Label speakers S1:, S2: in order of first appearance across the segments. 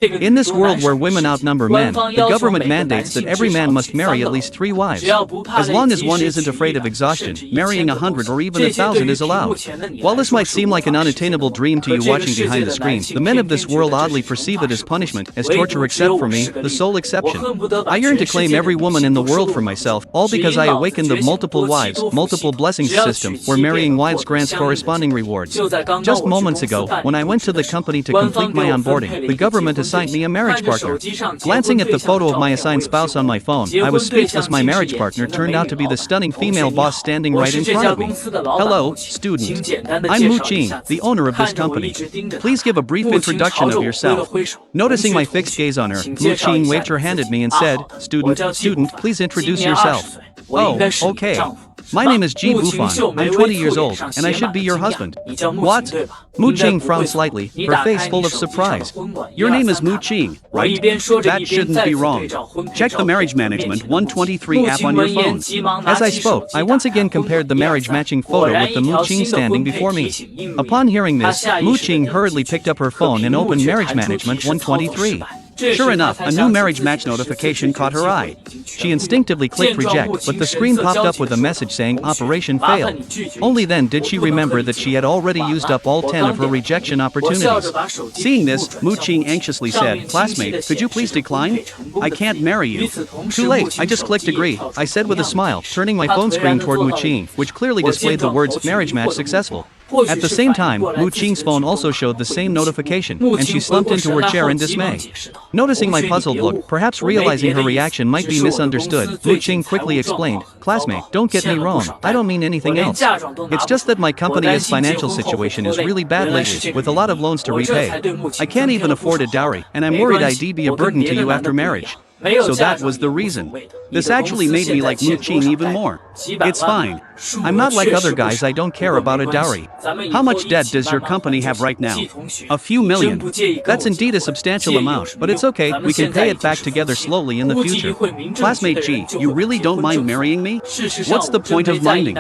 S1: In this world where women outnumber men, the government mandates that every man must marry at least 3 wives. As long as one isn't afraid of exhaustion, marrying 100 or even 1,000 is allowed. While this might seem like an unattainable dream to you watching behind the screen, the men of this world oddly perceive it as punishment, as torture, except for me, the sole exception. I yearn to claim every woman in the world for myself, all because I awakened the multiple wives, multiple blessings system, where marrying wives grants corresponding rewards. Just moments ago, when I went to the company to complete my onboarding, the government assigned me a marriage partner. Glancing at the photo of my assigned spouse on my phone, I was speechless. My marriage partner turned out to be the stunning female boss standing right in front of me. Hello, student. I'm Mu Qing, the owner of this company. Please give a brief introduction of yourself. Noticing my fixed gaze on her, Mu Qing waved her hand at me and said, Student, please introduce yourself. Oh, okay. My name is Ji Bufan, I'm 20 years old, and I should be your husband. What? Mu Qing frowned slightly, her face full of surprise. Your name is Mu Qing, right? That shouldn't be wrong. Check the Marriage Management 123 app on your phone. As I spoke, I once again compared the marriage matching photo with the Mu Qing standing before me. Upon hearing this, Mu Qing hurriedly picked up her phone and opened Marriage Management 123. Sure enough, a new marriage match notification caught her eye. She instinctively clicked reject, but the screen popped up with a message saying Operation failed. Only then did she remember that she had already used up all 10 of her rejection opportunities. Seeing this, Mu Qing anxiously said, Classmate, could you please decline? I can't marry you. Too late, I just clicked agree, I said with a smile, turning my phone screen toward Mu Qing, which clearly displayed the words marriage match successful. At the same time, Mu Qing's phone also showed the same notification, and she slumped into her chair in dismay. Noticing my puzzled look, perhaps realizing her reaction might be misunderstood, Mu Qing quickly explained, Classmate, don't get me wrong, I don't mean anything else. It's just that my company's financial situation is really bad lately, with a lot of loans to repay. I can't even afford a dowry, and I'm worried I'd be a burden to you after marriage. So that was the reason. This actually made me like Mu Qing even more. It's fine. I'm not like other guys, I don't care about a dowry. How much debt does your company have right now? A few million. That's indeed a substantial amount, but it's okay, we can pay it back together slowly in the future. Classmate G, you really don't mind marrying me? What's the point of minding?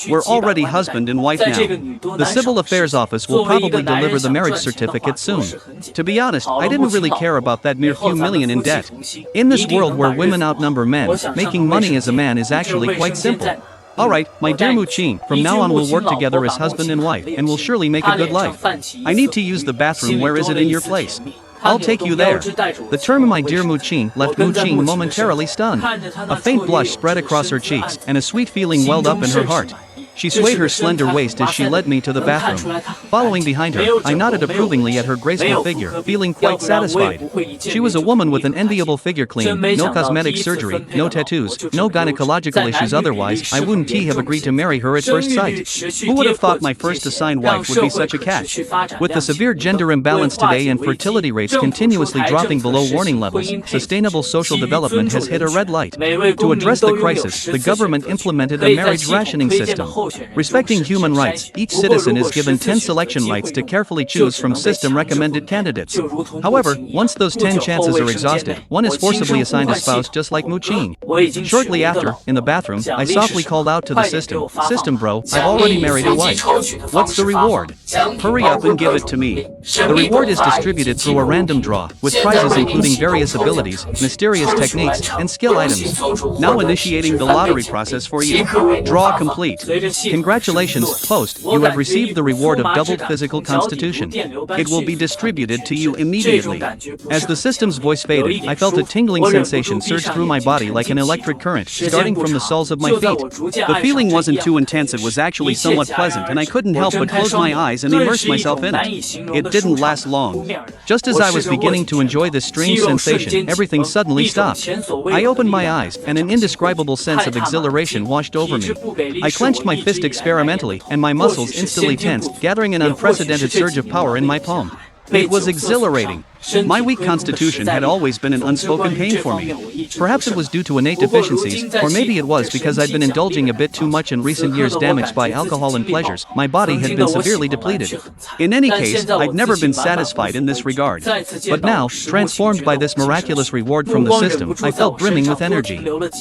S1: We're already husband and wife now. The Civil Affairs Office will probably deliver the marriage certificate soon. To be honest, I didn't really care about that mere few million in debt. In this world where women outnumber men, making money as a man is actually quite simple. Alright, my dear Mu Qing, from now on we'll work together as husband and wife, and we'll surely make a good life. I need to use the bathroom, where is it in your place? I'll take you there. The term my dear Mu Qing left Mu Qing momentarily stunned. A faint blush spread across her cheeks, and a sweet feeling welled up in her heart. She swayed her slender waist as she led me to the bathroom. Following behind her, I nodded approvingly at her graceful figure, feeling quite satisfied. She was a woman with an enviable figure, clean, no cosmetic surgery, no tattoos, no gynecological issues. Otherwise, I wouldn't have agreed to marry her at first sight. Who would have thought my first assigned wife would be such a catch? With the severe gender imbalance today and fertility rates continuously dropping below warning levels, sustainable social development has hit a red light. To address the crisis, the government implemented a marriage rationing system. Respecting human rights, each citizen is given 10 selection rights to carefully choose from system-recommended candidates. However, once those 10 chances are exhausted, one is forcibly assigned a spouse just like Mu Qing. Shortly after, in the bathroom, I softly called out to the system, System bro, I've already married a wife. What's the reward? Hurry up and give it to me. The reward is distributed through a random draw, with prizes including various abilities, mysterious techniques, and skill items. Now initiating the lottery process for you. Draw complete. Congratulations, host, you have received the reward of doubled physical constitution. It will be distributed to you immediately. As the system's voice faded, I felt a tingling sensation surge through my body like an electric current, starting from the soles of my feet. The feeling wasn't too intense, it was actually somewhat pleasant, and I couldn't help but close my eyes and immerse myself in it. It didn't last long. Just as I was beginning to enjoy this strange sensation, everything suddenly stopped. I opened my eyes, and an indescribable sense of exhilaration washed over me. I clenched my fist experimentally, and my muscles instantly tensed, gathering an unprecedented surge of power in my palm. It was exhilarating. My weak constitution had always been an unspoken pain for me. Perhaps it was due to innate deficiencies, or maybe it was because I'd been indulging a bit too much in recent years, damaged by alcohol and pleasures. My body had been severely depleted. In any case, I'd never been satisfied in this regard. But now, transformed by this miraculous reward from the system, I felt brimming with energy.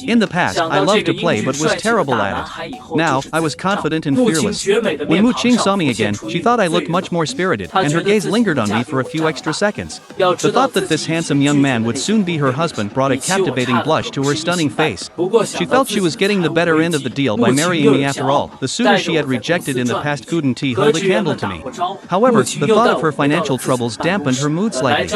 S1: In the past, I loved to play but was terrible at it. Now, I was confident and fearless. When Mu Qing saw me again, she thought I looked much more spirited, and her gaze lingered on me for a few extra seconds. The thought that this handsome young man would soon be her husband brought a captivating blush to her stunning face. She felt she was getting the better end of the deal by marrying me after all. The suitor she had rejected in the past couldn't hold a candle to me. However, the thought of her financial troubles dampened her mood slightly.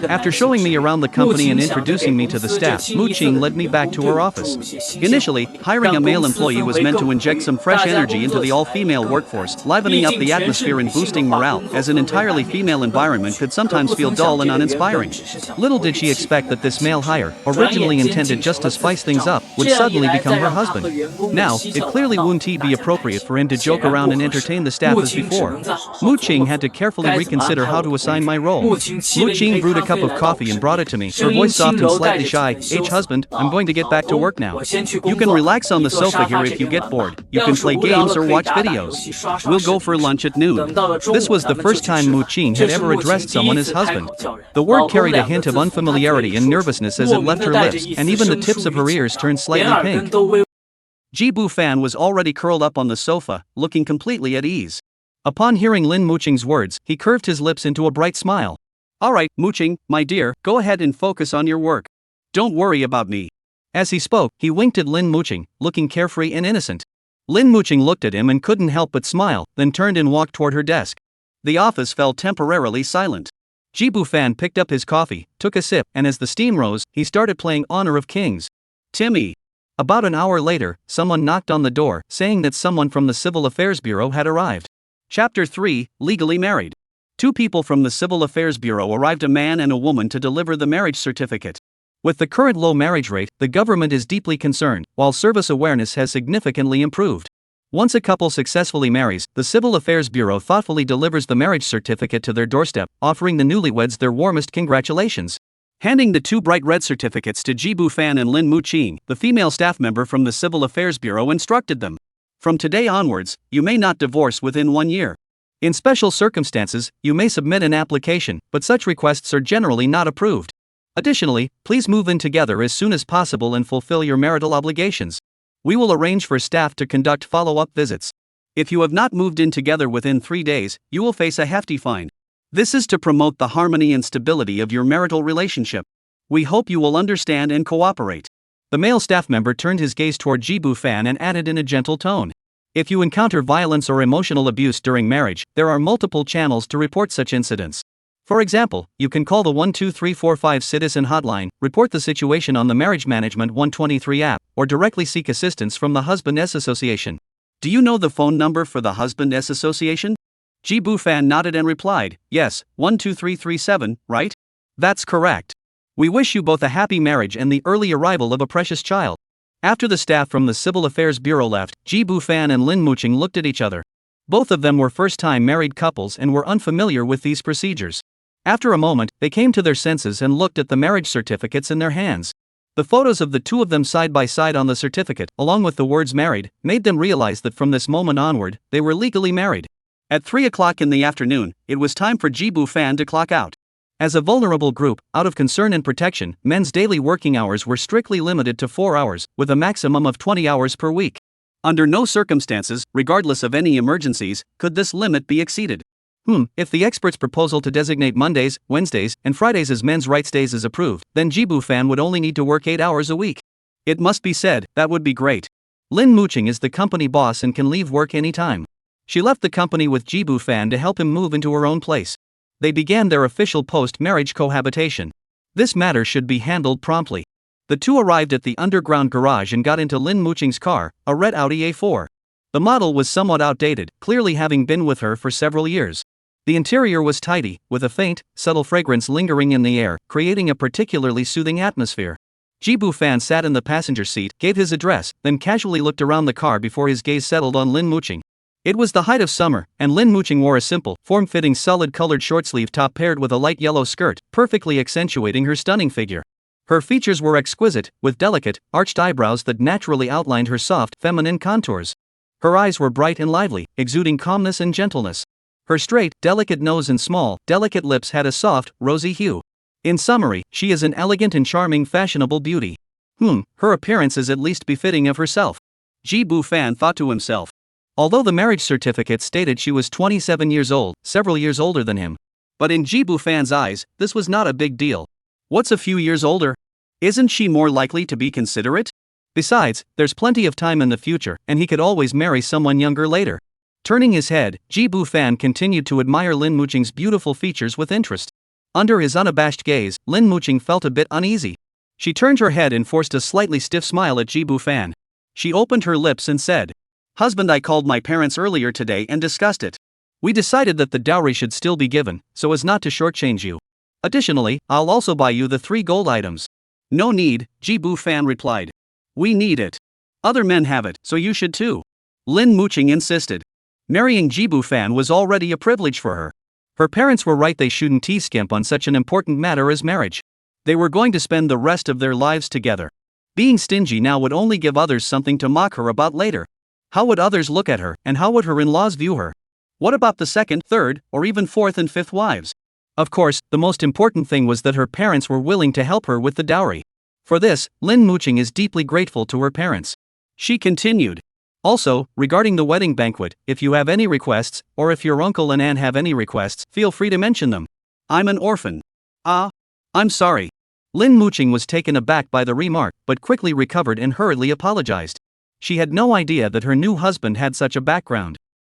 S1: After showing me around the company and introducing me to the staff, Mu Qing led me back to her office. Initially, hiring a male employee was meant to inject some fresh energy into the all-female workforce, livening up the atmosphere and boosting morale, as an entirely female environment could sometimes feel dull and uninspiring. Little did she expect that this male hire, originally intended just to spice things up, would suddenly become her husband. Now, it clearly wouldn't be appropriate for him to joke around and entertain the staff as before. Mu Qing had to carefully reconsider how to assign my role. Mu Qing brewed a cup of coffee and brought it to me, her voice soft and slightly shy. Husband, I'm going to get back to work now. You can relax on the sofa here if you get bored. You can play games or watch videos. We'll go for lunch at noon. This was the first time Mu Qing had ever addressed someone as husband. The word carried a hint of unfamiliarity and nervousness as it left her lips, and even the tips of her ears turned slightly pink. Jibu Fan was already curled up on the sofa, looking completely at ease. Upon hearing Lin Muqing's words, he curved his lips into a bright smile. Alright, Muqing, my dear, go ahead and focus on your work. Don't worry about me. As he spoke, he winked at Lin Muqing, looking carefree and innocent. Lin Muqing looked at him and couldn't help but smile, then turned and walked toward her desk. The office fell temporarily silent. Jibu Fan picked up his coffee, took a sip, and as the steam rose, he started playing Honor of Kings. Timmy. About an hour later, someone knocked on the door, saying that someone from the Civil Affairs Bureau had arrived. Chapter 3, Legally Married. Two people from the Civil Affairs Bureau arrived, a man and a woman, to deliver the marriage certificate. With the current low marriage rate, the government is deeply concerned, while service awareness has significantly improved. Once a couple successfully marries, the Civil Affairs Bureau thoughtfully delivers the marriage certificate to their doorstep, offering the newlyweds their warmest congratulations. Handing the two bright red certificates to Jibu Fan and Lin Muqing, the female staff member from the Civil Affairs Bureau instructed them. From today onwards, you may not divorce within 1 year. In special circumstances, you may submit an application, but such requests are generally not approved. Additionally, please move in together as soon as possible and fulfill your marital obligations. We will arrange for staff to conduct follow-up visits. If you have not moved in together within 3 days, you will face a hefty fine. This is to promote the harmony and stability of your marital relationship. We hope you will understand and cooperate. The male staff member turned his gaze toward Jibu Fan and added in a gentle tone. If you encounter violence or emotional abuse during marriage, there are multiple channels to report such incidents. For example, you can call the 12345 Citizen Hotline, report the situation on the Marriage Management 123 app, or directly seek assistance from the Husband S Association. Do you know the phone number for the Husband S Association? Jibu Fan nodded and replied, yes, 12337, right? That's correct. We wish you both a happy marriage and the early arrival of a precious child. After the staff from the Civil Affairs Bureau left, Jibu Fan and Lin Muqing looked at each other. Both of them were first-time married couples and were unfamiliar with these procedures. After a moment, they came to their senses and looked at the marriage certificates in their hands. The photos of the two of them side by side on the certificate, along with the words married, made them realize that from this moment onward, they were legally married. At 3 o'clock in the afternoon, it was time for Jibu Fan to clock out. As a vulnerable group, out of concern and protection, men's daily working hours were strictly limited to 4 hours, with a maximum of 20 hours per week. Under no circumstances, regardless of any emergencies, could this limit be exceeded. If the expert's proposal to designate Mondays, Wednesdays, and Fridays as men's rights days is approved, then Jibu Fan would only need to work 8 hours a week. It must be said, that would be great. Lin Muqing is the company boss and can leave work anytime. She left the company with Jibu Fan to help him move into her own place. They began their official post-marriage cohabitation. This matter should be handled promptly. The two arrived at the underground garage and got into Lin Muqing's car, a red Audi A4. The model was somewhat outdated, clearly having been with her for several years. The interior was tidy, with a faint, subtle fragrance lingering in the air, creating a particularly soothing atmosphere. Jibu Fan sat in the passenger seat, gave his address, then casually looked around the car before his gaze settled on Lin Muqing. It was the height of summer, and Lin Muqing wore a simple, form-fitting solid-colored short-sleeve top paired with a light yellow skirt, perfectly accentuating her stunning figure. Her features were exquisite, with delicate, arched eyebrows that naturally outlined her soft, feminine contours. Her eyes were bright and lively, exuding calmness and gentleness. Her straight, delicate nose and small, delicate lips had a soft, rosy hue. In summary, she is an elegant and charming fashionable beauty. Her appearance is at least befitting of herself. Jibu Fan thought to himself. Although the marriage certificate stated she was 27 years old, several years older than him. But in Jibu Fan's eyes, this was not a big deal. What's a few years older? Isn't she more likely to be considerate? Besides, there's plenty of time in the future, and he could always marry someone younger later. Turning his head, Jibu Fan continued to admire Lin Muqing's beautiful features with interest. Under his unabashed gaze, Lin Muqing felt a bit uneasy. She turned her head and forced a slightly stiff smile at Jibu Fan. She opened her lips and said, "Husband, I called my parents earlier today and discussed it. We decided that the dowry should still be given, so as not to shortchange you. Additionally, I'll also buy you the 3 gold items." "No need," Jibu Fan replied. "We need it. Other men have it, so you should too." Lin Muqing insisted. Marrying Jibu Fan was already a privilege for her. Her parents were right, they shouldn't skimp on such an important matter as marriage. They were going to spend the rest of their lives together. Being stingy now would only give others something to mock her about later. How would others look at her, and how would her in-laws view her? What about the second, third, or even fourth and fifth wives? Of course, the most important thing was that her parents were willing to help her with the dowry. For this, Lin Muqing is deeply grateful to her parents. She continued. Also, regarding the wedding banquet, if you have any requests, or if your uncle and aunt have any requests, feel free to mention them. I'm an orphan. Ah, I'm sorry. Lin Muqing was taken aback by the remark, but quickly recovered and hurriedly apologized. She had no idea that her new husband had such a background.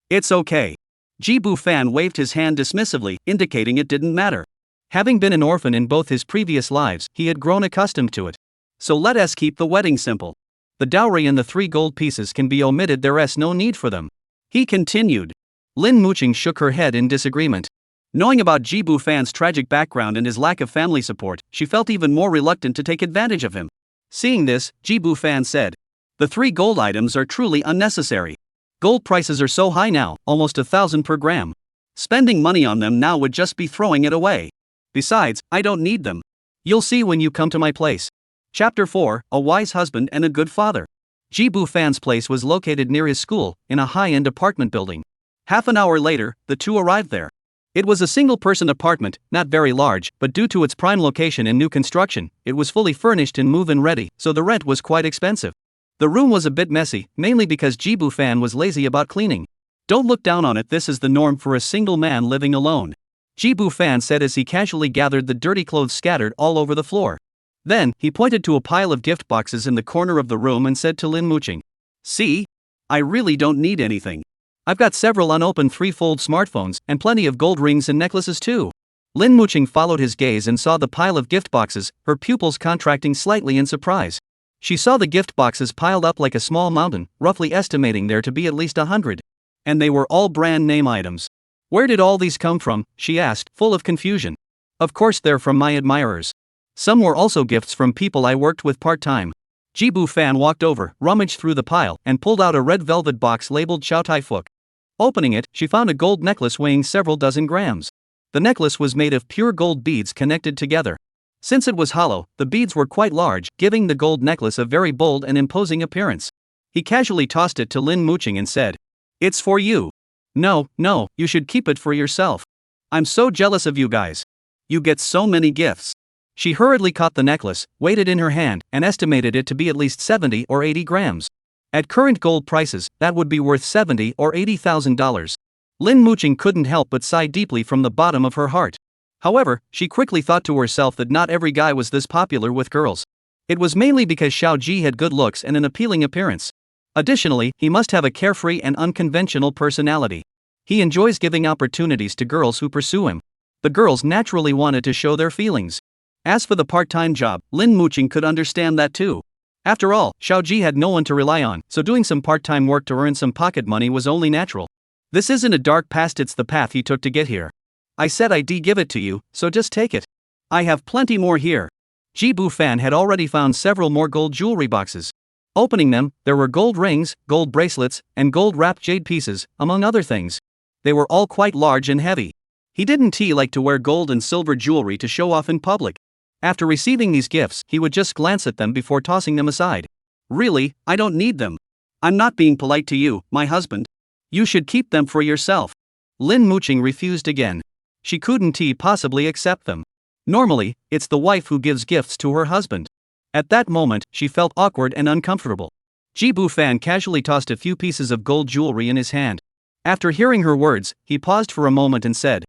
S1: It's okay. Jibu Fan waved his hand dismissively, indicating it didn't matter. Having been an orphan in both his previous lives, he had grown accustomed to it. So let us keep the wedding simple. The dowry and the 3 gold pieces can be omitted, there's no need for them. He continued. Lin Muqing shook her head in disagreement. Knowing about Jibu Fan's tragic background and his lack of family support, she felt even more reluctant to take advantage of him. Seeing this, Jibu Fan said, "The 3 gold items are truly unnecessary. Gold prices are so high now, almost 1,000 per gram. Spending money on them now would just be throwing it away. Besides, I don't need them. You'll see when you come to my place." Chapter 4, A Wise Husband and a Good Father. Jibu Fan's place was located near his school, in a high-end apartment building. Half an hour later, the two arrived there. It was a single-person apartment, not very large, but due to its prime location and new construction, it was fully furnished and move-in ready, so the rent was quite expensive. The room was a bit messy, mainly because Jibu Fan was lazy about cleaning. "Don't look down on it, this is the norm for a single man living alone," Jibu Fan said as he casually gathered the dirty clothes scattered all over the floor. Then, he pointed to a pile of gift boxes in the corner of the room and said to Lin Muqing, "See? I really don't need anything. I've got several unopened 3-fold smartphones, and plenty of gold rings and necklaces too." Lin Muqing followed his gaze and saw the pile of gift boxes, her pupils contracting slightly in surprise. She saw the gift boxes piled up like a small mountain, roughly estimating there to be at least 100. And they were all brand name items. "Where did all these come from?" she asked, full of confusion. "Of course they're from my admirers. Some were also gifts from people I worked with part-time." Jibu Fan walked over, rummaged through the pile, and pulled out a red velvet box labeled Chow Tai Fook. Opening it, she found a gold necklace weighing several dozen grams. The necklace was made of pure gold beads connected together. Since it was hollow, the beads were quite large, giving the gold necklace a very bold and imposing appearance. He casually tossed it to Lin Muqing and said, "It's for you." No, you should keep it for yourself. I'm so jealous of you guys. You get so many gifts." She hurriedly caught the necklace, weighed it in her hand, and estimated it to be at least 70 or 80 grams. At current gold prices, that would be worth $70,000 or $80,000. Lin Muqing couldn't help but sigh deeply from the bottom of her heart. However, she quickly thought to herself that not every guy was this popular with girls. It was mainly because Xiao Ji had good looks and an appealing appearance. Additionally, he must have a carefree and unconventional personality. He enjoys giving opportunities to girls who pursue him. The girls naturally wanted to show their feelings. As for the part-time job, Lin Muqing could understand that too. After all, Xiao Ji had no one to rely on, so doing some part-time work to earn some pocket money was only natural. This isn't a dark past, it's the path he took to get here. I said I'd give it to you, so just take it. I have plenty more here. Jibu Fan had already found several more gold jewelry boxes. Opening them, there were gold rings, gold bracelets, and gold-wrapped jade pieces, among other things. They were all quite large and heavy. He didn't like to wear gold and silver jewelry to show off in public. After receiving these gifts, he would just glance at them before tossing them aside. "Really, I don't need them. I'm not being polite to you, my husband. You should keep them for yourself." Lin Muqing refused again. She couldn't possibly accept them. Normally, it's the wife who gives gifts to her husband. At that moment, she felt awkward and uncomfortable. Jibu Fan casually tossed a few pieces of gold jewelry in his hand. After hearing her words, he paused for a moment and said,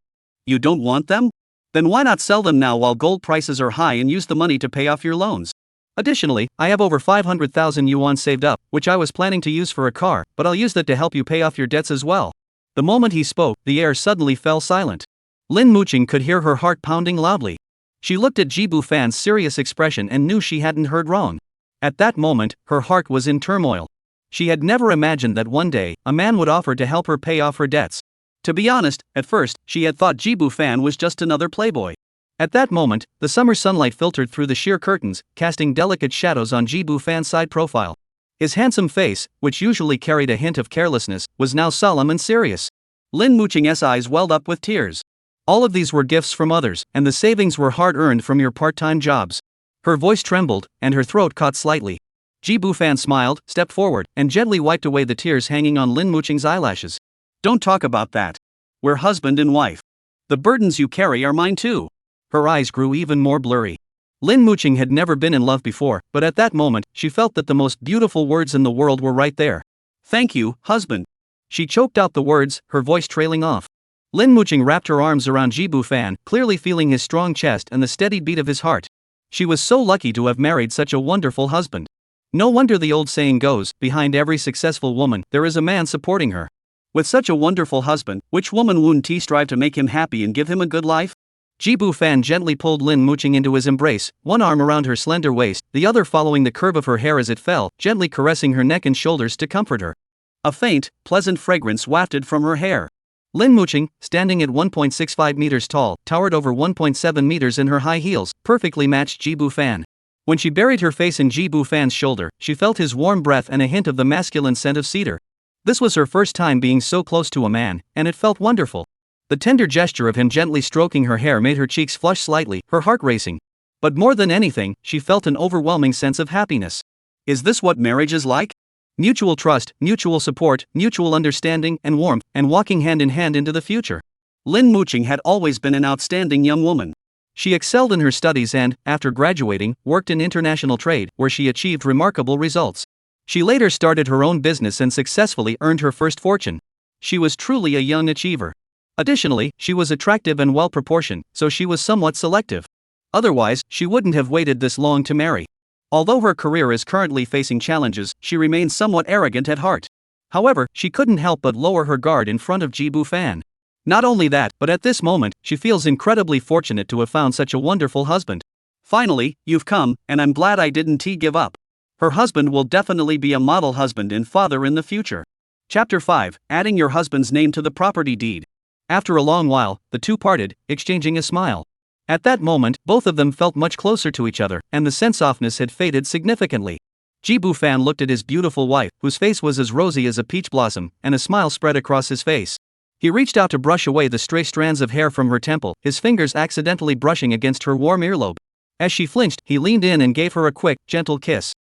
S1: You don't want them? Then why not sell them now while gold prices are high and use the money to pay off your loans? Additionally, I have over 500,000 yuan saved up, which I was planning to use for a car, but I'll use that to help you pay off your debts as well. The moment he spoke, the air suddenly fell silent. Lin Muqing could hear her heart pounding loudly. She looked at Ji Bufan's serious expression and knew she hadn't heard wrong. At that moment, her heart was in turmoil. She had never imagined that one day, a man would offer to help her pay off her debts. To be honest, at first, she had thought Ji Bufan was just another playboy. At that moment, the summer sunlight filtered through the sheer curtains, casting delicate shadows on Ji Bufan's side profile. His handsome face, which usually carried a hint of carelessness, was now solemn and serious. Lin Muqing's eyes welled up with tears. All of these were gifts from others, and the savings were hard-earned from your part-time jobs. Her voice trembled, and her throat caught slightly. Ji Bufan smiled, stepped forward, and gently wiped away the tears hanging on Lin Muqing's eyelashes. Don't talk about that. We're husband and wife. The burdens you carry are mine too. Her eyes grew even more blurry. Lin Muqing had never been in love before, but at that moment, she felt that the most beautiful words in the world were right there. Thank you, husband. She choked out the words, her voice trailing off. Lin Muqing wrapped her arms around Ji Bufan, clearly feeling his strong chest and the steady beat of his heart. She was so lucky to have married such a wonderful husband. No wonder the old saying goes, behind every successful woman, there is a man supporting her. With such a wonderful husband, which woman wouldn't strive to make him happy and give him a good life? Ji Bufan gently pulled Lin Muqing into his embrace, one arm around her slender waist, the other following the curve of her hair as it fell, gently caressing her neck and shoulders to comfort her. A faint, pleasant fragrance wafted from her hair. Lin Muqing, standing at 1.65 meters tall, towered over 1.7 meters in her high heels, perfectly matched Ji Bufan. When she buried her face in Ji Bufan's shoulder, she felt his warm breath and a hint of the masculine scent of cedar. This was her first time being so close to a man, and it felt wonderful. The tender gesture of him gently stroking her hair made her cheeks flush slightly, her heart racing. But more than anything, she felt an overwhelming sense of happiness. Is this what marriage is like? Mutual trust, mutual support, mutual understanding and warmth, and walking hand in hand into the future. Lin Muqing had always been an outstanding young woman. She excelled in her studies and, after graduating, worked in international trade, where she achieved remarkable results. She later started her own business and successfully earned her first fortune. She was truly a young achiever. Additionally, she was attractive and well-proportioned, so she was somewhat selective. Otherwise, she wouldn't have waited this long to marry. Although her career is currently facing challenges, she remains somewhat arrogant at heart. However, she couldn't help but lower her guard in front of Ji Bufan. Not only that, but at this moment, she feels incredibly fortunate to have found such a wonderful husband. Finally, you've come, and I'm glad I didn't give up. Her husband will definitely be a model husband and father in the future. Chapter 5, Adding your husband's name to the property deed. After a long while, the two parted, exchanging a smile. At that moment, both of them felt much closer to each other, and the sense-offness had faded significantly. Ji Bufan looked at his beautiful wife, whose face was as rosy as a peach blossom, and a smile spread across his face. He reached out to brush away the stray strands of hair from her temple, his fingers accidentally brushing against her warm earlobe. As she flinched, he leaned in and gave her a quick, gentle kiss.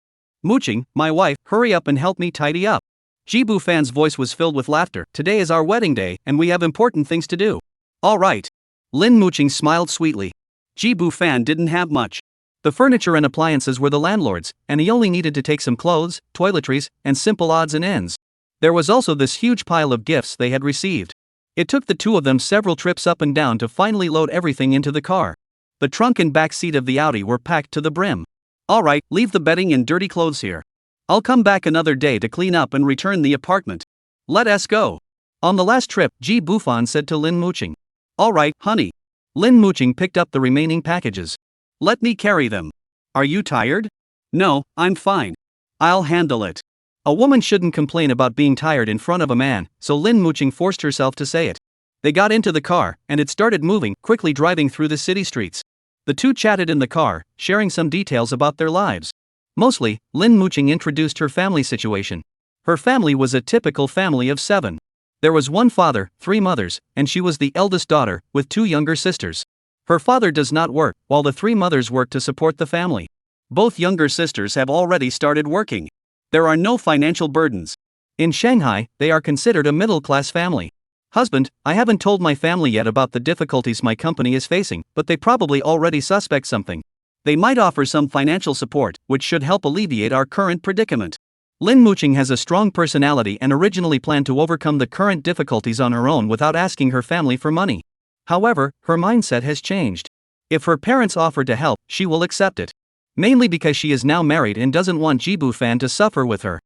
S1: Muqing, my wife, hurry up and help me tidy up. Ji Bufan's voice was filled with laughter. Today is our wedding day, and we have important things to do. All right. Lin Muqing smiled sweetly. Ji Bufan didn't have much. The furniture and appliances were the landlord's, and he only needed to take some clothes, toiletries, and simple odds and ends. There was also this huge pile of gifts they had received. It took the two of them several trips up and down to finally load everything into the car. The trunk and back seat of the Audi were packed to the brim. All right, leave the bedding and dirty clothes here. I'll come back another day to clean up and return the apartment. Let us go. On the last trip, Ji Bufan said to Lin Muqing. All right, honey. Lin Muqing picked up the remaining packages. Let me carry them. Are you tired? No, I'm fine. I'll handle it. A woman shouldn't complain about being tired in front of a man, so Lin Muqing forced herself to say it. They got into the car, and it started moving, quickly driving through the city streets. The two chatted in the car, sharing some details about their lives. Mostly, Lin Muqing introduced her family situation. Her family was a typical family of 7. There was one father, 3 mothers, and she was the eldest daughter, with 2 younger sisters. Her father does not work, while the 3 mothers work to support the family. Both younger sisters have already started working. There are no financial burdens. In Shanghai, they are considered a middle-class family. Husband, I haven't told my family yet about the difficulties my company is facing, but they probably already suspect something. They might offer some financial support, which should help alleviate our current predicament. Lin Muqing has a strong personality and originally planned to overcome the current difficulties on her own without asking her family for money. However, her mindset has changed. If her parents offer to help, she will accept it. Mainly because she is now married and doesn't want Jibu Fan to suffer with her.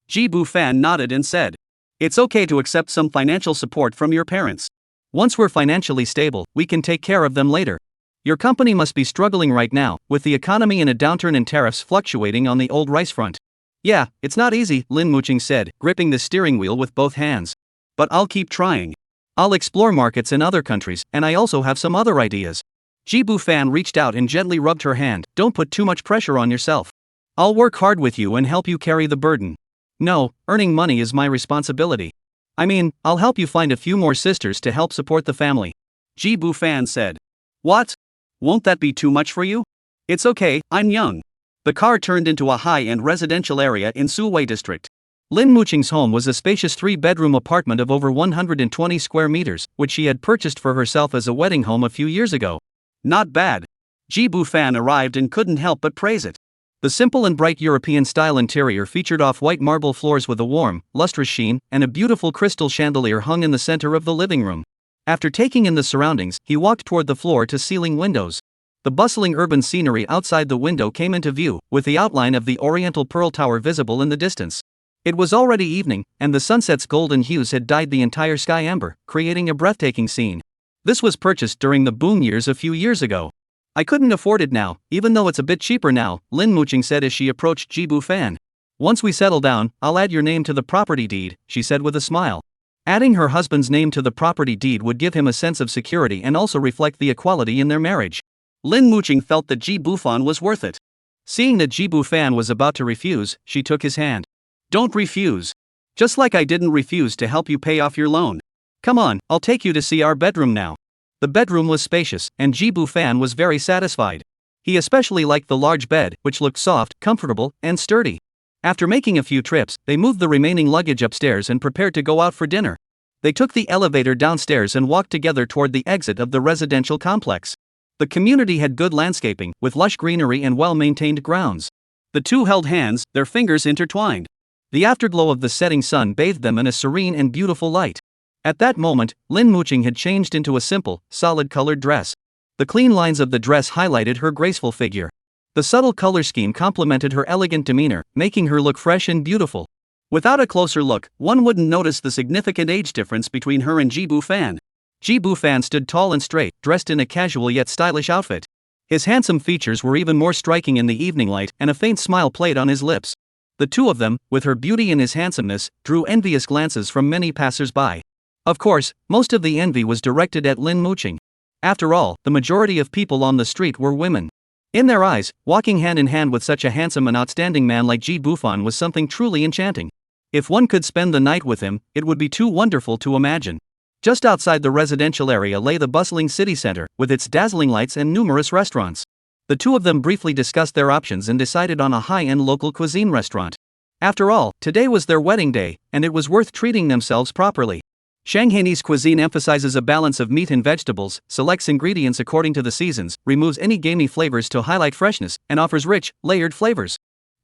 S1: Jibu Fan nodded and said, "It's okay to accept some financial support from your parents. Once we're financially stable, we can take care of them later. Your company must be struggling right now, with the economy in a downturn and tariffs fluctuating on the old rice front." "Yeah, it's not easy," Lin Muqing said, gripping the steering wheel with both hands. "But I'll keep trying. I'll explore markets in other countries, and I also have some other ideas." Jibu Fan reached out and gently rubbed her hand. "Don't put too much pressure on yourself. I'll work hard with you and help you carry the burden. No, earning money is my responsibility. I mean, I'll help you find a few more sisters to help support the family." Jibu Fan said. "What? Won't that be too much for you?" "It's okay, I'm young." The car turned into a high-end residential area in Suwei district. Lin Muqing's home was a spacious 3-bedroom apartment of over 120 square meters, which she had purchased for herself as a wedding home a few years ago. "Not bad." Jibu Fan arrived and couldn't help but praise it. The simple and bright European-style interior featured off-white marble floors with a warm, lustrous sheen, and a beautiful crystal chandelier hung in the center of the living room. After taking in the surroundings, he walked toward the floor-to-ceiling windows. The bustling urban scenery outside the window came into view, with the outline of the Oriental Pearl Tower visible in the distance. It was already evening, and the sunset's golden hues had dyed the entire sky amber, creating a breathtaking scene. This was purchased during the boom years a few years ago. "I couldn't afford it now, even though it's a bit cheaper now," Lin Muqing said as she approached Jibu Fan. "Once we settle down, I'll add your name to the property deed," she said with a smile. Adding her husband's name to the property deed would give him a sense of security and also reflect the equality in their marriage. Lin Muqing felt that Jibu Fan was worth it. Seeing that Jibu Fan was about to refuse, she took his hand. "Don't refuse. Just like I didn't refuse to help you pay off your loan. Come on, I'll take you to see our bedroom now." The bedroom was spacious, and Jibu Fan was very satisfied. He especially liked the large bed, which looked soft, comfortable, and sturdy. After making a few trips, they moved the remaining luggage upstairs and prepared to go out for dinner. They took the elevator downstairs and walked together toward the exit of the residential complex. The community had good landscaping, with lush greenery and well-maintained grounds. The two held hands, their fingers intertwined. The afterglow of the setting sun bathed them in a serene and beautiful light. At that moment, Lin Muqing had changed into a simple, solid-colored dress. The clean lines of the dress highlighted her graceful figure. The subtle color scheme complemented her elegant demeanor, making her look fresh and beautiful. Without a closer look, one wouldn't notice the significant age difference between her and Jibu Fan. Jibu Fan stood tall and straight, dressed in a casual yet stylish outfit. His handsome features were even more striking in the evening light, and a faint smile played on his lips. The two of them, with her beauty and his handsomeness, drew envious glances from many passers-by. Of course, most of the envy was directed at Lin Muqing. After all, the majority of people on the street were women. In their eyes, walking hand in hand with such a handsome and outstanding man like Jibu Fan was something truly enchanting. If one could spend the night with him, it would be too wonderful to imagine. Just outside the residential area lay the bustling city center, with its dazzling lights and numerous restaurants. The two of them briefly discussed their options and decided on a high-end local cuisine restaurant. After all, today was their wedding day, and it was worth treating themselves properly. Shanghainese cuisine emphasizes a balance of meat and vegetables, selects ingredients according to the seasons, removes any gamey flavors to highlight freshness, and offers rich, layered flavors.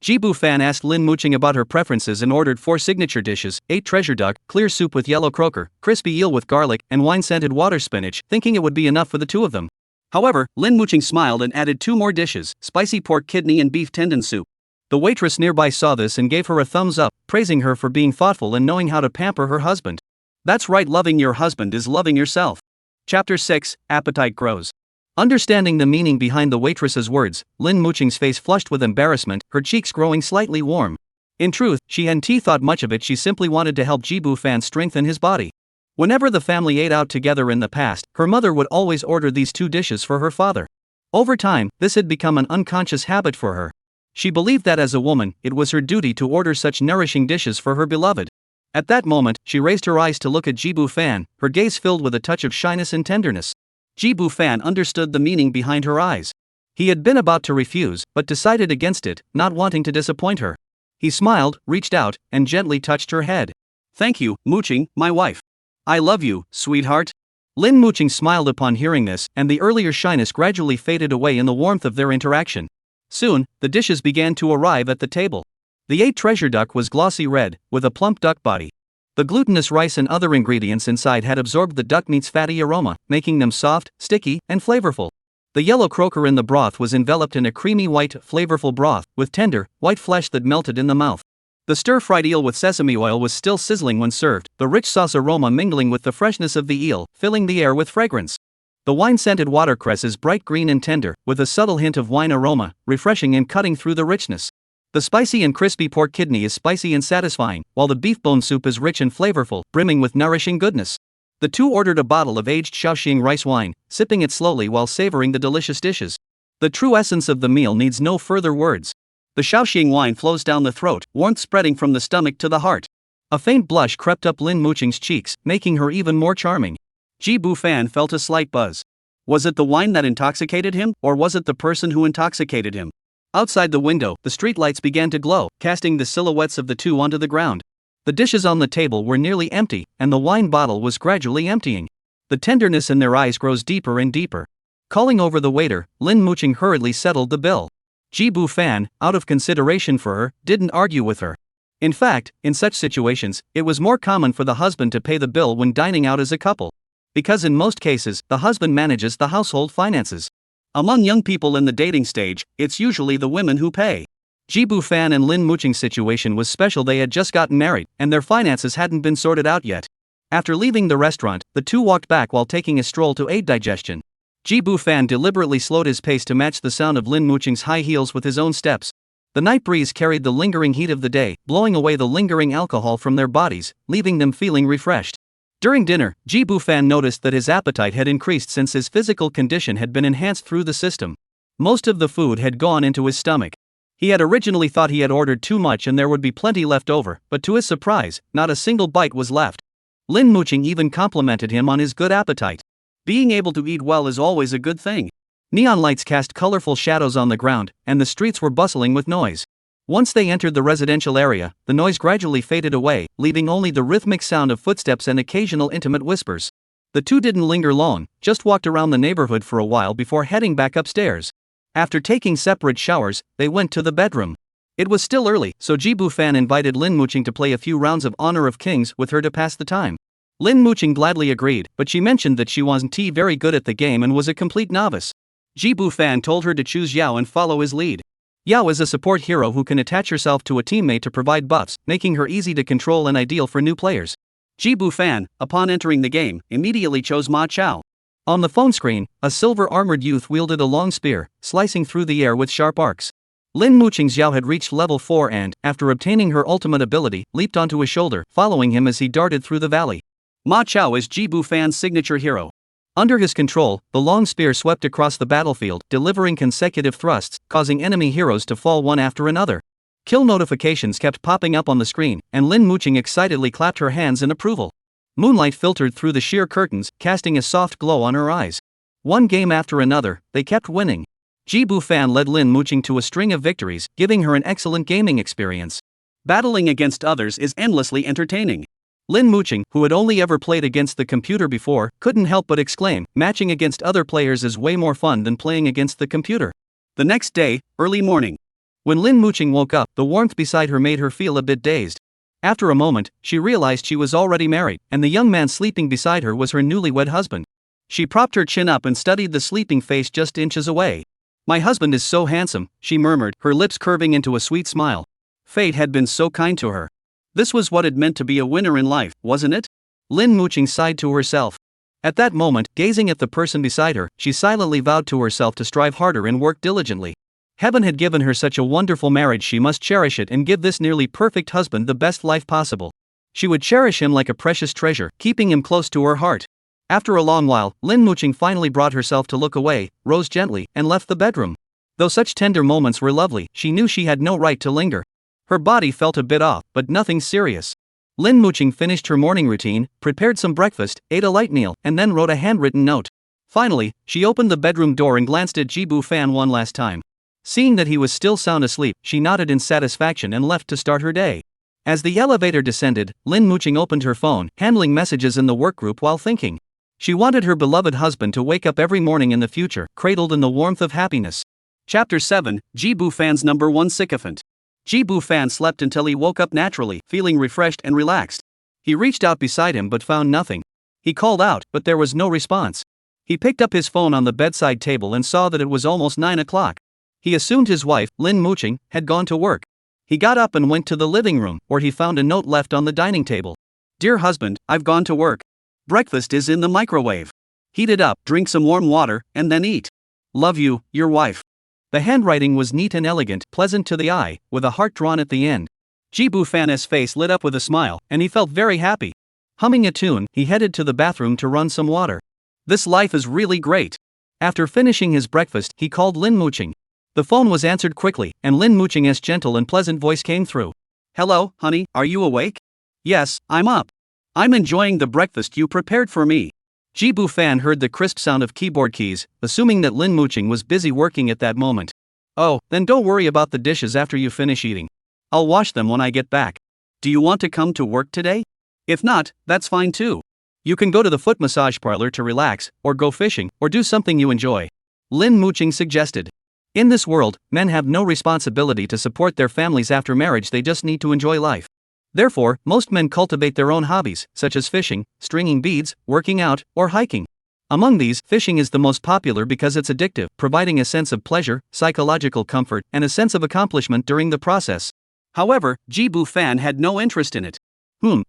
S1: Jibu Fan asked Lin Muqing about her preferences and ordered 4 signature dishes: 8 treasure duck, clear soup with yellow croaker, crispy eel with garlic, and wine-scented water spinach, thinking it would be enough for the two of them. However, Lin Muqing smiled and added 2 more dishes: spicy pork kidney and beef tendon soup. The waitress nearby saw this and gave her a thumbs up, praising her for being thoughtful and knowing how to pamper her husband. That's right, loving your husband is loving yourself. Chapter 6, Appetite Grows. Understanding the meaning behind the waitress's words, Lin Muqing's face flushed with embarrassment, her cheeks growing slightly warm. In truth, she hadn't thought much of it, she simply wanted to help Jibu Fan strengthen his body. Whenever the family ate out together in the past, her mother would always order these 2 dishes for her father. Over time, this had become an unconscious habit for her. She believed that as a woman, it was her duty to order such nourishing dishes for her beloved. At that moment, she raised her eyes to look at Jibu Fan, her gaze filled with a touch of shyness and tenderness. Jibu Fan understood the meaning behind her eyes. He had been about to refuse, but decided against it, not wanting to disappoint her. He smiled, reached out, and gently touched her head. "Thank you, Muqing, my wife. I love you, sweetheart." Lin Muqing smiled upon hearing this, and the earlier shyness gradually faded away in the warmth of their interaction. Soon, the dishes began to arrive at the table. The 8 treasure duck was glossy red, with a plump duck body. The glutinous rice and other ingredients inside had absorbed the duck meat's fatty aroma, making them soft, sticky, and flavorful. The yellow croaker in the broth was enveloped in a creamy white, flavorful broth, with tender, white flesh that melted in the mouth. The stir-fried eel with sesame oil was still sizzling when served, the rich sauce aroma mingling with the freshness of the eel, filling the air with fragrance. The wine-scented watercress is bright green and tender, with a subtle hint of wine aroma, refreshing and cutting through the richness. The spicy and crispy pork kidney is spicy and satisfying, while the beef bone soup is rich and flavorful, brimming with nourishing goodness. The two ordered a bottle of aged Shaoxing rice wine, sipping it slowly while savoring the delicious dishes. The true essence of the meal needs no further words. The Shaoxing wine flows down the throat, warmth spreading from the stomach to the heart. A faint blush crept up Lin Muqing's cheeks, making her even more charming. Ji Bufan felt a slight buzz. Was it the wine that intoxicated him, or was it the person who intoxicated him? Outside the window, the streetlights began to glow, casting the silhouettes of the two onto the ground. The dishes on the table were nearly empty, and the wine bottle was gradually emptying. The tenderness in their eyes grows deeper and deeper. Calling over the waiter, Lin Muqing hurriedly settled the bill. Ji Bufan, out of consideration for her, didn't argue with her. In fact, in such situations, it was more common for the husband to pay the bill when dining out as a couple. Because in most cases, the husband manages the household finances. Among young people in the dating stage, it's usually the women who pay. Ji Bufan and Lin Muqing's situation was special. They had just gotten married, and their finances hadn't been sorted out yet. After leaving the restaurant, the two walked back while taking a stroll to aid digestion. Ji Bufan deliberately slowed his pace to match the sound of Lin Muqing's high heels with his own steps. The night breeze carried the lingering heat of the day, blowing away the lingering alcohol from their bodies, leaving them feeling refreshed. During dinner, Ji Bufan noticed that his appetite had increased since his physical condition had been enhanced through the system. Most of the food had gone into his stomach. He had originally thought he had ordered too much and there would be plenty left over, but to his surprise, not a single bite was left. Lin Muqing even complimented him on his good appetite. Being able to eat well is always a good thing. Neon lights cast colorful shadows on the ground, and the streets were bustling with noise. Once they entered the residential area, the noise gradually faded away, leaving only the rhythmic sound of footsteps and occasional intimate whispers. The two didn't linger long, just walked around the neighborhood for a while before heading back upstairs. After taking separate showers, they went to the bedroom. It was still early, so Ji Bufan invited Lin Muqing to play a few rounds of Honor of Kings with her to pass the time. Lin Muqing gladly agreed, but she mentioned that she wasn't very good at the game and was a complete novice. Ji Bufan told her to choose Yao and follow his lead. Yao is a support hero who can attach herself to a teammate to provide buffs, making her easy to control and ideal for new players. Ji Bufan, upon entering the game, immediately chose Ma Chao. On the phone screen, a silver-armored youth wielded a long spear, slicing through the air with sharp arcs. Lin Muqing's Yao had reached level 4 and, after obtaining her ultimate ability, leaped onto his shoulder, following him as he darted through the valley. Ma Chao is Ji Bufan's signature hero. Under his control, the long spear swept across the battlefield, delivering consecutive thrusts, causing enemy heroes to fall one after another. Kill notifications kept popping up on the screen, and Lin Muqing excitedly clapped her hands in approval. Moonlight filtered through the sheer curtains, casting a soft glow on her eyes. One game after another, they kept winning. Ji Bufan led Lin Muqing to a string of victories, giving her an excellent gaming experience. Battling against others is endlessly entertaining. Lin Muqing, who had only ever played against the computer before, couldn't help but exclaim, matching against other players is way more fun than playing against the computer. The next day, early morning. When Lin Muqing woke up, the warmth beside her made her feel a bit dazed. After a moment, she realized she was already married, and the young man sleeping beside her was her newlywed husband. She propped her chin up and studied the sleeping face just inches away. "My husband is so handsome," she murmured, her lips curving into a sweet smile. Fate had been so kind to her. This was what it meant to be a winner in life, wasn't it? Lin Muqing sighed to herself. At that moment, gazing at the person beside her, she silently vowed to herself to strive harder and work diligently. Heaven had given her such a wonderful marriage, she must cherish it and give this nearly perfect husband the best life possible. She would cherish him like a precious treasure, keeping him close to her heart. After a long while, Lin Muqing finally brought herself to look away, rose gently, and left the bedroom. Though such tender moments were lovely, she knew she had no right to linger. Her body felt a bit off, but nothing serious. Lin Muqing finished her morning routine, prepared some breakfast, ate a light meal, and then wrote a handwritten note. Finally, she opened the bedroom door and glanced at Ji Bufan one last time. Seeing that he was still sound asleep, she nodded in satisfaction and left to start her day. As the elevator descended, Lin Muqing opened her phone, handling messages in the workgroup while thinking. She wanted her beloved husband to wake up every morning in the future, cradled in the warmth of happiness. Chapter 7, Ji Bufan's number 1 sycophant. Ji Bufan slept until he woke up naturally, feeling refreshed and relaxed. He reached out beside him but found nothing. He called out, but there was no response. He picked up his phone on the bedside table and saw that it was almost 9 o'clock. He assumed his wife, Lin Muqing, had gone to work. He got up and went to the living room, where he found a note left on the dining table. "Dear husband, I've gone to work. Breakfast is in the microwave. Heat it up, drink some warm water, and then eat. Love you, your wife." The handwriting was neat and elegant, pleasant to the eye, with a heart drawn at the end. Ji Bufan's face lit up with a smile, and he felt very happy. Humming a tune, he headed to the bathroom to run some water. This life is really great. After finishing his breakfast, he called Lin Muqing. The phone was answered quickly, and Lin Muqing's gentle and pleasant voice came through. "Hello, honey, are you awake?" "Yes, I'm up. I'm enjoying the breakfast you prepared for me." Ji Bufan heard the crisp sound of keyboard keys, assuming that Lin Muqing was busy working at that moment. "Oh, then don't worry about the dishes after you finish eating. I'll wash them when I get back. Do you want to come to work today? If not, that's fine too. You can go to the foot massage parlor to relax, or go fishing, or do something you enjoy," Lin Muqing suggested. In this world, men have no responsibility to support their families after marriage, they just need to enjoy life. Therefore, most men cultivate their own hobbies, such as fishing, stringing beads, working out, or hiking. Among these, fishing is the most popular because it's addictive, providing a sense of pleasure, psychological comfort, and a sense of accomplishment during the process. However, Ji Bufan had no interest in it.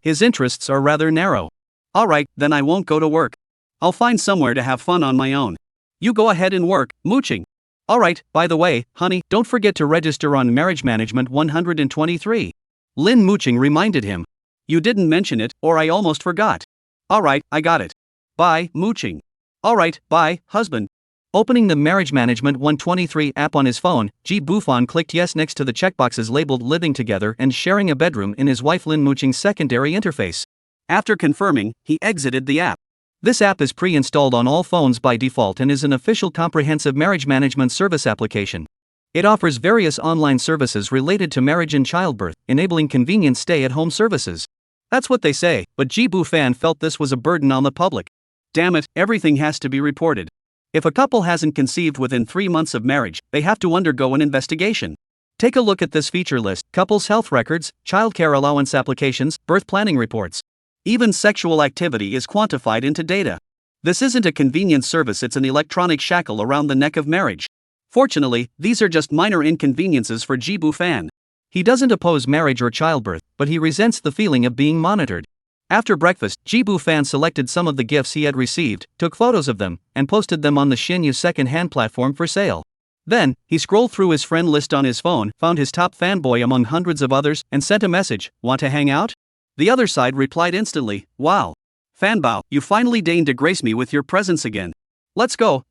S1: His interests are rather narrow. "Alright, then I won't go to work. I'll find somewhere to have fun on my own. You go ahead and work, Muqing. Alright, by the way, honey, don't forget to register on Marriage Management 123. Lin Muqing reminded him. "You didn't mention it, or I almost forgot." "Alright, I got it. Bye, Muqing." "Alright, bye, husband." Opening the Marriage Management 123 app on his phone, Ji Bufan clicked yes next to the checkboxes labeled living together and sharing a bedroom in his wife Lin Muqing's secondary interface. After confirming, he exited the app. This app is pre-installed on all phones by default and is an official comprehensive marriage management service application. It offers various online services related to marriage and childbirth, enabling convenient stay-at-home services. That's what they say, but Ji Bufan felt this was a burden on the public. Damn it, everything has to be reported. If a couple hasn't conceived within 3 months of marriage, they have to undergo an investigation. Take a look at this feature list: couples' health records, childcare allowance applications, birth planning reports. Even sexual activity is quantified into data. This isn't a convenient service, it's an electronic shackle around the neck of marriage. Fortunately, these are just minor inconveniences for Ji Bufan. He doesn't oppose marriage or childbirth, but he resents the feeling of being monitored. After breakfast, Ji Bufan selected some of the gifts he had received, took photos of them, and posted them on the Xinyu second-hand platform for sale. Then, he scrolled through his friend list on his phone, found his top fanboy among hundreds of others, and sent a message, "Want to hang out?" The other side replied instantly, "Wow. Fanbao, you finally deigned to grace me with your presence again. Let's go,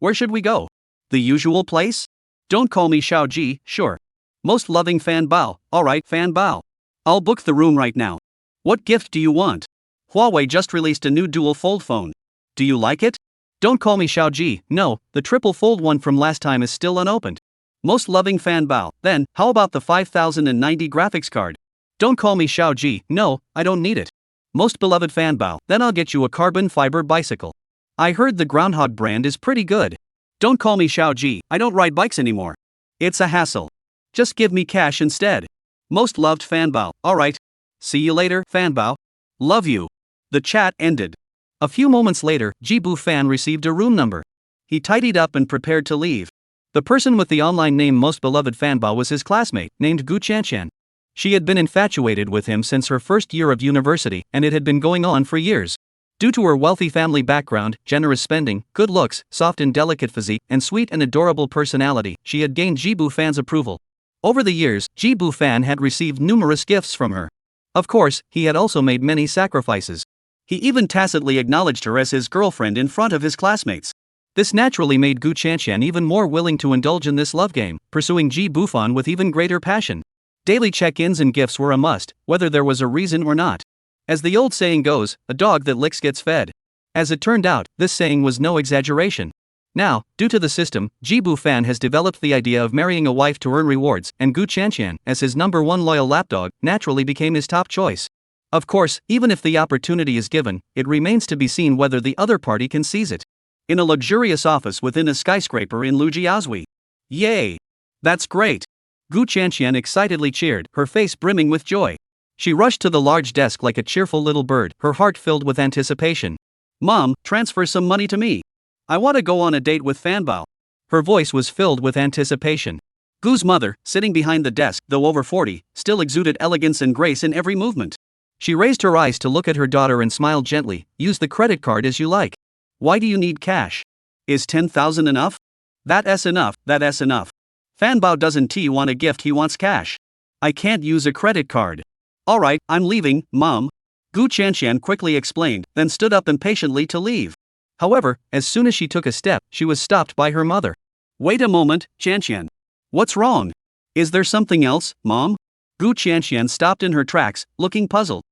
S1: where should we go? The usual place? Don't call me Xiao Ji, sure. Most loving Fanbao, alright Fanbao. I'll book the room right now. What gift do you want? Huawei just released a new dual fold phone. Do you like it? Don't call me Xiao Ji, no, the triple fold one from last time is still unopened. Most loving Fanbao, then, how about the 5090 graphics card? Don't call me Xiao Ji, no, I don't need it. Most beloved Fanbao, then I'll get you a carbon fiber bicycle. I heard the Groundhog brand is pretty good. Don't call me Xiao Ji, I don't ride bikes anymore. It's a hassle. Just give me cash instead. Most loved Fanbao, alright. See you later, Fanbao. Love you. The chat ended. A few moments later, Ji Bufan received a room number. He tidied up and prepared to leave. The person with the online name Most Beloved Fanbao was his classmate, named Gu Chanshan. She had been infatuated with him since her first year of university, and it had been going on for years. Due to her wealthy family background, generous spending, good looks, soft and delicate physique, and sweet and adorable personality, she had gained Ji Bufan's approval. Over the years, Ji Bufan had received numerous gifts from her. Of course, he had also made many sacrifices. He even tacitly acknowledged her as his girlfriend in front of his classmates. This naturally made Gu Chanshan even more willing to indulge in this love game, pursuing Ji Bufan with even greater passion. Daily check-ins and gifts were a must, whether there was a reason or not. As the old saying goes, a dog that licks gets fed. As it turned out, this saying was no exaggeration. Now, due to the system, Ji Bufan has developed the idea of marrying a wife to earn rewards, and Gu Chanshan, as his number one loyal lapdog, naturally became his top choice. Of course, even if the opportunity is given, it remains to be seen whether the other party can seize it. In a luxurious office within a skyscraper in Lujiazui. Yay! That's great! Gu Chanshan excitedly cheered, her face brimming with joy. She rushed to the large desk like a cheerful little bird, her heart filled with anticipation. Mom, transfer some money to me. I want to go on a date with Fanbao. Her voice was filled with anticipation. Gu's mother, sitting behind the desk, though over 40, still exuded elegance and grace in every movement. She raised her eyes to look at her daughter and smiled gently. Use the credit card as you like. Why do you need cash? Is 10,000 enough? That's enough. Fanbao doesn't want a gift, he wants cash. I can't use a credit card. Alright, I'm leaving, Mom. Gu Qianqian quickly explained, then stood up impatiently to leave. However, as soon as she took a step, she was stopped by her mother. Wait a moment, Qianqian. What's wrong? Is there something else, Mom? Gu Qianqian stopped in her tracks, looking puzzled.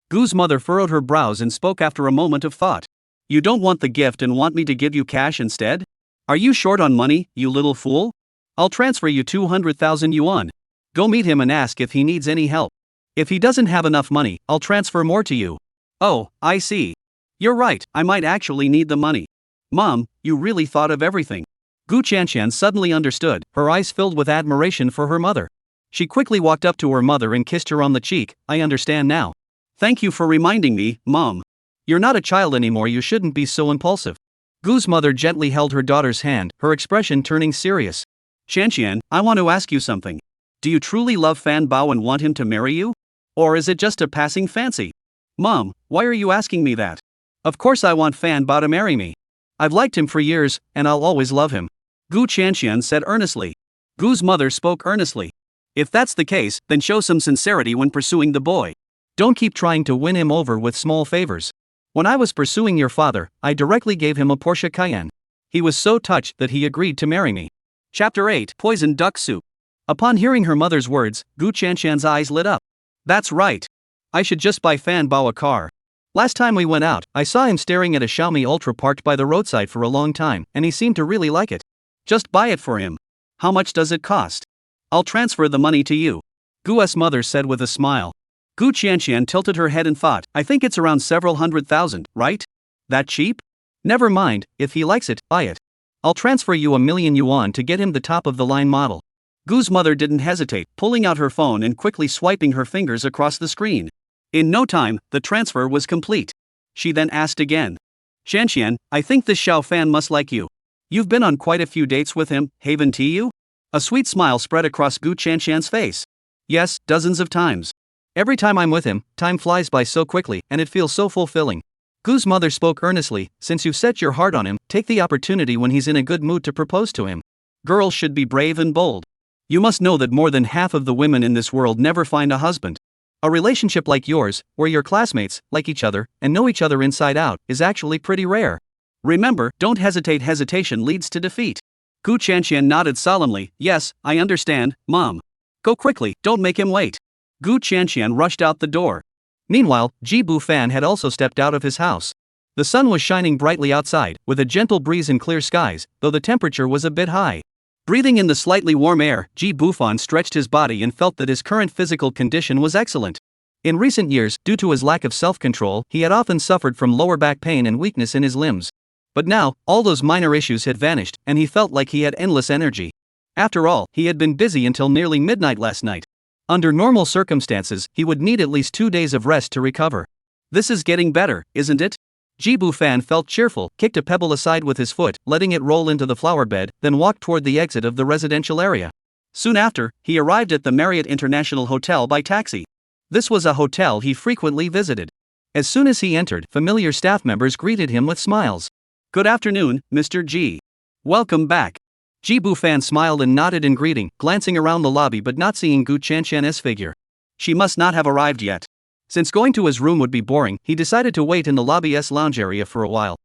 S1: Gu's mother furrowed her brows and spoke after a moment of thought. You don't want the gift and want me to give you cash instead? Are you short on money, you little fool? I'll transfer you 200,000 yuan. Go meet him and ask if he needs any help. If he doesn't have enough money, I'll transfer more to you. Oh, I see. You're right, I might actually need the money. Mom, you really thought of everything. Gu Qianqian suddenly understood, her eyes filled with admiration for her mother. She quickly walked up to her mother and kissed her on the cheek. I understand now. Thank you for reminding me, Mom. You're not a child anymore, you shouldn't be so impulsive. Gu's mother gently held her daughter's hand, her expression turning serious. Qianqian, I want to ask you something. Do you truly love Fanbao and want him to marry you? Or is it just a passing fancy? Mom, why are you asking me that? Of course I want Fanbao to marry me. I've liked him for years, and I'll always love him. Gu Qianqian said earnestly. Gu's mother spoke earnestly. If that's the case, then show some sincerity when pursuing the boy. Don't keep trying to win him over with small favors. When I was pursuing your father, I directly gave him a Porsche Cayenne. He was so touched that he agreed to marry me. Chapter 8, Poisoned Duck Soup. Upon hearing her mother's words, Gu Qianqian's eyes lit up. That's right. I should just buy Fanbao a car. Last time we went out, I saw him staring at a Xiaomi Ultra parked by the roadside for a long time, and he seemed to really like it. Just buy it for him. How much does it cost? I'll transfer the money to you. Gu's mother said with a smile. Gu Qianqian tilted her head and thought, I think it's around several 100,000, right? That cheap? Never mind, if he likes it, buy it. I'll transfer you 1,000,000 yuan to get him the top-of-the-line model. Gu's mother didn't hesitate, pulling out her phone and quickly swiping her fingers across the screen. In no time, the transfer was complete. She then asked again. Qianqian, I think this Xiao Fan must like you. You've been on quite a few dates with him, haven't you? A sweet smile spread across Gu Qianqian's face. Yes, dozens of times. Every time I'm with him, time flies by so quickly, and it feels so fulfilling. Gu's mother spoke earnestly. Since you've set your heart on him, take the opportunity when he's in a good mood to propose to him. Girls should be brave and bold. You must know that more than half of the women in this world never find a husband. A relationship like yours, where your classmates like each other and know each other inside out, is actually pretty rare. Remember, don't hesitate. Hesitation leads to defeat. Gu Qianqian nodded solemnly. Yes, I understand, Mom. Go quickly, don't make him wait. Gu Qianqian rushed out the door. Meanwhile, Ji Bufan had also stepped out of his house. The sun was shining brightly outside, with a gentle breeze and clear skies, though the temperature was a bit high. Breathing in the slightly warm air, Ji Bufan stretched his body and felt that his current physical condition was excellent. In recent years, due to his lack of self-control, he had often suffered from lower back pain and weakness in his limbs. But now, all those minor issues had vanished, and he felt like he had endless energy. After all, he had been busy until nearly midnight last night. Under normal circumstances, he would need at least 2 days of rest to recover. This is getting better, isn't it? Ji Bufan felt cheerful, kicked a pebble aside with his foot, letting it roll into the flower bed, then walked toward the exit of the residential area. Soon after, he arrived at the Marriott International Hotel by taxi. This was a hotel he frequently visited. As soon as he entered, familiar staff members greeted him with smiles. Good afternoon, Mr. Ji. Welcome back. Ji Bufan smiled and nodded in greeting, glancing around the lobby but not seeing Gu Qianqian's figure. She must not have arrived yet. Since going to his room would be boring, he decided to wait in the lobby's lounge area for a while.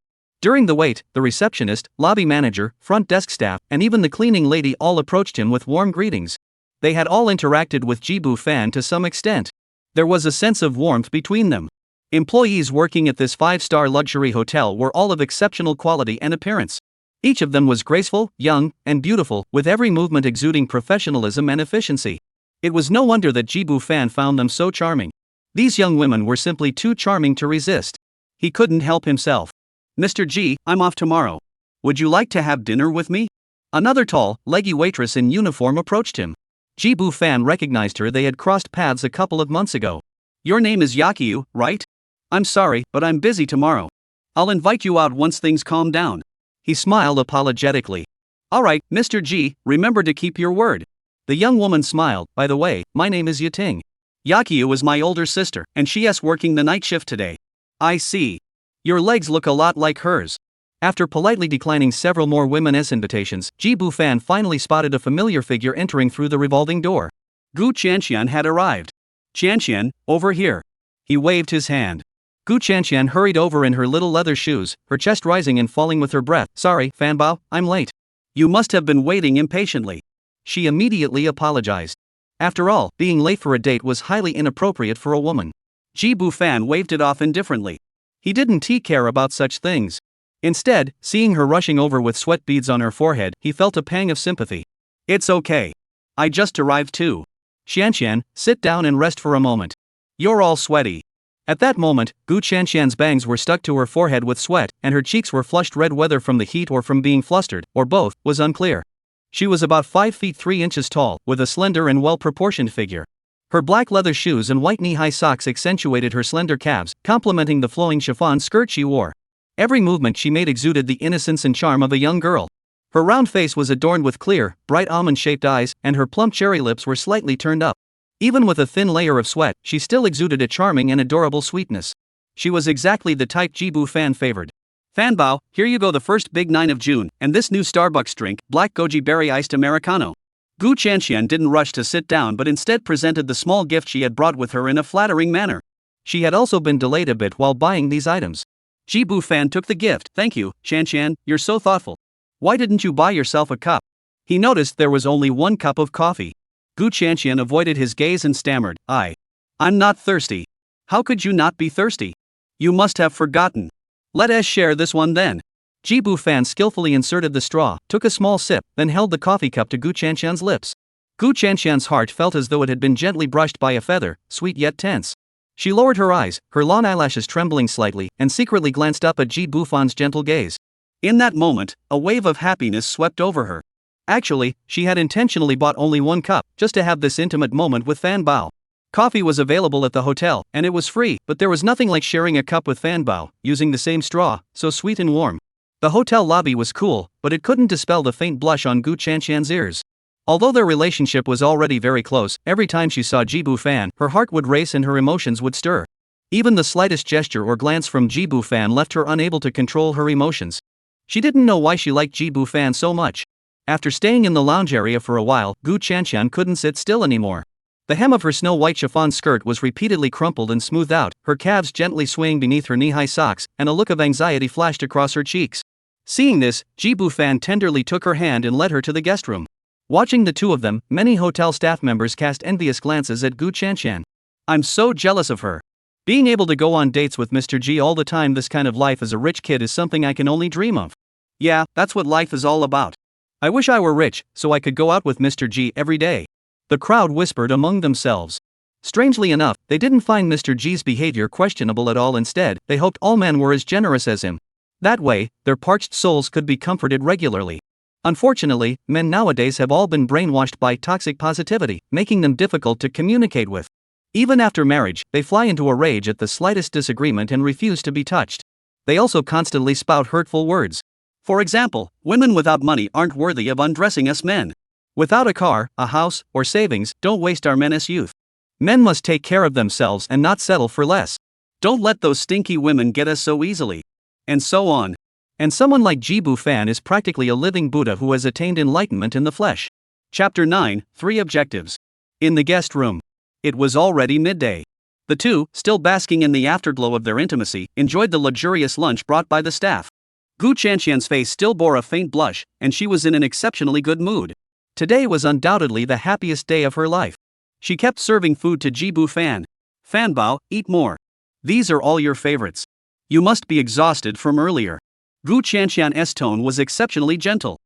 S1: During the wait, the receptionist, lobby manager, front desk staff, and even the cleaning lady all approached him with warm greetings. They had all interacted with Ji Bufan to some extent. There was a sense of warmth between them. Employees working at this 5-star luxury hotel were all of exceptional quality and appearance. Each of them was graceful, young, and beautiful, with every movement exuding professionalism and efficiency. It was no wonder that Ji Bufan found them so charming. These young women were simply too charming to resist. He couldn't help himself. Mr. Ji, I'm off tomorrow. Would you like to have dinner with me? Another tall, leggy waitress in uniform approached him. Ji Bufan recognized her. They had crossed paths a couple of months ago. Your name is Yakiyu, right? I'm sorry, but I'm busy tomorrow. I'll invite you out once things calm down. He smiled apologetically. Alright, Mr. G, remember to keep your word. The young woman smiled. By the way, my name is Yating. Yakiyu is my older sister, and she's working the night shift today. I see. Your legs look a lot like hers. After politely declining several more women's invitations, Ji Bufan finally spotted a familiar figure entering through the revolving door. Gu Qianqian had arrived. Qianqian, over here. He waved his hand. Gu Qianqian hurried over in her little leather shoes, her chest rising and falling with her breath. Sorry, Fanbao, I'm late. You must have been waiting impatiently. She immediately apologized. After all, being late for a date was highly inappropriate for a woman. Ji Bufan waved it off indifferently. He didn't care about such things. Instead, seeing her rushing over with sweat beads on her forehead, he felt a pang of sympathy. It's okay. I just arrived too. Qianqian, sit down and rest for a moment. You're all sweaty. At that moment, Gu Qianqian's bangs were stuck to her forehead with sweat, and her cheeks were flushed red. Whether from the heat or from being flustered, or both, was unclear. She was about 5 feet 3 inches tall, with a slender and well-proportioned figure. Her black leather shoes and white knee-high socks accentuated her slender calves, complementing the flowing chiffon skirt she wore. Every movement she made exuded the innocence and charm of a young girl. Her round face was adorned with clear, bright almond-shaped eyes, and her plump cherry lips were slightly turned up. Even with a thin layer of sweat, she still exuded a charming and adorable sweetness. She was exactly the type Ji Bufan favored. Fanbao, here you go, the first big 9 of June, and this new Starbucks drink, black goji berry iced Americano. Gu Qianqian didn't rush to sit down but instead presented the small gift she had brought with her in a flattering manner. She had also been delayed a bit while buying these items. Ji Bufan took the gift. Thank you, Qianqian, you're so thoughtful. Why didn't you buy yourself a cup? He noticed there was only 1 cup of coffee. Gu Qianqian avoided his gaze and stammered, I'm not thirsty. How could you not be thirsty? You must have forgotten. Let us share this one then. Ji Bufan skillfully inserted the straw, took a small sip, then held the coffee cup to Gu Qianqian's lips. Gu Qianqian's heart felt as though it had been gently brushed by a feather, sweet yet tense. She lowered her eyes, her long eyelashes trembling slightly, and secretly glanced up at Ji Bufan's gentle gaze. In that moment, a wave of happiness swept over her. Actually, she had intentionally bought only 1 cup, just to have this intimate moment with Fanbao. Coffee was available at the hotel, and it was free, but there was nothing like sharing a cup with Fanbao, using the same straw, so sweet and warm. The hotel lobby was cool, but it couldn't dispel the faint blush on Gu Qianqian's ears. Although their relationship was already very close, every time she saw Ji Bufan, her heart would race and her emotions would stir. Even the slightest gesture or glance from Ji Bufan left her unable to control her emotions. She didn't know why she liked Ji Bufan so much. After staying in the lounge area for a while, Gu Qianqian couldn't sit still anymore. The hem of her snow-white chiffon skirt was repeatedly crumpled and smoothed out, her calves gently swaying beneath her knee-high socks, and a look of anxiety flashed across her cheeks. Seeing this, Ji Bufan tenderly took her hand and led her to the guest room. Watching the two of them, many hotel staff members cast envious glances at Gu Qianqian. I'm so jealous of her. Being able to go on dates with Mr. G all the time. This kind of life as a rich kid is something I can only dream of. Yeah, that's what life is all about. I wish I were rich, so I could go out with Mr. G every day. The crowd whispered among themselves. Strangely enough, they didn't find Mr. G's behavior questionable at all. Instead, they hoped all men were as generous as him. That way, their parched souls could be comforted regularly. Unfortunately, men nowadays have all been brainwashed by toxic positivity, making them difficult to communicate with. Even after marriage, they fly into a rage at the slightest disagreement and refuse to be touched. They also constantly spout hurtful words. For example, women without money aren't worthy of undressing us men. Without a car, a house, or savings, don't waste our men's youth. Men must take care of themselves and not settle for less. Don't let those stinky women get us so easily. And so on. And someone like Ji Bufan is practically a living Buddha who has attained enlightenment in the flesh. Chapter 9, 3 Objectives. In the guest room. It was already midday. The two, still basking in the afterglow of their intimacy, enjoyed the luxurious lunch brought by the staff. Gu Qianqian's face still bore a faint blush, and she was in an exceptionally good mood. Today was undoubtedly the happiest day of her life. She kept serving food to Ji Bufan. Fanbao, eat more. These are all your favorites. You must be exhausted from earlier. Gu Qianqian's tone was exceptionally gentle.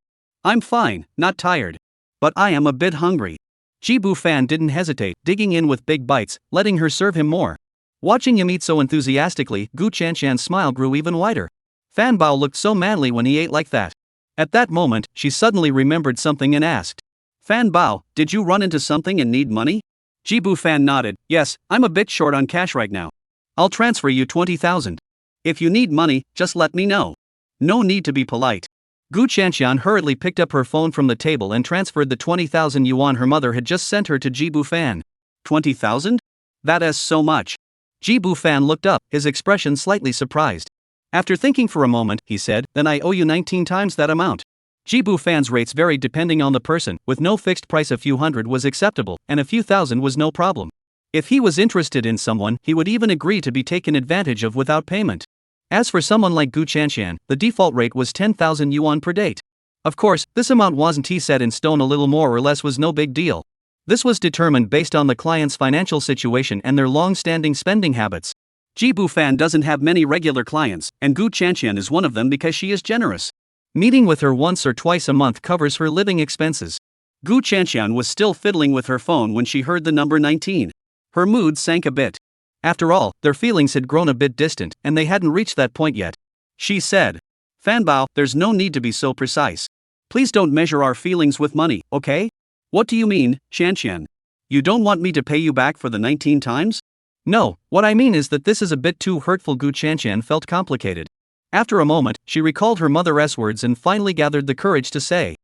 S1: I'm fine, not tired. But I am a bit hungry. Ji Bufan didn't hesitate, digging in with big bites, letting her serve him more. Watching him eat so enthusiastically, Gu Qianqian's smile grew even wider. Fanbao looked so manly when he ate like that. At that moment, she suddenly remembered something and asked, Fanbao, did you run into something and need money? Jibu Fan nodded. Yes, I'm a bit short on cash right now. I'll transfer you 20,000. If you need money, just let me know. No need to be polite. Gu Chanxian hurriedly picked up her phone from the table and transferred the 20,000 yuan her mother had just sent her to Jibu Fan. 20,000? That is so much. Jibu Fan looked up, his expression slightly surprised. After thinking for a moment, he said, then I owe you 19 times that amount. Jibu Fan's rates varied depending on the person, with no fixed price. A few hundred was acceptable, and a few thousand was no problem. If he was interested in someone, he would even agree to be taken advantage of without payment. As for someone like Gu Chanxian, the default rate was 10,000 yuan per date. Of course, this amount wasn't set in stone. A little more or less was no big deal. This was determined based on the client's financial situation and their long-standing spending habits. Jibu Fan doesn't have many regular clients, and Gu Chanxian is one of them because she is generous. Meeting with her once or twice a month covers her living expenses. Gu Chanxian was still fiddling with her phone when she heard the number 19. Her mood sank a bit. After all, their feelings had grown a bit distant, and they hadn't reached that point yet. She said, Fanbao, there's no need to be so precise. Please don't measure our feelings with money, okay? What do you mean, Chanxian? You don't want me to pay you back for the 19 times? No, what I mean is that this is a bit too hurtful. Gu Chanxian felt complicated. After a moment, she recalled her mother's words and finally gathered the courage to say,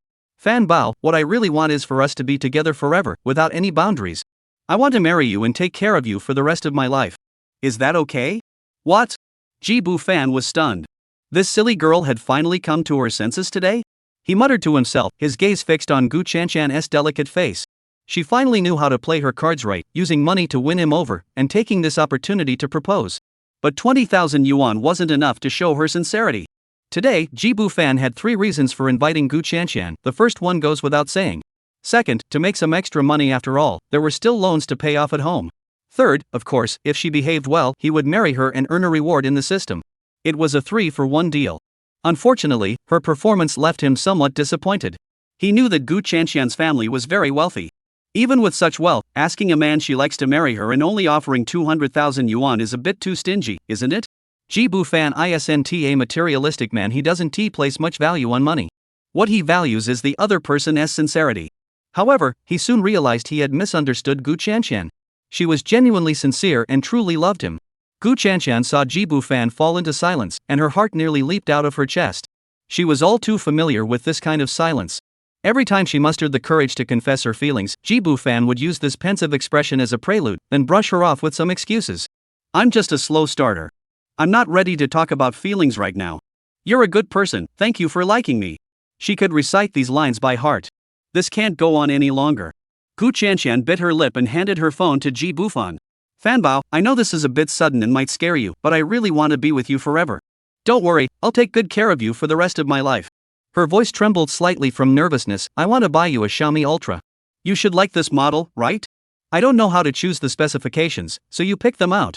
S1: Fanbao, what I really want is for us to be together forever, without any boundaries. I want to marry you and take care of you for the rest of my life. Is that okay? What? Jibu Fan was stunned. This silly girl had finally come to her senses today? He muttered to himself, his gaze fixed on Gu Chanxian's delicate face. She finally knew how to play her cards right, using money to win him over, and taking this opportunity to propose. But 20,000 yuan wasn't enough to show her sincerity. Today, Jibu Fan had 3 reasons for inviting Gu Chanxian. The first one goes without saying. Second, to make some extra money. After all, there were still loans to pay off at home. Third, of course, if she behaved well, he would marry her and earn a reward in the system. It was a 3-for-1 deal. Unfortunately, her performance left him somewhat disappointed. He knew that Gu Chanxian's family was very wealthy. Even with such wealth, asking a man she likes to marry her and only offering 200,000 yuan is a bit too stingy, isn't it? Jibu Fan isn't a materialistic man. He doesn't place much value on money. What he values is the other person's sincerity. However, he soon realized he had misunderstood Gu Chanxian. She was genuinely sincere and truly loved him. Gu Chanxian saw Jibu Fan fall into silence, and her heart nearly leaped out of her chest. She was all too familiar with this kind of silence. Every time she mustered the courage to confess her feelings, Jibu Fan would use this pensive expression as a prelude, then brush her off with some excuses. I'm just a slow starter. I'm not ready to talk about feelings right now. You're a good person, thank you for liking me. She could recite these lines by heart. This can't go on any longer. Gu Chanxian bit her lip and handed her phone to Jibu Fan. Fanbao, I know this is a bit sudden and might scare you, but I really want to be with you forever. Don't worry, I'll take good care of you for the rest of my life. Her voice trembled slightly from nervousness. I want to buy you a Xiaomi Ultra. You should like this model, right? I don't know how to choose the specifications, so you pick them out.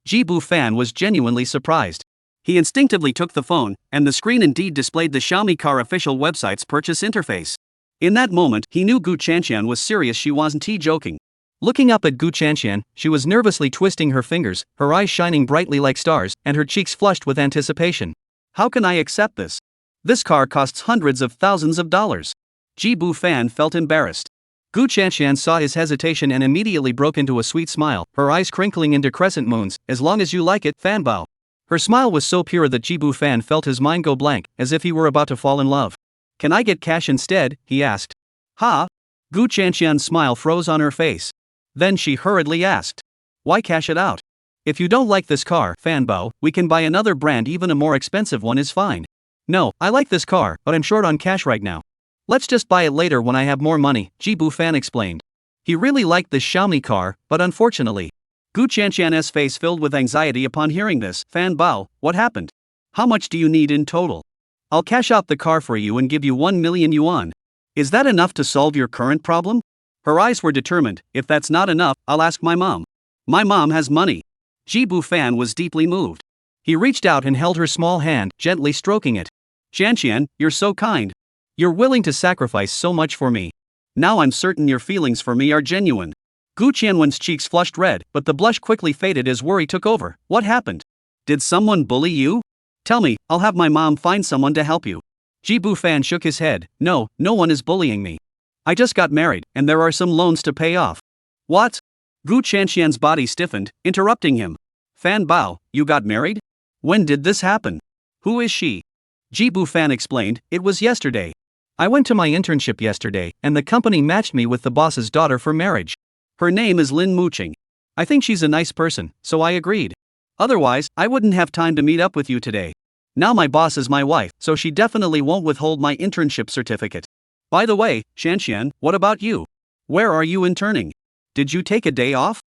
S1: Jibu Fan was genuinely surprised. He instinctively took the phone, and the screen indeed displayed the Xiaomi car official website's purchase interface. In that moment, he knew Gu Chanxian was serious. She wasn't joking. Looking up at Gu Chanxian, she was nervously twisting her fingers, her eyes shining brightly like stars, and her cheeks flushed with anticipation. How can I accept this? This car costs hundreds of thousands of dollars. Jibu Fan felt embarrassed. Gu Chanxian saw his hesitation and immediately broke into a sweet smile, her eyes crinkling into crescent moons. As long as you like it, Fanbao. Her smile was so pure that Jibu Fan felt his mind go blank, as if he were about to fall in love. Can I get cash instead? He asked. Ha? Gu Chanxian's smile froze on her face. Then she hurriedly asked. Why cash it out? If you don't like this car, Fanbao, we can buy another brand. Even a more expensive one is fine. No, I like this car, but I'm short on cash right now. Let's just buy it later when I have more money, Jibu Fan explained. He really liked this Xiaomi car, but unfortunately. Gu Chanxian's face filled with anxiety upon hearing this. Fanbao, what happened? How much do you need in total? I'll cash out the car for you and give you 1 million yuan. Is that enough to solve your current problem? Her eyes were determined. If that's not enough, I'll ask my mom. My mom has money. Jibu Fan was deeply moved. He reached out and held her small hand, gently stroking it. Chanxian, you're so kind. You're willing to sacrifice so much for me. Now I'm certain your feelings for me are genuine. Gu Qianwen's cheeks flushed red, but the blush quickly faded as worry took over. What happened? Did someone bully you? Tell me, I'll have my mom find someone to help you. Jibu Fan shook his head. No, no one is bullying me. I just got married, and there are some loans to pay off. What?
S2: Gu Chanxian's body stiffened, interrupting him. Fan Bao, you got married? When did this happen? Who is she? Ji Bufan explained, it was yesterday. I went to my internship yesterday, and the company matched me with the boss's daughter for marriage. Her name is Lin Muqing. I think she's a nice person, so I agreed. Otherwise, I wouldn't have time to meet up with you today. Now my boss is my wife, so she definitely won't withhold my internship certificate. By the way, Shanxian, what about you? Where are you interning? Did you take a day off?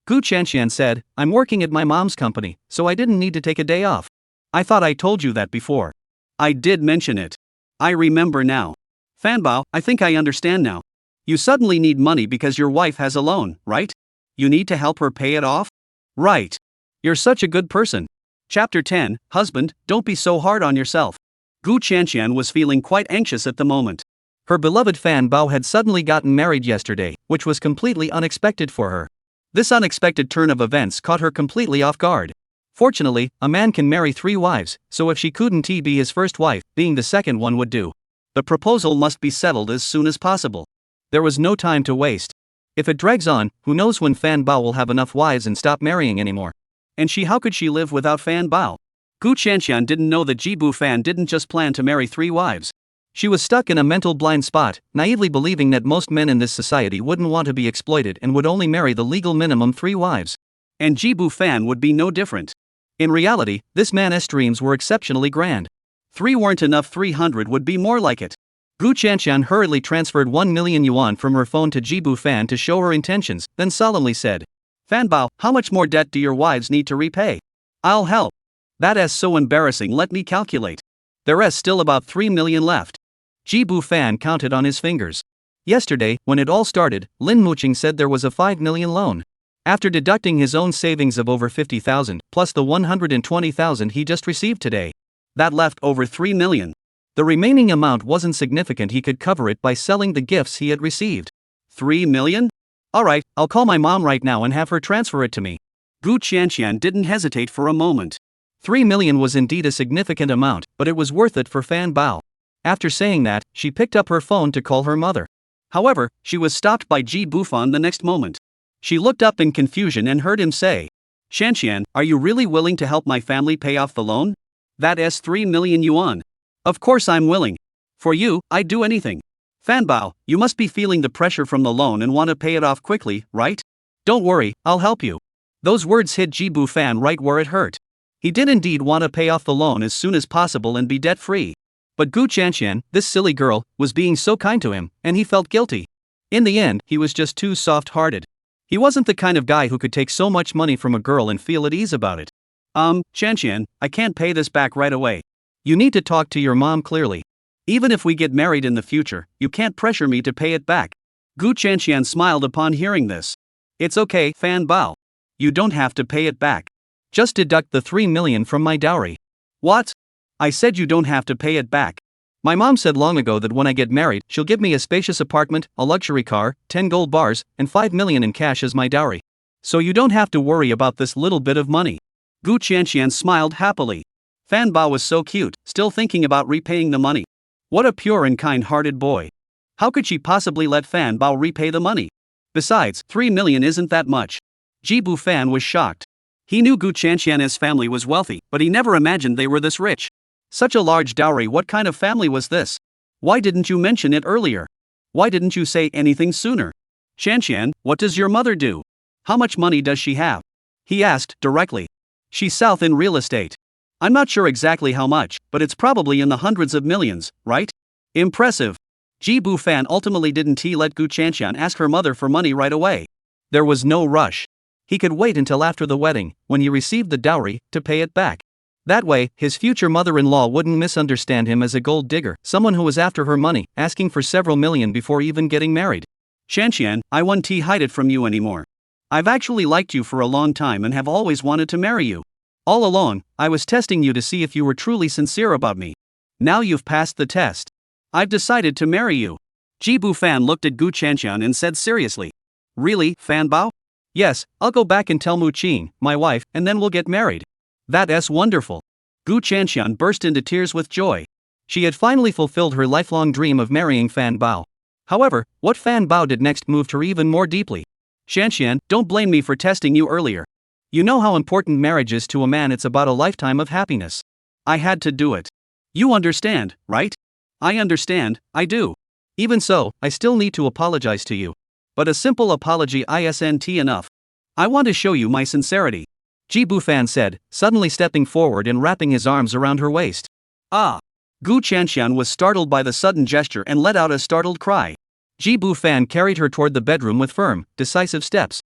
S1: Gu Chanxian said, I'm working at my mom's company, so I didn't need to take a day off.
S2: I thought I told you that before. I did mention it. I remember now. Fanbao, I think I understand now. You suddenly need money because your wife has a loan, right? You need to help her pay it off? Right. You're such a good person. Chapter 10, Husband, don't be so hard on yourself. Gu Chanxian was feeling quite anxious at the moment.
S1: Her beloved Fan Bao had suddenly gotten married yesterday, which was completely unexpected for her. This unexpected turn of events caught her completely off guard. Fortunately, a man can marry 3 wives, so if she couldn't be his first wife, being the second one would do. The proposal must be settled as soon as possible. There was no time to waste. If it drags on, who knows when Fan Bao will have enough wives and stop marrying anymore. And how could she live without Fan Bao? Gu Chanxian didn't know that Ji Bufan didn't just plan to marry 3 wives. She was stuck in a mental blind spot, naively believing that most men in this society wouldn't want to be exploited and would only marry the legal minimum 3 wives.
S2: And Ji Bufan would be no different.
S1: In reality, this man's dreams were exceptionally grand.
S2: 3 weren't enough, 300 would be more like it.
S1: Gu Chanxian hurriedly transferred 1 million yuan from her phone to Ji Bufan to show her intentions, then solemnly said,
S2: Fan Bao, how much more debt do your wives need to repay? I'll help. That's so embarrassing, let me calculate. There's still about 3 million left.
S1: Ji Bufan counted on his fingers. Yesterday, when it all started, Lin Muqing said there was a 5 million loan. After deducting his own savings of over 50,000, plus the 120,000 he just received today,
S2: that left over 3 million.
S1: The remaining amount wasn't significant, he could cover it by selling the gifts he had received.
S2: 3 million?
S1: Alright, I'll call my mom right now and have her transfer it to me.
S2: Gu Chanxian didn't hesitate for a moment.
S1: 3 million was indeed a significant amount, but it was worth it for Fan Bao. After saying that, she picked up her phone to call her mother.
S2: However, she was stopped by Ji Bufan the next moment. She looked up in confusion and heard him say, Shanxian, are you really willing to help my family pay off the loan? That's 3 million yuan. Of course I'm willing. For you, I'd do anything. Fan Bao, you must be feeling the pressure from the loan and want to pay it off quickly, right?
S1: Don't worry, I'll help you. Those words hit Ji Bufan right where it hurt. He did indeed want to pay off the loan as soon as possible and be debt-free. But Gu Chanxian, this silly girl, was being so kind to him, and he felt guilty. In the end, he was just too soft-hearted. He wasn't the kind of guy who could take so much money from a girl and feel at ease about it.
S2: Chanxian, I can't pay this back right away.
S1: You need to talk to your mom clearly.
S2: Even if we get married in the future, you can't pressure me to pay it back. Gu Chanxian smiled upon hearing this. It's okay, Fan Bao. You don't have to pay it back.
S1: Just deduct the 3 million from my dowry.
S2: What? I said you don't have to pay it back.
S1: My mom said long ago that when I get married, she'll give me a spacious apartment, a luxury car, 10 gold bars, and 5 million in cash as my dowry. So you don't have to worry about this little bit of money.
S2: Gu Chanxian smiled happily. Fan Bao was so cute, still thinking about repaying the money. What a pure and kind-hearted boy. How could she possibly let Fan Bao repay the money? Besides, 3 million isn't that much. Ji Bufan was shocked. He knew Gu Chanxian's family was wealthy, but he never imagined they were this rich. Such a large dowry, what kind of family was this? Why didn't you mention it earlier? Why didn't you say anything sooner? Shanxian, what does your mother do? How much money does she have? He asked directly. She's south in real estate. I'm not sure exactly how much, but it's probably in the hundreds of millions, right? Impressive. Ji Bufan ultimately didn't let Gu Chanxian ask her mother for money right away.
S1: There was no rush. He could wait until after the wedding, when he received the dowry, to pay it back. That way, his future mother-in-law wouldn't misunderstand him as a gold digger, someone who was after her money, asking for several million before even getting married.
S2: Shanxian, I won't hide it from you anymore. I've actually liked you for a long time and have always wanted to marry you. All along, I was testing you to see if you were truly sincere about me. Now you've passed the test. I've decided to marry you. Ji Bufan looked at Gu Chanxian and said seriously. Really, Fan Bao?
S1: Yes, I'll go back and tell Muqing, my wife, and then we'll get married.
S2: That's wonderful. Gu Chanxian burst into tears with joy.
S1: She had finally fulfilled her lifelong dream of marrying Fan Bao. However, what Fan Bao did next moved her even more deeply.
S2: Shanshan, don't blame me for testing you earlier. You know how important marriage is to a man, it's about a lifetime of happiness. I had to do it. You understand, right? I understand, I do. Even so, I still need to apologize to you. But a simple apology isn't enough. I want to show you my sincerity. Ji Bufan said, suddenly stepping forward and wrapping his arms around her waist. Ah! Gu Chanshan was startled by the sudden gesture and let out a startled cry. Ji Bufan carried her toward the bedroom with firm, decisive steps.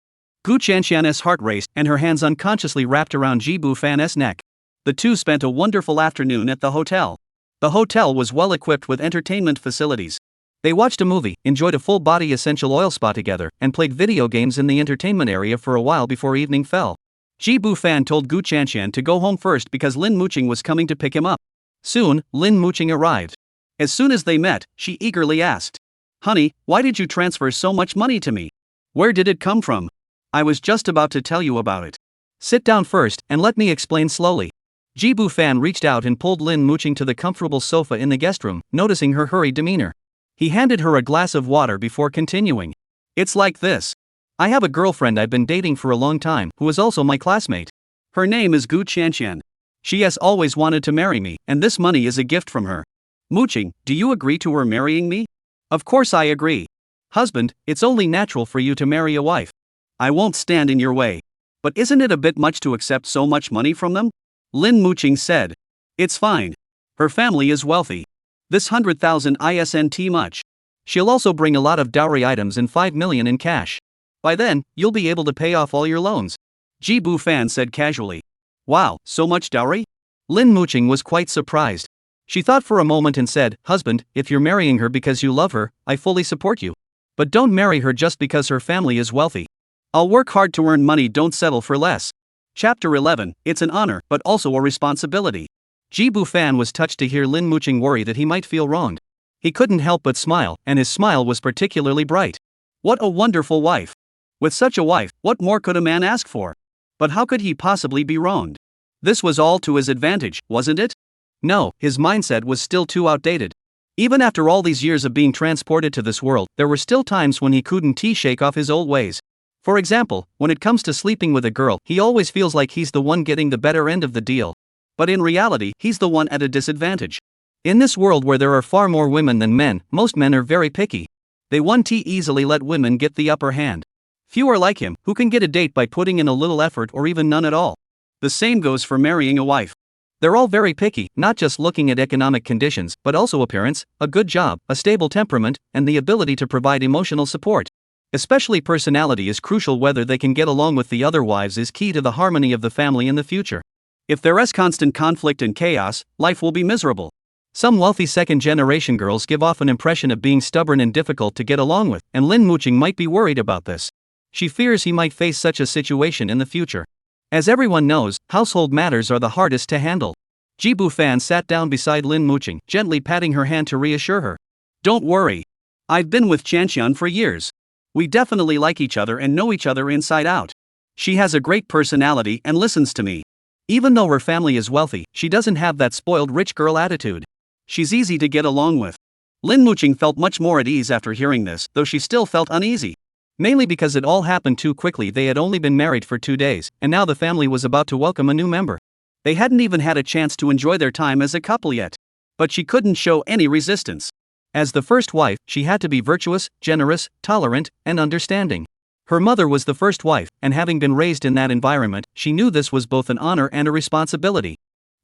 S2: Gu Chanshan's heart raced and her hands unconsciously wrapped around Ji Bufan's neck. The two spent a wonderful afternoon at the hotel. The hotel was well equipped with entertainment facilities. They watched a movie, enjoyed a full-body essential oil spa together, and played video games in the entertainment area for a while before evening fell. Ji Bufan told Gu Chanshan to go home first because Lin Muqing was coming to pick him up. Soon, Lin Muqing arrived. As soon as they met, she eagerly asked, "Honey, why did you transfer so much money to me? Where did it come from? I was just about to tell you about it." "Sit down first, and let me explain slowly." Ji Bufan reached out and pulled Lin Muqing to the comfortable sofa in the guest room, noticing her hurried demeanor. He handed her a glass of water before continuing. "It's like this. I have a girlfriend I've been dating for a long time who is also my classmate. Her name is Gu Chanshan. She has always wanted to marry me, and this money is a gift from her. Muqing, do you agree to her marrying me?" "Of course I agree. Husband, it's only natural for you to marry a wife. I won't stand in your way. But isn't it a bit much to accept so much money from them?" Lin Muqing said. "It's fine. Her family is wealthy. This 100,000 isn't much. She'll also bring a lot of dowry items and 5 million in cash. By then, you'll be able to pay off all your loans," Ji Bufan said casually. "Wow, so much dowry?" Lin Muqing was quite surprised. She thought for a moment and said, "Husband, if you're marrying her because you love her, I fully support you. But don't marry her just because her family is wealthy. I'll work hard to earn money, don't settle for less." Chapter 11, It's an honor, but also a responsibility. Ji Bufan was touched to hear Lin Muqing worry that he might feel wronged. He couldn't help but smile, and his smile was particularly bright. What a wonderful wife! With such a wife, what more could a man ask for? But how could he possibly be wronged? This was all to his advantage, wasn't it? No, his mindset was still too outdated. Even after all these years of being transported to this world, there were still times when he couldn't shake off his old ways. For example, when it comes to sleeping with a girl, he always feels like he's the one getting the better end of the deal. But in reality, he's the one at a disadvantage. In this world where there are far more women than men, most men are very picky. They won't easily let women get the upper hand. Few are like him, who can get a date by putting in a little effort or even none at all. The same goes for marrying a wife. They're all very picky, not just looking at economic conditions, but also appearance, a good job, a stable temperament, and the ability to provide emotional support. Especially personality is crucial. Whether they can get along with the other wives is key to the harmony of the family in the future. If there is constant conflict and chaos, life will be miserable. Some wealthy second-generation girls give off an impression of being stubborn and difficult to get along with, and Lin Muqing might be worried about this. She fears he might face such a situation in the future. As everyone knows, household matters are the hardest to handle. Ji Bufan sat down beside Lin Muqing, gently patting her hand to reassure her. "Don't worry. I've been with Chanshan for years. We definitely like each other and know each other inside out. She has a great personality and listens to me. Even though her family is wealthy, she doesn't have that spoiled rich girl attitude. She's easy to get along with." Lin Muqing felt much more at ease after hearing this, though she still felt uneasy. Mainly because it all happened too quickly. They had only been married for 2 days, and now the family was about to welcome a new member. They hadn't even had a chance to enjoy their time as a couple yet. But she couldn't show any resistance. As the first wife, she had to be virtuous, generous, tolerant, and understanding. Her mother was the first wife, and having been raised in that environment, she knew this was both an honor and a responsibility.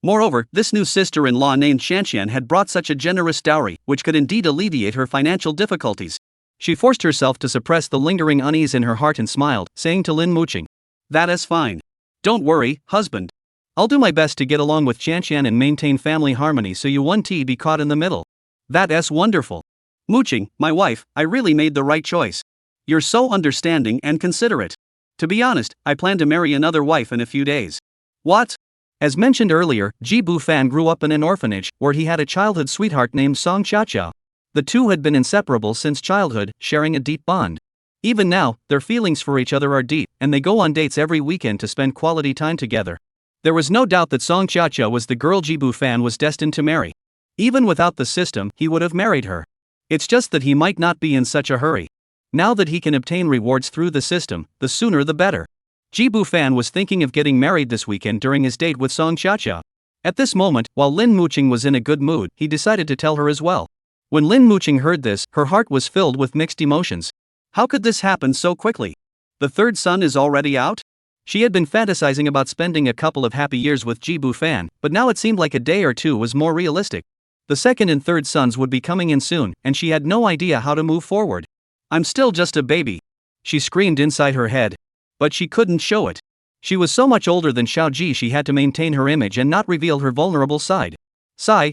S2: Moreover, this new sister-in-law named Shanshan had brought such a generous dowry, which could indeed alleviate her financial difficulties. She forced herself to suppress the lingering unease in her heart and smiled, saying to Lin Muqing, "That is fine. Don't worry, husband. I'll do my best to get along with Chanshan and maintain family harmony so you won't be caught in the middle." "That's wonderful. Muqing, my wife, I really made the right choice. You're so understanding and considerate. To be honest, I plan to marry another wife in a few days." "What?" As mentioned earlier, Ji Bufan grew up in an orphanage, where he had a childhood sweetheart named Song Chacha. The two had been inseparable since childhood, sharing a deep bond. Even now, their feelings for each other are deep, and they go on dates every weekend to spend quality time together. There was no doubt that Song Chacha was the girl Ji Bufan was destined to marry. Even without the system, he would have married her. It's just that he might not be in such a hurry. Now that he can obtain rewards through the system, the sooner the better. Jibu Fan was thinking of getting married this weekend during his date with Song Chiacha. At this moment, while Lin Muqing was in a good mood, he decided to tell her as well. When Lin Muqing heard this, her heart was filled with mixed emotions. How could this happen so quickly? The third son is already out? She had been fantasizing about spending a couple of happy years with Jibu Fan, but now it seemed like a day or two was more realistic. The second and third sons would be coming in soon, and she had no idea how to move forward. I'm still just a baby, she screamed inside her head. But she couldn't show it. She was so much older than Xiaoji, she had to maintain her image and not reveal her vulnerable side.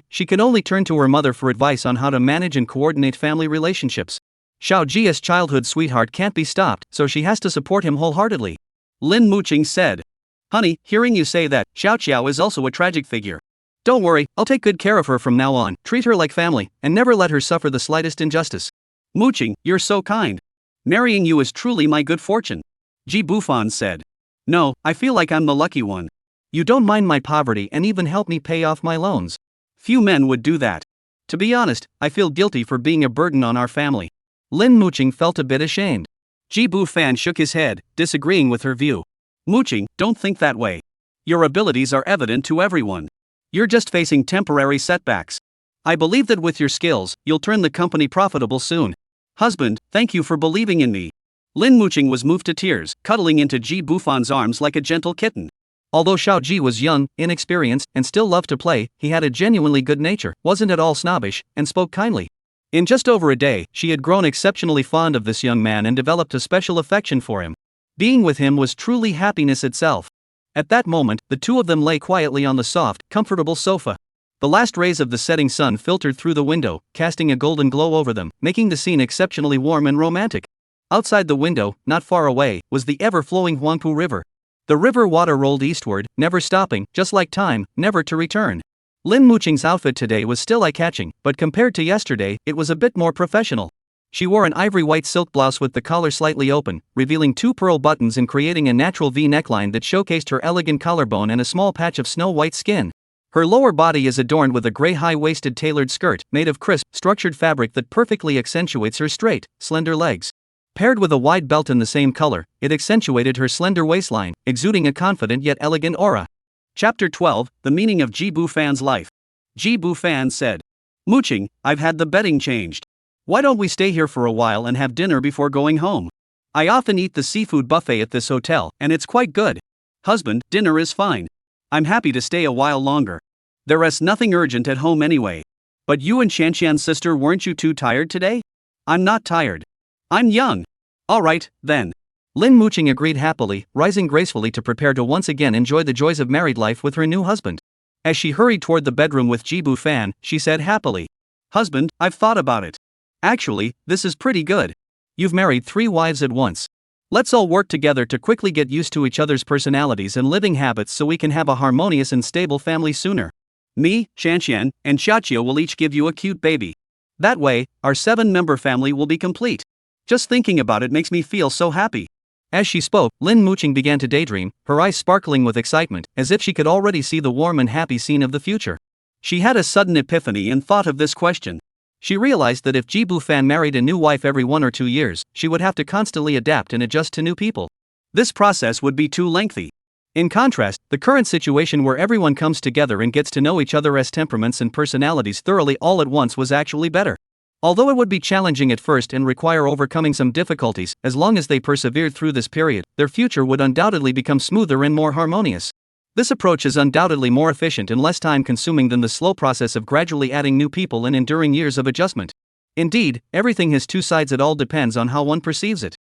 S2: She could only turn to her mother for advice on how to manage and coordinate family relationships. Xiaoji's childhood sweetheart can't be stopped, so she has to support him wholeheartedly. Lin Muqing said. Honey, hearing you say that, Xiaoqiao is also a tragic figure. Don't worry, I'll take good care of her from now on, treat her like family, and never let her suffer the slightest injustice. Muqing, you're so kind. Marrying you is truly my good fortune. Jibu Fan said. No, I feel like I'm the lucky one. You don't mind my poverty and even help me pay off my loans. Few men would do that. To be honest, I feel guilty for being a burden on our family. Lin Muqing felt a bit ashamed. Jibu Fan shook his head, disagreeing with her view. Muqing, don't think that way. Your abilities are evident to everyone. You're just facing temporary setbacks. I believe that with your skills, you'll turn the company profitable soon. Husband, thank you for believing in me. Lin Muqing was moved to tears, cuddling into Jibu Fan's arms like a gentle kitten. Although Xiaoji was young, inexperienced, and still loved to play, he had a genuinely good nature, wasn't at all snobbish, and spoke kindly. In just over a day, she had grown exceptionally fond of this young man and developed a special affection for him. Being with him was truly happiness itself. At that moment, the two of them lay quietly on the soft, comfortable sofa. The last rays of the setting sun filtered through the window, casting a golden glow over them, making the scene exceptionally warm and romantic. Outside the window, not far away, was the ever-flowing Huangpu River. The river water rolled eastward, never stopping, just like time, never to return. Lin Muqing's outfit today was still eye-catching, but compared to yesterday, it was a bit more professional. She wore an ivory-white silk blouse with the collar slightly open, revealing 2 pearl buttons and creating a natural V neckline that showcased her elegant collarbone and a small patch of snow-white skin. Her lower body is adorned with a gray high-waisted tailored skirt, made of crisp, structured fabric that perfectly accentuates her straight, slender legs. Paired with a wide belt in the same color, it accentuated her slender waistline, exuding a confident yet elegant aura. Chapter 12, The Meaning of Jibu Fan's Life. Jibu Fan said. Muqing, I've had the bedding changed. Why don't we stay here for a while and have dinner before going home? I often eat the seafood buffet at this hotel, and it's quite good. Husband, dinner is fine. I'm happy to stay a while longer. There is nothing urgent at home anyway. But you and Qianqian's sister, weren't you too tired today? I'm not tired. I'm young. Alright, then. Lin Muqing agreed happily, rising gracefully to prepare to once again enjoy the joys of married life with her new husband. As she hurried toward the bedroom with Jibu Fan, she said happily. Husband, I've thought about it. Actually, this is pretty good. You've married 3 wives at once. Let's all work together to quickly get used to each other's personalities and living habits so we can have a harmonious and stable family sooner. Me, Qianqian, and Xiaoqiao will each give you a cute baby. That way, our 7-member family will be complete. Just thinking about it makes me feel so happy. As she spoke, Lin Muqing began to daydream, her eyes sparkling with excitement, as if she could already see the warm and happy scene of the future. She had a sudden epiphany and thought of this question. She realized that if Jibu Fan married a new wife every 1 or 2 years, she would have to constantly adapt and adjust to new people. This process would be too lengthy. In contrast, the current situation where everyone comes together and gets to know each other's temperaments and personalities thoroughly all at once was actually better. Although it would be challenging at first and require overcoming some difficulties, as long as they persevered through this period, their future would undoubtedly become smoother and more harmonious. This approach is undoubtedly more efficient and less time-consuming than the slow process of gradually adding new people and enduring years of adjustment. Indeed, everything has 2 sides. It all depends on how one perceives it.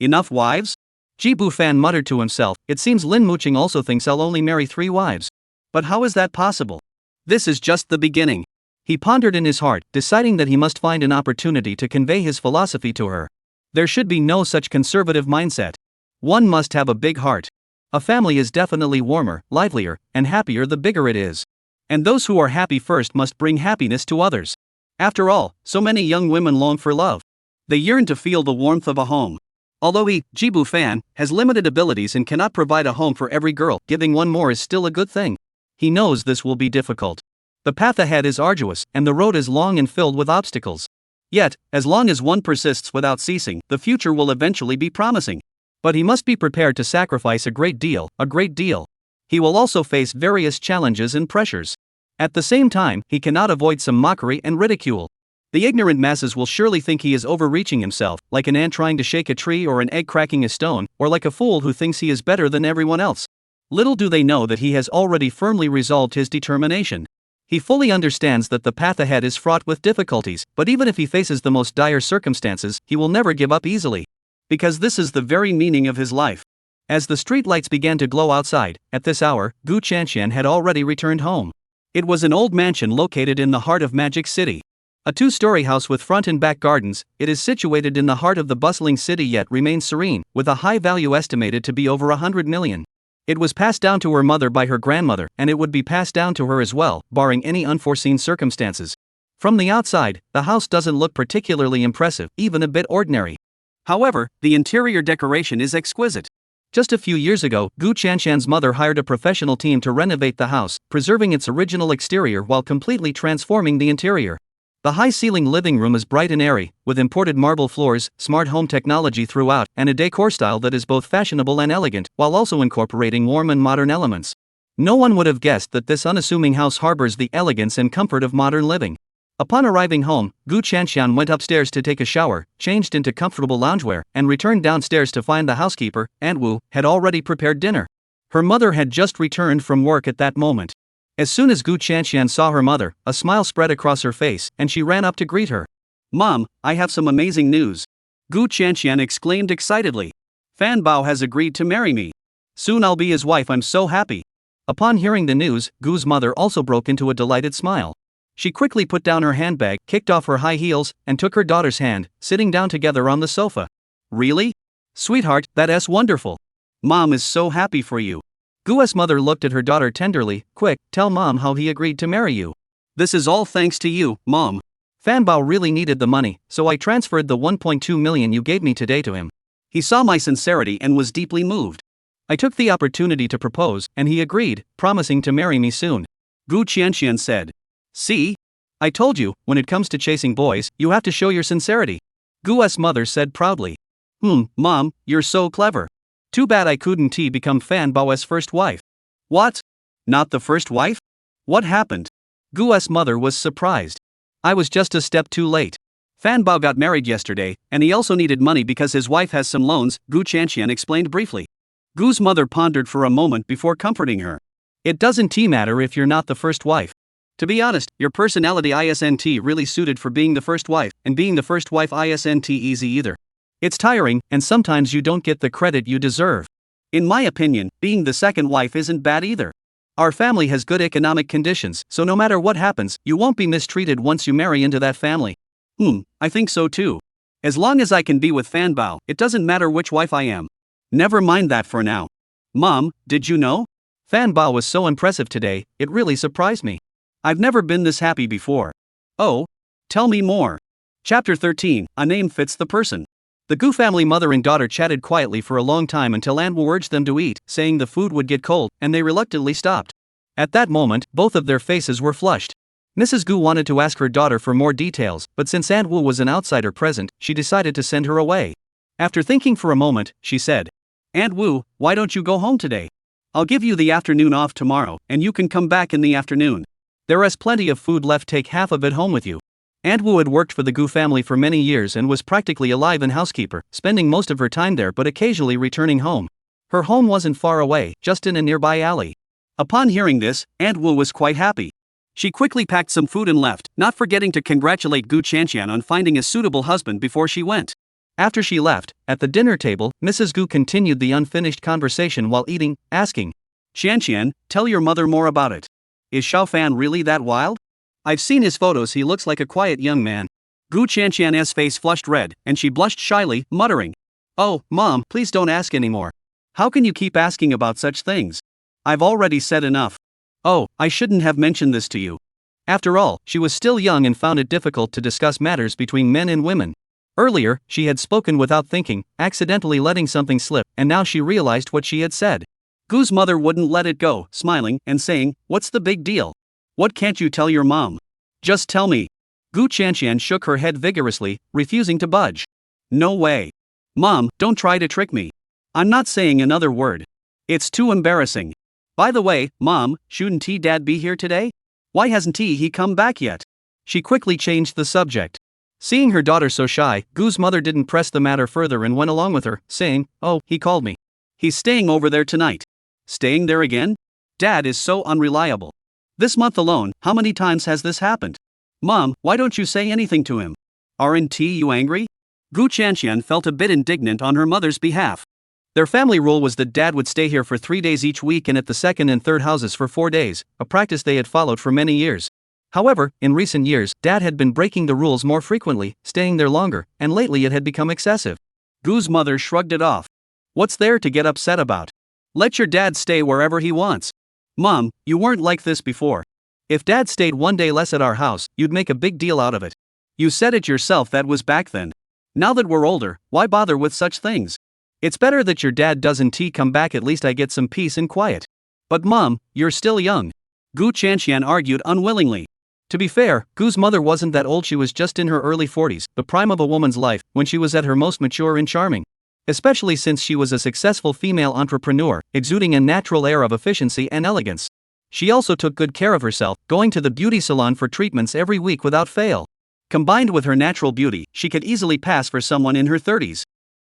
S2: Enough wives? Jibu Fan muttered to himself. It seems Lin Muqing also thinks I'll only marry 3 wives. But how is that possible? This is just the beginning. He pondered in his heart, deciding that he must find an opportunity to convey his philosophy to her. There should be no such conservative mindset. One must have a big heart. A family is definitely warmer, livelier, and happier the bigger it is. And those who are happy first must bring happiness to others. After all, so many young women long for love. They yearn to feel the warmth of a home. Although he, Jibu Fan, has limited abilities and cannot provide a home for every girl, giving one more is still a good thing. He knows this will be difficult. The path ahead is arduous, and the road is long and filled with obstacles. Yet, as long as one persists without ceasing, the future will eventually be promising. But he must be prepared to sacrifice a great deal, a great deal. He will also face various challenges and pressures. At the same time, he cannot avoid some mockery and ridicule. The ignorant masses will surely think he is overreaching himself, like an ant trying to shake a tree or an egg cracking a stone, or like a fool who thinks he is better than everyone else. Little do they know that he has already firmly resolved his determination. He fully understands that the path ahead is fraught with difficulties, but even if he faces the most dire circumstances, he will never give up easily. Because this is the very meaning of his life. As the street lights began to glow outside, at this hour, Gu Chanxian had already returned home. It was an old mansion located in the heart of Magic City. A two-story house with front and back gardens, it is situated in the heart of the bustling city yet remains serene, with a high value estimated to be over 100 million. It was passed down to her mother by her grandmother, and it would be passed down to her as well, barring any unforeseen circumstances. From the outside, the house doesn't look particularly impressive, even a bit ordinary. However, the interior decoration is exquisite. Just a few years ago, Gu Chanxian's mother hired a professional team to renovate the house, preserving its original exterior while completely transforming the interior. The high-ceiling living room is bright and airy, with imported marble floors, smart home technology throughout, and a decor style that is both fashionable and elegant, while also incorporating warm and modern elements. No one would have guessed that this unassuming house harbors the elegance and comfort of modern living. Upon arriving home, Gu Chanxian went upstairs to take a shower, changed into comfortable loungewear, and returned downstairs to find the housekeeper, Aunt Wu, had already prepared dinner. Her mother had just returned from work at that moment. As soon as Gu Chanxian saw her mother, a smile spread across her face, and she ran up to greet her. "Mom, I have some amazing news!" Gu Chanxian exclaimed excitedly. "Fan Bao has agreed to marry me. Soon I'll be his wife, I'm so happy." Upon hearing the news, Gu's mother also broke into a delighted smile. She quickly put down her handbag, kicked off her high heels, and took her daughter's hand, sitting down together on the sofa. "Really? Sweetheart, that's wonderful. Mom is so happy for you." Gu's mother looked at her daughter tenderly. "Quick, tell Mom how he agreed to marry you." "This is all thanks to you, Mom. Fan Bao really needed the money, so I transferred the 1.2 million you gave me today to him. He saw my sincerity and was deeply moved. I took the opportunity to propose, and he agreed, promising to marry me soon." Gu Chanxian said. "See? I told you, when it comes to chasing boys, you have to show your sincerity," Gu's mother said proudly. Mom, you're so clever. Too bad I couldn't become Fan Bao's first wife." "What? Not the first wife? What happened?" Gu's mother was surprised. "I was just a step too late. Fan Bao got married yesterday, and he also needed money because his wife has some loans," Gu Chanxian explained briefly. Gu's mother pondered for a moment before comforting her. "It doesn't matter if you're not the first wife. To be honest, your personality isn't really suited for being the first wife, and being the first wife isn't easy either. It's tiring, and sometimes you don't get the credit you deserve. In my opinion, being the second wife isn't bad either. Our family has good economic conditions, so no matter what happens, you won't be mistreated once you marry into that family." I think so too. As long as I can be with Fan Bao, it doesn't matter which wife I am. Never mind that for now. Mom, did you know? Fan Bao was so impressive today, it really surprised me. I've never been this happy before. Oh? Tell me more. Chapter 13, A Name Fits the Person. The Gu family mother and daughter chatted quietly for a long time until Aunt Wu urged them to eat, saying the food would get cold, and they reluctantly stopped. At that moment, both of their faces were flushed. Mrs. Gu wanted to ask her daughter for more details, but since Aunt Wu was an outsider present, she decided to send her away. After thinking for a moment, she said, "Aunt Wu, why don't you go home today? I'll give you the afternoon off tomorrow, and you can come back in the afternoon. There is plenty of food left, take half of it home with you." Aunt Wu had worked for the Gu family for many years and was practically a live-in housekeeper, spending most of her time there but occasionally returning home. Her home wasn't far away, just in a nearby alley. Upon hearing this, Aunt Wu was quite happy. She quickly packed some food and left, not forgetting to congratulate Gu Chanxian on finding a suitable husband before she went. After she left, at the dinner table, Mrs. Gu continued the unfinished conversation while eating, asking, "Chanxian, tell your mother more about it. Is Xiao Fan really that wild? I've seen his photos, he looks like a quiet young man." Gu Chanxian's face flushed red, and she blushed shyly, muttering, "Oh, Mom, please don't ask anymore. How can you keep asking about such things? I've already said enough. Oh, I shouldn't have mentioned this to you." After all, she was still young and found it difficult to discuss matters between men and women. Earlier, she had spoken without thinking, accidentally letting something slip, and now she realized what she had said. Gu's mother wouldn't let it go, smiling and saying, "What's the big deal? What can't you tell your mom? Just tell me." Gu Chanqian shook her head vigorously, refusing to budge. No way. Mom, don't try to trick me. I'm not saying another word. It's too embarrassing. By the way, Mom, shouldn't Dad be here today? Why hasn't he come back yet? She quickly changed the subject. Seeing her daughter so shy, Gu's mother didn't press the matter further and went along with her, saying, "Oh, he called me. He's staying over there tonight." Staying there again? Dad is so unreliable. This month alone, how many times has this happened? Mom, why don't you say anything to him? Aren't you angry? Gu Chanqian felt a bit indignant on her mother's behalf. Their family rule was that Dad would stay here for 3 days each week and at the second and third houses for 4 days, a practice they had followed for many years. However, in recent years, Dad had been breaking the rules more frequently, staying there longer, and lately it had become excessive. Gu's mother shrugged it off. What's there to get upset about? Let your dad stay wherever he wants. Mom, you weren't like this before. If Dad stayed 1 day less at our house, you'd make a big deal out of it. You said it yourself, that was back then. Now that we're older, why bother with such things? It's better that your dad doesn't come back, at least I get some peace and quiet. But Mom, you're still young. Gu Chanqian argued unwillingly. To be fair, Gu's mother wasn't that old, she was just in her early 40s, the prime of a woman's life, when she was at her most mature and charming. Especially since she was a successful female entrepreneur, exuding a natural air of efficiency and elegance. She also took good care of herself, going to the beauty salon for treatments every week without fail. Combined with her natural beauty, she could easily pass for someone in her 30s.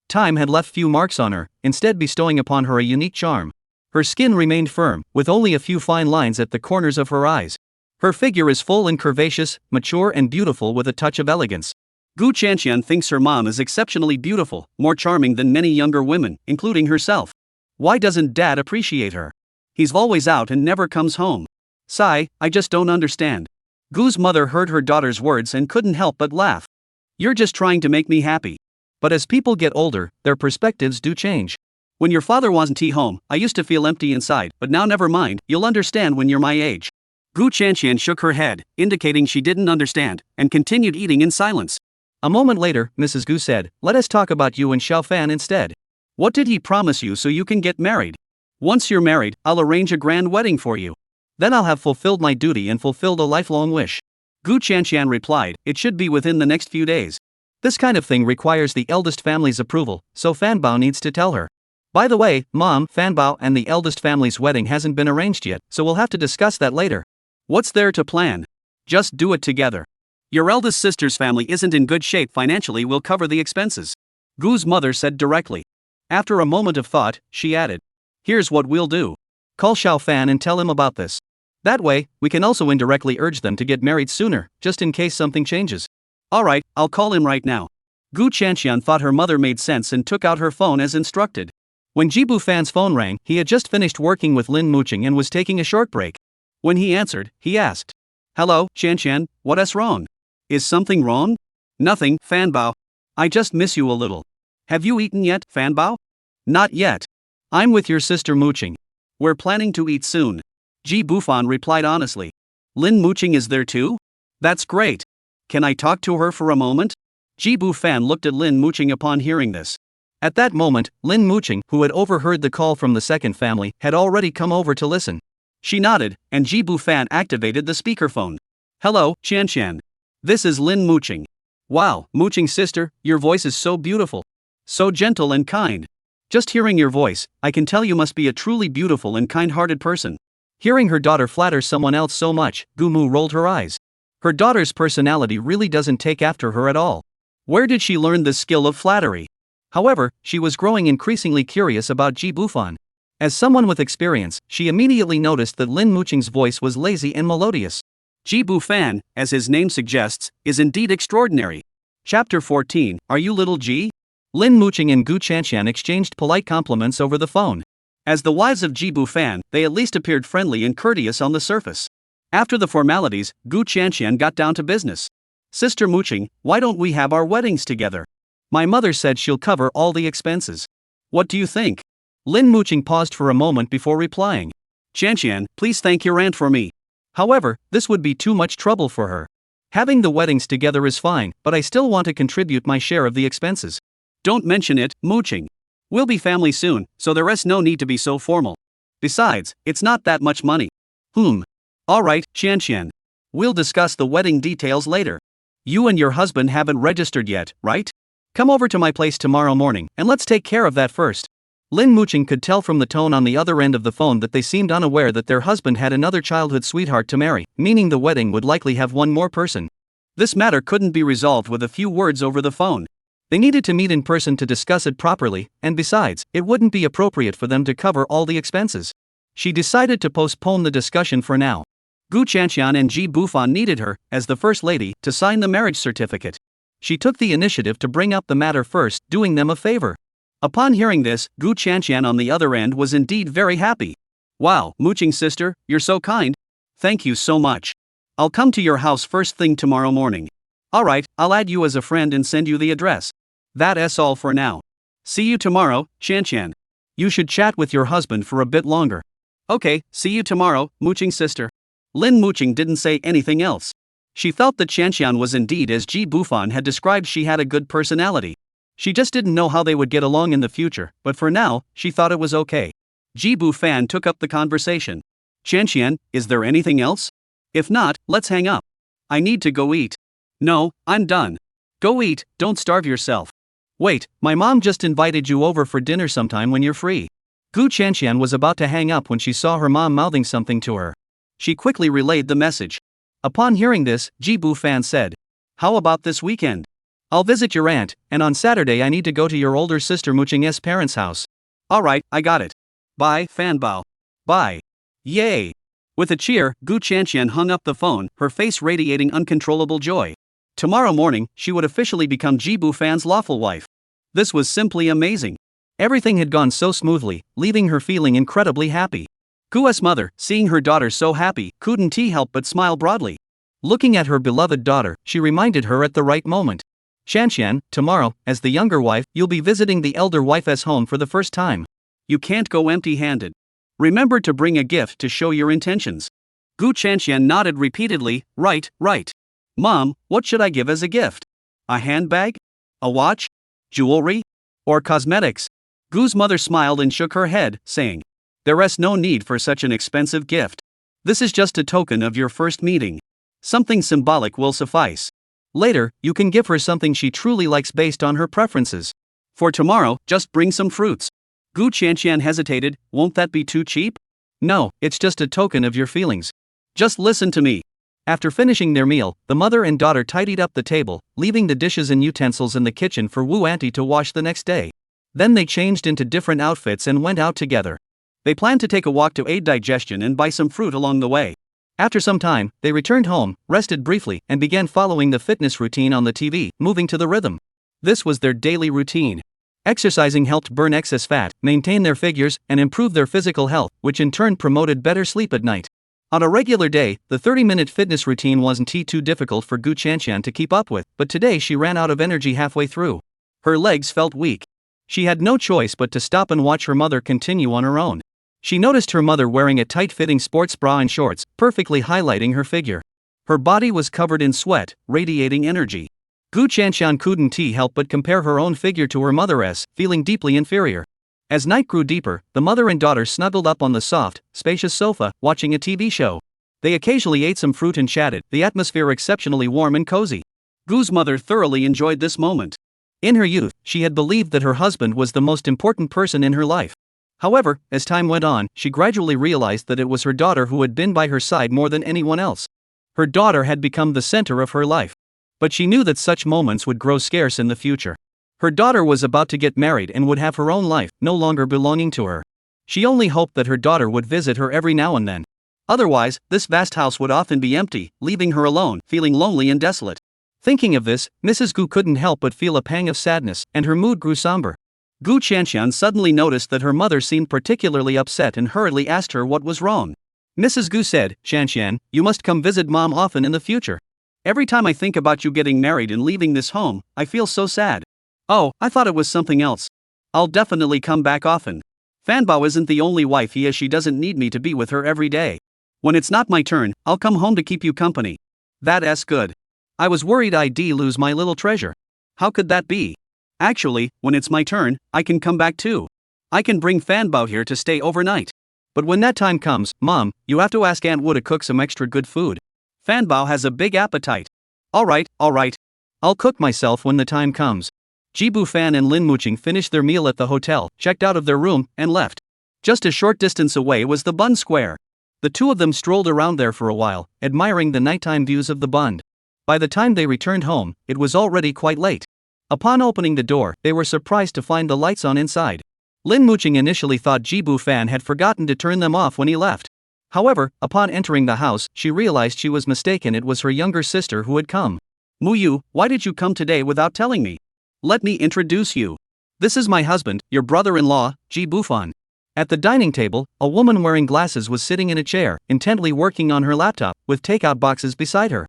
S2: Time had left few marks on her, instead bestowing upon her a unique charm. Her skin remained firm, with only a few fine lines at the corners of her eyes. Her figure is full and curvaceous, mature and beautiful with a touch of elegance. Gu Chanqian thinks her mom is exceptionally beautiful, more charming than many younger women, including herself. Why doesn't Dad appreciate her? He's always out and never comes home. Sigh, I just don't understand. Gu's mother heard her daughter's words and couldn't help but laugh. You're just trying to make me happy. But as people get older, their perspectives do change. When your father wasn't home, I used to feel empty inside, but now never mind, you'll understand when you're my age. Gu Chanqian shook her head, indicating she didn't understand, and continued eating in silence. A moment later, Mrs. Gu said, "Let us talk about you and Xiao Fan instead. What did he promise you so you can get married? Once you're married, I'll arrange a grand wedding for you. Then I'll have fulfilled my duty and fulfilled a lifelong wish." Gu Chanqian replied, "It should be within the next few days. This kind of thing requires the eldest family's approval, so Fanbao needs to tell her. By the way, Mom, Fanbao and the eldest family's wedding hasn't been arranged yet, so we'll have to discuss that later. What's there to plan? Just do it together. Your eldest sister's family isn't in good shape financially, we'll cover the expenses," Gu's mother said directly. After a moment of thought, she added, "Here's what we'll do. Call Xiao Fan and tell him about this. That way, we can also indirectly urge them to get married sooner, just in case something changes." "Alright, I'll call him right now." Gu Chanqian thought her mother made sense and took out her phone as instructed. When Jibu Fan's phone rang, he had just finished working with Lin Muqing and was taking a short break. When he answered, he asked, "Hello, Chanqian, what's wrong? Is something wrong?" "Nothing, Fanbao. I just miss you a little." "Have you eaten yet, Fanbao?" "Not yet. I'm with your sister Muqing. We're planning to eat soon." Ji Bufan replied honestly. "Lin Muqing is there too? That's great. Can I talk to her for a moment?" Ji Bufan looked at Lin Muqing upon hearing this. At that moment, Lin Muqing, who had overheard the call from the second family, had already come over to listen. She nodded, and Ji Bufan activated the speakerphone. "Hello, Chanqian. This is Lin Muqing. Wow, Muqing's sister, your voice is so beautiful. So gentle and kind. Just hearing your voice, I can tell you must be a truly beautiful and kind-hearted person." Hearing her daughter flatter someone else so much, Gumu rolled her eyes. Her daughter's personality really doesn't take after her at all. Where did she learn this skill of flattery? However, she was growing increasingly curious about Ji Bufan. As someone with experience, she immediately noticed that Lin Muqing's voice was lazy and melodious. Ji Bufan, as his name suggests, is indeed extraordinary. Chapter 14, Are You Little Ji? Lin Muqing and Gu Chanqian exchanged polite compliments over the phone. As the wives of Ji Bufan, they at least appeared friendly and courteous on the surface. After the formalities, Gu Chanqian got down to business. "Sister Muqing, why don't we have our weddings together? My mother said she'll cover all the expenses. What do you think?" Lin Muqing paused for a moment before replying. "Chanqian, please thank your aunt for me. However, this would be too much trouble for her. Having the weddings together is fine, but I still want to contribute my share of the expenses." "Don't mention it, Muqing. We'll be family soon, so there's no need to be so formal. Besides, it's not that much money." Alright, Chanqian. We'll discuss the wedding details later. You and your husband haven't registered yet, right? Come over to my place tomorrow morning, and let's take care of that first. Lin Muqing could tell from the tone on the other end of the phone that they seemed unaware that their husband had another childhood sweetheart to marry, meaning the wedding would likely have one more person. This matter couldn't be resolved with a few words over the phone. They needed to meet in person to discuss it properly, and besides, it wouldn't be appropriate for them to cover all the expenses. She decided to postpone the discussion for now. Gu Chanxian and Ji Bufan needed her, as the first lady, to sign the marriage certificate. She took the initiative to bring up the matter first, doing them a favor. Upon hearing this, Gu Chanxian on the other end was indeed very happy. Wow, Muqing sister, you're so kind. Thank you so much. I'll come to your house first thing tomorrow morning. Alright, I'll add you as a friend and send you the address. That's all for now. See you tomorrow, Chanxian. You should chat with your husband for a bit longer. Okay, see you tomorrow, Muqing sister. Lin Muqing didn't say anything else. She felt that Chanxian was indeed as Ji Bufan had described. She had a good personality. She just didn't know how they would get along in the future, but for now, she thought it was okay. Ji Bufan took up the conversation. Chanxian, is there anything else? If not, let's hang up. I need to go eat. No, I'm done. Go eat, don't starve yourself. Wait, my mom just invited you over for dinner sometime when you're free. Gu Chanxian was about to hang up when she saw her mom mouthing something to her. She quickly relayed the message. Upon hearing this, Ji Bufan said, how about this weekend? I'll visit your aunt, and on Saturday I need to go to your older sister Muqing's parents' house. Alright, I got it. Bye, Fanbao. Bye. Yay! With a cheer, Gu Chanxian hung up the phone, her face radiating uncontrollable joy. Tomorrow morning, she would officially become Ji Bufan's lawful wife. This was simply amazing. Everything had gone so smoothly, leaving her feeling incredibly happy. Gu's mother, seeing her daughter so happy, couldn't help but smile broadly. Looking at her beloved daughter, she reminded her at the right moment. Chanxian, tomorrow, as the younger wife, you'll be visiting the elder wife's home for the first time. You can't go empty-handed. Remember to bring a gift to show your intentions. Gu Chanxian nodded repeatedly, right. Mom, what should I give as a gift? A handbag? A watch? Jewelry? Or cosmetics? Gu's mother smiled and shook her head, saying, there's no need for such an expensive gift. This is just a token of your first meeting. Something symbolic will suffice. Later, you can give her something she truly likes based on her preferences. For tomorrow, just bring some fruits. Gu Chanxian hesitated, won't that be too cheap? No, it's just a token of your feelings. Just listen to me. After finishing their meal, the mother and daughter tidied up the table, leaving the dishes and utensils in the kitchen for Wu Auntie to wash the next day. Then they changed into different outfits and went out together. They planned to take a walk to aid digestion and buy some fruit along the way. After some time, they returned home, rested briefly, and began following the fitness routine on the TV, moving to the rhythm. This was their daily routine. Exercising helped burn excess fat, maintain their figures, and improve their physical health, which in turn promoted better sleep at night. On a regular day, the 30-minute fitness routine wasn't too difficult for Gu Chanxian to keep up with, but today she ran out of energy halfway through. Her legs felt weak. She had no choice but to stop and watch her mother continue on her own. She noticed her mother wearing a tight-fitting sports bra and shorts, perfectly highlighting her figure. Her body was covered in sweat, radiating energy. Gu Chanxian couldn't help but compare her own figure to her mother's, feeling deeply inferior. As night grew deeper, the mother and daughter snuggled up on the soft, spacious sofa, watching a TV show. They occasionally ate some fruit and chatted, the atmosphere exceptionally warm and cozy. Gu's mother thoroughly enjoyed this moment. In her youth, she had believed that her husband was the most important person in her life. However, as time went on, she gradually realized that it was her daughter who had been by her side more than anyone else. Her daughter had become the center of her life. But she knew that such moments would grow scarce in the future. Her daughter was about to get married and would have her own life, no longer belonging to her. She only hoped that her daughter would visit her every now and then. Otherwise, this vast house would often be empty, leaving her alone, feeling lonely and desolate. Thinking of this, Mrs. Gu couldn't help but feel a pang of sadness, and her mood grew somber. Gu Chanxian suddenly noticed that her mother seemed particularly upset and hurriedly asked her what was wrong. Mrs. Gu said, Chanxian, you must come visit Mom often in the future. Every time I think about you getting married and leaving this home, I feel so sad. Oh, I thought it was something else. I'll definitely come back often. Fanbao isn't the only wife he has. She doesn't need me to be with her every day. When it's not my turn, I'll come home to keep you company. That's good. I was worried I'd lose my little treasure. How could that be? Actually, when it's my turn, I can come back too. I can bring Fanbao here to stay overnight. But when that time comes, Mom, you have to ask Aunt Wu to cook some extra good food. Fanbao has a big appetite. Alright. I'll cook myself when the time comes. Ji Bufan and Lin Muqing finished their meal at the hotel, checked out of their room, and left. Just a short distance away was the Bund Square. The two of them strolled around there for a while, admiring the nighttime views of the Bund. By the time they returned home, it was already quite late. Upon opening the door, they were surprised to find the lights on inside. Lin Muqing initially thought Ji Bufan had forgotten to turn them off when he left. However, upon entering the house, she realized she was mistaken. It was her younger sister who had come. Muyu, why did you come today without telling me? Let me introduce you. This is my husband, your brother-in-law, Ji Bufan. At the dining table, a woman wearing glasses was sitting in a chair, intently working on her laptop, with takeout boxes beside her.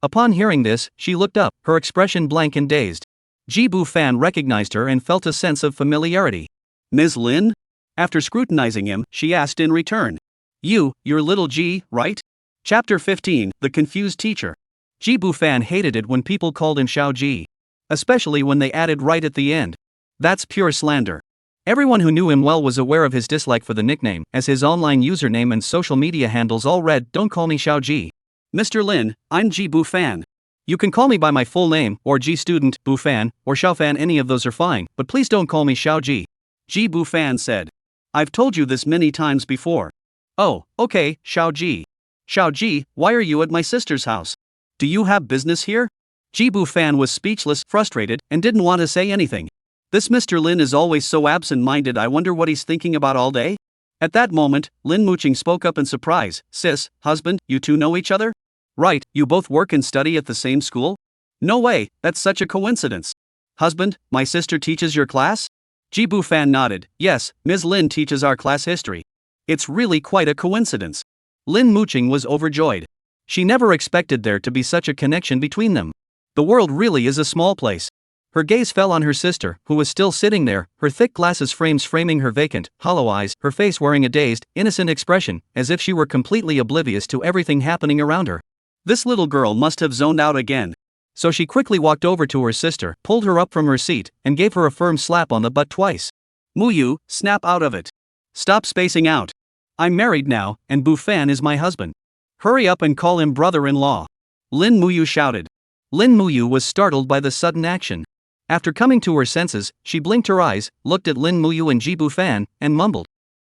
S2: Upon hearing this, she looked up, her expression blank and dazed. Ji Bufan recognized her and felt a sense of familiarity. Ms. Lin? After scrutinizing him, she asked in return. You're little Ji, right? Chapter 15, The Confused Teacher. Ji Bufan hated it when people called him Xiao Ji. Especially when they added right at the end. That's pure slander. Everyone who knew him well was aware of his dislike for the nickname, as his online username and social media handles all read, "Don't call me Xiao Ji." Mr. Lin, I'm Ji Bufan. You can call me by my full name, or Ji Student, Bufan, or Xiaofan, any of those are fine, but please don't call me Xiao Ji. Ji Bufan said. I've told you this many times before. Oh, okay, Xiao Ji. Xiao Ji, why are you at my sister's house? Do you have business here? Ji Bufan was speechless, frustrated, and didn't want to say anything. This Mr. Lin is always so absent-minded. I wonder what he's thinking about all day? At that moment, Lin Muqing spoke up in surprise. Sis, husband, you two know each other? Right, you both work and study at the same school? No way, that's such a coincidence. Husband, my sister teaches your class? Ji Bufan nodded. Yes, Ms. Lin teaches our class history. It's really quite a coincidence. Lin Muqing was overjoyed. She never expected there to be such a connection between them. The world really is a small place. Her gaze fell on her sister, who was still sitting there, her thick glasses frames framing her vacant, hollow eyes, her face wearing a dazed, innocent expression, as if she were completely oblivious to everything happening around her. This little girl must have zoned out again. So she quickly walked over to her sister, pulled her up from her seat, and gave her a firm slap on the butt twice. Muyu, snap out of it. Stop spacing out. I'm married now, and Bufan is my husband. Hurry up and call him brother-in-law. Lin Muyu shouted. Lin Muyu was startled by the sudden action. After coming to her senses, she blinked her eyes, looked at Lin Muyu and Ji Bufan, and mumbled.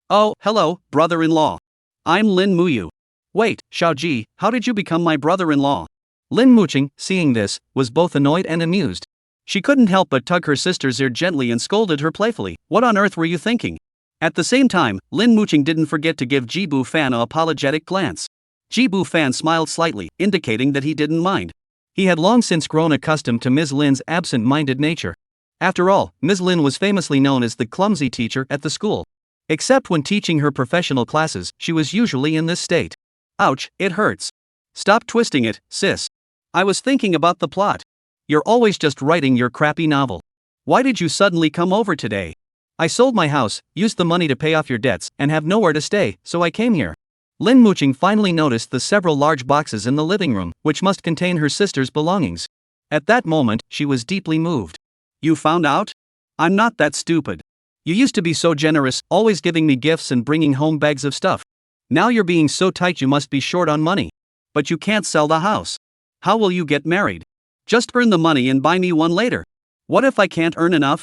S2: Oh, hello, brother-in-law. I'm Lin Muyu. Wait, Xiao Ji, how did you become my brother-in-law? Lin Muqing, seeing this, was both annoyed and amused. She couldn't help but tug her sister's ear gently and scolded her playfully. What on earth were you thinking? At the same time, Lin Muqing didn't forget to give Ji Bufan an apologetic glance. Ji Bufan smiled slightly, indicating that he didn't mind. He had long since grown accustomed to Ms. Lin's absent-minded nature. After all, Ms. Lin was famously known as the clumsy teacher at the school. Except when teaching her professional classes, she was usually in this state. Ouch, it hurts. Stop twisting it, sis. I was thinking about the plot. You're always just writing your crappy novel. Why did you suddenly come over today? I sold my house, used the money to pay off your debts, and have nowhere to stay, so I came here. Lin Muqing finally noticed the several large boxes in the living room, which must contain her sister's belongings. At that moment, she was deeply moved. You found out? I'm not that stupid. You used to be so generous, always giving me gifts and bringing home bags of stuff. Now you're being so tight you must be short on money. But you can't sell the house. How will you get married? Just earn the money and buy me one later. What if I can't earn enough?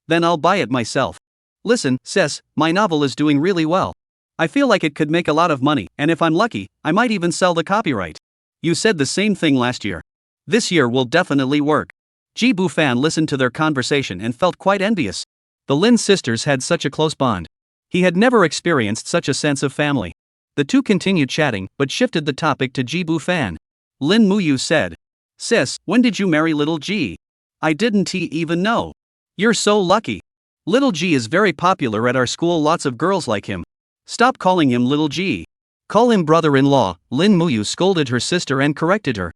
S2: Then I'll buy it myself. Listen, sis, my novel is doing really well. I feel like it could make a lot of money, and if I'm lucky, I might even sell the copyright. You said the same thing last year. This year will definitely work. Ji Bufan listened to their conversation and felt quite envious. The Lin sisters had such a close bond. He had never experienced such a sense of family. The two continued chatting, but shifted the topic to Ji Bufan. Lin Muyu said, Sis, when did you marry little Ji? I didn't even know. You're so lucky. Little Ji is very popular at our school, lots of girls like him. Stop calling him little Ji. Call him brother-in-law, Lin Muyu scolded her sister and corrected her.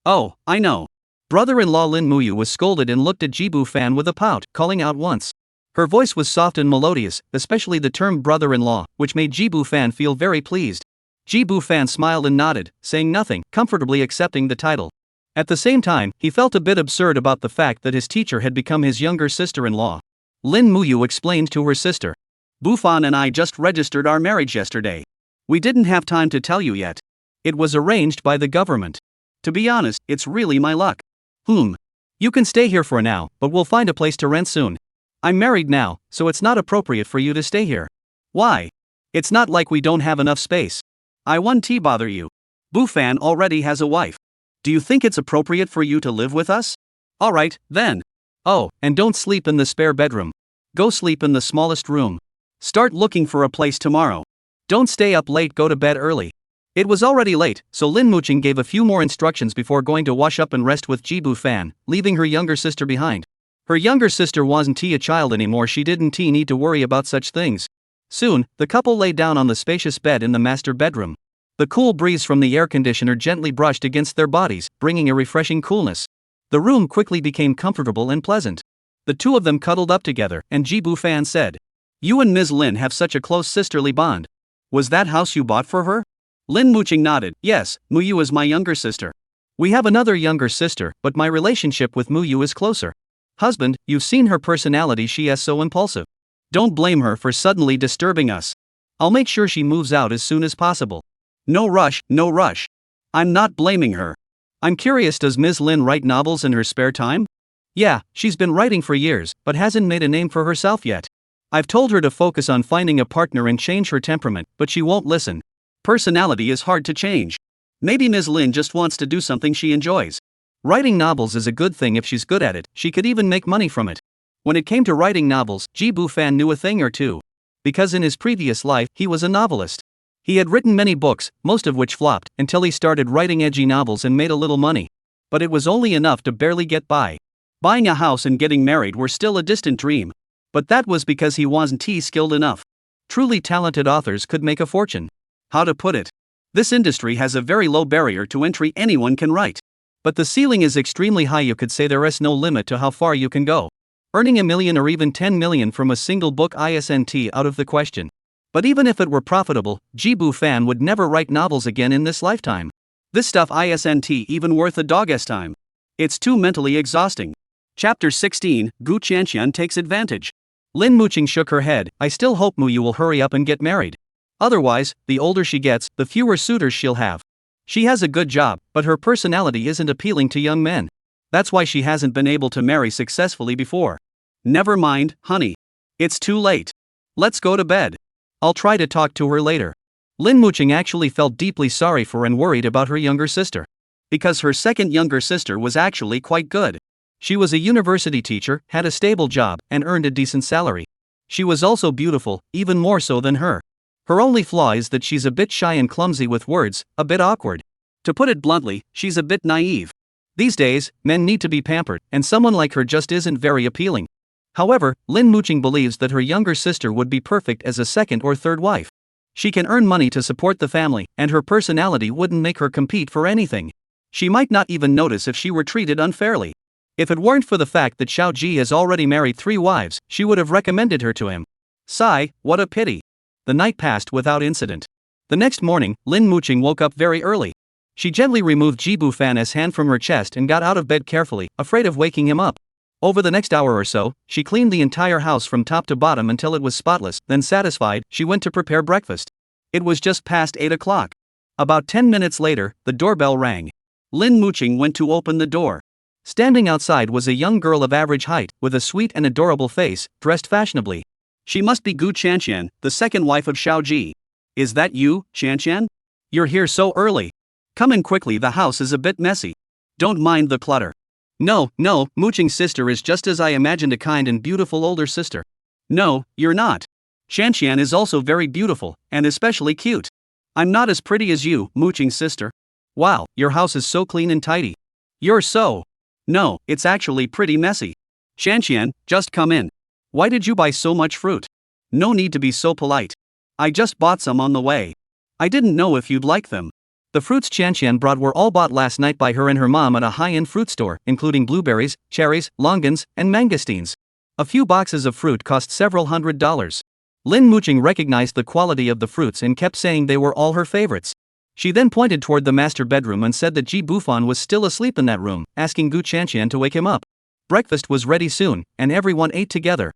S2: Oh, I know. Brother-in-law Lin Muyu was scolded and looked at Ji Bufan with a pout, calling out once. Her voice was soft and melodious, especially the term brother-in-law, which made Ji Bufan feel very pleased. Ji Bufan smiled and nodded, saying nothing, comfortably accepting the title. At the same time, he felt a bit absurd about the fact that his teacher had become his younger sister-in-law. Lin Muyu explained to her sister. Bufan and I just registered our marriage yesterday. We didn't have time to tell you yet. It was arranged by the government. To be honest, it's really my luck.
S1: You can stay here for now, but we'll find a place to rent soon. I'm married now, so it's not appropriate for you to stay here.
S2: Why?
S1: It's not like we don't have enough space.
S2: I won't bother you. Bufan already has a wife. Do you think it's appropriate for you to live with us? Alright, then.
S1: Oh, and don't sleep in the spare bedroom. Go sleep in the smallest room.
S2: Start looking for a place tomorrow.
S1: Don't stay up late, go to bed early. It was already late, so Lin Muqing gave a few more instructions before going to wash up and rest with Ji Bufan, leaving her younger sister behind. Her younger sister wasn't a child anymore, she didn't need to worry about such things. Soon, the couple lay down on the spacious bed in the master bedroom. The cool breeze from the air conditioner gently brushed against their bodies, bringing a refreshing coolness. The room quickly became comfortable and pleasant. The two of them cuddled up together, and Ji Bufan said, "You and Ms. Lin have such a close sisterly bond. Was that house you bought for her?"
S2: Lin Muqing nodded. "Yes, Muyu is my younger sister."
S1: "We have another younger sister, but my relationship with Muyu is closer. Husband, you've seen her personality, she is so impulsive. Don't blame her for suddenly disturbing us. I'll make sure she moves out as soon as possible."
S2: No rush, no rush. I'm not blaming her.
S1: I'm curious, does Ms. Lin write novels in her spare time? Yeah, she's been writing for years, but hasn't made a name for herself yet. I've told her to focus on finding a partner and change her temperament, but she won't listen.
S2: Personality is hard to change. Maybe Ms. Lin just wants to do something she enjoys.
S1: Writing novels is a good thing if she's good at it, she could even make money from it. When it came to writing novels, Ji Bufan knew a thing or two. Because in his previous life, he was a novelist. He had written many books, most of which flopped, until he started writing edgy novels and made a little money. But it was only enough to barely get by.
S2: Buying a house and getting married were still a distant dream.
S1: But that was because he wasn't skilled enough. Truly talented authors could make a fortune.
S2: How to put it? This industry has a very low barrier to entry, anyone can write.
S1: But the ceiling is extremely high, you could say there is no limit to how far you can go. Earning $1 million or even $10 million from a single book isn't out of the question. But even if it were profitable, Ji Bufan would never write novels again in this lifetime.
S2: This stuff isn't even worth a dog's time. It's too mentally exhausting. Chapter 16, Gu Qianqian takes advantage.
S1: Lin Muqing shook her head. I still hope Muyu will hurry up and get married. Otherwise, the older she gets, the fewer suitors she'll have. She has a good job, but her personality isn't appealing to young men. That's why she hasn't been able to marry successfully before.
S2: Never mind, honey. It's too late. Let's go to bed.
S1: I'll try to talk to her later. Lin Muqing actually felt deeply sorry for and worried about her younger sister.
S2: Because her second younger sister was actually quite good.
S1: She was a university teacher, had a stable job, and earned a decent salary. She was also beautiful, even more so than her. Her only flaw is that she's a bit shy and clumsy with words, a bit awkward.
S2: To put it bluntly, she's a bit naive.
S1: These days, men need to be pampered, and someone like her just isn't very appealing. However, Lin Muqing believes that her younger sister would be perfect as a second or third wife. She can earn money to support the family, and her personality wouldn't make her compete for anything. She might not even notice if she were treated unfairly. If it weren't for the fact that Xiao Ji has already married 3 wives, she would have recommended her to him. Sigh, what a pity. The night passed without incident. The next morning, Lin Muqing woke up very early. She gently removed Ji Bufan's hand from her chest and got out of bed carefully, afraid of waking him up. Over the next hour or so, she cleaned the entire house from top to bottom until it was spotless, then satisfied, she went to prepare breakfast. It was just past 8 o'clock. About 10 minutes later, the doorbell rang.
S2: Lin Muqing went to open the door.
S1: Standing outside was a young girl of average height, with a sweet and adorable face, dressed fashionably.
S2: She must be Gu Qianqian, the second wife of Xiao Ji. Is that you, Qianqian?
S1: You're here so early.
S2: Come in quickly, the house is a bit messy. Don't mind the clutter.
S1: No, Muqing's sister is just as I imagined, a kind and beautiful older sister.
S2: No, you're not. Qianqian is also very beautiful, and especially cute. I'm not as pretty as you, Muqing's sister.
S1: Wow, your house is so clean and tidy.
S2: You're so. No, it's actually pretty messy. Qianqian, just come in.
S1: Why did you buy so much fruit?
S2: No need to be so polite. I just bought some on the way. I didn't know if you'd like them.
S1: The fruits Qianqian brought were all bought last night by her and her mom at a high-end fruit store, including blueberries, cherries, longans, and mangosteens. A few boxes of fruit cost several $100s. Lin Muqing recognized the quality of the fruits and kept saying they were all her favorites. She then pointed toward the master bedroom and said that Ji Bufan was still asleep in that room, asking Gu Qianqian to wake him up. Breakfast was ready soon, and everyone ate together.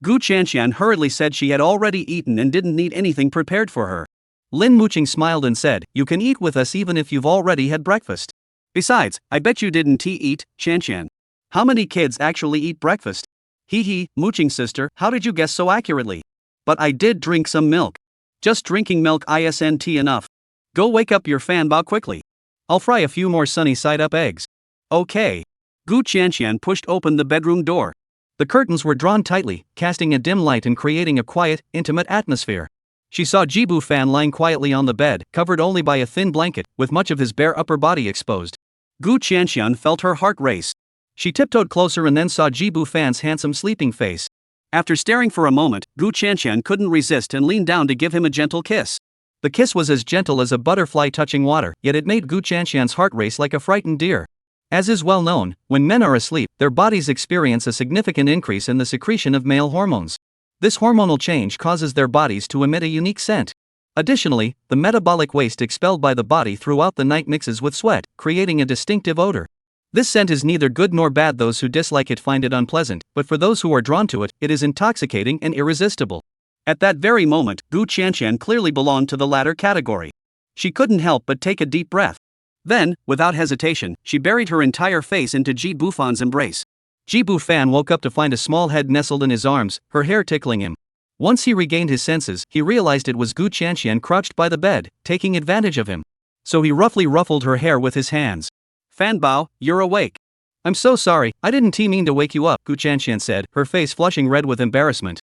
S2: Gu Qianqian hurriedly said she had already eaten and didn't need anything prepared for her.
S1: Lin Muqing smiled and said, "You can eat with us even if you've already had breakfast."
S2: Besides, I bet you didn't eat, Qian. How many kids actually eat breakfast? Hee hee, mooching sister, how did you guess so accurately? But I did drink some milk. Just drinking milk isn't enough. Go wake up your fanbao quickly. I'll fry a few more sunny side up eggs. Okay. Gu Qian pushed open the bedroom door.
S1: The curtains were drawn tightly, casting a dim light and creating a quiet, intimate atmosphere. She saw Jibu Fan lying quietly on the bed, covered only by a thin blanket, with much of his bare upper body exposed.
S2: Gu Qian felt her heart race.
S1: She tiptoed closer and then saw Jibu Fan's handsome sleeping face.
S2: After staring for a moment, Gu Qian couldn't resist and leaned down to give him a gentle kiss.
S1: The kiss was as gentle as a butterfly touching water, yet it made Gu Qian's heart race like a frightened deer. As is well known, when men are asleep, their bodies experience a significant increase in the secretion of male hormones. This hormonal change causes their bodies to emit a unique scent. Additionally, the metabolic waste expelled by the body throughout the night mixes with sweat, creating a distinctive odor. This scent is neither good nor bad. Those who dislike it find it unpleasant, but for those who are drawn to it, it is intoxicating and irresistible.
S2: At that very moment, Gu Qian clearly belonged to the latter category. She couldn't help but take a deep breath. Then, without hesitation, she buried her entire face into Ji Bufan's embrace.
S1: Jibu Fan woke up to find a small head nestled in his arms, her hair tickling him. Once he regained his senses, he realized it was Gu Qian crouched by the bed, taking advantage of him. So he roughly ruffled her hair with his hands.
S2: Fanbao, you're awake.
S1: I'm so sorry, I didn't mean to wake you up, Gu Qian said, her face flushing red with embarrassment.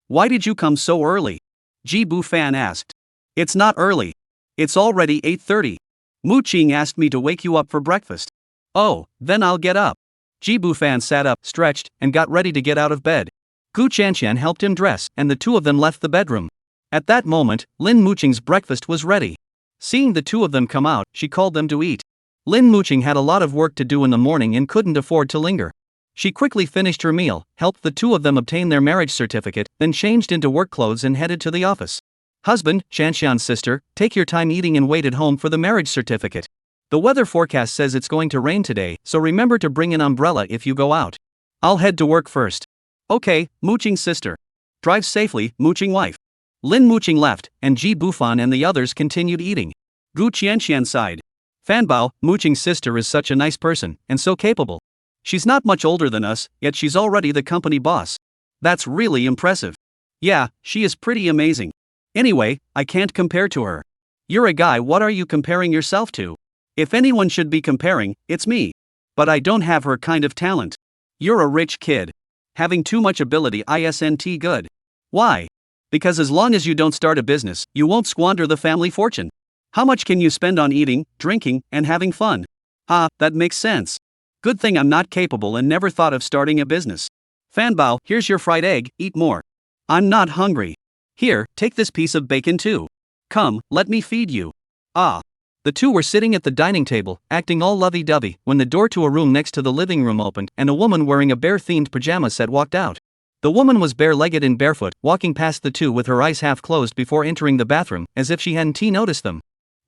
S2: Why did you come so early? Jibu Fan asked. It's not early. It's already 8:30. Mu Qing asked me to wake you up for breakfast. Oh, then I'll get up.
S1: Jibu Fan sat up, stretched, and got ready to get out of bed. Gu Qian helped him dress, and the two of them left the bedroom. At that moment, Lin Muqing's breakfast was ready. Seeing the two of them come out, she called them to eat. Lin Muqing had a lot of work to do in the morning and couldn't afford to linger. She quickly finished her meal, helped the two of them obtain their marriage certificate, then changed into work clothes and headed to the office. Husband, Qianxian's sister, take your time eating and wait at home for the marriage certificate. The weather forecast says it's going to rain today, so remember to bring an umbrella if you go out. I'll head to work first.
S2: Okay, Muqing sister. Drive safely, Muqing wife. Lin Muqing left, and Ji Bufan and the others continued eating. Gu Qian sighed. Fanbao, Muqing's sister is such a nice person, and so capable. She's not much older than us, yet she's already the company boss. That's really impressive. Yeah, she is pretty amazing. Anyway, I can't compare to her. You're a guy, what are you comparing yourself to? If anyone should be comparing, it's me. But I don't have her kind of talent. You're a rich kid. Having too much ability isn't good. Why? Because as long as you don't start a business, you won't squander the family fortune. How much can you spend on eating, drinking, and having fun? That makes sense. Good thing I'm not capable and never thought of starting a business. Fanbao, here's your fried egg, eat more. I'm not hungry. Here, take this piece of bacon too. Come, let me feed you.
S1: The two were sitting at the dining table, acting all lovey-dovey, when the door to a room next to the living room opened and a woman wearing a bear-themed pajama set walked out. The woman was bare-legged and barefoot, walking past the two with her eyes half closed before entering the bathroom, as if she hadn't noticed them.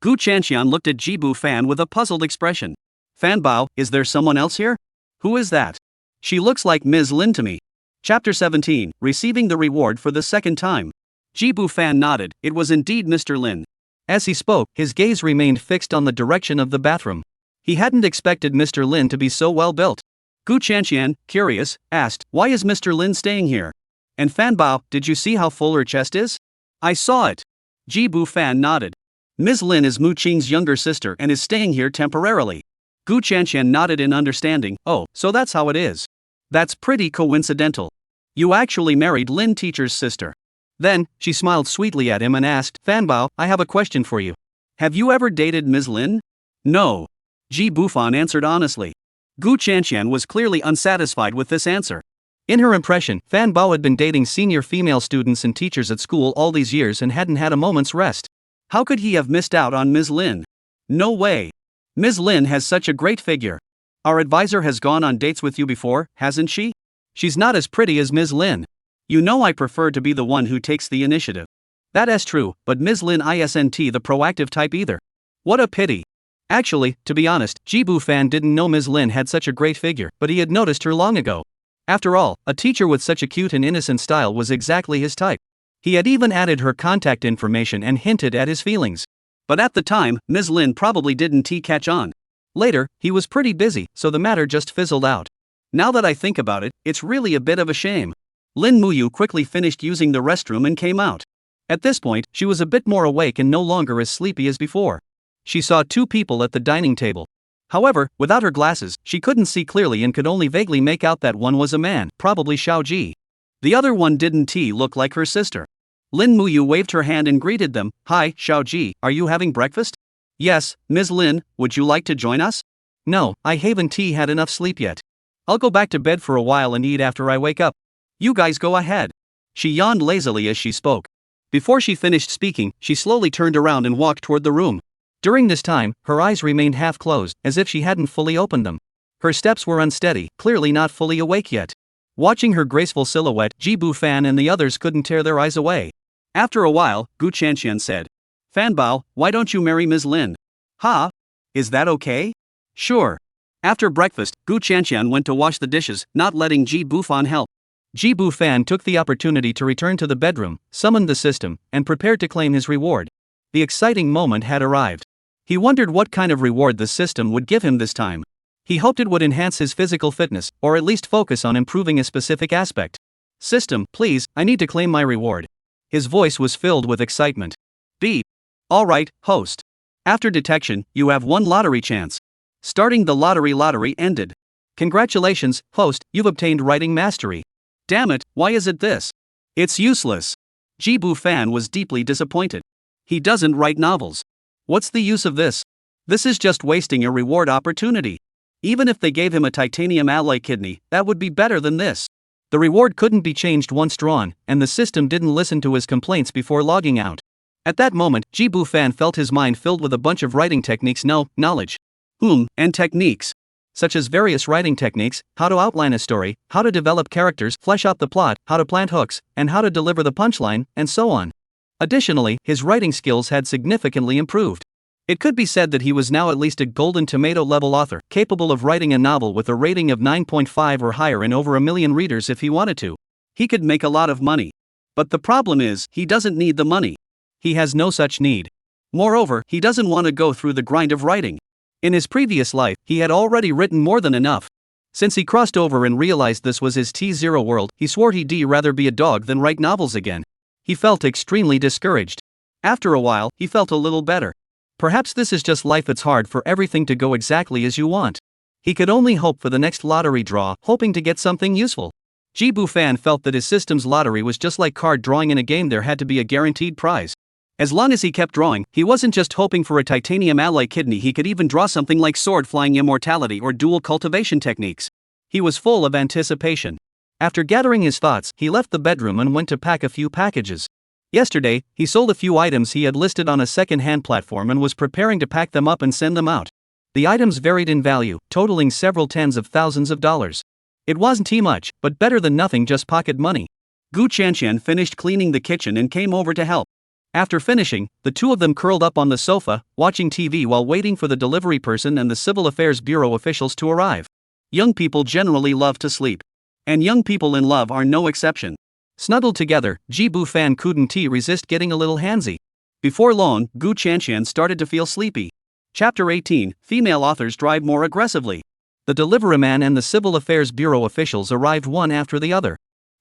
S2: Gu Qian looked at Jibu Fan with a puzzled expression. Fanbao, is there someone else here? Who is that? She looks like Ms. Lin to me. Chapter 17, Receiving the Reward for the Second Time. Jibu Fan nodded, it was indeed Mr. Lin.
S1: As he spoke, his gaze remained fixed on the direction of the bathroom. He hadn't expected Mr. Lin to be so well built. Gu Qian, curious, asked, why is Mr. Lin staying here? And Fanbao, did you see how full her chest is? I saw it. Jibu Fan nodded. Ms. Lin is Mu Qing's younger sister and is staying here temporarily. Gu Qian nodded in understanding, oh, so that's how it is. That's pretty coincidental. You actually married Lin teacher's sister. Then, she smiled sweetly at him and asked, Fanbao, I have a question for you. Have you ever dated Ms. Lin? No. Ji Bufan answered honestly. Gu Qian was clearly unsatisfied with this answer. In her impression, Fanbao had been dating senior female students and teachers at school all these years and hadn't had a moment's rest. How could he have missed out on Ms. Lin? No way. Ms. Lin has such a great figure. Our advisor has gone on dates with you before, hasn't she? She's not as pretty as Ms. Lin. You know I prefer to be the one who takes the initiative. That is true, but Ms. Lin isn't the proactive type either. What a pity. Actually, to be honest, Jibu Fan didn't know Ms. Lin had such a great figure, but he had noticed her long ago. After all, a teacher with such a cute and innocent style was exactly his type. He had even added her contact information and hinted at his feelings. But at the time, Ms. Lin probably didn't catch on.
S2: Later, he was pretty busy, so the matter just fizzled out. Now that I think about it, it's really a bit of a shame. Lin Muyu quickly finished using the restroom and came out. At this point, she was a bit more awake and no longer as sleepy as before. She saw two people at the dining table. However, without her glasses, she couldn't see clearly and could only vaguely make out that one was a man, probably Xiao Ji. The other one didn't look like her sister. Lin Muyu waved her hand and greeted them. "Hi, Xiao Ji, are you having breakfast?" "Yes, Ms. Lin, would you like to join us?" "No, I haven't had enough sleep yet. I'll go back to bed for a while and eat after I wake up." "You guys go ahead." She yawned lazily as she spoke. Before she finished speaking, she slowly turned around and walked toward the room. During this time, her eyes remained half closed, as if she hadn't fully opened them. Her steps were unsteady, clearly not fully awake yet. Watching her graceful silhouette, Ji Bu-fan and the others couldn't tear their eyes away. After a while, Gu Chanxian said, "Fan Bao, why don't you marry Ms. Lin?" "Ha? Is that okay?" "Sure." After breakfast, Gu Chanxian went to wash the dishes, not letting Ji Bu-fan help. Ji Bu-fan took the opportunity to return to the bedroom, summoned the system, and prepared to claim his reward. The exciting moment had arrived. He wondered what kind of reward the system would give him this time. He hoped it would enhance his physical fitness, or at least focus on improving a specific aspect. "System, please, I need to claim my reward." His voice was filled with excitement. "Beep. Alright, host. After detection, you have one lottery chance. Starting the lottery ended. Congratulations, host, you've obtained writing mastery." "Damn it, why is it this? It's useless." Ji Bu-fan was deeply disappointed. He doesn't write novels. What's the use of this? This is just wasting a reward opportunity. Even if they gave him a titanium alloy kidney, that would be better than this. The reward couldn't be changed once drawn, and the system didn't listen to his complaints before logging out. At that moment, Ji Bu-fan felt his mind filled with a bunch of writing techniques, knowledge. And techniques. Such as various writing techniques, how to outline a story, how to develop characters, flesh out the plot, how to plant hooks, and how to deliver the punchline, and so on. Additionally, his writing skills had significantly improved. It could be said that he was now at least a Golden Tomato level author, capable of writing a novel with a rating of 9.5 or higher and over 1 million readers if he wanted to. He could make a lot of money. But the problem is, he doesn't need the money. He has no such need. Moreover, he doesn't want to go through the grind of writing. In his previous life, he had already written more than enough. Since he crossed over and realized this was his T0 world, he swore he'd rather be a dog than write novels again. He felt extremely discouraged. After a while, he felt a little better. Perhaps this is just life, it's hard for everything to go exactly as you want. He could only hope for the next lottery draw, hoping to get something useful. Ji Bu-fan felt that his system's lottery was just like card drawing in a game, there had to be a guaranteed prize. As long as he kept drawing, he wasn't just hoping for a titanium alloy kidney, he could even draw something like sword flying immortality or dual cultivation techniques. He was full of anticipation. After gathering his thoughts, he left the bedroom and went to pack a few packages. Yesterday, he sold a few items he had listed on a second-hand platform and was preparing to pack them up and send them out. The items varied in value, totaling several tens of thousands of dollars. It wasn't too much, but better than nothing, just pocket money. Gu Chanxian finished cleaning the kitchen and came over to help. After finishing, the two of them curled up on the sofa, watching TV while waiting for the delivery person and the Civil Affairs Bureau officials to arrive. Young people generally love to sleep. And young people in love are no exception. Snuggled together, Ji Bu-fan couldn't resist getting a little handsy. Before long, Gu Chanxian started to feel sleepy. Chapter 18, Female Authors Drive More Aggressively. The delivery man and the Civil Affairs Bureau officials arrived one after the other.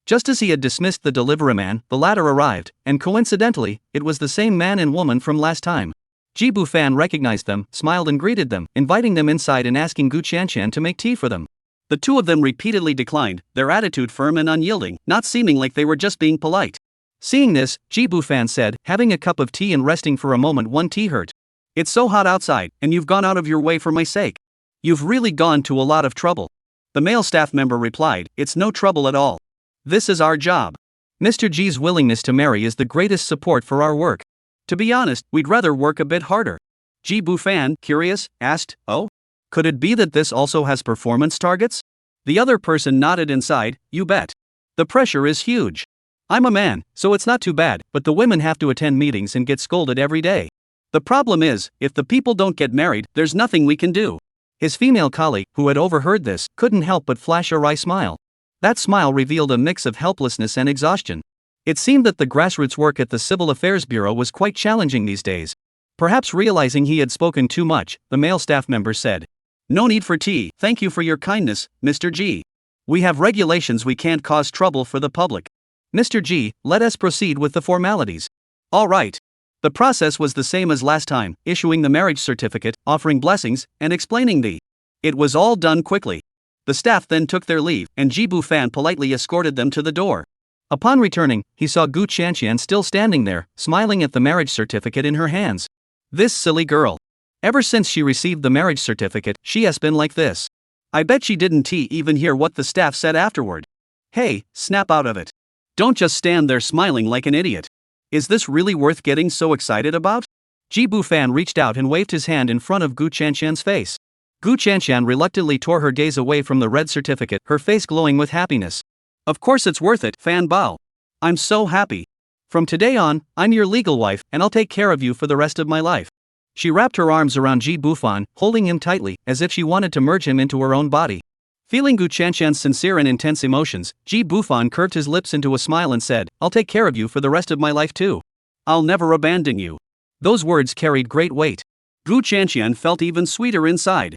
S2: Just as he had dismissed the delivery man, the latter arrived, and coincidentally, it was the same man and woman from last time. Ji Bu-fan recognized them, smiled and greeted them, inviting them inside and asking Gu Chanxian to make tea for them. The two of them repeatedly declined, their attitude firm and unyielding, not seeming like they were just being polite. Seeing this, Ji Bu-fan said, having a cup of tea and resting for a moment, "One tea hurt. It's so hot outside, and you've gone out of your way for my sake. You've really gone to a lot of trouble." The male staff member replied, "It's no trouble at all. This is our job. Mr. G's willingness to marry is the greatest support for our work. To be honest, we'd rather work a bit harder." Ji Bu-fan, curious, asked, "Oh? Could it be that this also has performance targets?" The other person nodded inside, "You bet. The pressure is huge. I'm a man, so it's not too bad, but the women have to attend meetings and get scolded every day. The problem is, if the people don't get married, there's nothing we can do." His female colleague, who had overheard this, couldn't help but flash a wry smile. That smile revealed a mix of helplessness and exhaustion. It seemed that the grassroots work at the Civil Affairs Bureau was quite challenging these days. Perhaps realizing he had spoken too much, the male staff member said, No need for tea, thank you for your kindness, Mr. G. We have regulations, we can't cause trouble for the public.
S1: Mr. G, let us proceed with the formalities.
S2: All right. The process was the same as last time, issuing the marriage certificate, offering blessings, and explaining the. It was all done quickly. The staff then took their leave, and Ji Bu-fan politely escorted them to the door.
S1: Upon returning, he saw Gu Qianqian still standing there, smiling at the marriage certificate in her hands.
S2: This silly girl.
S1: Ever since she received the marriage certificate, she has been like this.
S2: I bet she didn't even hear what the staff said afterward. Hey, snap out of it. Don't just stand there smiling like an idiot. Is this really worth getting so excited about?
S1: Ji Bu-fan reached out and waved his hand in front of Gu Qianqian's face. Gu Qianqian reluctantly tore her gaze away from the red certificate, her face glowing with happiness.
S2: Of course it's worth it, Fan Bao. I'm so happy.
S1: From today on, I'm your legal wife, and I'll take care of you for the rest of my life. She wrapped her arms around Ji Bu-fan, holding him tightly, as if she wanted to merge him into her own body. Feeling Gu Qianqian's sincere and intense emotions, Ji Bu-fan curved his lips into a smile and said, I'll take care of you for the rest of my life too.
S2: I'll never abandon you.
S1: Those words carried great weight.
S2: Gu Qianqian felt even sweeter inside.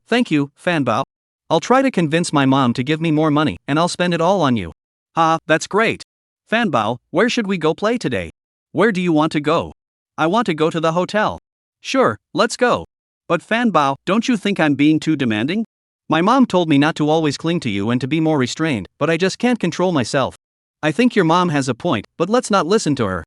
S1: Thank you, Fan Bao. I'll try to convince my mom to give me more money, and I'll spend it all on you.
S2: That's great. Fan Bao, where should we go play today? Where do you want to go? I want to go to the hotel.
S1: Sure, let's go.
S2: But Fan Bao, don't you think I'm being too demanding?
S1: My mom told me not to always cling to you and to be more restrained, but I just can't control myself. I think your mom has a point, but let's not listen to her.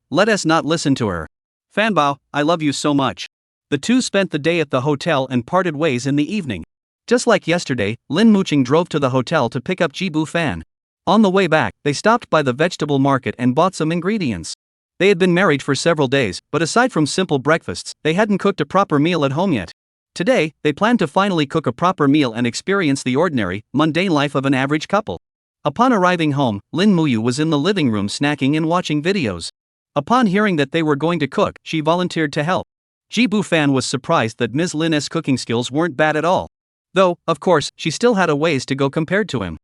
S2: Let us not listen to her. Fan Bao, I love you so much. The two spent the day at the hotel and parted ways in the evening.
S1: Just like yesterday, Lin Muqing drove to the hotel to pick up Ji Bu-fan. On the way back, they stopped by the vegetable market and bought some ingredients. They had been married for several days, but aside from simple breakfasts, they hadn't cooked a proper meal at home yet. Today, they planned to finally cook a proper meal and experience the ordinary, mundane life of an average couple. Upon arriving home, Lin Muyu was in the living room snacking and watching videos. Upon hearing that they were going to cook, she volunteered to help. Ji Bu-fan was surprised that Ms. Lin's cooking skills weren't bad at all. Though, of course, she still had a ways to go compared to him.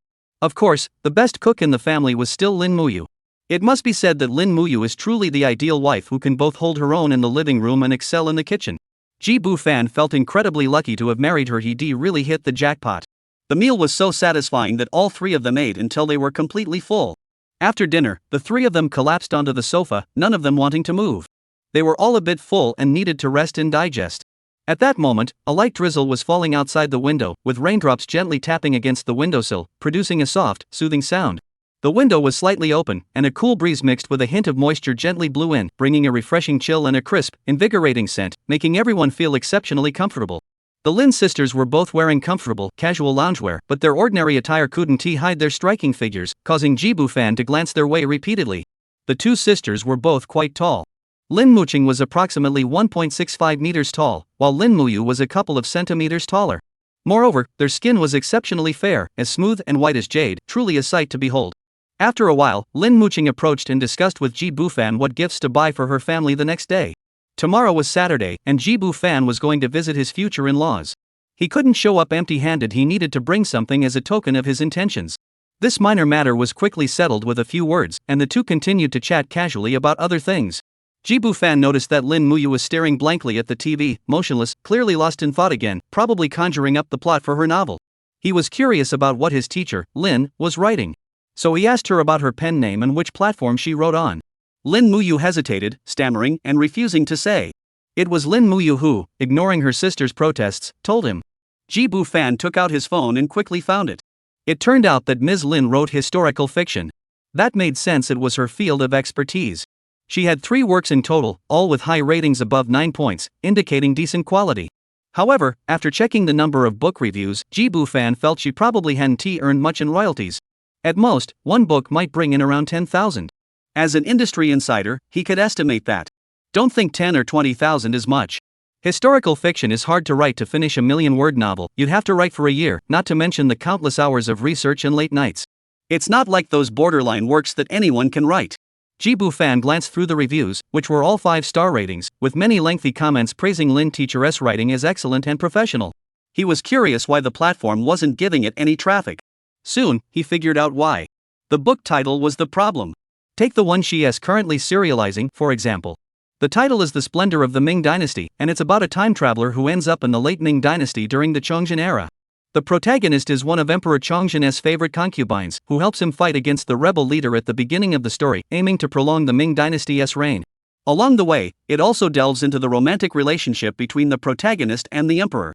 S1: Of course, the best cook in the family was still Lin Muyu. It must be said that Lin Muyu is truly the ideal wife who can both hold her own in the living room and excel in the kitchen. Ji Bu-fan felt incredibly lucky to have married her. He really hit the jackpot.
S2: The meal was so satisfying that all three of them ate until they were completely full. After dinner, the three of them collapsed onto the sofa, none of them wanting to move. They were all a bit full and needed to rest and digest. At that moment, a light drizzle was falling outside the window, with raindrops gently tapping against the windowsill, producing a soft, soothing sound. The window was slightly open, and a cool breeze mixed with a hint of moisture gently blew in, bringing a refreshing chill and a crisp, invigorating scent, making everyone feel exceptionally comfortable. The Lin sisters were both wearing comfortable, casual loungewear, but their ordinary attire couldn't hide their striking figures, causing Ji Bu-fan to glance their way repeatedly. The two sisters were both quite tall. Lin Muqing was approximately 1.65 meters tall, while Lin Muyu was a couple of centimeters taller. Moreover, their skin was exceptionally fair, as smooth and white as jade, truly a sight to behold. After a while, Lin Muqing approached and discussed with Ji Bu-fan what gifts to buy for her family the next day. Tomorrow was Saturday, and Ji Bu-fan was going to visit his future in-laws. He couldn't show up empty-handed. He needed to bring something as a token of his intentions. This minor matter was quickly settled with a few words, and the two continued to chat casually about other things. Ji Bu-fan noticed that Lin Muyu was staring blankly at the TV, motionless, clearly lost in thought again, probably conjuring up the plot for her novel. He was curious about what his teacher, Lin, was writing. So he asked her about her pen name and which platform she wrote on. Lin Muyu hesitated, stammering, and refusing to say. It was Lin Muyu who, ignoring her sister's protests, told him. Ji Bu-fan took out his phone and quickly found it. It turned out that Ms. Lin wrote historical fiction. That made sense, it was her field of expertise. She had 3 works in total, all with high ratings above 9 points, indicating decent quality. However, after checking the number of book reviews, Ji Bu-fan felt she probably hadn't earned much in royalties. At most, one book might bring in around 10,000. As an industry insider, he could estimate that. Don't think 10 or 20,000 is much. Historical fiction is hard to write. To finish a 1,000,000-word novel, you'd have to write for a year, not to mention the countless hours of research and late nights. It's not like those borderline works that anyone can write. Ji Bu-fan glanced through the reviews, which were all 5-star ratings, with many lengthy comments praising Lin teacher's writing as excellent and professional. He was curious why the platform wasn't giving it any traffic. Soon, he figured out why. The book title was the problem. Take the one she is currently serializing, for example.
S1: The title is The Splendor of the Ming Dynasty, and it's about a time traveler who ends up in the late Ming Dynasty during the Chongzhen era. The protagonist is one of Emperor Chongzhen's favorite concubines, who helps him fight against the rebel leader at the beginning of the story, aiming to prolong the Ming Dynasty's reign. Along the way, it also delves into the romantic relationship between the protagonist and the emperor.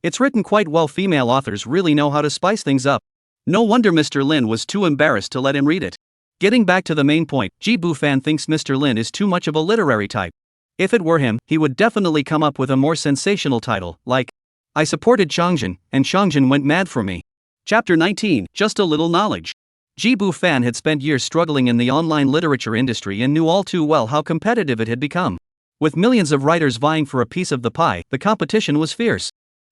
S1: It's written quite well. Female authors really know how to spice things up. No wonder Mr. Lin was too embarrassed to let him read it. Getting back to the main point, Ji Bufan thinks Mr. Lin is too much of a literary type. If it were him, he would definitely come up with a more sensational title, like, I supported Chongzhen, and Chongzhen went mad for me. Chapter 19, Just a Little Knowledge. Ji Bufan had spent years struggling in the online literature industry and knew all too well how competitive it had become. With millions of writers vying for a piece of the pie, the competition was fierce.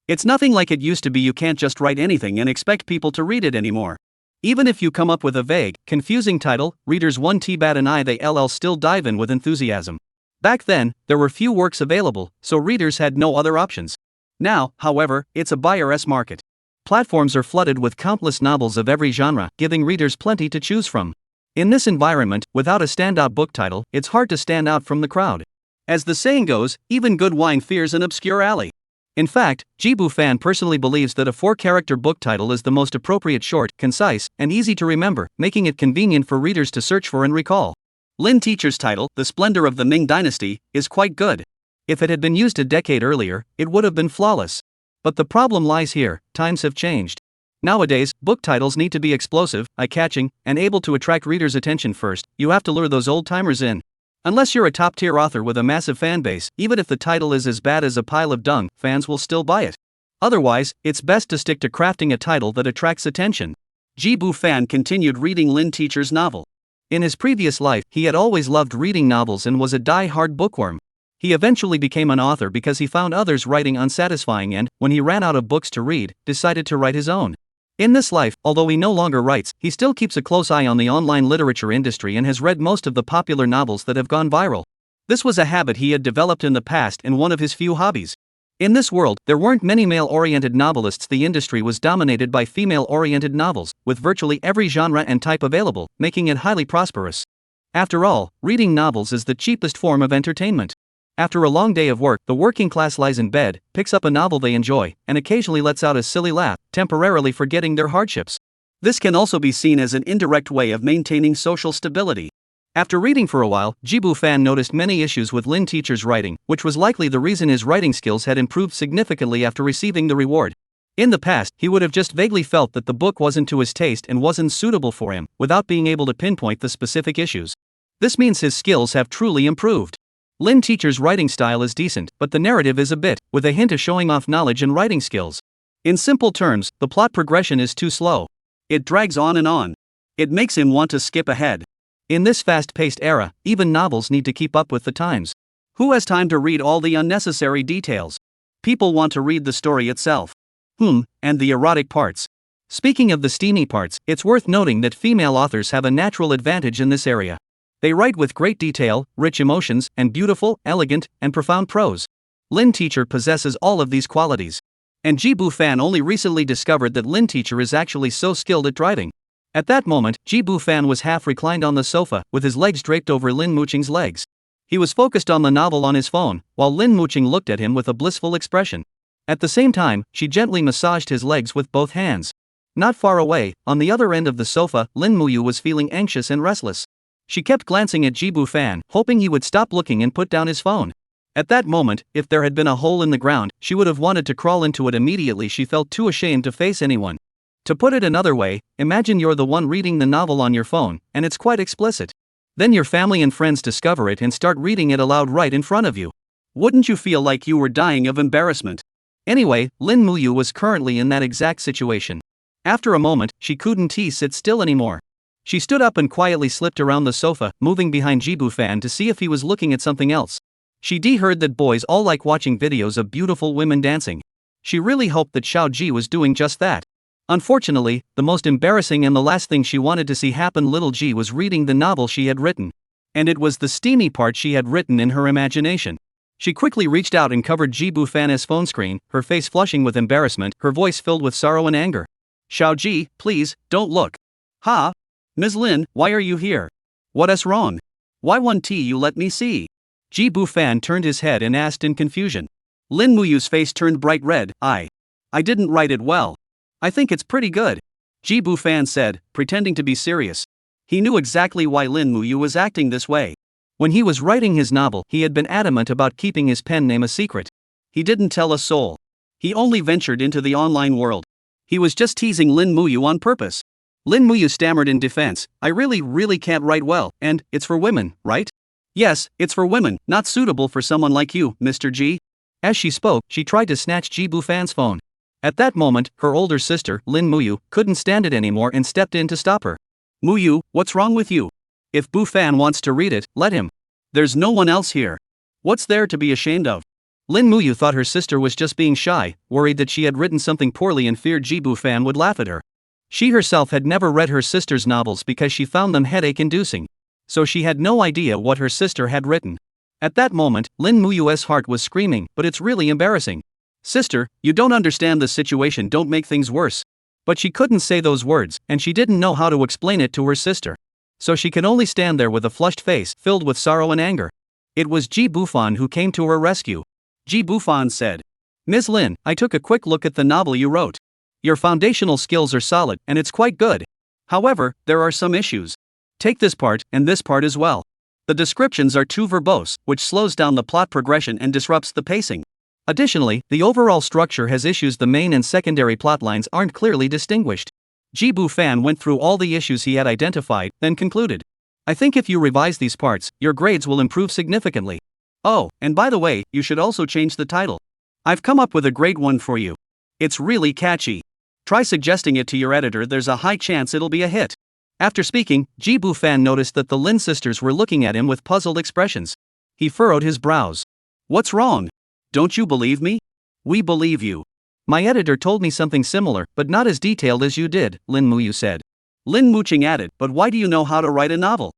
S1: It's nothing like it used to be. You can't just write anything and expect people to read it anymore. Even if you come up with a vague, confusing title, readers won't bat an eye. They still dive in with enthusiasm. Back then, there were few works available, so readers had no other options. Now, however, it's a buyer's market. Platforms are flooded with countless novels of every genre, giving readers plenty to choose from. In this environment, without a standout book title, it's hard to stand out from the crowd. As the saying goes, even good wine fears an obscure alley. In fact, Ji Bufan personally believes that a 4-character book title is the most appropriate, short, concise, and easy to remember, making it convenient for readers to search for and recall. Lin Teacher's title, The Splendor of the Ming Dynasty, is quite good. If it had been used a decade earlier, it would have been flawless. But the problem lies here: times have changed. Nowadays, book titles need to be explosive, eye-catching, and able to attract readers' attention first. You have to lure those old-timers in. Unless you're a top-tier author with a massive fanbase, even if the title is as bad as a pile of dung, fans will still buy it. Otherwise, it's best to stick to crafting a title that attracts attention. Ji Bufan continued reading Lin Teacher's novel. In his previous life, he had always loved reading novels and was a die-hard bookworm. He eventually became an author because he found others' writing unsatisfying and, when he ran out of books to read, decided to write his own. In this life, although he no longer writes, he still keeps a close eye on the online literature industry and has read most of the popular novels that have gone viral. This was a habit he had developed in the past and one of his few hobbies. In this world, there weren't many male-oriented novelists. The industry was dominated by female-oriented novels, with virtually every genre and type available, making it highly prosperous. After all, reading novels is the cheapest form of entertainment. After a long day of work, the working class lies in bed, picks up a novel they enjoy, and occasionally lets out a silly laugh, temporarily forgetting their hardships. This can also be seen as an indirect way of maintaining social stability. After reading for a while, Ji Bufan noticed many issues with Lin Teacher's writing, which was likely the reason his writing skills had improved significantly after receiving the reward. In the past, he would have just vaguely felt that the book wasn't to his taste and wasn't suitable for him, without being able to pinpoint the specific issues. This means his skills have truly improved. Lin Teacher's writing style is decent, but the narrative is a bit, with a hint of showing off knowledge and writing skills. In simple terms, the plot progression is too slow. It drags on and on. It makes him want to skip ahead. In this fast-paced era, even novels need to keep up with the times. Who has time to read all the unnecessary details? People want to read the story itself. And the erotic parts. Speaking of the steamy parts, it's worth noting that female authors have a natural advantage in this area. They write with great detail, rich emotions, and beautiful, elegant, and profound prose. Lin Teacher possesses all of these qualities. And Ji Bufan only recently discovered that Lin Teacher is actually so skilled at driving. At that moment, Ji Bufan was half reclined on the sofa, with his legs draped over Lin Muqing's legs. He was focused on the novel on his phone, while Lin Muqing looked at him with a blissful expression. At the same time, she gently massaged his legs with both hands. Not far away, on the other end of the sofa, Lin Muyu was feeling anxious and restless. She kept glancing at Ji Bufan, hoping he would stop looking and put down his phone. At that moment, if there had been a hole in the ground, she would have wanted to crawl into it immediately. She felt too ashamed to face anyone. To put it another way, imagine you're the one reading the novel on your phone, and it's quite explicit. Then your family and friends discover it and start reading it aloud right in front of you. Wouldn't you feel like you were dying of embarrassment? Anyway, Lin Muyu was currently in that exact situation. After a moment, she couldn't sit still anymore. She stood up and quietly slipped around the sofa, moving behind Ji Bufan to see if he was looking at something else. She heard that boys all like watching videos of beautiful women dancing. She really hoped that Xiao Ji was doing just that. Unfortunately, the most embarrassing and the last thing she wanted to see happen, little Ji was reading the novel she had written. And it was the steamy part she had written in her imagination. She quickly reached out and covered Ji Bufan's phone screen, her face flushing with embarrassment, her voice filled with sorrow and anger. Xiao Ji, please, don't look. Ha? Ms. Lin, why are you here? What is wrong? Why won't you let me see?
S2: Ji Bu-fan turned his head and asked in confusion. Lin Muyu's face turned bright red. I didn't write it well. I think it's pretty good, Ji Bu-fan said, pretending to be serious. He knew exactly why Lin Muyu was acting this way. When he was writing his novel, he had been adamant about keeping his pen name a secret. He didn't tell a soul. He only ventured into the online world. He was just teasing Lin Muyu on purpose. Lin Muyu stammered in defense, I really can't write well, and it's for women, right? Yes, it's for women, not suitable for someone like you, Mr. G. As she spoke, she tried to snatch Ji Bu-fan's phone. At that moment, her older sister, Lin Muyu, couldn't stand it anymore and stepped in to stop her. Muyu, what's wrong with you? If Bu-fan wants to read it, let him. There's no one else here. What's there to be ashamed of? Lin Muyu thought her sister was just being shy, worried that she had written something poorly and feared Ji Bu-fan would laugh at her. She herself had never read her sister's novels because she found them headache-inducing. So she had no idea what her sister had written. At that moment, Lin Muyu's heart was screaming, but it's really embarrassing. Sister, you don't understand the situation, don't make things worse. But she couldn't say those words, and she didn't know how to explain it to her sister. So she could only stand there with a flushed face filled with sorrow and anger. It was Ji Bu-fan who came to her rescue. Ji Bu-fan said, Ms. Lin, I took a quick look at the novel you wrote. Your foundational skills are solid, and it's quite good. However, there are some issues. Take this part, and this part as well. The descriptions are too verbose, which slows down the plot progression and disrupts the pacing. Additionally, the overall structure has issues. The main and secondary plot lines aren't clearly distinguished. Ji Bu-fan went through all the issues he had identified, then concluded. I think if you revise these parts, your grades will improve significantly. Oh, and by the way, you should also change the title. I've come up with a great one for you. It's really catchy. Try suggesting it to your editor, there's a high chance it'll be a hit. After speaking, Ji Bu-fan noticed that the Lin sisters were looking at him with puzzled expressions. He furrowed his brows. What's wrong? Don't you believe me? We believe you. My editor told me something similar, but not as detailed as you did, Lin Muyu said. Lin Muching added, but why do you know how to write a novel?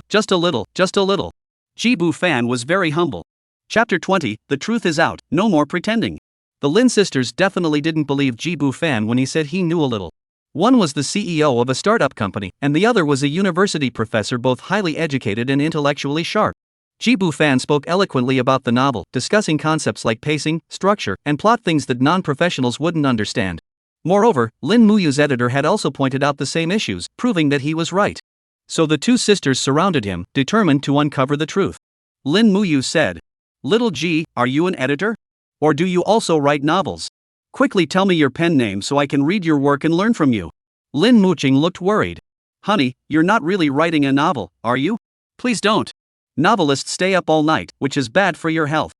S2: Just a little. Ji Bu-fan was very humble. Chapter 20, The Truth is Out, No More Pretending. The Lin sisters definitely didn't believe Ji Bu-fan when he said he knew a little. One was the CEO of a startup company, and the other was a university professor, both highly educated and intellectually sharp. Ji Bu-fan spoke eloquently about the novel, discussing concepts like pacing, structure, and plot, things that non-professionals wouldn't understand. Moreover, Lin Muyu's editor had also pointed out the same issues, proving that he was right. So the two sisters surrounded him, determined to uncover the truth. Lin Muyu said, Little Ji, are you an editor? Or do you also write novels? Quickly tell me your pen name so I can read your work and learn from you. Lin Muching looked worried. Honey, you're not really writing a novel, are you? Please don't. Novelists stay up all night, which is bad for your health.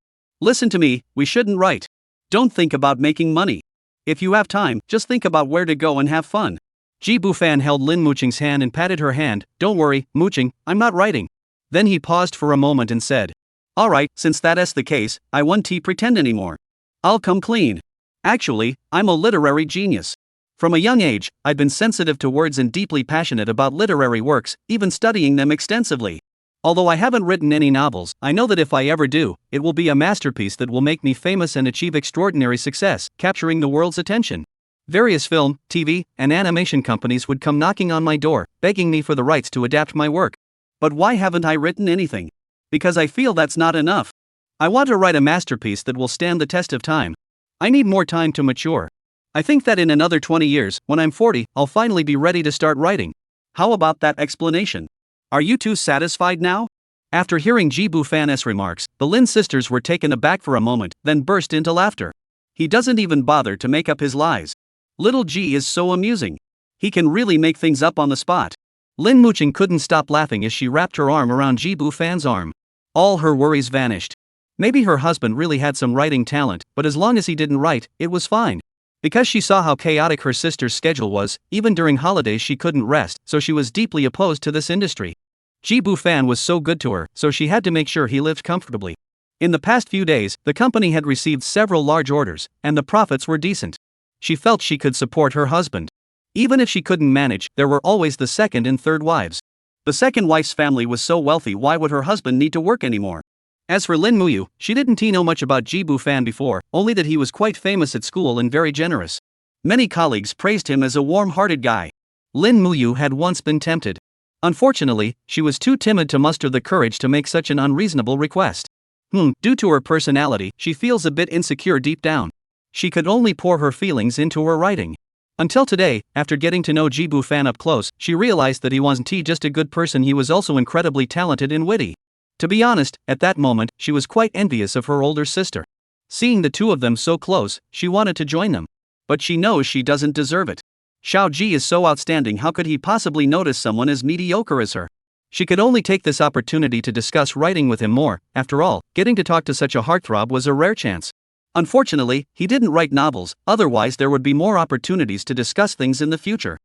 S2: Listen to me, we shouldn't write. Don't think about making money. If you have time, just think about where to go and have fun. Ji Bu-fan held Lin Muching's hand and patted her hand. Don't worry, Muching, I'm not writing. Then he paused for a moment and said, Alright, since that's the case, I won't pretend anymore. I'll come clean. Actually, I'm a literary genius. From a young age, I've been sensitive to words and deeply passionate about literary works, even studying them extensively. Although I haven't written any novels, I know that if I ever do, it will be a masterpiece that will make me famous and achieve extraordinary success, capturing the world's attention. Various film, TV, and animation companies would come knocking on my door, begging me for the rights to adapt my work. But why haven't I written anything? Because I feel that's not enough. I want to write a masterpiece that will stand the test of time. I need more time to mature. I think that in another 20 years, when I'm 40, I'll finally be ready to start writing. How about that explanation? Are you two satisfied now? After hearing Ji Bu-fan's remarks, the Lin sisters were taken aback for a moment, then burst into laughter. He doesn't even bother to make up his lies. Little Ji is so amusing. He can really make things up on the spot. Lin Muching couldn't stop laughing as she wrapped her arm around Ji Bu-fan's arm. All her worries vanished. Maybe her husband really had some writing talent, but as long as he didn't write, it was fine. Because she saw how chaotic her sister's schedule was, even during holidays she couldn't rest, so she was deeply opposed to this industry. Ji Bu-fan was so good to her, so she had to make sure he lived comfortably. In the past few days, the company had received several large orders, and the profits were decent. She felt she could support her husband. Even if she couldn't manage, there were always the second and third wives. The second wife's family was so wealthy, why would her husband need to work anymore? As for Lin Muyu, she didn't know much about Ji Bu-fan before, only that he was quite famous at school and very generous. Many colleagues praised him as a warm-hearted guy. Lin Muyu had once been tempted.
S1: Unfortunately, she was too timid to muster the courage to make such an unreasonable request. Due to her personality, she feels a bit insecure deep down. She could only pour her feelings into her writing. Until today, after getting to know Jibu Fan up close, she realized that he wasn't just a good person, he was also incredibly talented and witty. To be honest, at that moment, she was quite envious of her older sister. Seeing the two of them so close, she wanted to join them. But she knows she doesn't deserve it. Xiao Ji is so outstanding, how could he possibly notice someone as mediocre as her? She could only take this opportunity to discuss writing with him more. After all, getting to talk to such a heartthrob was a rare chance. Unfortunately, he didn't write novels, otherwise there would be more opportunities to discuss things in the future.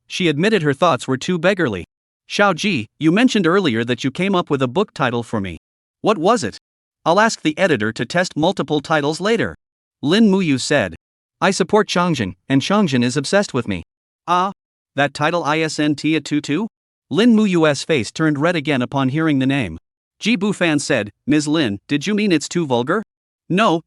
S1: She admitted her thoughts were too beggarly. Xiao Ji, you mentioned earlier that you came up with a book title for me. What was it? I'll ask the editor to test multiple titles later. Lin Muyu said. I support Changjin, and Changjin is obsessed with me. Ah? That title isn't a tutu? Lin Muyu's face turned red again upon hearing the name. Jibu Fan said, Ms. Lin, did you mean it's too vulgar? No,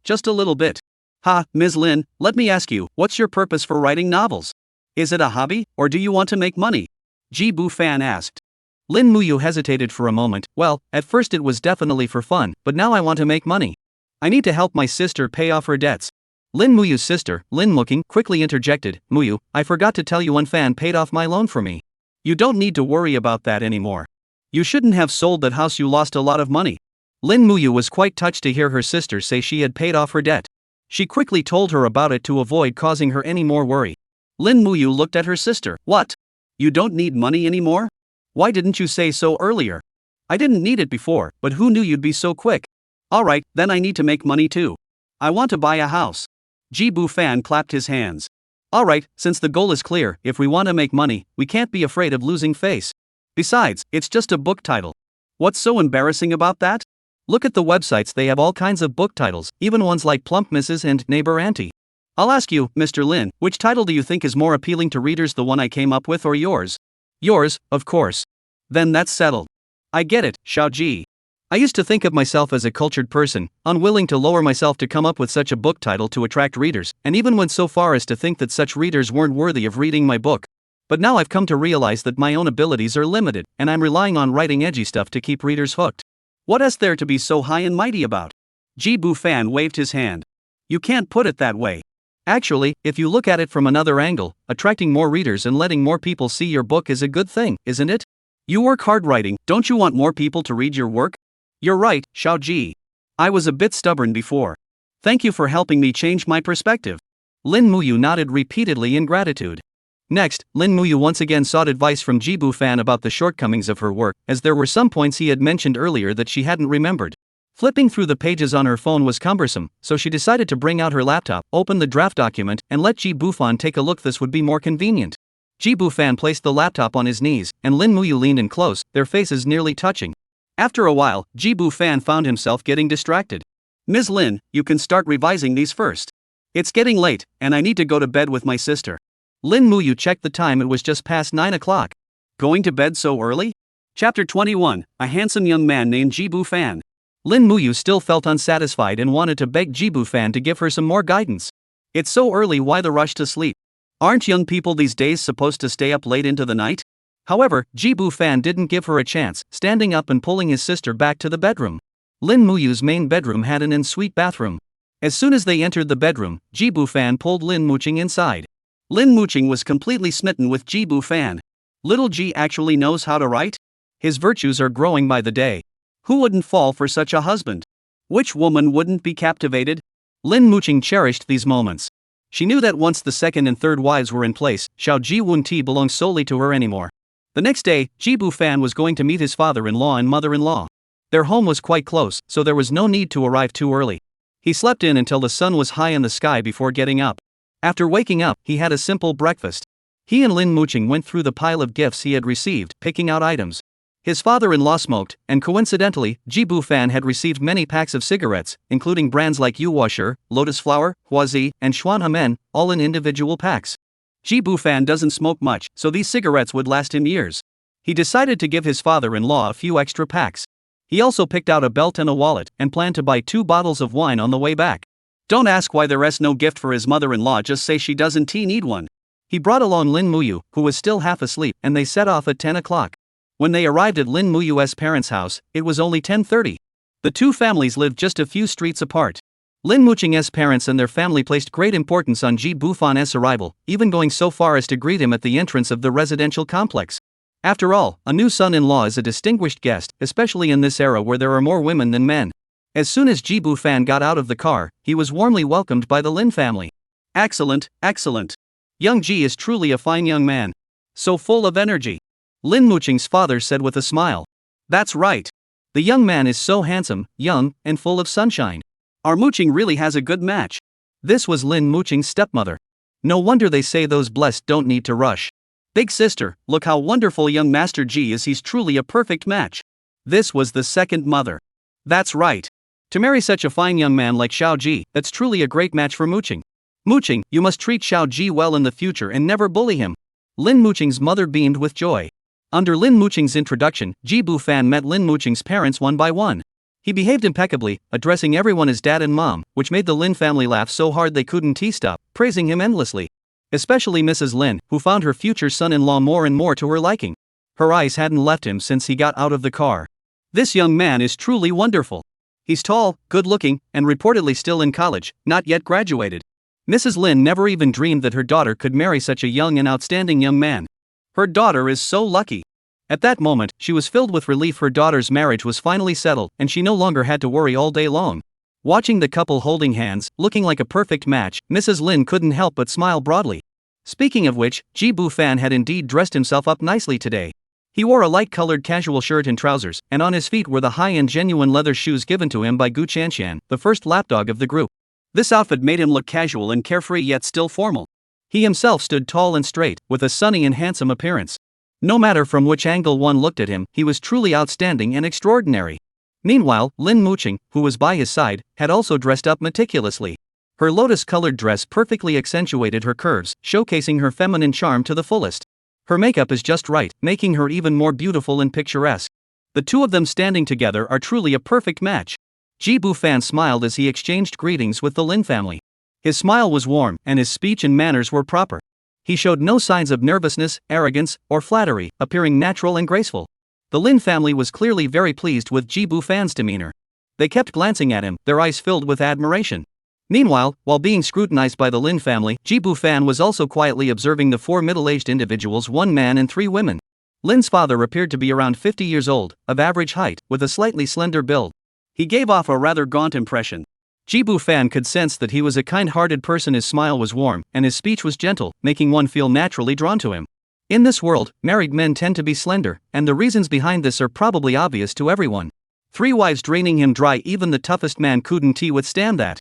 S1: just a little bit. Ha, Ms. Lin, let me ask you, what's your purpose for writing novels? Is it a hobby, or do you want to make money? Jibu Fan asked. Lin Muyu hesitated for a moment. Well, at first it was definitely for fun, but now I want to make money. I need to help my sister pay off her debts. Lin Muyu's sister, Lin Looking, quickly interjected, Muyu, I forgot to tell you one fan paid off my loan for me. You don't need to worry about that anymore. You shouldn't have sold that house, you lost a lot of money. Lin Muyu was quite touched to hear her sister say she had paid off her debt. She quickly told her about it to avoid causing her any more worry. Lin Muyu looked at her sister. What? You don't need money anymore? Why didn't you say so earlier? I didn't need it before, but who knew you'd be so quick? Alright, then I need to make money too. I want to buy a house. Jibu Fan clapped his hands. Alright, since the goal is clear, if we want to make money, we can't be afraid of losing face. Besides, it's just a book title. What's so embarrassing about that? Look at the websites, they have all kinds of book titles, even ones like Plump Mrs. and Neighbor Auntie. I'll ask you, Mr. Lin, which title do you think is more appealing to readers, the one I came up with or yours? Yours, of course. Then that's settled. I get it, Xiao Ji. I used to think of myself as a cultured person, unwilling to lower myself to come up with such a book title to attract readers, and even went so far as to think that such readers weren't worthy of reading my book. But now I've come to realize that my own abilities are limited, and I'm relying on writing edgy stuff to keep readers hooked. What is there to be so high and mighty about? Jibu Fan waved his hand. You can't put it that way. Actually, if you look at it from another angle, attracting more readers and letting more people see your book is a good thing, isn't it? You work hard writing, don't you want more people to read your work? You're right, Xiao Ji. I was a bit stubborn before. Thank you for helping me change my perspective. Lin Muyu nodded repeatedly in gratitude. Next, Lin Muyu once again sought advice from Jibu Fan about the shortcomings of her work, as there were some points he had mentioned earlier that she hadn't remembered. Flipping through the pages on her phone was cumbersome, so she decided to bring out her laptop, open the draft document, and let Jibu Fan take a look. This would be more convenient. Jibu Fan placed the laptop on his knees, and Lin Muyu leaned in close, their faces nearly touching. After a while, Jibu Fan found himself getting distracted. Ms. Lin, you can start revising these first. It's getting late, and I need to go to bed with my sister. Lin Muyu checked the time, it was just past 9 o'clock. Going to bed so early? Chapter 21, a handsome young man named Jibu Fan. Lin Muyu still felt unsatisfied and wanted to beg Jibu Fan to give her some more guidance. It's so early, why the rush to sleep? Aren't young people these days supposed to stay up late into the night? However, Jibu Fan didn't give her a chance, standing up and pulling his sister back to the bedroom. Lin Muyu's main bedroom had an ensuite bathroom. As soon as they entered the bedroom, Jibu Fan pulled Lin Muching inside. Lin Muching was completely smitten with Jibu Fan. Little Ji actually knows how to write? His virtues are growing by the day. Who wouldn't fall for such a husband? Which woman wouldn't be captivated? Lin Muching cherished these moments. She knew that once the second and third wives were in place, Xiao Ji Wunti belonged solely to her anymore. The next day, Jibu Fan was going to meet his father-in-law and mother-in-law. Their home was quite close, so there was no need to arrive too early. He slept in until the sun was high in the sky before getting up. After waking up, he had a simple breakfast. He and Lin Muching went through the pile of gifts he had received, picking out items. His father-in-law smoked, and coincidentally, Jibu Fan had received many packs of cigarettes, including brands like Yuwasher, Lotus Flower, Huazi, and Xuan Hemen, all in individual packs. Jibu Fan doesn't smoke much, so these cigarettes would last him years. He decided to give his father-in-law a few extra packs. He also picked out a belt and a wallet, and planned to buy 2 bottles of wine on the way back. Don't ask why there's no gift for his mother-in-law, just say she doesn't need one.
S2: He brought along Lin Muyu, who was still half asleep, and they set off at 10 o'clock. When they arrived at Lin Muyu's parents' house, it was only 10:30. The two families lived just a few streets apart. Lin Muqing's parents and their family placed great importance on Ji Bufan's arrival, even going so far as to greet him at the entrance of the residential complex. After all, a new son-in-law is a distinguished guest, especially in this era where there are more women than men. As soon as Ji Bufan got out of the car, he was warmly welcomed by the Lin family. Excellent, excellent. Young Ji is truly a fine young man. So full of energy. Lin Muqing's father said with a smile. That's right. The young man is so handsome, young, and full of sunshine. Our Muqing really has a good match. This was Lin Muqing's stepmother. No wonder they say those blessed don't need to rush. Big sister, look how wonderful young Master Ji is, he's truly a perfect match. This was the second mother. That's right. To marry such a fine young man like Xiao Ji, that's truly a great match for Muqing. Muqing, you must treat Xiao Ji well in the future and never bully him. Lin Muqing's mother beamed with joy. Under Lin Muqing's introduction, Ji Bufan met Lin Muqing's parents one by one. He behaved impeccably, addressing everyone as dad and mom, which made the Lin family laugh so hard they couldn't stop, praising him endlessly. Especially Mrs. Lin, who found her future son-in-law more and more to her liking. Her eyes hadn't left him since he got out of the car. This young man is truly wonderful. He's tall, good-looking, and reportedly still in college, not yet graduated. Mrs. Lin never even dreamed that her daughter could marry such a young and outstanding young man. Her daughter is so lucky. At that moment, she was filled with relief. Her daughter's marriage was finally settled, and she no longer had to worry all day long. Watching the couple holding hands, looking like a perfect match, Mrs. Lin couldn't help but smile broadly. Speaking of which, Ji Bufan had indeed dressed himself up nicely today. He wore a light-colored casual shirt and trousers, and on his feet were the high-end genuine leather shoes given to him by Gu Qianxian, the first lapdog of the group. This outfit made him look casual and carefree yet still formal. He himself stood tall and straight, with a sunny and handsome appearance. No matter from which angle one looked at him, he was truly outstanding and extraordinary. Meanwhile, Lin Muqing, who was by his side, had also dressed up meticulously. Her lotus-colored dress perfectly accentuated her curves, showcasing her feminine charm to the fullest. Her makeup is just right, making her even more beautiful and picturesque. The two of them standing together are truly a perfect match. Ji Bufan smiled as he exchanged greetings with the Lin family. His smile was warm, and his speech and manners were proper. He showed no signs of nervousness, arrogance, or flattery, appearing natural and graceful. The Lin family was clearly very pleased with Ji Bufan's demeanor. They kept glancing at him, their eyes filled with admiration. Meanwhile, while being scrutinized by the Lin family, Ji Bufan was also quietly observing the four middle-aged individuals, one man and three women. Lin's father appeared to be around 50 years old, of average height, with a slightly slender build. He gave off a rather gaunt impression. Ji Bufan could sense that he was a kind-hearted person. His smile was warm, and his speech was gentle, making one feel naturally drawn to him. In this world, married men tend to be slender, and the reasons behind this are probably obvious to everyone. 3 wives draining him dry, even the toughest man couldn't withstand that.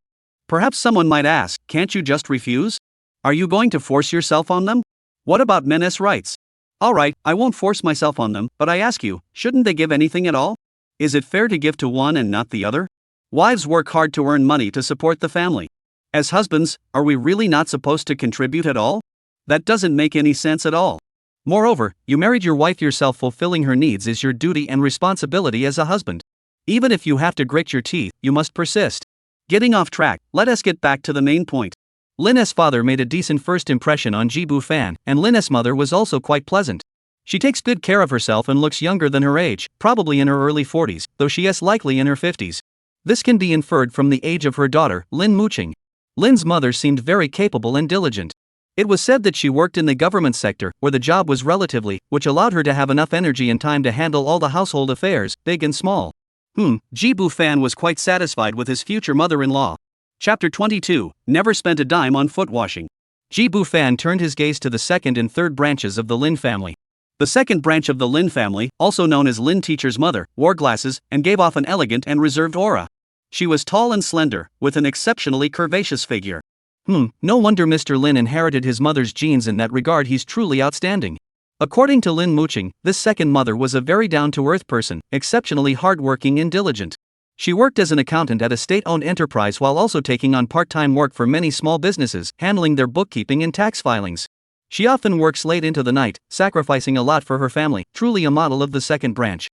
S2: Perhaps someone might ask, can't you just refuse? Are you going to force yourself on them? What about men's rights? Alright, I won't force myself on them, but I ask you, shouldn't they give anything at all? Is it fair to give to one and not the other? Wives work hard to earn money to support the family. As husbands, are we really not supposed to contribute at all? That doesn't make any sense at all. Moreover, you married your wife yourself. Fulfilling her needs is your duty and responsibility as a husband. Even if you have to grit your teeth, you must persist. Getting off track, let us get back to the main point. Lin's father made a decent first impression on Ji Bufan, and Lin's mother was also quite pleasant. She takes good care of herself and looks younger than her age, probably in her early 40s, though she is likely in her 50s. This can be inferred from the age of her daughter, Lin Muqing. Lin's mother seemed very capable and diligent. It was said that she worked in the government sector, where the job was relatively, which allowed her to have enough energy and time to handle all the household affairs, big and small. Ji Bufan was quite satisfied with his future mother-in-law. Chapter 22, Never Spent a Dime on Foot Washing. Ji Bufan turned his gaze to the second and third branches of the Lin family. The second branch of the Lin family, also known as Lin Teacher's mother, wore glasses and gave off an elegant and reserved aura. She was tall and slender, with an exceptionally curvaceous figure. No wonder Mr. Lin inherited his mother's genes in that regard. He's truly outstanding. According to Lin Muqing, this second mother was a very down-to-earth person, exceptionally hardworking and diligent. She worked as an accountant at a state-owned enterprise while also taking on part-time work for many small businesses, handling their bookkeeping and tax filings. She often works late into the night, sacrificing a lot for her family, truly a model of the second branch.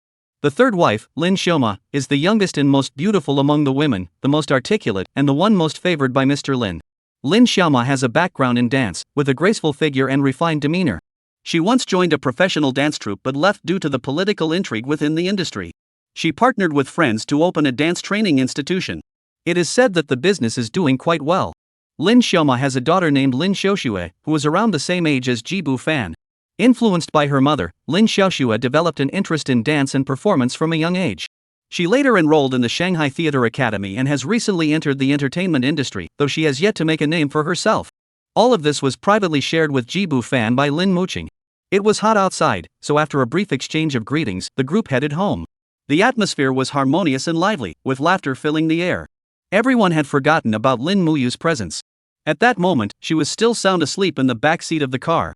S2: The third wife, Lin Xioma, is the youngest and most beautiful among the women, the most articulate, and the one most favored by Mr. Lin.
S1: Lin Xiaoma has a background in dance, with a graceful figure and refined demeanor.
S2: She once joined a professional dance troupe but left due to the political intrigue within the industry. She partnered with friends to open a dance training institution.
S1: It is said that the business is doing quite well. Lin Xiaoma has a daughter named Lin Xiaoxue, who is around the same age as Jibu Fan. Influenced by her mother, Lin Xiaoxue developed an interest in dance and performance from a young age. She later enrolled in the Shanghai Theatre Academy and has recently entered the entertainment industry, though she has yet to make a name for herself. All of this was privately shared with Jibu Fan by Lin Muqing. It was hot outside, so after a brief exchange of greetings, the group headed home. The atmosphere was harmonious and lively, with laughter filling the air. Everyone had forgotten about Lin Muyu's presence. At that moment, she was still sound asleep in the back seat of the car.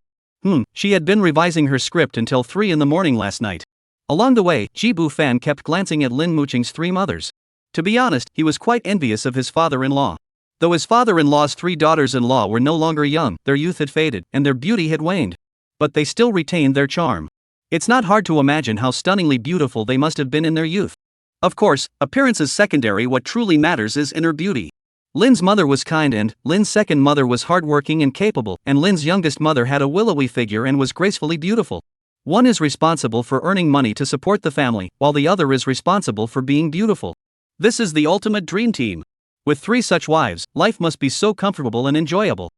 S1: She had been revising her script until 3 in the morning last night. Along the way, Jibu Fan kept glancing at Lin Muqing's 3 mothers. To be honest, he was quite envious of his father-in-law. Though his father-in-law's 3 daughters-in-law were no longer young, their youth had faded, and their beauty had waned. But they still retained their charm. It's not hard to imagine how stunningly beautiful they must have been in their youth. Of course, appearance is secondary, what truly matters is inner beauty. Lin's mother was kind and Lin's second mother was hardworking and capable, and Lin's youngest mother had a willowy figure and was gracefully beautiful. One is responsible for earning money to support the family, while the other is responsible for being beautiful. This is the ultimate dream team. With 3 such wives, life must be so comfortable and enjoyable.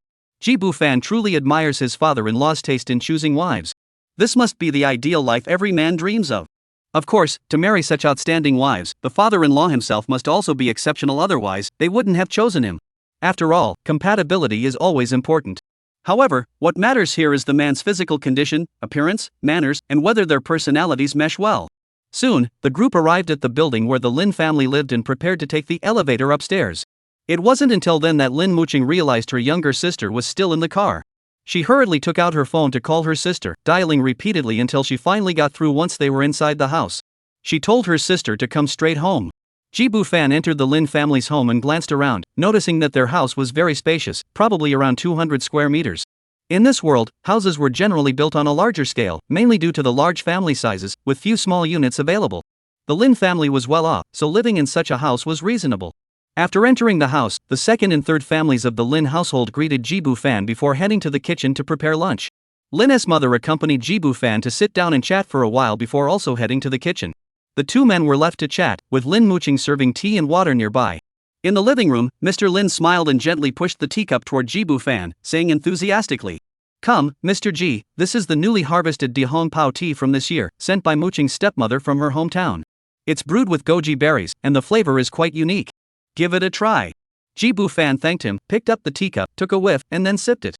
S1: Jibu Fan truly admires his father-in-law's taste in choosing wives. This must be the ideal life every man dreams of. Of course, to marry such outstanding wives, the father-in-law himself must also be exceptional, otherwise, they wouldn't have chosen him. After all, compatibility is always important. However, what matters here is the man's physical condition, appearance, manners, and whether their personalities mesh well. Soon, the group arrived at the building where the Lin family lived and prepared to take the elevator upstairs. It wasn't until then that Lin Muqing realized her younger sister was still in the car. She hurriedly took out her phone to call her sister, dialing repeatedly until she finally got through once they were inside the house. She told her sister to come straight home. Jibu Fan entered the Lin family's home and glanced around, noticing that their house was very spacious, probably around 200 square meters. In this world, houses were generally built on a larger scale, mainly due to the large family sizes, with few small units available. The Lin family was well off, so living in such a house was reasonable. After entering the house, the second and third families of the Lin household greeted Jibu Fan before heading to the kitchen to prepare lunch. Lin's mother accompanied Jibu Fan to sit down and chat for a while before also heading to the kitchen. The 2 men were left to chat, with Lin Muqing serving tea and water nearby. In the living room, Mr. Lin smiled and gently pushed the teacup toward Jibu Fan, saying enthusiastically, "Come, Mr. Ji, this is the newly harvested Dihong Pao tea from this year, sent by Muqing's stepmother from her hometown. It's brewed with goji berries, and the flavor is quite unique. Give it a try." Jibu Fan thanked him, picked up the teacup, took a whiff, and then sipped it.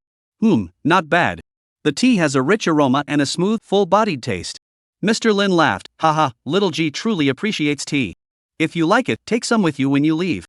S1: Not bad. The tea has a rich aroma and a smooth, full-bodied taste. Mr. Lin laughed, "Haha, little Ji truly appreciates tea. If you like it, take some with you when you leave."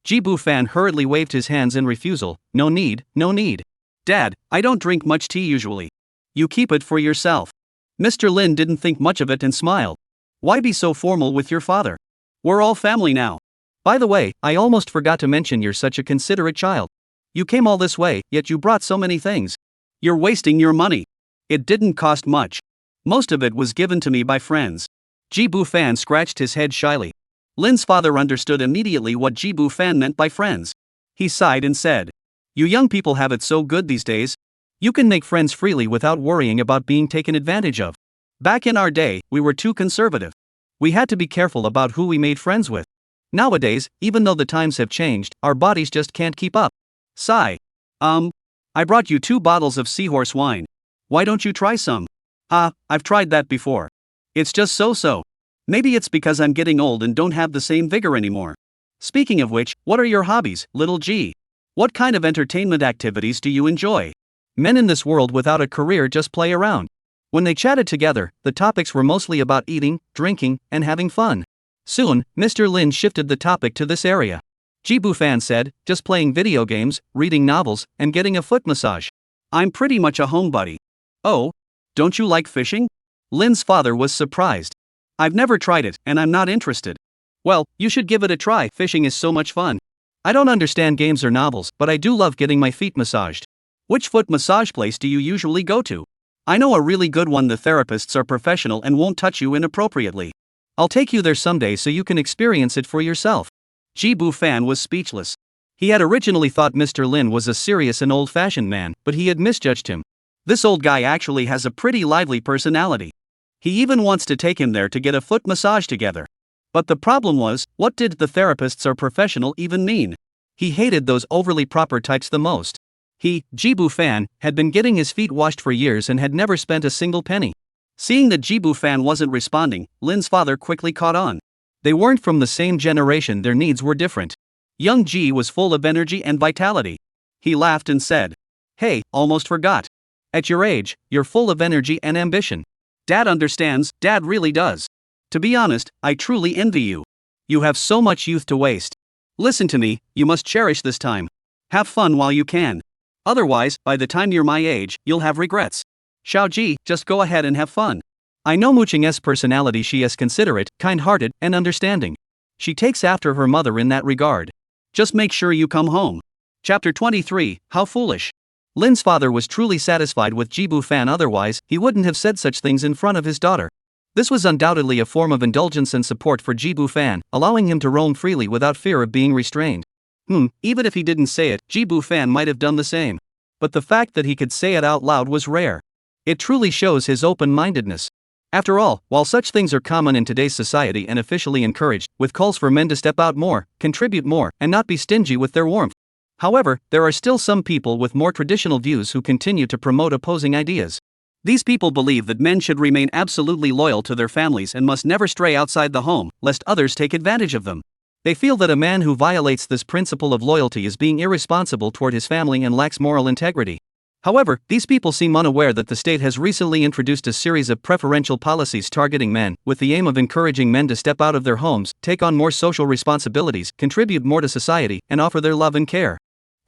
S1: Jibu Fan hurriedly waved his hands in refusal. No need. Dad, I don't drink much tea usually. You keep it for yourself." Mr. Lin didn't think much of it and smiled. "Why be so formal with your father? We're all family now. By the way, I almost forgot to mention you're such a considerate child. You came all this way, yet you brought so many things. You're wasting your money. It didn't cost much. Most of it was given to me by friends." Jibu Fan scratched his head shyly. Lin's father understood immediately what Jibu Fan meant by friends. He sighed and said, "You young people have it so good these days. You can make friends freely without worrying about being taken advantage of. Back in our day, we were too conservative. We had to be careful about who we made friends with. Nowadays, even though the times have changed, our bodies just can't keep up." Sigh. I brought you 2 bottles of seahorse wine. Why don't you try some?" I've tried that before. It's just so-so. Maybe it's because I'm getting old and don't have the same vigor anymore. Speaking of which, what are your hobbies, little G? What kind of entertainment activities do you enjoy?" Men in this world without a career just play around. When they chatted together, the topics were mostly about eating, drinking, and having fun. Soon, Mr. Lin shifted the topic to this area. Jibu Fan said, "Just playing video games, reading novels, and getting a foot massage. I'm pretty much a homebody." "Oh? Don't you like fishing?" Lin's father was surprised. "I've never tried it, and I'm not interested." "Well, you should give it a try, fishing is so much fun. I don't understand games or novels, but I do love getting my feet massaged." "Which foot massage place do you usually go to?" "I know a really good one. The therapists are professional and won't touch you inappropriately. I'll take you there someday so you can experience it for yourself." Jibu Fan was speechless.
S2: He had originally thought Mr. Lin was a serious and old-fashioned man, but he had misjudged him. This old guy actually has a pretty lively personality. He even wants to take him there to get a foot massage together. But the problem was, what did the therapists or professional even mean? He hated those overly proper types the most. He, Jibu Fan, had been getting his feet washed for years and had never spent a single penny. Seeing that Jibu Fan wasn't responding, Lin's father quickly caught on. They weren't from the same generation, their needs were different. Young Ji was full of energy and vitality. He laughed and said, "Hey, almost forgot. At your age, you're full of energy and ambition. Dad understands, Dad really does. To be honest, I truly envy you. You have so much youth to waste. Listen to me, you must cherish this time. Have fun while you can. Otherwise, by the time you're my age, you'll have regrets. Xiaoji, just go ahead and have fun. I know Muqing's personality, she is considerate, kind-hearted, and understanding. She takes after her mother in that regard. Just make sure you come home." Chapter 23, How Foolish. Lin's father was truly satisfied with Jibu Fan, otherwise, he wouldn't have said such things in front of his daughter. This was undoubtedly a form of indulgence and support for Jibu Fan, allowing him to roam freely without fear of being restrained. Even if he didn't say it, Jibu Fan might have done the same. But the fact that he could say it out loud was rare. It truly shows his open-mindedness. After all, while such things are common in today's society and officially encouraged, with calls for men to step out more, contribute more, and not be stingy with their warmth. However, there are still some people with more traditional views who continue to promote opposing ideas. These people believe that men should remain absolutely loyal to their families and must never stray outside the home, lest others take advantage of them. They feel that a man who violates this principle of loyalty is being irresponsible toward his family and lacks moral integrity. However, these people seem unaware that the state has recently introduced a series of preferential policies targeting men, with the aim of encouraging men to step out of their homes, take on more social responsibilities, contribute more to society, and offer their love and care.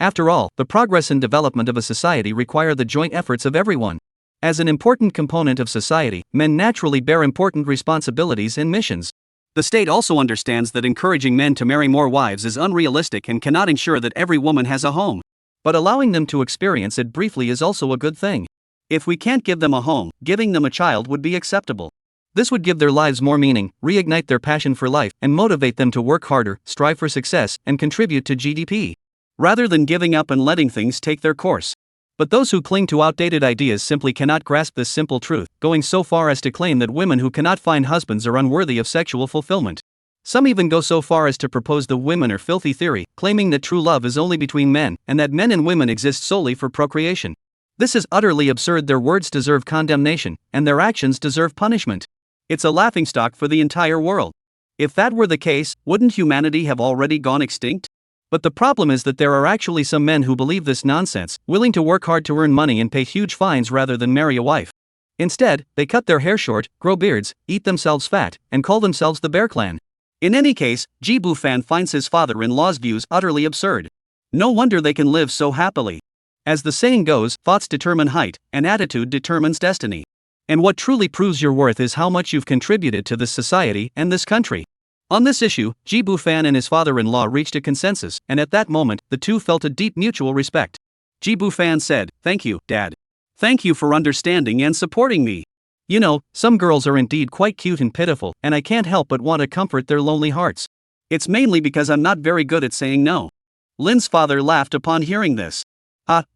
S2: After all, the progress and development of a society require the joint efforts of everyone. As an important component of society, men naturally bear important responsibilities and missions. The state also understands that encouraging men to marry more wives is unrealistic and cannot ensure that every woman has a home. But allowing them to experience it briefly is also a good thing. If we can't give them a home, giving them a child would be acceptable. This would give their lives more meaning, reignite their passion for life, and motivate them to work harder, strive for success, and contribute to GDP. Rather than giving up and letting things take their course. But those who cling to outdated ideas simply cannot grasp this simple truth, going so far as to claim that women who cannot find husbands are unworthy of sexual fulfillment. Some even go so far as to propose the women are filthy theory, claiming that true love is only between men, and that men and women exist solely for procreation. This is utterly absurd. Their words deserve condemnation, and their actions deserve punishment. It's a laughingstock for the entire world. If that were the case, wouldn't humanity have already gone extinct? But the problem is that there are actually some men who believe this nonsense, willing to work hard to earn money and pay huge fines rather than marry a wife. Instead, they cut their hair short, grow beards, eat themselves fat, and call themselves the Bear Clan. In any case, Jibu Fan finds his father-in-law's views utterly absurd. No wonder they can live so happily. As the saying goes, thoughts determine height, and attitude determines destiny. And what truly proves your worth is how much you've contributed to this society and this country. On this issue, Jibu Fan and his father-in-law reached a consensus, and at that moment, the two felt a deep mutual respect. Jibu Fan said, "Thank you, Dad. Thank you for understanding and supporting me. You know, some girls are indeed quite cute and pitiful, and I can't help but want to comfort their lonely hearts. It's mainly because I'm not very good at saying no." Lin's father laughed upon hearing this.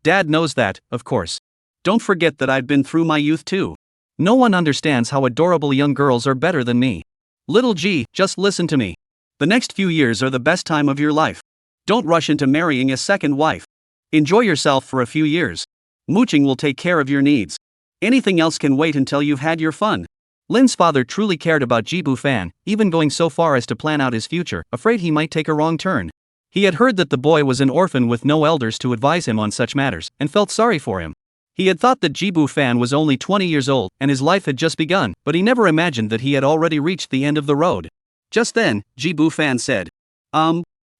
S2: Dad knows that, of course. Don't forget that I've been through my youth too. No one understands how adorable young girls are better than me. Little G, just listen to me. The next few years are the best time of your life. Don't rush into marrying a second wife. Enjoy yourself for a few years. Muqing will take care of your needs. Anything else can wait until you've had your fun. Lin's father truly cared about Jibu Fan, even going so far as to plan out his future, afraid he might take a wrong turn. He had heard that the boy was an orphan with no elders to advise him on such matters, and felt sorry for him. He had thought that Jibu Fan was only 20 years old, and his life had just begun, but he never imagined that he had already reached the end of the road. Just then, Jibu Fan said,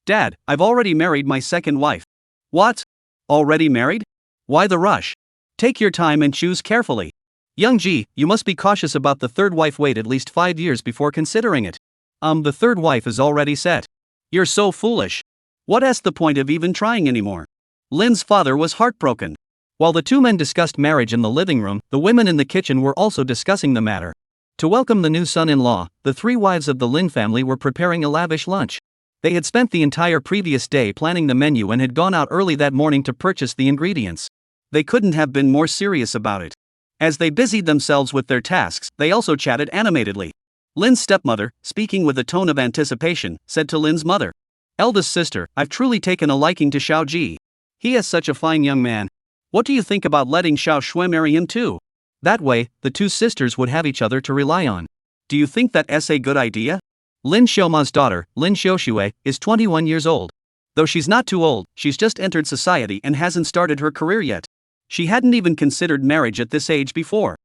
S2: Dad, I've already married my second wife." "What? Already married? Why the rush? Take your time and choose carefully. Young Ji, you must be cautious about the third wife. Wait at least 5 years before considering it." The third wife is already set." "You're so foolish. What's the point of even trying anymore?" Lin's father was heartbroken. While the two men discussed marriage in the living room, the women in the kitchen were also discussing the matter. To welcome the new son-in-law, the 3 wives of the Lin family were preparing a lavish lunch.
S1: They had spent the entire previous day planning the menu and had gone out early that morning to purchase the ingredients.
S2: They couldn't have been more serious about it. As they busied themselves with their tasks, they also chatted animatedly. Lin's stepmother, speaking with a tone of anticipation, said to Lin's mother, "Eldest sister, I've truly taken a liking to Xiao Ji. He is such a fine young man. What do you think about letting Xiao Shui marry him too?
S1: That way, the two sisters would have each other to rely on.
S2: Do you think that's a good idea?"
S1: Lin Xiuma's daughter, Lin Xiuxue, is 21 years old.
S2: Though she's not too old, she's just entered society and hasn't started her career yet. She hadn't even considered marriage at this age before.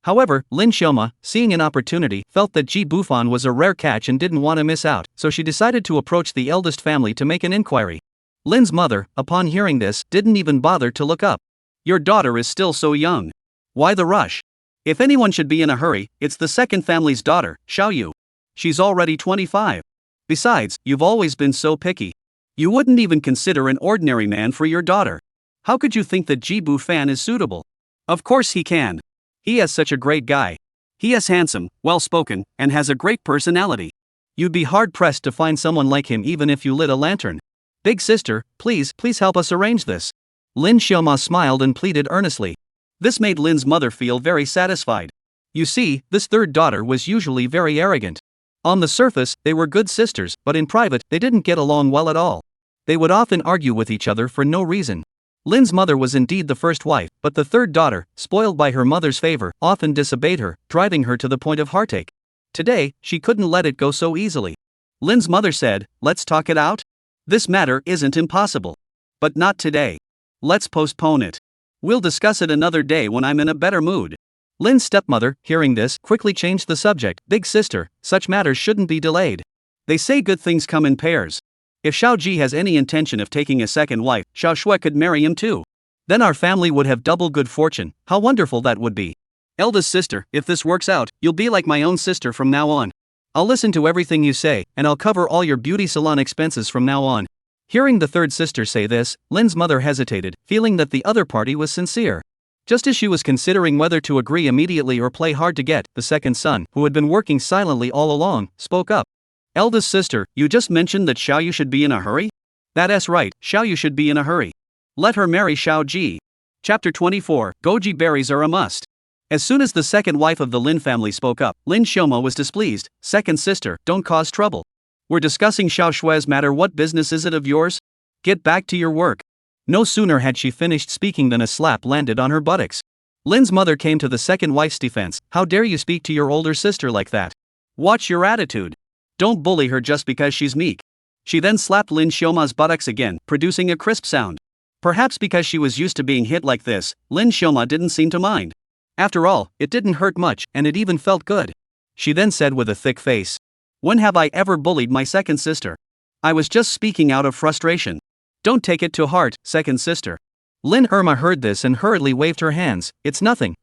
S1: However, Lin Xiuma, seeing an opportunity, felt that Ji Bufan was a rare catch and didn't want to miss out, so she decided to approach the eldest family to make an inquiry. Lin's mother, upon hearing this, didn't even bother to look up.
S2: "Your daughter is still so young. Why the rush? If anyone should be in a hurry, it's the second family's daughter, Xiao Yu. She's already 25. Besides, you've always been so picky. You wouldn't even consider an ordinary man for your daughter. How could you think that Ji Bufan is suitable? Of course he can. He is such a great guy. He is handsome, well-spoken, and has a great personality.
S1: You'd be hard-pressed to find someone like him even if you lit a lantern. Big sister, please help us arrange this." Lin Xiuma smiled and pleaded earnestly.
S2: This made Lin's mother feel very satisfied.
S1: You see, this third daughter was usually very arrogant. On the surface, they were good sisters, but in private, they didn't get along well at all. They would often argue with each other for no reason. Lin's mother was indeed the first wife, but the third daughter, spoiled by her mother's favor, often disobeyed her, driving her to the point of heartache. Today, she couldn't let it go so easily.
S2: Lin's mother said, "Let's talk it out? This matter isn't impossible. But not today. Let's postpone it. We'll discuss it another day when I'm in a better mood."
S1: Lin's stepmother, hearing this, quickly changed the subject. "Big sister, such matters shouldn't be delayed.
S2: They say good things come in pairs. If Xiao Ji has any intention of taking a second wife, Xiao Shui could marry him too.
S1: Then our family would have double good fortune. How wonderful that would be."
S2: "Eldest sister, if this works out, you'll be like my own sister from now on.
S1: I'll listen to everything you say, and I'll cover all your beauty salon expenses from now on." Hearing the third sister say this, Lin's mother hesitated, feeling that the other party was sincere. Just as she was considering whether to agree immediately or play hard to get, the second son, who had been working silently all along, spoke up.
S2: "Eldest sister, you just mentioned that Xiao Yu should be in a hurry?" "That's right, Xiao Yu should be in a hurry. Let her marry Xiao Ji." Chapter 24, Goji berries are a must. As soon as the second wife of the Lin family spoke up, Lin Xioma was displeased. "Second sister, don't cause trouble. We're discussing Xiao Shui's matter. What business is it of yours? Get back to your work." No sooner had she finished speaking than a slap landed on her buttocks. Lin's mother came to the second wife's defense. "How dare you speak to your older sister like that? Watch your attitude. Don't bully her just because she's meek." She then slapped Lin Xioma's buttocks again, producing a crisp sound. Perhaps because she was used to being hit like this, Lin Xioma didn't seem to mind. After all, it didn't hurt much, and it even felt good. She then said with a thick face, "When have I ever bullied my second sister? I was just speaking out of frustration. Don't take it to heart, second sister." Lin Irma heard this and hurriedly waved her hands. It's nothing.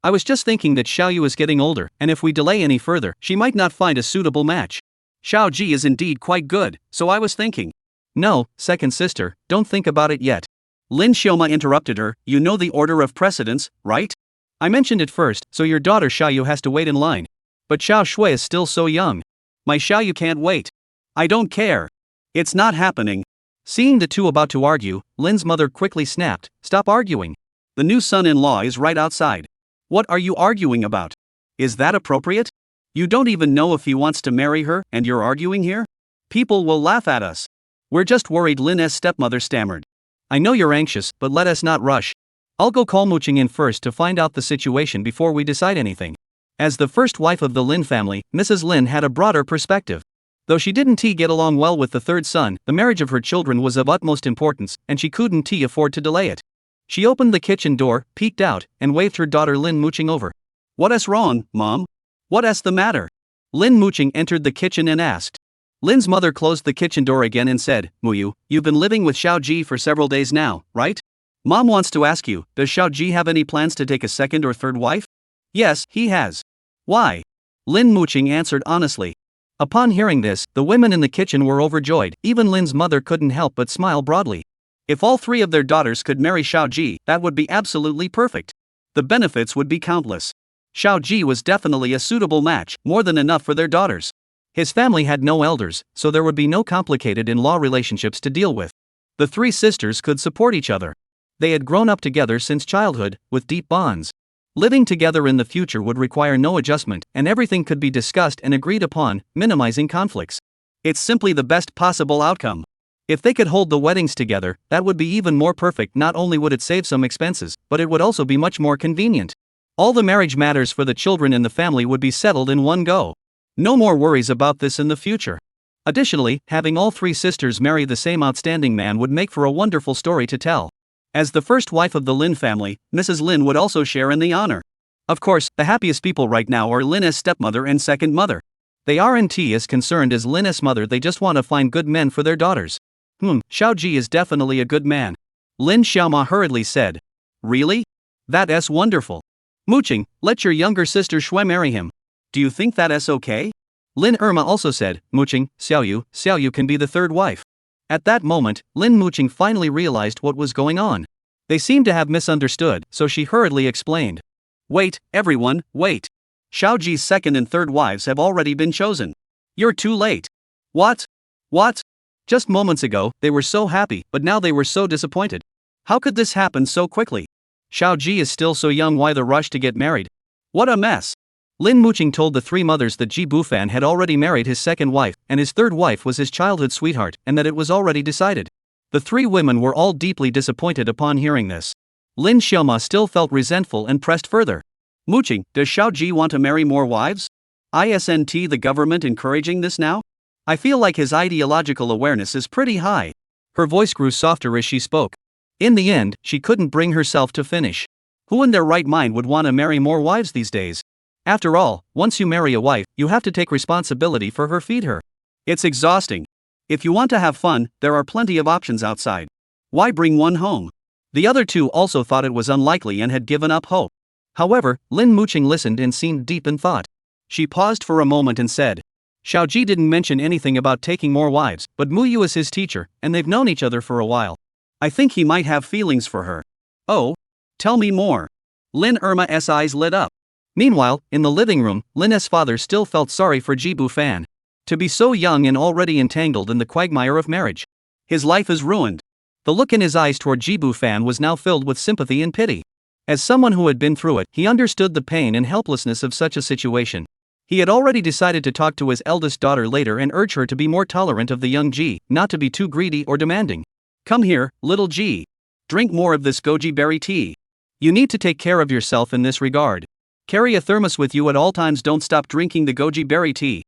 S2: I was just thinking that Xiao Yu is getting older, and if we delay any further, she might not find a suitable match. Xiao Ji is indeed quite good, so I was thinking." "No, second sister, don't think about it yet." Lin Xioma interrupted her. "You know the order of precedence, right? I mentioned it first, so your daughter Xiao Yu has to wait in line. But Xiao Shui is still so young. My Xiao Yu can't wait. I don't care. It's not happening." Seeing the two about to argue, Lin's mother quickly snapped, "Stop arguing. The new son-in-law is right outside. What are you arguing about? Is that appropriate? You don't even know if he wants to marry her, and you're arguing here? People will laugh at us." "We're just worried," Lin's stepmother stammered. "I know you're anxious, but let us not rush. I'll go call Mooching in first to find out the situation before we decide anything." As the first wife of the Lin family, Mrs. Lin had a broader perspective. Though she didn't get along well with the third son, the marriage of her children was of utmost importance, and she couldn't afford to delay it. She opened the kitchen door, peeked out, and waved her daughter Lin Mooching over. "What is wrong, Mom? What is the matter?" Lin Mooching entered the kitchen and asked. Lin's mother closed the kitchen door again and said, "Muyu, you've been living with Xiao Ji for several days now, right? Mom wants to ask you, does Xiao Ji have any plans to take a second or third wife?" "Yes, he has." "Why?" Lin Mooching answered honestly. Upon hearing this, the women in the kitchen were overjoyed. Even Lin's mother couldn't help but smile broadly. If all three of their daughters could marry Xiao Ji, that would be absolutely perfect. The benefits would be countless. Xiao Ji was definitely a suitable match, more than enough for their daughters. His family had no elders, so there would be no complicated in-law relationships to deal with. The three sisters could support each other. They had grown up together since childhood, with deep bonds. Living together in the future would require no adjustment, and everything could be discussed and agreed upon, minimizing conflicts. It's simply the best possible outcome. If they could hold the weddings together, that would be even more perfect. Not only would it save some expenses, but it would also be much more convenient. All the marriage matters for the children in the family would be settled in one go. No more worries about this in the future. Additionally, having all three sisters marry the same outstanding man would make for a wonderful story to tell. As the first wife of the Lin family, Mrs. Lin would also share in the honor. Of course, the happiest people right now are Lin's stepmother and second mother. They aren't as concerned as Lin's mother, they just want to find good men for their daughters. Xiaoji is definitely a good man. Lin Xiaoma hurriedly said. Really? That's wonderful. Muqing, let your younger sister Shui marry him. Do you think that's okay? Lin Irma also said, Muqing, Xiaoyu can be the third wife. At that moment, Lin Muqing finally realized what was going on. They seemed to have misunderstood, so she hurriedly explained. Wait, everyone, wait. Xiaoji's second and third wives have already been chosen. You're too late. What? Just moments ago, they were so happy, but now they were so disappointed. How could this happen so quickly? Xiaoji is still so young, why the rush to get married? What a mess. Lin Muqing told the three mothers that Ji Bufan had already married his second wife, and his third wife was his childhood sweetheart, and that it was already decided. The three women were all deeply disappointed upon hearing this. Lin Xiaoma still felt resentful and pressed further. Muqing, does Xiaoji want to marry more wives? Isn't the government encouraging this now? I feel like his ideological awareness is pretty high. Her voice grew softer as she spoke. In the end, she couldn't bring herself to finish. Who in their right mind would want to marry more wives these days? After all, once you marry a wife, you have to take responsibility for her, feed her. It's exhausting. If you want to have fun, there are plenty of options outside. Why bring one home? The other two also thought it was unlikely and had given up hope. However, Lin Muqing listened and seemed deep in thought. She paused for a moment and said, Xiaoji didn't mention anything about taking more wives, but Mu Yu is his teacher, and they've known each other for a while. I think he might have feelings for her. Oh? Tell me more. Lin Irma's eyes lit up. Meanwhile, in the living room, Lin's father still felt sorry for Ji Bufan. To be so young and already entangled in the quagmire of marriage. His life is ruined. The look in his eyes toward Ji Bufan was now filled with sympathy and pity. As someone who had been through it, he understood the pain and helplessness of such a situation. He had already decided to talk to his eldest daughter later and urge her to be more tolerant of the young Ji, not to be too greedy or demanding. Come here, little Ji. Drink more of this goji berry tea. You need to take care of yourself in this regard. Carry a thermos with you at all times. Don't stop drinking the goji berry tea.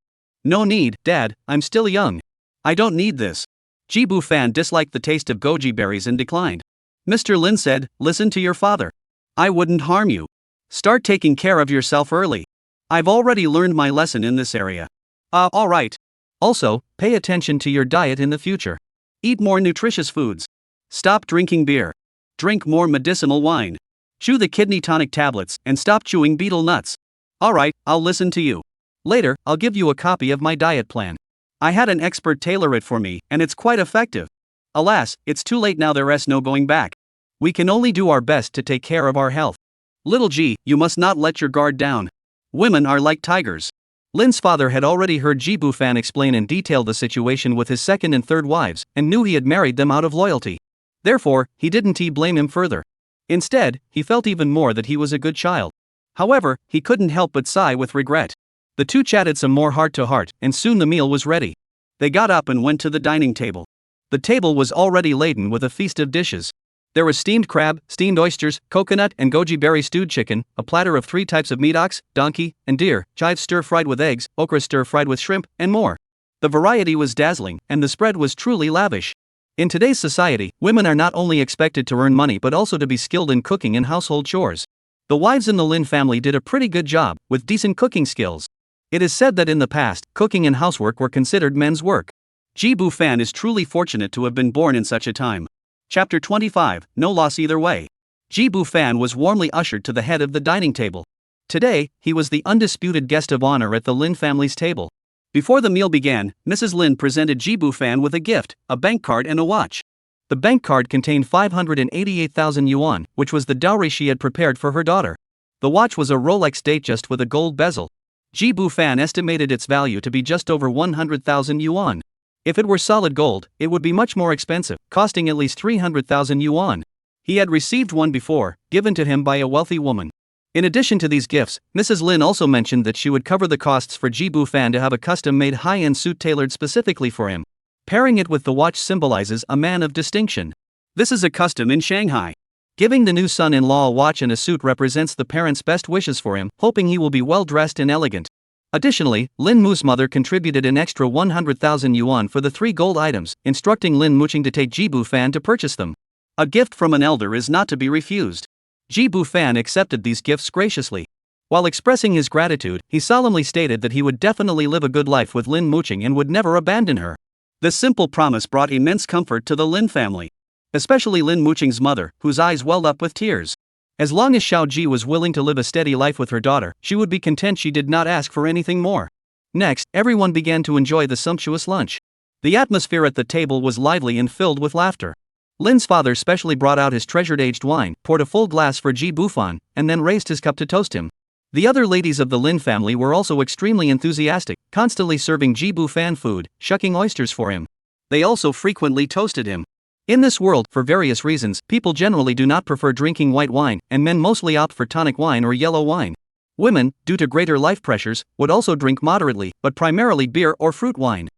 S2: No need, Dad, I'm still young. I don't need this. Ji Bufan disliked the taste of goji berries and declined. Mr. Lin said, listen to your father. I wouldn't harm you. Start taking care of yourself early. I've already learned my lesson in this area. Alright. Also, pay attention to your diet in the future. Eat more nutritious foods. Stop drinking beer. Drink more medicinal wine. Chew the kidney tonic tablets and stop chewing betel nuts. Alright, I'll listen to you. Later, I'll give you a copy of my diet plan. I had an expert tailor it for me, and it's quite effective. Alas, it's too late now, there's no going back. We can only do our best to take care of our health. Little Ji, you must not let your guard down. Women are like tigers. Lin's father had already heard Ji Bufan explain in detail the situation with his second and third wives, and knew he had married them out of loyalty. Therefore, he didn't blame him further. Instead, he felt even more that he was a good child. However, he couldn't help but sigh with regret. The two chatted some more heart to heart, and soon the meal was ready. They got up and went to the dining table. The table was already laden with a feast of dishes. There was steamed crab, steamed oysters, coconut and goji berry stewed chicken, a platter of 3 types of meat: ox, donkey, and deer, chives stir-fried with eggs, okra stir-fried with shrimp, and more. The variety was dazzling, and the spread was truly lavish. In today's society, women are not only expected to earn money but also to be skilled in cooking and household chores. The wives in the Lin family did a pretty good job, with decent cooking skills. It is said that in the past, cooking and housework were considered men's work. Ji Bufan is truly fortunate to have been born in such a time. Chapter 25, No Loss Either Way. Ji Bufan was warmly ushered to the head of the dining table. Today, he was the undisputed guest of honor at the Lin family's table. Before the meal began, Mrs. Lin presented Ji Bufan with a gift, a bank card and a watch. The bank card contained 588,000 yuan, which was the dowry she had prepared for her daughter. The watch was a Rolex Datejust with a gold bezel. Ji Fan estimated its value to be just over 100,000 yuan. If it were solid gold, it would be much more expensive, costing at least 300,000 yuan. He had received one before, given to him by a wealthy woman. In addition to these gifts, Mrs. Lin also mentioned that she would cover the costs for Ji Fan to have a custom-made high-end suit tailored specifically for him. Pairing it with the watch symbolizes a man of distinction. This is a custom in Shanghai. Giving the new son-in-law a watch and a suit represents the parents' best wishes for him, hoping he will be well-dressed and elegant. Additionally, Lin Mu's mother contributed an extra 100,000 yuan for the 3 gold items, instructing Lin Muqing to take Ji Fan to purchase them. A gift from an elder is not to be refused. Ji Fan accepted these gifts graciously. While expressing his gratitude, he solemnly stated that he would definitely live a good life with Lin Muqing and would never abandon her. This simple promise brought immense comfort to the Lin family. Especially Lin Muqing's mother, whose eyes welled up with tears. As long as Xiao Ji was willing to live a steady life with her daughter, she would be content. She did not ask for anything more. Next, everyone began to enjoy the sumptuous lunch. The atmosphere at the table was lively and filled with laughter. Lin's father specially brought out his treasured aged wine, poured a full glass for Ji Fan, and then raised his cup to toast him. The other ladies of the Lin family were also extremely enthusiastic, constantly serving Ji Fan food, shucking oysters for him. They also frequently toasted him. In this world, for various reasons, people generally do not prefer drinking white wine, and men mostly opt for tonic wine or yellow wine. Women, due to greater life pressures, would also drink moderately, but primarily beer or fruit wine.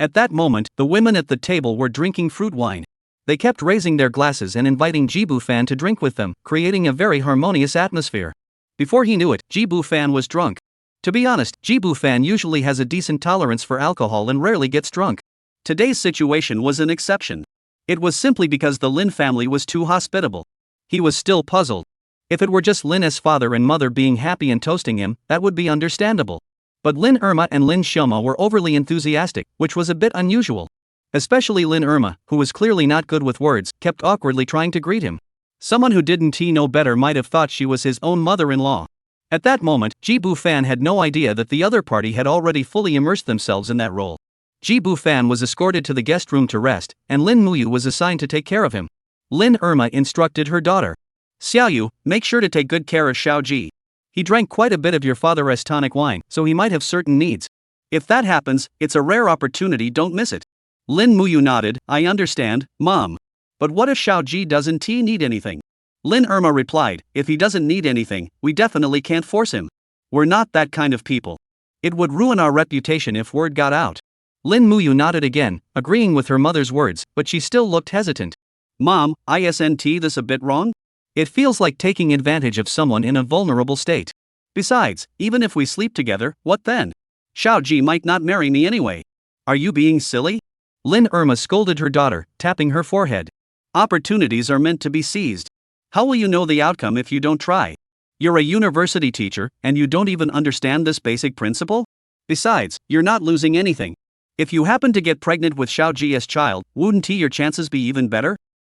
S2: At that moment, the women at the table were drinking fruit wine. They kept raising their glasses and inviting Ji Fan to drink with them, creating a very harmonious atmosphere. Before he knew it, Ji Fan was drunk. To be honest, Ji Fan usually has a decent tolerance for alcohol and rarely gets drunk. Today's situation was an exception. It was simply because the Lin family was too hospitable. He was still puzzled. If it were just Lin's father and mother being happy and toasting him, that would be understandable. But Lin Irma and Lin Xioma were overly enthusiastic, which was a bit unusual. Especially Lin Irma, who was clearly not good with words, kept awkwardly trying to greet him. Someone who didn't know better might have thought she was his own mother-in-law. At that moment, Ji Fan had no idea that the other party had already fully immersed themselves in that role. Ji Fan was escorted to the guest room to rest, and Lin Muyu was assigned to take care of him. Lin Irma instructed her daughter. Xiaoyu, make sure to take good care of Xiao Ji. He drank quite a bit of your father's tonic wine, so he might have certain needs. If that happens, it's a rare opportunity, don't miss it. Lin Muyu nodded, I understand, Mom. But what if Xiao Ji doesn't need anything? Lin Irma replied, if he doesn't need anything, we definitely can't force him. We're not that kind of people. It would ruin our reputation if word got out. Lin Muyu nodded again, agreeing with her mother's words, but she still looked hesitant. Mom, isn't this a bit wrong? It feels like taking advantage of someone in a vulnerable state. Besides, even if we sleep together, what then? Xiao Ji might not marry me anyway. Are you being silly? Lin Irma scolded her daughter, tapping her forehead. Opportunities are meant to be seized. How will you know the outcome if you don't try? You're a university teacher, and you don't even understand this basic principle? Besides, you're not losing anything. If you happen to get pregnant with Xiao Ji's child, wouldn't your chances be even better?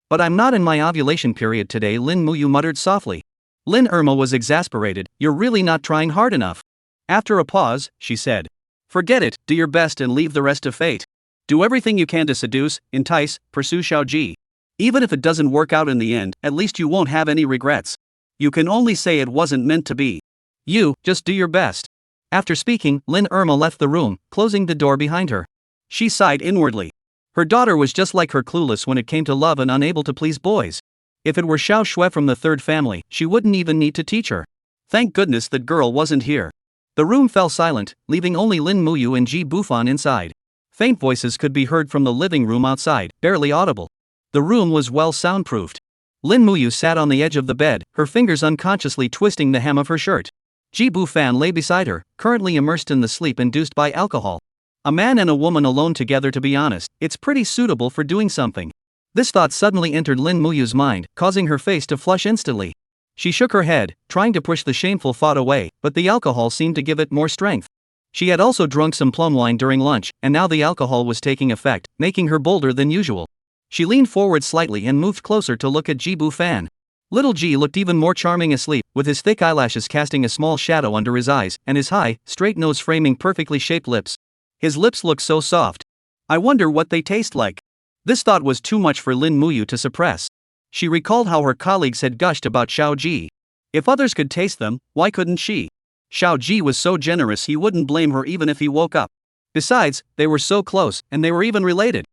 S2: But I'm not in my ovulation period today, Lin Muyu muttered softly. Lin Irma was exasperated, you're really not trying hard enough. After a pause, she said. Forget it, do your best and leave the rest to fate. Do everything you can to seduce, entice, pursue Xiao Ji. Even if it doesn't work out in the end, at least you won't have any regrets. You can only say it wasn't meant to be. You, just do your best. After speaking, Lin Irma left the room, closing the door behind her. She sighed inwardly. Her daughter was just like her, clueless when it came to love and unable to please boys. If it were Xiao Shui from the third family, she wouldn't even need to teach her. Thank goodness that girl wasn't here. The room fell silent, leaving only Lin Muyu and Ji Fan inside. Faint voices could be heard from the living room outside, barely audible. The room was well soundproofed. Lin Muyu sat on the edge of the bed, her fingers unconsciously twisting the hem of her shirt. Ji Fan lay beside her, currently immersed in the sleep induced by alcohol. A man and a woman alone together, to be honest, it's pretty suitable for doing something. This thought suddenly entered Lin Muyu's mind, causing her face to flush instantly. She shook her head, trying to push the shameful thought away, but the alcohol seemed to give it more strength. She had also drunk some plum wine during lunch, and now the alcohol was taking effect, making her bolder than usual. She leaned forward slightly and moved closer to look at Ji Fan. Little Ji looked even more charming asleep, with his thick eyelashes casting a small shadow under his eyes, and his high, straight nose framing perfectly shaped lips. His lips looked so soft. I wonder what they taste like. This thought was too much for Lin Muyu to suppress. She recalled how her colleagues had gushed about Xiao Ji. If others could taste them, why couldn't she? Xiao Ji was so generous he wouldn't blame her even if he woke up. Besides, they were so close, and they were even related.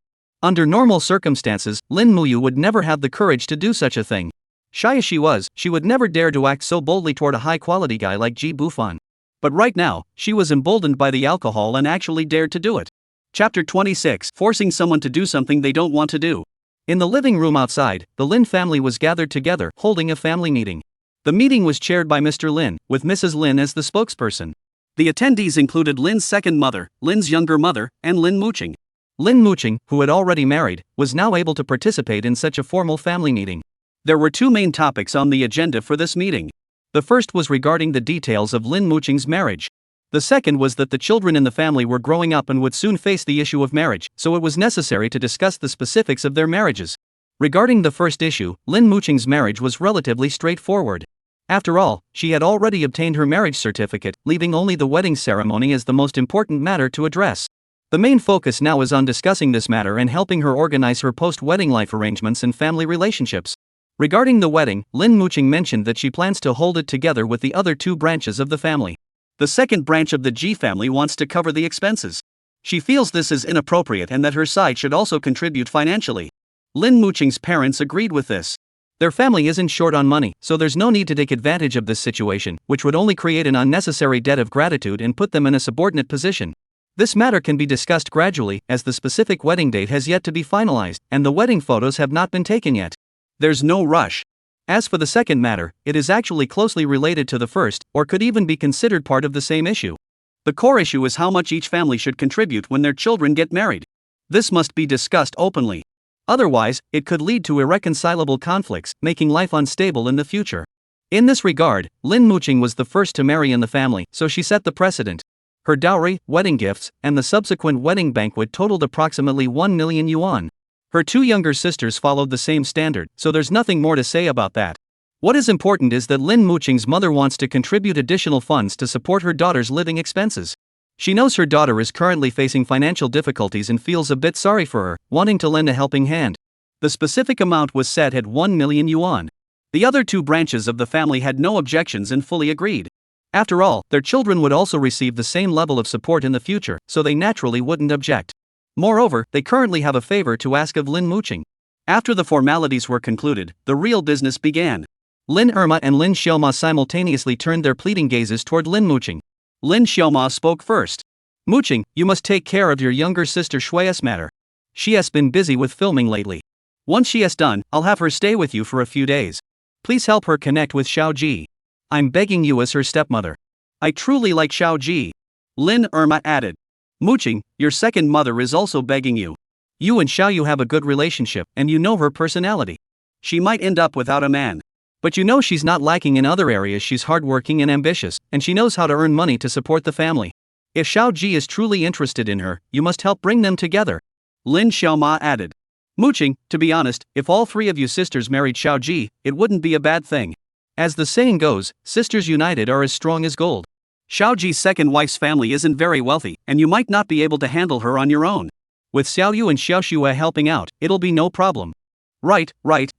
S2: Under normal circumstances, Lin Muyu would never have the courage to do such a thing. Shy as she was, she would never dare to act so boldly toward a high-quality guy like Ji Bufan. But right now, she was emboldened by the alcohol and actually dared to do it. Chapter 26: Forcing someone to do something they don't want to do. In the living room outside, the Lin family was gathered together, holding a family meeting. The meeting was chaired by Mr. Lin, with Mrs. Lin as the spokesperson. The attendees included Lin's second mother, Lin's younger mother, and Lin Muqing. Lin Muqing, who had already married, was now able to participate in such a formal family meeting. There were two main topics on the agenda for this meeting. The first was regarding the details of Lin Muqing's marriage. The second was that the children in the family were growing up and would soon face the issue of marriage, so it was necessary to discuss the specifics of their marriages. Regarding the first issue, Lin Muqing's marriage was relatively straightforward. After all, she had already obtained her marriage certificate, leaving only the wedding ceremony as the most important matter to address. The main focus now is on discussing this matter and helping her organize her post-wedding life arrangements and family relationships. Regarding the wedding, Lin Muqing mentioned that she plans to hold it together with the other two branches of the family. The second branch of the Ji family wants to cover the expenses. She feels this is inappropriate and that her side should also contribute financially. Lin Muqing's parents agreed with this. Their family isn't short on money, so there's no need to take advantage of this situation, which would only create an unnecessary debt of gratitude and put them in a subordinate position. This matter can be discussed gradually, as the specific wedding date has yet to be finalized, and the wedding photos have not been taken yet. There's no rush. As for the second matter, it is actually closely related to the first, or could even be considered part of the same issue. The core issue is how much each family should contribute when their children get married. This must be discussed openly. Otherwise, it could lead to irreconcilable conflicts, making life unstable in the future. In this regard, Lin Muqing was the first to marry in the family, so she set the precedent. Her dowry, wedding gifts, and the subsequent wedding banquet totaled approximately 1 million yuan. Her two younger sisters followed the same standard, so there's nothing more to say about that. What is important is that Lin Muqing's mother wants to contribute additional funds to support her daughter's living expenses. She knows her daughter is currently facing financial difficulties and feels a bit sorry for her, wanting to lend a helping hand. The specific amount was set at 1 million yuan. The other two branches of the family had no objections and fully agreed. After all, their children would also receive the same level of support in the future, so they naturally wouldn't object. Moreover, they currently have a favor to ask of Lin Muqing. After the formalities were concluded, the real business began. Lin Irma and Lin Xiaoma simultaneously turned their pleading gazes toward Lin Muqing. Lin Xiaoma spoke first. Muqing, you must take care of your younger sister Shui's matter. She has been busy with filming lately. Once she has done, I'll have her stay with you for a few days. Please help her connect with Xiao Ji. I'm begging you as her stepmother. I truly like Xiao Ji. Lin Irma added. Muqing, your second mother is also begging you. You and Xiaoyu have a good relationship, and you know her personality. She might end up without a man. But you know she's not lacking in other areas. She's hardworking and ambitious, and she knows how to earn money to support the family. If Xiao Ji is truly interested in her, you must help bring them together. Lin Xiaoma added. Muqing, to be honest, if all three of you sisters married Xiao Ji, it wouldn't be a bad thing. As the saying goes, sisters united are as strong as gold. Xiao Ji's second wife's family isn't very wealthy, and you might not be able to handle her on your own. With Xiaoyu and Xiaoxue helping out, it'll be no problem. Right,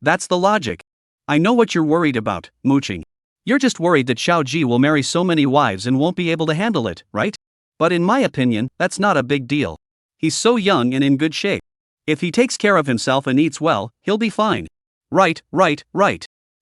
S2: that's the logic. I know what you're worried about, Muqing. You're just worried that Xiao Ji will marry so many wives and won't be able to handle it, right? But in my opinion, that's not a big deal. He's so young and in good shape. If he takes care of himself and eats well, he'll be fine. Right.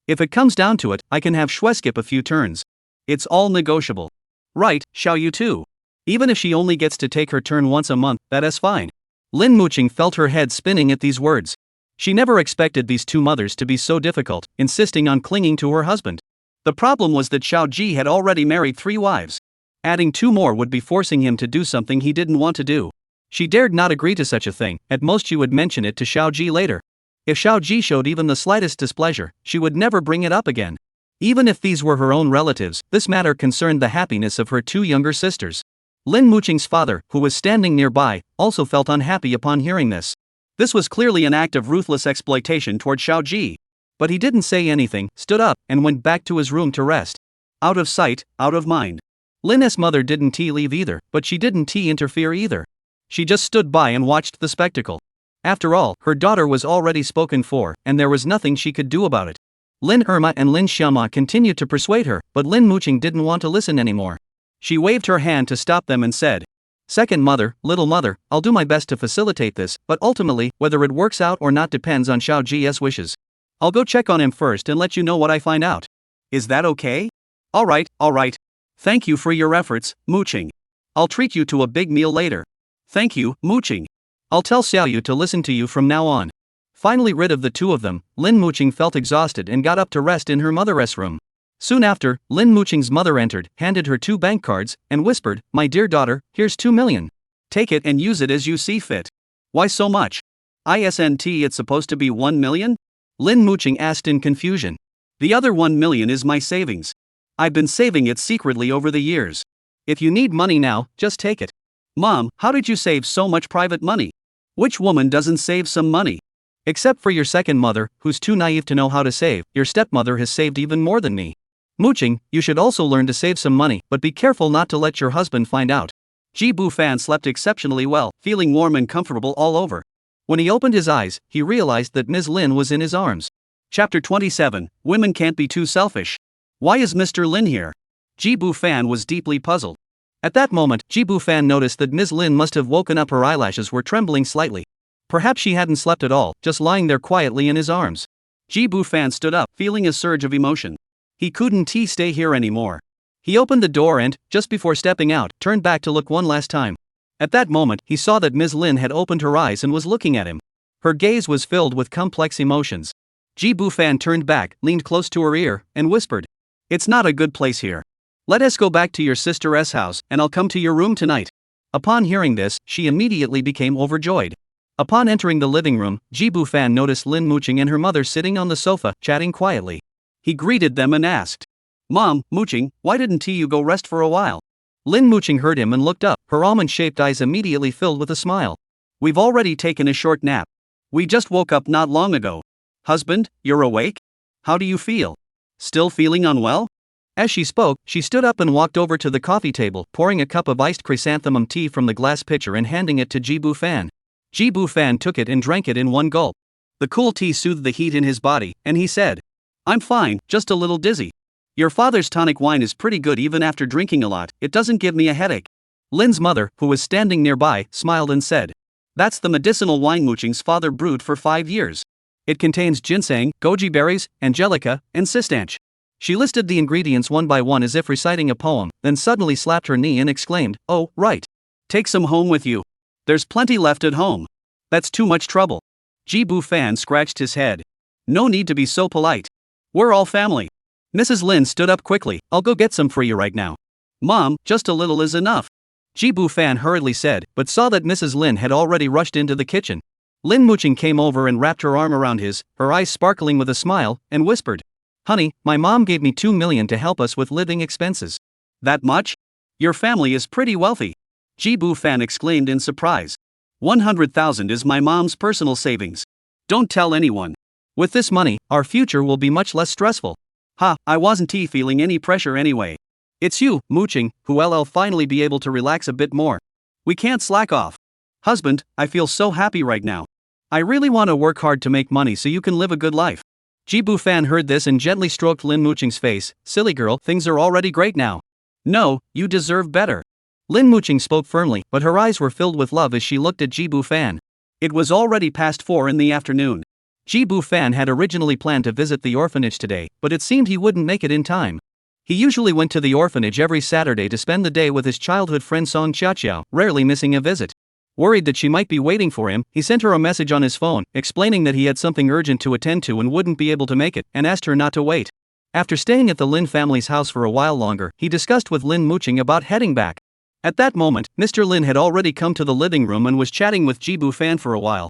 S2: If it comes down to it, I can have Shui skip a few turns. It's all negotiable. Right, Xiaoyu too. Even if she only gets to take her turn once a month, that is fine. Lin Muqing felt her head spinning at these words. She never expected these two mothers to be so difficult, insisting on clinging to her husband. The problem was that Xiao Ji had already married 3 wives. Adding 2 more would be forcing him to do something he didn't want to do. She dared not agree to such a thing. At most she would mention it to Xiao Ji later. If Xiao Ji showed even the slightest displeasure, she would never bring it up again. Even if these were her own relatives, this matter concerned the happiness of her 2 younger sisters. Lin Muqing's father, who was standing nearby, also felt unhappy upon hearing this. This was clearly an act of ruthless exploitation toward Xiao Ji. But he didn't say anything, stood up, and went back to his room to rest. Out of sight, out of mind. Lin's mother didn't leave either, but she didn't interfere either. She just stood by and watched the spectacle. After all, her daughter was already spoken for, and there was nothing she could do about it. Lin Irma and Lin Xiaoma continued to persuade her, but Lin Muqing didn't want to listen anymore. She waved her hand to stop them and said, "Second mother, little mother, I'll do my best to facilitate this, but ultimately, whether it works out or not depends on Xiao Ji's wishes. I'll go check on him first and let you know what I find out. Is that okay?" Alright. Thank you for your efforts, Mooching. I'll treat you to a big meal later. Thank you, Mooching. I'll tell Xiaoyu to listen to you from now on. Finally rid of the two of them, Lin Mooching felt exhausted and got up to rest in her mother's room. Soon after, Lin Mooching's mother entered, handed her 2 bank cards, and whispered, "My dear daughter, here's 2 million. Take it and use it as you see fit." "Why so much? Isn't it's supposed to be 1 million? Lin Mooching asked in confusion. "The other 1 million is my savings. I've been saving it secretly over the years. If you need money now, just take it." "Mom, how did you save so much private money? Which woman doesn't save some money?" "Except for your second mother, who's too naive to know how to save, your stepmother has saved even more than me. Mooching, you should also learn to save some money, but be careful not to let your husband find out." Ji Bufan slept exceptionally well, feeling warm and comfortable all over. When he opened his eyes, he realized that Ms. Lin was in his arms. Chapter 27, Women Can't Be Too Selfish. Why is Mr. Lin here? Ji Bufan was deeply puzzled. At that moment, Ji Bufan noticed that Ms. Lin must have woken up. Her eyelashes were trembling slightly. Perhaps she hadn't slept at all, just lying there quietly in his arms. Ji Bufan stood up, feeling a surge of emotion. He couldn't stay here anymore. He opened the door and, just before stepping out, turned back to look one last time. At that moment, he saw that Ms. Lin had opened her eyes and was looking at him. Her gaze was filled with complex emotions. Ji Bufan turned back, leaned close to her ear, and whispered, "It's not a good place here. Let us go back to your sister's house, and I'll come to your room tonight." Upon hearing this, she immediately became overjoyed. Upon entering the living room, Ji Bufan noticed Lin Mooching and her mother sitting on the sofa, chatting quietly. He greeted them and asked, "Mom, Mooching, why didn't you go rest for a while?" Lin Mooching heard him and looked up, her almond-shaped eyes immediately filled with a smile. "We've already taken a short nap. We just woke up not long ago. Husband, you're awake? How do you feel? Still feeling unwell?" As she spoke, she stood up and walked over to the coffee table, pouring a cup of iced chrysanthemum tea from the glass pitcher and handing it to Ji Bufan. Ji Bufan took it and drank it in one gulp. The cool tea soothed the heat in his body, and he said, "I'm fine, just a little dizzy. Your father's tonic wine is pretty good even after drinking a lot, it doesn't give me a headache." Lin's mother, who was standing nearby, smiled and said, "That's the medicinal wine Mooching's father brewed for 5 years. It contains ginseng, goji berries, angelica, and cistanche." She listed the ingredients one by one as if reciting a poem, then suddenly slapped her knee and exclaimed, "Oh, right. Take some home with you. There's plenty left at home. That's too much trouble." Ji Bufan scratched his head. "No need to be so polite. We're all family." Mrs. Lin stood up quickly, "I'll go get some for you right now." "Mom, just a little is enough," Ji Bufan hurriedly said, but saw that Mrs. Lin had already rushed into the kitchen. Lin Mooching came over and wrapped her arm around his, her eyes sparkling with a smile, and whispered, "Honey, my mom gave me 2 million to help us with living expenses." "That much? Your family is pretty wealthy," Ji Bufan exclaimed in surprise. 100,000 is my mom's personal savings. Don't tell anyone. With this money, our future will be much less stressful." "Ha, I wasn't feeling any pressure anyway. It's you, Mooching, who will finally be able to relax a bit more. We can't slack off. Husband, I feel so happy right now. I really want to work hard to make money so you can live a good life." Ji Bufan heard this and gently stroked Lin Mooching's face. "Silly girl, things are already great now. No, you deserve better." Lin Mooching spoke firmly, but her eyes were filled with love as she looked at Ji Bufan. It was already past 4 in the afternoon. Ji Bufan had originally planned to visit the orphanage today, but it seemed he wouldn't make it in time. He usually went to the orphanage every Saturday to spend the day with his childhood friend Song Xiaoqiao, rarely missing a visit. Worried that she might be waiting for him, he sent her a message on his phone, explaining that he had something urgent to attend to and wouldn't be able to make it, and asked her not to wait. After staying at the Lin family's house for a while longer, he discussed with Lin Mooching about heading back. At that moment, Mr. Lin had already come to the living room and was chatting with Ji Bufan for a while.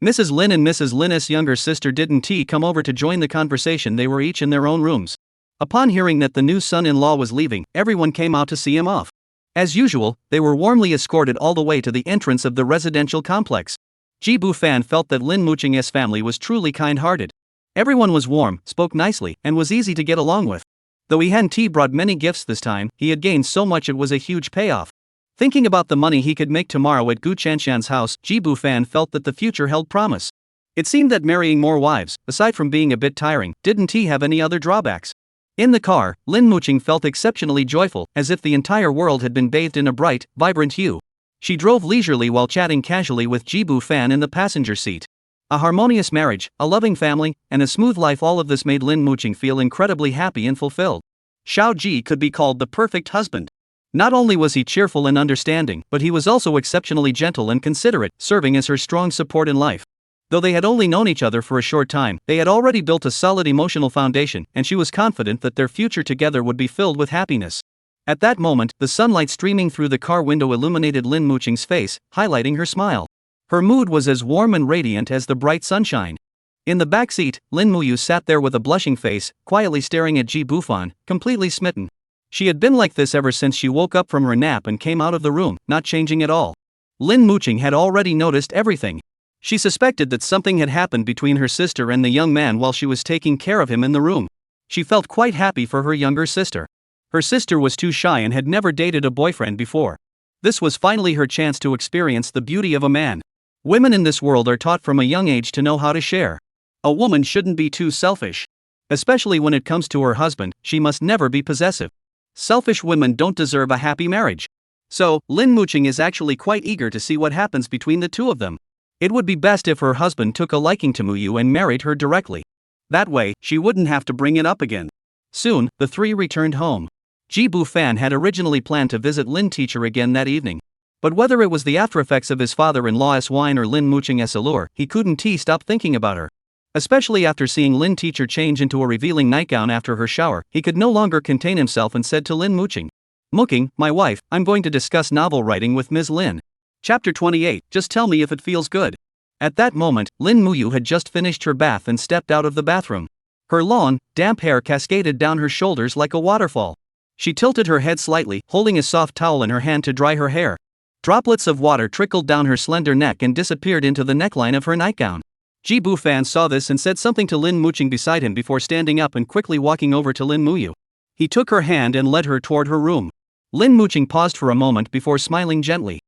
S2: Mrs. Lin and Mrs. Lin's younger sister didn't come over to join the conversation. They were each in their own rooms. Upon hearing that the new son-in-law was leaving, everyone came out to see him off. As usual, they were warmly escorted all the way to the entrance of the residential complex. Ji Bufan felt that Lin Mooching's family was truly kind-hearted. Everyone was warm, spoke nicely, and was easy to get along with. Though he hadn't brought many gifts this time, he had gained so much it was a huge payoff. Thinking about the money he could make tomorrow at Gu Chanshan's house, Ji Bufan felt that the future held promise. It seemed that marrying more wives, aside from being a bit tiring, didn't have any other drawbacks.
S1: In the car, Lin Muqing felt exceptionally joyful, as if the entire world had been bathed in a bright, vibrant hue. She drove leisurely while chatting casually with Jibu Fan in the passenger seat. A harmonious marriage, a loving family, and a smooth life, all of this made Lin Muqing feel incredibly happy and fulfilled. Xiao Ji could be called the perfect husband. Not only was he cheerful and understanding, but he was also exceptionally gentle and considerate, serving as her strong support in life. Though they had only known each other for a short time, they had already built a solid emotional foundation, and she was confident that their future together would be filled with happiness. At that moment, the sunlight streaming through the car window illuminated Lin Muqing's face, highlighting her smile. Her mood was as warm and radiant as the bright sunshine. In the back seat, Lin Muyu sat there with a blushing face, quietly staring at Ji Bufan, completely smitten. She had been like this ever since she woke up from her nap and came out of the room, not changing at all. Lin Muqing had already noticed everything. She suspected that something had happened between her sister and the young man while she was taking care of him in the room. She felt quite happy for her younger sister. Her sister was too shy and had never dated a boyfriend before. This was finally her chance to experience the beauty of a man. Women in this world are taught from a young age to know how to share. A woman shouldn't be too selfish. Especially when it comes to her husband, she must never be possessive. Selfish women don't deserve a happy marriage. So, Lin Muqing is actually quite eager to see what happens between the two of them. It would be best if her husband took a liking to Muyu and married her directly. That way, she wouldn't have to bring it up again. Soon, the three returned home. Ji Bufan had originally planned to visit Lin Teacher again that evening. But whether it was the aftereffects of his father-in-law's wine or Lin Muqing's allure, he couldn't stop thinking about her. Especially after seeing Lin Teacher change into a revealing nightgown after her shower, he could no longer contain himself and said to Lin Muqing, "Muqing, my wife, I'm going to discuss novel writing with Ms. Lin. Chapter 28, just tell me if it feels good." At that moment, Lin Muyu had just finished her bath and stepped out of the bathroom. Her long, damp hair cascaded down her shoulders like a waterfall. She tilted her head slightly, holding a soft towel in her hand to dry her hair. Droplets of water trickled down her slender neck and disappeared into the neckline of her nightgown. Ji Bufan saw this and said something to Lin Muqing beside him before standing up and quickly walking over to Lin Muyu. He took her hand and led her toward her room. Lin Muqing paused for a moment before smiling gently.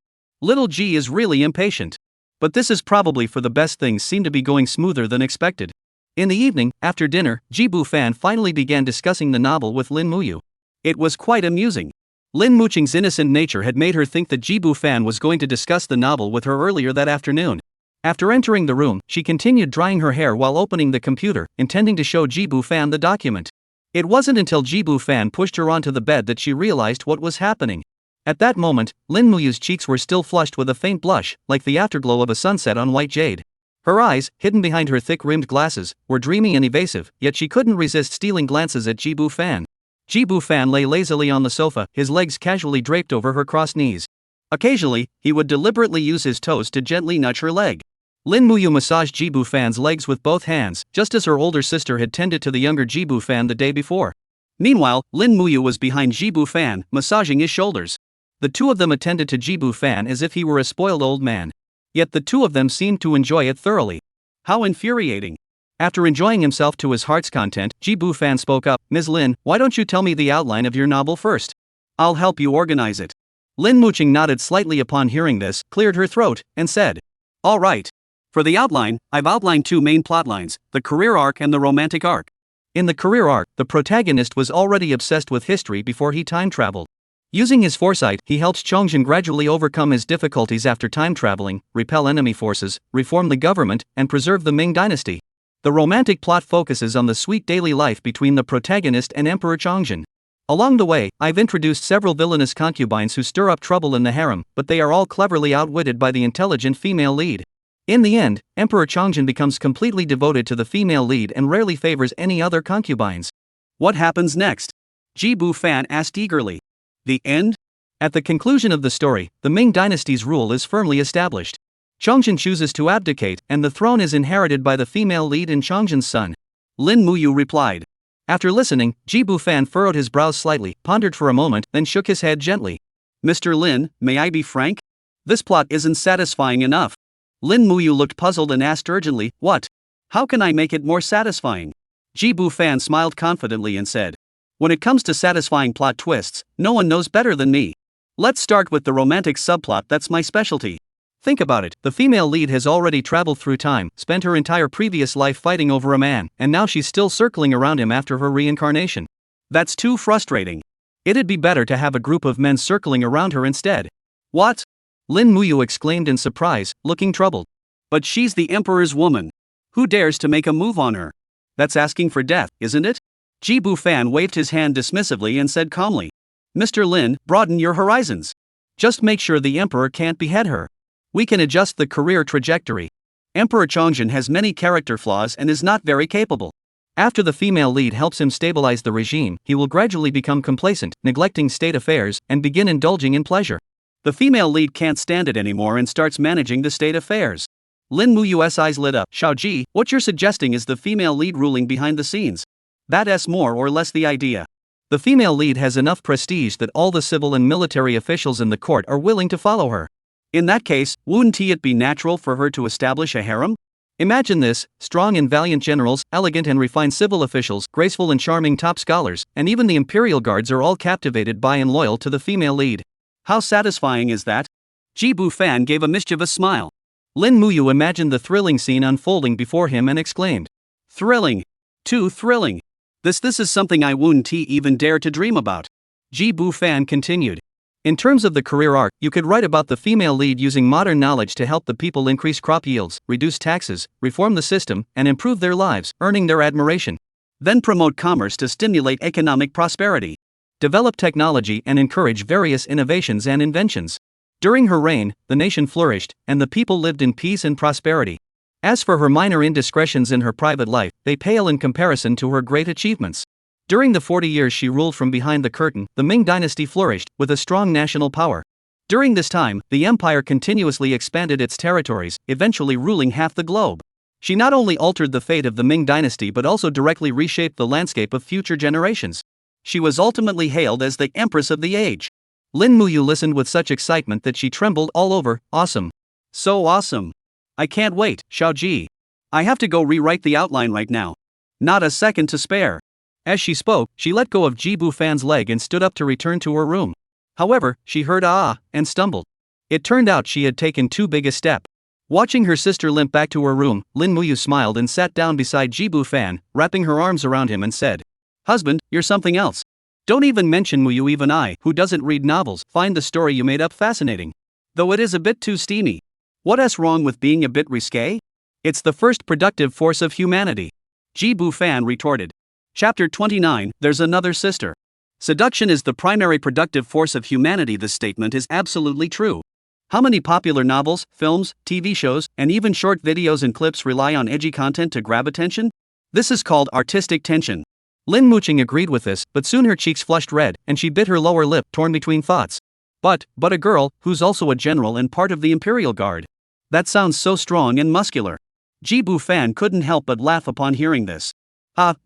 S1: Little Ji is really impatient. But this is probably for the best. Things seem to be going smoother than expected. In the evening, after dinner, Ji Bufan finally began discussing the novel with Lin Muyu. It was quite amusing. Lin Muqing's innocent nature had made her think that Ji Bufan was going to discuss the novel with her earlier that afternoon. After entering the room, she continued drying her hair while opening the computer, intending to show Ji Bufan the document. It wasn't until Ji Bufan pushed her onto the bed that she realized what was happening. At that moment, Lin Muyu's cheeks were still flushed with a faint blush, like the afterglow of a sunset on white jade. Her eyes, hidden behind her thick-rimmed glasses, were dreamy and evasive, yet she couldn't resist stealing glances at Ji Bufan. Ji Bufan lay lazily on the sofa, his legs casually draped over her crossed knees. Occasionally, he would deliberately use his toes to gently nudge her leg. Lin Muyu massaged Ji Bufan's legs with both hands, just as her older sister had tended to the younger Ji Bufan the day before. Meanwhile, Lin Muyu was behind Ji Bufan, massaging his shoulders. The two of them attended to Ji Bufan as if he were a spoiled old man. Yet the two of them seemed to enjoy it thoroughly. How infuriating. After enjoying himself to his heart's content, Ji Bufan spoke up, "Ms. Lin, why don't you tell me the outline of your novel first? I'll help you organize it." Lin Muqing nodded slightly upon hearing this, cleared her throat, and said, "All right. For the outline, I've outlined two main plotlines, the career arc and the romantic arc." In the career arc, the protagonist was already obsessed with history before he time traveled. Using his foresight, he helped Chongjin gradually overcome his difficulties after time traveling, repel enemy forces, reform the government, and preserve the Ming dynasty. The romantic plot focuses on the sweet daily life between the protagonist and Emperor Chongjin. Along the way, I've introduced several villainous concubines who stir up trouble in the harem, but they are all cleverly outwitted by the intelligent female lead. In the end, Emperor Chongjin becomes completely devoted to the female lead and rarely favors any other concubines. What happens next? Ji Bufan asked eagerly. The end? At the conclusion of the story, the Ming dynasty's rule is firmly established. Chongjin chooses to abdicate, and the throne is inherited by the female lead and Chongjin's son. Lin Muyu replied. After listening, Ji Bufan furrowed his brows slightly, pondered for a moment, then shook his head gently. "Mr. Lin, may I be frank? This plot isn't satisfying enough." Lin Muyu looked puzzled and asked urgently, "What? How can I make it more satisfying?" Ji Bufan smiled confidently and said, "When it comes to satisfying plot twists, no one knows better than me. Let's start with the romantic subplot. That's my specialty. Think about it, the female lead has already traveled through time, spent her entire previous life fighting over a man, and now she's still circling around him after her reincarnation.
S2: That's too frustrating. It'd be better to have a group of men circling around her instead. What?
S1: Lin Muyu exclaimed in surprise, looking troubled.
S2: But she's the emperor's woman. Who dares to make a move on her? That's asking for death, isn't it? Ji Bufan waved his hand dismissively and said calmly. Mr. Lin, broaden your horizons. Just make sure the emperor can't behead her. We can adjust the career trajectory. Emperor Chongjin has many character flaws and is not very capable.
S1: After the female lead helps him stabilize the regime, he will gradually become complacent, neglecting state affairs, and begin indulging in pleasure.
S2: The female lead can't stand it anymore and starts managing the state affairs. Lin Muyu's eyes lit up. Xiaoji, what you're suggesting is the female lead ruling behind the scenes. That's more or less the idea.
S1: The female lead has enough prestige that all the civil and military officials in the court are willing to follow her.
S2: In that case, wouldn't it be natural for her to establish a harem?
S1: Imagine this: strong and valiant generals, elegant and refined civil officials, graceful and charming top scholars, and even the imperial guards are all captivated by and loyal to the female lead.
S2: How satisfying is that? Ji Bufan gave a mischievous smile.
S1: Lin Muyu imagined the thrilling scene unfolding before him and exclaimed.
S2: Thrilling. Too thrilling. This is something I wouldn't even dare to dream about.
S1: Ji Bufan continued. In terms of the career arc, you could write about the female lead using modern knowledge to help the people increase crop yields, reduce taxes, reform the system, and improve their lives, earning their admiration.
S2: Then promote commerce to stimulate economic prosperity.
S1: Develop technology and encourage various innovations and inventions. During her reign, the nation flourished, and the people lived in peace and prosperity. As for her minor indiscretions in her private life, they pale in comparison to her great achievements. During the 40 years she ruled from behind the curtain, the Ming dynasty flourished, with a strong national power. During this time, the empire continuously expanded its territories, eventually ruling half the globe. She not only altered the fate of the Ming dynasty but also directly reshaped the landscape of future generations. She was ultimately hailed as the Empress of the Age. Lin Muyu listened with such excitement that she trembled all over. Awesome.
S2: So awesome. I can't wait, Xiaoji. I have to go rewrite the outline right now. Not a second to spare.
S1: As she spoke, she let go of Ji Bufan's leg and stood up to return to her room. However, she heard and stumbled. It turned out she had taken too big a step. Watching her sister limp back to her room, Lin Muyu smiled and sat down beside Ji Bufan, wrapping her arms around him and said, Husband, you're something else. Don't even mention Muyu. Even I, who doesn't read novels, find the story you made up fascinating. Though it is a bit too steamy. What's wrong with being a bit risque? It's the first productive force of humanity.
S2: Ji Bufan retorted. Chapter 29, There's Another Sister. Seduction is the primary productive force of humanity. This statement is absolutely true. How many popular novels, films, TV shows, and even short videos and clips rely on edgy content to grab attention? This is called artistic tension.
S1: Lin Muqing agreed with this, but soon her cheeks flushed red, and she bit her lower lip, torn between thoughts. But a girl, who's also a general and part of the Imperial Guard. That sounds so strong and muscular.
S2: Ji Bufan couldn't help but laugh upon hearing this.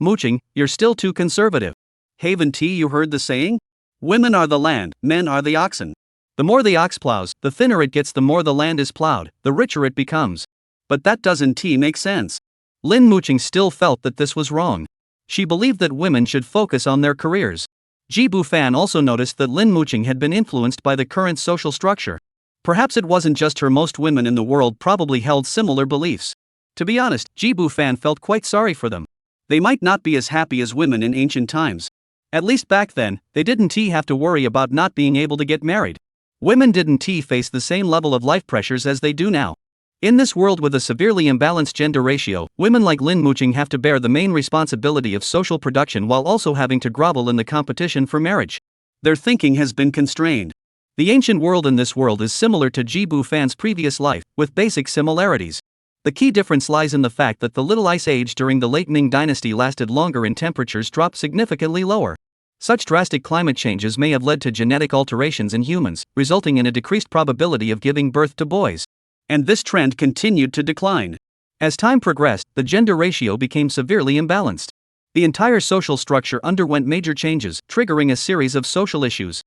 S1: Muqing, you're still too conservative.
S2: Haven't you heard the saying? Women are the land, men are the oxen.
S1: The more the ox plows, the thinner it gets. The more the land is plowed, the richer it becomes.
S2: But that doesn't make sense.
S1: Lin Muqing still felt that this was wrong. She believed that women should focus on their careers. Ji Bufan also noticed that Lin Muqing had been influenced by the current social structure. Perhaps it wasn't just her. Most women in the world probably held similar beliefs. To be honest, Ji Bufan felt quite sorry for them. They might not be as happy as women in ancient times. At least back then, they didn't have to worry about not being able to get married. Women didn't face the same level of life pressures as they do now. In this world with a severely imbalanced gender ratio, women like Lin Muqing have to bear the main responsibility of social production while also having to grovel in the competition for marriage.
S2: Their thinking has been constrained.
S1: The ancient world in this world is similar to Ji Bufan's previous life, with basic similarities. The key difference lies in the fact that the Little Ice Age during the late Ming dynasty lasted longer and temperatures dropped significantly lower. Such drastic climate changes may have led to genetic alterations in humans, resulting in a decreased probability of giving birth to boys.
S2: And this trend continued to decline.
S1: As time progressed, the gender ratio became severely imbalanced. The entire social structure underwent major changes, triggering a series of social issues.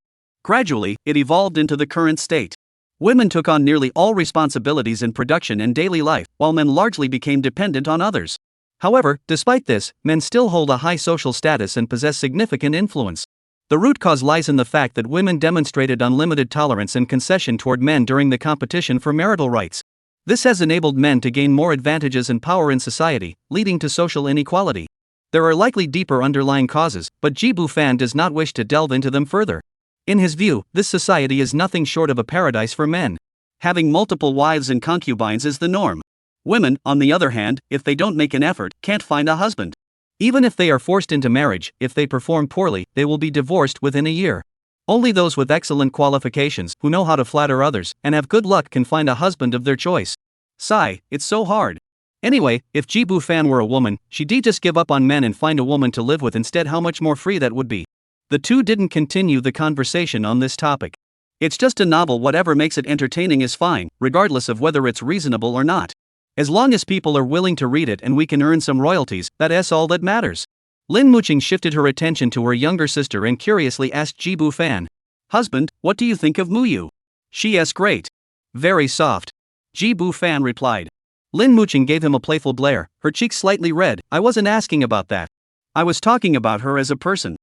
S2: Gradually, it evolved into the current state. Women took on nearly all responsibilities in production and daily life, while men largely became dependent on others.
S1: However, despite this, men still hold a high social status and possess significant influence. The root cause lies in the fact that women demonstrated unlimited tolerance and concession toward men during the competition for marital rights. This has enabled men to gain more advantages and power in society, leading to social inequality. There are likely deeper underlying causes, but Jibu Fan does not wish to delve into them further. In his view, this society is nothing short of a paradise for men.
S2: Having multiple wives and concubines is the norm. Women, on the other hand, if they don't make an effort, can't find a husband.
S1: Even if they are forced into marriage, if they perform poorly, they will be divorced within a year. Only those with excellent qualifications, who know how to flatter others, and have good luck can find a husband of their choice.
S2: Sigh, it's so hard.
S1: Anyway, if Jibu Fan were a woman, she'd just give up on men and find a woman to live with instead. How much more free that would be. The two didn't continue the conversation on this topic.
S2: It's just a novel, whatever makes it entertaining is fine, regardless of whether it's reasonable or not.
S1: As long as people are willing to read it and we can earn some royalties, that's all that matters. Lin Muqing shifted her attention to her younger sister and curiously asked Jibu Fan.
S2: Husband, what do you think of Muyu?
S1: She's great. Very soft.
S2: Jibu Fan replied.
S1: Lin Muqing gave him a playful glare, her cheeks slightly red. I wasn't asking about that.
S2: I was talking about her as a person.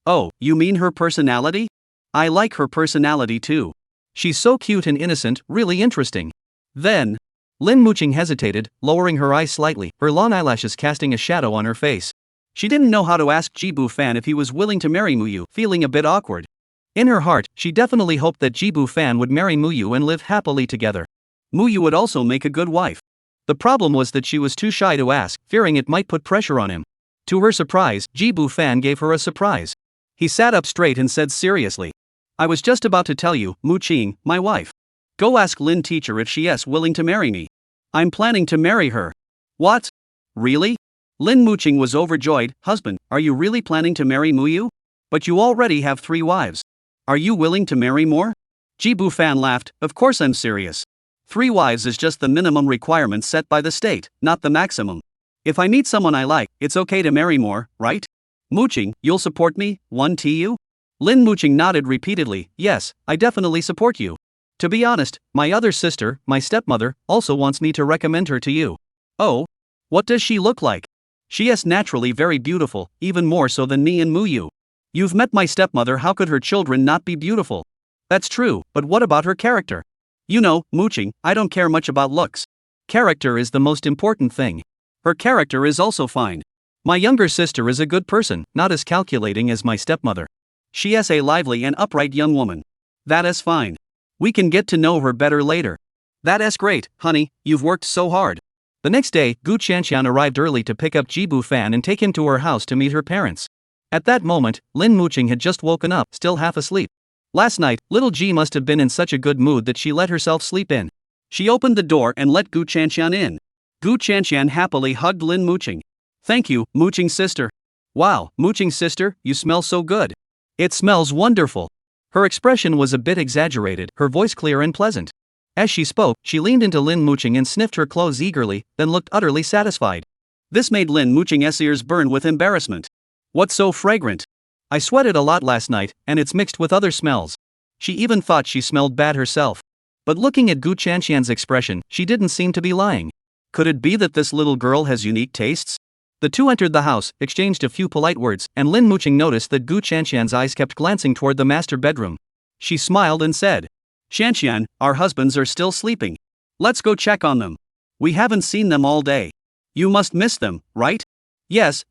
S2: Oh, you mean her personality? I like her personality too.
S1: She's so cute and innocent, really interesting.
S2: Then,
S1: Lin Muqing hesitated, lowering her eyes slightly, her long eyelashes casting a shadow on her face.
S2: She didn't know how to ask Jibu Fan if he was willing to marry Muyu, feeling a bit awkward.
S1: In her heart, she definitely hoped that Jibu Fan would marry Muyu and live happily together.
S2: Muyu would also make a good wife.
S1: The problem was that she was too shy to ask, fearing it might put pressure on him. To her surprise, Jibu Fan gave her a surprise. He sat up straight and said seriously.
S2: I was just about to tell you, Muqing, my wife. Go ask Lin teacher if she's willing to marry me. I'm planning to marry her.
S1: What?
S2: Really? Lin Muqing was overjoyed. Husband, are you really planning to marry Muyu? But you already have 3 wives. Are you willing to marry more?
S1: Jibu Fan laughed. Of course I'm serious.
S2: 3 wives is just the minimum requirement set by the state, not the maximum. If I meet someone I like, it's okay to marry more, right? Muqing, you'll support me, 1tu?
S1: Lin Muqing nodded repeatedly. Yes, I definitely support you. To be honest, my other sister, my stepmother, also wants me to recommend her to you.
S2: Oh?
S1: What does she look like?
S2: She is naturally very beautiful, even more so than me and Muyu.
S1: You've met my stepmother, how could her children not be beautiful?
S2: That's true, but what about her character?
S1: You know, Muqing, I don't care much about looks. Character is the most important thing.
S2: Her character is also fine.
S1: My younger sister is a good person, not as calculating as my stepmother.
S2: She is a lively and upright young woman.
S1: That is fine. We can get to know her better later.
S2: That is great, honey, you've worked so hard.
S1: The next day, Gu Qianqian arrived early to pick up Jibu Fan and take him to her house to meet her parents. At that moment, Lin Muqing had just woken up, still half asleep. Last night, little Ji must have been in such a good mood that she let herself sleep in.
S2: She opened the door and let Gu Qianqian in. Gu Qianqian happily hugged Lin Muqing.
S1: Thank you, Muqing sister.
S2: Wow, Muqing sister, you smell so good.
S1: It smells wonderful. Her expression was a bit exaggerated, her voice clear and pleasant. As she spoke, she leaned into Lin Muqing and sniffed her clothes eagerly, then looked utterly satisfied.
S2: This made Lin Muqing's ears burn with embarrassment.
S1: What's so fragrant? I sweated a lot last night, and it's mixed with other smells. She even thought she smelled bad herself. But looking at Gu Qianqian's expression, she didn't seem to be lying. Could it be that this little girl has unique tastes? The two entered the house, exchanged a few polite words, and Lin Muqing noticed that Gu Qianqian's eyes kept glancing toward the master bedroom. She smiled and said,
S2: Qianqian, our husbands are still sleeping. Let's go check on them. We haven't seen them all day. You must miss them, right?
S1: Yes.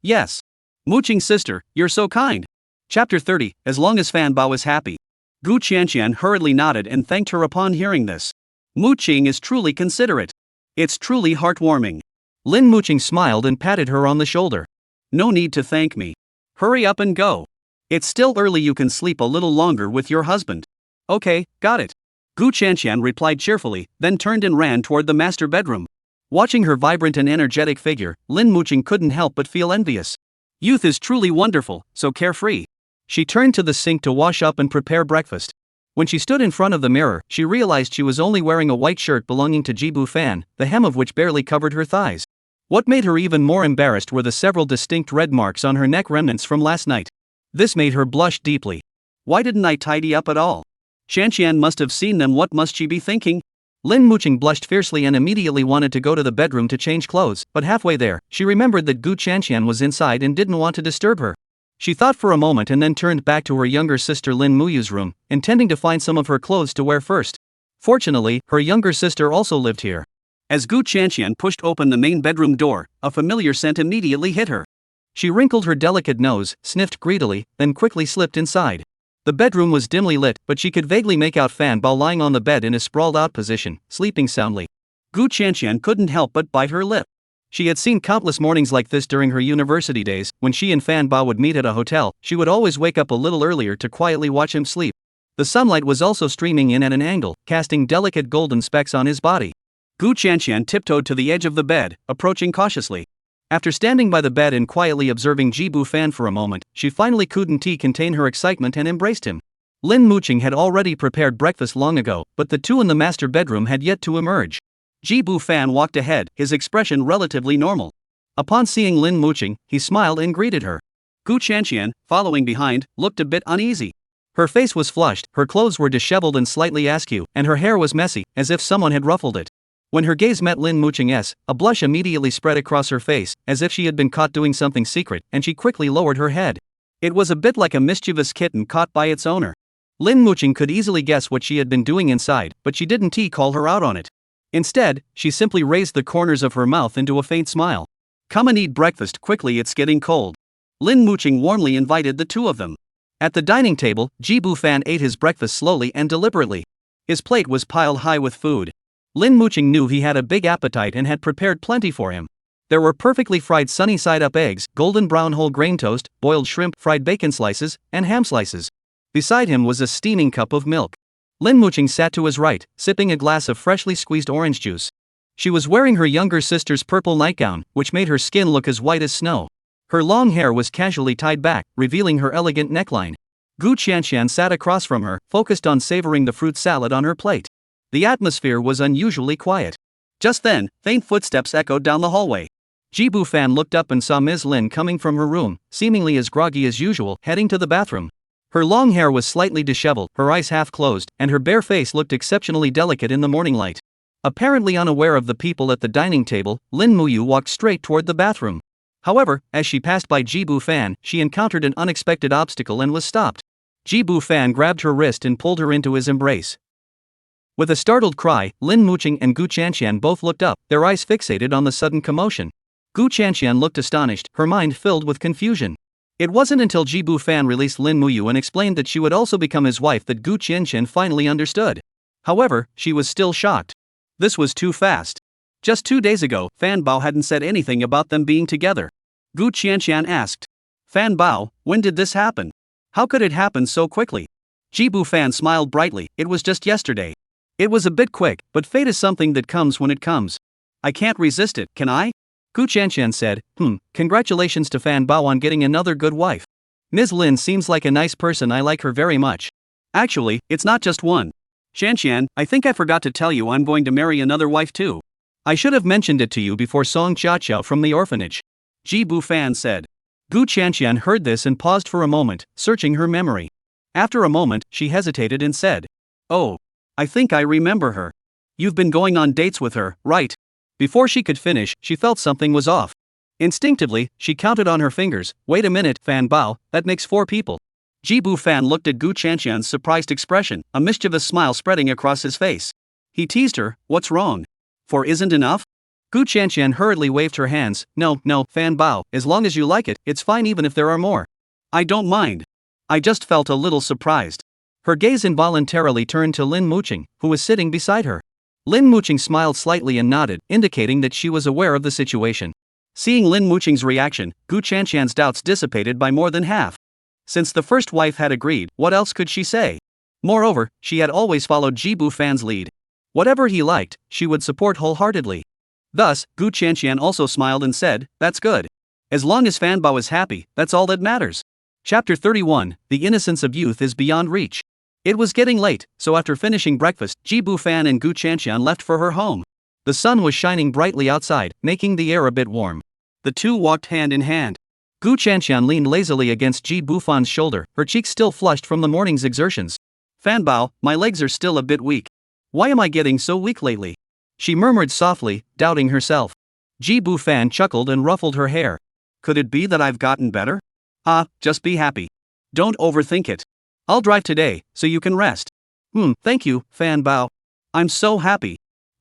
S2: Muqing sister, you're so kind.
S1: Chapter 30, as long as Fan Bao is happy.
S2: Gu Qianqian hurriedly nodded and thanked her upon hearing this. Muqing is truly considerate. It's truly heartwarming.
S1: Lin Muqing smiled and patted her on the shoulder.
S2: No need to thank me. Hurry up and go. It's still early, you can sleep a little longer with your husband.
S1: Okay, got it.
S2: Gu Qianqian replied cheerfully, then turned and ran toward the master bedroom.
S1: Watching her vibrant and energetic figure, Lin Muqing couldn't help but feel envious.
S2: Youth is truly wonderful, so carefree.
S1: She turned to the sink to wash up and prepare breakfast. When she stood in front of the mirror, she realized she was only wearing a white shirt belonging to Jibu Fan, the hem of which barely covered her thighs. What made her even more embarrassed were the several distinct red marks on her neck, remnants from last night. This made her blush deeply.
S2: Why didn't I tidy up at all? Qianqian must have seen them. What must she be thinking?
S1: Lin Muqing blushed fiercely and immediately wanted to go to the bedroom to change clothes, but halfway there, she remembered that Gu Qianqian was inside and didn't want to disturb her. She thought for a moment and then turned back to her younger sister Lin Muyu's room, intending to find some of her clothes to wear first. Fortunately, her younger sister also lived here.
S2: As Gu Chanxian pushed open the main bedroom door, a familiar scent immediately hit her.
S1: She wrinkled her delicate nose, sniffed greedily, then quickly slipped inside. The bedroom was dimly lit, but she could vaguely make out Fan Bao lying on the bed in a sprawled-out position, sleeping soundly.
S2: Gu Chanxian couldn't help but bite her lip.
S1: She had seen countless mornings like this during her university days. When she and Fan Bao would meet at a hotel, she would always wake up a little earlier to quietly watch him sleep. The sunlight was also streaming in at an angle, casting delicate golden specks on his body.
S2: Gu Chanxian tiptoed to the edge of the bed, approaching cautiously.
S1: After standing by the bed and quietly observing Jibu Fan for a moment, she finally couldn't contain her excitement and embraced him. Lin Muqing had already prepared breakfast long ago, but the two in the master bedroom had yet to emerge.
S2: Jibu Fan walked ahead, his expression relatively normal.
S1: Upon seeing Lin Muqing, he smiled and greeted her.
S2: Gu Chanxian, following behind, looked a bit uneasy.
S1: Her face was flushed, her clothes were disheveled and slightly askew, and her hair was messy, as if someone had ruffled it. When her gaze met Lin Muqing's, a blush immediately spread across her face, as if she had been caught doing something secret, and she quickly lowered her head.
S2: It was a bit like a mischievous kitten caught by its owner.
S1: Lin Muqing could easily guess what she had been doing inside, but she didn't call her out on it. Instead, she simply raised the corners of her mouth into a faint smile.
S2: Come and eat breakfast quickly, it's getting cold. Lin Muqing warmly invited the two of them.
S1: At the dining table, Jibu Fan ate his breakfast slowly and deliberately. His plate was piled high with food. Lin Muqing knew he had a big appetite and had prepared plenty for him. There were perfectly fried sunny-side-up eggs, golden brown whole grain toast, boiled shrimp, fried bacon slices, and ham slices. Beside him was a steaming cup of milk. Lin Muqing sat to his right, sipping a glass of freshly squeezed orange juice. She was wearing her younger sister's purple nightgown, which made her skin look as white as snow. Her long hair was casually tied back, revealing her elegant neckline. Gu Chanxian sat across from her, focused on savoring the fruit salad on her plate. The atmosphere was unusually quiet.
S2: Just then, faint footsteps echoed down the hallway.
S1: Jibu Fan looked up and saw Ms. Lin coming from her room, seemingly as groggy as usual, heading to the bathroom. Her long hair was slightly disheveled, her eyes half closed, and her bare face looked exceptionally delicate in the morning light. Apparently unaware of the people at the dining table, Lin Muyu walked straight toward the bathroom. However, as she passed by Jibu Fan, she encountered an unexpected obstacle and was stopped. Jibu Fan grabbed her wrist and pulled her into his embrace. With a startled cry, Lin Muqing and Gu Chanxian both looked up, their eyes fixated on the sudden commotion. Gu Chanxian looked astonished, her mind filled with confusion. It wasn't until Jibu Fan released Lin Muyu and explained that she would also become his wife that Gu Chanxian finally understood. However, she was still shocked. This was too fast. Just 2 days ago, Fan Bao hadn't said anything about them being together. Gu Chanxian asked. Fan Bao, when did this happen? How could it happen so quickly? Jibu Fan smiled brightly, it was just yesterday. It was a bit quick, but fate is something that comes when it comes. I can't resist it, can I? Gu Chanxian said, congratulations to Fan Bao on getting another good wife. Ms. Lin seems like a nice person, I like her very much.
S2: Actually, it's not just one. Chanxian, I think I forgot to tell you I'm going to marry another wife too.
S1: I should have mentioned it to you before Song Xiaoqiao from the orphanage.
S2: Jibu Fan said.
S1: Gu Chanxian heard this and paused for a moment, searching her memory. After a moment, she hesitated and said,
S2: Oh. I think I remember her. You've been going on dates with her, right?
S1: Before she could finish, she felt something was off. Instinctively, she counted on her fingers. Wait a minute, Fan Bao, that makes 4 people.
S2: Jibu Fan looked at Gu Chanxian's surprised expression, a mischievous smile spreading across his face. He teased her, what's wrong? 4 isn't enough?
S1: Gu Chanxian hurriedly waved her hands. No, Fan Bao, as long as you like it, it's fine even if there are more.
S2: I don't mind. I just felt a little surprised.
S1: Her gaze involuntarily turned to Lin Muqing, who was sitting beside her. Lin Muqing smiled slightly and nodded, indicating that she was aware of the situation.
S2: Seeing Lin Muqing's reaction, Gu Chanxian's doubts dissipated by more than half. Since the first wife had agreed, what else could she say? Moreover, she had always followed Jibu Fan's lead. Whatever he liked, she would support wholeheartedly. Thus, Gu Chanxian also smiled and said, that's good. As long as Fan Bao is happy, that's all that matters.
S1: Chapter 31, The Innocence of Youth is Beyond Reach. It was getting late, so after finishing breakfast, Jibu Fan and Gu Chanxian left for her home. The sun was shining brightly outside, making the air a bit warm.
S2: The two walked hand in hand.
S1: Gu Chanxian leaned lazily against Jibu Fan's shoulder, her cheeks still flushed from the morning's exertions.
S2: Fan Bao, my legs are still a bit weak. Why am I getting so weak lately?
S1: She murmured softly, doubting herself. Jibu Fan chuckled and ruffled her hair.
S2: Could it be that I've gotten better? Just be happy. Don't overthink it. I'll drive today, so you can rest.
S1: Thank you, Fan Bao.
S2: I'm so happy.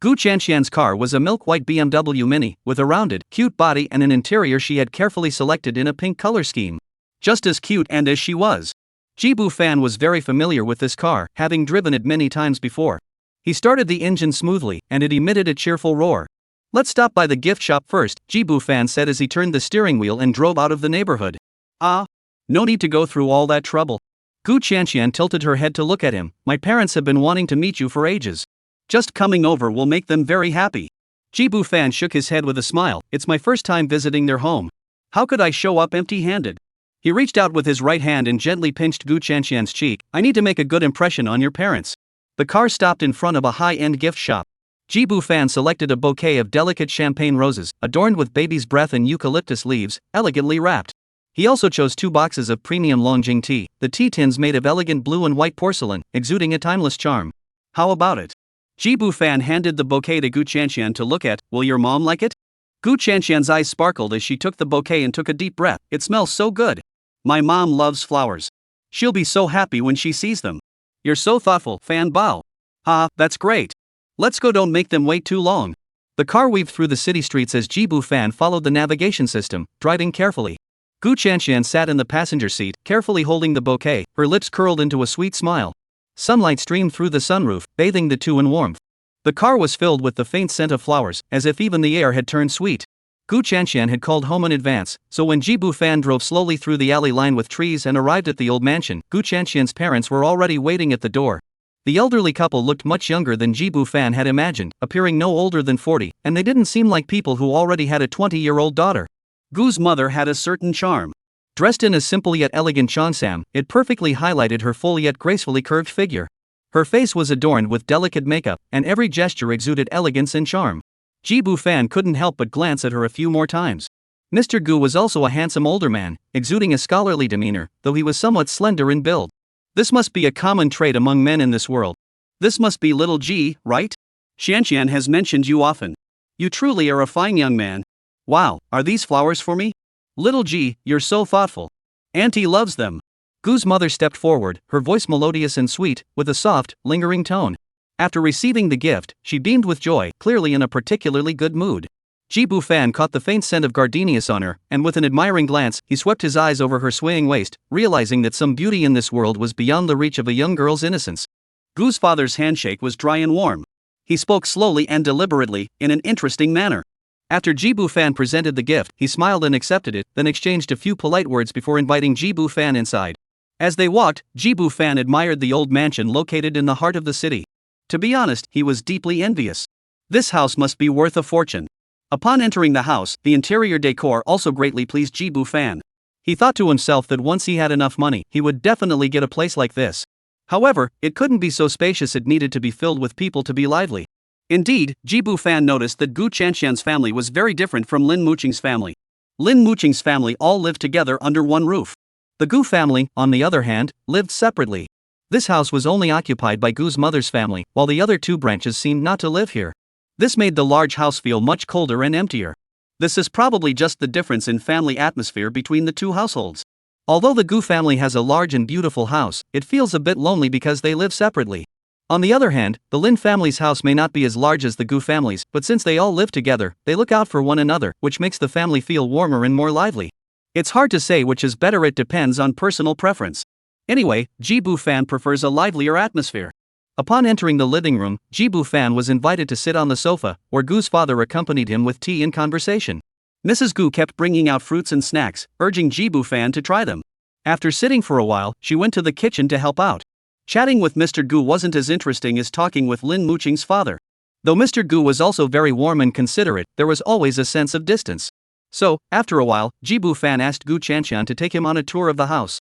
S2: Gu Chanxian's car was a milk-white BMW Mini, with a rounded, cute body and an interior she had carefully selected in a pink color scheme. Just as cute and as she was. Jibu Fan was very familiar with this car, having driven it many times before. He started the engine smoothly, and it emitted a cheerful roar. "Let's stop by the gift shop first," Jibu Fan said as he turned the steering wheel and drove out of the neighborhood. "Ah, no need to go through all that trouble." Gu Chanxian tilted her head to look at him. "My parents have been wanting to meet you for ages. Just coming over will make them very happy." Jibu Fan shook his head with a smile. "It's my first time visiting their home. How could I show up empty-handed?" He reached out with his right hand and gently pinched Gu Chanxian's cheek. "I need to make a good impression on your parents." The car stopped in front of a high-end gift shop. Jibu Fan selected a bouquet of delicate champagne roses, adorned with baby's breath and eucalyptus leaves, elegantly wrapped. He also chose 2 boxes of premium Longjing tea, the tea tins made of elegant blue and white porcelain, exuding a timeless charm. "How about it?" Jibu Fan handed the bouquet to Gu Chanxian to look at. "Will your mom like it?" Gu Chanxian's eyes sparkled as she took the bouquet and took a deep breath. "It smells so good. My mom loves flowers. She'll be so happy when she sees them." "You're so thoughtful, Fan Bao." "Ah, that's great. Let's go, don't make them wait too long." The car weaved through the city streets as Jibu Fan followed the navigation system, driving carefully. Gu Chanxian sat in the passenger seat, carefully holding the bouquet, her lips curled into a sweet smile. Sunlight streamed through the sunroof, bathing the two in warmth. The car was filled with the faint scent of flowers, as if even the air had turned sweet. Gu Chanxian had called home in advance, so when Jibu Fan drove slowly through the alley lined with trees and arrived at the old mansion, Gu Chanxian's parents were already waiting at the door. The elderly couple looked much younger than Jibu Fan had imagined, appearing no older than 40, and they didn't seem like people who already had a 20-year-old daughter. Gu's mother had a certain charm. Dressed in a simple yet elegant cheongsam, it perfectly highlighted her full yet gracefully curved figure. Her face was adorned with delicate makeup, and every gesture exuded elegance and charm. Jibu Fan couldn't help but glance at her a few more times. Mr. Gu was also a handsome older man, exuding a scholarly demeanor, though he was somewhat slender in build. This must be a common trait among men in this world. "This must be little G, right? Xianxian has mentioned you often. You truly are a fine young man. Wow, are these flowers for me? Little G, you're so thoughtful. Auntie loves them." Gu's mother stepped forward, her voice melodious and sweet, with a soft, lingering tone. After receiving the gift, she beamed with joy, clearly in a particularly good mood. Jibu Fan caught the faint scent of gardenias on her, and with an admiring glance, he swept his eyes over her swaying waist, realizing that some beauty in this world was beyond the reach of a young girl's innocence. Gu's father's handshake was dry and warm. He spoke slowly and deliberately, in an interesting manner. After Jibu Fan presented the gift, he smiled and accepted it, then exchanged a few polite words before inviting Jibu Fan inside. As they walked, Jibu Fan admired the old mansion located in the heart of the city. To be honest, he was deeply envious. This house must be worth a fortune. Upon entering the house, the interior decor also greatly pleased Jibu Fan. He thought to himself that once he had enough money, he would definitely get a place like this. However, it couldn't be so spacious, it needed to be filled with people to be lively. Indeed, Jibu Fan noticed that Gu Chanxian's family was very different from Lin Muqing's family. Lin Muqing's family all lived together under one roof. The Gu family, on the other hand, lived separately. This house was only occupied by Gu's mother's family, while the other 2 branches seemed not to live here. This made the large house feel much colder and emptier. This is probably just the difference in family atmosphere between the 2 households. Although the Gu family has a large and beautiful house, it feels a bit lonely because they live separately. On the other hand, the Lin family's house may not be as large as the Gu family's, but since they all live together, they look out for one another, which makes the family feel warmer and more lively. It's hard to say which is better, it depends on personal preference. Anyway, Jibu Fan prefers a livelier atmosphere. Upon entering the living room, Jibu Fan was invited to sit on the sofa, where Gu's father accompanied him with tea and conversation. Mrs. Gu kept bringing out fruits and snacks, urging Jibu Fan to try them. After sitting for a while, she went to the kitchen to help out. Chatting with Mr. Gu wasn't as interesting as talking with Lin Muqing's father. Though Mr. Gu was also very warm and considerate, there was always a sense of distance. So, after a while, Jibu Fan asked Gu Chanxian to take him on a tour of the house.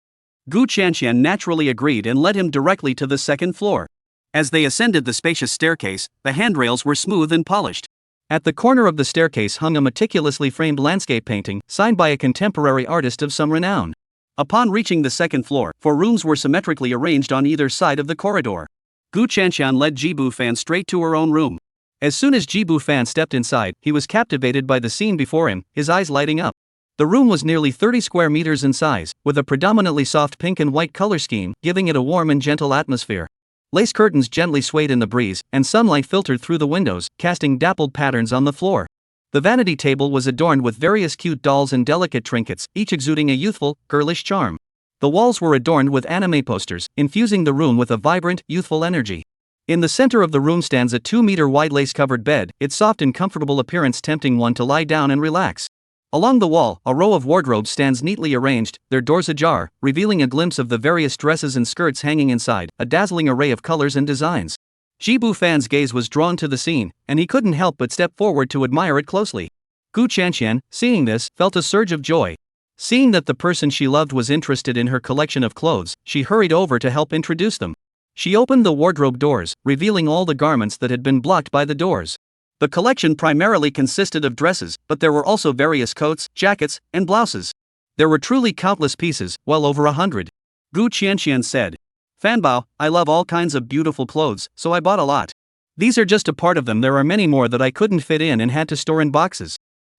S2: Gu Chanxian naturally agreed and led him directly to the 2nd floor. As they ascended the spacious staircase, the handrails were smooth and polished. At the corner of the staircase hung a meticulously framed landscape painting, signed by a contemporary artist of some renown. Upon reaching the 2nd floor, 4 rooms were symmetrically arranged on either side of the corridor. Gu Chanxian led Jibu Fan straight to her own room. As soon as Jibu Fan stepped inside, he was captivated by the scene before him, his eyes lighting up. The room was nearly 30 square meters in size, with a predominantly soft pink and white color scheme, giving it a warm and gentle atmosphere.
S1: Lace curtains gently swayed in the breeze, and sunlight filtered through the windows, casting dappled patterns on the floor. The vanity table was adorned with various cute dolls and delicate trinkets, each exuding a youthful, girlish charm. The walls were adorned with anime posters, infusing the room with a vibrant, youthful energy. In the center of the room stands a 2-meter-wide lace-covered bed, its soft and comfortable appearance tempting one to lie down and relax. Along the wall, a row of wardrobes stands neatly arranged, their doors ajar, revealing a glimpse of the various dresses and skirts hanging inside, a dazzling array of colors and designs. Jibu Fan's gaze was drawn to the scene, and he couldn't help but step forward to admire it closely. Gu Chanqian, seeing this, felt a surge of joy. Seeing that the person she loved was interested in her collection of clothes, she hurried over to help introduce them. She opened the wardrobe doors, revealing all the garments that had been blocked by the doors. The collection primarily consisted of dresses, but there were also various coats, jackets, and blouses. There were truly countless pieces, well over 100. Gu Qianqian said. Fanbao, I love all kinds of beautiful clothes, so I bought a lot. These are just a part of them, there are many more that I couldn't fit in and had to store in boxes.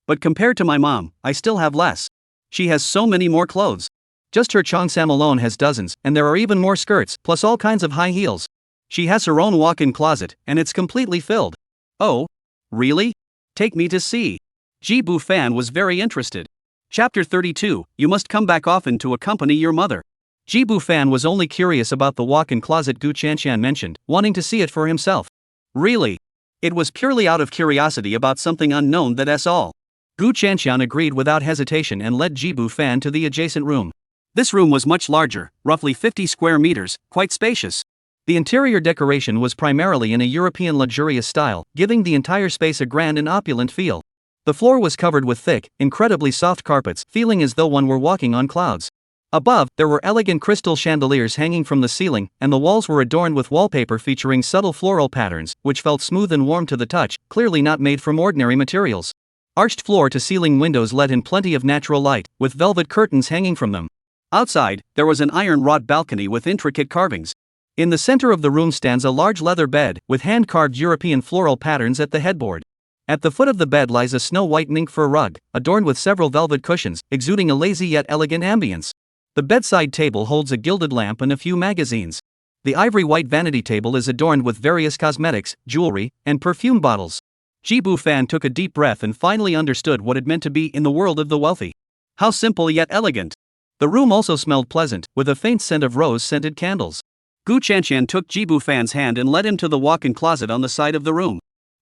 S1: But compared to my mom, I still have less. She has so many more clothes. Just her cheongsam alone has dozens, and there are even more skirts, plus all kinds of high heels. She has her own walk-in closet, and it's completely filled. Oh? Really? Take me to see. Jibu Fan was very interested. Chapter 32, You must come back often to accompany your mother. Jibu Fan was only curious about the walk-in closet Gu Chanqian mentioned, wanting to see it for himself. Really? It was purely out of curiosity about something unknown, that's all. Gu Chanqian agreed without hesitation and led Jibu Fan to the adjacent room. This room was much larger, roughly 50 square meters, quite spacious. The interior decoration was primarily in a European luxurious style, giving the entire space a grand and opulent feel. The floor was covered with thick, incredibly soft carpets, feeling as though one were walking on clouds. Above, there were elegant crystal chandeliers hanging from the ceiling, and the walls were adorned with wallpaper featuring subtle floral patterns, which felt smooth and warm to the touch, clearly not made from ordinary materials. Arched floor-to-ceiling windows let in plenty of natural light, with velvet curtains hanging from them. Outside, there was an iron-wrought balcony with intricate carvings. In the center of the room stands a large leather bed, with hand-carved European floral patterns at the headboard. At the foot of the bed lies a snow-white mink fur rug, adorned with several velvet cushions, exuding a lazy yet elegant ambience. The bedside table holds a gilded lamp and a few magazines. The ivory-white vanity table is adorned with various cosmetics, jewelry, and perfume bottles. Jibu Fan took a deep breath and finally understood what it meant to be in the world of the wealthy. How simple yet elegant. The room also smelled pleasant, with a faint scent of rose-scented candles. Gu Chanqian took Jibu Fan's hand and led him to the walk-in closet on the side of the room.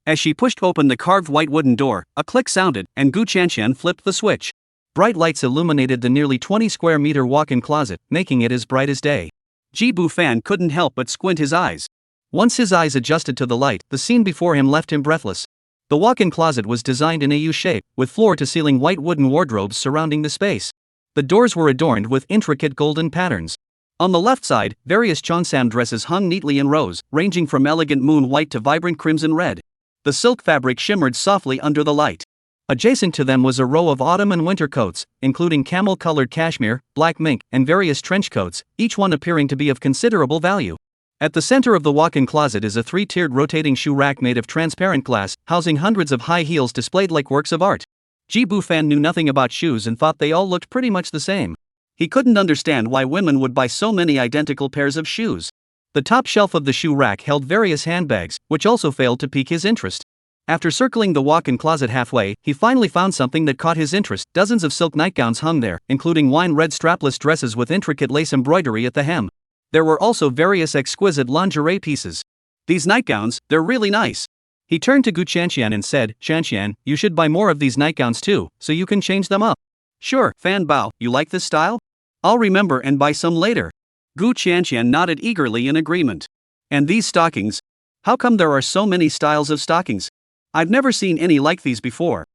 S1: As she pushed open the carved white wooden door, a click sounded, and Gu Chanqian flipped the switch. Bright lights illuminated the nearly 20-square-meter walk-in closet, making it as bright as day. Jibu Fan couldn't help but squint his eyes. Once his eyes adjusted to the light, the scene before him left him breathless. The walk-in closet was designed in a U-shape, with floor-to-ceiling white wooden wardrobes surrounding the space. The doors were adorned with intricate golden patterns. On the left side, various cheongsam dresses hung neatly in rows, ranging from elegant moon white to vibrant crimson red. The silk fabric shimmered softly under the light. Adjacent to them was a row of autumn and winter coats, including camel-colored cashmere, black mink, and various trench coats, each one appearing to be of considerable value. At the center of the walk-in closet is a 3-tiered rotating shoe rack made of transparent glass, housing hundreds of high heels displayed like works of art. Jibu Fan knew nothing about shoes and thought they all looked pretty much the same. He couldn't understand why women would buy so many identical pairs of shoes. The top shelf of the shoe rack held various handbags, which also failed to pique his interest. After circling the walk-in closet halfway, he finally found something that caught his interest. Dozens of silk nightgowns hung there, including wine-red strapless dresses with intricate lace embroidery at the hem. There were also various exquisite lingerie pieces. These nightgowns, they're really nice. He turned to Gu Chanqian and said, Chanqian, you should buy more of these nightgowns too, so you can change them up. Sure, Fan Bao, you like this style? I'll remember and buy some later. Gu Chanqian nodded eagerly in agreement. And these stockings? How come there are so many styles of stockings? I've never seen any like these before.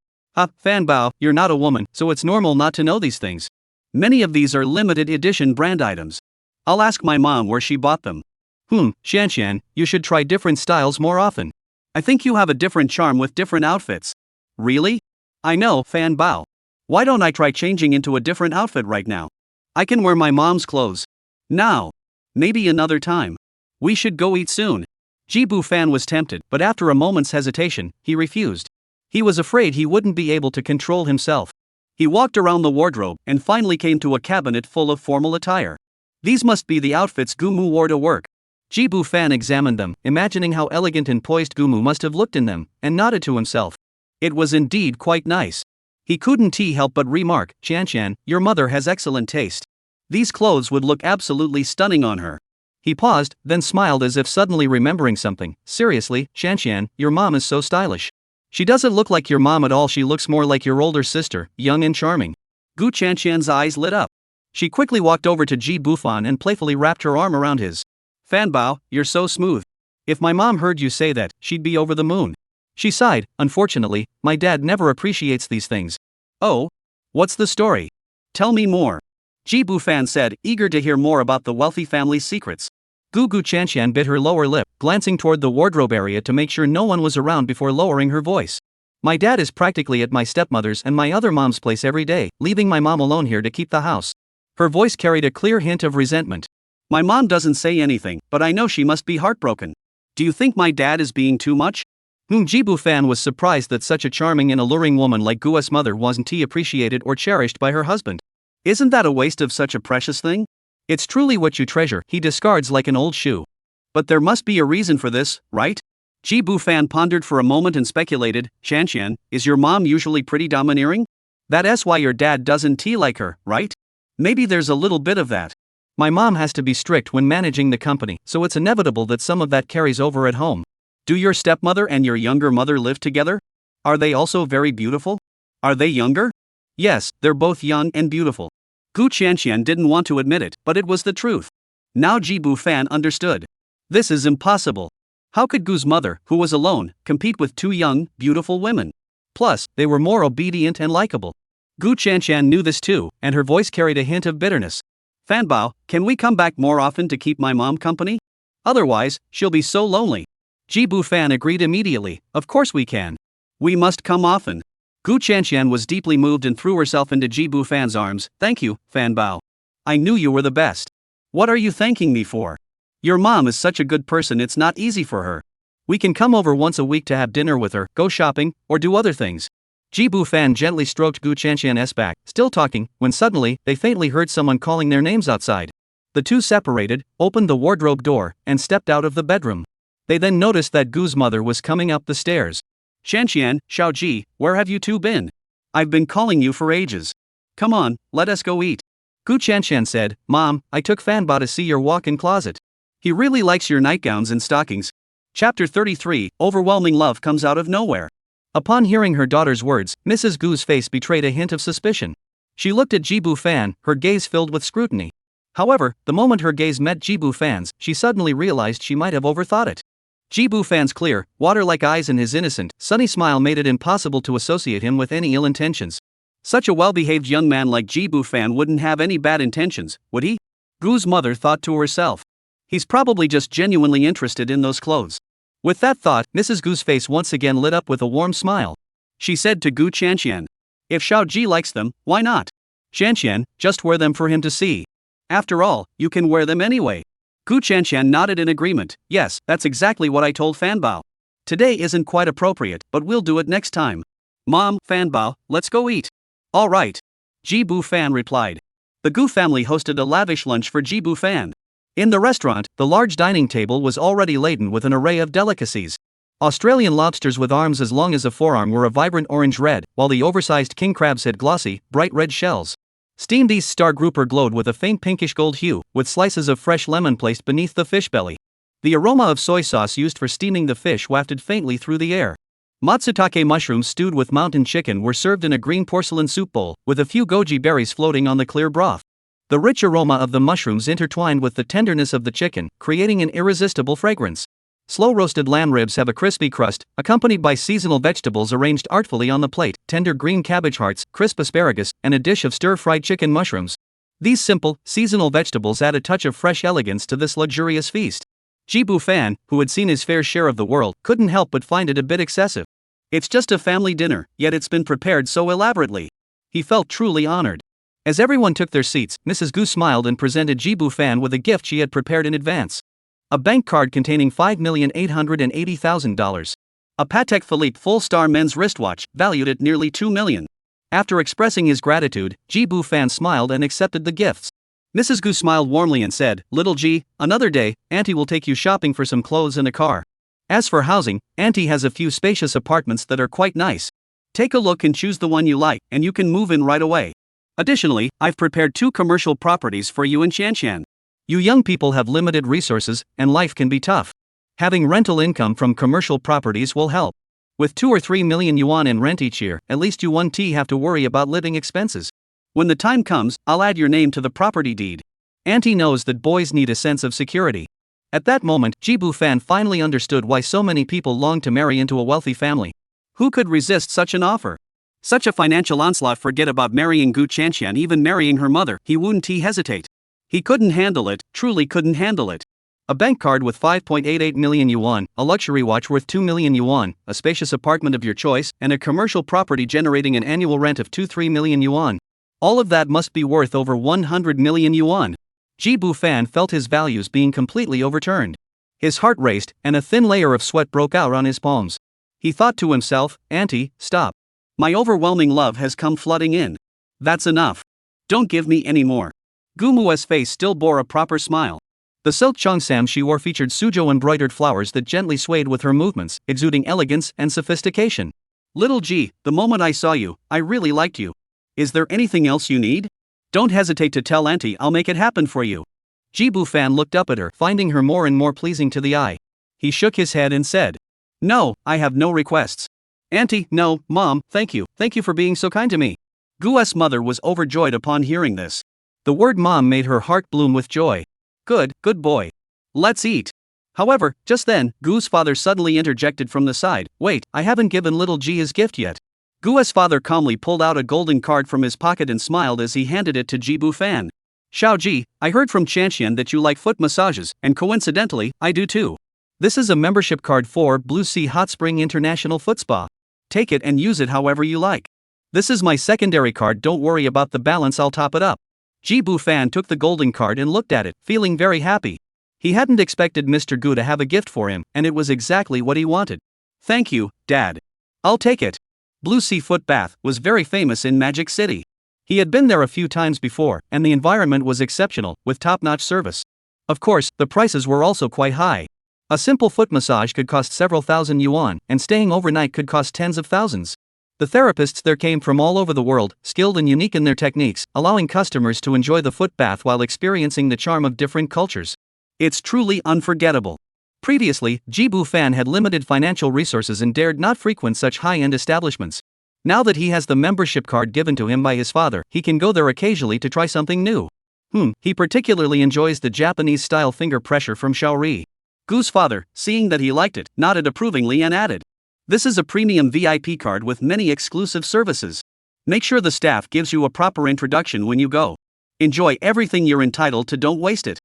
S1: Fan Bao, you're not a woman, so it's normal not to know these things. Many of these are limited edition brand items. I'll ask my mom where she bought them. Chanqian, you should try different styles more often. I think you have a different charm with different outfits. Really? I know, Fan Bao. Why don't I try changing into a different outfit right now? I can wear my mom's clothes. Now. Maybe another time. We should go eat soon. Jibu Fan was tempted, but after a moment's hesitation, he refused. He was afraid he wouldn't be able to control himself. He walked around the wardrobe and finally came to a cabinet full of formal attire. These must be the outfits Gu Mu wore to work. Jibu Fan examined them, imagining how elegant and poised Gumu must have looked in them, and nodded to himself. It was indeed quite nice. He couldn't help but remark, Qianqian, your mother has excellent taste. These clothes would look absolutely stunning on her. He paused, then smiled as if suddenly remembering something. Seriously, Qianqian, your mom is so stylish. She doesn't look like your mom at all, she looks more like your older sister, young and charming. Gu Qianqian's eyes lit up. She quickly walked over to Ji Bufan and playfully wrapped her arm around his. Fanbao, you're so smooth. If my mom heard you say that, she'd be over the moon. She sighed, unfortunately, my dad never appreciates these things. Oh? What's the story? Tell me more. Ji Bufan said, eager to hear more about the wealthy family's secrets. Gu Qianqian bit her lower lip, glancing toward the wardrobe area to make sure no one was around before lowering her voice. My dad is practically at my stepmother's and my other mom's place every day, leaving my mom alone here to keep the house. Her voice carried a clear hint of resentment. My mom doesn't say anything, but I know she must be heartbroken. Do you think my dad is being too much? Ji Bufan was surprised that such a charming and alluring woman like Gu's mother wasn't appreciated or cherished by her husband. Isn't that a waste of such a precious thing? It's truly what you treasure, he discards like an old shoe. But there must be a reason for this, right? Ji Bufan pondered for a moment and speculated, Qianqian, is your mom usually pretty domineering? That's why your dad doesn't like her, right? Maybe there's a little bit of that. My mom has to be strict when managing the company, so it's inevitable that some of that carries over at home. Do your stepmother and your younger mother live together? Are they also very beautiful? Are they younger? Yes, they're both young and beautiful. Gu Qianqian didn't want to admit it, but it was the truth. Now Ji Bufan understood. This is impossible. How could Gu's mother, who was alone, compete with two young, beautiful women? Plus, they were more obedient and likable. Gu Qianqian knew this too, and her voice carried a hint of bitterness. Fanbao, can we come back more often to keep my mom company? Otherwise, she'll be so lonely. Ji Bufan agreed immediately, of course we can. We must come often. Gu Qianqian was deeply moved and threw herself into Ji Bufan's arms. Thank you, Fanbao. I knew you were the best. What are you thanking me for? Your mom is such a good person, it's not easy for her. We can come over once a week to have dinner with her, go shopping, or do other things. Ji Bufan gently stroked Gu Qianqian's back, still talking, when suddenly, they faintly heard someone calling their names outside. The two separated, opened the wardrobe door, and stepped out of the bedroom. They then noticed that Gu's mother was coming up the stairs. Qianqian, Xiaoji, where have you two been? I've been calling you for ages. Come on, let us go eat. Gu Qianqian said, Mom, I took Fanbao to see your walk-in closet. He really likes your nightgowns and stockings. Chapter 33, Overwhelming Love Comes Out of Nowhere. Upon hearing her daughter's words, Mrs. Gu's face betrayed a hint of suspicion. She looked at Ji Bufan, her gaze filled with scrutiny. However, the moment her gaze met Ji Bufan's, she suddenly realized she might have overthought it. Ji Bufan's clear, water-like eyes and his innocent, sunny smile made it impossible to associate him with any ill intentions. Such a well-behaved young man like Ji Bufan wouldn't have any bad intentions, would he? Gu's mother thought to herself. He's probably just genuinely interested in those clothes. With that thought, Mrs. Gu's face once again lit up with a warm smile. She said to Gu Qianqian, if Xiaoji likes them, why not? Qianqian, just wear them for him to see. After all, you can wear them anyway. Gu Qianqian nodded in agreement. Yes, that's exactly what I told Fanbao. Today isn't quite appropriate, but we'll do it next time. Mom, Fanbao, let's go eat. All right. Ji Bufan replied. The Gu family hosted a lavish lunch for Ji Bufan. In the restaurant, the large dining table was already laden with an array of delicacies. Australian lobsters with arms as long as a forearm were a vibrant orange-red, while the oversized king crabs had glossy, bright red shells. Steamed East Star grouper glowed with a faint pinkish gold hue, with slices of fresh lemon placed beneath the fish belly. The aroma of soy sauce used for steaming the fish wafted faintly through the air. Matsutake mushrooms stewed with mountain chicken were served in a green porcelain soup bowl, with a few goji berries floating on the clear broth. The rich aroma of the mushrooms intertwined with the tenderness of the chicken, creating an irresistible fragrance. Slow-roasted lamb ribs have a crispy crust, accompanied by seasonal vegetables arranged artfully on the plate, tender green cabbage hearts, crisp asparagus, and a dish of stir-fried chicken mushrooms. These simple, seasonal vegetables add a touch of fresh elegance to this luxurious feast. Ji Bufan, who had seen his fair share of the world, couldn't help but find it a bit excessive. It's just a family dinner, yet it's been prepared so elaborately. He felt truly honored. As everyone took their seats, Mrs. Gu smiled and presented Ji Bufan with a gift she had prepared in advance. A bank card containing $5,880,000. A Patek Philippe full-star men's wristwatch, valued at nearly $2 million. After expressing his gratitude, Ji Bufan smiled and accepted the gifts.
S2: Mrs. Gu smiled warmly and said, "Little G, another day, Auntie will take you shopping for some clothes and a car. As for housing, Auntie has a few spacious apartments that are quite nice. Take a look and choose the one you like, and you can move in right away. Additionally, I've prepared 2 commercial properties for you in Shanshan. You young people have limited resources, and life can be tough. Having rental income from commercial properties will help. With 2 or 3 million yuan in rent each year, at least you won't have to worry about living expenses. When the time comes, I'll add your name to the property deed." Auntie knows that boys need a sense of security. At that moment, Jibu Fan finally understood why so many people long to marry into a wealthy family. Who could resist such an offer? Such a financial onslaught. Forget about marrying Gu Chanshan, even marrying her mother, he wouldn't hesitate. He couldn't handle it, truly couldn't handle it. A bank card with 5.88 million yuan, a luxury watch worth 2 million yuan, a spacious apartment of your choice, and a commercial property generating an annual rent of 2-3 million yuan. All of that must be worth over 100 million yuan. Jibu Fan felt his values being completely overturned. His heart raced, and a thin layer of sweat broke out on his palms. He thought to himself, "Auntie, stop. My overwhelming love has come flooding in. That's enough. Don't give me any more." Gu Mue's face still bore a proper smile. The silk cheongsam she wore featured suzhou embroidered flowers that gently swayed with her movements, exuding elegance and sophistication. "Little G, the moment I saw you, I really liked you. Is there anything else you need? Don't hesitate to tell Auntie, I'll make it happen for you." Jibu Fan looked up at her, finding her more and more pleasing to the eye. He shook his head and said, "No, I have no requests. Auntie, no, Mom, thank you for being so kind to me." Gu's mother was overjoyed upon hearing this. The word mom made her heart bloom with joy. Good boy. Let's eat." However, just then, Gu's father suddenly interjected from the side, "Wait, I haven't given little G his gift yet." Gu's father calmly pulled out a golden card from his pocket and smiled as he handed it to Jibu Fan. "Xiao Ji, I heard from Chanshan that you like foot massages, and coincidentally, I do too. This is a membership card for Blue Sea Hot Spring International Foot Spa. Take it and use it however you like. This is my secondary card, don't worry about the balance, I'll top it up." Jibu Fan took the golden card and looked at it, feeling very happy. He hadn't expected Mr. Gu to have a gift for him, and it was exactly what he wanted. "Thank you, Dad. I'll take it." Blue Sea Foot Bath was very famous in Magic City. He had been there a few times before, and the environment was exceptional, with top-notch service. Of course, the prices were also quite high. A simple foot massage could cost several thousand yuan, and staying overnight could cost tens of thousands. The therapists there came from all over the world, skilled and unique in their techniques, allowing customers to enjoy the foot bath while experiencing the charm of different cultures. It's truly unforgettable. Previously, Jibu Fan had limited financial resources and dared not frequent such high-end establishments. Now that he has the membership card given to him by his father, he can go there occasionally to try something new. He particularly enjoys the Japanese-style finger pressure from Shaori. Gu's father, seeing that he liked it, nodded approvingly and added, "This is a premium VIP card with many exclusive services. Make sure the staff gives you a proper introduction when you go. Enjoy everything you're entitled to, don't waste it.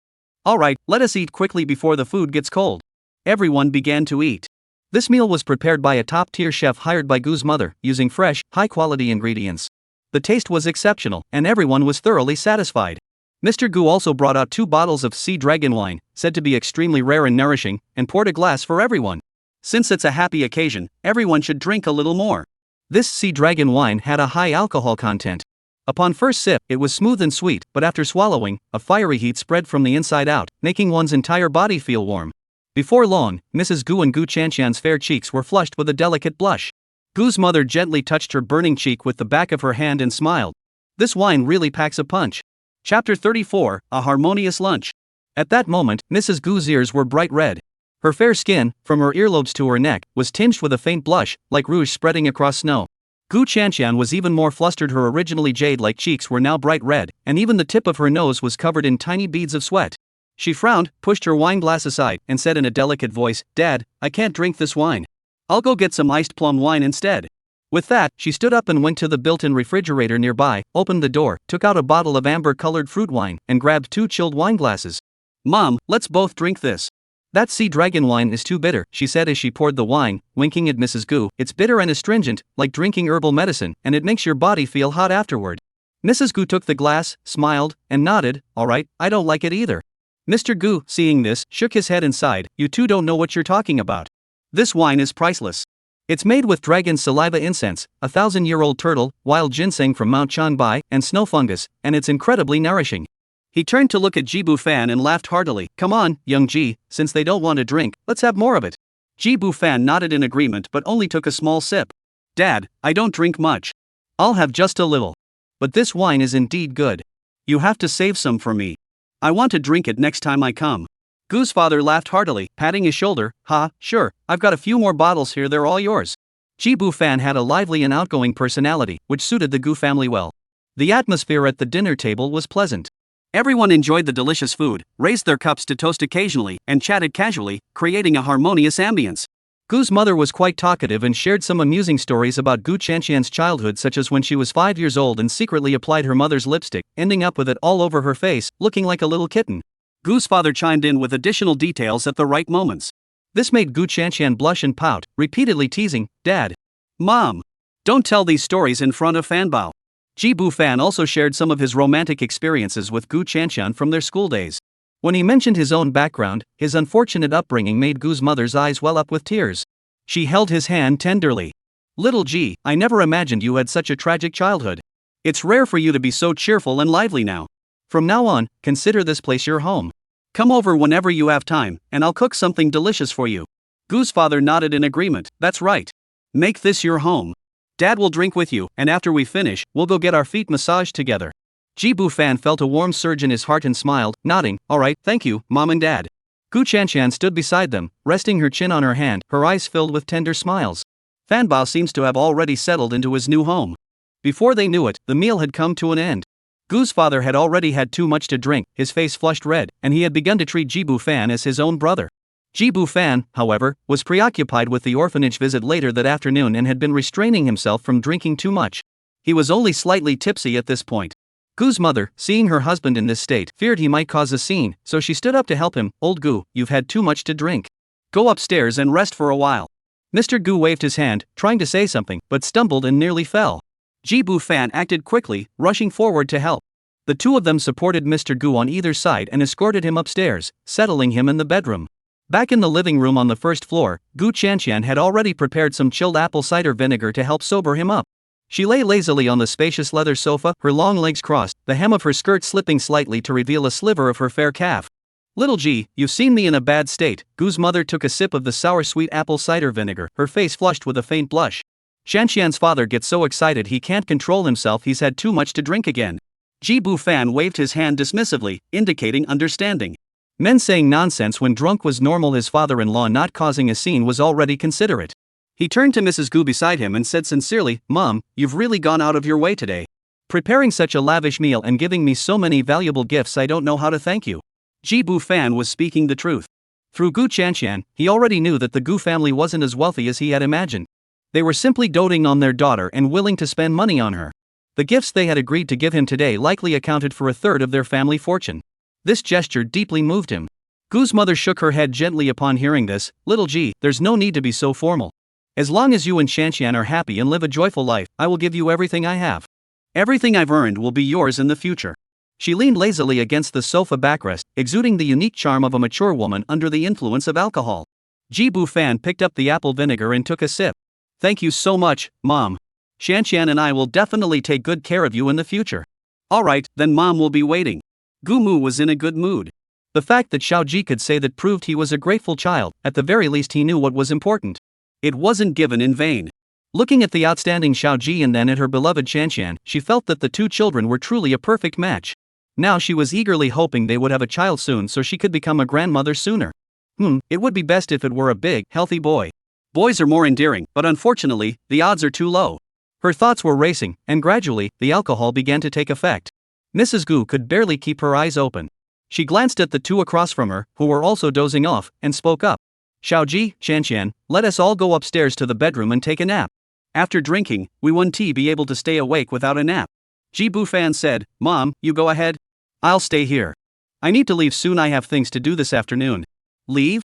S2: Alright, let us eat quickly before the food gets cold." Everyone began to eat. This meal was prepared by a top-tier chef hired by Gu's mother, using fresh, high-quality ingredients. The taste was exceptional, and everyone was thoroughly satisfied. Mr. Gu also brought out 2 bottles of sea dragon wine, said to be extremely rare and nourishing, and poured a glass for everyone. Since it's a happy occasion, everyone should drink a little more. This sea dragon wine had a high alcohol content. Upon first sip, it was smooth and sweet, but after swallowing, a fiery heat spread from the inside out, making one's entire body feel warm. Before long, Mrs. Gu and Gu Chanshan's fair cheeks were flushed with a delicate blush. Gu's mother gently touched her burning cheek with the back of her hand and smiled. This wine really packs a punch. Chapter 34, A Harmonious Lunch. At that moment, Mrs. Gu's ears were bright red. Her fair skin, from her earlobes to her neck, was tinged with a faint blush, like rouge spreading across snow. Gu Chanshan was even more flustered. Her originally jade-like cheeks were now bright red, and even the tip of her nose was covered in tiny beads of sweat. She frowned, pushed her wine glass aside, and said in a delicate voice, "Dad, I can't drink this wine. I'll go get some iced plum wine instead." With that, she stood up and went to the built-in refrigerator nearby, opened the door, took out a bottle of amber-colored fruit wine, and grabbed 2 chilled wine glasses. "Mom, let's both drink this." "That sea dragon wine is too bitter," she said as she poured the wine, winking at Mrs. Gu. "It's bitter and astringent, like drinking herbal medicine, and it makes your body feel hot afterward." Mrs. Gu took the glass, smiled, and nodded. "Alright, I don't like it either." Mr. Gu, seeing this, shook his head and sighed. "You two don't know what you're talking about. This wine is priceless. It's made with dragon saliva incense, a 1,000-year-old turtle, wild ginseng from Mount Chanbai, and snow fungus, and it's incredibly nourishing." He turned to look at Jibu Fan and laughed heartily. Come on, young Ji, since they don't want to drink, let's have more of it. Jibu Fan nodded in agreement but only took a small sip. Dad, I don't drink much. I'll have just a little. But this wine is indeed good. You have to save some for me. I want to drink it next time I come. Gu's father laughed heartily, patting his shoulder. Ha, sure, I've got a few more bottles here, they're all yours. Jibu Fan had a lively and outgoing personality, which suited the Gu family well. The atmosphere at the dinner table was pleasant. Everyone enjoyed the delicious food, raised their cups to toast occasionally, and chatted casually, creating a harmonious ambience. Gu's mother was quite talkative and shared some amusing stories about Gu Qianqian's childhood, such as when she was 5 years old and secretly applied her mother's lipstick, ending up with it all over her face, looking like a little kitten. Gu's father chimed in with additional details at the right moments. This made Gu Qianqian blush and pout, repeatedly teasing, Dad. Mom. Don't tell these stories in front of Fanbao. Jibu Fan also shared some of his romantic experiences with Gu Qianqian from their school days. When he mentioned his own background, his unfortunate upbringing made Gu's mother's eyes well up with tears. She held his hand tenderly. Little Ji, I never imagined you had such a tragic childhood. It's rare for you to be so cheerful and lively now. From now on, consider this place your home. Come over whenever you have time, and I'll cook something delicious for you. Gu's father nodded in agreement. That's right. Make this your home. Dad will drink with you, and after we finish, we'll go get our feet massaged together. Jibu Fan felt a warm surge in his heart and smiled, nodding. Alright, thank you, Mom and Dad. Gu Qianqian stood beside them, resting her chin on her hand, her eyes filled with tender smiles. Fanbao seems to have already settled into his new home. Before they knew it, the meal had come to an end. Gu's father had already had too much to drink, his face flushed red, and he had begun to treat Jibu Fan as his own brother. Jibu Fan, however, was preoccupied with the orphanage visit later that afternoon and had been restraining himself from drinking too much. He was only slightly tipsy at this point. Gu's mother, seeing her husband in this state, feared he might cause a scene, so she stood up to help him. Old Gu, you've had too much to drink. Go upstairs and rest for a while. Mr. Gu waved his hand, trying to say something, but stumbled and nearly fell. Jibu Fan acted quickly, rushing forward to help. The two of them supported Mr. Gu on either side and escorted him upstairs, settling him in the bedroom. Back in the living room on the first floor, Gu Qianqian had already prepared some chilled apple cider vinegar to help sober him up. She lay lazily on the spacious leather sofa, her long legs crossed, the hem of her skirt slipping slightly to reveal a sliver of her fair calf. Little Ji, you've seen me in a bad state. Gu's mother took a sip of the sour-sweet apple cider vinegar, her face flushed with a faint blush. Qianqian's father gets so excited he can't control himself, he's had too much to drink again. Jibu Fan waved his hand dismissively, indicating understanding. Men saying nonsense when drunk was normal. His father-in-law not causing a scene was already considerate. He turned to Mrs. Gu beside him and said sincerely, Mom, you've really gone out of your way today. Preparing such a lavish meal and giving me so many valuable gifts, I don't know how to thank you. Jibu Fan was speaking the truth. Through Gu Qianqian, he already knew that the Gu family wasn't as wealthy as he had imagined. They were simply doting on their daughter and willing to spend money on her. The gifts they had agreed to give him today likely accounted for a third of their family fortune. This gesture deeply moved him. Gu's mother shook her head gently upon hearing this. Little Ji, there's no need to be so formal. As long as you and Qianqian are happy and live a joyful life, I will give you everything I have. Everything I've earned will be yours in the future. She leaned lazily against the sofa backrest, exuding the unique charm of a mature woman under the influence of alcohol. Jibu Fan picked up the apple vinegar and took a sip. Thank you so much, Mom. Qianqian and I will definitely take good care of you in the future. Alright, then Mom will be waiting. Gu Mu was in a good mood. The fact that Xiao Ji could say that proved he was a grateful child. At the very least he knew what was important. It wasn't given in vain. Looking at the outstanding Xiao Ji and then at her beloved Qianqian, she felt that the two children were truly a perfect match. Now she was eagerly hoping they would have a child soon so she could become a grandmother sooner. It would be best if it were a big, healthy boy. Boys are more endearing, but unfortunately, the odds are too low. Her thoughts were racing, and gradually, the alcohol began to take effect. Mrs. Gu could barely keep her eyes open. She glanced at the two across from her, who were also dozing off, and spoke up. Xiao Ji, Qianqian, let us all go upstairs to the bedroom and take a nap. After drinking, we won't be able to stay awake without a nap. Jibu Fan said, Mom, you go ahead. I'll stay here. I need to leave soon, I have things to do this afternoon. Leave?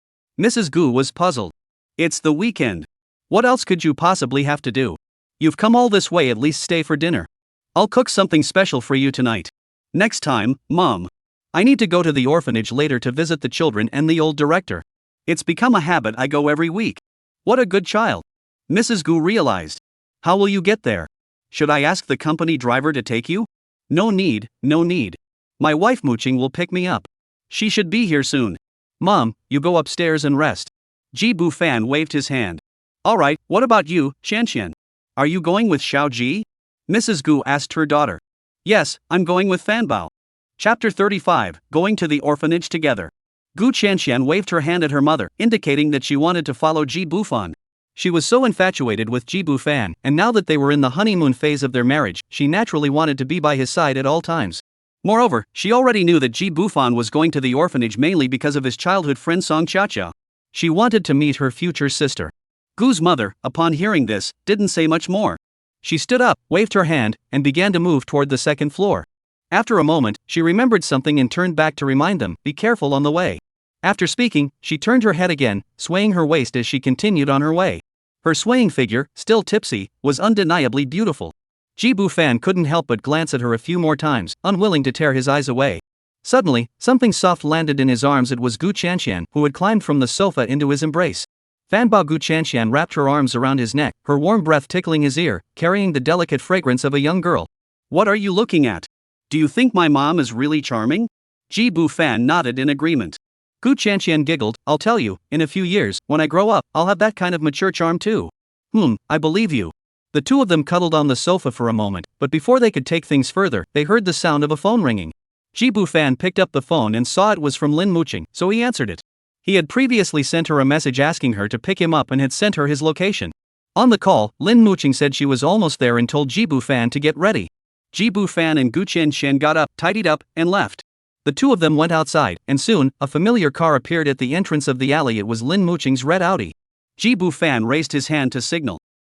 S2: Mrs. Gu was puzzled. It's the weekend. What else could you possibly have to do? You've come all this way, at least stay for dinner. I'll cook something special for you tonight. Next time, Mom. I need to go to the orphanage later to visit the children and the old director. It's become a habit, I go every week. What a good child. Mrs. Gu realized. How will you get there? Should I ask the company driver to take you? No need, no need. My wife Mooching will pick me up. She should be here soon. Mom, you go upstairs and rest. Ji Bu Fan waved his hand. Alright, what about you, Xianxian? Are you going with Xiao Ji? Mrs. Gu asked her daughter. Yes, I'm going with Fan Bao. Chapter 35, Going to the Orphanage Together. Gu Qianxian waved her hand at her mother, indicating that she wanted to follow Ji Bu Fan. She was so infatuated with Ji Bu Fan, and now that they were in the honeymoon phase of their marriage, she naturally wanted to be by his side at all times. Moreover, she already knew that Ji Bu Fan was going to the orphanage mainly because of his childhood friend Song Qiaqiao. She wanted to meet her future sister. Gu's mother, upon hearing this, didn't say much more. She stood up, waved her hand, and began to move toward the second floor. After a moment, she remembered something and turned back to remind them, be careful on the way. After speaking, she turned her head again, swaying her waist as she continued on her way. Her swaying figure, still tipsy, was undeniably beautiful. Ji Bu Fan couldn't help but glance at her a few more times, unwilling to tear his eyes away. Suddenly, something soft landed in his arms. It was Gu Qianxian, who had climbed from the sofa into his embrace. Fanbao Gu Qianxian wrapped her arms around his neck, her warm breath tickling his ear, carrying the delicate fragrance of a young girl. What are you looking at? Do you think my mom is really charming? Ji Bu Fan nodded in agreement. Gu Qianxian giggled, I'll tell you, in a few years, when I grow up, I'll have that kind of mature charm too. I believe you. The two of them cuddled on the sofa for a moment, but before they could take things further, they heard the sound of a phone ringing. Ji Bu Fan picked up the phone and saw it was from Lin Mooching, so he answered it. He had previously sent her a message asking her to pick him up and had sent her his location. On the call, Lin Mooching said she was almost there and told Ji Bu Fan to get ready. Ji Bu Fan and Gu Qianxian got up, tidied up, and left. The two of them went outside, and soon, a familiar car appeared at the entrance of the alley. It was Lin Mooching's red Audi. Ji Bu Fan raised his hand to signal.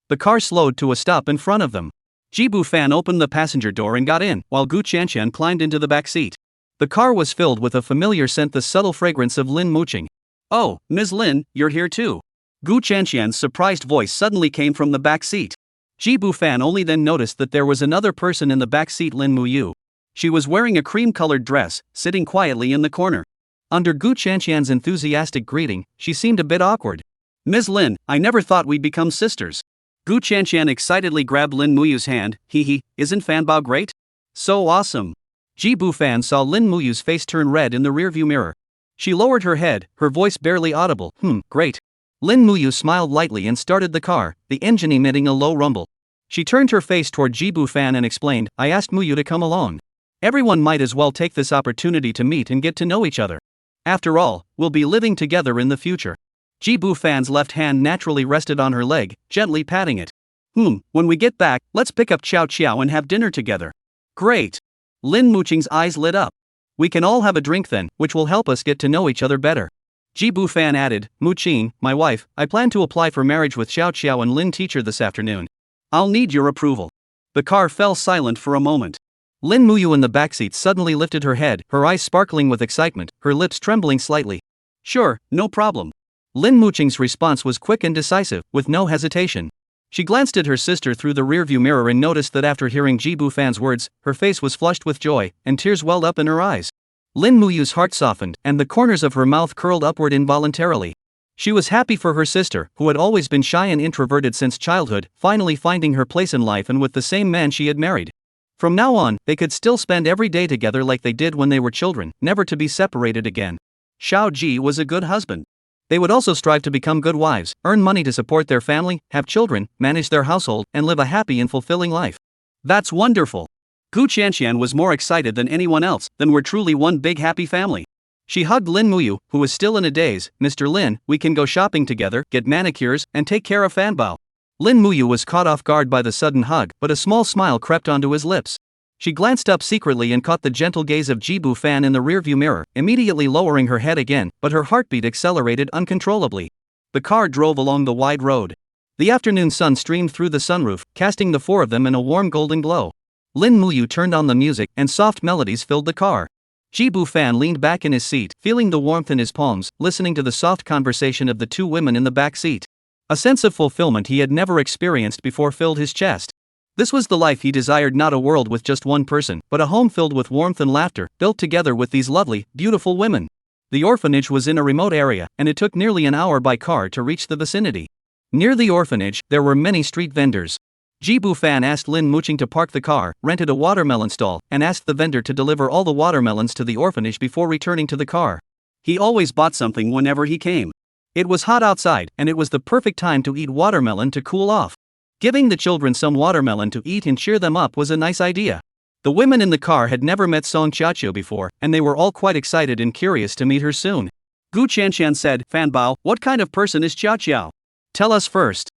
S2: The car slowed to a stop in front of them. Ji Bu Fan opened the passenger door and got in, while Gu Qianxian climbed into the back seat. The car was filled with a familiar scent, the subtle fragrance of Lin Mooching. Oh, Ms. Lin, you're here too. Gu Qianxian's surprised voice suddenly came from the back seat. Ji Bu Fan only then noticed that there was another person in the back seat, Lin Muyu. She was wearing a cream-colored dress, sitting quietly in the corner. Under Gu Qianxian's enthusiastic greeting, she seemed a bit awkward. Ms. Lin, I never thought we'd become sisters. Gu Qianxian excitedly grabbed Lin Muyu's hand. Isn't Fanbao great? So awesome. Ji Bu Fan saw Lin Muyu's face turn red in the rearview mirror. She lowered her head, her voice barely audible. Great. Lin Muyu smiled lightly and started the car, the engine emitting a low rumble. She turned her face toward Ji Bu Fan and explained, I asked Muyu to come along. Everyone might as well take this opportunity to meet and get to know each other. After all, we'll be living together in the future. Ji Bu Fan's left hand naturally rested on her leg, gently patting it. When we get back, let's pick up Qiao Qiao and have dinner together. Great. Lin Mooching's eyes lit up. We can all have a drink then, which will help us get to know each other better. Ji Bu Fan added, Mooching, my wife, I plan to apply for marriage with Xiao Qiao and Lin Teacher this afternoon. I'll need your approval. The car fell silent for a moment. Lin Muyu in the backseat suddenly lifted her head, her eyes sparkling with excitement, her lips trembling slightly. Sure, no problem. Lin Mooching's response was quick and decisive, with no hesitation. She glanced at her sister through the rearview mirror and noticed that after hearing Ji Bu Fan's words, her face was flushed with joy, and tears welled up in her eyes. Lin Muyu's heart softened, and the corners of her mouth curled upward involuntarily. She was happy for her sister, who had always been shy and introverted since childhood, finally finding her place in life and with the same man she had married. From now on, they could still spend every day together like they did when they were children, never to be separated again. Xiao Ji was a good husband. They would also strive to become good wives, earn money to support their family, have children, manage their household, and live a happy and fulfilling life. That's wonderful. Gu Qianxian was more excited than anyone else, than we're truly one big happy family. She hugged Lin Muyu, who was still in a daze. Mr. Lin, we can go shopping together, get manicures, and take care of Fanbao. Lin Muyu was caught off guard by the sudden hug, but a small smile crept onto his lips. She glanced up secretly and caught the gentle gaze of Ji Bu Fan in the rearview mirror, immediately lowering her head again, but her heartbeat accelerated uncontrollably. The car drove along the wide road. The afternoon sun streamed through the sunroof, casting the four of them in a warm golden glow. Lin Muyu turned on the music, and soft melodies filled the car. Ji Bu Fan leaned back in his seat, feeling the warmth in his palms, listening to the soft conversation of the two women in the back seat. A sense of fulfillment he had never experienced before filled his chest. This was the life he desired, not a world with just one person, but a home filled with warmth and laughter, built together with these lovely, beautiful women. The orphanage was in a remote area, and it took nearly an hour by car to reach the vicinity. Near the orphanage, there were many street vendors.
S1: Ji Fan asked Lin Muqing to park the car, rented a watermelon stall, and asked the vendor to deliver all the watermelons to the orphanage before returning to the car.
S2: He always bought something whenever he came. It was hot outside, and it was the perfect time to eat watermelon to cool off. Giving the children some watermelon to eat and cheer them up was a nice idea. The women in the car had never met Song Qiaqio before, and they were all quite excited and curious to meet her soon.
S1: Gu Qianshan said, "Fan Bao, what kind of person is Qiaqio? Tell us first."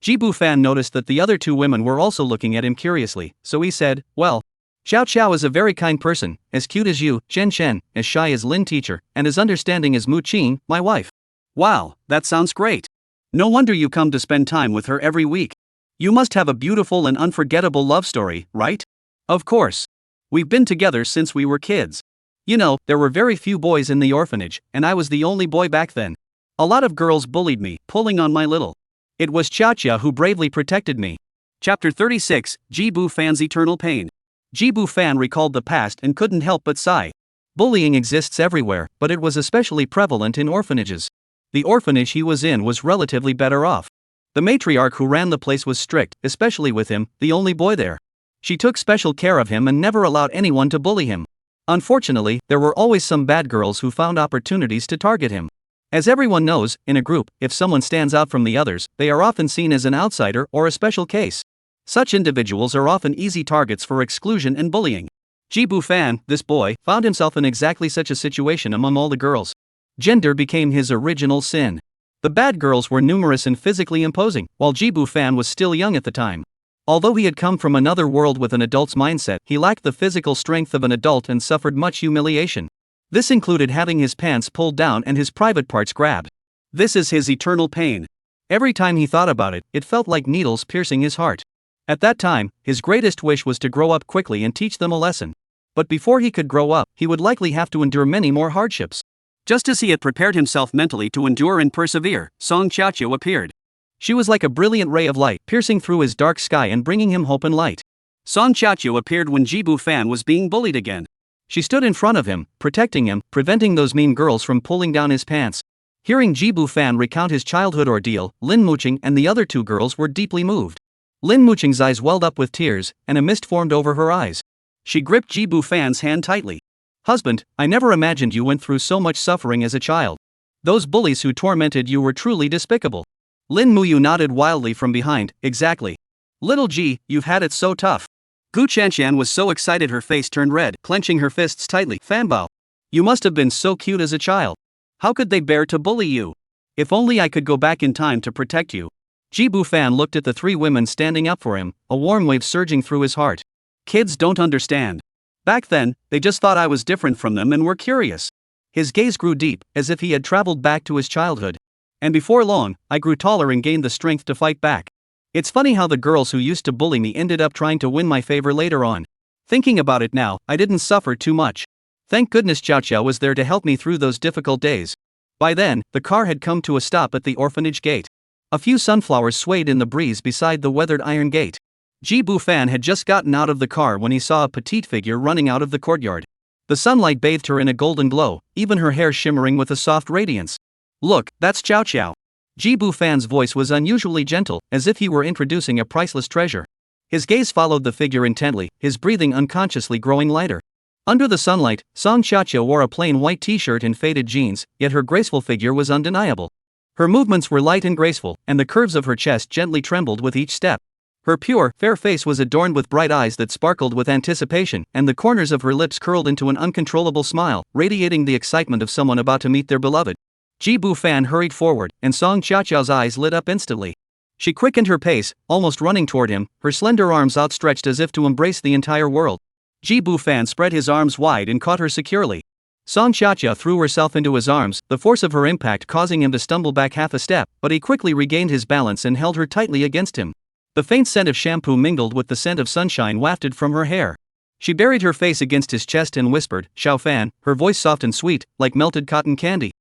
S1: Ji Fan noticed that the other two women were also looking at him curiously, so he said, "Well, Qiao is a very kind person, as cute as you, Zhen Shen, as shy as Lin teacher, and as understanding as Mu Qing, my wife."
S2: Wow, that sounds great. No wonder you come to spend time with her every week. You must have a beautiful and unforgettable love story, right?
S1: Of course. We've been together since we were kids. You know, there were very few boys in the orphanage, and I was the only boy back then. A lot of girls bullied me, pulling on my little. It was Qiaqio who bravely protected me.
S2: Chapter 36, Ji Fan's Eternal Pain.
S1: Ji Fan recalled the past and couldn't help but sigh. Bullying exists everywhere, but it was especially prevalent in orphanages. The orphanage he was in was relatively better off. The matriarch who ran the place was strict, especially with him, the only boy there. She took special care of him and never allowed anyone to bully him. Unfortunately, there were always some bad girls who found opportunities to target him. As everyone knows, in a group, if someone stands out from the others, they are often seen as an outsider or a special case. Such individuals are often easy targets for exclusion and bullying. Ji Fan, this boy, found himself in exactly such a situation among all the girls. Gender became his original sin. The bad girls were numerous and physically imposing, while Ji Fan was still young at the time. Although he had come from another world with an adult's mindset, he lacked the physical strength of an adult and suffered much humiliation. This included having his pants pulled down and his private parts grabbed.
S2: This is his eternal pain.
S1: Every time he thought about it, it felt like needles piercing his heart. At that time, his greatest wish was to grow up quickly and teach them a lesson. But before he could grow up, he would likely have to endure many more hardships.
S2: Just as he had prepared himself mentally to endure and persevere, Song Qiaqio appeared.
S1: She was like a brilliant ray of light, piercing through his dark sky and bringing him hope and light.
S2: Song Qiaqio appeared when Ji Fan was being bullied again.
S1: She stood in front of him, protecting him, preventing those mean girls from pulling down his pants. Hearing Ji Fan recount his childhood ordeal, Lin Muqing and the other two girls were deeply moved. Lin Muqing's eyes welled up with tears, and a mist formed over her eyes. She gripped Ji Fan's hand tightly. "Husband, I never imagined you went through so much suffering as a child. Those bullies who tormented you were truly despicable." Lin Muyu nodded wildly from behind, "Exactly. Little Ji, you've had it so tough."
S2: Gu Qianshan was so excited her face turned red, clenching her fists tightly.
S1: "Fan Bao, you must have been so cute as a child. How could they bear to bully you? If only I could go back in time to protect you." Ji Fan looked at the three women standing up for him, a warm wave surging through his heart.
S2: "Kids don't understand.
S1: Back then, they just thought I was different from them and were curious." His gaze grew deep, as if he had traveled back to his childhood. "And before long, I grew taller and gained the strength to fight back. It's funny how the girls who used to bully me ended up trying to win my favor later on. Thinking about it now, I didn't suffer too much. Thank goodness Qiaqio was there to help me through those difficult days." By then, the car had come to a stop at the orphanage gate. A few sunflowers swayed in the breeze beside the weathered iron gate. Ji Fan had just gotten out of the car when he saw a petite figure running out of the courtyard. The sunlight bathed her in a golden glow, even her hair shimmering with a soft radiance. "Look, that's Qiaqio." Ji Fan's voice was unusually gentle, as if he were introducing a priceless treasure. His gaze followed the figure intently, his breathing unconsciously growing lighter. Under the sunlight, Song Qiaqio wore a plain white t-shirt and faded jeans, yet her graceful figure was undeniable. Her movements were light and graceful, and the curves of her chest gently trembled with each step. Her pure, fair face was adorned with bright eyes that sparkled with anticipation, and the corners of her lips curled into an uncontrollable smile, radiating the excitement of someone about to meet their beloved. Ji Fan hurried forward, and Song Qiaqio's eyes lit up instantly. She quickened her pace, almost running toward him, her slender arms outstretched as if to embrace the entire world. Ji Fan spread his arms wide and caught her securely. Song Qiaqio threw herself into his arms, the force of her impact causing him to stumble back half a step, but he quickly regained his balance and held her tightly against him. The faint scent of shampoo mingled with the scent of sunshine wafted from her hair. She buried her face against his chest and whispered, "Xiao Fan," her voice soft and sweet, like melted cotton candy.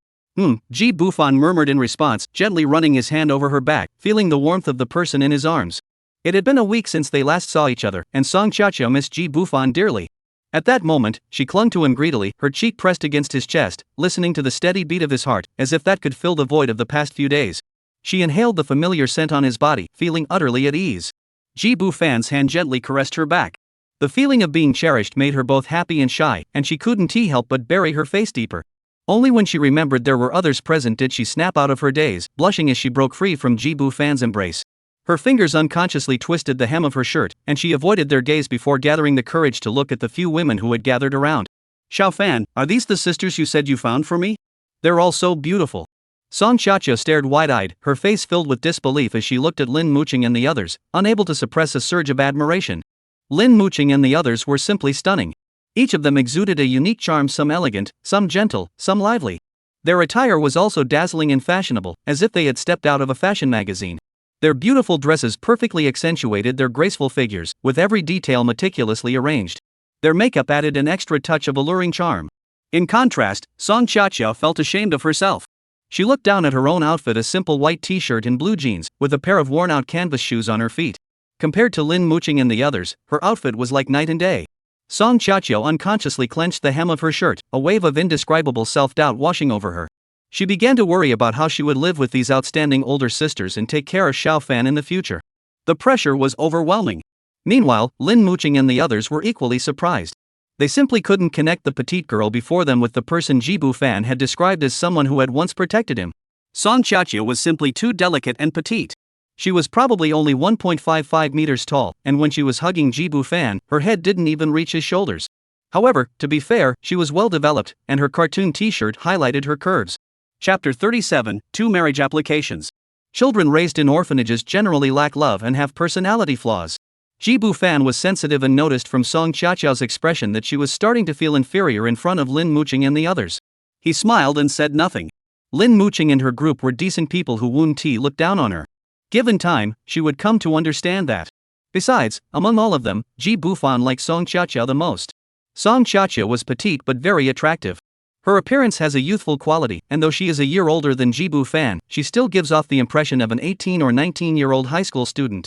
S1: Ji Fan murmured in response, gently running his hand over her back, feeling the warmth of the person in his arms. It had been a week since they last saw each other, and Song Qiaqio missed Ji Fan dearly. At that moment, she clung to him greedily, her cheek pressed against his chest, listening to the steady beat of his heart, as if that could fill the void of the past few days. She inhaled the familiar scent on his body, feeling utterly at ease.
S2: Ji-bu Fan's hand gently caressed her back. The feeling of being cherished made her both happy and shy, and she couldn't help but bury her face deeper. Only when she remembered there were others present did she snap out of her daze, blushing as she broke free from Ji-bu Fan's embrace. Her fingers unconsciously twisted the hem of her shirt, and she avoided their gaze before gathering the courage to look at the few women who had gathered around. Xiao Fan, are these the sisters you said you found for me? They're all so beautiful. Song Xiaoqiu stared wide-eyed, her face filled with disbelief as she looked at Lin Muqing and the others, unable to suppress a surge of admiration. Lin Muqing and the others were simply stunning. Each of them exuded a unique charm, some elegant, some gentle, some lively. Their attire was also dazzling and fashionable, as if they had stepped out of a fashion magazine. Their beautiful dresses perfectly accentuated their graceful figures, with every detail meticulously arranged. Their makeup added an extra touch of alluring charm. In contrast, Song Xiaoqiu felt ashamed of herself. She looked down at her own outfit, a simple white t-shirt and blue jeans, with a pair of worn-out canvas shoes on her feet. Compared to Lin Muqing and the others, her outfit was like night and day. Song Xiaoqiu unconsciously clenched the hem of her shirt, a wave of indescribable self-doubt washing over her. She began to worry about how she would live with these outstanding older sisters and take care of Xiao Fan in the future. The pressure was overwhelming. Meanwhile, Lin Muqing and the others were equally surprised. They simply couldn't connect the petite girl before them with the person Ji-bu Fan had described as someone who had once protected him. Song Xiaoqiu was simply too delicate and petite. She was probably only 1.55 meters tall, and when she was hugging Ji-bu Fan, her head didn't even reach his shoulders. However, to be fair, she was well developed, and her cartoon t-shirt highlighted her curves. Chapter 37, 2 Marriage Applications. Children raised in orphanages generally lack love and have personality flaws. Ji-bu Fan was sensitive and noticed from Song Xiaoqiu's expression that she was starting to feel inferior in front of Lin Muqing and the others. He smiled and said nothing. Lin Muqing and her group were decent people who wouldn't look down on her. Given time, she would come to understand that. Besides, among all of them, Ji-bu Fan liked Song Xiaoqiu the most. Song Xiaoqiu was petite but very attractive. Her appearance has a youthful quality, and though she is a year older than Ji-bu Fan, she still gives off the impression of an 18 or 19-year-old high school student.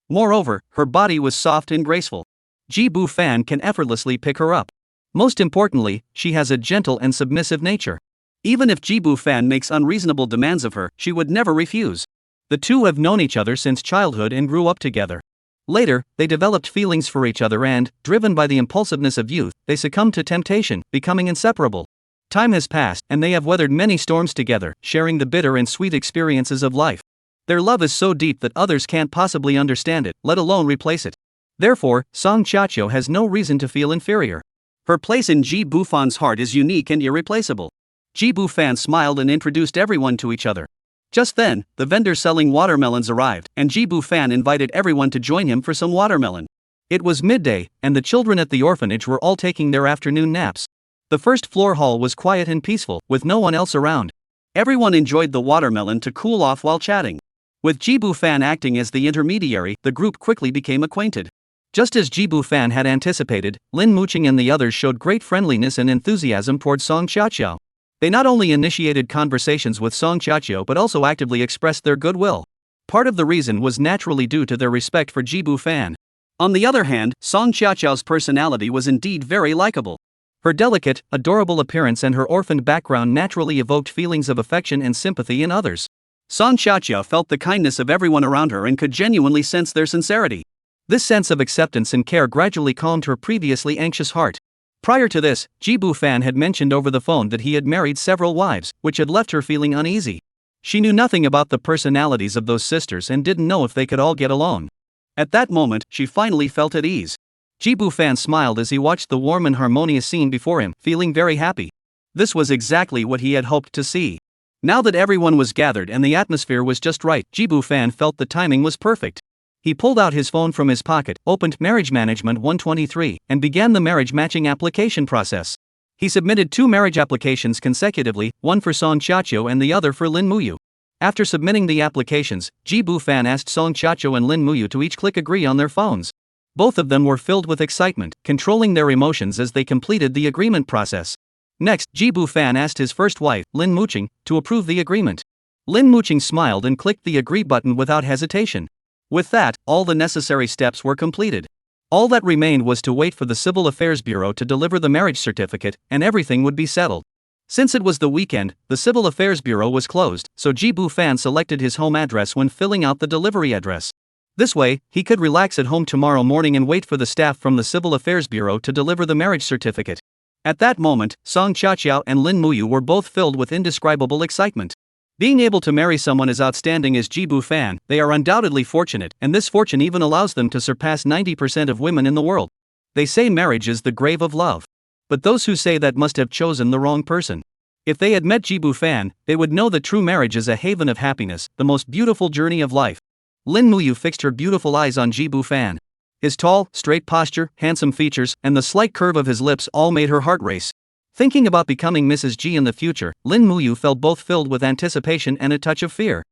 S2: Moreover, her body was soft and graceful. Ji-bu Fan can effortlessly pick her up. Most importantly, she has a gentle and submissive nature. Even if Ji-bu Fan makes unreasonable demands of her, she would never refuse. The two have known each other since childhood and grew up together. Later, they developed feelings for each other and, driven by the impulsiveness of youth, they succumbed to temptation, becoming inseparable. Time has passed, and they have weathered many storms together, sharing the bitter and sweet experiences of life. Their love is so deep that others can't possibly understand it, let alone replace it. Therefore, Song Xiaoqiu has no reason to feel inferior. Her place in Ji-bu Fan's heart is unique and irreplaceable. Ji-bu Fan smiled and introduced everyone to each other. Just then, the vendor selling watermelons arrived, and Ji-bu Fan invited everyone to join him for some watermelon. It was midday, and the children at the orphanage were all taking their afternoon naps. The first floor hall was quiet and peaceful, with no one else around. Everyone enjoyed the watermelon to cool off while chatting. With Ji-bu Fan acting as the intermediary, the group quickly became acquainted. Just as Ji-bu Fan had anticipated, Lin Muqing and the others showed great friendliness and enthusiasm towards Song Xiaoqiu. They not only initiated conversations with Song Xiaoqiu but also actively expressed their goodwill. Part of the reason was naturally due to their respect for Ji-bu Fan. On the other hand, Song Xiaoqiu's personality was indeed very likable. Her delicate, adorable appearance and her orphaned background naturally evoked feelings of affection and sympathy in others. Song Xiaoqiu felt the kindness of everyone around her and could genuinely sense their sincerity. This sense of acceptance and care gradually calmed her previously anxious heart. Prior to this, Ji-bu Fan had mentioned over the phone that he had married several wives, which had left her feeling uneasy. She knew nothing about the personalities of those sisters and didn't know if they could all get along. At that moment, she finally felt at ease. Ji-bu Fan smiled as he watched the warm and harmonious scene before him, feeling very happy. This was exactly what he had hoped to see. Now that everyone was gathered and the atmosphere was just right, Ji-bu Fan felt the timing was perfect. He pulled out his phone from his pocket, opened Marriage Management 123, and began the marriage matching application process. He submitted 2 marriage applications consecutively, one for Song Xiaoqiu and the other for Lin Muyu. After submitting the applications, Ji-bu Fan asked Song Xiaoqiu and Lin Muyu to each click agree on their phones. Both of them were filled with excitement, controlling their emotions as they completed the agreement process. Next, Ji-bu Fan asked his first wife, Lin Muqing, to approve the agreement. Lin Muqing smiled and clicked the agree button without hesitation. With that, all the necessary steps were completed. All that remained was to wait for the Civil Affairs Bureau to deliver the marriage certificate, and everything would be settled. Since it was the weekend, the Civil Affairs Bureau was closed, so Ji-bu Fan selected his home address when filling out the delivery address. This way, he could relax at home tomorrow morning and wait for the staff from the Civil Affairs Bureau to deliver the marriage certificate. At that moment, Song Chaoqiao and Lin Muyu were both filled with indescribable excitement. Being able to marry someone as outstanding as Ji Bu Fan, they are undoubtedly fortunate, and this fortune even allows them to surpass 90% of women in the world. They say marriage is the grave of love. But those who say that must have chosen the wrong person. If they had met Ji Bu Fan, they would know that true marriage is a haven of happiness, the most beautiful journey of life. Lin Muyu fixed her beautiful eyes on Ji Bu Fan. His tall, straight posture, handsome features, and the slight curve of his lips all made her heart race. Thinking about becoming Mrs. Ji in the future, Lin Muyu felt both filled with anticipation and a touch of fear.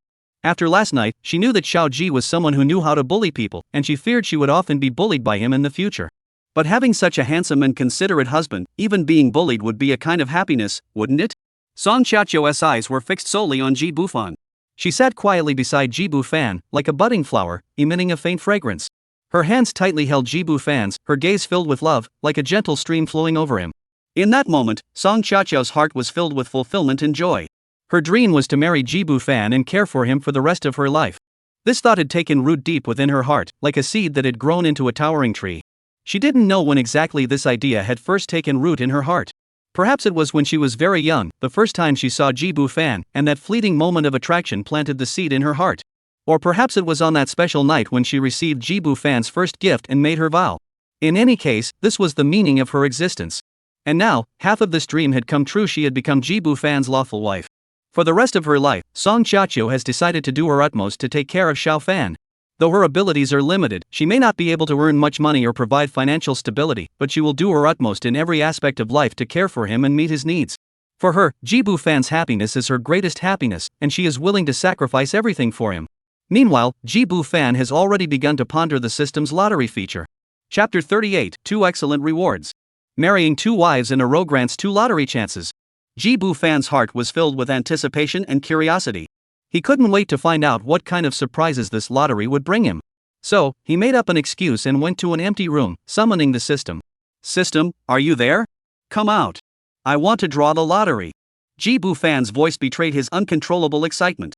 S2: After last night, she knew that Xiao Ji was someone who knew how to bully people, and she feared she would often be bullied by him in the future. But having such a handsome and considerate husband, even being bullied would be a kind of happiness, wouldn't it? Song Chaoqiao's eyes were fixed solely on Ji Bu Fan. She sat quietly beside Ji Bu Fan, like a budding flower, emitting a faint fragrance. Her hands tightly held Ji Bu Fan's, her gaze filled with love, like a gentle stream flowing over him. In that moment, Song Chaoqiao's heart was filled with fulfillment and joy. Her dream was to marry Ji Bu Fan and care for him for the rest of her life. This thought had taken root deep within her heart, like a seed that had grown into a towering tree. She didn't know when exactly this idea had first taken root in her heart. Perhaps it was when she was very young, the first time she saw Ji Bu Fan, and that fleeting moment of attraction planted the seed in her heart. Or perhaps it was on that special night when she received Ji Bu Fan's first gift and made her vow. In any case, this was the meaning of her existence. And now, half of this dream had come true. She had become Ji Bu Fan's lawful wife. For the rest of her life, Song Chaoqiao has decided to do her utmost to take care of Xiao Fan. Though her abilities are limited, she may not be able to earn much money or provide financial stability, but she will do her utmost in every aspect of life to care for him and meet his needs. For her, Ji Bu Fan's happiness is her greatest happiness, and she is willing to sacrifice everything for him. Meanwhile, Ji Bu Fan has already begun to ponder the system's lottery feature. Chapter 38: 2 Excellent Rewards. Marrying 2 wives in a row grants 2 lottery chances. Ji Bu Fan's heart was filled with anticipation and curiosity. He couldn't wait to find out what kind of surprises this lottery would bring him. So, he made up an excuse and went to an empty room, summoning the system. "System, are you there? Come out. I want to draw the lottery." Ji Bu Fan's voice betrayed his uncontrollable excitement.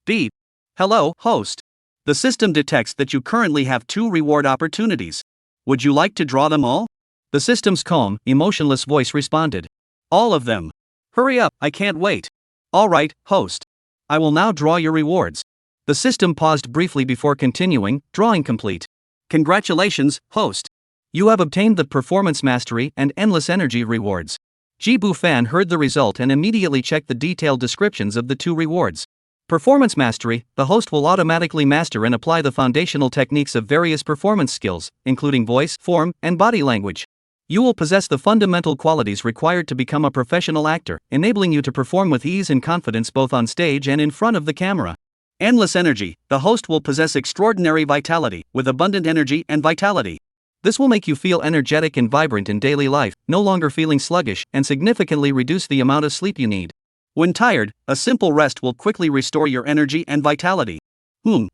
S2: "Beep. Hello, host. The system detects that you currently have 2 reward opportunities. Would you like to draw them all?" The system's calm, emotionless voice responded. "All of them. Hurry up, I can't wait." "All right, host. I will now draw your rewards." The system paused briefly before continuing, drawing complete. "Congratulations, host. You have obtained the Performance Mastery and Endless Energy rewards." Ji Bu Fan heard the result and immediately checked the detailed descriptions of the 2 rewards. Performance Mastery: the host will automatically master and apply the foundational techniques of various performance skills, including voice, form, and body language. You will possess the fundamental qualities required to become a professional actor, enabling you to perform with ease and confidence both on stage and in front of the camera. Endless Energy: the host will possess extraordinary vitality, with abundant energy and vitality. This will make you feel energetic and vibrant in daily life, no longer feeling sluggish, and significantly reduce the amount of sleep you need. When tired, a simple rest will quickly restore your energy and vitality.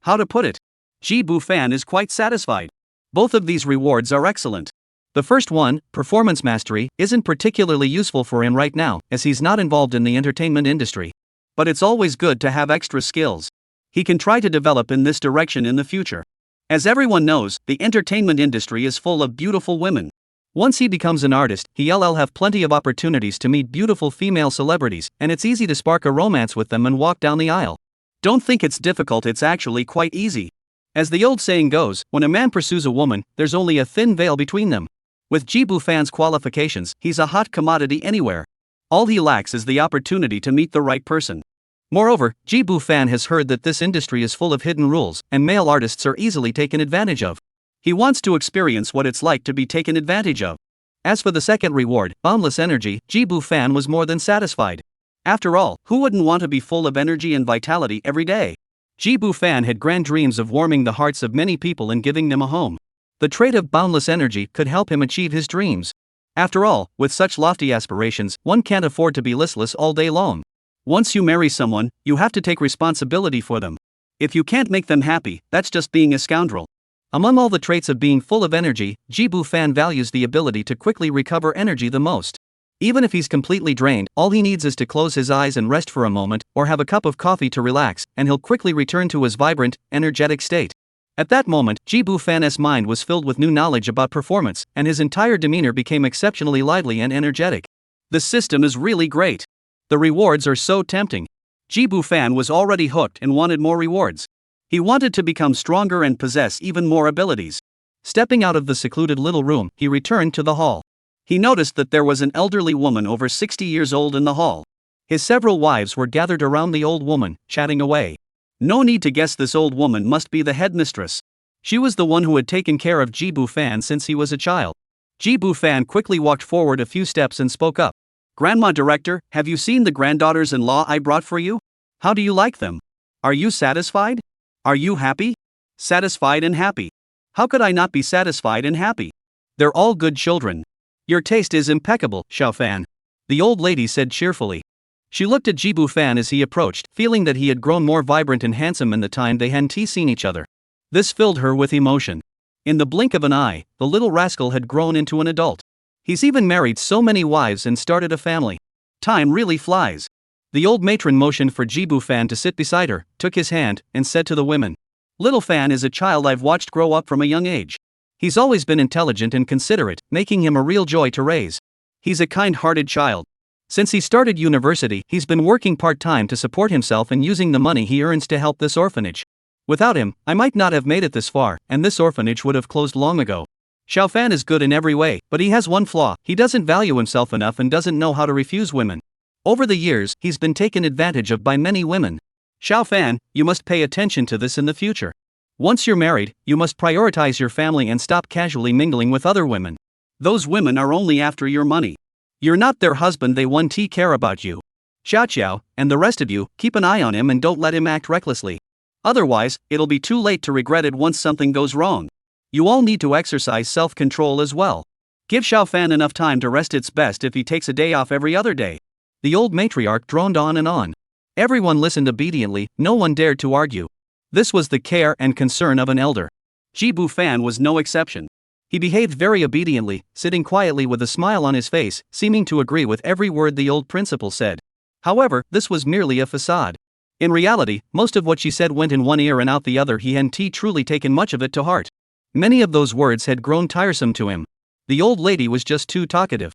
S2: How to put it? Ji Bu Fan is quite satisfied. Both of these rewards are excellent. The first one, Performance Mastery, isn't particularly useful for him right now, as he's not involved in the entertainment industry. But it's always good to have extra skills. He can try to develop in this direction in the future. As everyone knows, the entertainment industry is full of beautiful women. Once he becomes an artist, he'll have plenty of opportunities to meet beautiful female celebrities, and it's easy to spark a romance with them and walk down the aisle. Don't think it's difficult, it's actually quite easy. As the old saying goes, when a man pursues a woman, there's only a thin veil between them. With Ji Bu Fan's qualifications, he's a hot commodity anywhere. All he lacks is the opportunity to meet the right person. Moreover, Ji Bu Fan has heard that this industry is full of hidden rules, and male artists are easily taken advantage of. He wants to experience what it's like to be taken advantage of. As for the second reward, Boundless Energy, Ji Bu Fan was more than satisfied. After all, who wouldn't want to be full of energy and vitality every day? Ji Bu Fan had grand dreams of warming the hearts of many people and giving them a home. The trait of boundless energy could help him achieve his dreams. After all, with such lofty aspirations, one can't afford to be listless all day long. Once you marry someone, you have to take responsibility for them. If you can't make them happy, that's just being a scoundrel. Among all the traits of being full of energy, Ji Bu Fan values the ability to quickly recover energy the most. Even if he's completely drained, all he needs is to close his eyes and rest for a moment, or have a cup of coffee to relax, and he'll quickly return to his vibrant, energetic state. At that moment, Jibu Fan's mind was filled with new knowledge about performance, and his entire demeanor became exceptionally lively and energetic. The system is really great. The rewards are so tempting. Jibu Fan was already hooked and wanted more rewards. He wanted to become stronger and possess even more abilities. Stepping out of the secluded little room, he returned to the hall. He noticed that there was an elderly woman over 60 years old in the hall. His several wives were gathered around the old woman, chatting away. No need to guess, this old woman must be the headmistress. She was the one who had taken care of Jibu Fan since he was a child. Jibu Fan quickly walked forward a few steps and spoke up. "Grandma Director, have you seen the granddaughters-in-law I brought for you? How do you like them? Are you satisfied? Are you happy?" "Satisfied and happy. How could I not be satisfied and happy? They're all good children." "Your taste is impeccable, Xiao Fan," the old lady said cheerfully. She looked at Jibu Fan as he approached, feeling that he had grown more vibrant and handsome in the time they hadn't seen each other. This filled her with emotion. In the blink of an eye, the little rascal had grown into an adult. He's even married so many wives and started a family. Time really flies. The old matron motioned for Jibu Fan to sit beside her, took his hand, and said to the women, "Little Fan is a child I've watched grow up from a young age. He's always been intelligent and considerate, making him a real joy to raise. He's a kind-hearted child. Since he started university, he's been working part-time to support himself and using the money he earns to help this orphanage. Without him, I might not have made it this far, and this orphanage would have closed long ago. Xiao Fan is good in every way, but he has one flaw: he doesn't value himself enough and doesn't know how to refuse women. Over the years, he's been taken advantage of by many women. Xiao Fan, you must pay attention to this in the future. Once you're married, you must prioritize your family and stop casually mingling with other women. Those women are only after your money. You're not their husband, they want to care about you. Xiao Xiao, and the rest of you, keep an eye on him and don't let him act recklessly. Otherwise, it'll be too late to regret it once something goes wrong. You all need to exercise self-control as well. Give Xiao Fan enough time to rest. It's best if he takes a day off every other day." The old matriarch droned on and on. Everyone listened obediently, no one dared to argue. This was the care and concern of an elder. Jibu Fan was no exception. He behaved very obediently, sitting quietly with a smile on his face, seeming to agree with every word the old principal said. However, this was merely a facade. In reality, most of what she said went in one ear and out the other. He hadn't truly taken much of it to heart. Many of those words had grown tiresome to him. The old lady was just too talkative.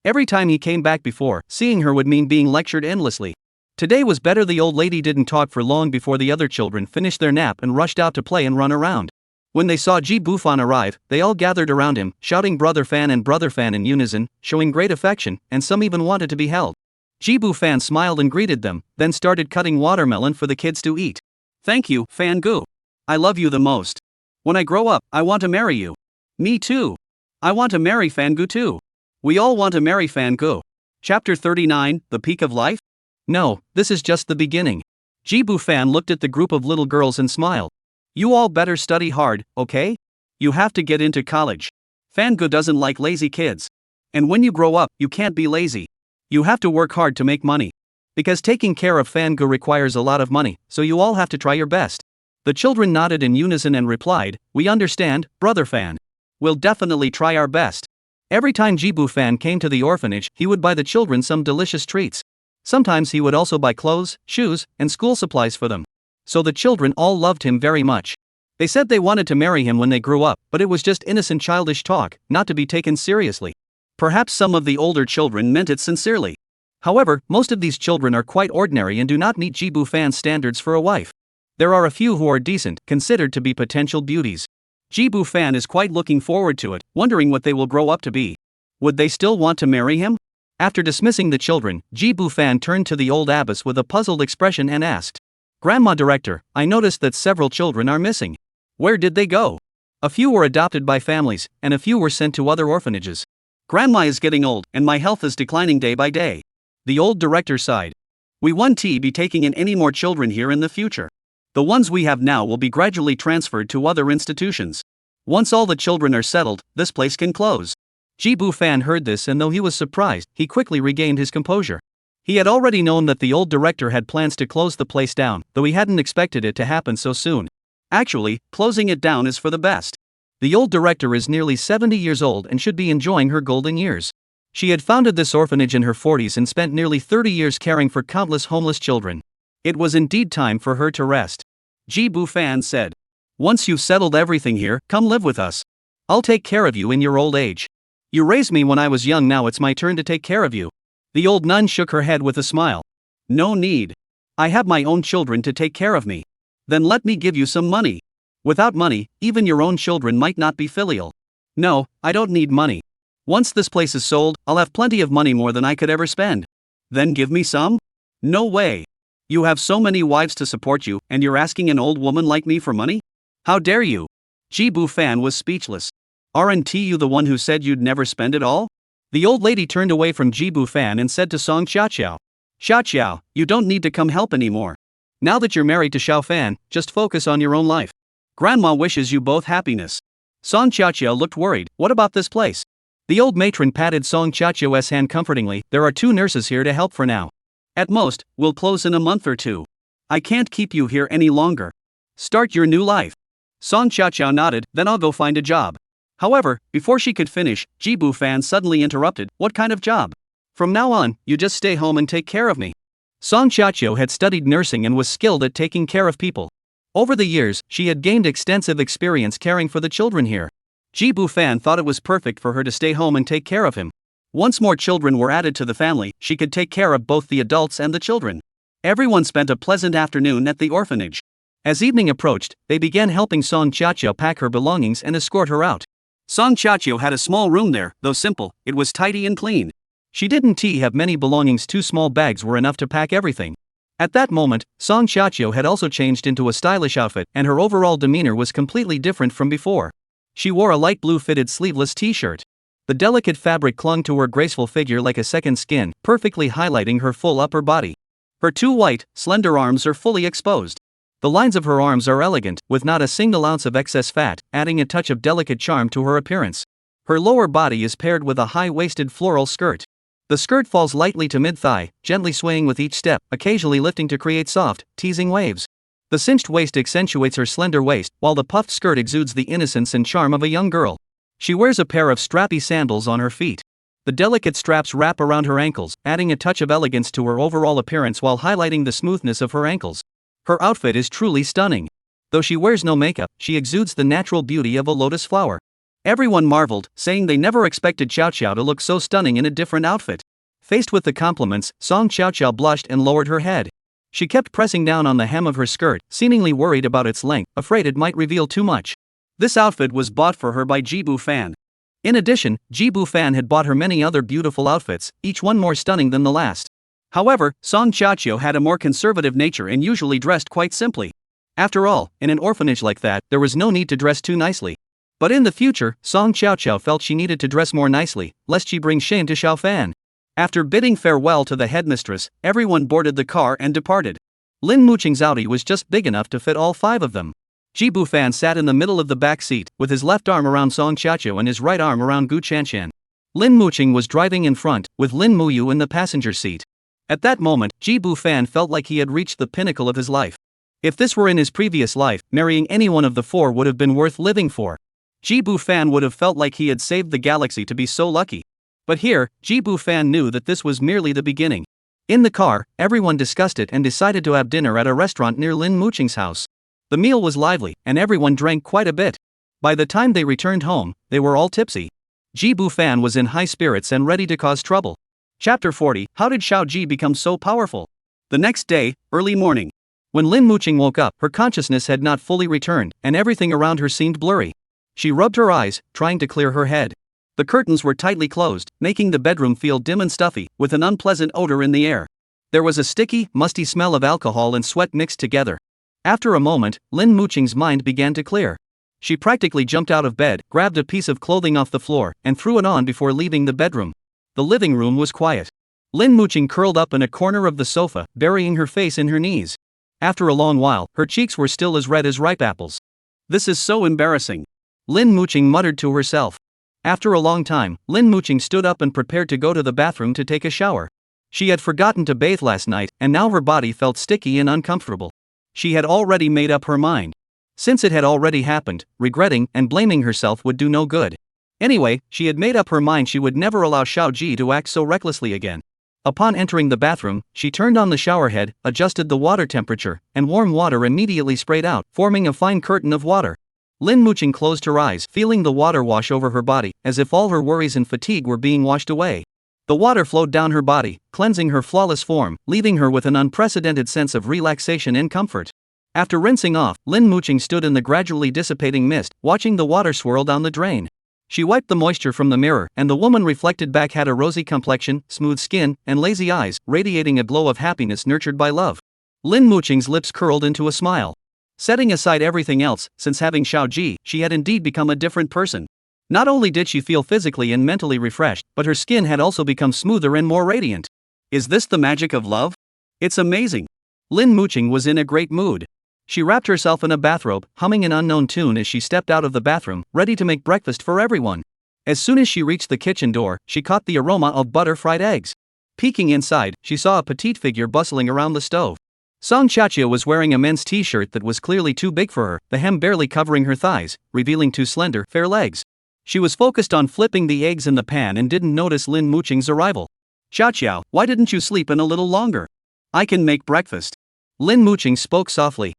S2: Every time he came back before, seeing her would mean being lectured endlessly. Today was better. The old lady didn't talk for long before the other children finished their nap and rushed out to play and run around. When they saw Jibu Fan arrive, they all gathered around him, shouting "Brother Fan" and "Brother Fan" in unison, showing great affection, and some even wanted to be held. Jibu Fan smiled and greeted them, then started cutting watermelon for the kids to eat. "Thank you, Fan Gu. I love you the most. When I grow up, I want to marry you." "Me too. I want to marry Fan Gu too. We all want to marry Fan Gu." Chapter 39, The Peak of Life? No, this is just the beginning. Jibu Fan looked at the group of little girls and smiled. "You all better study hard, okay? You have to get into college. Fan Gu doesn't like lazy kids. And when you grow up, you can't be lazy. You have to work hard to make money. Because taking care of Fan Gu requires a lot of money, so you all have to try your best." The children nodded in unison and replied, "We understand, Brother Fan. We'll definitely try our best." Every time Jibu Fan came to the orphanage, he would buy the children some delicious treats. Sometimes he would also buy clothes, shoes, and school supplies for them. So the children all loved him very much. They said they wanted to marry him when they grew up, but it was just innocent childish talk, not to be taken seriously. Perhaps some of the older children meant it sincerely. However, most of these children are quite ordinary and do not meet Jibu Fan's standards for a wife. There are a few who are decent, considered to be potential beauties. Jibu Fan is quite looking forward to it, wondering what they will grow up to be. Would they still want to marry him? After dismissing the children, Jibu Fan turned to the old abbess with a puzzled expression and asked, "Grandma Director, I noticed that several children are missing. Where did they go?" "A few were adopted by families, and a few were sent to other orphanages. Grandma is getting old, and my health is declining day by day." The old director sighed. "We won't be taking in any more children here in the future. The ones we have now will be gradually transferred to other institutions. Once all the children are settled, this place can close." Jibu Fan heard this, and though he was surprised, he quickly regained his composure. He had already known that the old director had plans to close the place down, though he hadn't expected it to happen so soon. Actually, closing it down is for the best. The old director is nearly 70 years old and should be enjoying her golden years. She had founded this orphanage in her 40s and spent nearly 30 years caring for countless homeless children. It was indeed time for her to rest. Jibu Fan said. Once you've settled everything here, come live with us. I'll take care of you in your old age. You raised me when I was young, now it's my turn to take care of you." The old nun shook her head with a smile. "No need. I have my own children to take care of me." "Then let me give you some money." "Without money, even your own children might not be filial." "No, I don't need money. Once this place is sold, I'll have plenty of money, more than I could ever spend." "Then give me some?" "No way. You have so many wives to support you, and you're asking an old woman like me for money? How dare you?" Jibu Fan was speechless. "Aren't you the one who said you'd never spend it all?" The old lady turned away from Jibu Fan and said to Song Xiaoqiao, "Xiaoqiao, you don't need to come help anymore. Now that you're married to Xiao Fan, just focus on your own life. Grandma wishes you both happiness." Song Xiaoqiao looked worried. "What about this place?" The old matron patted Song Xiaoqiao's hand comfortingly. "There are 2 nurses here to help for now. At most, we'll close in a month or 2. I can't keep you here any longer. Start your new life." Song Xiaoqiao nodded. "Then I'll go find a job." However, before she could finish, Jibu Fan suddenly interrupted. "What kind of job? From now on, you just stay home and take care of me." Song Xiaoqiao had studied nursing and was skilled at taking care of people. Over the years, she had gained extensive experience caring for the children here. Jibu Fan thought it was perfect for her to stay home and take care of him. Once more children were added to the family, she could take care of both the adults and the children. Everyone spent a pleasant afternoon at the orphanage. As evening approached, they began helping Song Xiaoqiao pack her belongings and escort her out. Song Xiaoqiao had a small room there, though simple, it was tidy and clean. She didn't have many belongings, 2 small bags were enough to pack everything. At that moment, Song Xiaoqiao had also changed into a stylish outfit, and her overall demeanor was completely different from before. She wore a light blue fitted sleeveless t-shirt. The delicate fabric clung to her graceful figure like a second skin, perfectly highlighting her full upper body. Her 2 white, slender arms are fully exposed. The lines of her arms are elegant, with not a single ounce of excess fat, adding a touch of delicate charm to her appearance. Her lower body is paired with a high-waisted floral skirt. The skirt falls lightly to mid-thigh, gently swaying with each step, occasionally lifting to create soft, teasing waves. The cinched waist accentuates her slender waist, while the puffed skirt exudes the innocence and charm of a young girl. She wears a pair of strappy sandals on her feet. The delicate straps wrap around her ankles, adding a touch of elegance to her overall appearance while highlighting the smoothness of her ankles. Her outfit is truly stunning. Though she wears no makeup, she exudes the natural beauty of a lotus flower. Everyone marveled, saying they never expected Xiaoqiao to look so stunning in a different outfit. Faced with the compliments, Song Xiaoqiao blushed and lowered her head. She kept pressing down on the hem of her skirt, seemingly worried about its length, afraid it might reveal too much. This outfit was bought for her by Jibu Fan. In addition, Jibu Fan had bought her many other beautiful outfits, each one more stunning than the last. However, Song Xiaoqiao had a more conservative nature and usually dressed quite simply. After all, in an orphanage like that, there was no need to dress too nicely. But in the future, Song Xiaoqiao felt she needed to dress more nicely, lest she bring shame to Xiao Fan. After bidding farewell to the headmistress, everyone boarded the car and departed. Lin Muqing's Audi was just big enough to fit all 5 of them. Jibu Fan sat in the middle of the back seat, with his left arm around Song Xiaoqiao and his right arm around Gu Chanshan. Lin Muqing was driving in front, with Lin Muyu in the passenger seat. At that moment, Jibu Fan felt like he had reached the pinnacle of his life. If this were in his previous life, marrying any one of the 4 would have been worth living for. Jibu Fan would have felt like he had saved the galaxy to be so lucky. But here, Jibu Fan knew that this was merely the beginning. In the car, everyone discussed it and decided to have dinner at a restaurant near Lin Muqing's house. The meal was lively, and everyone drank quite a bit. By the time they returned home, they were all tipsy. Jibu Fan was in high spirits and ready to cause trouble. Chapter 40, How did Xiao Ji become so powerful? The next day, early morning. When Lin Muqing woke up, her consciousness had not fully returned, and everything around her seemed blurry. She rubbed her eyes, trying to clear her head. The curtains were tightly closed, making the bedroom feel dim and stuffy, with an unpleasant odor in the air. There was a sticky, musty smell of alcohol and sweat mixed together. After a moment, Lin Muqing's mind began to clear. She practically jumped out of bed, grabbed a piece of clothing off the floor, and threw it on before leaving the bedroom. The living room was quiet. Lin Muqing curled up in a corner of the sofa, burying her face in her knees. After a long while, her cheeks were still as red as ripe apples. "This is so embarrassing," Lin Muqing muttered to herself. After a long time, Lin Muqing stood up and prepared to go to the bathroom to take a shower. She had forgotten to bathe last night, and now her body felt sticky and uncomfortable. She had already made up her mind. Since it had already happened, regretting and blaming herself would do no good. Anyway, she had made up her mind she would never allow Xiao Ji to act so recklessly again.
S1: Upon entering the bathroom, she turned on the shower head, adjusted the water temperature, and warm water immediately sprayed out, forming a fine curtain of water. Lin Muqing closed her eyes, feeling the water wash over her body, as if all her worries and fatigue were being washed away. The water flowed down her body, cleansing her flawless form, leaving her with an unprecedented sense of relaxation and comfort. After rinsing off, Lin Muqing stood in the gradually dissipating mist, watching the water swirl down the drain. She wiped the moisture from the mirror, and the woman reflected back had a rosy complexion, smooth skin, and lazy eyes, radiating a glow of happiness nurtured by love. Lin Muqing's lips curled into a smile. Setting aside everything else, since having Xiao Ji, she had indeed become a different person. Not only did she feel physically and mentally refreshed, but her skin had also become smoother and more radiant. Is this the magic of love? It's amazing. Lin Muqing was in a great mood. She wrapped herself in a bathrobe, humming an unknown tune as she stepped out of the bathroom, ready to make breakfast for everyone. As soon as she reached the kitchen door, she caught the aroma of butter-fried eggs. Peeking inside, she saw a petite figure bustling around the stove. Song Qiaqia was wearing a men's t-shirt that was clearly too big for her, the hem barely covering her thighs, revealing two slender, fair legs. She was focused on flipping the eggs in the pan and didn't notice Lin Muqing's arrival. "Qiaqiao, why didn't you sleep in a little longer? I can make breakfast." Lin Muqing spoke softly.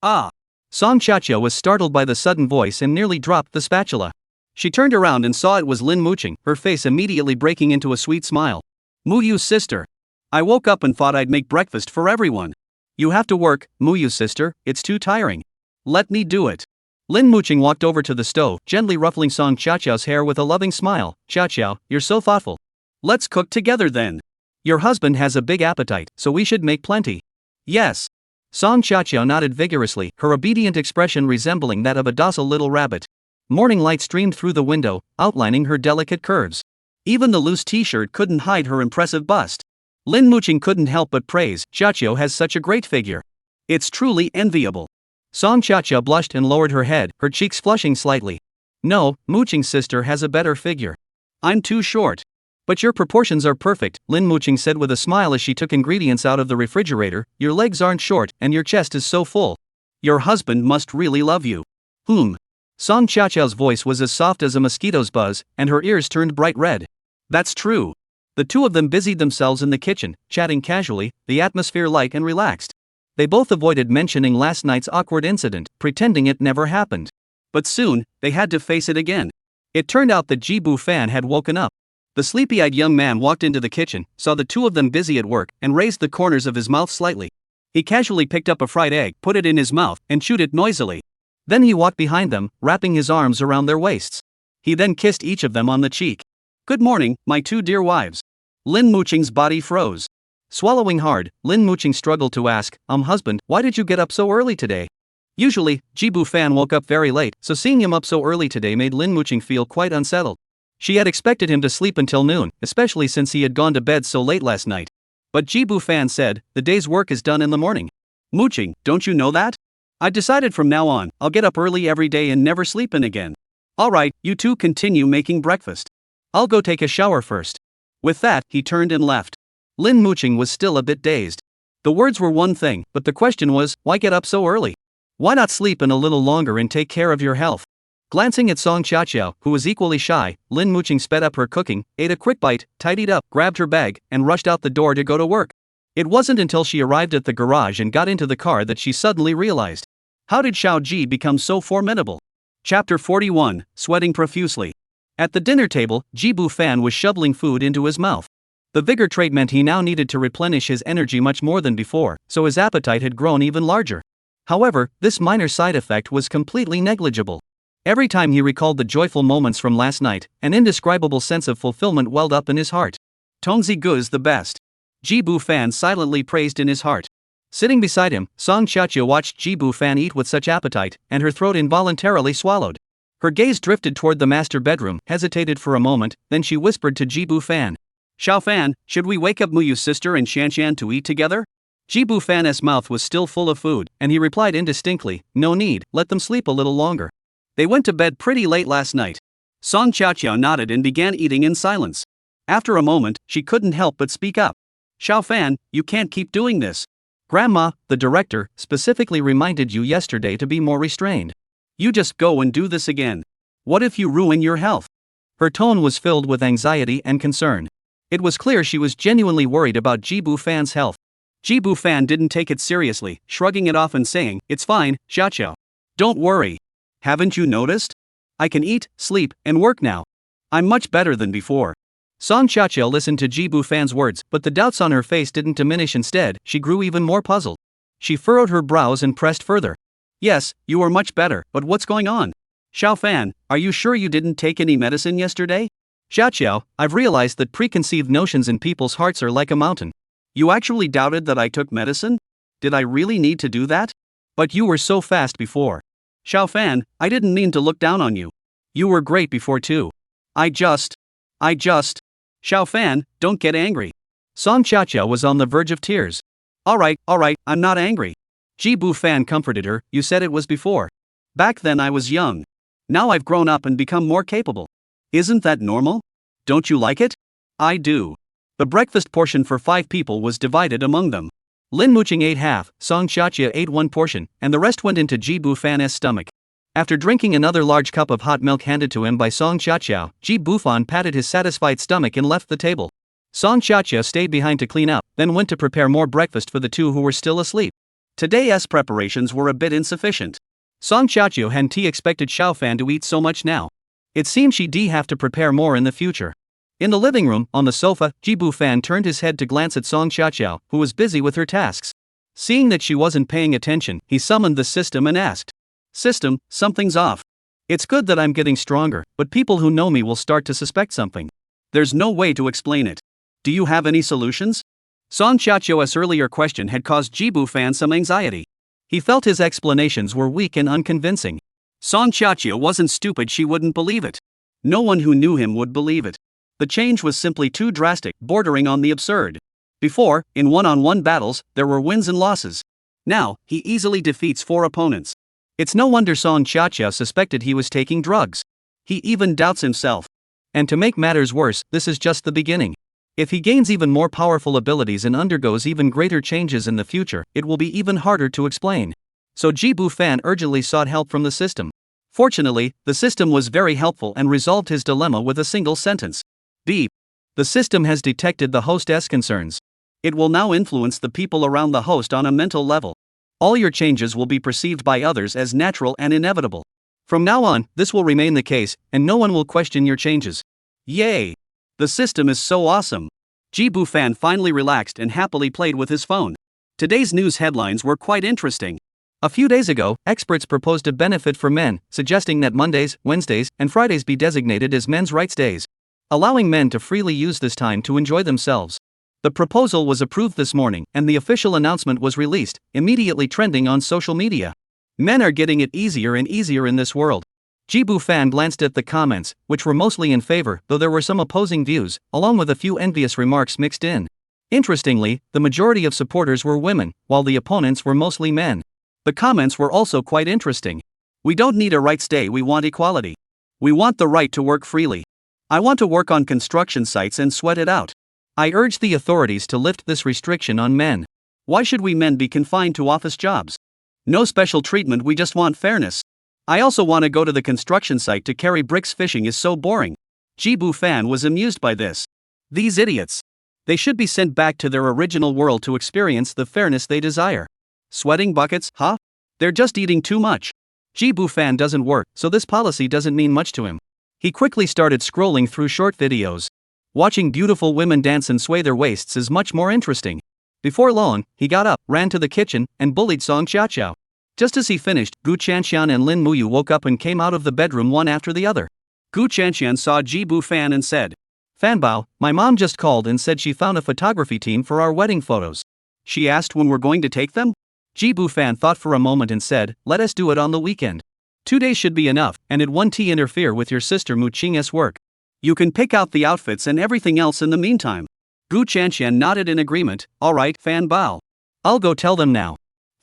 S1: "Ah." Song Qiaqia was startled by the sudden voice and nearly dropped the spatula. She turned around and saw it was Lin Muqing, her face immediately breaking into a sweet smile. "Muyu's sister. I woke up and thought I'd make breakfast for everyone. You have to work, Muyu's sister, it's too tiring. Let me do it." Lin Muqing walked over to the stove, gently ruffling Song Qiaqiao's hair with a loving smile. "Qiaqiao, you're so thoughtful. Let's cook together then. Your husband has a big appetite, so we should make plenty." "Yes." Song Qiaqiao nodded vigorously, her obedient expression resembling that of a docile little rabbit. Morning light streamed through the window, outlining her delicate curves. Even the loose t-shirt couldn't hide her impressive bust. Lin Muqing couldn't help but praise, "Qiaqiao has such a great figure. It's truly enviable." Song Qiaqia blushed and lowered her head, her cheeks flushing slightly. "No, Muqing's sister has a better figure. I'm too short." "But your proportions are perfect," Lin Muqing said with a smile as she took ingredients out of the refrigerator. "Your legs aren't short, and your chest is so full. Your husband must really love you." Song Qiaqiao's voice was as soft as a mosquito's buzz, and her ears turned bright red. "That's true." The two of them busied themselves in the kitchen, chatting casually, the atmosphere light and relaxed. They both avoided mentioning last night's awkward incident, pretending it never happened. But soon, they had to face it again. It turned out that Ji Bu Fan had woken up. The sleepy-eyed young man walked into the kitchen, saw the two of them busy at work, and raised the corners of his mouth slightly. He casually picked up a fried egg, put it in his mouth, and chewed it noisily. Then he walked behind them, wrapping his arms around their waists. He then kissed each of them on the cheek. "Good morning, my two dear wives." Lin Muqing's body froze. Swallowing hard, Lin Muqing struggled to ask, "Husband, why did you get up so early today?" Usually, Ji Bu Fan woke up very late, so seeing him up so early today made Lin Muqing feel quite unsettled. She had expected him to sleep until noon, especially since he had gone to bed so late last night. But Ji Bu Fan said, "The day's work is done in the morning." "Muqing, don't you know that? I decided from now on, I'll get up early every day and never sleep in again." "Alright, you two continue making breakfast. I'll go take a shower first." With that, he turned and left. Lin Muqing was still a bit dazed. The words were one thing, but the question was, why get up so early? Why not sleep in a little longer and take care of your health? Glancing at Song Qiaqiao, who was equally shy, Lin Muqing sped up her cooking, ate a quick bite, tidied up, grabbed her bag, and rushed out the door to go to work. It wasn't until she arrived at the garage and got into the car that she suddenly realized. How did Xiao Ji become so formidable? Chapter 41, Sweating Profusely. At the dinner table, Ji Bu Fan was shoveling food into his mouth. The vigor trait meant he now needed to replenish his energy much more than before, so his appetite had grown even larger. However, this minor side effect was completely negligible. Every time he recalled the joyful moments from last night, an indescribable sense of fulfillment welled up in his heart. "Tongzi Gu is the best," Ji Bu Fan silently praised in his heart. Sitting beside him, Song Qiaqia watched Ji Bu Fan eat with such appetite, and her throat involuntarily swallowed. Her gaze drifted toward the master bedroom, hesitated for a moment, then she whispered to Ji Bu Fan. "Xiao Fan, should we wake up Muyu's sister and Xianxian to eat together?" Ji Bu Fan's mouth was still full of food, and he replied indistinctly, "No need, let them sleep a little longer. They went to bed pretty late last night." Song Qiaqiao nodded and began eating in silence. After a moment, she couldn't help but speak up. "Xiao Fan, you can't keep doing this. Grandma, the director, specifically reminded you yesterday to be more restrained. You just go and do this again. What if you ruin your health?" Her tone was filled with anxiety and concern.
S2: It was clear she was genuinely worried about Jibu Fan's health. Jibu Fan didn't take it seriously, shrugging it off and saying, "It's fine, Xiaoqiao. Don't worry. Haven't you noticed? I can eat, sleep, and work now. I'm much better than before." Song Xiaoqiao listened to Jibu Fan's words, but the doubts on her face didn't diminish. Instead, she grew even more puzzled. She furrowed her brows and pressed further. "Yes, you are much better, but what's going on? Xiao Fan, are you sure you didn't take any medicine yesterday?" "Xiaoqiao, I've realized that preconceived notions in people's hearts are like a mountain. You actually doubted that I took medicine? Did I really need to do that? But you were so fast before. Xiao Fan, I didn't mean to look down on you. You were great before too. I just. Xiao Fan, don't get angry." Song Xiaoqiao was on the verge of tears. Alright, I'm not angry." Jibu Fan comforted her. "You said it was before. Back then I was young. Now I've grown up and become more capable. Isn't that normal? Don't you like it?" "I do." The breakfast portion for 5 people was divided among them. Lin Muqing ate half, Song Xiaoqiao ate 1 portion, and the rest went into Jibu Fan's stomach. After drinking another large cup of hot milk handed to him by Song Xiaoqiao, Jibu Fan patted his satisfied stomach and left the table. Song Xiaoqiao stayed behind to clean up, then went to prepare more breakfast for the 2 who were still asleep. Today's preparations were a bit insufficient. Song Xiaoqiao hadn't expected Xiao Fan to eat so much now. It seemed she'd have to prepare more in the future. In the living room, on the sofa, Jibu Fan turned his head to glance at Song Xiaoqiao, who was busy with her tasks. Seeing that she wasn't paying attention, he summoned the system and asked, "System, something's off. It's good that I'm getting stronger, but people who know me will start to suspect something. There's no way to explain it. Do you have any solutions?" Song Xiaoqiao's earlier question had caused Jibu Fan some anxiety. He felt his explanations were weak and unconvincing. Song Xiaoqiao wasn't stupid, she wouldn't believe it. No one who knew him would believe it. The change was simply too drastic, bordering on the absurd. Before, in one-on-one battles, there were wins and losses. Now, he easily defeats 4 opponents. It's no wonder Song Xiaoqiao suspected he was taking drugs. He even doubts himself. And to make matters worse, this is just the beginning. If he gains even more powerful abilities and undergoes even greater changes in the future, it will be even harder to explain. So Jibu Fan urgently sought help from the system. Fortunately, the system was very helpful and resolved his dilemma with a single sentence. Beep. The system has detected the host's concerns. It will now influence the people around the host on a mental level. All your changes will be perceived by others as natural and inevitable. From now on, this will remain the case, and no one will question your changes. Yay! The system is so awesome. Jibu Fan finally relaxed and happily played with his phone. Today's news headlines were quite interesting. A few days ago, experts proposed a benefit for men, suggesting that Mondays, Wednesdays, and Fridays be designated as men's rights days, allowing men to freely use this time to enjoy themselves. The proposal was approved this morning, and the official announcement was released, immediately trending on social media. Men are getting it easier and easier in this world. Jibu Fan glanced at the comments, which were mostly in favor, though there were some opposing views, along with a few envious remarks mixed in. Interestingly, the majority of supporters were women, while the opponents were mostly men. The comments were also quite interesting. "We don't need a rights day, we want equality. We want the right to work freely. I want to work on construction sites and sweat it out. I urge the authorities to lift this restriction on men. Why should we men be confined to office jobs? No special treatment, we just want fairness. I also want to go to the construction site to carry bricks, fishing is so boring." Jibu Fan was amused by this. These idiots. They should be sent back to their original world to experience the fairness they desire. Sweating buckets, huh? They're just eating too much. Jibu Fan doesn't work, so this policy doesn't mean much to him. He quickly started scrolling through short videos. Watching beautiful women dance and sway their waists is much more interesting. Before long, he got up, ran to the kitchen, and bullied Song Xiaoqiao. Just as he finished, Gu Chanxian and Lin Muyu woke up and came out of the bedroom one after the other. Gu Chanxian saw Jibu Fan and said, "Fanbao, my mom just called and said she found a photography team for our wedding photos. She asked when we're going to take them?" Jibu Fan thought for a moment and said, "Let us do it on the weekend. 2 days should be enough, and it won't interfere with your sister Mu Qing's work. You can pick out the outfits and everything else in the meantime." Gu Chanxian nodded in agreement. "Alright, Fanbao. I'll go tell them now.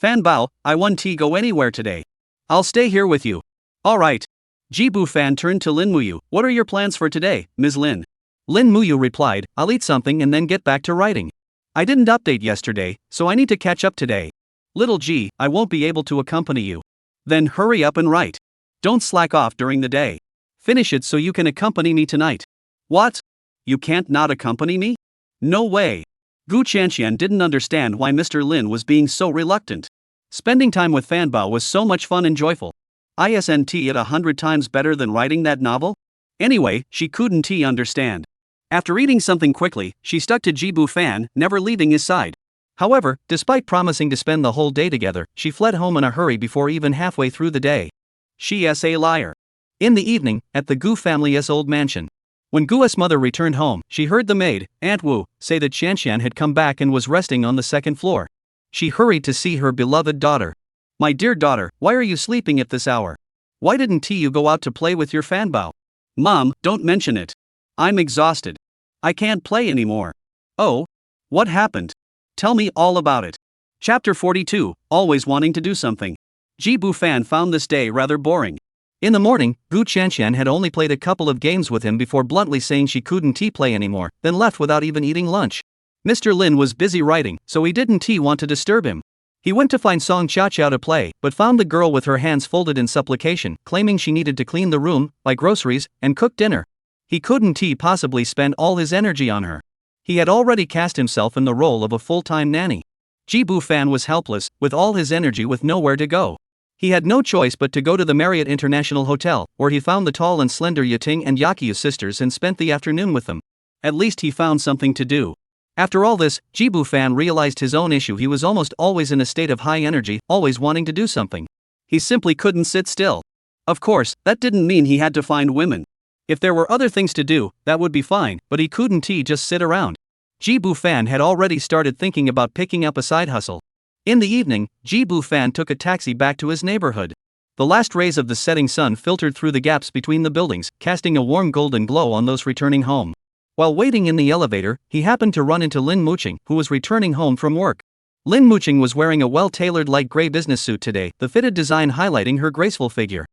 S2: Fanbao, I won't go anywhere today. I'll stay here with you." "Alright." Jibu Fan turned to Lin Muyu. "What are your plans for today, Ms. Lin?" Lin Muyu replied, "I'll eat something and then get back to writing. I didn't update yesterday, so I need to catch up today. Little G, I won't be able to accompany you. Then hurry up and write. Don't slack off during the day. Finish it so you can accompany me tonight." "What? You can't not accompany me?" No way. Gu Chanxian didn't understand why Mr. Lin was being so reluctant. Spending time with Fan Bao was so much fun and joyful. Isn't it 100 times better than writing that novel? Anyway, she couldn't understand. After eating something quickly, she stuck to Jibu Fan, never leaving his side.
S1: However, despite promising to spend the whole day together, she fled home in a hurry before even halfway through the day.
S2: She's a liar.
S1: In the evening, at the Gu family's old mansion. When Gu's mother returned home, she heard the maid, Aunt Wu, say that Qianqian had come back and was resting on the second floor. She hurried to see her beloved daughter. "My dear daughter, why are you sleeping at this hour? Why didn't you go out to play with your Fanbao?"
S2: "Mom, don't mention it. I'm exhausted. I can't play anymore."
S1: "Oh?
S2: What happened? Tell me all about it." Chapter 42, Always Wanting to Do Something. Ji Bufan found this day rather boring.
S1: In the morning, Gu Qianqian had only played a couple of games with him before bluntly saying she couldn't play anymore, then left without even eating lunch. Mr. Lin was busy writing, so he didn't want to disturb him. He went to find Song Chaoqiao to play, but found the girl with her hands folded in supplication, claiming she needed to clean the room, buy groceries, and cook dinner. He couldn't possibly spend all his energy on her. He had already cast himself in the role of a full-time nanny. Ji Bufan was helpless, with all his energy with nowhere to go. He had no choice but to go to the Marriott International Hotel, where he found the tall and slender Yating and Yakyu sisters and spent the afternoon with them. At least he found something to do. After all this, Ji Bufan realized his own issue. He was almost always in a state of high energy, always wanting to do something. He simply couldn't sit still. Of course, that didn't mean he had to find women. If there were other things to do, that would be fine, but he couldn't just sit around. Ji Bufan had already started thinking about picking up a side hustle. In the evening, Ji Bufan took a taxi back to his neighborhood. The last rays of the setting sun filtered through the gaps between the buildings, casting a warm golden glow on those returning home. While waiting in the elevator, he happened to run into Lin Muqing, who was returning home from work. Lin Muqing was wearing a well-tailored light gray business suit today, the fitted design highlighting her graceful figure.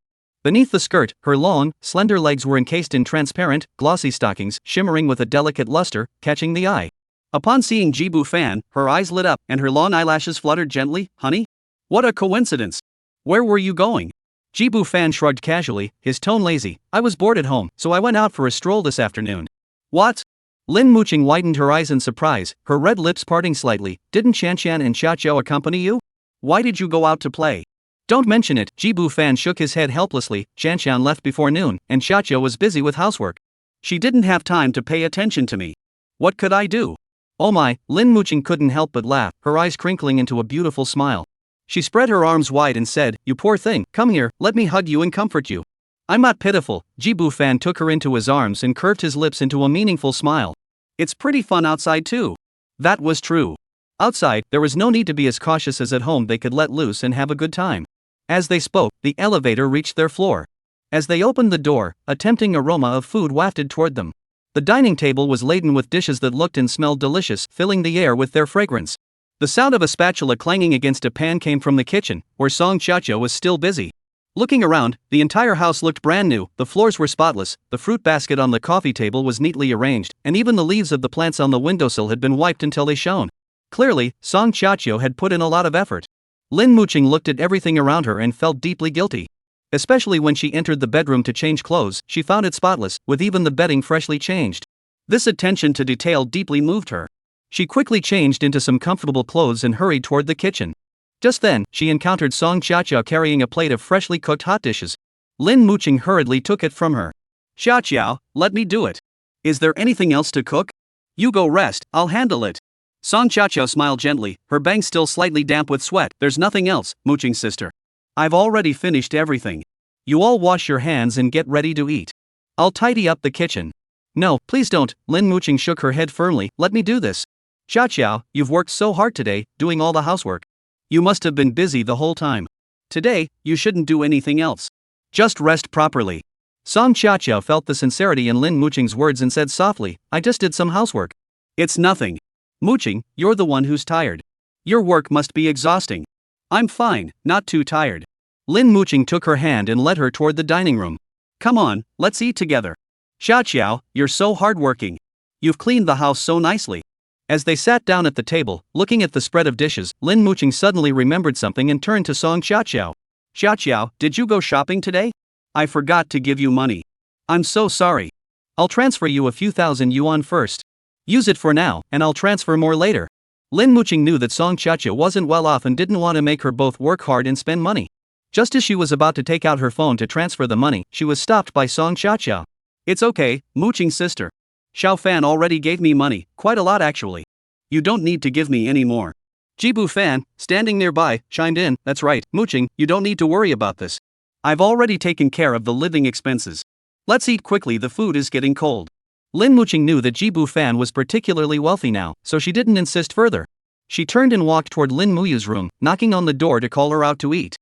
S1: Beneath the skirt, her long, slender legs were encased in transparent, glossy stockings, shimmering with a delicate luster, catching the eye. Upon seeing Ji Bufan, her eyes lit up and her long eyelashes fluttered gently. "Honey? What a coincidence! Where were you going?" Ji Bufan shrugged casually, his tone lazy. "I was bored at home, so I went out for a stroll this afternoon." "What?" Lin Muqing widened her eyes in surprise, her red lips parting slightly. "Didn't Qianqian and Xiaoqiao accompany you? Why did you go out to play?" "Don't mention it." Ji Bufan shook his head helplessly. "Qianqian left before noon, and Xiaoqiao was busy with housework. She didn't have time to pay attention to me. What could I do?" "Oh my," Lin Muqing couldn't help but laugh, her eyes crinkling into a beautiful smile. She spread her arms wide and said, "You poor thing, come here, let me hug you and comfort you." "I'm not pitiful." Ji Bufan took her into his arms and curved his lips into a meaningful smile. "It's pretty fun outside too." That was true. Outside, there was no need to be as cautious as at home. They could let loose and have a good time. As they spoke, the elevator reached their floor. As they opened the door, a tempting aroma of food wafted toward them. The dining table was laden with dishes that looked and smelled delicious, filling the air with their fragrance. The sound of a spatula clanging against a pan came from the kitchen, where Song Chaoqiao was still busy. Looking around, the entire house looked brand new. The floors were spotless, the fruit basket on the coffee table was neatly arranged, and even the leaves of the plants on the windowsill had been wiped until they shone. Clearly, Song Chaoqiao had put in a lot of effort. Lin Muqing looked at everything around her and felt deeply guilty. Especially when she entered the bedroom to change clothes, she found it spotless, with even the bedding freshly changed. This attention to detail deeply moved her. She quickly changed into some comfortable clothes and hurried toward the kitchen. Just then, she encountered Song Chaoqiao carrying a plate of freshly cooked hot dishes. Lin Muqing hurriedly took it from her. "Xiaoqiao, let me do it. Is there anything else to cook? You go rest, I'll handle it." Song Chaoqiao smiled gently, her bangs still slightly damp with sweat. "There's nothing else, Muqing's sister. I've already finished everything. You all wash your hands and get ready to eat. I'll tidy up the kitchen." "No, please don't." Lin Muqing shook her head firmly. "Let me do this. Xiaoqiao, you've worked so hard today, doing all the housework. You must have been busy the whole time. Today, you shouldn't do anything else. Just rest properly." Song Chaoqiao felt the sincerity in Lin Muqing's words and said softly, "I just did some housework." "It's nothing. Muqing, you're the one who's tired. Your work must be exhausting." "I'm fine, not too tired." Lin Muqing took her hand and led her toward the dining room. "Come on, let's eat together. Xiaoqiao, you're so hardworking. You've cleaned the house so nicely." As they sat down at the table, looking at the spread of dishes, Lin Muqing suddenly remembered something and turned to Song Chaoqiao. "Xiaoqiao, did you go shopping today? I forgot to give you money. I'm so sorry. I'll transfer you a few thousand yuan first." Use it for now, and I'll transfer more later. Lin Muqing knew that Song Chacha wasn't well off and didn't want to make her both work hard and spend money. Just as she was about to take out her phone to transfer the money, she was stopped by Song Chacha. It's okay, Muqing sister. Xiao Fan already gave me money, quite a lot actually. You don't need to give me any more. Jibu Fan, standing nearby, chimed in, that's right, Muqing, you don't need to worry about this. I've already taken care of the living expenses. Let's eat quickly, the food is getting cold. Lin Muqing knew that Jibu Fan was particularly wealthy now, so she didn't insist further. She turned and walked toward Lin Muyu's room, knocking on the door to call her out to eat.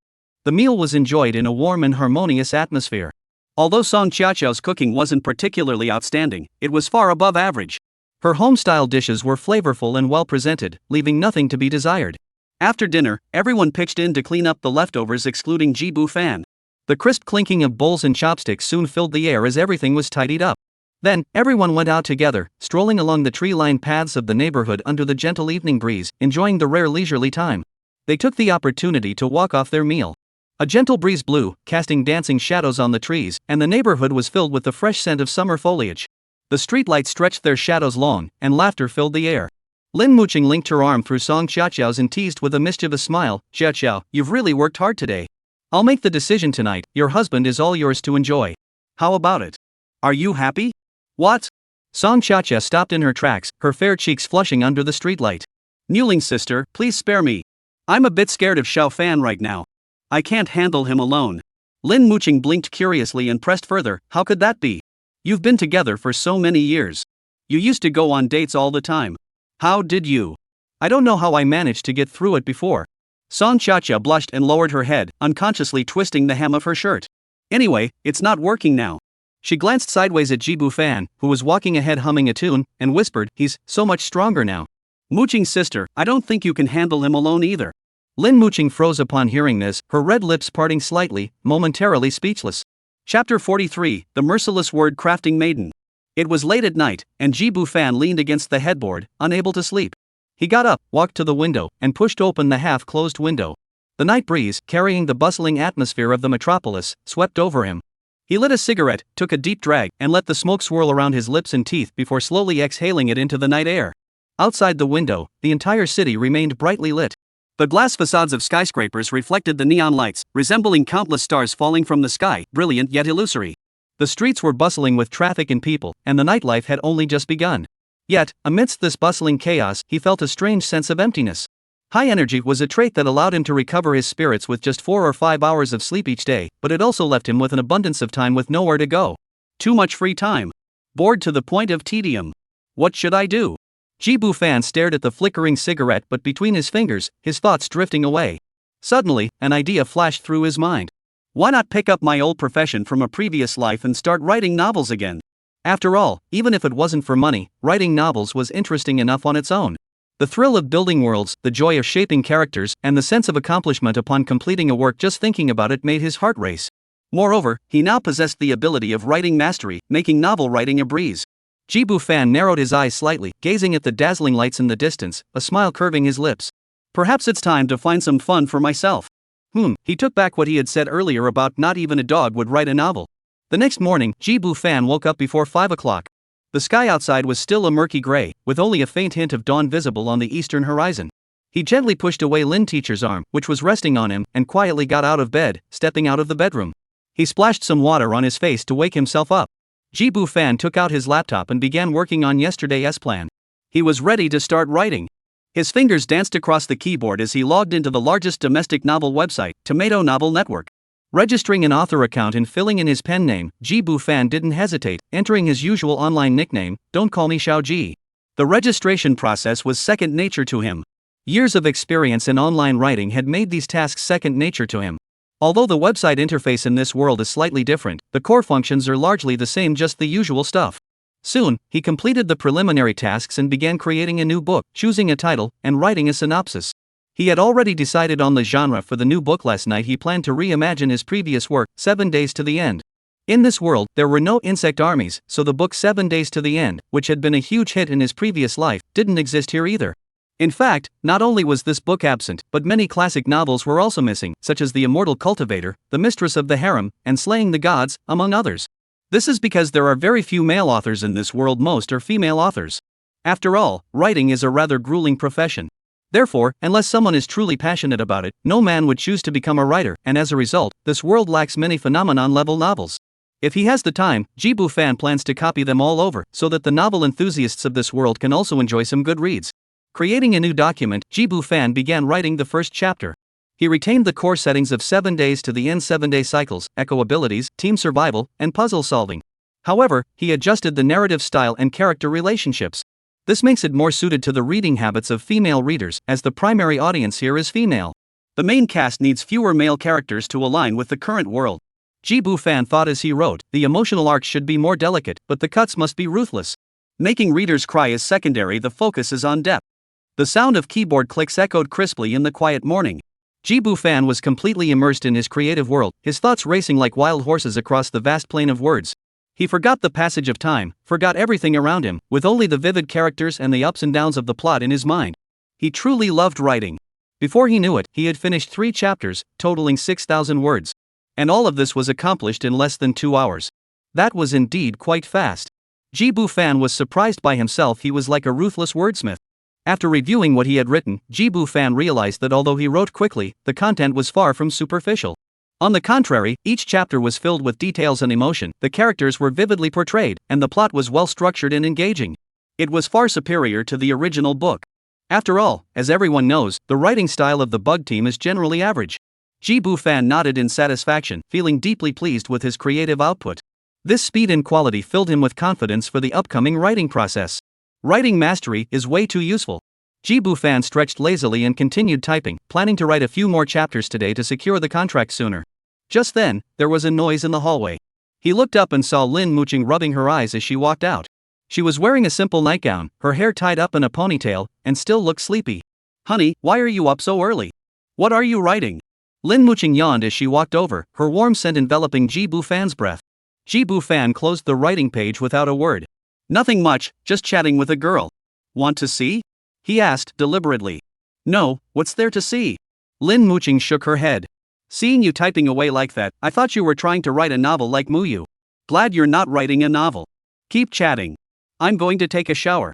S1: The meal was enjoyed in a warm and harmonious atmosphere. Although Song Chachao's cooking wasn't particularly outstanding, it was far above average. Her home-style dishes were flavorful and well-presented, leaving nothing to be desired. After dinner, everyone pitched in to clean up the leftovers excluding Jibu Fan. The crisp clinking of bowls and chopsticks soon filled the air as everything was tidied up. Then, everyone went out together, strolling along the tree-lined paths of the neighborhood under the gentle evening breeze, enjoying the rare leisurely time. They took the opportunity to walk off their meal. A gentle breeze blew, casting dancing shadows on the trees, and the neighborhood was filled with the fresh scent of summer foliage. The streetlights stretched their shadows long, and laughter filled the air. Lin Muqing linked her arm through Song Chachao's and teased with a mischievous smile, Chachiao, you've really worked hard today. I'll make the decision tonight, your husband is all yours to enjoy. How about it? Are you happy? What? Song Chacha stopped in her tracks, her fair cheeks flushing under the streetlight. Newling sister, please spare me. I'm a bit scared of Xiao Fan right now. I can't handle him alone. Lin Muqing blinked curiously and pressed further, how could that be? You've been together for so many years. You used to go on dates all the time. How did you? I don't know how I managed to get through it before. Song Chacha blushed and lowered her head, unconsciously twisting the hem of her shirt. Anyway, it's not working now. She glanced sideways at Jibu Fan, who was walking ahead humming a tune, and whispered, he's so much stronger now. Muqing sister, I don't think you can handle him alone either. Lin Muqing froze upon hearing this, her red lips parting slightly, momentarily speechless. Chapter 43, The Merciless Word Crafting Maiden. It was late at night, and Jibu Fan leaned against the headboard, unable to sleep. He got up, walked to the window, and pushed open the half-closed window. The night breeze, carrying the bustling atmosphere of the metropolis, swept over him. He lit a cigarette, took a deep drag, and let the smoke swirl around his lips and teeth before slowly exhaling it into the night air. Outside the window, the entire city remained brightly lit. The glass facades of skyscrapers reflected the neon lights, resembling countless stars falling from the sky, brilliant yet illusory. The streets were bustling with traffic and people, and the nightlife had only just begun. Yet, amidst this bustling chaos, he felt a strange sense of emptiness. High energy was a trait that allowed him to recover his spirits with just 4 or 5 hours of sleep each day, but it also left him with an abundance of time with nowhere to go. Too much free time. Bored to the point of tedium. What should I do? Jibu Fan stared at the flickering cigarette, but between his fingers, his thoughts drifting away. Suddenly, an idea flashed through his mind. Why not pick up my old profession from a previous life and start writing novels again? After all, even if it wasn't for money, writing novels was interesting enough on its own. The thrill of building worlds, the joy of shaping characters, and the sense of accomplishment upon completing a work just thinking about it made his heart race. Moreover, he now possessed the ability of writing mastery, making novel writing a breeze. Jibu Fan narrowed his eyes slightly, gazing at the dazzling lights in the distance, a smile curving his lips. Perhaps it's time to find some fun for myself. He took back what he had said earlier about not even a dog would write a novel. The next morning, Jibu Fan woke up before 5 o'clock. The sky outside was still a murky gray, with only a faint hint of dawn visible on the eastern horizon. He gently pushed away Lin Teacher's arm, which was resting on him, and quietly got out of bed, stepping out of the bedroom. He splashed some water on his face to wake himself up. Jibu Fan took out his laptop and began working on yesterday's plan. He was ready to start writing. His fingers danced across the keyboard as he logged into the largest domestic novel website, Tomato Novel Network. Registering an author account and filling in his pen name, Jibu Fan didn't hesitate, entering his usual online nickname, Don't Call Me Xiao Ji. The registration process was second nature to him. Years of experience in online writing had made these tasks second nature to him. Although the website interface in this world is slightly different, the core functions are largely the same, just the usual stuff. Soon, he completed the preliminary tasks and began creating a new book, choosing a title, and writing a synopsis. He had already decided on the genre for the new book last night. He planned to reimagine his previous work, 7 Days to the End. In this world, there were no insect armies, so the book 7 Days to the End, which had been a huge hit in his previous life, didn't exist here either. In fact, not only was this book absent, but many classic novels were also missing, such as The Immortal Cultivator, The Mistress of the Harem, and Slaying the Gods, among others. This is because there are very few male authors in this world, most are female authors.
S2: After all, writing is a rather grueling profession. Therefore, unless someone is truly passionate about it, no man would choose to become a writer, and as a result, this world lacks many phenomenon-level novels. If he has the time, Jibu Fan plans to copy them all over, so that the novel enthusiasts of this world can also enjoy some good reads. Creating a new document, Jibu Fan began writing the first chapter. He retained the core settings of 7 days to the end 7-day cycles, echo abilities, team survival, and puzzle solving. However, he adjusted the narrative style and character relationships. This makes it more suited to the reading habits of female readers, as the primary audience here is female. The main cast needs fewer male characters to align with the current world. Jibu Fan thought as he wrote, the emotional arcs should be more delicate, but the cuts must be ruthless. Making readers cry is secondary, the focus is on depth. The sound of keyboard clicks echoed crisply in the quiet morning. Jibu Fan was completely immersed in his creative world, his thoughts racing like wild horses across the vast plain of words. He forgot the passage of time, forgot everything around him, with only the vivid characters and the ups and downs of the plot in his mind. He truly loved writing. Before he knew it, he had finished 3 chapters, totaling 6,000 words. And all of this was accomplished in less than 2 hours. That was indeed quite fast. Jibu Fan was surprised by himself. He was like a ruthless wordsmith. After reviewing what he had written, Jibu Fan realized that although he wrote quickly, the content was far from superficial. On the contrary, each chapter was filled with details and emotion, the characters were vividly portrayed, and the plot was well structured and engaging. It was far superior to the original book. After all, as everyone knows, the writing style of the Bug team is generally average. Jibu Fan nodded in satisfaction, feeling deeply pleased with his creative output. This speed and quality filled him with confidence for the upcoming writing process. Writing mastery is way too useful. Jibu Fan stretched lazily and continued typing, planning to write a few more chapters today to secure the contract sooner. Just then, there was a noise in the hallway. He looked up and saw Lin Muqing rubbing her eyes as she walked out. She was wearing a simple nightgown, her hair tied up in a ponytail, and still looked sleepy. "Honey, why are you up so early? What are you writing?" Lin Muqing yawned as she walked over, her warm scent enveloping Jibu Fan's breath. Jibu Fan closed the writing page without a word. "Nothing much, just chatting with a girl." "Want to see?" he asked deliberately. "No, what's there to see?" Lin Muqing shook her head. "Seeing you typing away like that, I thought you were trying to write a novel like Muyu. Glad you're not writing a novel. Keep chatting. I'm going to take a shower."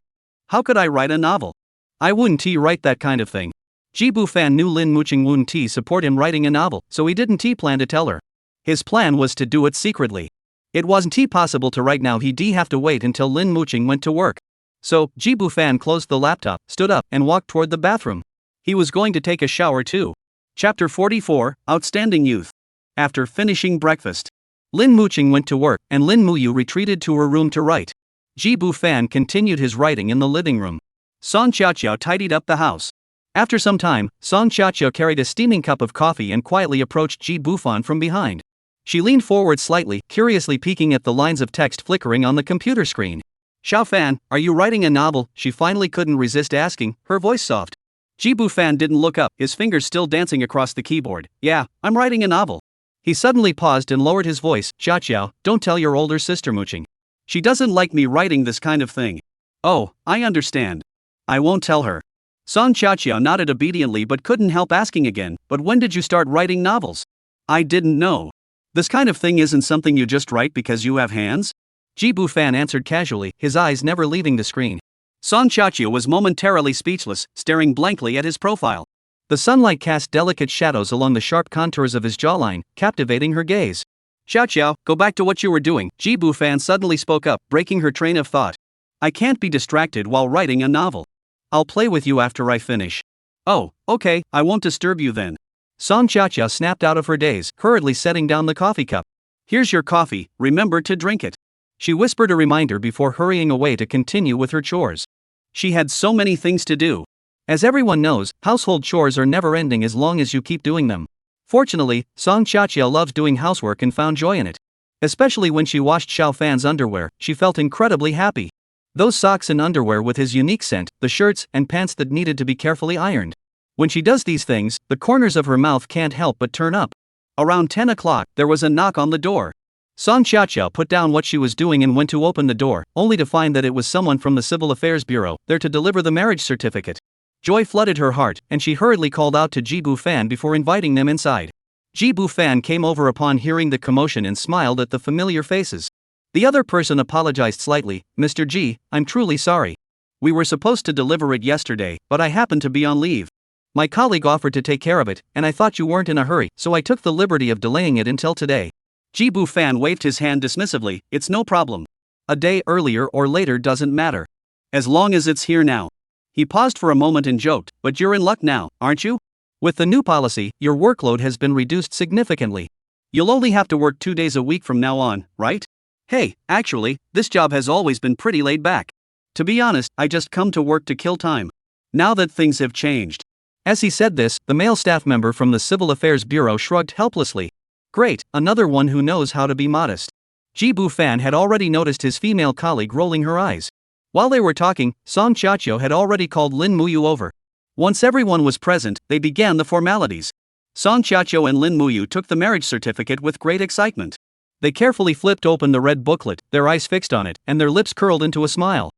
S2: "How could I write a novel? I wouldn't write that kind of thing." Jibu Fan knew Lin Muqing wouldn't support him writing a novel, so he didn't plan to tell her. His plan was to do it secretly. It wasn't possible to write now, he'd have to wait until Lin Muqing went to work. So, Jibu Fan closed the laptop, stood up, and walked toward the bathroom. He was going to take a shower too. Chapter 44, Outstanding Youth. After finishing breakfast, Lin Muqing went to work, and Lin Muyu retreated to her room to write. Jibu Fan continued his writing in the living room. Song Xiaoqiao tidied up the house. After some time, Song Xiaoqiao carried a steaming cup of coffee and quietly approached Jibu Fan from behind. She leaned forward slightly, curiously peeking at the lines of text flickering on the computer screen. "Xiao Fan, are you writing a novel?" she finally couldn't resist asking, her voice soft. Jibu Fan didn't look up, his fingers still dancing across the keyboard. "Yeah, I'm writing a novel." He suddenly paused and lowered his voice. "Xiaoqiao, don't tell your older sister Muqing. She doesn't like me writing this kind of thing." "Oh, I understand. I won't tell her." Song Xiaoqiao nodded obediently but couldn't help asking again, "But when did you start writing novels?" "I didn't know. This kind of thing isn't something you just write because you have hands?" Jibu Fan answered casually, his eyes never leaving the screen. Song Xiaoqiao was momentarily speechless, staring blankly at his profile. The sunlight cast delicate shadows along the sharp contours of his jawline, captivating her gaze. "Xiaoqiao, go back to what you were doing," Jibu Fan suddenly spoke up, breaking her train of thought. "I can't be distracted while writing a novel. I'll play with you after I finish." "Oh, okay, I won't disturb you then." Song Xiaoqiao snapped out of her daze, hurriedly setting down the coffee cup. "Here's your coffee, remember to drink it." She whispered a reminder before hurrying away to continue with her chores. She had so many things to do. As everyone knows, household chores are never ending as long as you keep doing them. Fortunately, Song Xiaoqiao loves doing housework and found joy in it. Especially when she washed Xiao Fan's underwear, she felt incredibly happy. Those socks and underwear with his unique scent, the shirts and pants that needed to be carefully ironed. When she does these things, the corners of her mouth can't help but turn up. Around 10 o'clock, there was a knock on the door. Song Xiaoqiao put down what she was doing and went to open the door, only to find that it was someone from the Civil Affairs Bureau, there to deliver the marriage certificate. Joy flooded her heart, and she hurriedly called out to Jibu Fan before inviting them inside. Jibu Fan came over upon hearing the commotion and smiled at the familiar faces. The other person apologized slightly. "Mr. Ji, I'm truly sorry. We were supposed to deliver it yesterday, but I happened to be on leave. My colleague offered to take care of it, and I thought you weren't in a hurry, so I took the liberty of delaying it until today. Jibu Fan waved his hand dismissively. It's no problem. A day earlier or later doesn't matter. As long as it's here now. He paused for a moment and joked, but you're in luck now, aren't you? With the new policy, your workload has been reduced significantly. You'll only have to work 2 days a week from now on, right? Hey, actually, this job has always been pretty laid back. To be honest, I just come to work to kill time. Now that things have changed. As he said this, the male staff member from the Civil Affairs Bureau shrugged helplessly. Great, another one who knows how to be modest. Jibu Fan had already noticed his female colleague rolling her eyes. While they were talking, Song Chiacho had already called Lin Muyu over. Once everyone was present, they began the formalities. Song Chiacho and Lin Muyu took the marriage certificate with great excitement. They carefully flipped open the red booklet, their eyes fixed on it, and their lips curled into a smile.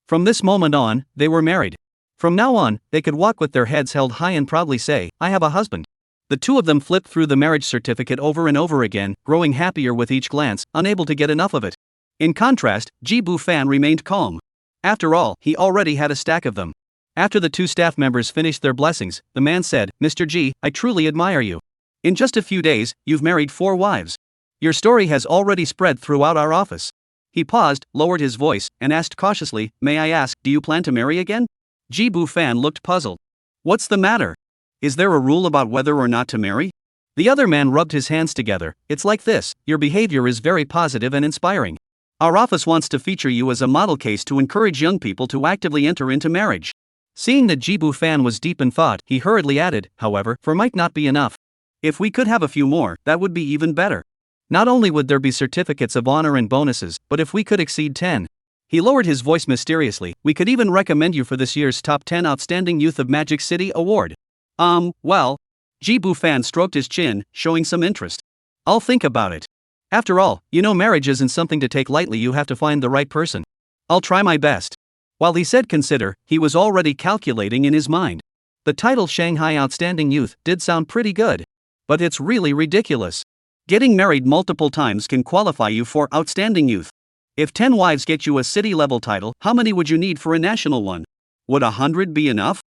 S2: From this moment on, they were married. From now on, they could walk with their heads held high and proudly say, I have a husband. The two of them flipped through the marriage certificate over and over again, growing happier with each glance, unable to get enough of it. In contrast, Jibu Fan remained calm. After all, he already had a stack of them. After the two staff members finished their blessings, the man said, Mr. G, I truly admire you. In just a few days, you've married 4 wives. Your story has already spread throughout our office. He paused, lowered his voice, and asked cautiously, May I ask, do you plan to marry again? Jibu Fan looked puzzled. What's the matter? Is there a rule about whether or not to marry? The other man rubbed his hands together. It's like this, your behavior is very positive and inspiring. Our office wants to feature you as a model case to encourage young people to actively enter into marriage. Seeing that Jibu Fan was deep in thought, he hurriedly added, however, for might not be enough. If we could have a few more, that would be even better. Not only would there be certificates of honor and bonuses, but if we could exceed 10. He lowered his voice mysteriously, we could even recommend you for this year's Top 10 Outstanding Youth of Magic City Award. Well. Jibu Fan stroked his chin, showing some interest. I'll think about it. After all, you know marriage isn't something to take lightly, you have to find the right person. I'll try my best. While he said consider, he was already calculating in his mind. The title Shanghai Outstanding Youth did sound pretty good. But it's really ridiculous. Getting married multiple times can qualify you for Outstanding Youth. If 10 wives get you a city-level title, how many would you need for a national one? Would 100 be enough?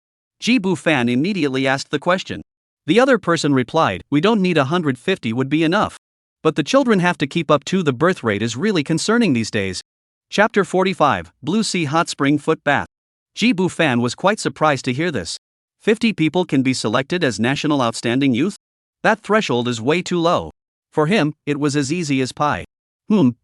S2: Jibu Fan immediately asked the question. The other person replied, we don't need 150 would be enough. But the children have to keep up too. The birth rate is really concerning these days. Chapter 45, Blue Sea Hot Spring Foot Bath. Jibu Fan was quite surprised to hear this. 50 people can be selected as National Outstanding Youth? That threshold is way too low. For him, it was as easy as pie.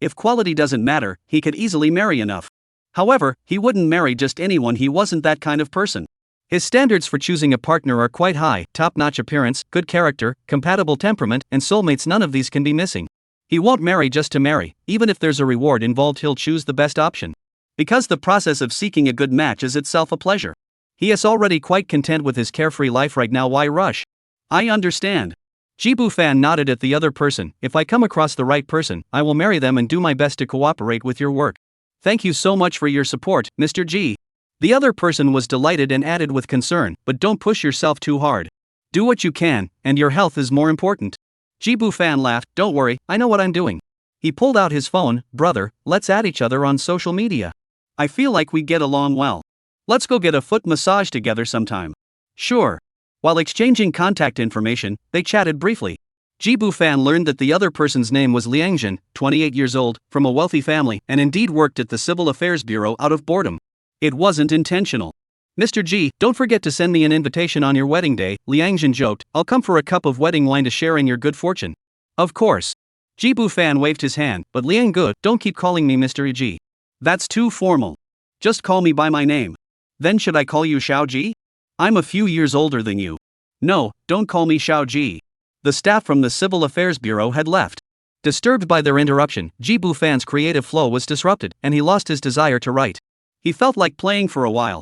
S2: If quality doesn't matter, he could easily marry enough. However, he wouldn't marry just anyone, he wasn't that kind of person. His standards for choosing a partner are quite high, top-notch appearance, good character, compatible temperament, and soulmates. None of these can be missing. He won't marry just to marry, even if there's a reward involved he'll choose the best option. Because the process of seeking a good match is itself a pleasure. He is already quite content with his carefree life right now, why rush? I understand. Jibu Fan nodded at the other person, if I come across the right person, I will marry them and do my best to cooperate with your work. Thank you so much for your support, Mr. G. The other person was delighted and added with concern, but don't push yourself too hard. Do what you can, and your health is more important. Jibu Fan laughed, don't worry, I know what I'm doing. He pulled out his phone, brother, let's add each other on social media. I feel like we get along well. Let's go get a foot massage together sometime. Sure. While exchanging contact information, they chatted briefly. Jibu Fan learned that the other person's name was Liang Jin, 28 years old, from a wealthy family, and indeed worked at the Civil Affairs Bureau out of boredom. It wasn't intentional. Mr. G, don't forget to send me an invitation on your wedding day, Liang Jin joked, I'll come for a cup of wedding wine to share in your good fortune. Of course. Jibu Fan waved his hand, but Liang Gu, don't keep calling me Mr. G. That's too formal. Just call me by my name. Then should I call you Xiao Ji? I'm a few years older than you. No, don't call me Xiao Ji. The staff from the Civil Affairs Bureau had left. Disturbed by their interruption, Jibu Fan's creative flow was disrupted, and he lost his desire to write. He felt like playing for a while.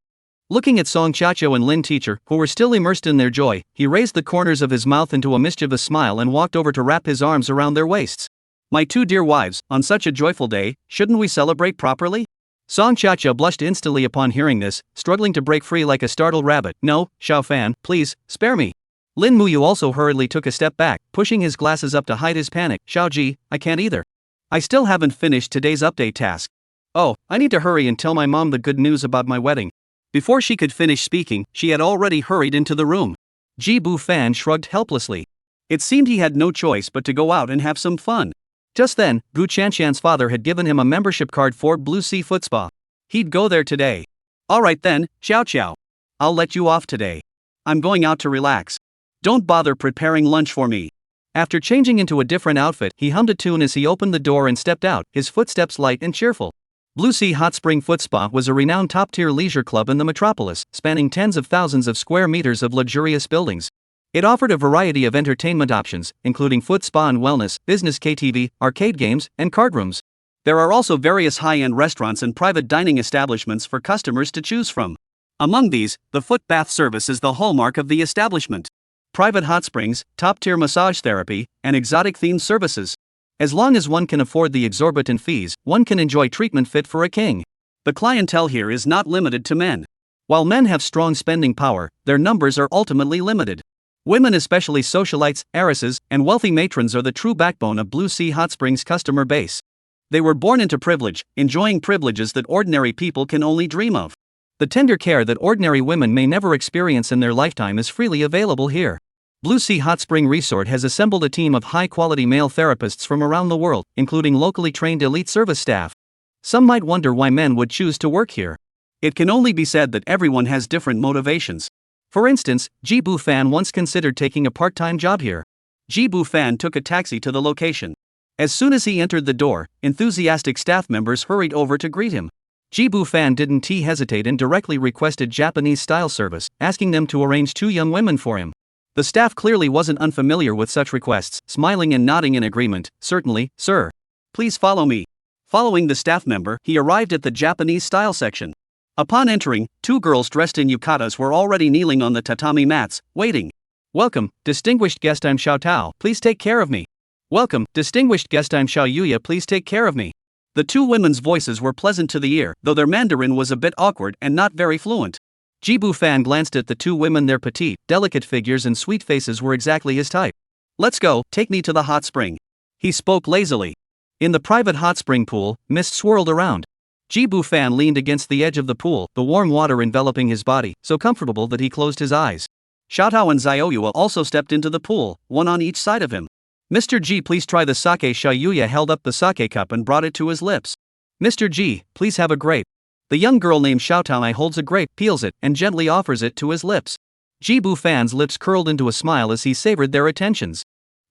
S2: Looking at Song Chiacho and Lin Teacher, who were still immersed in their joy, he raised the corners of his mouth into a mischievous smile and walked over to wrap his arms around their waists. My two dear wives, on such a joyful day, shouldn't we celebrate properly? Song Chiacho blushed instantly upon hearing this, struggling to break free like a startled rabbit. No, Xiao Fan, please, spare me. Lin Muyu also hurriedly took a step back, pushing his glasses up to hide his panic. Xiao Ji, I can't either. I still haven't finished today's update task. Oh, I need to hurry and tell my mom the good news about my wedding. Before she could finish speaking, she had already hurried into the room.
S1: Ji Bu Fan shrugged helplessly.
S2: It seemed he had no choice but to go out and have some fun.
S1: Just then, Gu Chanshan's father had given him a membership card for Blue Sea Foot Spa. He'd go there today.
S2: Alright then, Xiao Xiao. I'll let you off today. I'm going out to relax. Don't bother preparing lunch for me.
S1: After changing into a different outfit, he hummed a tune as he opened the door and stepped out, his footsteps light and cheerful. Blue Sea Hot Spring Foot Spa was a renowned top-tier leisure club in the metropolis, spanning tens of thousands of square meters of luxurious buildings. It offered a variety of entertainment options, including foot spa and wellness, business KTV, arcade games, and card rooms.
S2: There are also various high-end restaurants and private dining establishments for customers to choose from. Among these, the foot bath service is the hallmark of the establishment. Private hot springs, top-tier massage therapy, and exotic-themed services.
S1: As long as one can afford the exorbitant fees, one can enjoy treatment fit for a king.
S2: The clientele here is not limited to men.
S1: While men have strong spending power, their numbers are ultimately limited. Women, especially socialites, heiresses, and wealthy matrons, are the true backbone of Blue Sea Hot Springs' customer base. They were born into privilege, enjoying privileges that ordinary people can only dream of. The tender care that ordinary women may never experience in their lifetime is freely available here. Blue Sea Hot Spring Resort has assembled a team of high-quality male therapists from around the world, including locally trained elite service staff. Some might wonder why men would choose to work here.
S2: It can only be said that everyone has different motivations.
S1: For instance, Ji Bu Fan once considered taking a part-time job here.
S2: Ji Bu Fan took a taxi to the location. As soon as he entered the door, enthusiastic staff members hurried over to greet him.
S1: Ji Bu Fan didn't hesitate and directly requested Japanese-style service, asking them to arrange 2 young women for him. The staff clearly wasn't unfamiliar with such requests, smiling and nodding in agreement. "Certainly, sir.
S2: Please follow me." Following the staff member, he arrived at the Japanese-style section. Upon entering, 2 girls dressed in yukatas were already kneeling on the tatami mats, waiting.
S1: "Welcome, distinguished guest, I'm Xiao Tao, please take care of me." "Welcome, distinguished guest, I'm Xiao Yuya, please take care of me."
S2: The 2 women's voices were pleasant to the ear, though their Mandarin was a bit awkward and not very fluent.
S1: Ji Bu Fan glanced at the 2 women. Their petite, delicate figures and sweet faces were exactly his type.
S2: "Let's go, take me to the hot spring." He spoke lazily.
S1: In the private hot spring pool, mist swirled around. Ji Bu Fan leaned against the edge of the pool, the warm water enveloping his body, so comfortable that he closed his eyes.
S2: Xiao Tao and Xiaoyue also stepped into the pool, one on each side of him.
S1: "Mr. Ji, please try the sake." Xiaoyue held up the sake cup and brought it to his lips. "Mr. Ji, please have a grape." The young girl named Xiao Tao holds a grape, peels it, and gently offers it to his lips. Ji Bu Fan's lips curled into a smile as he savored their attentions.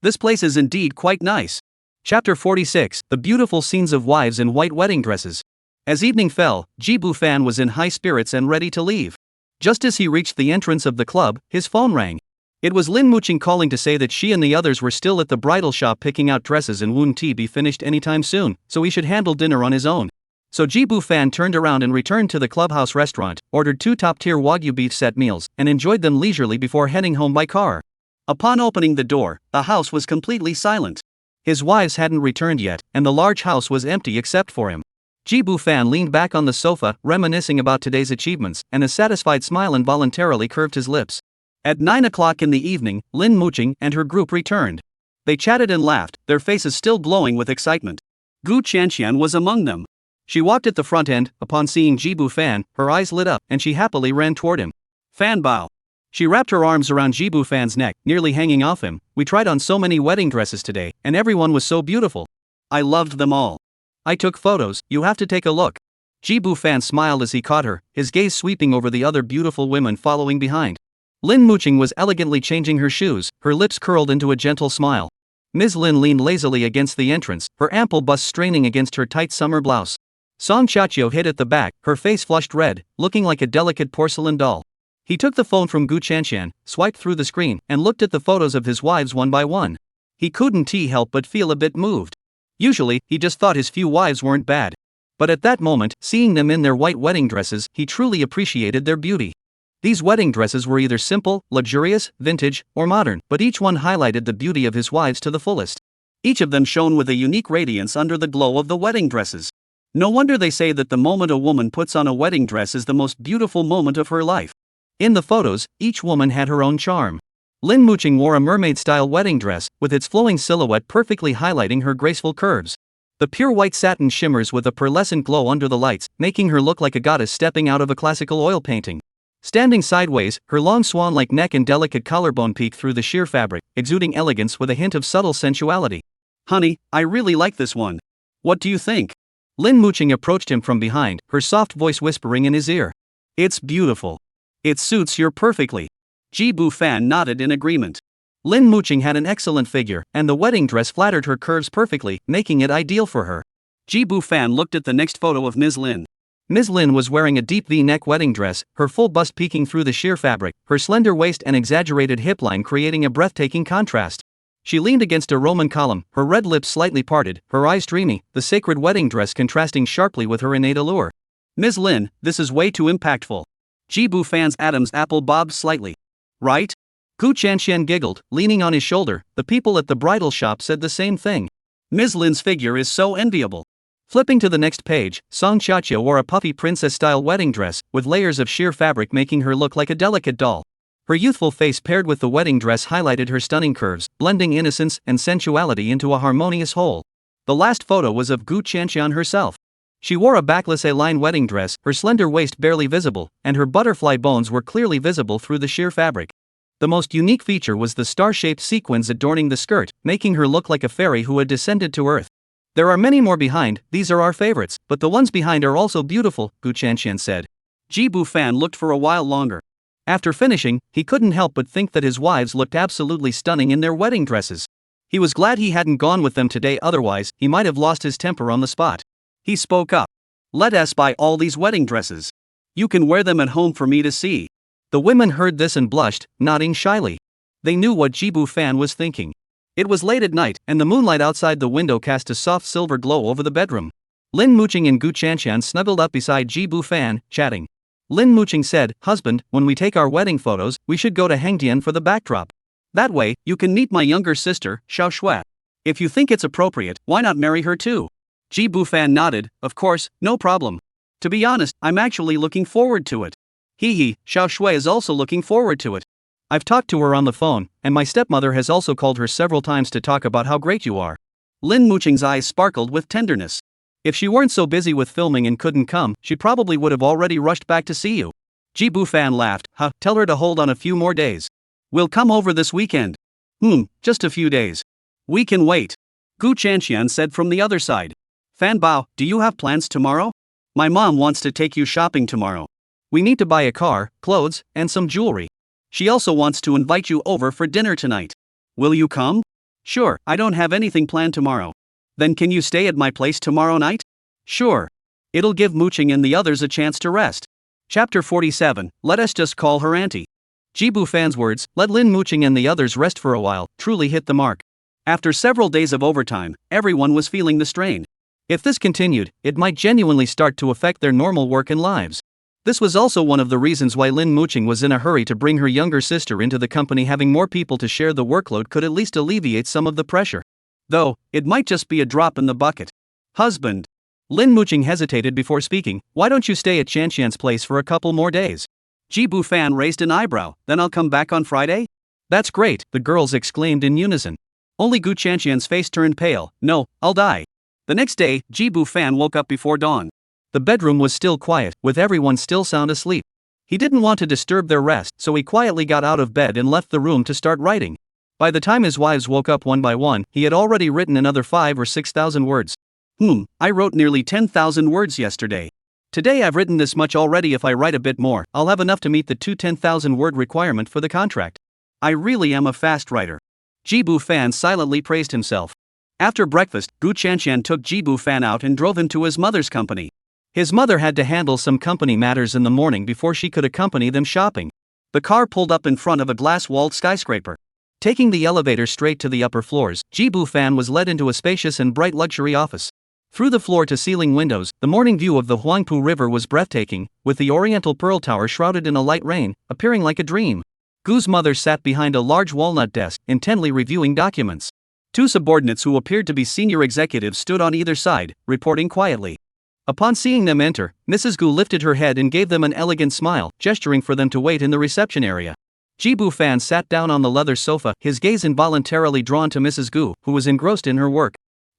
S2: This place is indeed quite nice.
S1: Chapter 46, The Beautiful Scenes of Wives in White Wedding Dresses. As evening fell, Ji Bu Fan was in high spirits and ready to leave. Just as he reached the entrance of the club, his phone rang. It was Lin Muqing calling to say that she and the others were still at the bridal shop picking out dresses and wouldn't be finished anytime soon, so he should handle dinner on his own. So Ji Bu Fan turned around and returned to the clubhouse restaurant, ordered 2 top-tier Wagyu beef set meals, and enjoyed them leisurely before heading home by car.
S2: Upon opening the door, the house was completely silent.
S1: His wives hadn't returned yet, and the large house was empty except for him. Ji Bu Fan leaned back on the sofa, reminiscing about today's achievements, and a satisfied smile involuntarily curved his lips. At 9 o'clock in the evening, Lin Muqing and her group returned. They chatted and laughed, their faces still glowing with excitement.
S2: Gu Chanshan was among them.
S1: She walked at the front end. Upon seeing Ji Bu Fan, her eyes lit up, and she happily ran toward him.
S2: "Fan Bao."
S1: She wrapped her arms around Ji Bu Fan's neck, nearly hanging off him. "We tried on so many wedding dresses today, and everyone was so beautiful.
S2: I loved them all.
S1: I took photos, you have to take a look." Ji Bu Fan smiled as he caught her, his gaze sweeping over the other beautiful women following behind. Lin Muqing was elegantly changing her shoes, her lips curled into a gentle smile. Ms. Lin leaned lazily against the entrance, her ample bust straining against her tight summer blouse. Song Xiaoqiu hid at the back, her face flushed red, looking like a delicate porcelain doll. He took the phone from Gu Chanshan, swiped through the screen, and looked at the photos of his wives one by one. He couldn't help but feel a bit moved. Usually, he just thought his few wives weren't bad. But at that moment, seeing them in their white wedding dresses, he truly appreciated their beauty. These wedding dresses were either simple, luxurious, vintage, or modern, but each one highlighted the beauty of his wives to the fullest.
S2: Each of them shone with a unique radiance under the glow of the wedding dresses. No wonder they say that the moment a woman puts on a wedding dress is the most beautiful moment of her life.
S1: In the photos, each woman had her own charm. Lin Muqing wore a mermaid-style wedding dress, with its flowing silhouette perfectly highlighting her graceful curves. The pure white satin shimmers with a pearlescent glow under the lights, making her look like a goddess stepping out of a classical oil painting. Standing sideways, her long swan-like neck and delicate collarbone peek through the sheer fabric, exuding elegance with a hint of subtle sensuality.
S2: Honey, I really like this one. What do you think?
S1: Lin Muqing approached him from behind, her soft voice whispering in his ear.
S2: It's beautiful. It suits you perfectly. Ji Bufan nodded in agreement.
S1: Lin Muqing had an excellent figure, and the wedding dress flattered her curves perfectly, making it ideal for her.
S2: Ji Bufan looked at the next photo of Ms. Lin.
S1: Ms. Lin was wearing a deep V-neck wedding dress, her full bust peeking through the sheer fabric, her slender waist and exaggerated hip line creating a breathtaking contrast. She leaned against a Roman column, her red lips slightly parted, her eyes dreamy, the sacred wedding dress contrasting sharply with her innate allure.
S2: Ms. Lin, this is way too impactful. Ji Bufan's Adam's apple bobbed slightly. Right?
S1: Gu Chanxian giggled, leaning on his shoulder. The people at the bridal shop said the same thing.
S2: Ms. Lin's figure is so enviable.
S1: Flipping to the next page, Song Xiaoqia wore a puffy princess-style wedding dress, with layers of sheer fabric making her look like a delicate doll. Her youthful face paired with the wedding dress highlighted her stunning curves, blending innocence and sensuality into a harmonious whole. The last photo was of Gu Chanxian herself. She wore a backless A-line wedding dress, her slender waist barely visible, and her butterfly bones were clearly visible through the sheer fabric. The most unique feature was the star-shaped sequins adorning the skirt, making her look like a fairy who had descended to earth. There are many more behind, these are our favorites, but the ones behind are also beautiful, Gu Chanxian said.
S2: Ji Bufan looked for a while longer.
S1: After finishing, he couldn't help but think that his wives looked absolutely stunning in their wedding dresses. He was glad he hadn't gone with them today, otherwise, he might have lost his temper on the spot.
S2: He spoke up. Let us buy all these wedding dresses. You can wear them at home for me to see.
S1: The women heard this and blushed, nodding shyly. They knew what Ji Bufan was thinking. It was late at night, and the moonlight outside the window cast a soft silver glow over the bedroom. Lin Muqing and Gu Chanxian snuggled up beside Ji Bufan, chatting. Lin Muqing said, "Husband, when we take our wedding photos, we should go to Hengdian for the backdrop. That way, you can meet my younger sister, Xiao Shui. If you think it's appropriate, why not marry her too?"
S2: Ji Bufan nodded, of course, no problem. To be honest, I'm actually looking forward to it.
S1: Hee, Xiao Shui is also looking forward to it. I've talked to her on the phone, and my stepmother has also called her several times to talk about how great you are.
S2: Lin Muqing's eyes sparkled with tenderness.
S1: If she weren't so busy with filming and couldn't come, she probably would have already rushed back to see you.
S2: Ji Bufan laughed.
S1: Tell her to hold on a few more days.
S2: We'll come over this weekend.
S1: Just a few days.
S2: We can wait. Gu Chanxian said from the other side. Fan Bao, do you have plans tomorrow? My mom wants to take you shopping tomorrow.
S1: We need to buy a car, clothes, and some jewelry.
S2: She also wants to invite you over for dinner tonight. Will you come?
S1: Sure, I don't have anything planned tomorrow.
S2: Then can you stay at my place tomorrow night?
S1: Sure.
S2: It'll give Muqing and the others a chance to rest.
S1: Chapter 47, let us just call her auntie. Ji Bufan's words, let Lin Muqing and the others rest for a while, truly hit the mark.
S2: After several days of overtime, everyone was feeling the strain.
S1: If this continued, it might genuinely start to affect their normal work and lives. This was also one of the reasons why Lin Muqing was in a hurry to bring her younger sister into the company. Having more people to share the workload could at least alleviate some of the pressure. Though, it might just be a drop in the bucket.
S2: Husband.
S1: Lin Muqing hesitated before speaking, why don't you stay at Chanxian's place for a couple more days?
S2: Ji Bufan raised an eyebrow, then I'll come back on Friday?
S1: That's great, the girls exclaimed in unison. Only Gu Chanxian's face turned pale, no, I'll die.
S2: The next day, Ji Bufan woke up before dawn.
S1: The bedroom was still quiet, with everyone still sound asleep. He didn't want to disturb their rest, so he quietly got out of bed and left the room to start writing. By the time his wives woke up one by one, he had already written another 5,000 or 6,000 words.
S2: I wrote nearly 10,000 words yesterday.
S1: Today I've written this much already. If I write a bit more, I'll have enough to meet the 10,000 word requirement for the contract.
S2: I really am a fast writer.
S1: Ji Bufan silently praised himself.
S2: After breakfast, Gu Chanxian took Ji Bufan out and drove him to his mother's company.
S1: His mother had to handle some company matters in the morning before she could accompany them shopping. The car pulled up in front of a glass-walled skyscraper. Taking the elevator straight to the upper floors, Ji Bufan was led into a spacious and bright luxury office. Through the floor-to-ceiling windows, the morning view of the Huangpu River was breathtaking, with the Oriental Pearl Tower shrouded in a light rain, appearing like a dream. Gu's mother sat behind a large walnut desk, intently reviewing documents. Two subordinates who appeared to be senior executives stood on either side, reporting quietly. Upon seeing them enter, Mrs. Gu lifted her head and gave them an elegant smile, gesturing for them to wait in the reception area. Ji Bufan sat down on the leather sofa, his gaze involuntarily drawn to Mrs. Gu, who was engrossed in her work.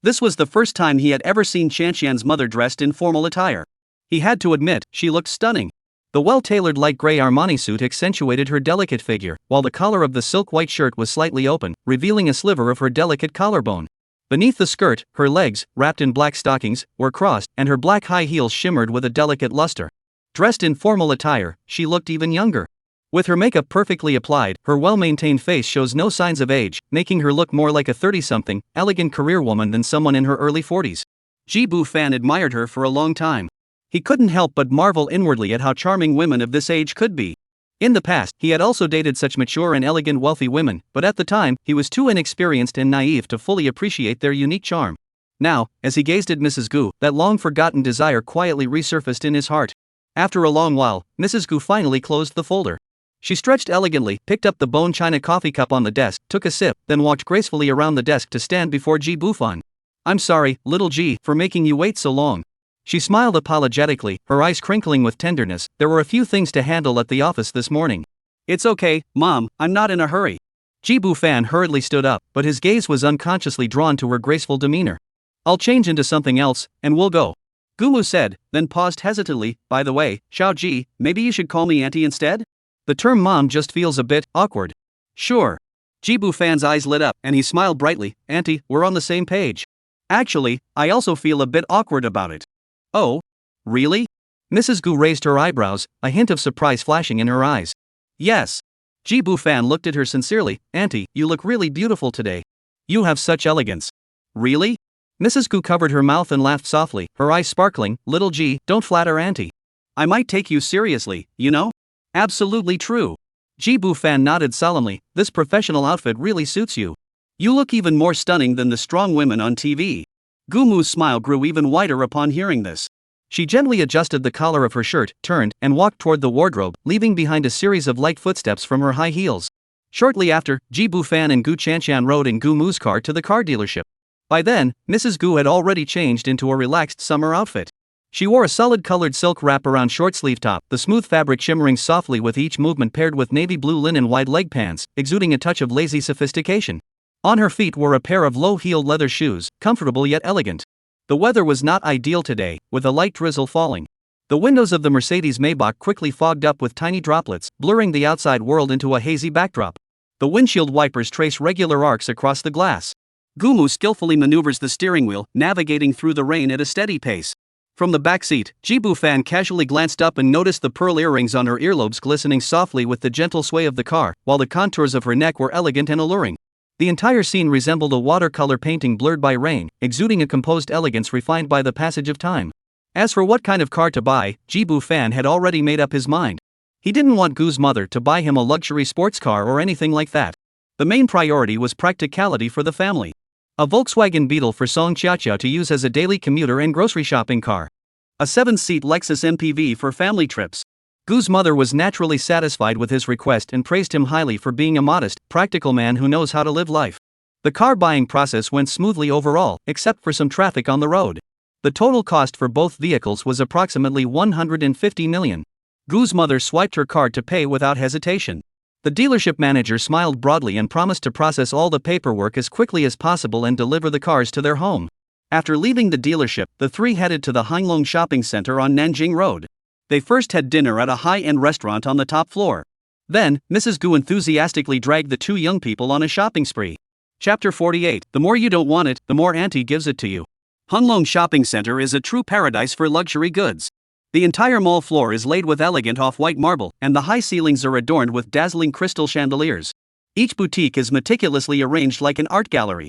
S2: This was the first time he had ever seen Qianqian's mother dressed in formal attire. He had to admit, she looked stunning. The well-tailored light gray Armani suit accentuated her delicate figure, while the collar of the silk white shirt was slightly open, revealing a sliver of her delicate collarbone. Beneath the skirt, her legs, wrapped in black stockings, were crossed, and her black high heels shimmered with a delicate luster. Dressed in formal attire, she looked even younger. With her makeup perfectly applied, her well-maintained face shows no signs of age, making her look more like a 30-something, elegant career woman than someone in her early 40s. Ji Bu-fan admired her for a long time. He couldn't help but marvel inwardly at how charming women of this age could be. In the past, he had also dated such mature and elegant wealthy women, but at the time, he was too inexperienced and naive to fully appreciate their unique charm. Now, as he gazed at Mrs. Gu, that long-forgotten desire quietly resurfaced in his heart. After a long while, Mrs. Gu finally closed the folder. She stretched elegantly, picked up the bone china coffee cup on the desk, took a sip, then walked gracefully around the desk to stand before Ji Bu-fan. "I'm sorry, little Ji, for making you wait so long." She smiled apologetically, her eyes crinkling with tenderness. "There were a few things to handle at the office this morning." "It's okay, Mom, I'm not in a hurry." Ji Bu-fan hurriedly stood up, but his gaze was unconsciously drawn to her graceful demeanor. "I'll change into something else, and we'll go," Gumu said, then paused hesitantly. "By the way, Xiao Ji, maybe you should call me Auntie instead? The term mom just feels a bit awkward." "Sure." Ji Bu-fan's eyes lit up, and he smiled brightly. "Auntie, we're on the same page. Actually, I also feel a bit awkward about it." "Oh? Really?" Mrs. Gu raised her eyebrows, a hint of surprise flashing in her eyes. "Yes." Ji Bu-fan looked at her sincerely. "Auntie, you look really beautiful today. You have such elegance." "Really?" Mrs. Gu covered her mouth and laughed softly, her eyes sparkling. "Little Ji, don't flatter Auntie. I might take you seriously, you know?" "Absolutely true." Ji Bu-fan nodded solemnly. "This professional outfit really suits you. You look even more stunning than the strong women on TV." Gumu's smile grew even wider upon hearing this. She gently adjusted the collar of her shirt, turned, and walked toward the wardrobe, leaving behind a series of light footsteps from her high heels. Shortly after, Ji Bu-fan and Gu Qianqian rode in Gumu's car to the car dealership. By then, Mrs. Gu had already changed into a relaxed summer outfit. She wore a solid-colored silk wrap-around short-sleeve top, the smooth fabric shimmering softly with each movement paired with navy blue linen wide leg pants, exuding a touch of lazy sophistication. On her feet were a pair of low-heeled leather shoes, comfortable yet elegant. The weather was not ideal today, with a light drizzle falling. The windows of the Mercedes Maybach quickly fogged up with tiny droplets, blurring the outside world into a hazy backdrop. The windshield wipers trace regular arcs across the glass. Gumu skillfully maneuvers the steering wheel, navigating through the rain at a steady pace. From the back seat, Ji Bu-fan casually glanced up and noticed the pearl earrings on her earlobes glistening softly with the gentle sway of the car, while the contours of her neck were elegant and alluring. The entire scene resembled a watercolor painting blurred by rain, exuding a composed elegance refined by the passage of time. As for what kind of car to buy, Ji Bu-fan had already made up his mind. He didn't want Gu's mother to buy him a luxury sports car or anything like that. The main priority was practicality for the family. A Volkswagen Beetle for Song Qiaoqiao to use as a daily commuter and grocery shopping car. A 7-seat Lexus MPV for family trips. Gu's mother was naturally satisfied with his request and praised him highly for being a modest, practical man who knows how to live life. The car buying process went smoothly overall, except for some traffic on the road. The total cost for both vehicles was approximately 150 million. Gu's mother swiped her card to pay without hesitation. The dealership manager smiled broadly and promised to process all the paperwork as quickly as possible and deliver the cars to their home. After leaving the dealership, the three headed to the Hanglong Shopping Center on Nanjing Road. They first had dinner at a high-end restaurant on the top floor. Then, Mrs. Gu enthusiastically dragged the two young people on a shopping spree. Chapter 48. The more you don't want it, the more Auntie gives it to you. Hanglong Shopping Center is a true paradise for luxury goods. The entire mall floor is laid with elegant off-white marble, and the high ceilings are adorned with dazzling crystal chandeliers. Each boutique is meticulously arranged like an art gallery.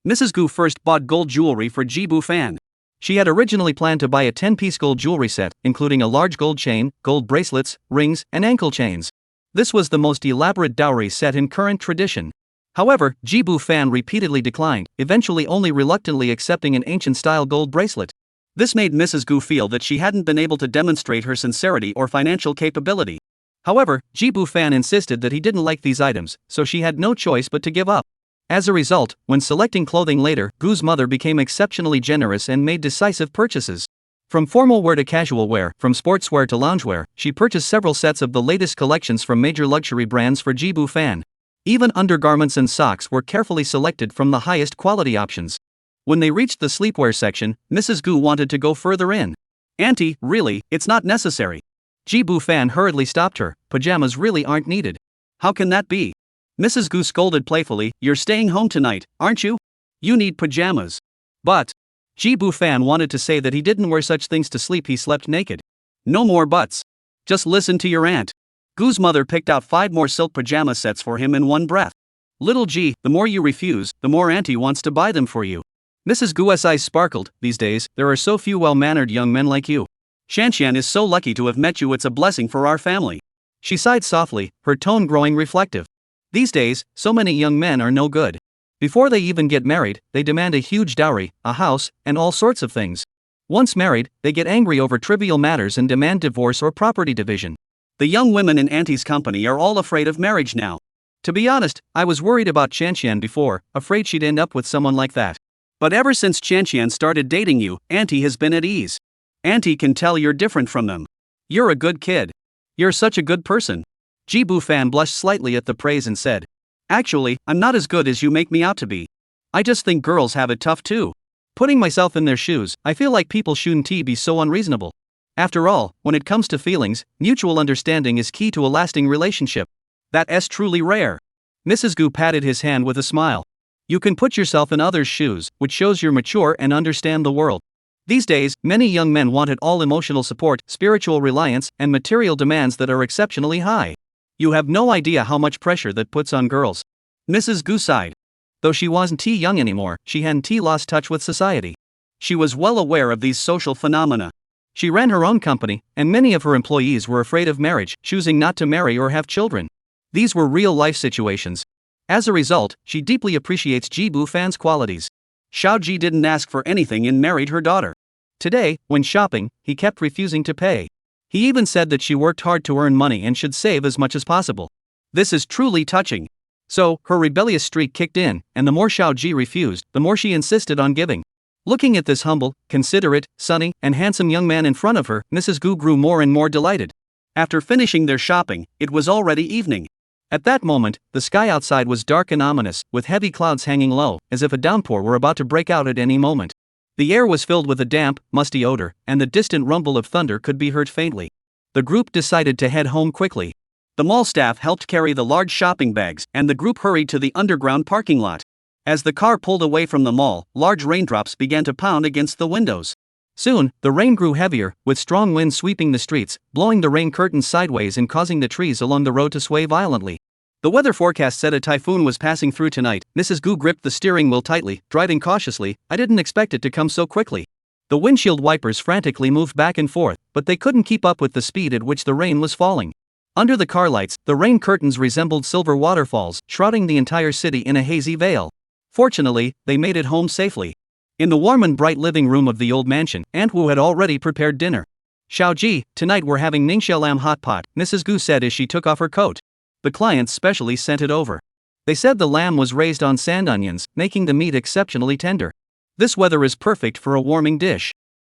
S2: Mrs. Gu first bought gold jewelry for Ji Bu-fan. She had originally planned to buy a 10-piece gold jewelry set, including a large gold chain, gold bracelets, rings, and ankle chains. This was the most elaborate dowry set in current tradition. However, Ji Bu-fan repeatedly declined, eventually only reluctantly accepting an ancient-style gold bracelet. This made Mrs. Gu feel that she hadn't been able to demonstrate her sincerity or financial capability. However, Ji Bu-fan insisted that he didn't like these items, so she had no choice but to give up. As a result, when selecting clothing later, Gu's mother became exceptionally generous and made decisive purchases. From formal wear to casual wear, from sportswear to loungewear, she purchased several sets of the latest collections from major luxury brands for Ji Bu-fan. Even undergarments and socks were carefully selected from the highest quality options. When they reached the sleepwear section, Mrs. Gu wanted to go further in. Auntie, really, it's not necessary. Ji Bu Fan hurriedly stopped her. Pajamas really aren't needed. How can that be? Mrs. Gu scolded playfully. You're staying home tonight, aren't you? You need pajamas. But Ji Bu Fan wanted to say that he didn't wear such things to sleep, he slept naked. No more buts. Just listen to your aunt. Gu's mother picked out 5 more silk pajama sets for him in one breath. Little G, the more you refuse, the more auntie wants to buy them for you. Mrs. Gu's eyes sparkled. These days, there are so few well-mannered young men like you. Shanshan is so lucky to have met you, it's a blessing for our family. She sighed softly, her tone growing reflective. These days, so many young men are no good. Before they even get married, they demand a huge dowry, a house, and all sorts of things. Once married, they get angry over trivial matters and demand divorce or property division. The young women in Auntie's company are all afraid of marriage now. To be honest, I was worried about Shanshan before, afraid she'd end up with someone like that. But ever since Shanshan started dating you, Auntie has been at ease. Auntie can tell you're different from them. You're a good kid. You're such a good person. Ji Bu Fan blushed slightly at the praise and said, Actually, I'm not as good as you make me out to be. I just think girls have it tough too. Putting myself in their shoes, I feel like people shouldn't be so unreasonable. After all, when it comes to feelings, mutual understanding is key to a lasting relationship. That's truly rare. Mrs. Gu patted his hand with a smile. You can put yourself in others' shoes, which shows you're mature and understand the world. These days, many young men want it all: emotional support, spiritual reliance, and material demands that are exceptionally high. You have no idea how much pressure that puts on girls. Mrs. Gu sighed. Though she wasn't too young anymore, she hadn't lost touch with society. She was well aware of these social phenomena. She ran her own company, and many of her employees were afraid of marriage, choosing not to marry or have children. These were real-life situations. As a result, she deeply appreciates Ji Bu Fan's qualities. Xiao Ji didn't ask for anything and married her daughter. Today, when shopping, he kept refusing to pay. He even said that she worked hard to earn money and should save as much as possible. This is truly touching. So, her rebellious streak kicked in, and the more Xiao Ji refused, the more she insisted on giving. Looking at this humble, considerate, sunny, and handsome young man in front of her, Mrs. Gu grew more and more delighted. After finishing their shopping, it was already evening. At that moment, the sky outside was dark and ominous, with heavy clouds hanging low, as if a downpour were about to break out at any moment. The air was filled with a damp, musty odor, and the distant rumble of thunder could be heard faintly. The group decided to head home quickly. The mall staff helped carry the large shopping bags, and the group hurried to the underground parking lot. As the car pulled away from the mall, large raindrops began to pound against the windows. Soon, the rain grew heavier, with strong winds sweeping the streets, blowing the rain curtains sideways and causing the trees along the road to sway violently. The weather forecast said a typhoon was passing through tonight. Mrs. Gu gripped the steering wheel tightly, driving cautiously. I didn't expect it to come so quickly. The windshield wipers frantically moved back and forth, but they couldn't keep up with the speed at which the rain was falling. Under the car lights, the rain curtains resembled silver waterfalls, shrouding the entire city in a hazy veil. Fortunately, they made it home safely. In the warm and bright living room of the old mansion, Aunt Wu had already prepared dinner. Xiao Ji, tonight we're having Ningxia lamb hot pot, Mrs. Gu said as she took off her coat. The clients specially sent it over. They said the lamb was raised on sand onions, making the meat exceptionally tender. This weather is perfect for a warming dish.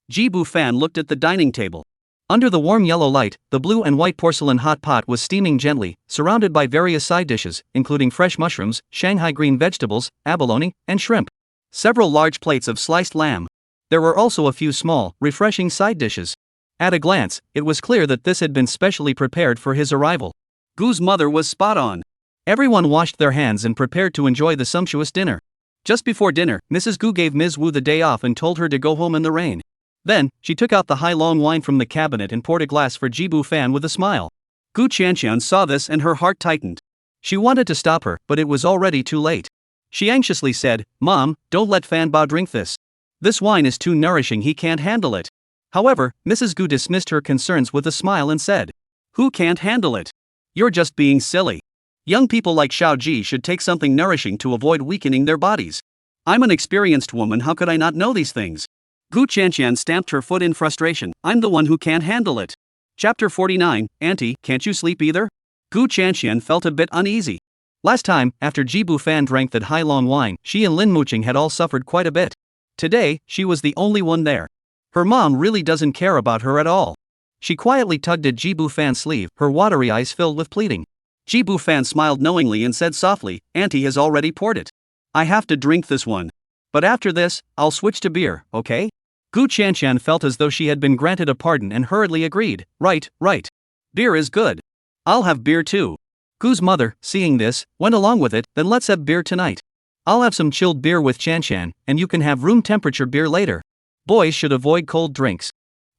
S2: Ji Bu Fan looked at the dining table. Under the warm yellow light, the blue and white porcelain hot pot was steaming gently, surrounded by various side dishes, including fresh mushrooms, Shanghai green vegetables, abalone, and shrimp. Several large plates of sliced lamb. There were also a few small, refreshing side dishes. At a glance, it was clear that this had been specially prepared for his arrival. Gu's mother was spot on. Everyone washed their hands and prepared to enjoy the sumptuous dinner. Just before dinner, Mrs. Gu gave Ms. Wu the day off and told her to go home in the rain. Then, she took out the high long wine from the cabinet and poured a glass for Ji Bu Fan with a smile. Gu Qianqian saw this and her heart tightened. She wanted to stop her, but it was already too late. She anxiously said, Mom, don't let Fan Bao drink this. This wine is too nourishing, he can't handle it. However, Mrs. Gu dismissed her concerns with a smile and said, Who can't handle it? You're just being silly. Young people like Xiao Ji should take something nourishing to avoid weakening their bodies. I'm an experienced woman, how could I not know these things? Gu Qianqian stamped her foot in frustration. I'm the one who can't handle it. Chapter 49, Auntie, can't you sleep either? Gu Qianqian felt a bit uneasy. Last time, after Ji Bu Fan drank that high long wine, she and Lin Muqing had all suffered quite a bit. Today, she was the only one there. Her mom really doesn't care about her at all. She quietly tugged at Ji Bu Fan's sleeve, her watery eyes filled with pleading. Ji Bu Fan smiled knowingly and said softly, Auntie has already poured it. I have to drink this one. But after this, I'll switch to beer, okay? Gu Qianshan felt as though she had been granted a pardon and hurriedly agreed. Right. Beer is good. I'll have beer too. Gu's mother, seeing this, went along with it. Then let's have beer tonight. I'll have some chilled beer with Qianshan, and you can have room temperature beer later. Boys should avoid cold drinks.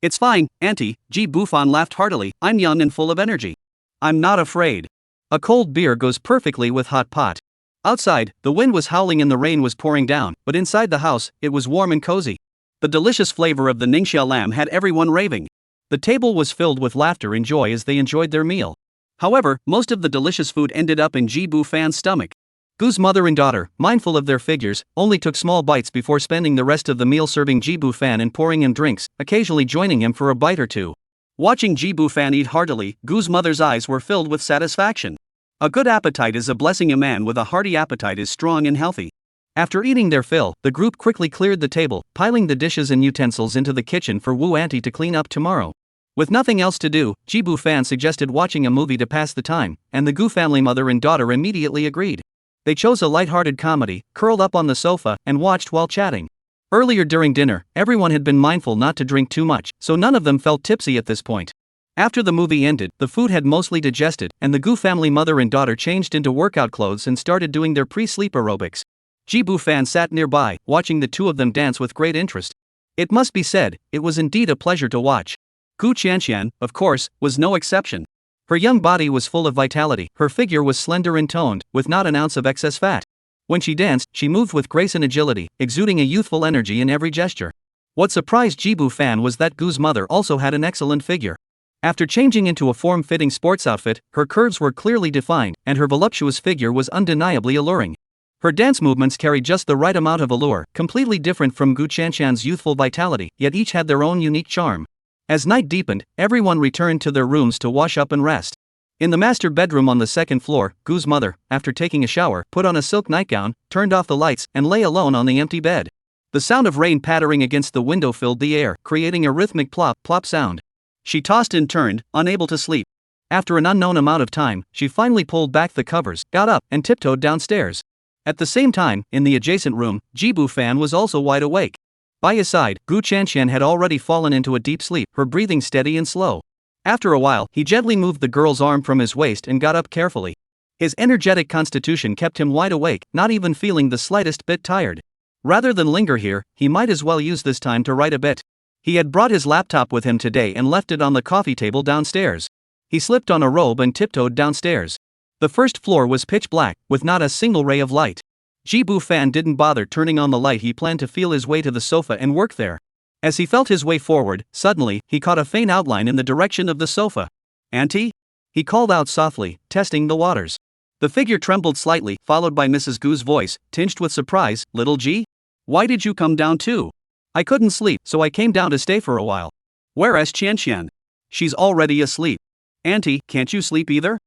S2: It's fine, Auntie, Ji Bufan laughed heartily. I'm young and full of energy. I'm not afraid. A cold beer goes perfectly with hot pot. Outside, the wind was howling and the rain was pouring down, but inside the house, it was warm and cozy. The delicious flavor of the Ningxia lamb had everyone raving. The table was filled with laughter and joy as they enjoyed their meal. However, most of the delicious food ended up in Ji Bufan's stomach. Gu's mother and daughter, mindful of their figures, only took small bites before spending the rest of the meal serving Ji Bufan and pouring him drinks, occasionally joining him for a bite or two. Watching Ji Bufan eat heartily, Gu's mother's eyes were filled with satisfaction. A good appetite is a blessing. A man with a hearty appetite is strong and healthy. After eating their fill, the group quickly cleared the table, piling the dishes and utensils into the kitchen for Wu Auntie to clean up tomorrow. With nothing else to do, Ji Bufan suggested watching a movie to pass the time, and the Gu family mother and daughter immediately agreed. They chose a light-hearted comedy, curled up on the sofa, and watched while chatting. Earlier during dinner, everyone had been mindful not to drink too much, so none of them felt tipsy at this point. After the movie ended, the food had mostly digested, and the Gu family mother and daughter changed into workout clothes and started doing their pre-sleep aerobics. Ji Bufan sat nearby, watching the two of them dance with great interest. It must be said, it was indeed a pleasure to watch. Gu Qianshan, of course, was no exception. Her young body was full of vitality, her figure was slender and toned, with not an ounce of excess fat. When she danced, she moved with grace and agility, exuding a youthful energy in every gesture. What surprised Ji Bufan was that Gu's mother also had an excellent figure. After changing into a form-fitting sports outfit, her curves were clearly defined, and her voluptuous figure was undeniably alluring. Her dance movements carried just the right amount of allure, completely different from Gu Qianshan's youthful vitality, yet each had their own unique charm. As night deepened, everyone returned to their rooms to wash up and rest. In the master bedroom on the second floor, Gu's mother, after taking a shower, put on a silk nightgown, turned off the lights, and lay alone on the empty bed. The sound of rain pattering against the window filled the air, creating a rhythmic plop, plop sound. She tossed and turned, unable to sleep. After an unknown amount of time, she finally pulled back the covers, got up, and tiptoed downstairs. At the same time, in the adjacent room, Ji Bufan was also wide awake. By his side, Gu Qianshan had already fallen into a deep sleep, her breathing steady and slow. After a while, he gently moved the girl's arm from his waist and got up carefully. His energetic constitution kept him wide awake, not even feeling the slightest bit tired. Rather than linger here, he might as well use this time to write a bit. He had brought his laptop with him today and left it on the coffee table downstairs. He slipped on a robe and tiptoed downstairs. The first floor was pitch black, with not a single ray of light. Ji Bufan didn't bother turning on the light. He planned to feel his way to the sofa and work there. As he felt his way forward, suddenly, he caught a faint outline in the direction of the sofa. "Auntie?" he called out softly, testing the waters. The figure trembled slightly, followed by Mrs. Gu's voice, tinged with surprise. "Little Ji? Why did you come down too?" "I couldn't sleep, so I came down to stay for a while." "Where's Qianshan?" "She's already asleep." "Auntie, can't you sleep either?"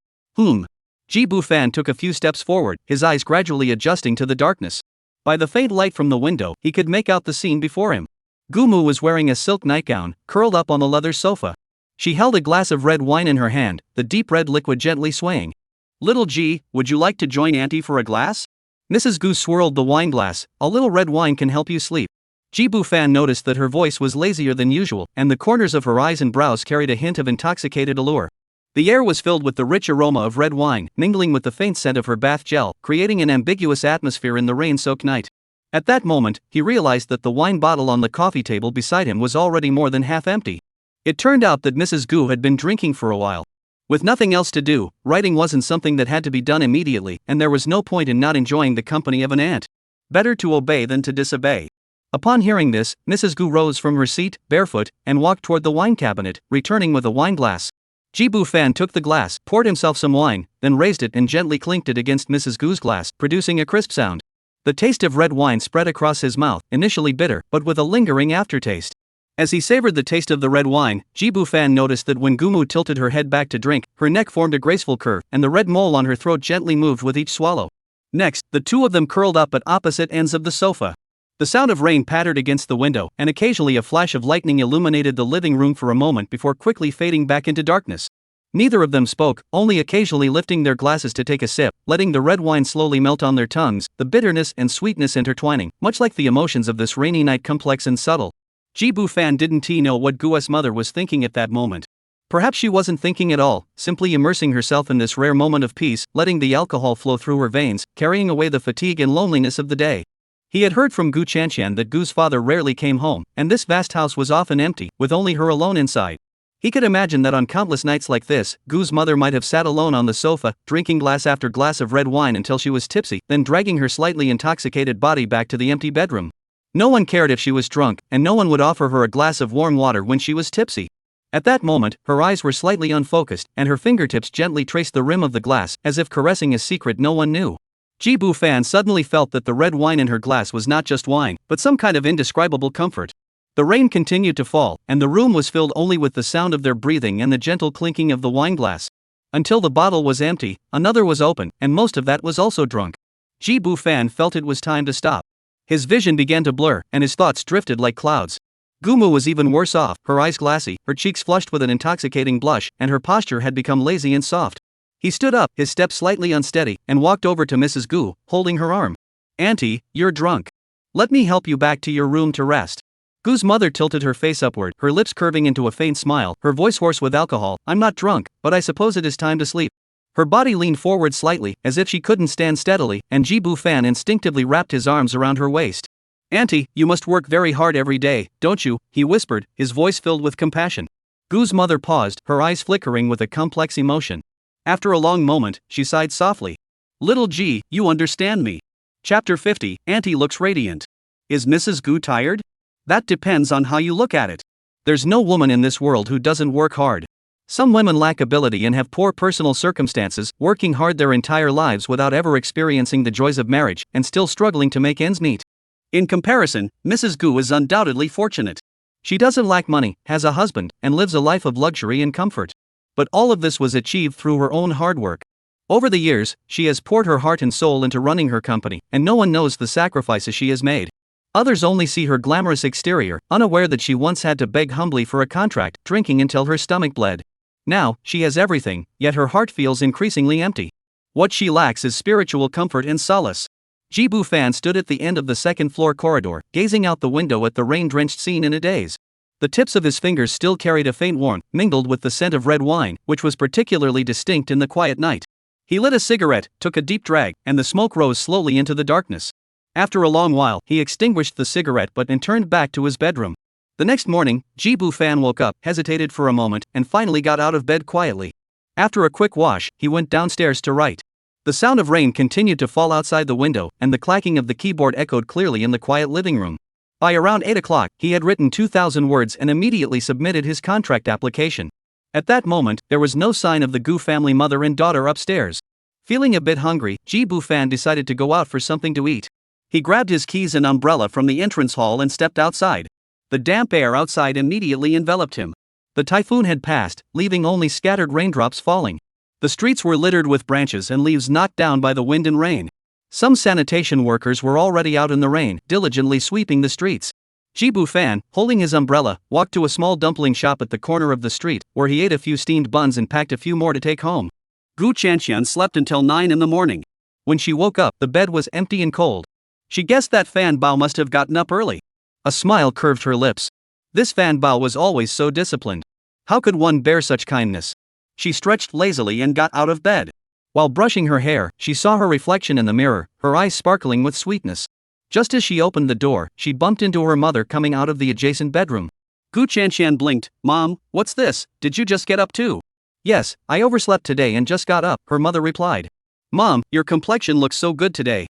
S2: Ji Bufan took a few steps forward, his eyes gradually adjusting to the darkness. By the faint light from the window, he could make out the scene before him. Gumu was wearing a silk nightgown, curled up on the leather sofa. She held a glass of red wine in her hand, the deep red liquid gently swaying. "Little Ji, would you like to join Auntie for a glass?" Mrs. Gu swirled the wine glass. "A little red wine can help you sleep." Ji Bufan noticed that her voice was lazier than usual, and the corners of her eyes and brows carried a hint of intoxicated allure. The air was filled with the rich aroma of red wine, mingling with the faint scent of her bath gel, creating an ambiguous atmosphere in the rain-soaked night. At that moment, he realized that the wine bottle on the coffee table beside him was already more than half empty. It turned out that Mrs. Gu had been drinking for a while. With nothing else to do, writing wasn't something that had to be done immediately, and there was no point in not enjoying the company of an aunt. Better to obey than to disobey. Upon hearing this, Mrs. Gu rose from her seat, barefoot, and walked toward the wine cabinet, returning with a wine glass. Ji Bufan took the glass, poured himself some wine, then raised it and gently clinked it against Mrs. Gu's glass, producing a crisp sound. The taste of red wine spread across his mouth, initially bitter, but with a lingering aftertaste. As he savored the taste of the red wine, Ji Bufan noticed that when Gumu tilted her head back to drink, her neck formed a graceful curve, and the red mole on her throat gently moved with each swallow. Next, the two of them curled up at opposite ends of the sofa. The sound of rain pattered against the window, and occasionally a flash of lightning illuminated the living room for a moment before quickly fading back into darkness.
S1: Neither of them spoke, only occasionally lifting their glasses to take a sip, letting the red wine slowly melt on their tongues, the bitterness and sweetness intertwining, much like the emotions of this rainy night, complex and subtle. Ji-bu Fan didn't know what Gua's mother was thinking at that moment. Perhaps she wasn't thinking at all, simply immersing herself in this rare moment of peace, letting the alcohol flow through her veins, carrying away the fatigue and loneliness of the day. He had heard from Gu Chanqian that Gu's father rarely came home, and this vast house was often empty, with only her alone inside. He could imagine that on countless nights like this, Gu's mother might have sat alone on the sofa, drinking glass after glass of red wine until she was tipsy, then dragging her slightly intoxicated body back to the empty bedroom. No one cared if she was drunk, and no one would offer her a glass of warm water when she was tipsy. At that moment, her eyes were slightly unfocused, and her fingertips gently traced the rim of the glass, as if caressing a secret no one knew. Ji-bu Fan suddenly felt that the red wine in her glass was not just wine, but some kind of indescribable comfort. The rain continued to fall, and the room was filled only with the sound of their breathing and the gentle clinking of the wineglass. Until the bottle was empty, another was open, and most of that was also drunk. Ji-bu Fan felt it was time to stop. His vision began to blur, and his thoughts drifted like clouds. Gumu was even worse off, her eyes glassy, her cheeks flushed with an intoxicating blush, and her posture had become lazy and soft. He stood up, his step slightly unsteady, and walked over to Mrs. Gu, holding her arm. "Auntie, you're drunk. Let me help you back to your room to rest." Gu's mother tilted her face upward, her lips curving into a faint smile, her voice hoarse with alcohol. "I'm not drunk, but I suppose it is time to sleep." Her body leaned forward slightly, as if she couldn't stand steadily, and Ji-bu Fan instinctively wrapped his arms around her waist. "Auntie, you must work very hard every day, don't you?" he whispered, his voice filled with compassion. Gu's mother paused, her eyes flickering with a complex emotion. After a long moment, she sighed softly. "Little G, you understand me." Chapter 50, Auntie looks radiant. Is Mrs. Gu tired? That depends on how you look at it. There's no woman in this world who doesn't work hard. Some women lack ability and have poor personal circumstances, working hard their entire lives without ever experiencing the joys of marriage, and still struggling to make ends meet. In comparison, Mrs. Gu is undoubtedly fortunate. She doesn't lack money, has a husband, and lives a life of luxury and comfort. But all of this was achieved through her own hard work. Over the years, she has poured her heart and soul into running her company, and no one knows the sacrifices she has made. Others only see her glamorous exterior, unaware that she once had to beg humbly for a contract, drinking until her stomach bled. Now, she has everything, yet her heart feels increasingly empty. What she lacks is spiritual comfort and solace. Ji-bu Fan stood at the end of the second-floor corridor, gazing out the window at the rain-drenched scene in a daze. The tips of his fingers still carried a faint warmth, mingled with the scent of red wine, which was particularly distinct in the quiet night. He lit a cigarette, took a deep drag, and the smoke rose slowly into the darkness. After a long while, he extinguished the cigarette butt and turned back to his bedroom. The next morning, Ji-bu Fan woke up, hesitated for a moment, and finally got out of bed quietly. After a quick wash, he went downstairs to write. The sound of rain continued to fall outside the window, and the clacking of the keyboard echoed clearly in the quiet living room. By around 8 o'clock, he had written 2,000 words and immediately submitted his contract application. At that moment, there was no sign of the Gu family mother and daughter upstairs. Feeling a bit hungry, Ji-bu Fan decided to go out for something to eat. He grabbed his keys and umbrella from the entrance hall and stepped outside. The damp air outside immediately enveloped him. The typhoon had passed, leaving only scattered raindrops falling. The streets were littered with branches and leaves knocked down by the wind and rain. Some sanitation workers were already out in the rain, diligently sweeping the streets. Ji-bu Fan, holding his umbrella, walked to a small dumpling shop at the corner of the street, where he ate a few steamed buns and packed a few more to take home. Gu Chanqian slept until 9 in the morning. When she woke up, the bed was empty and cold. She guessed that Fan Bao must have gotten up early. A smile curved her lips. This Fan Bao was always so disciplined. How could one bear such kindness? She stretched lazily and got out of bed. While brushing her hair, she saw her reflection in the mirror, her eyes sparkling with sweetness. Just as she opened the door, she bumped into her mother coming out of the adjacent bedroom. Gu Chanqian blinked. "Mom, what's this? Did you just get up too?" "Yes, I overslept today and just got up," her mother replied. "Mom, your complexion looks so good today."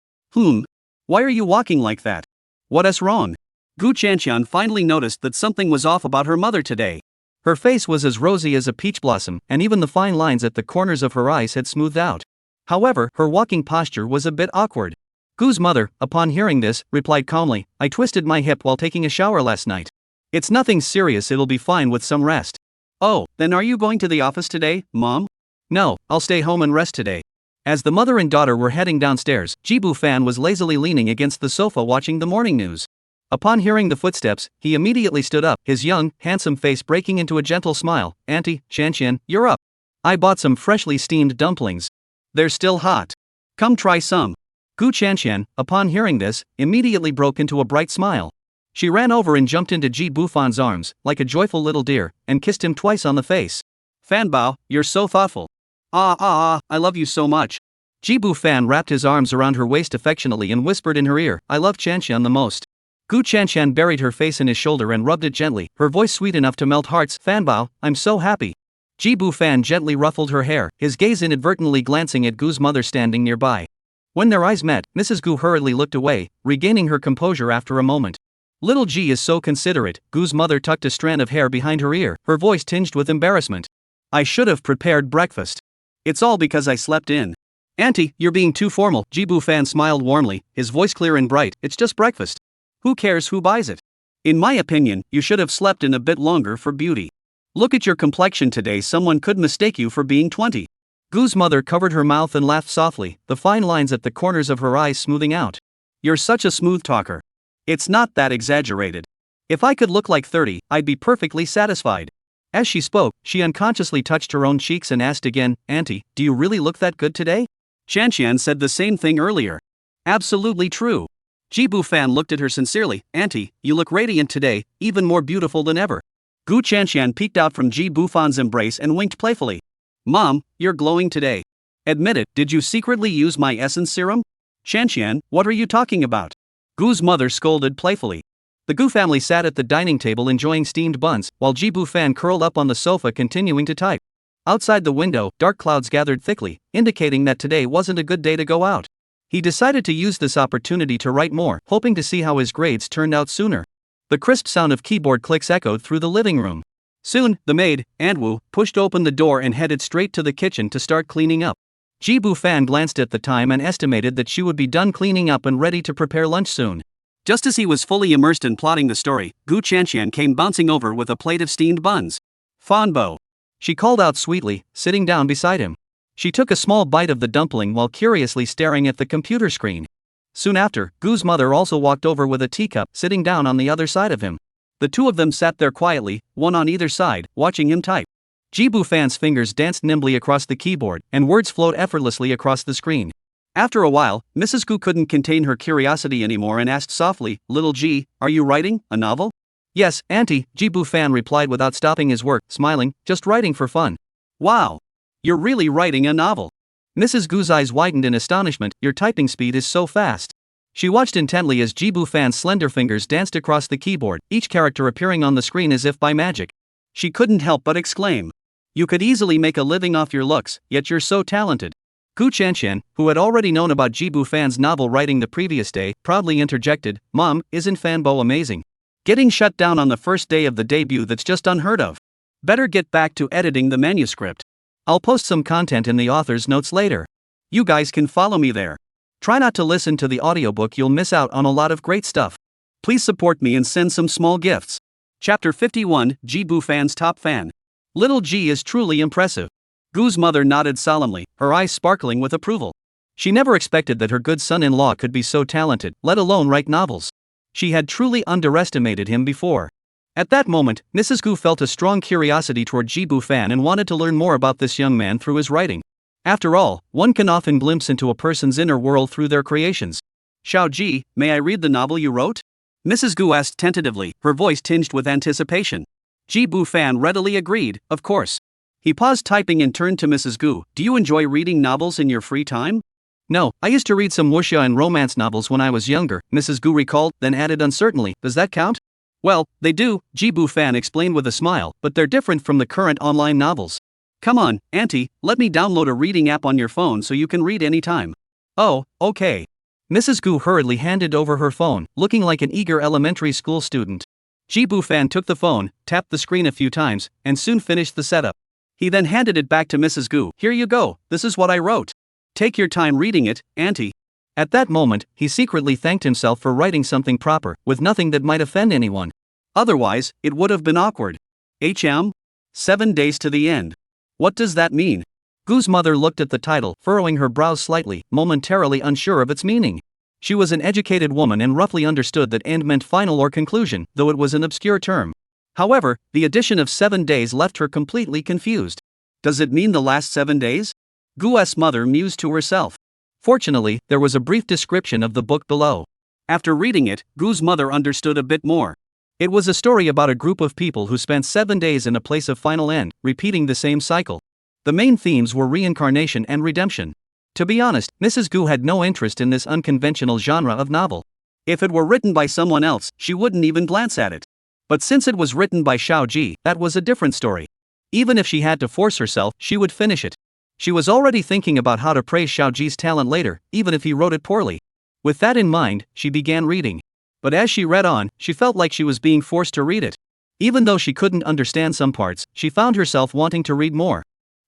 S1: Why are you walking like that? What's wrong?" Gu Chanqian finally noticed that something was off about her mother today. Her face was as rosy as a peach blossom, and even the fine lines at the corners of her eyes had smoothed out. However, her walking posture was a bit awkward. Gu's mother, upon hearing this, replied calmly, "I twisted my hip while taking a shower last night. It's nothing serious, it'll be fine with some rest." "Oh, then are you going to the office today, Mom?" "No, I'll stay home and rest today." As the mother and daughter were heading downstairs, Ji-bu Fan was lazily leaning against the sofa watching the morning news. Upon hearing the footsteps, he immediately stood up, his young, handsome face breaking into a gentle smile. "Auntie, Chanqian, you're up. I bought some freshly steamed dumplings. They're still hot. Come try some. Gu Chanxian, upon hearing this, immediately broke into a bright smile. She ran over and jumped into Ji Bufan's arms, like a joyful little deer, and kissed him twice on the face. Fan Bao, you're so thoughtful. I love you so much. Ji Bufan wrapped his arms around her waist affectionately and whispered in her ear, I love Chanxian the most. Gu Chanxian buried her face in his shoulder and rubbed it gently, her voice sweet enough to melt hearts. Fan Bao, I'm so happy. Ji Bufan gently ruffled her hair, his gaze inadvertently glancing at Gu's mother standing nearby. When their eyes met, Mrs. Gu hurriedly looked away, regaining her composure after a moment. Little Ji is so considerate, Gu's mother tucked a strand of hair behind her ear, her voice tinged with embarrassment. I should have prepared breakfast. It's all because I slept in. Auntie, you're being too formal. Ji Bufan smiled warmly, his voice clear and bright. It's just breakfast. Who cares who buys it? In my opinion, you should have slept in a bit longer for beauty. Look at your complexion today, someone could mistake you for being 20. Gu's mother covered her mouth and laughed softly, the fine lines at the corners of her eyes smoothing out. You're such a smooth talker. It's not that exaggerated. If I could look like 30, I'd be perfectly satisfied. As she spoke, she unconsciously touched her own cheeks and asked again, Auntie, do you really look that good today? Chanxian said the same thing earlier. Absolutely true. Ji Bufan looked at her sincerely. Auntie, you look radiant today, even more beautiful than ever. Gu Chanxian peeked out from Ji Bufan's embrace and winked playfully. Mom, you're glowing today. Admit it, did you secretly use my essence serum? Chanxian, what are you talking about? Gu's mother scolded playfully. The Gu family sat at the dining table enjoying steamed buns, while Ji Bufan curled up on the sofa continuing to type. Outside the window, dark clouds gathered thickly, indicating that today wasn't a good day to go out. He decided to use this opportunity to write more, hoping to see how his grades turned out sooner. The crisp sound of keyboard clicks echoed through the living room. Soon, the maid, Anwu, pushed open the door and headed straight to the kitchen to start cleaning up. Ji Bufan glanced at the time and estimated that she would be done cleaning up and ready to prepare lunch soon. Just as he was fully immersed in plotting the story, Gu Chanxian came bouncing over with a plate of steamed buns. Fanbo, she called out sweetly, sitting down beside him. She took a small bite of the dumpling while curiously staring at the computer screen. Soon after, Gu's mother also walked over with a teacup, sitting down on the other side of him. The two of them sat there quietly, one on either side, watching him type. Ji Bufan's fingers danced nimbly across the keyboard, and words flowed effortlessly across the screen. After a while, Mrs. Gu couldn't contain her curiosity anymore and asked softly, Little Ji, are you writing a novel? Yes, Auntie, Ji Bufan replied without stopping his work, smiling, just writing for fun. Wow! You're really writing a novel. Mrs. Gu's eyes widened in astonishment, your typing speed is so fast. She watched intently as Ji Bufan's slender fingers danced across the keyboard, each character appearing on the screen as if by magic. She couldn't help but exclaim. You could easily make a living off your looks, yet you're so talented. Gu Chanxian, who had already known about Ji Bufan's novel writing the previous day, proudly interjected, Mom, isn't Fanbo amazing? Getting shut down on the first day of the debut, that's just unheard of. Better get back to editing the manuscript. I'll post some content in the author's notes later. You guys can follow me there. Try not to listen to the audiobook, you'll miss out on a lot of great stuff. Please support me and send some small gifts. Chapter 51, Ji Bufan's top fan. Little Ji is truly impressive. Gu's mother nodded solemnly, her eyes sparkling with approval. She never expected that her good son-in-law could be so talented, let alone write novels. She had truly underestimated him before. At that moment, Mrs. Gu felt a strong curiosity toward Ji Bufan and wanted to learn more about this young man through his writing. After all, one can often glimpse into a person's inner world through their creations. Xiao Ji, may I read the novel you wrote? Mrs. Gu asked tentatively, her voice tinged with anticipation. Ji Bufan readily agreed, of course. He paused typing and turned to Mrs. Gu. Do you enjoy reading novels in your free time? No, I used to read some wuxia and romance novels when I was younger, Mrs. Gu recalled, then added uncertainly, does that count? Well, they do, Ji Bufan explained with a smile, but they're different from the current online novels. Come on, Auntie, let me download a reading app on your phone so you can read anytime. Oh, okay. Mrs. Gu hurriedly handed over her phone, looking like an eager elementary school student. Ji Bufan took the phone, tapped the screen a few times, and soon finished the setup. He then handed it back to Mrs. Gu. Here you go, this is what I wrote. Take your time reading it, Auntie. At that moment, he secretly thanked himself for writing something proper, with nothing that might offend anyone. Otherwise, it would have been awkward. 7 days to the end. What does that mean? Gu's mother looked at the title, furrowing her brows slightly, momentarily unsure of its meaning. She was an educated woman and roughly understood that end meant final or conclusion, though it was an obscure term. However, the addition of 7 days left her completely confused.
S2: Does it mean the last 7 days? Gu's mother mused to herself.
S1: Fortunately, there was a brief description of the book below.
S2: After reading it, Gu's mother understood a bit more.
S1: It was a story about a group of people who spent 7 days in a place of final end, repeating the same cycle. The main themes were reincarnation and redemption. To be honest, Mrs. Gu had no interest in this unconventional genre of novel.
S2: If it were written by someone else, she wouldn't even glance at it. But since it was written by Xiao Ji, that was a different story. Even if she had to force herself, she would finish it. She was already thinking about how to praise Xiao Ji's talent later, even if he wrote it poorly. With that in mind, she began reading. But as she read on, she felt like she was being forced to read it. Even though she couldn't understand some parts, she found herself wanting to read more.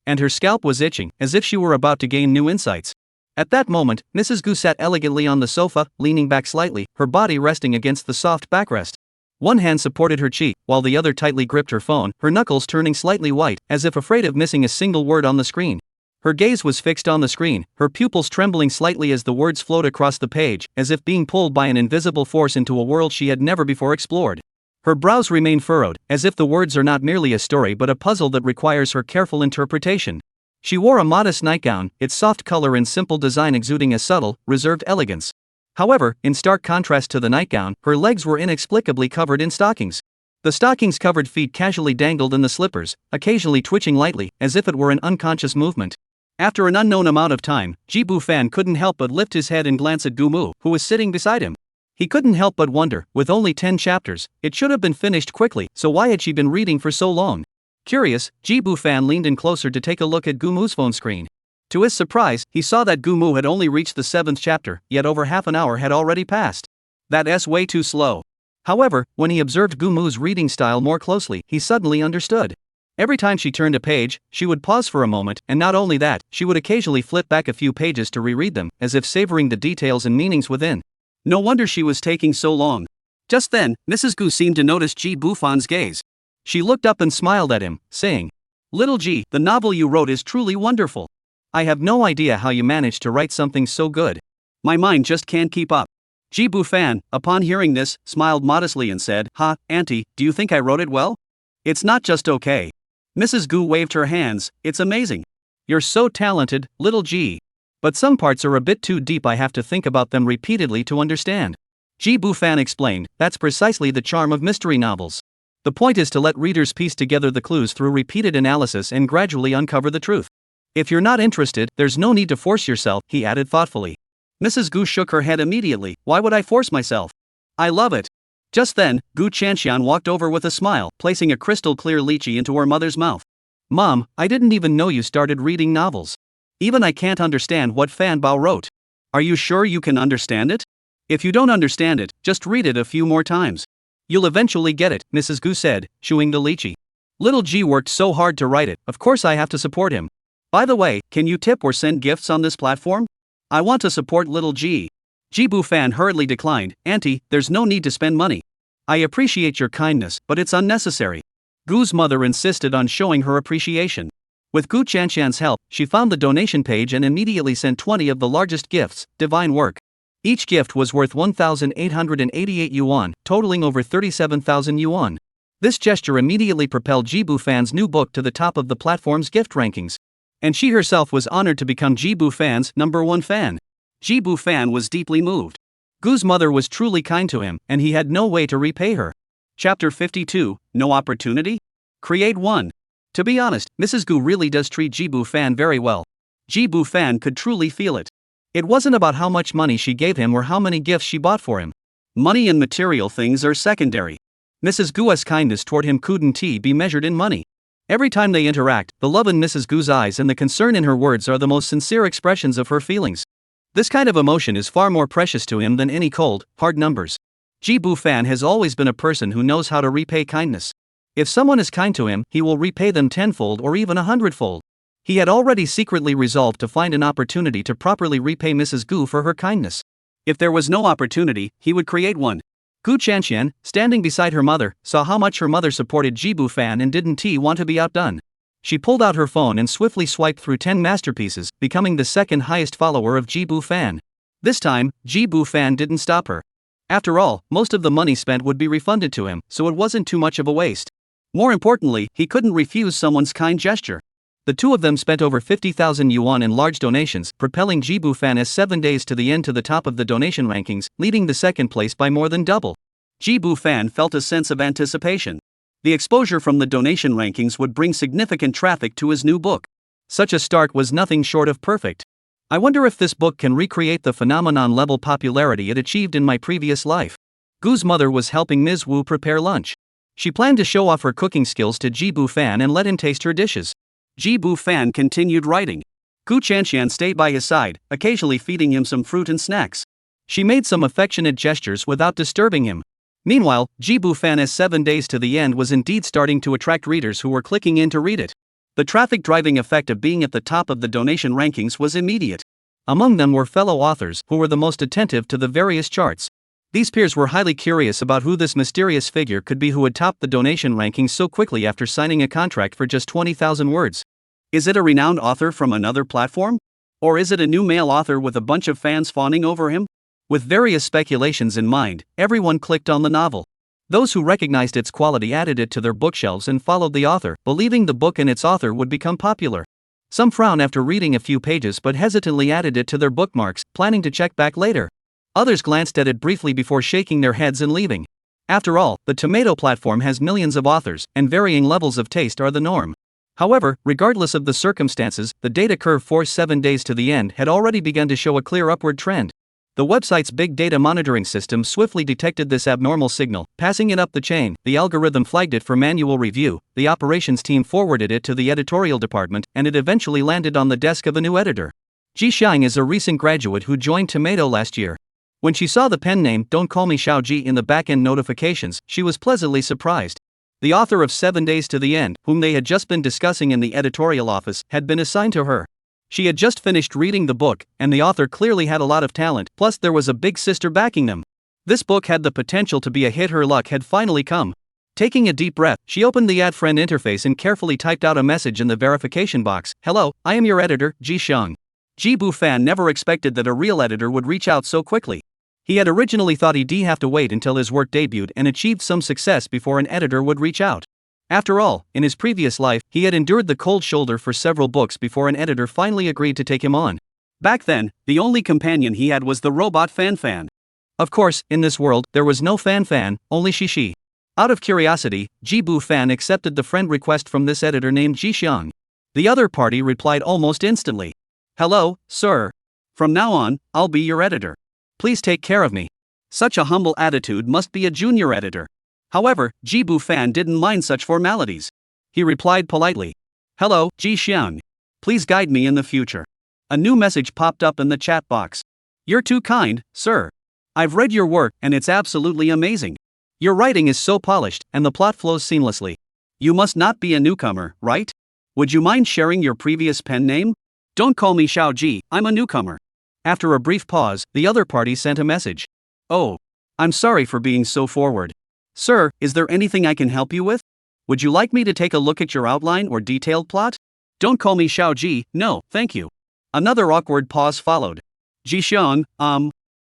S2: And her scalp was itching, as if she were about to gain new insights. At that moment, Mrs. Gu sat elegantly on the sofa, leaning back slightly, her body resting against the soft backrest. One hand supported her cheek, while the other tightly gripped her phone, her knuckles turning slightly white, as if afraid of missing a single word on the screen. Her gaze was fixed on the screen, her pupils trembling slightly as the words flowed across the page, as if being pulled by an invisible force into a world she had never before explored. Her brows remained furrowed, as if the words are not merely a story but a puzzle that requires her careful interpretation. She wore a modest nightgown, its soft color and simple design exuding a subtle, reserved elegance. However, in stark contrast to the nightgown, her legs were inexplicably covered in stockings. The stockings-covered feet casually dangled in the slippers, occasionally twitching lightly, as if it were an unconscious movement. After an unknown amount of time, Ji Bufan couldn't help but lift his head and glance at Gumu, who was sitting beside him. He couldn't help but wonder, with only 10 chapters, it should have been finished quickly, so why had she been reading for so long? Curious, Ji Bufan leaned in closer to take a look at Gumu's phone screen. To his surprise, he saw that Gumu had only reached the 7th chapter, yet over half an hour had already passed. That's way too slow. However, when he observed Gumu's reading style more closely, he suddenly understood. Every time she turned a page, she would pause for a moment, and not only that, she would occasionally flip back a few pages to reread them, as if savoring the details and meanings within. No wonder she was taking so long. Just then, Mrs. Gu seemed to notice Ji Bufan's gaze. She looked up and smiled at him, saying, "Little Ji, the novel you wrote is truly wonderful. I have no idea how you managed to write something so good. My mind just can't keep up." Ji Bufan, upon hearing this, smiled modestly and said, "Ha, Auntie, do you think I wrote it well? It's not just okay." Mrs. Gu waved her hands, "It's amazing. You're so talented, little Ji. But some parts are a bit too deep, I have to think about them repeatedly to understand." Ji Bufan explained, "That's precisely the charm of mystery novels. The point is to let readers piece together the clues through repeated analysis and gradually uncover the truth. If you're not interested, there's no need to force yourself," he added thoughtfully. Mrs. Gu shook her head immediately. "Why would I force myself? I love it." Just then, Gu Chanxian walked over with a smile, placing a crystal-clear lychee into her mother's mouth. "Mom, I didn't even know you started reading novels. Even I can't understand what Fan Bao wrote. Are you sure you can understand it? If you don't understand it, just read it a few more times. You'll eventually get it," Mrs. Gu said, chewing the lychee. "Little Ji worked so hard to write it, of course I have to support him. By the way, can you tip or send gifts on this platform? I want to support little Ji." Ji Bufan hurriedly declined, "Auntie, there's no need to spend money. I appreciate your kindness, but it's unnecessary." Gu's mother insisted on showing her appreciation. With Gu Chanxian's help, she found the donation page and immediately sent 20 of the largest gifts, divine work. Each gift was worth 1,888 yuan, totaling over 37,000 yuan. This gesture immediately propelled Ji Bufan's new book to the top of the platform's gift rankings. And she herself was honored to become Ji Bufan's #1 fan. Ji Bufan was deeply moved. Gu's mother was truly kind to him, and he had no way to repay her. Chapter 52, No Opportunity? Create 1. To be honest, Mrs. Gu really does treat Ji Bufan very well. Ji Bufan could truly feel it. It wasn't about how much money she gave him or how many gifts she bought for him. Money and material things are secondary. Mrs. Gu's kindness toward him couldn't be measured in money. Every time they interact, the love in Mrs. Gu's eyes and the concern in her words are the most sincere expressions of her feelings. This kind of emotion is far more precious to him than any cold, hard numbers. Ji Bufan has always been a person who knows how to repay kindness. If someone is kind to him, he will repay them tenfold or even 100-fold. He had already secretly resolved to find an opportunity to properly repay Mrs. Gu for her kindness. If there was no opportunity, he would create one. Gu Chanxian, standing beside her mother, saw how much her mother supported Ji Bufan and didn't want to be outdone. She pulled out her phone and swiftly swiped through 10 masterpieces, becoming the second highest follower of Ji Bufan. This time, Ji Bufan didn't stop her. After all, most of the money spent would be refunded to him, so it wasn't too much of a waste. More importantly, he couldn't refuse someone's kind gesture.
S1: The two of them spent over 50,000 yuan in large donations, propelling Jibu Fan as 7 days to the end to the top of the donation rankings, leading the second place by more than double.
S2: Jibu Fan felt a sense of anticipation. The exposure from the donation rankings would bring significant traffic to his new book.
S1: Such a start was nothing short of perfect. I wonder if this book can recreate the phenomenon-level popularity it achieved in my previous life. Gu's mother was helping Ms. Wu prepare lunch. She planned to show off her cooking skills to Jibu Fan and let him taste her dishes.
S2: Jibu Fan continued writing. Gu Chanxian stayed by his side, occasionally feeding him some fruit and snacks.
S1: She made some affectionate gestures without disturbing him. Meanwhile, Jibu Fan's 7 days to the end was indeed starting to attract readers who were clicking in to read it. The traffic driving effect of being at the top of the donation rankings was immediate. Among them were fellow authors who were the most attentive to the various charts. These peers were highly curious about who this mysterious figure could be who had topped the donation rankings so quickly after signing a contract for just 20,000 words.
S2: Is it a renowned author from another platform? Or is it a new male author with a bunch of fans fawning over him?
S1: With various speculations in mind, everyone clicked on the novel. Those who recognized its quality added it to their bookshelves and followed the author, believing the book and its author would become popular. Some frowned after reading a few pages but hesitantly added it to their bookmarks, planning to check back later. Others glanced at it briefly before shaking their heads and leaving. After all, the Tomato platform has millions of authors, and varying levels of taste are the norm. However, regardless of the circumstances, the data curve for 7 days to the end had already begun to show a clear upward trend. The website's big data monitoring system swiftly detected this abnormal signal, passing it up the chain. The algorithm flagged it for manual review, the operations team forwarded it to the editorial department, and it eventually landed on the desk of a new editor. Ji Xiang is a recent graduate who joined Tomato last year. When she saw the pen name "Don't Call Me Xiao Ji" in the back-end notifications, she was pleasantly surprised. The author of 7 Days to the End, whom they had just been discussing in the editorial office, had been assigned to her. She had just finished reading the book, and the author clearly had a lot of talent, plus there was a big sister backing them. This book had the potential to be a hit. Her luck had finally come. Taking a deep breath, she opened the Add Friend interface and carefully typed out a message in the verification box. "Hello, I am your editor, Ji Xiang." Jibu Fan never expected that a real editor would reach out so quickly. He had originally thought he'd have to wait until his work debuted and achieved some success before an editor would reach out. After all, in his previous life, he had endured the cold shoulder for several books before an editor finally agreed to take him on.
S2: Back then, the only companion he had was the robot Fan.
S1: Of course, in this world, there was no Fan, only Shishi. Out of curiosity, Jibu Fan accepted the friend request from this editor named Ji Xiang. The other party replied almost instantly. "Hello, sir. From now on, I'll be your editor. Please take care of me." Such a humble attitude must be a junior editor. However, Jibu Fan didn't mind such formalities. He replied politely. "Hello, Ji Xiang. Please guide me in the future." A new message popped up in the chat box. "You're too kind, sir. I've read your work and it's absolutely amazing. Your writing is so polished and the plot flows seamlessly. You must not be a newcomer, right? Would you mind sharing your previous pen name? Don't call me Xiao Ji, I'm a newcomer." After a brief pause, the other party sent a message. "Oh, I'm sorry for being so forward. Sir, is there anything I can help you with? Would you like me to take a look at your outline or detailed plot? Don't call me Xiao Ji, no, thank you." Another awkward pause followed. "Ji Xiang,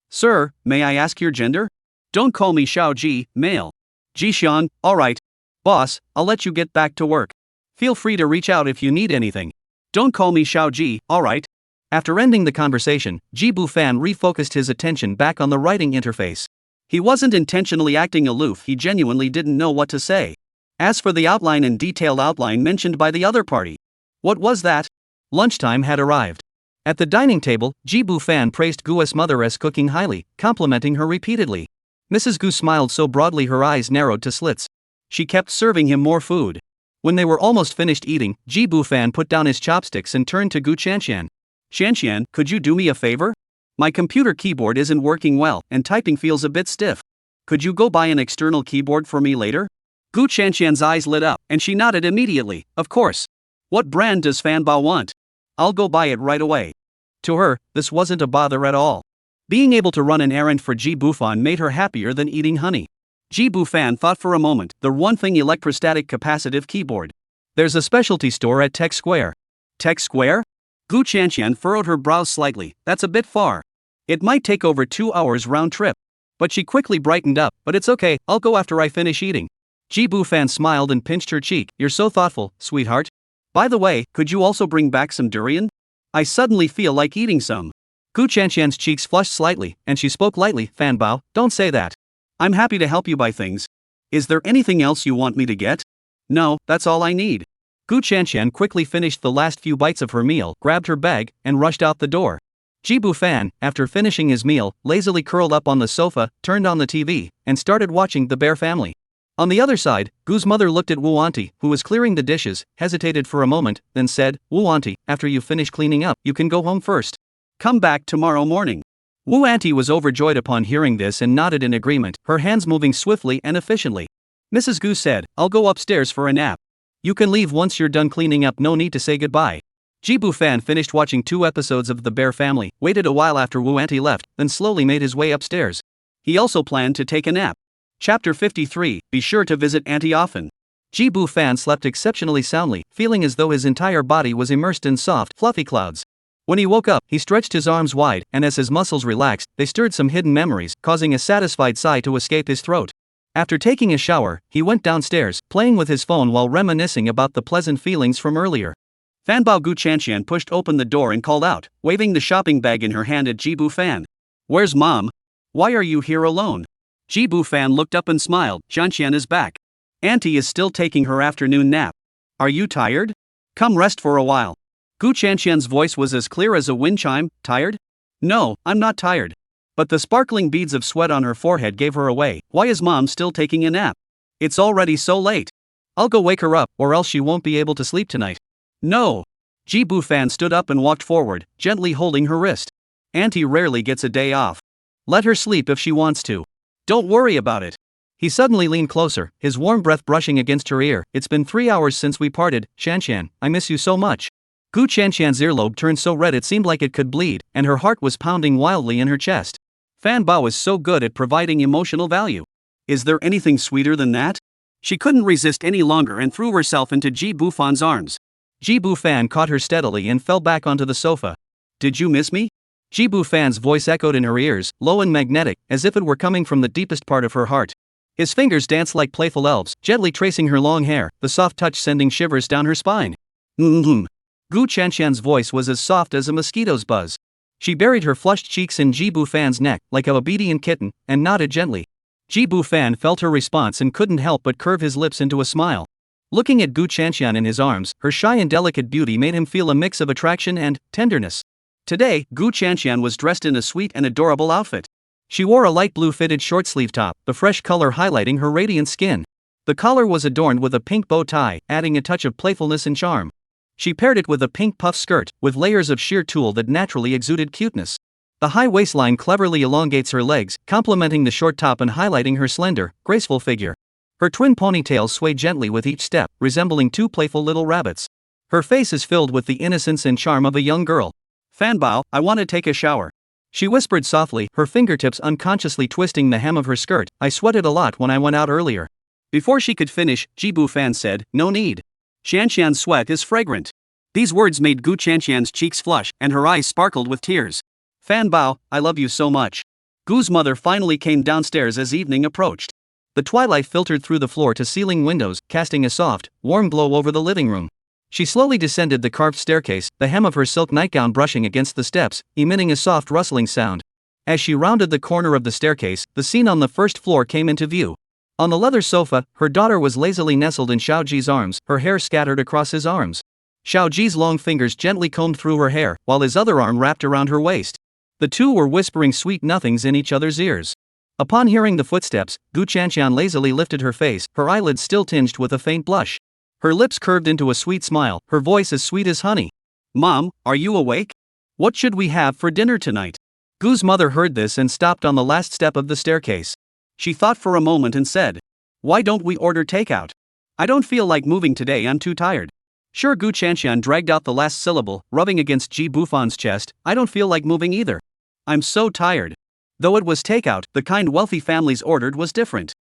S1: sir, may I ask your gender? Don't call me Xiao Ji, male." "Ji Xiang, alright. Boss, I'll let you get back to work. Feel free to reach out if you need anything. Don't call me Xiao Ji, alright." After ending the conversation, Jibu Fan refocused his attention back on the writing interface. He wasn't intentionally acting aloof, he genuinely didn't know what to say. As for the outline and detailed outline mentioned by the other party, what was that? Lunchtime had arrived. At the dining table, Jibu Fan praised Gu's mother's cooking highly, complimenting her repeatedly. Mrs. Gu smiled so broadly her eyes narrowed to slits. She kept serving him more food. When they were almost finished eating, Jibu Fan put down his chopsticks and turned to Gu Chanxian. "Chanxian, could you do me a favor? My computer keyboard isn't working well, and typing feels a bit stiff. Could you go buy an external keyboard for me later?" Gu Chanxian's eyes lit up, and she nodded immediately. "Of course. What brand does Fanbao want? I'll go buy it right away." To her, this wasn't a bother at all. Being able to run an errand for Jibu Fan made her happier than eating honey. Jibu Fan thought for a moment, the one thing electrostatic capacitive keyboard. "There's a specialty store at Tech Square." "Tech Square?" Gu Chanxian furrowed her brows slightly. "That's a bit far. It might take over 2 hours round trip." But she quickly brightened up. "But it's okay, I'll go after I finish eating." Jibu Fan smiled and pinched her cheek. "You're so thoughtful, sweetheart.
S2: By the way, could you also bring back some durian? I suddenly feel like eating some.
S1: Gu Chanshan's cheeks flushed slightly, and she spoke lightly. Fan Bao, don't say that.
S2: I'm happy to help you buy things. Is there anything else you want me to get? No, that's all I need.
S1: Gu Chanshan quickly finished the last few bites of her meal, grabbed her bag, and rushed out the door. Jibu Fan, after finishing his meal, lazily curled up on the sofa, turned on the TV, and started watching The Bear Family. On the other side, Gu's mother looked at Wu Auntie, who was clearing the dishes, hesitated for a moment, then said, Wu Auntie, after you finish cleaning up, you can go home first.
S2: Come back tomorrow morning.
S1: Wu Auntie was overjoyed upon hearing this and nodded in agreement, her hands moving swiftly and efficiently.
S2: Mrs. Gu said, I'll go upstairs for a nap.
S1: You can leave once you're done cleaning up, no need to say goodbye. Jibu Fan finished watching 2 episodes of The Bear Family, waited a while after Wu Auntie left, then slowly made his way upstairs.
S2: He also planned to take a nap. Chapter 53, Be sure to visit Auntie often.
S1: Jibu Fan slept exceptionally soundly, feeling as though his entire body was immersed in soft, fluffy clouds. When he woke up, he stretched his arms wide, and as his muscles relaxed, they stirred some hidden memories, causing a satisfied sigh to escape his throat. After taking a shower, he went downstairs, playing with his phone while reminiscing about the pleasant feelings from earlier.
S2: Fanbao Gu Chanshan pushed open the door and called out, waving the shopping bag in her hand at Jibu Fan. Where's Mom? Why are you here alone? Jibu Fan looked up and smiled. Chanshan is back. Auntie is still taking her afternoon nap. Are you tired? Come rest for a while. Gu Chanshan's voice was as clear as a wind chime. Tired? No, I'm not tired. But the sparkling beads of sweat on her forehead gave her away. Why is Mom still taking a nap? It's already so late. I'll go wake her up, or else she won't be able to sleep tonight. No. Jibu Fan stood up and walked forward, gently holding her wrist. Auntie rarely gets a day off. Let her sleep if she wants to. Don't worry about it. He suddenly leaned closer, his warm breath brushing against her ear. It's been 3 hours since we parted, Shanshan, I miss you so much. Gu Chanshan's earlobe turned so red it seemed like it could bleed, and her heart was pounding wildly in her chest. Fan Bao is so good at providing emotional value. Is there anything sweeter than that? She couldn't resist any longer and threw herself into Jibu Fan's arms. Jibu Fan caught her steadily and fell back onto the sofa. Did you miss me? Jibu Fan's voice echoed in her ears, low and magnetic, as if it were coming from the deepest part of her heart. His fingers danced like playful elves, gently tracing her long hair, the soft touch sending shivers down her spine. Gu Chanshan's voice was as soft as a mosquito's buzz. She buried her flushed cheeks in Jibu Fan's neck, like a obedient kitten, and nodded gently. Jibu Fan felt her response and couldn't help but curve his lips into a smile. Looking at Gu Chanshan in his arms, her shy and delicate beauty made him feel a mix of attraction and tenderness. Today, Gu Chanshan was dressed in a sweet and adorable outfit. She wore a light blue fitted short-sleeve top, the fresh color highlighting her radiant skin. The collar was adorned with a pink bow tie, adding a touch of playfulness and charm. She paired it with a pink puff skirt, with layers of sheer tulle that naturally exuded cuteness. The high waistline cleverly elongates her legs, complementing the short top and highlighting her slender, graceful figure. Her twin ponytails sway gently with each step, resembling 2 playful little rabbits. Her face is filled with the innocence and charm of a young girl. Fanbao, I want to take a shower. She whispered softly, her fingertips unconsciously twisting the hem of her skirt. I sweated a lot when I went out earlier. Before she could finish, Jibu Fan said, no need. Shanshan's sweat is fragrant. These words made Gu Chanshan's cheeks flush, and her eyes sparkled with tears. Fanbao, I love you so much. Gu's mother finally came downstairs as evening approached. The twilight filtered through the floor-to-ceiling windows, casting a soft, warm glow over the living room. She slowly descended the carved staircase, the hem of her silk nightgown brushing against the steps, emitting a soft rustling sound. As she rounded the corner of the staircase, the scene on the first floor came into view. On the leather sofa, her daughter was lazily nestled in Xiaoji's arms, her hair scattered across his arms. Xiaoji's long fingers gently combed through her hair, while his other arm wrapped around her waist. The two were whispering sweet nothings in each other's ears. Upon hearing the footsteps, Gu Chanshan lazily lifted her face, her eyelids still tinged with a faint blush. Her lips curved into a sweet smile, her voice as sweet as honey. Mom, are you awake? What should we have for dinner tonight? Gu's mother heard this and stopped on the last step of the staircase. She thought for a moment and said, why don't we order takeout? I don't feel like moving today, I'm too tired. Sure, Gu Chanshan dragged out the last syllable, rubbing against Ji Bufan's chest. I don't feel like moving either. I'm so tired. Though it was takeout, the kind wealthy families ordered was different.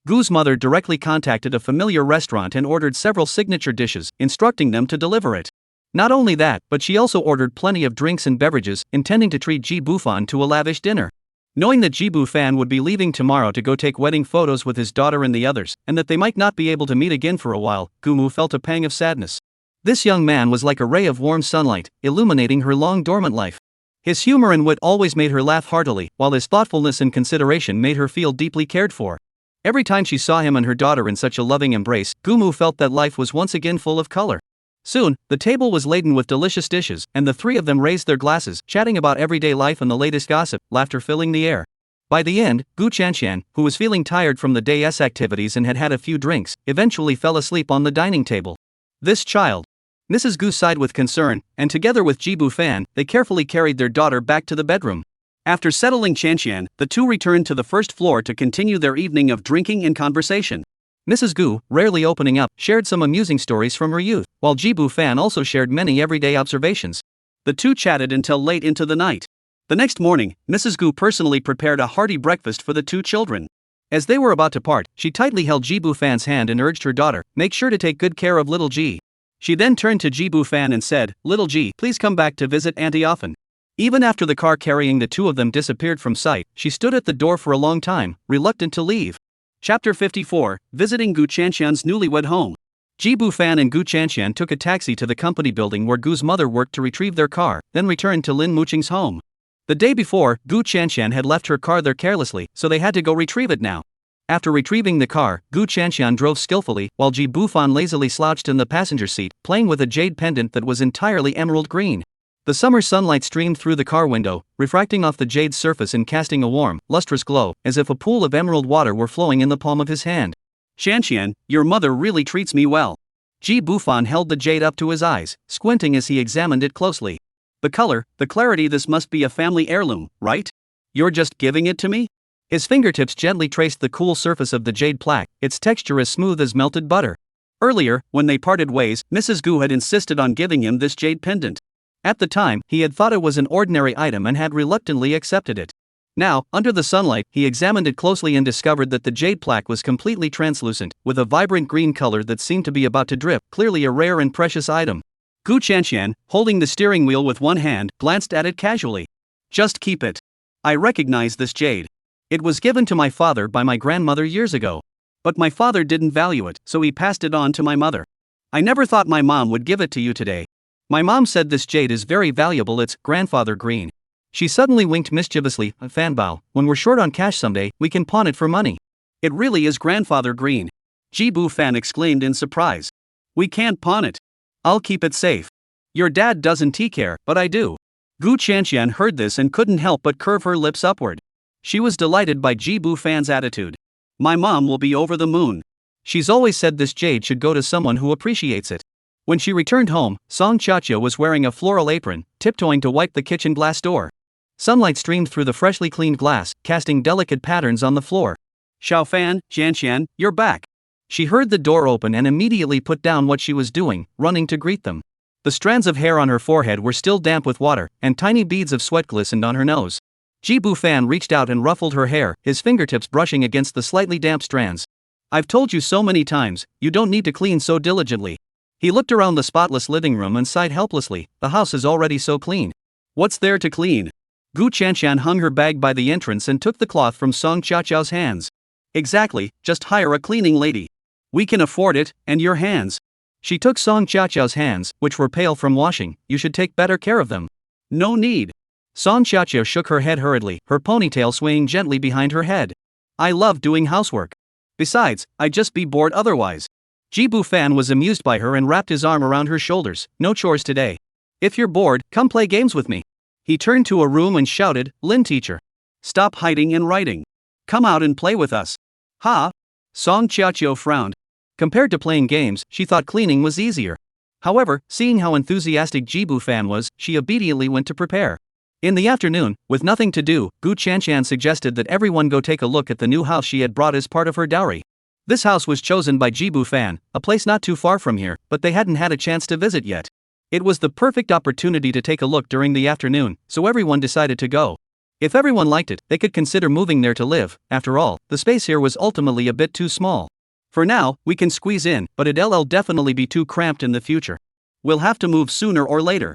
S2: Gu's mother directly contacted a familiar restaurant and ordered several signature dishes, instructing them to deliver it. Not only that, but she also ordered plenty of drinks and beverages, intending to treat Ji Bufan to a lavish dinner. Knowing that Ji Bufan would be leaving tomorrow to go take wedding photos with his daughter and the others, and that they might not be able to meet again for a while, Gumu felt a pang of sadness.
S1: This young man was like a ray of warm sunlight, illuminating her long dormant life. His humor and wit always made her laugh heartily, while his thoughtfulness and consideration made her feel deeply cared for. Every time she saw him and her daughter in such a loving embrace, Gumu felt that life was once again full of color. Soon, the table was laden with delicious dishes, and the three of them raised their glasses, chatting about everyday life and the latest gossip, laughter filling the air. By the end, Gu Chanshan, who was feeling tired from the day's activities and had had a few drinks, eventually fell asleep on the dining table. This child. Mrs. Gu sighed with concern, and together with Jibu Fan, they carefully carried their daughter back to the bedroom. After settling Chanshan, the two returned to the first floor to continue their evening of drinking and conversation. Mrs. Gu, rarely opening up, shared some amusing stories from her youth, while Jibu Fan also shared many everyday observations. The two chatted until late into the night. The next morning, Mrs. Gu personally prepared a hearty breakfast for the two children. As they were about to part, she tightly held Jibu Fan's hand and urged her daughter, "Make sure to take good care of little Ji." She then turned to Jibu Fan and said, "Little Ji, please come back to visit Auntie often." Even after the car carrying the two of them disappeared from sight, she stood at the door for a long time, reluctant to leave. Chapter 54, Visiting Gu Chanshan's newlywed home. Jibu Fan and Gu Chanshan took a taxi to the company building where Gu's mother worked to retrieve their car, then returned to Lin Muqing's home. The day before, Gu Chanshan had left her car there carelessly, so they had to go retrieve it now. After retrieving the car, Gu Chanshan drove skillfully, while Jibu Fan lazily slouched in the passenger seat, playing with a jade pendant that was entirely emerald green. The summer sunlight streamed through the car window, refracting off the jade's surface and casting a warm, lustrous glow, as if a pool of emerald water were flowing in the palm of his hand. "Shanshan, your mother really treats me well." Ji Bufan held the jade up to his eyes, squinting as he examined it closely. "The color, the clarity, this must be a family heirloom, right? You're just giving it to me?" His fingertips gently traced the cool surface of the jade plaque, its texture as smooth as melted butter. Earlier, when they parted ways, Mrs. Gu had insisted on giving him this jade pendant. At the time, he had thought it was an ordinary item and had reluctantly accepted it. Now, under the sunlight, he examined it closely and discovered that the jade plaque was completely translucent, with a vibrant green color that seemed to be about to drip, clearly a rare and precious item. Gu Chanshan, holding the steering wheel with one hand, glanced at it casually. "Just keep it. I recognize this jade. It was given to my father by my grandmother years ago. But my father didn't value it, so he passed it on to my mother. I never thought my mom would give it to you today. My mom said this jade is very valuable, it's grandfather green." She suddenly winked mischievously. "Fanbao, when we're short on cash someday, we can pawn it for money." "It really is grandfather green," Jibu Fan exclaimed in surprise. "We can't pawn it. I'll keep it safe. Your dad doesn't care, but I do." Gu Chanshan heard this and couldn't help but curve her lips upward. She was delighted by Jibu Fan's attitude. "My mom will be over the moon. She's always said this jade should go to someone who appreciates it." When she returned home, Song Chacha was wearing a floral apron, tiptoeing to wipe the kitchen glass door. Sunlight streamed through the freshly cleaned glass, casting delicate patterns on the floor. "Xiaofan, Jianshan, you're back." She heard the door open and immediately put down what she was doing, running to greet them. The strands of hair on her forehead were still damp with water, and tiny beads of sweat glistened on her nose. Jibu Fan reached out and ruffled her hair, his fingertips brushing against the slightly damp strands. "I've told you so many times, you don't need to clean so diligently." He looked around the spotless living room and sighed helplessly. "The house is already so clean. What's there to clean?" Gu Chanshan hung her bag by the entrance and took the cloth from Song Chachao's hands. "Exactly, just hire a cleaning lady. We can afford it, and your hands." She took Song Chachao's hands, which were pale from washing. "You should take better care of them." "No need." Song Chachao shook her head hurriedly, her ponytail swaying gently behind her head. "I love doing housework. Besides, I'd just be bored otherwise." Jibu Fan was amused by her and wrapped his arm around her shoulders. "No chores today. If you're bored, come play games with me." He turned to a room and shouted, "Lin teacher. Stop hiding and writing. Come out and play with us." "Ha?" Song Chiachio frowned. Compared to playing games, she thought cleaning was easier. However, seeing how enthusiastic Jibu Fan was, she obediently went to prepare. In the afternoon, with nothing to do, Gu Chanshan suggested that everyone go take a look at the new house she had brought as part of her dowry. This house was chosen by Jibu Fan, a place not too far from here, but they hadn't had a chance to visit yet. It was the perfect opportunity to take a look during the afternoon, so everyone decided to go. If everyone liked it, they could consider moving there to live. After all, the space here was ultimately a bit too small. For now, we can squeeze in, but it'll definitely be too cramped in the future. We'll have to move sooner or later.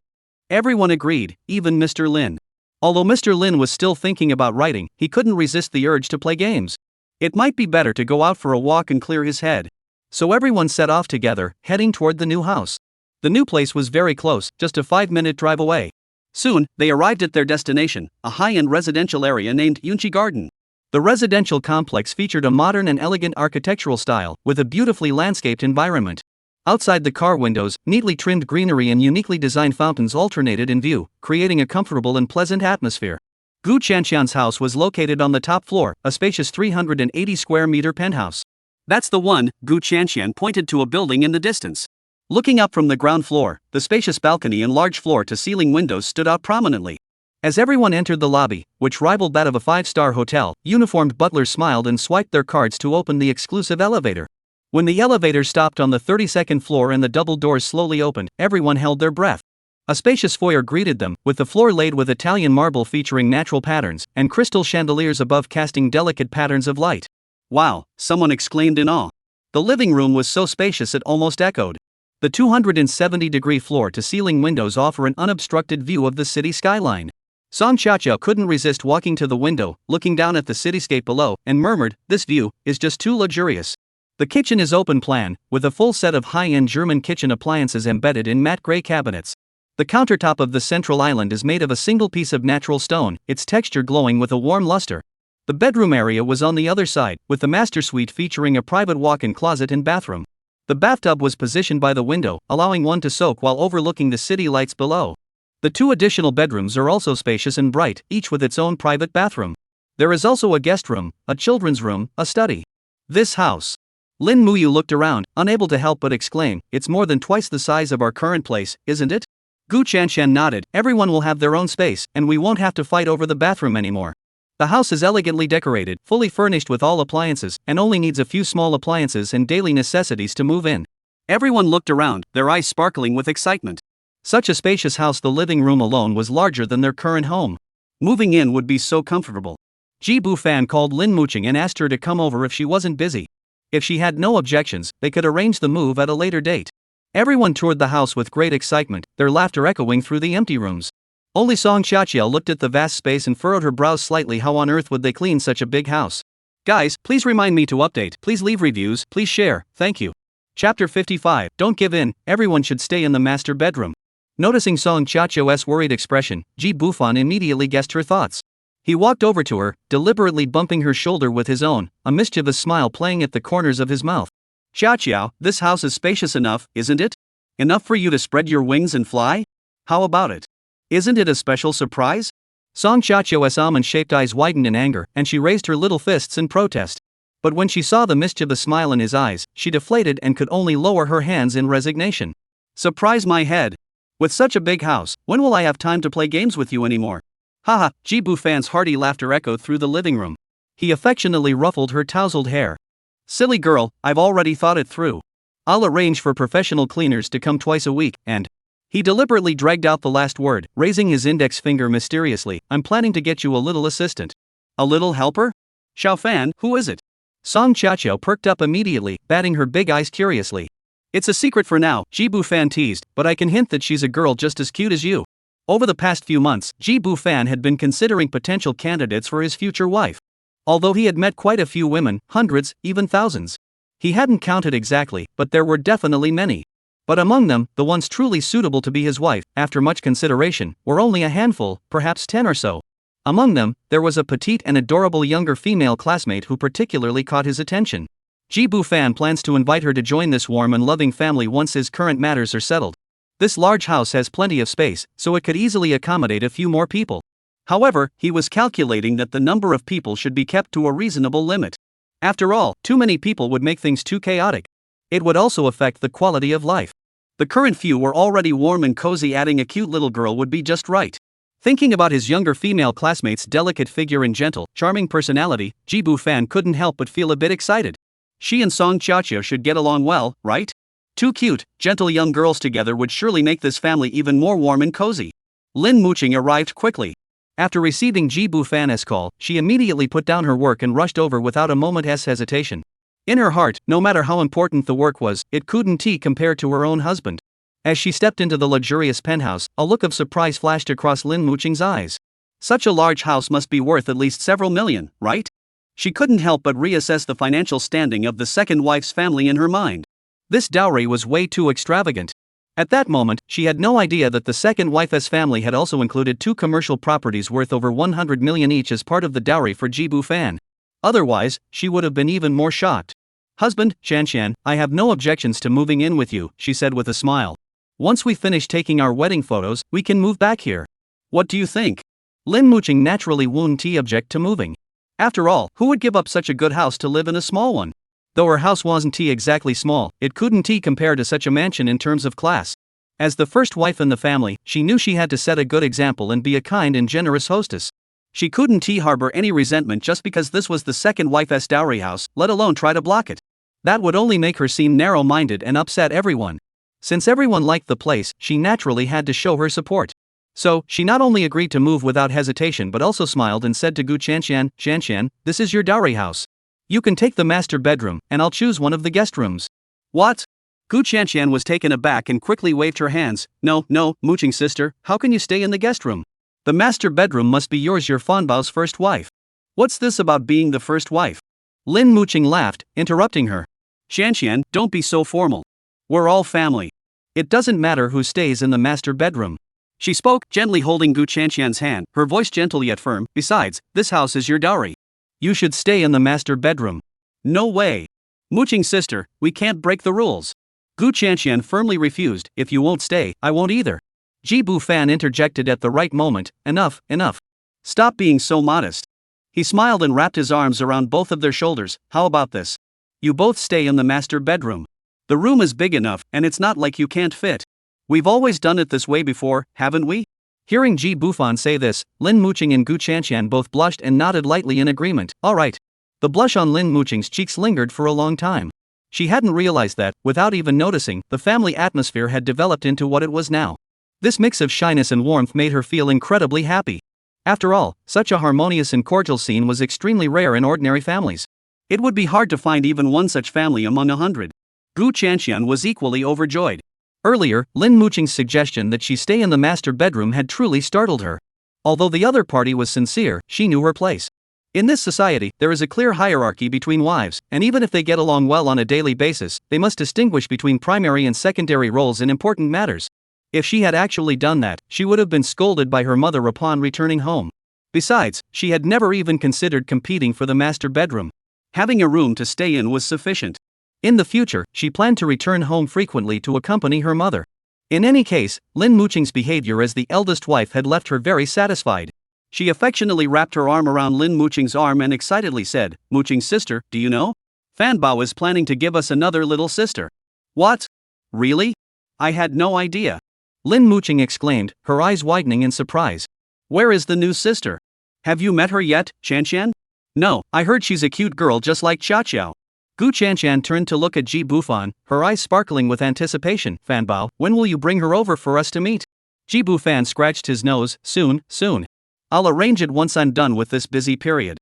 S1: Everyone agreed, even Mr. Lin. Although Mr. Lin was still thinking about writing, he couldn't resist the urge to play games. It might be better to go out for a walk and clear his head. So everyone set off together, heading toward the new house.
S2: The new place was very close, just a 5-minute drive away. Soon, they arrived at their destination, a high-end residential area named Yunchi Garden. The residential complex featured a modern and elegant architectural style, with a beautifully landscaped environment. Outside the car windows, neatly trimmed greenery and uniquely designed fountains alternated in view, creating a comfortable and pleasant atmosphere. Gu Chanxian's house was located on the top floor, a spacious 380 square meter penthouse. That's the one, Gu Chanxian pointed to a building in the distance. Looking up from the ground floor, the spacious balcony and large floor-to-ceiling windows stood out prominently. As everyone entered the lobby, which rivaled that of a 5-star hotel, uniformed butlers smiled and swiped their cards to open the exclusive elevator. When the elevator stopped on the 32nd floor and the double doors slowly opened, everyone held their breath. A spacious foyer greeted them, with the floor laid with Italian marble featuring natural patterns, and crystal chandeliers above casting delicate patterns of light. Wow, someone exclaimed in awe. The living room was so spacious it almost echoed. The 270-degree floor-to-ceiling windows offer an unobstructed view of the city skyline. Song Xiaoqiao couldn't resist walking to the window, looking down at the cityscape below, and murmured, "This view is just too luxurious." The kitchen is open plan, with a full set of high-end German kitchen appliances embedded in matte gray cabinets. The countertop of the central island is made of a single piece of natural stone, its texture glowing with a warm luster. The bedroom area was on the other side, with the master suite featuring a private walk-in closet and bathroom. The bathtub was positioned by the window, allowing one to soak while overlooking the city lights below. The 2 additional bedrooms are also spacious and bright, each with its own private bathroom. There is also a guest room, a children's room, a study. This house. Lin Muyu looked around, unable to help but exclaim, "It's more than twice the size of our current place, isn't it?" Gu Chanshan nodded. "Everyone will have their own space, and we won't have to fight over the bathroom anymore." The house is elegantly decorated, fully furnished with all appliances, and only needs a few small appliances and daily necessities to move in. Everyone looked around, their eyes sparkling with excitement. Such a spacious house, the living room alone was larger than their current home. Moving in would be so comfortable. Ji Bufan called Lin Muqing and asked her to come over if she wasn't busy. If she had no objections, they could arrange the move at a later date. Everyone toured the house with great excitement, their laughter echoing through the empty rooms. Only Song Xiaoqiao looked at the vast space and furrowed her brows slightly. How on earth would they clean such a big house? Guys, please remind me to update, please leave reviews, please share, thank you. Chapter 55, Don't give in, everyone should stay in the master bedroom. Noticing Song Xiaoqiao's worried expression, Ji Bufan immediately guessed her thoughts. He walked over to her, deliberately bumping her shoulder with his own, a mischievous smile playing at the corners of his mouth. "Xiaoqiao, this house is spacious enough, isn't it? Enough for you to spread your wings and fly? How about it? Isn't it a special surprise?" Song Xiaoqiao's almond-shaped eyes widened in anger, and she raised her little fists in protest. But when she saw the mischievous smile in his eyes, she deflated and could only lower her hands in resignation. "Surprise my head! With such a big house, when will I have time to play games with you anymore?" Haha, Ji Bufan's hearty laughter echoed through the living room. He affectionately ruffled her tousled hair. "Silly girl, I've already thought it through. I'll arrange for professional cleaners to come twice a week, and..." He deliberately dragged out the last word, raising his index finger mysteriously. "I'm planning to get you a little assistant." "A little helper? Xiaofan, who is it?" Song Xiaoqiao perked up immediately, batting her big eyes curiously. "It's a secret for now," Ji Bufan teased, "but I can hint that she's a girl just as cute as you." Over the past few months, Ji Bufan had been considering potential candidates for his future wife. Although he had met quite a few women, hundreds, even thousands. He hadn't counted exactly, but there were definitely many. But among them, the ones truly suitable to be his wife, after much consideration, were only a handful, perhaps 10 or so. Among them, there was a petite and adorable younger female classmate who particularly caught his attention. Ji Bufan plans to invite her to join this warm and loving family once his current matters are settled. This large house has plenty of space, so it could easily accommodate a few more people. However, he was calculating that the number of people should be kept to a reasonable limit. After all, too many people would make things too chaotic. It would also affect the quality of life. The current few were already warm and cozy, adding a cute little girl would be just right. Thinking about his younger female classmate's delicate figure and gentle, charming personality, Ji Bufan couldn't help but feel a bit excited. She and Song Xiaoqiao should get along well, right? Two cute, gentle young girls together would surely make this family even more warm and cozy. Lin Muqing arrived quickly. After receiving Ji Bufan's call, she immediately put down her work and rushed over without a moment's hesitation. In her heart, no matter how important the work was, it couldn't compare to her own husband. As she stepped into the luxurious penthouse, a look of surprise flashed across Lin Muqing's eyes. Such a large house must be worth at least several million, right? She couldn't help but reassess the financial standing of the second wife's family in her mind. This dowry was way too extravagant.
S1: At that moment, she had no idea that the second wife's family had also included 2 commercial properties worth over 100 million each as part of the dowry for Jibu Fan. Otherwise, she would have been even more shocked. "Husband, Shanshan, I have no objections to moving in with you," she said with a smile. "Once we finish taking our wedding photos, we can move back here. What do you think?" Lin Muqing naturally wouldn't object to moving. After all, who would give up such a good house to live in a small one? Though her house wasn't exactly small, it couldn't compare to such a mansion in terms of class. As the first wife in the family, she knew she had to set a good example and be a kind and generous hostess. She couldn't harbor any resentment just because this was the second wife's dowry house, let alone try to block it. That would only make her seem narrow-minded and upset everyone. Since everyone liked the place, she naturally had to show her support. So, she not only agreed to move without hesitation but also smiled and said to Gu Shanshan, "Shanshan, this is your dowry house. You can take the master bedroom, and I'll choose one of the guest rooms." "What?" Gu Shanshan was taken aback and quickly waved her hands. No, Muqing sister, how can you stay in the guest room? The master bedroom must be yours, your Fanbao's first wife. What's this about being the first wife?" Lin Muqing laughed, interrupting her. "Shanshan, don't be so formal. We're all family. It doesn't matter who stays in the master bedroom." She spoke, gently holding Gu Shanshan's hand, her voice gentle yet firm. "Besides, this house is your dowry. You should stay in the master bedroom." "No way. Muqing sister, we can't break the rules." Gu Shanshan firmly refused. "If you won't stay, I won't either." Jibu Fan interjected at the right moment. Enough. Stop being so modest." He smiled and wrapped his arms around both of their shoulders. "How about this? You both stay in the master bedroom. The room is big enough, and it's not like you can't fit. We've always done it this way before, haven't we?" Hearing Ji Bufan say this, Lin Muqing and Gu Shanshan both blushed and nodded lightly in agreement. "Alright." The blush on Lin Muqing's cheeks lingered for a long time. She hadn't realized that, without even noticing, the family atmosphere had developed into what it was now. This mix of shyness and warmth made her feel incredibly happy. After all, such a harmonious and cordial scene was extremely rare in ordinary families. It would be hard to find even one such family among 100. Gu Shanshan was equally overjoyed. Earlier, Lin Muqing's suggestion that she stay in the master bedroom had truly startled her. Although the other party was sincere, she knew her place. In this society, there is a clear hierarchy between wives, and even if they get along well on a daily basis, they must distinguish between primary and secondary roles in important matters. If she had actually done that, she would have been scolded by her mother upon returning home. Besides, she had never even considered competing for the master bedroom. Having a room to stay in was sufficient. In the future, she planned to return home frequently to accompany her mother. In any case, Lin Muqing's behavior as the eldest wife had left her very satisfied. She affectionately wrapped her arm around Lin Muqing's arm and excitedly said, "Muqing sister, do you know? Fanbao is planning to give us another little sister." "What? Really? I had no idea." Lin Muqing exclaimed, her eyes widening in surprise. "Where is the new sister? Have you met her yet, Shanshan?" "No, I heard she's a cute girl just like Xiaoqiao." Gu Shanshan turned to look at Ji Bufan, her eyes sparkling with anticipation. "Fanbao, when will you bring her over for us to meet?" Ji Bufan scratched his nose. Soon. I'll arrange it once I'm done with this busy period."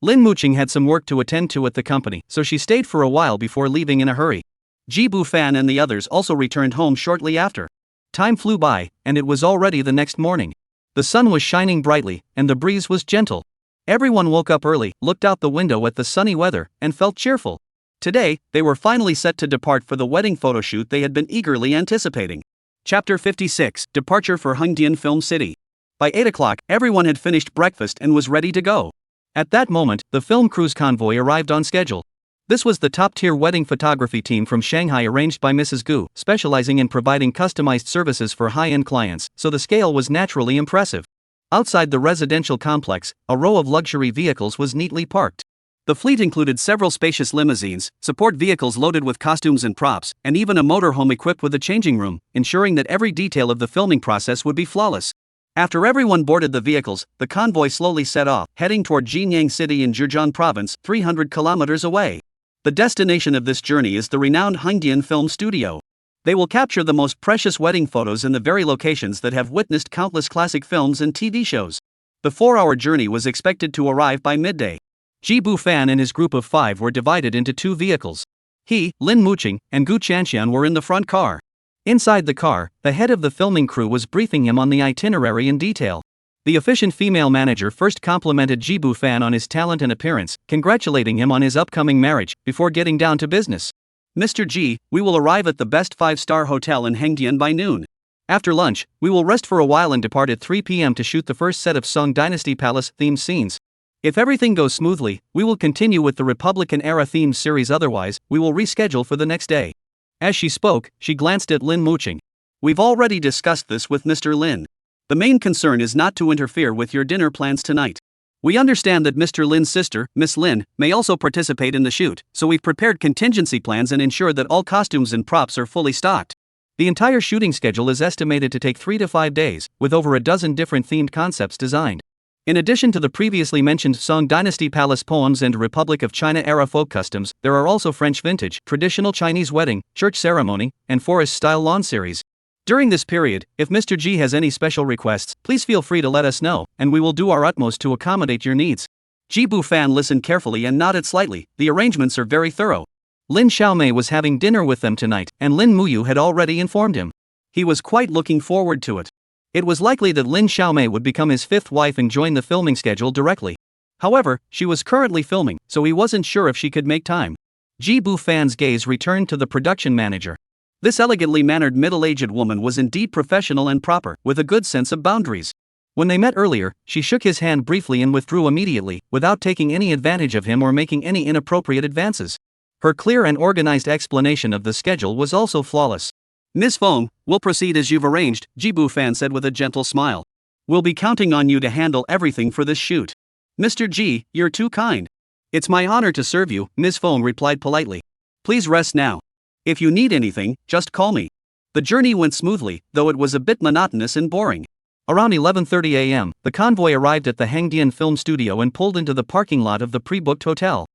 S1: Lin Muqing had some work to attend to at the company, so she stayed for a while before leaving in a hurry. Ji Bufan and the others also returned home shortly after. Time flew by, and it was already the next morning. The sun was shining brightly, and the breeze was gentle. Everyone woke up early, looked out the window at the sunny weather, and felt cheerful. Today, they were finally set to depart for the wedding photoshoot they had been eagerly anticipating. Chapter 56, Departure for Hongdian Film City. By 8 o'clock, everyone had finished breakfast and was ready to go. At that moment, the film crew's convoy arrived on schedule. This was the top-tier wedding photography team from Shanghai arranged by Mrs. Gu, specializing in providing customized services for high-end clients, so the scale was naturally impressive. Outside the residential complex, a row of luxury vehicles was neatly parked. The fleet included several spacious limousines, support vehicles loaded with costumes and props, and even a motorhome equipped with a changing room, ensuring that every detail of the filming process would be flawless. After everyone boarded the vehicles, the convoy slowly set off, heading toward Jinyang City in Zhejiang Province, 300 kilometers away. The destination of this journey is the renowned Hongdian Film Studio. They will capture the most precious wedding photos in the very locations that have witnessed countless classic films and TV shows. The 4-hour journey was expected to arrive by midday. Ji Bufan and his group of 5 were divided into 2 vehicles. He, Lin Muqing, and Gu Shanshan were in the front car. Inside the car, the head of the filming crew was briefing him on the itinerary in detail. The efficient female manager first complimented Ji Bufan on his talent and appearance, congratulating him on his upcoming marriage, before getting down to business.
S2: Mr. G, we will arrive at the best 5-star hotel in Hengdian by noon. After lunch, we will rest for a while and depart at 3 p.m. to shoot the first set of Song Dynasty Palace themed scenes. If everything goes smoothly, we will continue with the Republican era themed series, otherwise, we will reschedule for the next day. As she spoke, she glanced at Lin Muqing. We've already discussed this with Mr. Lin. The main concern is not to interfere with your dinner plans tonight. We understand that Mr. Lin's sister, Miss Lin, may also participate in the shoot, so we've prepared contingency plans and ensured that all costumes and props are fully stocked. The entire shooting schedule is estimated to take 3 to 5 days, with over a dozen different themed concepts designed. In addition to the previously mentioned Song Dynasty Palace poems and Republic of China era folk customs, there are also French vintage, traditional Chinese wedding, church ceremony, and forest-style lawn series. During this period, if Mr. G has any special requests, please feel free to let us know, and we will do our utmost to accommodate your needs. Ji Bufan listened carefully and nodded slightly. The arrangements are very thorough. Lin Xiaomei was having dinner with them tonight, and Lin Muyu had already informed him. He was quite looking forward to it. It was likely that Lin Xiaomei would become his 5th wife and join the filming schedule directly. However, she was currently filming, so he wasn't sure if she could make time. Ji Bufan's gaze returned to the production manager. This elegantly mannered middle-aged woman was indeed professional and proper, with a good sense of boundaries. When they met earlier, she shook his hand briefly and withdrew immediately, without taking any advantage of him or making any inappropriate advances. Her clear and organized explanation of the schedule was also flawless. Ms. Fong, we'll proceed as you've arranged, Ji Bufan said with a gentle smile. We'll be counting on you to handle everything for this shoot. Mr. G, you're too kind. It's my honor to serve you, Ms. Fong replied politely. Please rest now. If you need anything, just call me. The journey went smoothly, though it was a bit monotonous and boring. Around 11:30 a.m., the convoy arrived at the Hengdian Film Studio and pulled into the parking lot of the pre-booked hotel.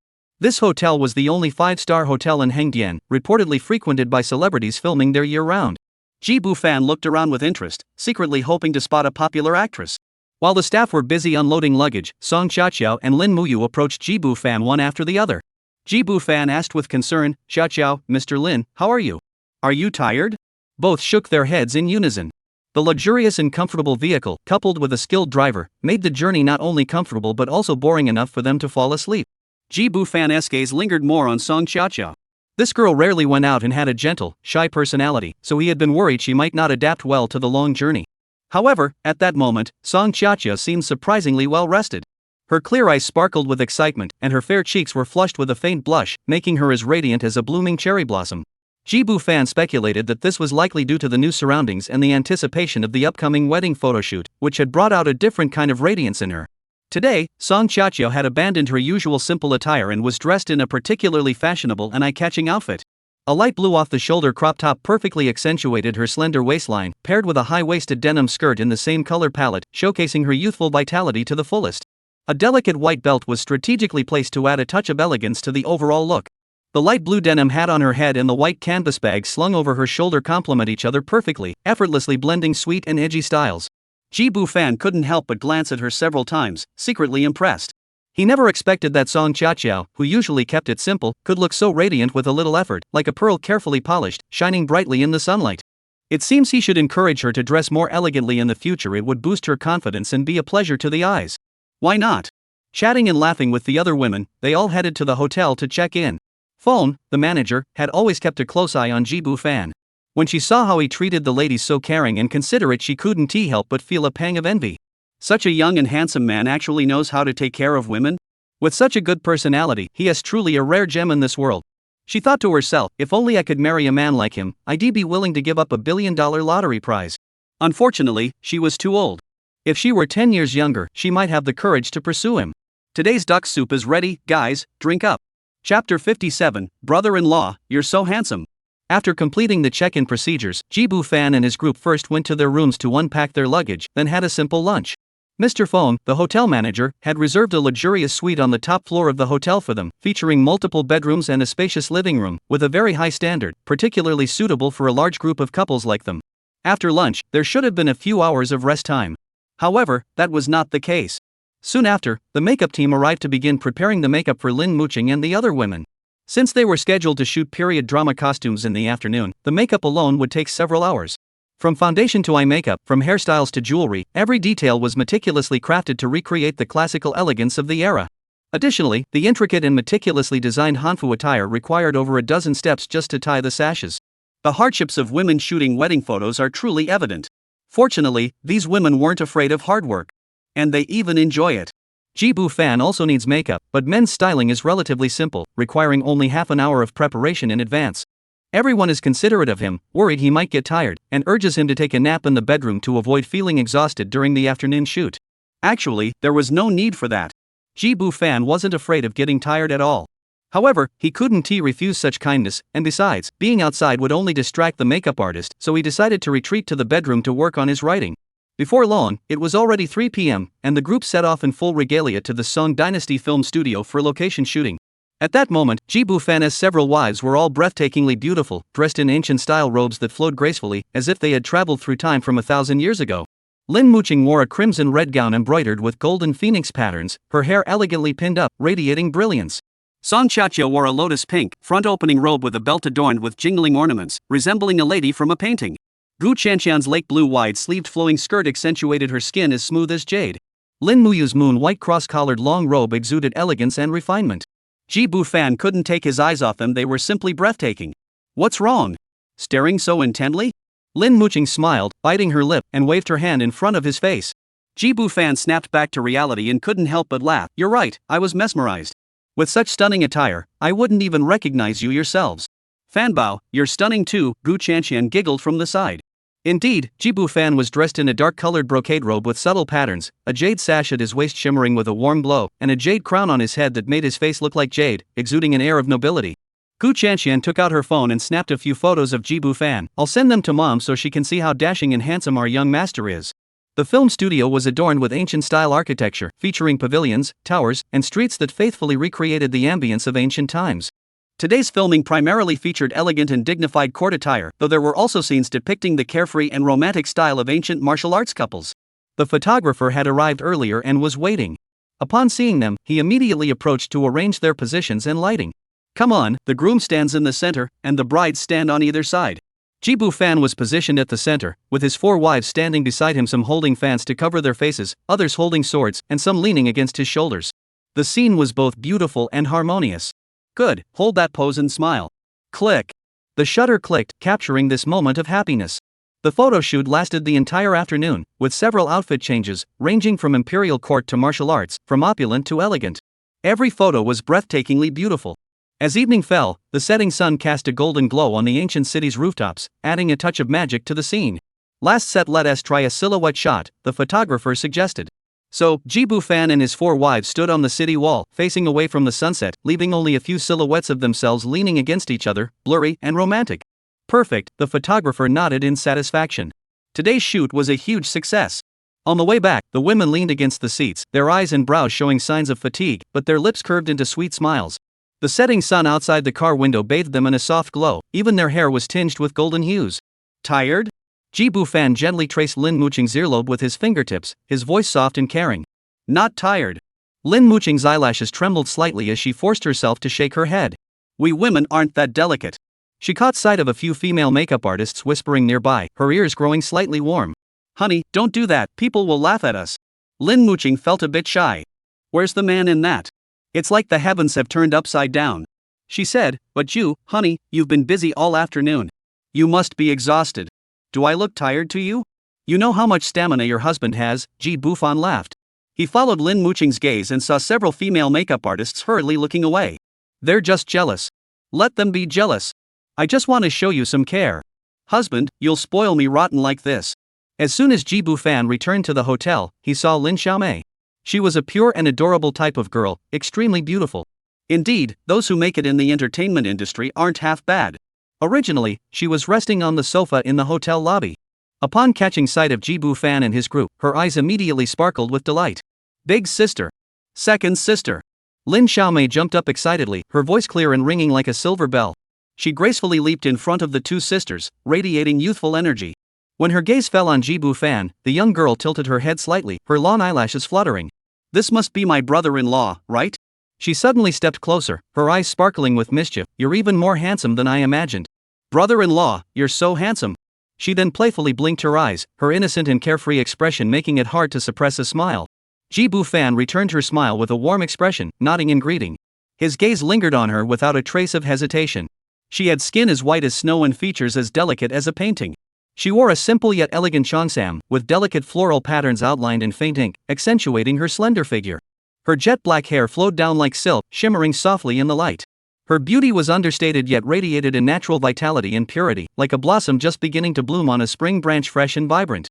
S2: This hotel was the only 5-star hotel in Hengdian, reportedly frequented by celebrities filming there year-round. Ji Bufan looked around with interest, secretly hoping to spot a popular actress. While the staff were busy unloading luggage, Song Xiaoqiao and Lin Muyu approached Ji Bufan one after the other. Ji Bufan asked with concern, Xiaoqiao, Mr. Lin, how are you? Are you tired? Both shook their heads in unison. The luxurious and comfortable vehicle, coupled with a skilled driver, made the journey not only comfortable but also boring enough for them to fall asleep. Ji Bufan's gaze lingered more on Song Xiaoqiao. This girl rarely went out and had a gentle, shy personality, so he had been worried she might not adapt well to the long journey. However, at that moment, Song Xiaoqiao seemed surprisingly well rested. Her clear eyes sparkled with excitement, and her fair cheeks were flushed with a faint blush, making her as radiant as a blooming cherry blossom. Ji Bufan speculated that this was likely due to the new surroundings and the anticipation of the upcoming wedding photoshoot, which had brought out a different kind of radiance in her. Today, Song Xiaoqiao had abandoned her usual simple attire and was dressed in a particularly fashionable and eye-catching outfit. A light blue off-the-shoulder crop top perfectly accentuated her slender waistline, paired with a high-waisted denim skirt in the same color palette, showcasing her youthful vitality to the fullest. A delicate white belt was strategically placed to add a touch of elegance to the overall look. The light blue denim hat on her head and the white canvas bag slung over her shoulder complement each other perfectly, effortlessly blending sweet and edgy styles. Ji Bufan couldn't help but glance at her several times, secretly impressed. He never expected that Song Xiaoqiao, who usually kept it simple, could look so radiant with a little effort, like a pearl carefully polished, shining brightly in the sunlight. It seems he should encourage her to dress more elegantly in the future. It would boost her confidence and be a pleasure to the eyes. Why not? Chatting and laughing with the other women, they all headed to the hotel to check in. Fong, the manager, had always kept a close eye on Ji Bufan. When she saw how he treated the ladies so caring and considerate, she couldn't help but feel a pang of envy. Such a young and handsome man actually knows how to take care of women? With such a good personality, he is truly a rare gem in this world. She thought to herself, if only I could marry a man like him, I'd be willing to give up $1 billion lottery prize. Unfortunately, she was too old. If she were 10 years younger, she might have the courage to pursue him. Today's duck soup is ready, guys, drink up. Chapter 57, Brother-in-law, You're So Handsome. After completing the check-in procedures, Ji Bufan and his group first went to their rooms to unpack their luggage, then had a simple lunch. Mr. Fong, the hotel manager, had reserved a luxurious suite on the top floor of the hotel for them, featuring multiple bedrooms and a spacious living room, with a very high standard, particularly suitable for a large group of couples like them. After lunch, there should have been a few hours of rest time. However, that was not the case. Soon after, the makeup team arrived to begin preparing the makeup for Lin Muqing and the other women. Since they were scheduled to shoot period drama costumes in the afternoon, the makeup alone would take several hours. From foundation to eye makeup, from hairstyles to jewelry, every detail was meticulously crafted to recreate the classical elegance of the era.
S1: Additionally, the intricate and meticulously designed hanfu attire required over a dozen steps just to tie the sashes.
S2: The hardships of women shooting wedding photos are truly evident. Fortunately, these women weren't afraid of hard work. And they even enjoy it.
S1: Jibu fan also needs makeup, but men's styling is relatively simple, requiring only half an hour of preparation in advance. Everyone is considerate of him, worried he might get tired, and urges him to take a nap in the bedroom to avoid feeling exhausted during the afternoon shoot.
S2: Actually, there was no need for that.
S1: Jibu fan wasn't afraid of getting tired at all. However, he couldn't refuse such kindness, and besides, being outside would only distract the makeup artist, so he decided to retreat to the bedroom to work on his writing. Before long, it was already 3 p.m., and the group set off in full regalia to the Song Dynasty film studio for location shooting. At that moment, Jibu fan's several wives were all breathtakingly beautiful, dressed in ancient-style robes that flowed gracefully, as if they had traveled through time from 1,000 years ago. Lin Muqing wore a crimson-red gown embroidered with golden phoenix patterns, her hair elegantly pinned up, radiating brilliance.
S2: Song Qiaqia wore a lotus pink, front-opening robe with a belt adorned with jingling ornaments, resembling a lady from a painting. Gu Chanxian's lake blue wide-sleeved flowing skirt accentuated her skin as smooth as jade.
S1: Lin Muyu's moon-white cross-collared long robe exuded elegance and refinement.
S2: Jibu fan couldn't take his eyes off them, they were simply breathtaking. What's wrong? Staring so intently?
S1: Lin Muqing smiled, biting her lip, and waved her hand in front of his face.
S2: Jibu fan snapped back to reality and couldn't help but laugh. You're right, I was mesmerized. With such stunning attire, I wouldn't even recognize you yourselves. Fanbao, you're stunning too, Gu Chanxian giggled from the side.
S1: Indeed, Jibu fan was dressed in a dark-colored brocade robe with subtle patterns, a jade sash at his waist shimmering with a warm glow, and a jade crown on his head that made his face look like jade, exuding an air of nobility. Gu Chanxian took out her phone and snapped a few photos of Jibu fan. I'll send them to mom so she can see how dashing and handsome our young master is. The film studio was adorned with ancient-style architecture, featuring pavilions, towers, and streets that faithfully recreated the ambience of ancient times.
S2: Today's filming primarily featured elegant and dignified court attire, though there were also scenes depicting the carefree and romantic style of ancient martial arts couples.
S1: The photographer had arrived earlier and was waiting. Upon seeing them, he immediately approached to arrange their positions and lighting.
S2: Come on, the groom stands in the center, and the brides stand on either side.
S1: Jibu fan was positioned at the center, with his 4 wives standing beside him, some holding fans to cover their faces, others holding swords, and some leaning against his shoulders. The scene was both beautiful and harmonious.
S2: Good, hold that pose and smile. Click.
S1: The shutter clicked, capturing this moment of happiness. The photo shoot lasted the entire afternoon, with several outfit changes, ranging from imperial court to martial arts, from opulent to elegant. Every photo was breathtakingly beautiful. As evening fell, the setting sun cast a golden glow on the ancient city's rooftops, adding a touch of magic to the scene. Last set, let us try a silhouette shot, the photographer suggested. So, Jibu fan and his 4 wives stood on the city wall, facing away from the sunset, leaving only a few silhouettes of themselves leaning against each other, blurry and romantic. Perfect, the photographer nodded in satisfaction. Today's shoot was a huge success. On the way back, the women leaned against the seats, their eyes and brows showing signs of fatigue, but their lips curved into sweet smiles. The setting sun outside the car window bathed them in a soft glow, even their hair was tinged with golden hues.
S2: Tired?
S1: Jibu fan gently traced Lin Muqing's earlobe with his fingertips, his voice soft and caring.
S2: Not tired.
S1: Lin Muqing's eyelashes trembled slightly as she forced herself to shake her head.
S2: We women aren't that delicate.
S1: She caught sight of a few female makeup artists whispering nearby, her ears growing slightly warm.
S2: Honey, don't do that, people will laugh at us. Lin Muqing felt a bit shy. Where's the man in that? It's like the heavens have turned upside down. She said, but you, honey, you've been busy all afternoon. You must be exhausted. Do I look tired to you? You know how much stamina your husband has, Jibu fan laughed. He followed Lin Muqing's gaze and saw several female makeup artists hurriedly looking away.
S1: They're just jealous.
S2: Let them be jealous. I just want to show you some care. Husband, you'll spoil me rotten like this.
S1: As soon as Jibu fan returned to the hotel, he saw Lin Xiaomei. She was a pure and adorable type of girl, extremely beautiful.
S2: Indeed, those who make it in the entertainment industry aren't half bad.
S1: Originally, she was resting on the sofa in the hotel lobby. Upon catching sight of Jibu fan and his group, her eyes immediately sparkled with delight.
S2: Big sister. Second sister.
S1: Lin Xiaomei jumped up excitedly, her voice clear and ringing like a silver bell.
S2: She gracefully leaped in front of the 2 sisters, radiating youthful energy.
S1: When her gaze fell on Jibu fan, the young girl tilted her head slightly, her long eyelashes fluttering.
S2: This must be my brother-in-law, right?
S1: She suddenly stepped closer, her eyes sparkling with mischief. You're even more handsome than I imagined.
S2: Brother-in-law, you're so handsome.
S1: She then playfully blinked her eyes, her innocent and carefree expression making it hard to suppress a smile. Ji Fan returned her smile with a warm expression, nodding in greeting. His gaze lingered on her without a trace of hesitation. She had skin as white as snow and features as delicate as a painting. She wore a simple yet elegant cheongsam, with delicate floral patterns outlined in faint ink, accentuating her slender figure. Her jet black hair flowed down like silk, shimmering softly in the light. Her beauty was understated yet radiated in natural vitality and purity, like a blossom just beginning to bloom on a spring branch, fresh and vibrant.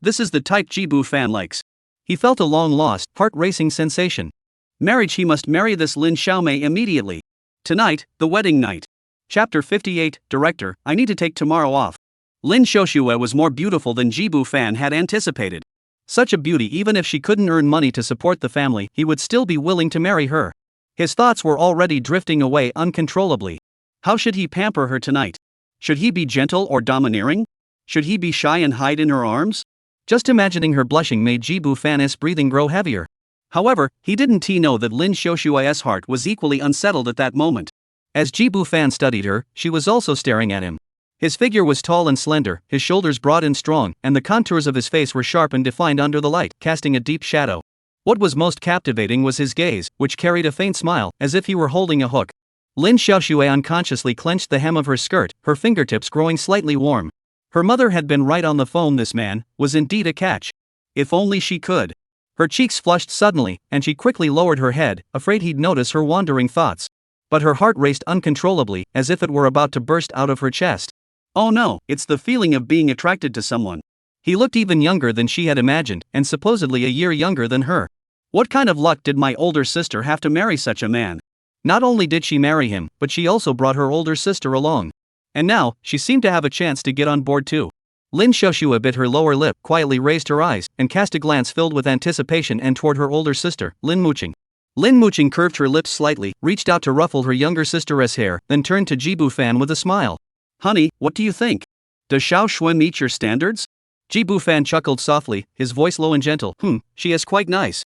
S2: This is the type Ji Fan likes.
S1: He felt a long-lost, heart-racing sensation.
S2: Marriage. He must marry this Lin Xiaomei immediately. Tonight, the wedding night. Chapter 58, Director, I need to take tomorrow off. Lin Xiaoxue was more beautiful than Ji Fan had anticipated.
S1: Such a beauty, even if she couldn't earn money to support the family, he would still be willing to marry her. His thoughts were already drifting away uncontrollably.
S2: How should he pamper her tonight? Should he be gentle or domineering? Should he be shy and hide in her arms?
S1: Just imagining her blushing made Ji Fan's breathing grow heavier.
S2: However, he didn't know that Lin Xiaoxue's heart was equally unsettled at that moment.
S1: As Ji Fan studied her, she was also staring at him. His figure was tall and slender, his shoulders broad and strong, and the contours of his face were sharp and defined under the light, casting a deep shadow. What was most captivating was his gaze, which carried a faint smile, as if he were holding a hook. Lin Xiaoxue unconsciously clenched the hem of her skirt, her fingertips growing slightly warm. Her mother had been right on the phone. This man was indeed a catch. If only she could. Her cheeks flushed suddenly, and she quickly lowered her head, afraid he'd notice her wandering thoughts. But her heart raced uncontrollably, as if it were about to burst out of her chest.
S2: Oh no, it's the feeling of being attracted to someone.
S1: He looked even younger than she had imagined, and supposedly a year younger than her.
S2: What kind of luck did my older sister have to marry such a man?
S1: Not only did she marry him, but she also brought her older sister along. And now, she seemed to have a chance to get on board too. Lin Xiaoxue bit her lower lip, quietly raised her eyes, and cast a glance filled with anticipation and toward her older sister, Lin Muqing. Lin Muqing curved her lips slightly, reached out to ruffle her younger sister's hair, then turned to Ji Fan with a smile.
S2: Honey, what do you think? Does Xiao Xue meet your standards?
S1: Ji Fan chuckled softly, his voice low and gentle.
S2: She is quite nice.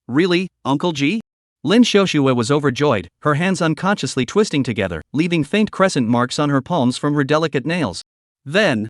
S2: Really, Uncle Ji?
S1: Lin Xiaoxue was overjoyed, her hands unconsciously twisting together, leaving faint crescent marks on her palms from her delicate nails.
S2: Then,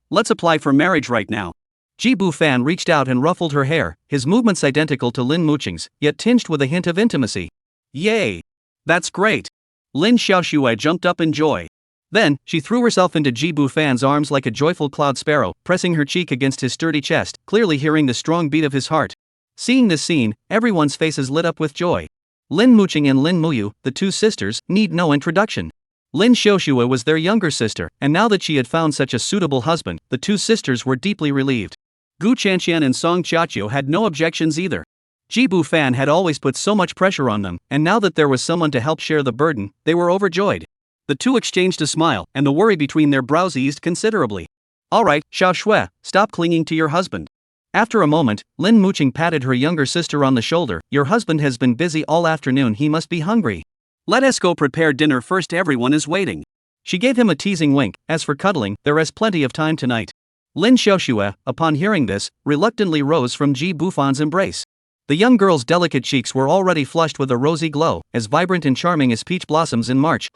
S2: let's apply for marriage right now.
S1: Ji Fan reached out and ruffled her hair, his movements identical to Lin Muqing's, yet tinged with a hint of intimacy.
S2: Yay! That's great! Lin Xiaoxue jumped up in joy.
S1: Then, she threw herself into Ji Fan's arms like a joyful cloud sparrow, pressing her cheek against his sturdy chest, clearly hearing the strong beat of his heart. Seeing this scene, everyone's faces lit up with joy. Lin Muqing and Lin Muyu, the two sisters, need no introduction. Lin Xiaoxue was their younger sister, and now that she had found such a suitable husband, the two sisters were deeply relieved.
S2: Gu Chanxian and Song Qiaqio had no objections either.
S1: Ji Fan had always put so much pressure on them, and now that there was someone to help share the burden, they were overjoyed. The two exchanged a smile, and the worry between their brows eased considerably. All right, Xiao Xue, stop clinging to your husband. After a moment, Lin Muqing patted her younger sister on the shoulder. Your husband has been busy all afternoon, he must be hungry.
S2: Let us go prepare dinner first, everyone is waiting.
S1: She gave him a teasing wink. As for cuddling, there is plenty of time tonight. Lin Xiaoxue, upon hearing this, reluctantly rose from Ji Fan's embrace. The young girl's delicate cheeks were already flushed with a rosy glow, as vibrant and charming as peach blossoms in March.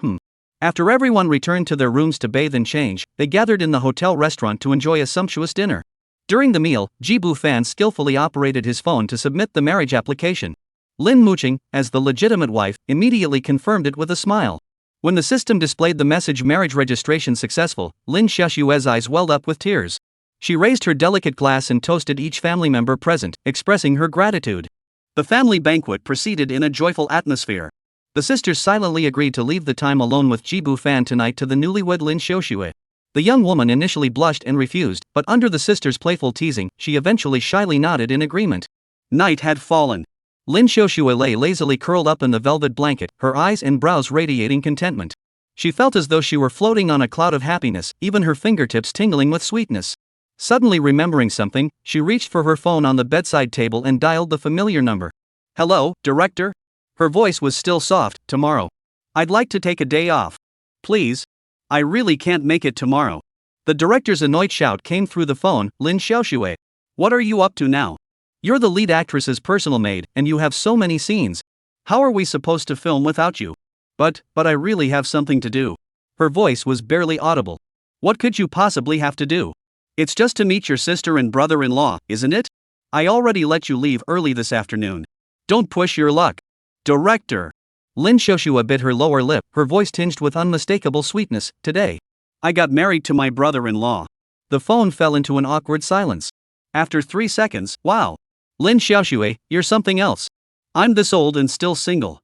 S1: After everyone returned to their rooms to bathe and change, they gathered in the hotel restaurant to enjoy a sumptuous dinner. During the meal, Ji Fan skillfully operated his phone to submit the marriage application. Lin Muqing, as the legitimate wife, immediately confirmed it with a smile. When the system displayed the message "marriage registration successful," Lin Xiaoxue's eyes welled up with tears. She raised her delicate glass and toasted each family member present, expressing her gratitude. The family banquet proceeded in a joyful atmosphere. The sisters silently agreed to leave the time alone with Ji Fan tonight to the newlywed Lin Xiaoxue. The young woman initially blushed and refused, but under the sisters' playful teasing, she eventually shyly nodded in agreement.
S2: Night had fallen.
S1: Lin Xiaoxue lay lazily curled up in the velvet blanket, her eyes and brows radiating contentment. She felt as though she were floating on a cloud of happiness, even her fingertips tingling with sweetness. Suddenly remembering something, she reached for her phone on the bedside table and dialed the familiar number. Hello, Director? Her voice was still soft. Tomorrow. I'd like to take a day off. Please. I really can't make it tomorrow. The director's annoyed shout came through the phone. Lin Xiaoxue. What are you up to now? You're the lead actress's personal maid, and you have so many scenes. How are we supposed to film without you? But I really have something to do. Her voice was barely audible. What could you possibly have to do? It's just to meet your sister and brother-in-law, isn't it?
S2: I already let you leave early this afternoon. Don't push your luck. Director.
S1: Lin Xiaoxue bit her lower lip, her voice tinged with unmistakable sweetness. Today,
S2: I got married to my brother-in-law.
S1: the phone fell into an awkward silence.
S2: After 3 seconds, wow.
S1: Lin Xiaoxue, you're something else.
S2: I'm this old and still single.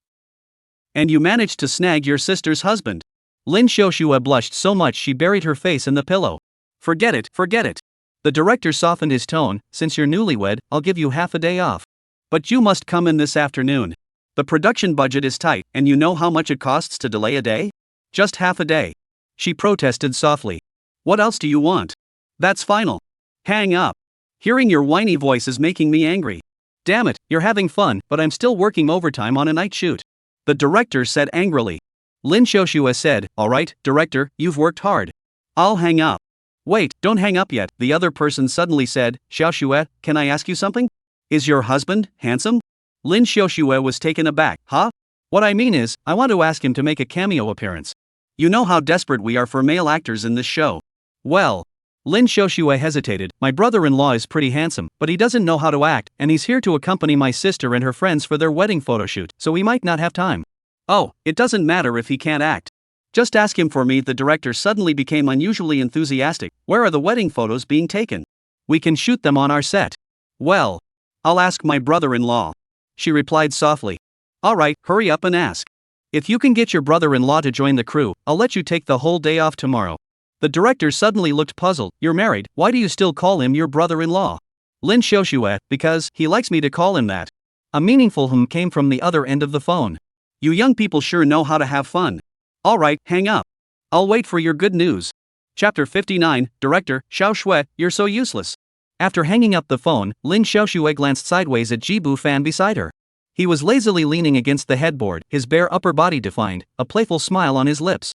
S2: And you managed to snag your sister's husband.
S1: Lin Xiaoxue blushed so much she buried her face in the pillow.
S2: Forget it, forget it.
S1: The director softened his tone. Since you're newlywed, I'll give you half a day off.
S2: But you must come in this afternoon. The production budget is tight, and you know how much it costs to delay a day? Just half a day.
S1: She protested softly.
S2: What else do you want? That's final. Hang up. Hearing your whiny voice is making me angry.
S1: Damn it, you're having fun, but I'm still working overtime on a night shoot.
S2: The director said angrily.
S1: Lin Xiaoxue said, alright, director, you've worked hard.
S2: I'll hang up.
S1: Wait, don't hang up yet, the other person suddenly said. Xiaoxue, can I ask you something?
S2: Is your husband handsome? Lin Xiaoxue was taken aback. Huh?
S1: What I mean is, I want to ask him to make a cameo appearance.
S2: You know how desperate we are for male actors in this show.
S1: Well, Lin Xiaoxue hesitated. My brother-in-law is pretty handsome, but he doesn't know how to act, and he's here to accompany my sister and her friends for their wedding photoshoot, so we might not have time.
S2: Oh, it doesn't matter if he can't act. Just ask him for me. The director suddenly became unusually enthusiastic. Where are the wedding photos being taken?
S1: We can shoot them on our set.
S2: Well, I'll ask my brother-in-law.
S1: She replied softly.
S2: Alright, hurry up and ask.
S1: If you can get your brother-in-law to join the crew, I'll let you take the whole day off tomorrow. The director suddenly looked puzzled. You're married, why do you still call him your brother-in-law? Lin Xiaoxue, because he likes me to call him that. A meaningful hum came from the other end of the phone.
S2: You young people sure know how to have fun. Alright, hang up. I'll wait for your good news. Chapter 59, Director, Xiaoxue, you're so useless.
S1: After hanging up the phone, Lin Xiaoxue glanced sideways at Jibu Fan beside her. He was lazily leaning against the headboard, his bare upper body defined, a playful smile on his lips.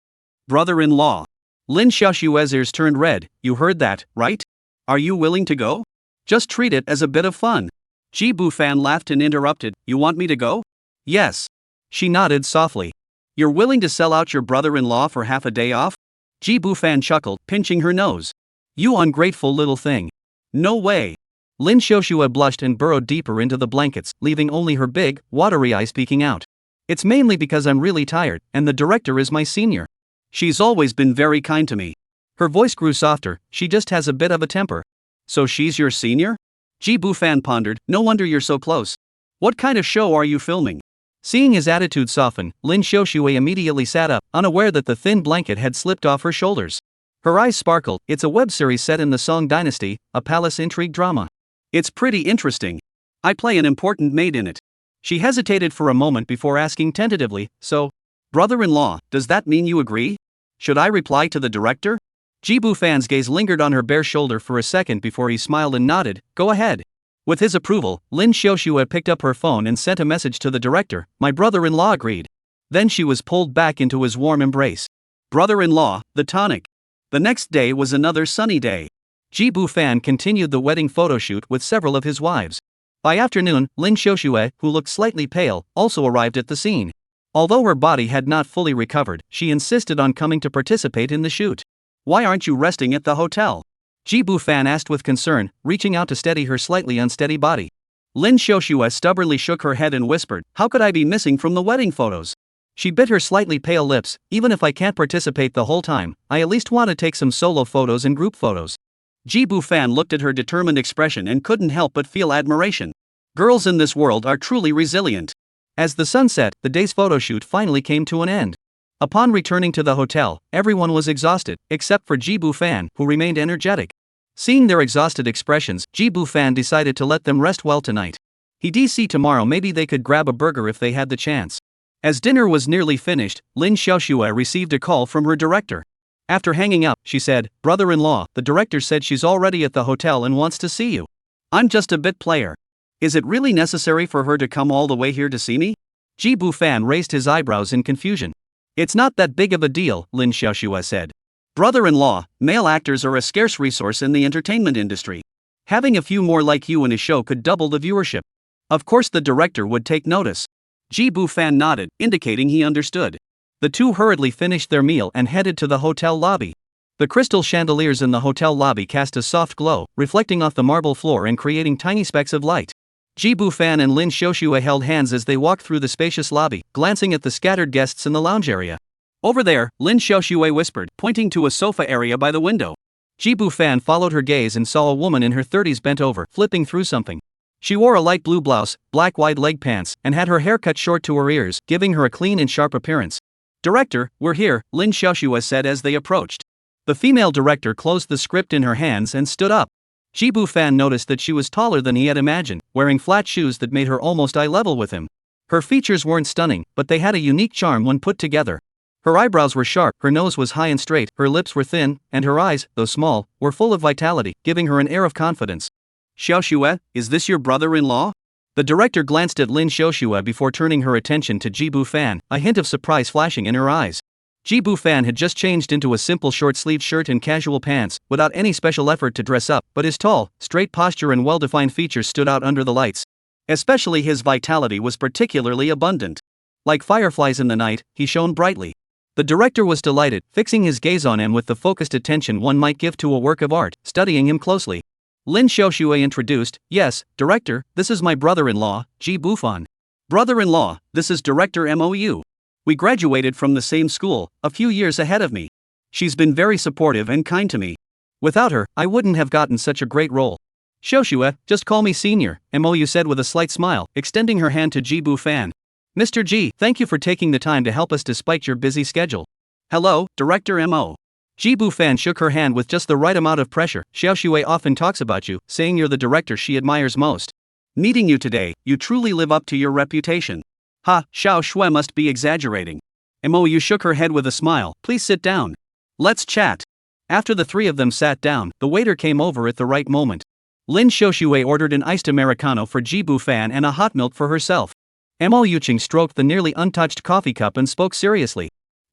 S2: Brother-in-law. Lin Xiaoxue's ears turned red. You heard that, right? Are you willing to go? Just treat it as a bit of fun. Jibu Fan laughed and interrupted. You want me to go?
S1: Yes. She nodded softly.
S2: You're willing to sell out your brother-in-law for half a day off?
S1: Jibu Fan chuckled, pinching her nose. You ungrateful little thing.
S2: No way.
S1: Lin Xiaoxue blushed and burrowed deeper into the blankets, leaving only her big, watery eyes peeking out. It's mainly because I'm really tired, and the director is my senior.
S2: She's always been very kind to me.
S1: Her voice grew softer. She just has a bit of a temper.
S2: So she's your senior? Jibu Fan pondered. No wonder you're so close. What kind of show are you filming?
S1: Seeing his attitude soften, Lin Xiaoxue immediately sat up, unaware that the thin blanket had slipped off her shoulders. Her eyes sparkled. It's a web series set in the Song Dynasty, a palace intrigue drama.
S2: It's pretty interesting. I play an important maid in it.
S1: She hesitated for a moment before asking tentatively, so,
S2: brother-in-law, does that mean you agree? Should I reply to the director?
S1: Jibu Fan's gaze lingered on her bare shoulder for a second before he smiled and nodded. Go ahead. With his approval, Lin Xiaoxue picked up her phone and sent a message to the director. My brother-in-law agreed. Then she was pulled back into his warm embrace.
S2: Brother-in-law, the tonic. The next day was another sunny day.
S1: Jibu Fan continued the wedding photoshoot with several of his wives. By afternoon, Lin Xiaoxue, who looked slightly pale, also arrived at the scene. Although her body had not fully recovered, she insisted on coming to participate in the shoot.
S2: Why aren't you resting at the hotel?
S1: Jibu Fan asked with concern, reaching out to steady her slightly unsteady body.
S2: Lin Xiaoxue stubbornly shook her head and whispered, how could I be missing from the wedding photos?
S1: She bit her slightly pale lips. Even if I can't participate the whole time, I at least want to take some solo photos and group photos.
S2: Jibu Fan looked at her determined expression and couldn't help but feel admiration. Girls in this world are truly resilient.
S1: As the sun set, the day's photoshoot finally came to an end. Upon returning to the hotel, everyone was exhausted, except for Jibu Fan, who remained energetic. Seeing their exhausted expressions, Jibu Fan decided to let them rest well tonight. He'd see tomorrow, maybe they could grab a burger if they had the chance. As dinner was nearly finished, Lin Xiaoxue received a call from her director. After hanging up, she said, brother-in-law, the director said she's already at the hotel and wants to see you.
S2: I'm just a bit player. Is it really necessary for her to come all the way here to see me?
S1: Jibu Fan raised his eyebrows in confusion. It's not that big of a deal, Lin Xiaoxue said.
S2: Brother-in-law, male actors are a scarce resource in the entertainment industry. Having a few more like you in a show could double the viewership. Of course the director would take notice. Jibu Fan nodded, indicating he understood.
S1: The two hurriedly finished their meal and headed to the hotel lobby. The crystal chandeliers in the hotel lobby cast a soft glow, reflecting off the marble floor and creating tiny specks of light. Ji Bu-fan and Lin Xiaoxue held hands as they walked through the spacious lobby, glancing at the scattered guests in the lounge area. "Over there," Lin Xiaoxue whispered, pointing to a sofa area by the window. Ji Bu-fan followed her gaze and saw a woman in her 30s bent over, flipping through something. She wore a light blue blouse, black wide leg pants, and had her hair cut short to her ears, giving her a clean and sharp appearance. "Director, we're here," Lin Xiaoxue said as they approached. The female director closed the script in her hands and stood up. Ji Bu-fan noticed that she was taller than he had imagined, wearing flat shoes that made her almost eye level with him. Her features weren't stunning, but they had a unique charm when put together. Her eyebrows were sharp, her nose was high and straight, her lips were thin, and her eyes, though small, were full of vitality, giving her an air of confidence. "Xiaoxue, is this your brother-in-law?" The director glanced at Lin Xiaoxue before turning her attention to Ji Bu-fan, a hint of surprise flashing in her eyes. Ji Bu-fan had just changed into a simple short-sleeved shirt and casual pants, without any special effort to dress up, but his tall, straight posture and well-defined features stood out under the lights. Especially his vitality was particularly abundant. Like fireflies in the night, he shone brightly. The director was delighted, fixing his gaze on him with the focused attention one might give to a work of art, studying him closely. Lin Xiaoxue introduced, "Yes, director, this is my brother-in-law, Ji Bu-fan." "Brother-in-law, this is Director Mou. We graduated from the same school, a few years ahead of me. She's been very supportive and kind to me. Without her, I wouldn't have gotten such a great role." "Xiaoxue, just call me senior," Mou said with a slight smile, extending her hand to Ji Bu-fan. "Mr. Ji, thank you for taking the time to help us despite your busy schedule." "Hello, Director Mo." Ji Bu-fan shook her hand with just the right amount of pressure. "Xiaoxue often talks about you, saying you're the director she admires most. Meeting you today, you truly live up to your reputation." "Ha, Xiaoxue must be exaggerating." Mou shook her head with a smile. "Please sit down. Let's chat." After the three of them sat down, the waiter came over at the right moment. Lin Xiaoxue ordered an iced Americano for Ji Bu-fan and a hot milk for herself. Mo Yuqing stroked the nearly untouched coffee cup and spoke seriously.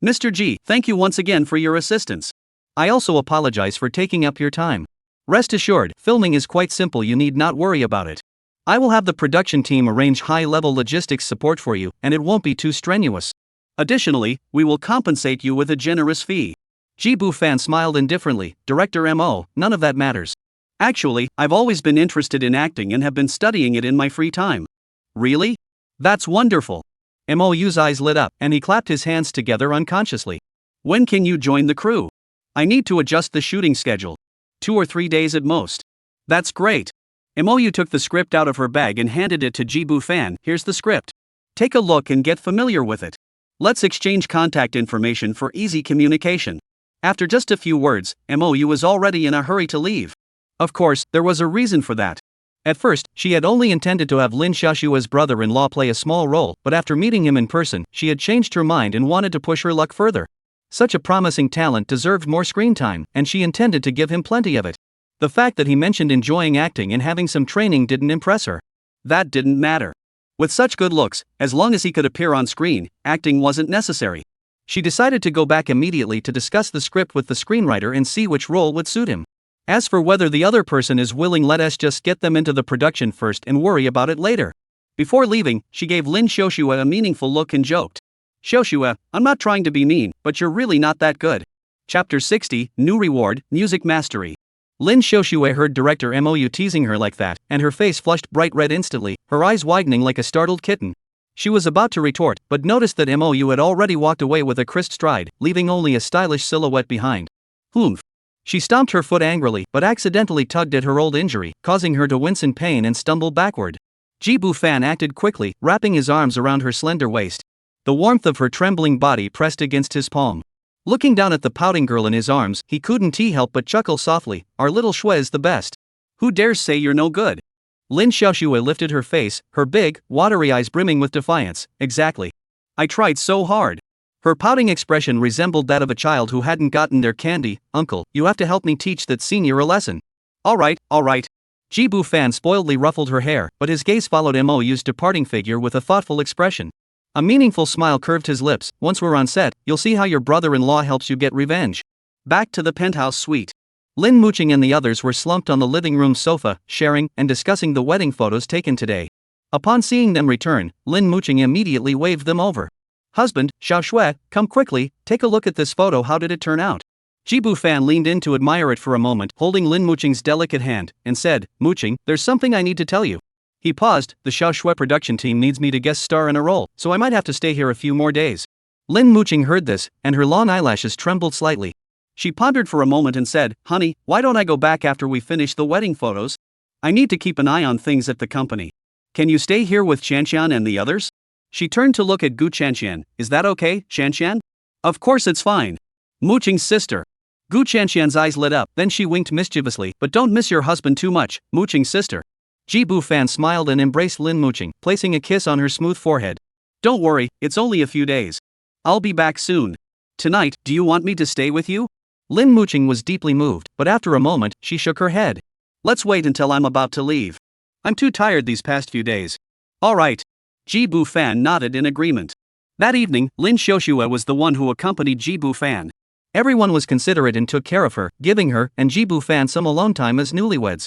S1: "Mr. Ji, thank you once again for your assistance. I also apologize for taking up your time. Rest assured, filming is quite simple, you need not worry about it. I will have the production team arrange high-level logistics support for you, and it won't be too strenuous. Additionally, we will compensate you with a generous fee." Ji Bu-fan smiled indifferently. "Director Mo, none of that matters. Actually, I've always been interested in acting and have been studying it in my free time." "Really? That's wonderful." Mou's eyes lit up, and he clapped his hands together unconsciously. "When can you join the crew? I need to adjust the shooting schedule. 2 or 3 days at most." "That's great." Mou took the script out of her bag and handed it to Ji Bu-fan. "Here's the script. Take a look and get familiar with it. Let's exchange contact information for easy communication." After just a few words, Mou was already in a hurry to leave. Of course, there was a reason for that. At first, she had only intended to have Lin Xiaoxue's brother-in-law play a small role, but after meeting him in person, she had changed her mind and wanted to push her luck further. Such a promising talent deserved more screen time, and she intended to give him plenty of it. The fact that he mentioned enjoying acting and having some training didn't impress her. That didn't matter. With such good looks, as long as he could appear on screen, acting wasn't necessary. She decided to go back immediately to discuss the script with the screenwriter and see which role would suit him. As for whether the other person is willing, let us just get them into the production first and worry about it later. Before leaving, she gave Lin Xiaoxue a meaningful look and joked. "Xiaoxue, I'm not trying to be mean, but you're really not that good." Chapter 60, New Reward, Music Mastery. Lin Xiaoxue heard director Mou teasing her like that, and her face flushed bright red instantly, her eyes widening like a startled kitten. She was about to retort, but noticed that Mou had already walked away with a crisp stride, leaving only a stylish silhouette behind. "Humph." She stomped her foot angrily, but accidentally tugged at her old injury, causing her to wince in pain and stumble backward. Ji Bu-fan acted quickly, wrapping his arms around her slender waist. The warmth of her trembling body pressed against his palm. Looking down at the pouting girl in his arms, he couldn't help but chuckle softly. "Our little Shue's the best. Who dares say you're no good?" Lin Xiaoxue lifted her face, her big, watery eyes brimming with defiance. "Exactly. I tried so hard." Her pouting expression resembled that of a child who hadn't gotten their candy. "Uncle, you have to help me teach that senior a lesson." All right. Ji Bu-fan spoiledly ruffled her hair, but his gaze followed Mou's departing figure with a thoughtful expression. A meaningful smile curved his lips. "Once we're on set, you'll see how your brother-in-law helps you get revenge." Back to the penthouse suite. Lin Muqing and the others were slumped on the living room sofa, sharing and discussing the wedding photos taken today. Upon seeing them return, Lin Muqing immediately waved them over. "Husband, Xiaoxue, come quickly, take a look at this photo. How did it turn out?"
S2: Jibu Fan leaned in to admire it for a moment, holding Lin Muqing's delicate hand, and said, "Muqing, there's something I need to tell you." He paused. "The Xiaoshui production team needs me to guest star in a role, so I might have to stay here a few more days." Lin Muqing heard this, and her long eyelashes trembled slightly. She pondered for a moment and said, "Honey, why don't I go back after we finish the wedding photos? I need to keep an eye on things at the company. Can you stay here with Qianqian and the others?" She turned to look at Gu Qianqian. "Is that okay, Qianqian?" "Of course it's fine." Muqing's sister. Gu Qianqian's eyes lit up, then she winked mischievously. "But don't miss your husband too much, Muqing's sister." Jibu Fan smiled and embraced Lin Muqing, placing a kiss on her smooth forehead. "Don't worry, it's only a few days. I'll be back soon. Tonight, do you want me to stay with you?" Lin Muqing was deeply moved, but after a moment, she shook her head. "Let's wait until I'm about to leave. I'm too tired these past few days." "All right." Jibu Fan nodded in agreement. That evening, Lin Xiaoxue was the one who accompanied Jibu Fan. Everyone was considerate and took care of her, giving her and Jibu Fan some alone time as newlyweds.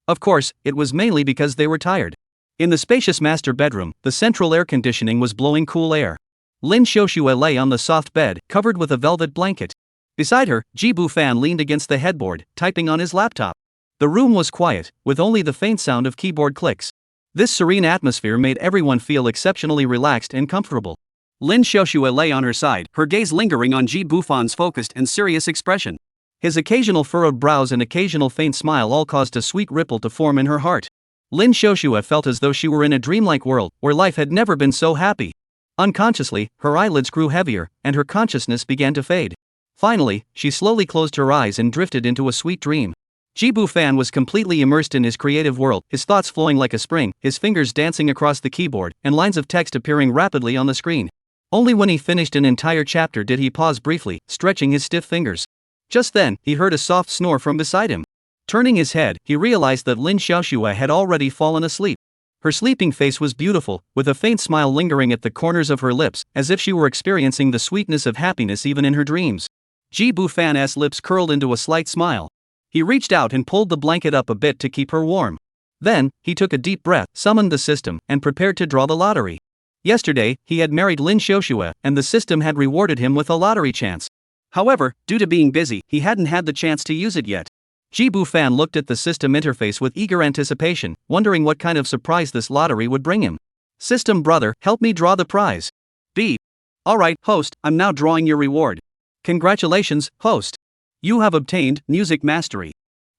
S2: Of course, it was mainly because they were tired. In the spacious master bedroom, the central air conditioning was blowing cool air. Lin Xiaoxue lay on the soft bed, covered with a velvet blanket. Beside her, Jibu Fan leaned against the headboard, typing on his laptop. The room was quiet, with only the faint sound of keyboard clicks. This serene atmosphere made everyone feel exceptionally relaxed and comfortable. Lin Xiaoxue lay on her side, her gaze lingering on Jibu Fan's focused and serious expression. His occasional furrowed brows and occasional faint smile all caused a sweet ripple to form in her heart. Lin Xiaoxue felt as though she were in a dreamlike world, where life had never been so happy. Unconsciously, her eyelids grew heavier, and her consciousness began to fade. Finally, she slowly closed her eyes and drifted into a sweet dream. Jibu Fan was completely immersed in his creative world, his thoughts flowing like a spring, his fingers dancing across the keyboard, and lines of text appearing rapidly on the screen. Only when he finished an entire chapter did he pause briefly, stretching his stiff fingers. Just then, he heard a soft snore from beside him. Turning his head, he realized that Lin Xiaoxue had already fallen asleep. Her sleeping face was beautiful, with a faint smile lingering at the corners of her lips, as if she were experiencing the sweetness of happiness even in her dreams. Jibu Fan's lips curled into a slight smile. He reached out and pulled the blanket up a bit to keep her warm. Then, he took a deep breath, summoned the system, and prepared to draw the lottery. Yesterday, he had married Lin Xiaoxue, and the system had rewarded him with a lottery chance. However, due to being busy, he hadn't had the chance to use it yet. Jibu Fan looked at the system interface with eager anticipation, wondering what kind of surprise this lottery would bring him. "System brother, help me draw the prize." "Beep. Alright, host, I'm now drawing your reward." "Congratulations, host. You have obtained Music Mastery."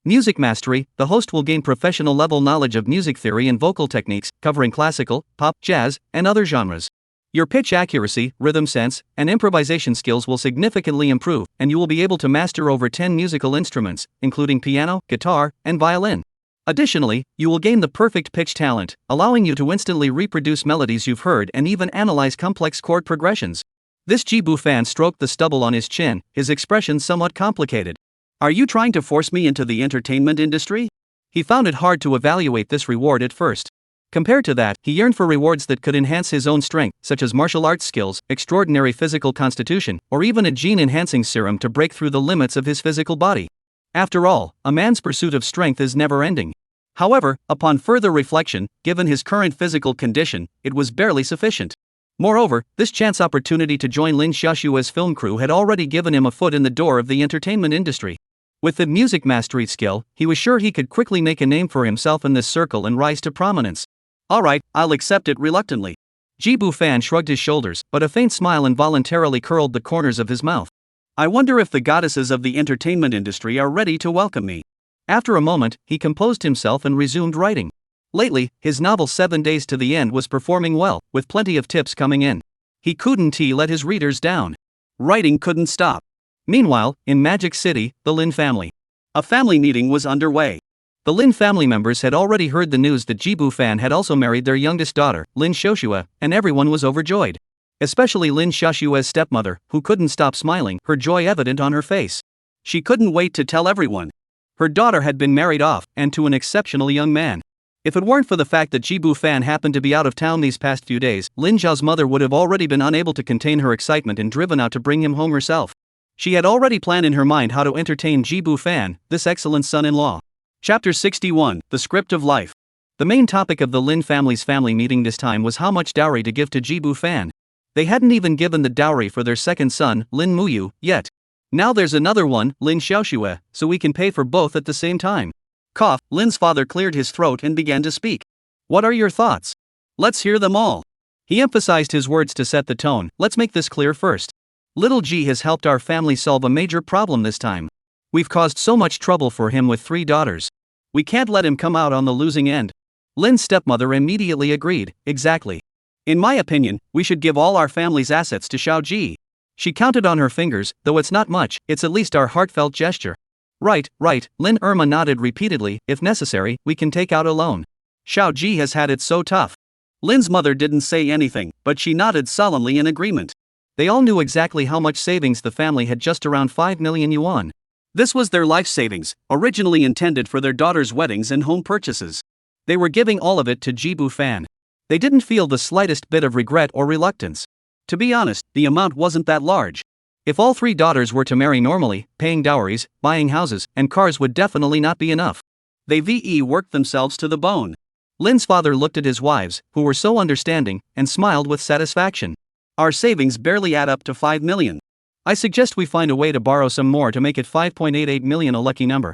S2: Music Mastery, the host will gain professional level knowledge of music theory and vocal techniques, covering classical, pop, jazz, and other genres. Your pitch accuracy, rhythm sense, and improvisation skills will significantly improve, and you will be able to master over 10 musical instruments, including piano, guitar, and violin. Additionally, you will gain the perfect pitch talent, allowing you to instantly reproduce melodies you've heard and even analyze complex chord progressions. This Jibu Fan stroked the stubble on his chin, his expression somewhat complicated. "Are you trying to force me into the entertainment industry?" He found it hard to evaluate this reward at first. Compared to that, he yearned for rewards that could enhance his own strength, such as martial arts skills, extraordinary physical constitution, or even a gene-enhancing serum to break through the limits of his physical body. After all, a man's pursuit of strength is never-ending. However, upon further reflection, given his current physical condition, it was barely sufficient. Moreover, this chance opportunity to join Lin Xiaoxue's film crew had already given him a foot in the door of the entertainment industry. With the music mastery skill, he was sure he could quickly make a name for himself in this circle and rise to prominence. "Alright, I'll accept it reluctantly." Jibu Fan shrugged his shoulders, but a faint smile involuntarily curled the corners of his mouth. "I wonder if the goddesses of the entertainment industry are ready to welcome me." After a moment, he composed himself and resumed writing. Lately, his novel 7 Days to the End was performing well, with plenty of tips coming in. He couldn't let his readers down. Writing couldn't stop. Meanwhile, in Magic City, the Lin family. A family meeting was underway. The Lin family members had already heard the news that Jibu Fan had also married their youngest daughter, Lin Xiaoxue, and everyone was overjoyed. Especially Lin Xiaoxue's stepmother, who couldn't stop smiling, her joy evident on her face. She couldn't wait to tell everyone. Her daughter had been married off, and to an exceptionally young man. If it weren't for the fact that Jibu Fan happened to be out of town these past few days, Lin Zhao's mother would have already been unable to contain her excitement and driven out to bring him home herself. She had already planned in her mind how to entertain Jibu Fan, this excellent son-in-law. Chapter 61, The Script of Life. The main topic of the Lin family's family meeting this time was how much dowry to give to Jibu Fan. They hadn't even given the dowry for their second son, Lin Muyu, yet.
S1: Now there's another one, Lin Xiaoxue, so we can pay for both at the same time.
S2: Cough, Lin's father cleared his throat and began to speak. What are your thoughts? Let's hear them all.
S1: He emphasized his words to set the tone. Let's make this clear first. Little G has helped our family solve a major problem this time. We've caused so much trouble for him with 3 daughters. We can't let him come out on the losing end. Lin's stepmother immediately agreed. Exactly.
S2: In my opinion, we should give all our family's assets to Xiao Ji.
S1: She counted on her fingers, though it's not much, it's at least our heartfelt gesture. Right, Lin Irma nodded repeatedly. If necessary, we can take out a loan.
S2: Xiao Ji has had it so tough. Lin's mother didn't say anything, but she nodded solemnly in agreement.
S1: They all knew exactly how much savings the family had, just around 5 million yuan.
S2: This was their life savings, originally intended for their daughters' weddings and home purchases.
S1: They were giving all of it to Jibu Fan. They didn't feel the slightest bit of regret or reluctance.
S2: To be honest, the amount wasn't that large.
S1: If all 3 daughters were to marry normally, paying dowries, buying houses, and cars would definitely not be enough.
S2: They worked themselves to the bone.
S1: Lin's father looked at his wives, who were so understanding, and smiled with satisfaction.
S2: Our savings barely add up to 5 million.
S1: I suggest we find a way to borrow some more to make it 5.88 million, a lucky number.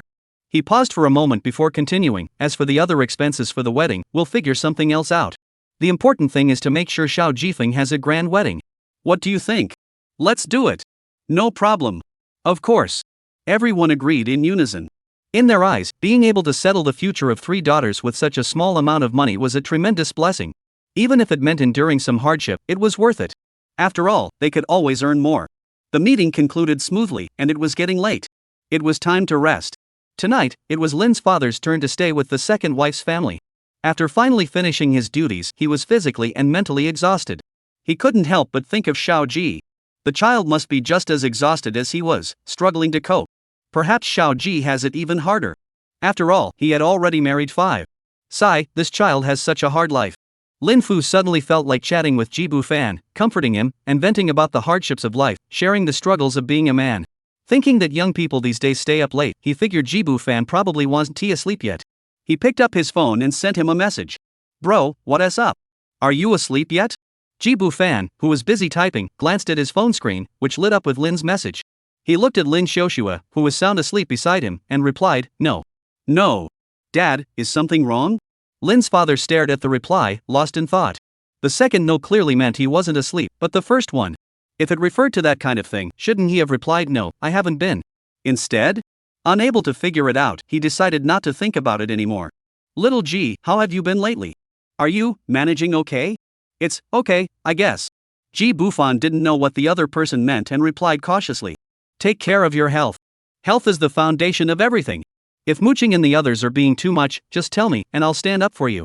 S1: He paused for a moment before continuing. As for the other expenses for the wedding, we'll figure something else out. The important thing is to make sure Xiao Jifeng has a grand wedding.
S2: What do you think? Let's do it. No problem.
S1: Of course.
S2: Everyone agreed in unison.
S1: In their eyes, being able to settle the future of 3 daughters with such a small amount of money was a tremendous blessing. Even if it meant enduring some hardship, it was worth it.
S2: After all, they could always earn more. The meeting concluded smoothly, and it was getting late. It was time to rest.
S1: Tonight, it was Lin's father's turn to stay with the second wife's family. After finally finishing his duties, he was physically and mentally exhausted. He couldn't help but think of Xiao Ji. The child must be just as exhausted as he was, struggling to cope. Perhaps Xiao Ji has it even harder. After all, he had already married 5. Sigh, this child has such a hard life. Lin Fu suddenly felt like chatting with Jibu Fan, comforting him, and venting about the hardships of life, sharing the struggles of being a man. Thinking that young people these days stay up late, he figured Jibu Fan probably wasn't asleep yet.
S2: He picked up his phone and sent him a message. Bro, what's up? Are you asleep yet?
S1: Jibu Fan, who was busy typing, glanced at his phone screen, which lit up with Lin's message. He looked at Lin Xiaoxue, who was sound asleep beside him, and replied, No.
S2: No. Dad, is something wrong?
S1: Lin's father stared at the reply, lost in thought. The second no clearly meant he wasn't asleep, but the first one. If it referred to that kind of thing, shouldn't he have replied no, I haven't been?
S2: Instead? Unable to figure it out, he decided not to think about it anymore. Little G, how have you been lately? Are you managing okay? It's okay, I guess. Ji Bufan didn't know what the other person meant and replied cautiously.
S1: Take care of your health. Health is the foundation of everything. If mooching and the others are being too much, just tell me, and I'll stand up for you.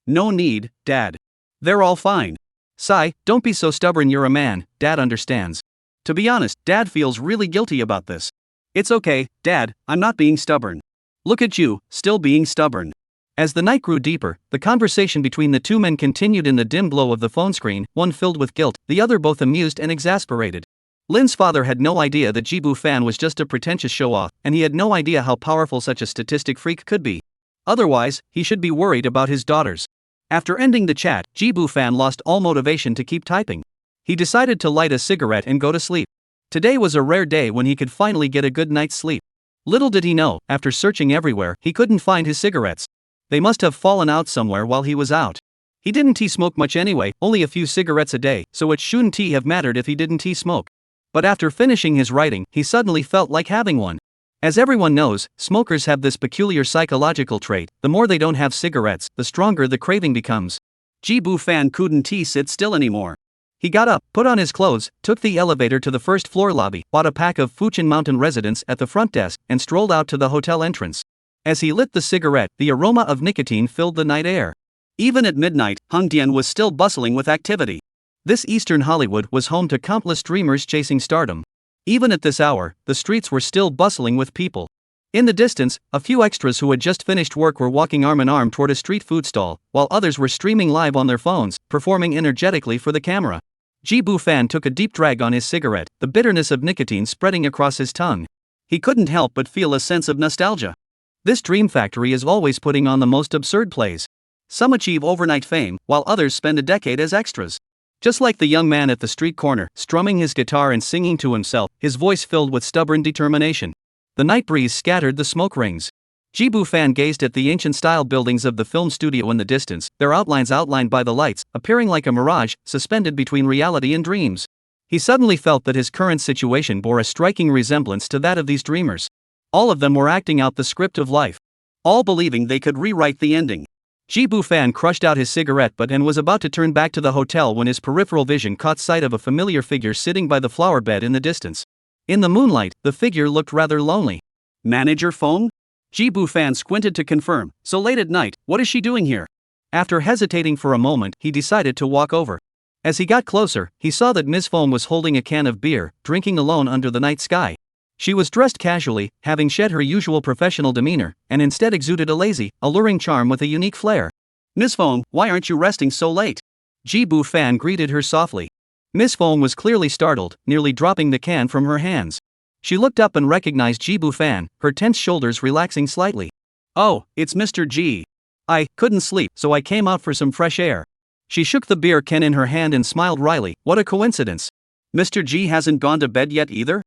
S2: No need, Dad. They're all fine.
S1: Sai, don't be so stubborn, you're a man, Dad understands.
S2: To be honest, Dad feels really guilty about this. It's okay, Dad, I'm not being stubborn. Look at you, still being stubborn.
S1: As the night grew deeper, the conversation between the 2 men continued in the dim glow of the phone screen, one filled with guilt, the other both amused and exasperated. Lin's father had no idea that Jibu Fan was just a pretentious show-off, and he had no idea how powerful such a statistic freak could be. Otherwise, he should be worried about his daughters. After ending the chat, Jibu Fan lost all motivation to keep typing. He decided to light a cigarette and go to sleep. Today was a rare day when he could finally get a good night's sleep. Little did he know, after searching everywhere, he couldn't find his cigarettes. They must have fallen out somewhere while he was out. He didn't smoke much anyway, only a few cigarettes a day, so it shouldn't have mattered if he didn't smoke. But after finishing his writing, he suddenly felt like having one. As everyone knows, smokers have this peculiar psychological trait: the more they don't have cigarettes, the stronger the craving becomes.
S2: Jibu Fan couldn't sit still anymore.
S1: He got up, put on his clothes, took the elevator to the first floor lobby, bought a pack of Fuchin Mountain residents at the front desk, and strolled out to the hotel entrance. As he lit the cigarette, the aroma of nicotine filled the night air.
S2: Even at midnight, Hongdian was still bustling with activity.
S1: This Eastern Hollywood was home to countless dreamers chasing stardom. Even at this hour, the streets were still bustling with people. In the distance, a few extras who had just finished work were walking arm in arm toward a street food stall, while others were streaming live on their phones, performing energetically for the camera. Jibu Fan took a deep drag on his cigarette, the bitterness of nicotine spreading across his tongue.
S2: He couldn't help but feel a sense of nostalgia.
S1: This dream factory is always putting on the most absurd plays. Some achieve overnight fame, while others spend a decade as extras.
S2: Just like the young man at the street corner, strumming his guitar and singing to himself, his voice filled with stubborn determination. The night breeze scattered the smoke rings. Jibu Fan gazed at the ancient-style buildings of the film studio in the distance, their outlines outlined by the lights, appearing like a mirage, suspended between reality and dreams. He suddenly felt that his current situation bore a striking resemblance to that of these dreamers. All of them were acting out the script of life, all believing they could rewrite the ending. Jibu Fan crushed out his cigarette butt and was about to turn back to the hotel when his peripheral vision caught sight of a familiar figure sitting by the flower bed in the distance. In the moonlight, the figure looked rather lonely. Manager Feng? Jibu Fan squinted to confirm. So late at night, what is she doing here? After hesitating for a moment, he decided to walk over. As he got closer, he saw that Ms. Feng was holding a can of beer, drinking alone under the night sky. She was dressed casually, having shed her usual professional demeanor, and instead exuded a lazy, alluring charm with a unique flair. Ms. Feng, why aren't you resting so late? Jibu Fan greeted her softly. Ms. Feng was clearly startled, nearly dropping the can from her hands. She looked up and recognized Jibu Fan, her tense shoulders relaxing slightly. Oh, it's Mr. G. I couldn't sleep, so I came out for some fresh air. She shook the beer can in her hand and smiled wryly. What a coincidence. Mr. G hasn't gone to bed yet either?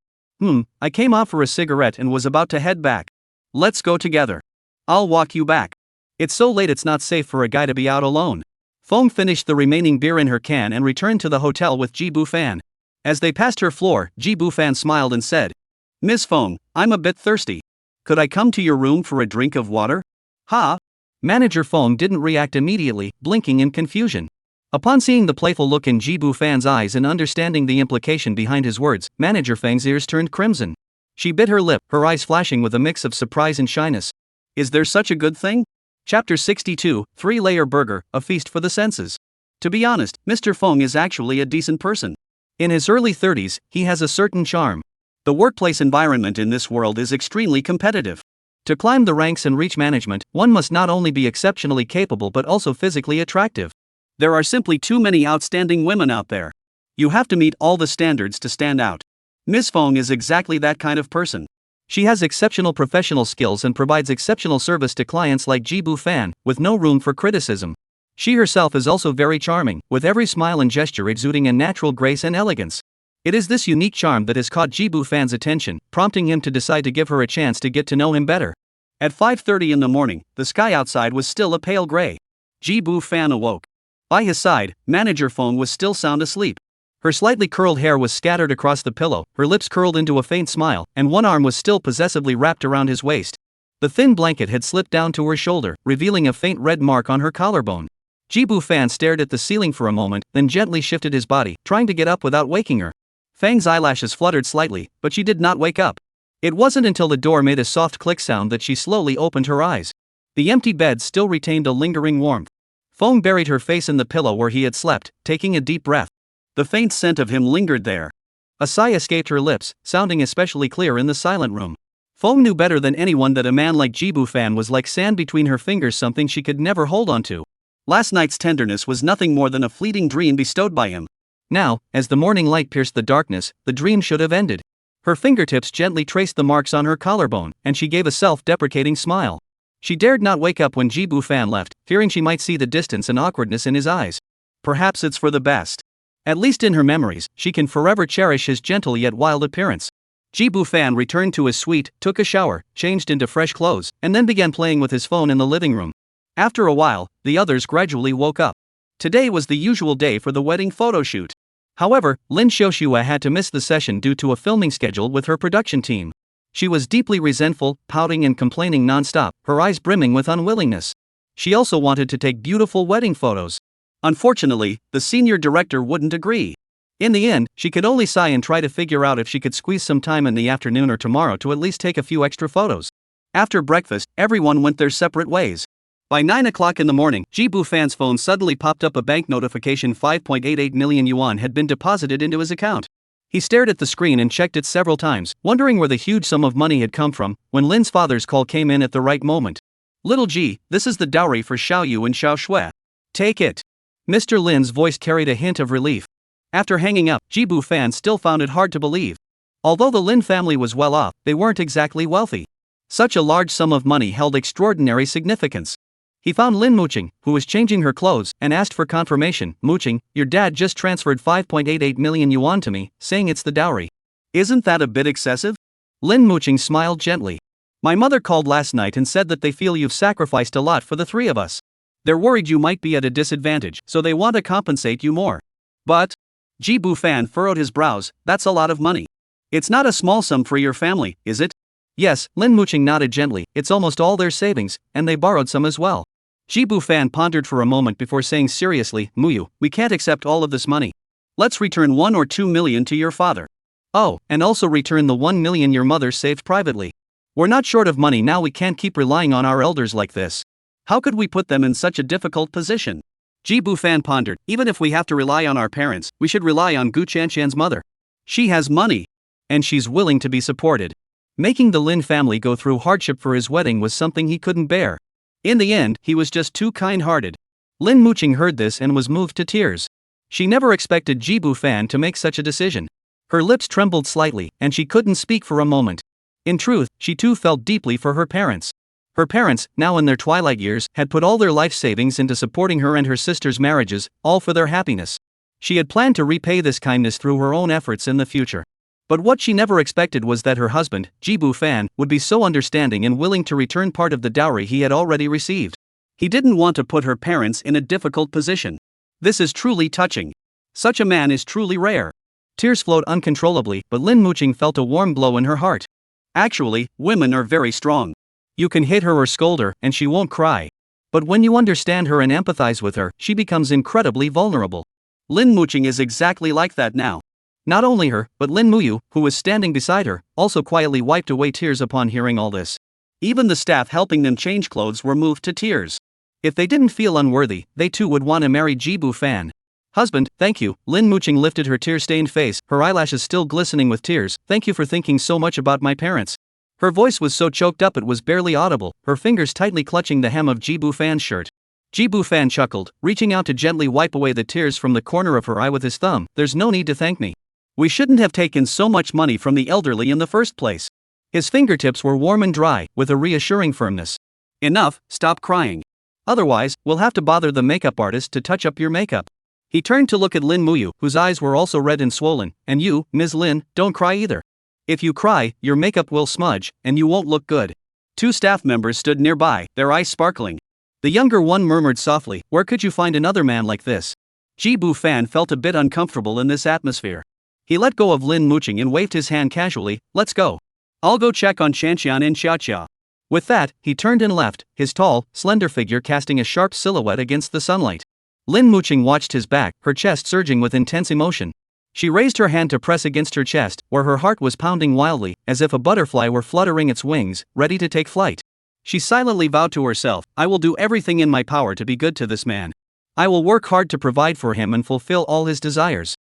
S2: I came out for a cigarette and was about to head back. Let's go together. I'll walk you back. It's so late it's not safe for a guy to be out alone. Feng finished the remaining beer in her can and returned to the hotel with Jibu Fan. As they passed her floor, Jibu Fan smiled and said, Ms. Feng, I'm a bit thirsty. Could I come to your room for a drink of water? Ha! Manager Feng didn't react immediately, blinking in confusion. Upon seeing the playful look in Jibu Fan's eyes and understanding the implication behind his words, Manager Feng's ears turned crimson. She bit her lip, her eyes flashing with a mix of surprise and shyness. Is there such a good thing? Chapter 62, 3-Layer Burger, a feast for the senses. To be honest, Mr. Feng is actually a decent person. In his early 30s, he has a certain charm. The workplace environment in this world is extremely competitive. To climb the ranks and reach management, one must not only be exceptionally capable but also physically attractive. There are simply too many outstanding women out there. You have to meet all the standards to stand out. Ms. Feng is exactly that kind of person. She has exceptional professional skills and provides exceptional service to clients like Jibu Fan, with no room for criticism. She herself is also very charming, with every smile and gesture exuding a natural grace and elegance. It is this unique charm that has caught Jibu Fan's attention, prompting him to decide to give her a chance to get to know him better. At 5:30 in the morning, the sky outside was still a pale gray. Jibu Fan awoke. By his side, Manager Feng was still sound asleep. Her slightly curled hair was scattered across the pillow, her lips curled into a faint smile, and one arm was still possessively wrapped around his waist. The thin blanket had slipped down to her shoulder, revealing a faint red mark on her collarbone. Jibu Fan stared at the ceiling for a moment, then gently shifted his body, trying to get up without waking her. Fang's eyelashes fluttered slightly, but she did not wake up. It wasn't until the door made a soft click sound that she slowly opened her eyes. The empty bed still retained a lingering warmth. Feng buried her face in the pillow where he had slept, taking a deep breath. The faint scent of him lingered there. A sigh escaped her lips, sounding especially clear in the silent room. Feng knew better than anyone that a man like Jibu Fan was like sand between her fingers, something she could never hold on to. Last night's tenderness was nothing more than a fleeting dream bestowed by him. Now, as the morning light pierced the darkness, the dream should have ended. Her fingertips gently traced the marks on her collarbone, and she gave a self-deprecating smile. She dared not wake up when Jibu Fan left, fearing she might see the distance and awkwardness in his eyes. Perhaps it's for the best. At least in her memories, she can forever cherish his gentle yet wild appearance. Jibu Fan returned to his suite, took a shower, changed into fresh clothes, and then began playing with his phone in the living room. After a while, the others gradually woke up. Today was the usual day for the wedding photo shoot. However, Lin Xiaoxua had to miss the session due to a filming schedule with her production team. She was deeply resentful, pouting and complaining non-stop, her eyes brimming with unwillingness. She also wanted to take beautiful wedding photos. Unfortunately, the senior director wouldn't agree. In the end, she could only sigh and try to figure out if she could squeeze some time in the afternoon or tomorrow to at least take a few extra photos. After breakfast, everyone went their separate ways. By 9 o'clock in the morning, Jibu Fan's phone suddenly popped up a bank notification. 5.88 million yuan had been deposited into his account. He stared at the screen and checked it several times, wondering where the huge sum of money had come from, when Lin's father's call came in at the right moment. Little G, this is the dowry for Xiao Yu and Xiao Shui. Take it. Mr. Lin's voice carried a hint of relief. After hanging up, Jibu Fan still found it hard to believe. Although the Lin family was well off, they weren't exactly wealthy. Such a large sum of money held extraordinary significance.
S1: He found Lin Muqing, who was changing her clothes, and asked for confirmation. Muqing, your dad just transferred 5.88 million yuan to me, saying it's the dowry.
S2: Isn't that a bit excessive?
S1: Lin Muqing smiled gently. My mother called last night and said that they feel you've sacrificed a lot for the three of us. They're worried you might be at a disadvantage, so they want to compensate you more.
S2: But, Ji Bufan furrowed his brows, that's a lot of money. It's not a small sum for your family, is it?
S1: Yes, Lin Muqing nodded gently, it's almost all their savings, and they borrowed some as well.
S2: Ji Bufan pondered for a moment before saying seriously, Muyu, we can't accept all of this money. Let's return 1 or 2 million to your father.
S1: Oh, and also return the 1 million your mother saved privately. We're not short of money now, we can't keep relying on our elders like this.
S2: How could we put them in such a difficult position? Ji Bufan pondered, even if we have to rely on our parents, we should rely on Gu Qianqian's mother. She has money.
S1: And she's willing to be supported. Making the Lin family go through hardship for his wedding was something he couldn't bear. In the end, he was just too kind-hearted. Lin Muqing heard this and was moved to tears. She never expected Ji Bufan to make such a decision. Her lips trembled slightly, and she couldn't speak for a moment. In truth, she too felt deeply for her parents. Her parents, now in their twilight years, had put all their life savings into supporting her and her sister's marriages, all for their happiness. She had planned to repay this kindness through her own efforts in the future. But what she never expected was that her husband, Ji Bufan, would be so understanding and willing to return part of the dowry he had already received.
S2: He didn't want to put her parents in a difficult position. This is truly touching. Such a man is truly rare.
S1: Tears flowed uncontrollably, but Lin Muqing felt a warm glow in her heart.
S2: Actually, women are very strong.
S1: You can hit her or scold her, and she won't cry. But when you understand her and empathize with her, she becomes incredibly vulnerable.
S2: Lin Muqing is exactly like that now.
S1: Not only her, but Lin Muyu, who was standing beside her, also quietly wiped away tears upon hearing all this.
S2: Even the staff helping them change clothes were moved to tears.
S1: If they didn't feel unworthy, they too would want to marry Ji Bufan. Husband, thank you. Lin Muqing lifted her tear-stained face, her eyelashes still glistening with tears. Thank you for thinking so much about my parents. Her voice was so choked up it was barely audible, her fingers tightly clutching the hem of Ji Bufan's shirt. Ji Bufan chuckled, reaching out to gently wipe away the tears from the corner of her eye with his thumb. There's no need to thank me.
S2: We shouldn't have taken so much money from the elderly in the first place.
S1: His fingertips were warm and dry, with a reassuring firmness.
S2: Enough, stop crying.
S1: Otherwise, we'll have to bother the makeup artist to touch up your makeup. He turned to look at Lin Muyu, whose eyes were also red and swollen. And you, Ms. Lin, don't cry either. If you cry, your makeup will smudge, and you won't look good.
S2: 2 staff members stood nearby, their eyes sparkling.
S1: The younger one murmured softly, where could you find another man like this?
S2: Ji Bufan felt a bit uncomfortable in this atmosphere.
S1: He let go of Lin Muqing and waved his hand casually. Let's go.
S2: I'll go check on Qianqian and Xiaoqia.
S1: With that, he turned and left, his tall, slender figure casting a sharp silhouette against the sunlight. Lin Muqing watched his back, her chest surging with intense emotion. She raised her hand to press against her chest, where her heart was pounding wildly, as if a butterfly were fluttering its wings, ready to take flight. She silently vowed to herself, I will do everything in my power to be good to this man. I will work hard to provide for him and fulfill all his desires.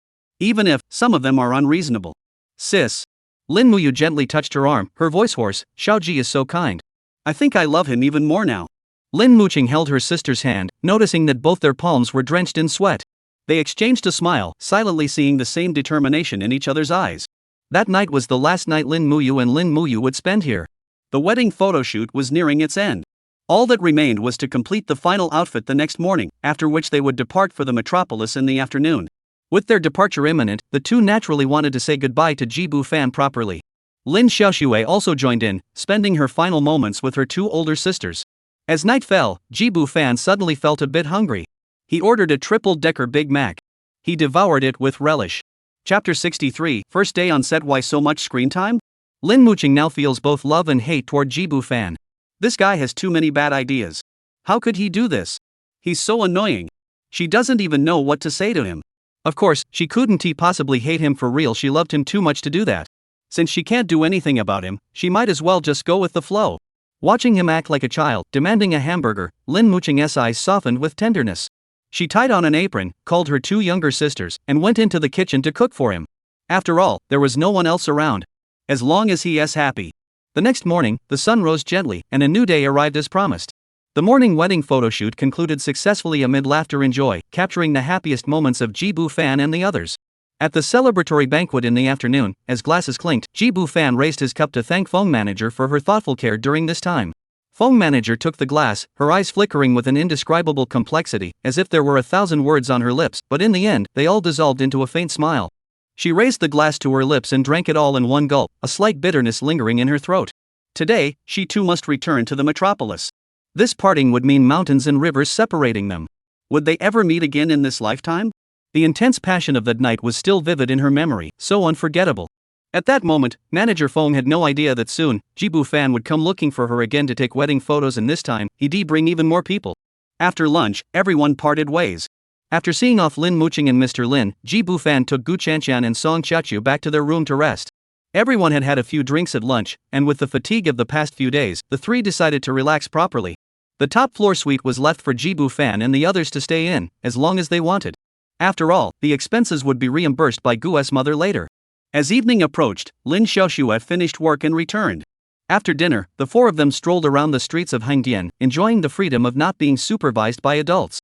S2: Even if some of them are unreasonable.
S1: Sis. Lin Muyu gently touched her arm, her voice hoarse. Xiaoji is so kind.
S2: I think I love him even more now.
S1: Lin Muqing held her sister's hand, noticing that both their palms were drenched in sweat.
S2: They exchanged a smile, silently seeing the same determination in each other's eyes.
S1: That night was the last night Lin Muyu and Lin Muyu would spend here.
S2: The wedding photoshoot was nearing its end. All that remained was to complete the final outfit the next morning, after which they would depart for the metropolis in the afternoon.
S1: With their departure imminent, the two naturally wanted to say goodbye to Ji Bufan properly. Lin Xiaoxue also joined in, spending her final moments with her 2 older sisters. As night fell, Ji Bufan suddenly felt a bit hungry. He ordered a triple-decker Big Mac. He devoured it with relish.
S2: Chapter 63, First Day on Set. Why so much screen time?
S1: Lin Muqing now feels both love and hate toward Ji Bufan.
S2: This guy has too many bad ideas. How could he do this? He's so annoying. She doesn't even know what to say to him.
S1: Of course, she couldn't possibly hate him for real, she loved him too much to do that. Since she can't do anything about him, she might as well just go with the flow. Watching him act like a child, demanding a hamburger, Lin Muqing's eyes softened with tenderness. She tied on an apron, called her 2 younger sisters, and went into the kitchen to cook for him. After all, there was no one else around. As long as he is happy. The next morning, the sun rose gently, and a new day arrived as promised. The morning wedding photoshoot concluded successfully amid laughter and joy, capturing the happiest moments of Ji Bufan and the others. At the celebratory banquet in the afternoon, as glasses clinked, Ji Bufan raised his cup to thank Feng Manager for her thoughtful care during this time. Feng manager took the glass, her eyes flickering with an indescribable complexity, as if there were 1,000 words on her lips, but in the end, they all dissolved into a faint smile. She raised the glass to her lips and drank it all in one gulp, a slight bitterness lingering in her throat. Today, she too must return to the metropolis. This parting would mean mountains and rivers separating them. Would they ever meet again in this lifetime? The intense passion of that night was still vivid in her memory, so unforgettable. At that moment, Manager Feng had no idea that soon, Jibu Fan would come looking for her again to take wedding photos, and this time, he'd bring even more people. After lunch, everyone parted ways. After seeing off Lin Muqing and Mr. Lin, Jibu Fan took Gu Chanqian and Song Qiaqiu back to their room to rest. Everyone had had a few drinks at lunch, and with the fatigue of the past few days, the three decided to relax properly. The top floor suite was left for Jibu Fan and the others to stay in, as long as they wanted. After all, the expenses would be reimbursed by Gu's mother later. As evening approached, Lin Xiaoxue had finished work and returned. After dinner, the four of them strolled around the streets of Hangdian, enjoying the freedom of not being supervised by adults.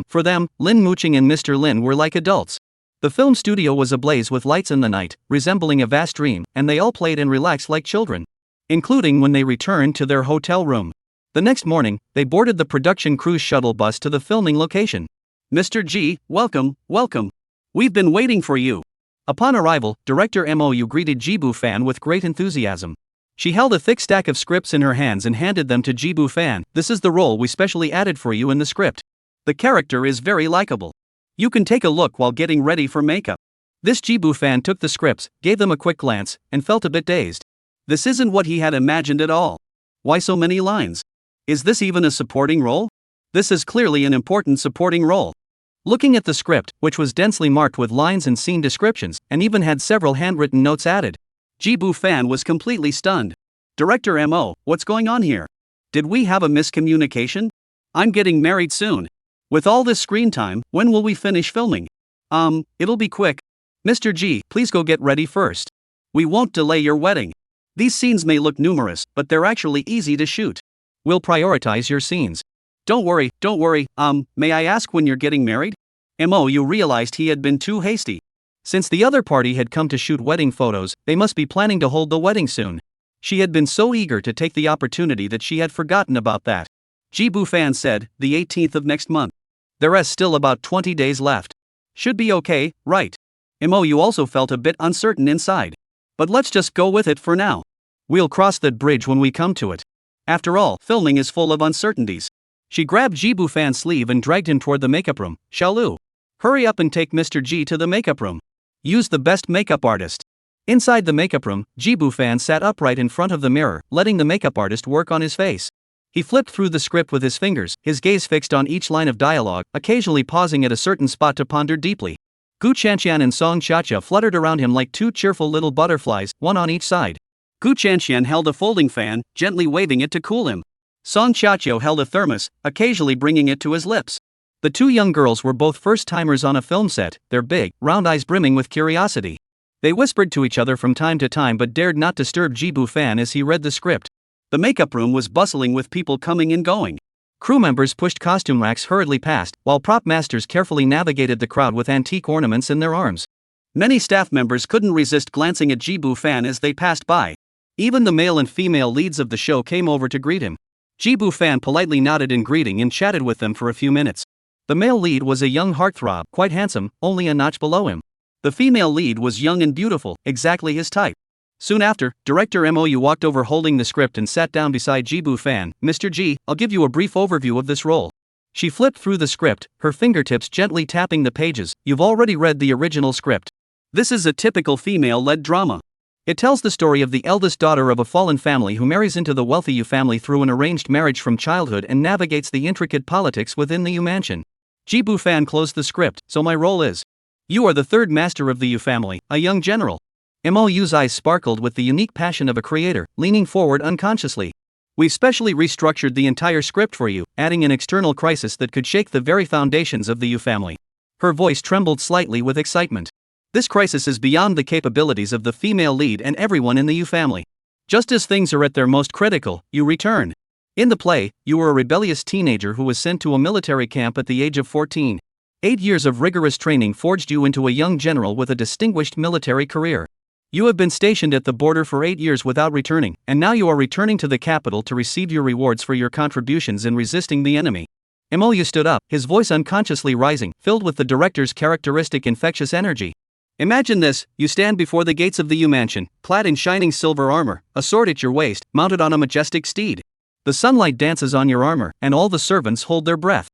S1: For them, Lin Muqing and Mr. Lin were like adults. The film studio was ablaze with lights in the night, resembling a vast dream, and they all played and relaxed like children. Including when they returned to their hotel room. The next morning, they boarded the production crew's shuttle bus to the filming location. Mr. G, welcome, welcome. We've been waiting for you. Upon arrival, Director Mou greeted Jibu Fan with great enthusiasm. She held a thick stack of scripts in her hands and handed them to Jibu Fan. This is the role we specially added for you in the script. The character is very likable. You can take a look while getting ready for makeup. This Jibu Fan took the scripts, gave them a quick glance, and felt a bit dazed. This isn't what he had imagined at all. Why so many lines? Is this even a supporting role? This is clearly an important supporting role. Looking at the script, which was densely marked with lines and scene descriptions, and even had several handwritten notes added, Jibu Fan was completely stunned. Director Mo, what's going on here? Did we have a miscommunication? I'm getting married soon. With all this screen time, when will we finish filming? It'll be quick. Mr. G, please go get ready first. We won't delay your wedding. These scenes may look numerous, but they're actually easy to shoot. We'll prioritize your scenes. Don't worry, may I ask when you're getting married? Mo realized he had been too hasty. Since the other party had come to shoot wedding photos, they must be planning to hold the wedding soon. She had been so eager to take the opportunity that she had forgotten about that. Jibu Fan said, the 18th of next month. There is still about 20 days left. Should be okay, right? Mo also felt a bit uncertain inside. But let's just go with it for now. We'll cross that bridge when we come to it. After all, filming is full of uncertainties. She grabbed Jibu Fan's sleeve and dragged him toward the makeup room. Xiaolu, hurry up and take Mr. G to the makeup room. Use the best makeup artist. Inside the makeup room, Jibu Fan sat upright in front of the mirror, letting the makeup artist work on his face. He flipped through the script with his fingers, his gaze fixed on each line of dialogue, occasionally pausing at a certain spot to ponder deeply. Gu Chanqian and Song Qiaqiu fluttered around him like two cheerful little butterflies, one on each side. Gu Chanqian held a folding fan, gently waving it to cool him. Song Qiaqiu held a thermos, occasionally bringing it to his lips. The two young girls were both first-timers on a film set, their big, round eyes brimming with curiosity. They whispered to each other from time to time but dared not disturb Jibu Fan as he read the script. The makeup room was bustling with people coming and going. Crew members pushed costume racks hurriedly past, while prop masters carefully navigated the crowd with antique ornaments in their arms. Many staff members couldn't resist glancing at Jibu Fan as they passed by. Even the male and female leads of the show came over to greet him. Jibu Fan politely nodded in greeting and chatted with them for a few minutes. The male lead was a young heartthrob, quite handsome, only a notch below him. The female lead was young and beautiful, exactly his type. Soon after, Director Mou walked over holding the script and sat down beside Jibu Fan. Mr. G, I'll give you a brief overview of this role. She flipped through the script, her fingertips gently tapping the pages. You've already read the original script. This is a typical female-led drama. It tells the story of the eldest daughter of a fallen family who marries into the wealthy Yu family through an arranged marriage from childhood and navigates the intricate politics within the Yu mansion. Jibu Fan closed the script, so my role is. You are the third master of the Yu family, a young general. Mou's eyes sparkled with the unique passion of a creator, leaning forward unconsciously. We've specially restructured the entire script for you, adding an external crisis that could shake the very foundations of the Yu family. Her voice trembled slightly with excitement. This crisis is beyond the capabilities of the female lead and everyone in the Yu family. Just as things are at their most critical, you return. In the play, you were a rebellious teenager who was sent to a military camp at the age of 14. 8 years of rigorous training forged you into a young general with a distinguished military career. You have been stationed at the border for 8 years without returning, and now you are returning to the capital to receive your rewards for your contributions in resisting the enemy. Mou stood up, his voice unconsciously rising, filled with the director's characteristic infectious energy. Imagine this: you stand before the gates of the U mansion, clad in shining silver armor, a sword at your waist, mounted on a majestic steed. The sunlight dances on your armor, and all the servants hold their breath.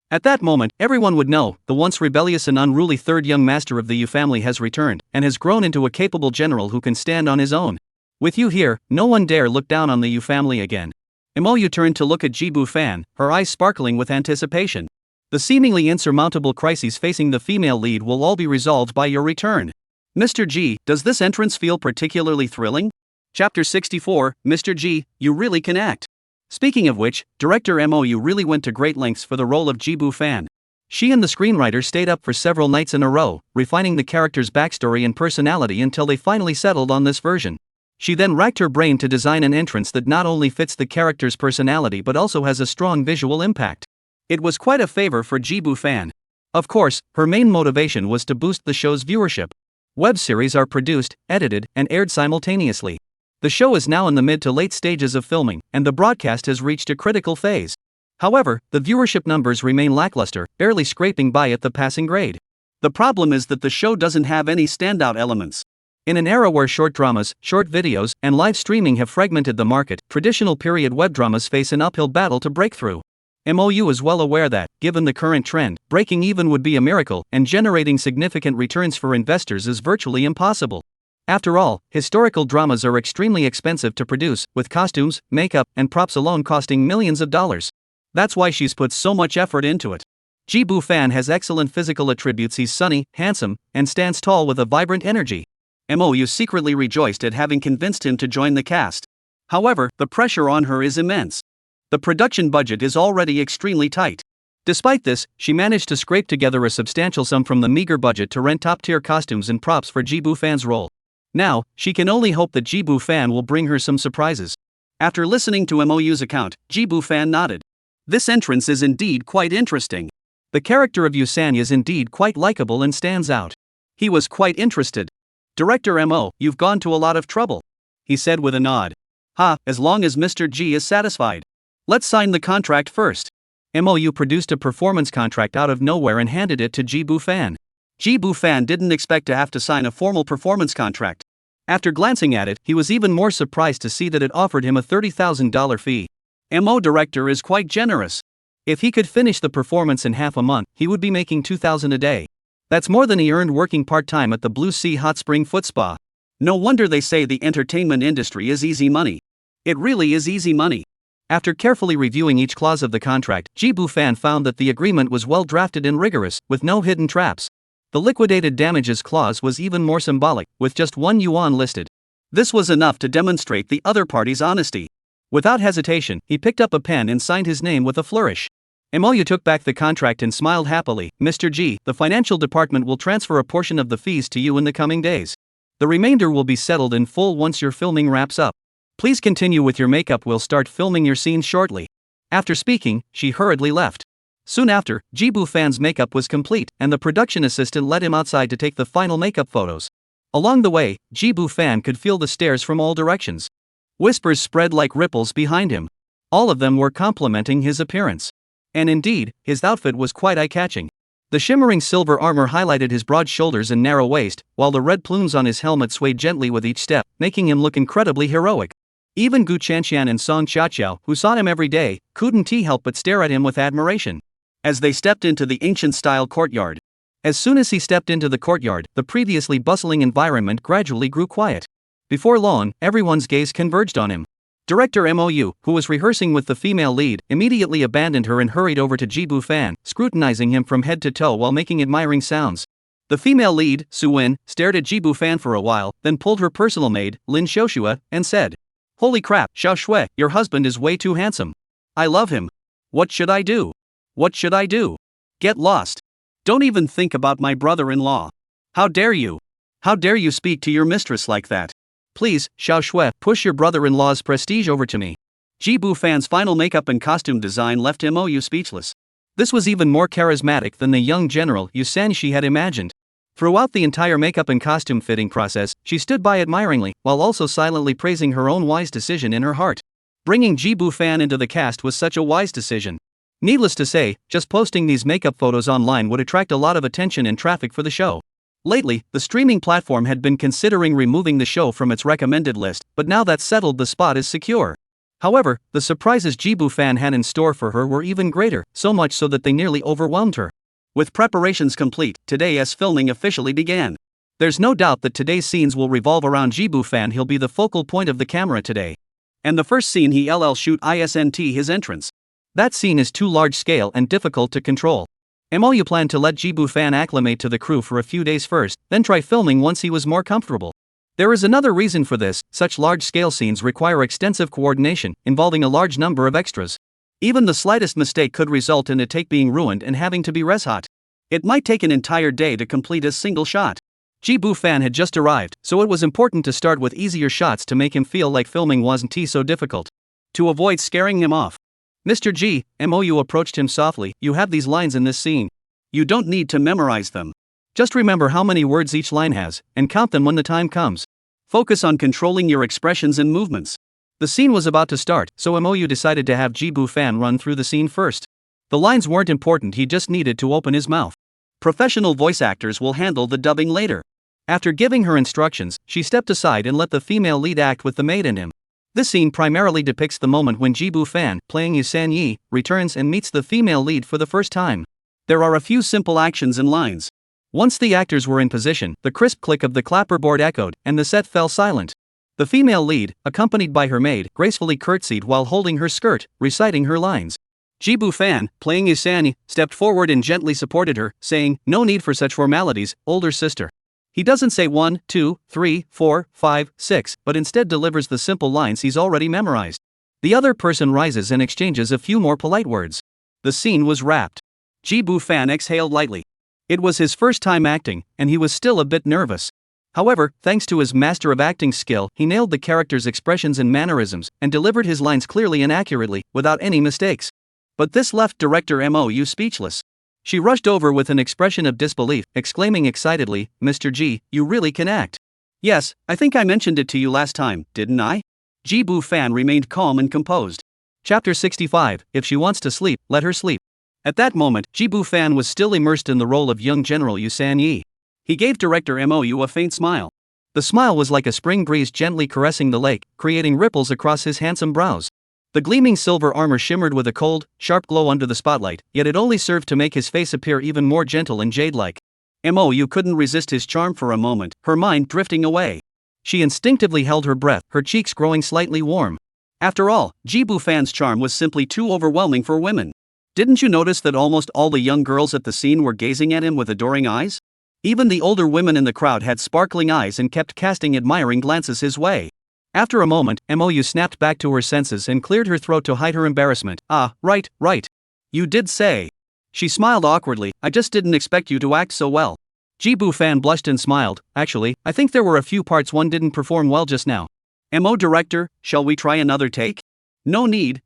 S1: At that moment, everyone would know, the once rebellious and unruly third young master of the Yu family has returned, and has grown into a capable general who can stand on his own. With you here, no one dare look down on the Yu family again. Mou turned to look at Jibu Fan, her eyes sparkling with anticipation. The seemingly insurmountable crises facing the female lead will all be resolved by your return. Mr. G, does this entrance feel particularly thrilling? Chapter 64, Mr. G, you really can act. Speaking of which, director Mou really went to great lengths for the role of Jibu Fan. She and the screenwriter stayed up for several nights in a row, refining the character's backstory and personality until they finally settled on this version. She then racked her brain to design an entrance that not only fits the character's personality but also has a strong visual impact. It was quite a favor for Jibu Fan. Of course, her main motivation was to boost the show's viewership. Web series are produced, edited, and aired simultaneously. The show is now in the mid to late stages of filming, and the broadcast has reached a critical phase. However, the viewership numbers remain lackluster, barely scraping by at the passing grade. The problem is that the show doesn't have any standout elements. In an era where short dramas, short videos, and live streaming have fragmented the market, traditional period web dramas face an uphill battle to break through. Mou is well aware that, given the current trend, breaking even would be a miracle, and generating significant returns for investors is virtually impossible. After all, historical dramas are extremely expensive to produce, with costumes, makeup, and props alone costing millions of dollars. That's why she's put so much effort into it. Jibu Fan has excellent physical attributes. He's sunny, handsome, and stands tall with a vibrant energy. Mou secretly rejoiced at having convinced him to join the cast. However, the pressure on her is immense. The production budget is already extremely tight. Despite this, she managed to scrape together a substantial sum from the meager budget to rent top-tier costumes and props for Jibu Fan's role. Now, she can only hope that Jibu Fan will bring her some surprises. After listening to Mou's account, Jibu Fan nodded. This entrance is indeed quite interesting. The character of Yu-san is indeed quite likable and stands out. He was quite interested. Director Mo, you've gone to a lot of trouble, he said with a nod. As long as Mr. G is satisfied. Let's sign the contract first. Mou produced a performance contract out of nowhere and handed it to Jibu Fan. Jibu Fan didn't expect to have to sign a formal performance contract. After glancing at it, he was even more surprised to see that it offered him a $30,000 fee. Mo director is quite generous. If he could finish the performance in half a month, he would be making $2,000 a day. That's more than he earned working part-time at the Blue Sea Hot Spring Foot Spa. No wonder they say the entertainment industry is easy money. It really is easy money. After carefully reviewing each clause of the contract, Jibu Fan found that the agreement was well drafted and rigorous, with no hidden traps. The liquidated damages clause was even more symbolic, with just 1 yuan listed. This was enough to demonstrate the other party's honesty. Without hesitation, he picked up a pen and signed his name with a flourish. Mou took back the contract and smiled happily. Mr. G, the financial department will transfer a portion of the fees to you in the coming days. The remainder will be settled in full once your filming wraps up. Please continue with your makeup. We'll start filming your scenes shortly. After speaking, she hurriedly left. Soon after, Jibu Fan's makeup was complete, and the production assistant led him outside to take the final makeup photos. Along the way, Jibu Fan could feel the stares from all directions. Whispers spread like ripples behind him. All of them were complimenting his appearance. And indeed, his outfit was quite eye-catching. The shimmering silver armor highlighted his broad shoulders and narrow waist, while the red plumes on his helmet swayed gently with each step, making him look incredibly heroic. Even Gu Chanxian and Song Xiaoqiao, who saw him every day, couldn't help but stare at him with admiration. As they stepped into the ancient-style courtyard. As soon as he stepped into the courtyard, the previously bustling environment gradually grew quiet. Before long, everyone's gaze converged on him. Director Mou, who was rehearsing with the female lead, immediately abandoned her and hurried over to Jibu Fan, scrutinizing him from head to toe while making admiring sounds. The female lead, Suwen, stared at Jibu Fan for a while, then pulled her personal maid, Lin Xiaoxue, and said, "Holy crap, Xiaoxue, your husband is way too handsome. I love him. What should I do? What should I do? Get lost. Don't even think about my brother-in-law. How dare you? How dare you speak to your mistress like that? Please, Xiaoxue, push your brother-in-law's prestige over to me." Jibu Fan's final makeup and costume design left Mou speechless. This was even more charismatic than the young general Yu San she had imagined. Throughout the entire makeup and costume fitting process, she stood by admiringly, while also silently praising her own wise decision in her heart. Bringing Jibu Fan into the cast was such a wise decision. Needless to say, just posting these makeup photos online would attract a lot of attention and traffic for the show. Lately, the streaming platform had been considering removing the show from its recommended list, but now that's settled, the spot is secure. However, the surprises Jibu Fan had in store for her were even greater, so much so that they nearly overwhelmed her. With preparations complete, today's filming officially began. There's no doubt that today's scenes will revolve around Jibu Fan. He'll be the focal point of the camera today. And the first scene he'll shoot isn't his entrance. That scene is too large scale and difficult to control. You planned to let Jibu Fan acclimate to the crew for a few days first, then try filming once he was more comfortable. There is another reason for this: such large-scale scenes require extensive coordination, involving a large number of extras. Even the slightest mistake could result in a take being ruined and having to be res-hot. It might take an entire day to complete a single shot. Jibu Fan had just arrived, so it was important to start with easier shots to make him feel like filming wasn't so difficult. To avoid scaring him off, Mr. G, Mou approached him softly. You have these lines in this scene. You don't need to memorize them. Just remember how many words each line has, and count them when the time comes. Focus on controlling your expressions and movements. The scene was about to start, so Mou decided to have Jibu Fan run through the scene first. The lines weren't important, he just needed to open his mouth. Professional voice actors will handle the dubbing later. After giving her instructions, she stepped aside and let the female lead act with the maid in him. This scene primarily depicts the moment when Jibu Fan, playing Yu San-yi, returns and meets the female lead for the first time. There are a few simple actions and lines. Once the actors were in position, the crisp click of the clapperboard echoed, and the set fell silent. The female lead, accompanied by her maid, gracefully curtsied while holding her skirt, reciting her lines. Jibu Fan, playing Yu San-yi, stepped forward and gently supported her, saying, "No need for such formalities, older sister." He doesn't say 1, 2, 3, 4, 5, 6, but instead delivers the simple lines he's already memorized. The other person rises and exchanges a few more polite words. The scene was wrapped. Jibu Fan exhaled lightly. It was his first time acting, and he was still a bit nervous. However, thanks to his master of acting skill, he nailed the character's expressions and mannerisms, and delivered his lines clearly and accurately, without any mistakes. But this left director Mou speechless. She rushed over with an expression of disbelief, exclaiming excitedly, "Mr. G, you really can act." "Yes, I think I mentioned it to you last time, didn't I?" Jibu Fan remained calm and composed. Chapter 65, If she wants to sleep, let her sleep. At that moment, Jibu Fan was still immersed in the role of young General Yu San-yi. He gave director Mou a faint smile. The smile was like a spring breeze gently caressing the lake, creating ripples across his handsome brows. The gleaming silver armor shimmered with a cold, sharp glow under the spotlight, yet it only served to make his face appear even more gentle and jade-like. Mou couldn't resist his charm for a moment, her mind drifting away. She instinctively held her breath, her cheeks growing slightly warm. After all, Jibu Fan's charm was simply too overwhelming for women. Didn't you notice that almost all the young girls at the scene were gazing at him with adoring eyes? Even the older women in the crowd had sparkling eyes and kept casting admiring glances his way. After a moment, Mou snapped back to her senses and cleared her throat to hide her embarrassment. "Ah, right. You did say." She smiled awkwardly. "I just didn't expect you to act so well." Jibu Fan blushed and smiled. "Actually, I think there were a few parts one didn't perform well just now." "Mo director, shall we try another take?" No need.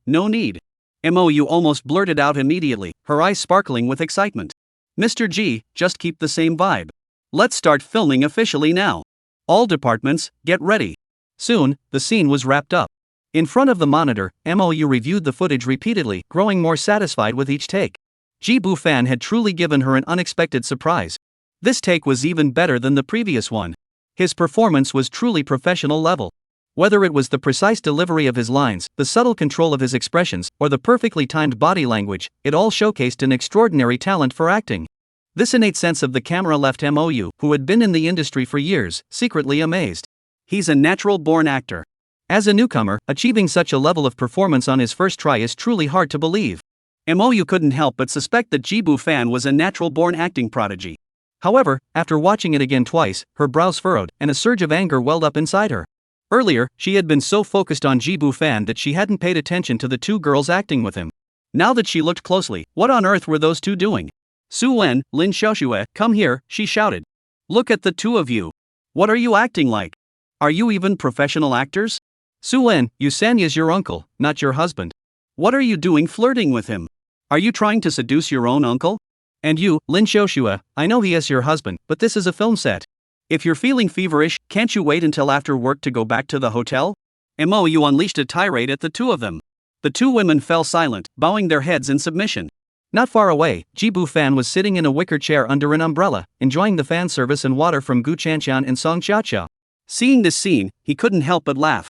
S1: Mou almost blurted out immediately, her eyes sparkling with excitement. "Mr. G, just keep the same vibe. Let's start filming officially now. All departments, get ready." Soon, the scene was wrapped up. In front of the monitor, Mou reviewed the footage repeatedly, growing more satisfied with each take. Jibu Fan had truly given her an unexpected surprise. This take was even better than the previous one. His performance was truly professional level. Whether it was the precise delivery of his lines, the subtle control of his expressions, or the perfectly timed body language, it all showcased an extraordinary talent for acting. This innate sense of the camera left Mou, who had been in the industry for years, secretly amazed. He's a natural-born actor. As a newcomer, achieving such a level of performance on his first try is truly hard to believe. Mou couldn't help but suspect that Jibu Fan was a natural-born acting prodigy. However, after watching it again twice, her brows furrowed, and a surge of anger welled up inside her. Earlier, she had been so focused on Jibu Fan that she hadn't paid attention to the two girls acting with him. Now that she looked closely, what on earth were those two doing? "Su-wen, Lin Xiaoxue, come here," she shouted. "Look at the two of you. What are you acting like? Are you even professional actors? Su-wen, Yu San-yi's your uncle, not your husband. What are you doing flirting with him? Are you trying to seduce your own uncle?"
S2: And you, Lin Xiaoxue, I know he is your husband, but this is a film set. If you're feeling feverish, can't you wait until after work to go back to the hotel? Mo Yu unleashed a tirade at the two of them. The two women fell silent, bowing their heads in submission.
S1: Not far away, Jibu Fan was sitting in a wicker chair under an umbrella, enjoying the fan service and water from Gu Chanqian and Song Xiaoqiao.
S2: Seeing this scene, he couldn't help but laugh.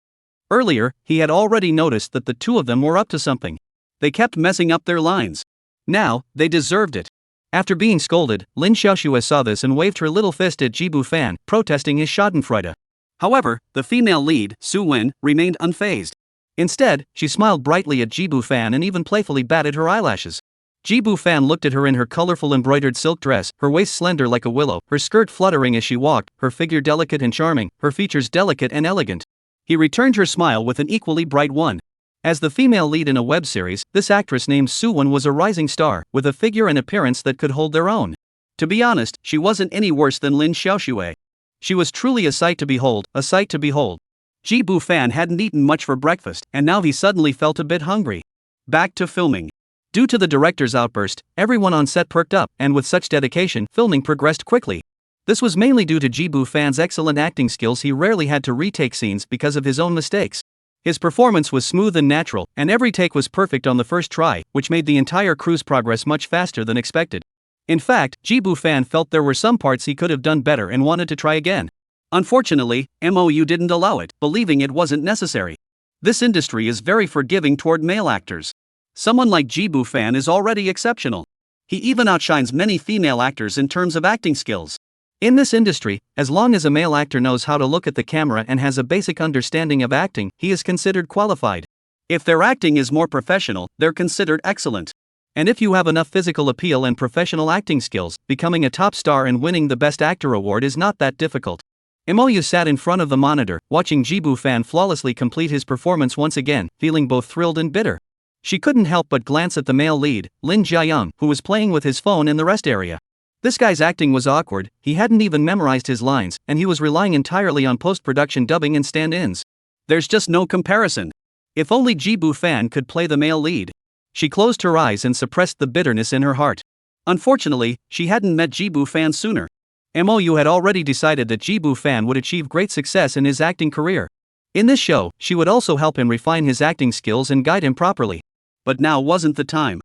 S2: Earlier, he had already noticed that the two of them were up to something. They kept messing up their lines. Now, they deserved it.
S1: After being scolded, Lin Xiaoxue saw this and waved her little fist at Jibu Fan, protesting his schadenfreude.
S2: However, the female lead, Su Wen, remained unfazed.
S1: Instead, she smiled brightly at Jibu Fan and even playfully batted her eyelashes. Jibu Fan looked at her in her colorful embroidered silk dress, her waist slender like a willow, her skirt fluttering as she walked, her figure delicate and charming, her features delicate and elegant. He returned her smile with an equally bright one. As the female lead in a web series, this actress named Su Wen was a rising star, with a figure and appearance that could hold their own. To be honest, she wasn't any worse than Lin Xiaoxue. She was truly a sight to behold, a sight to behold. Jibu Fan hadn't eaten much for breakfast, and now he suddenly felt a bit hungry. Back to filming. Due to the director's outburst, everyone on set perked up, and with such dedication, filming progressed quickly. This was mainly due to Jibu Fan's excellent acting skills. He rarely had to retake scenes because of his own mistakes. His performance was smooth and natural, and every take was perfect on the first try, which made the entire crew's progress much faster than expected. In fact, Jibu Fan felt there were some parts he could have done better and wanted to try again. Unfortunately, Mo Yu didn't allow it, believing it wasn't necessary. This industry is very forgiving toward male actors. Someone like Jibu Fan is already exceptional. He even outshines many female actors in terms of acting skills. In this industry, as long as a male actor knows how to look at the camera and has a basic understanding of acting, he is considered qualified.
S2: If their acting is more professional, they're considered excellent.
S1: And if you have enough physical appeal and professional acting skills, becoming a top star and winning the Best Actor award is not that difficult. Mo Yu sat in front of the monitor, watching Jibu Fan flawlessly complete his performance once again, feeling both thrilled and bitter. She couldn't help but glance at the male lead, Lin Jiayang, who was playing with his phone in the rest area. This guy's acting was awkward, he hadn't even memorized his lines, and he was relying entirely on post-production dubbing and stand-ins.
S2: There's just no comparison. If only Jibu Fan could play the male lead. She closed her eyes and suppressed the bitterness in her heart. Unfortunately, she hadn't met Jibu Fan sooner. Mo Yu had already decided that Jibu Fan would achieve great success in his acting career. In this show, she would also help him refine his acting skills and guide him properly. But now wasn't the time.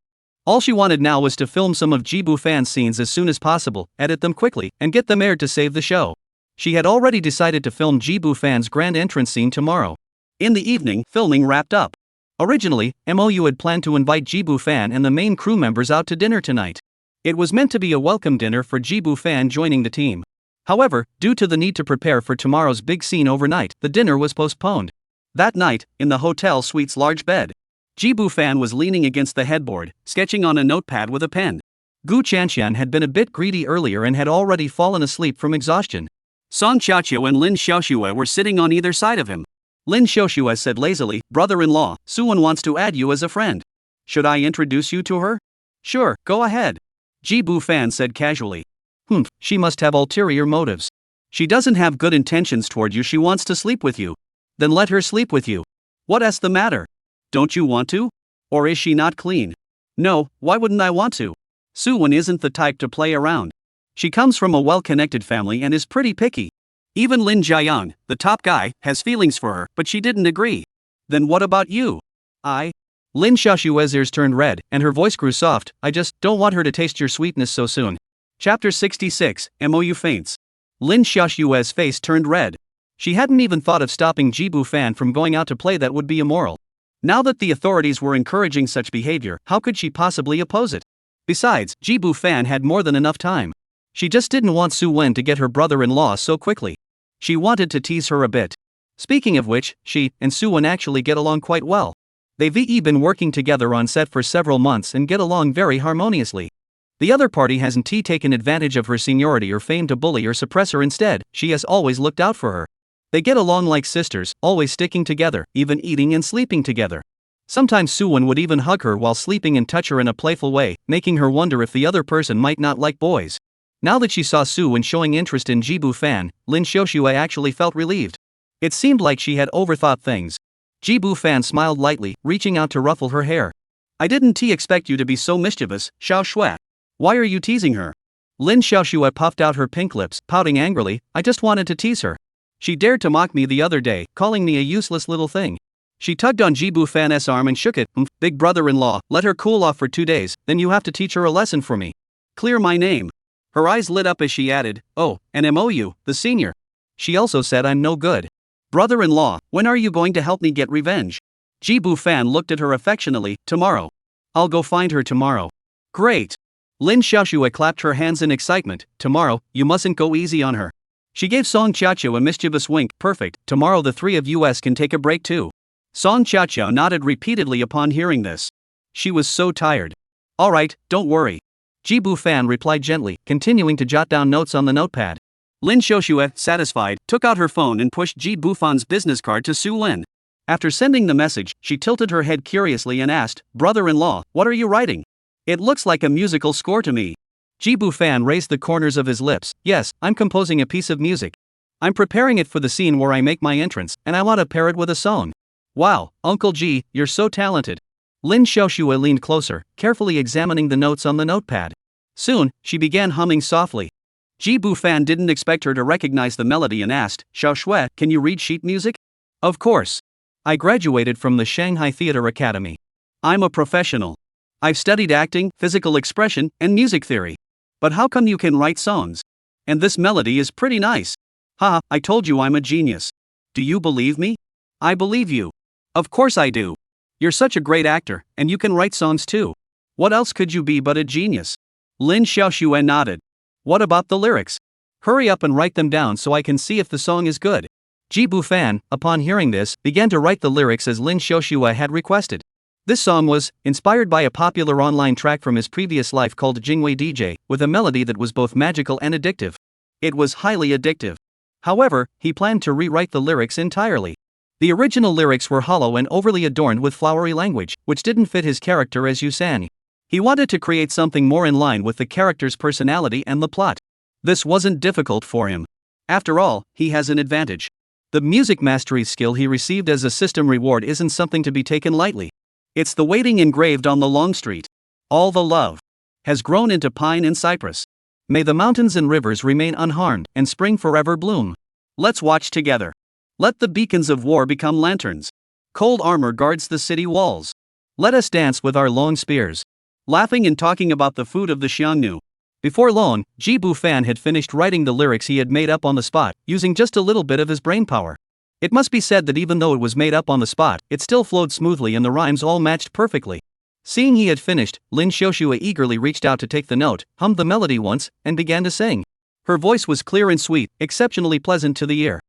S2: All she wanted now was to film some of Jibu Fan's scenes as soon as possible, edit them quickly, and get them aired to save the show. She had already decided to film Jibu Fan's grand entrance scene tomorrow. In the evening, filming wrapped up. Originally, Mo Yu had planned to invite Jibu Fan and the main crew members out to dinner tonight. It was meant to be a welcome dinner for Jibu Fan joining the team. However, due to the need to prepare for tomorrow's big scene overnight, the dinner was postponed. That night, in the hotel suite's large bed, Jibu Fan was leaning against the headboard, sketching on a notepad with a pen. Gu Chanqian had been a bit greedy earlier and had already fallen asleep from exhaustion. Song Xiaoqiao and Lin Xiaoxue were sitting on either side of him. Lin Xiaoxue said lazily, "Brother-in-law, Su Wen wants to add you as a friend. Should I introduce you to her?" "Sure, go ahead," Jibu Fan said casually.
S1: She must have ulterior motives.
S2: She doesn't have good intentions toward you. She wants to sleep with you. Then let her sleep with you. What's the matter? Don't you want to? Or is she not clean? No, why wouldn't I want to? Su Wen isn't the type to play around. She comes from a well-connected family and is pretty picky. Even Lin Jiayang, the top guy, has feelings for her, but she didn't agree. Then what about you?
S1: Lin Xiaoxue's ears turned red, and her voice grew soft. "I just don't want her to taste your sweetness so soon."
S2: Chapter 66, Mo Yu faints. Lin Xiaoxue's face turned red. She hadn't even thought of stopping Jibu Fan from going out to play. That would be immoral. Now that the authorities were encouraging such behavior, how could she possibly oppose it? Besides, Jibu Fan had more than enough time. She just didn't want Su Wen to get her brother-in-law so quickly. She wanted to tease her a bit. Speaking of which, she and Su Wen actually get along quite well. They've been working together on set for several months and get along very harmoniously. The other party hasn't taken advantage of her seniority or fame to bully or suppress her. Instead, she has always looked out for her. They get along like sisters, always sticking together, even eating and sleeping together. Sometimes Su Wen would even hug her while sleeping and touch her in a playful way, making her wonder if the other person might not like boys. Now that she saw Su Wen showing interest in Jibu Fan, Lin Xiaoxue actually felt relieved. It seemed like she had overthought things. Jibu Fan smiled lightly, reaching out to ruffle her hair. "I didn't expect you to be so mischievous, Xiao Shui. Why are you teasing her? Lin Xiaoxue puffed out her pink lips, pouting angrily. I just wanted to tease her. She dared to mock me the other day, calling me a useless little thing. She tugged on Jibu Fan's arm and shook it. Big brother-in-law, let her cool off for 2 days, then you have to teach her a lesson for me. Clear my name. Her eyes lit up as she added, oh, and MOU, the senior. She also said I'm no good. Brother-in-law, when are you going to help me get revenge? Jibu Fan looked at her affectionately. Tomorrow. I'll go find her tomorrow. Great. Lin Xiaoxue clapped her hands in excitement. Tomorrow, you mustn't go easy on her. She gave Song Xiaoqiu a mischievous wink. Perfect, tomorrow the three of us can take a break too. Song Xiaoqiu nodded repeatedly upon hearing this. She was so tired. Alright, don't worry. Jibu Fan replied gently, continuing to jot down notes on the notepad. Lin Xiaoxue, satisfied, took out her phone and pushed Jibu Fan's business card to Su Lin. After sending the message, she tilted her head curiously and asked, Brother-in-law, what are you writing? It looks like a musical score to me. Jibu Fan raised the corners of his lips. Yes, I'm composing a piece of music. I'm preparing it for the scene where I make my entrance, and I want to pair it with a song. Wow, Uncle G, you're so talented. Lin Xiaoxue leaned closer, carefully examining the notes on the notepad. Soon, she began humming softly. Jibu Fan didn't expect her to recognize the melody and asked, Xiaoxue, can you read sheet music? Of course. I graduated from the Shanghai Theatre Academy. I'm a professional. I've studied acting, physical expression, and music theory. But how come you can write songs? And this melody is pretty nice. Ha, I told you I'm a genius. Do you believe me? I believe you. Of course I do. You're such a great actor, and you can write songs too. What else could you be but a genius? Lin Xiaoxue nodded. What about the lyrics? Hurry up and write them down so I can see if the song is good. Jibu Fan, upon hearing this, began to write the lyrics as Lin Xiaoxue had requested. This song was inspired by a popular online track from his previous life called Jingwei DJ, with a melody that was both magical and addictive. It was highly addictive. However, he planned to rewrite the lyrics entirely. The original lyrics were hollow and overly adorned with flowery language, which didn't fit his character as Yusan. He wanted to create something more in line with the character's personality and the plot. This wasn't difficult for him. After all, he has an advantage. The music mastery skill he received as a system reward isn't something to be taken lightly. It's the waiting engraved on the long street. All the love has grown into pine and cypress. May the mountains and rivers remain unharmed, and spring forever bloom. Let's watch together. Let the beacons of war become lanterns. Cold armor guards the city walls. Let us dance with our long spears. Laughing and talking about the food of the Xiangnu. Before long, Jibu Fan had finished writing the lyrics he had made up on the spot, using just a little bit of his brainpower. It must be said that even though it was made up on the spot, it still flowed smoothly and the rhymes all matched perfectly. Seeing he had finished, Lin Xiaoxue eagerly reached out to take the note, hummed the melody once, and began to sing. Her voice was clear and sweet, exceptionally pleasant to the ear.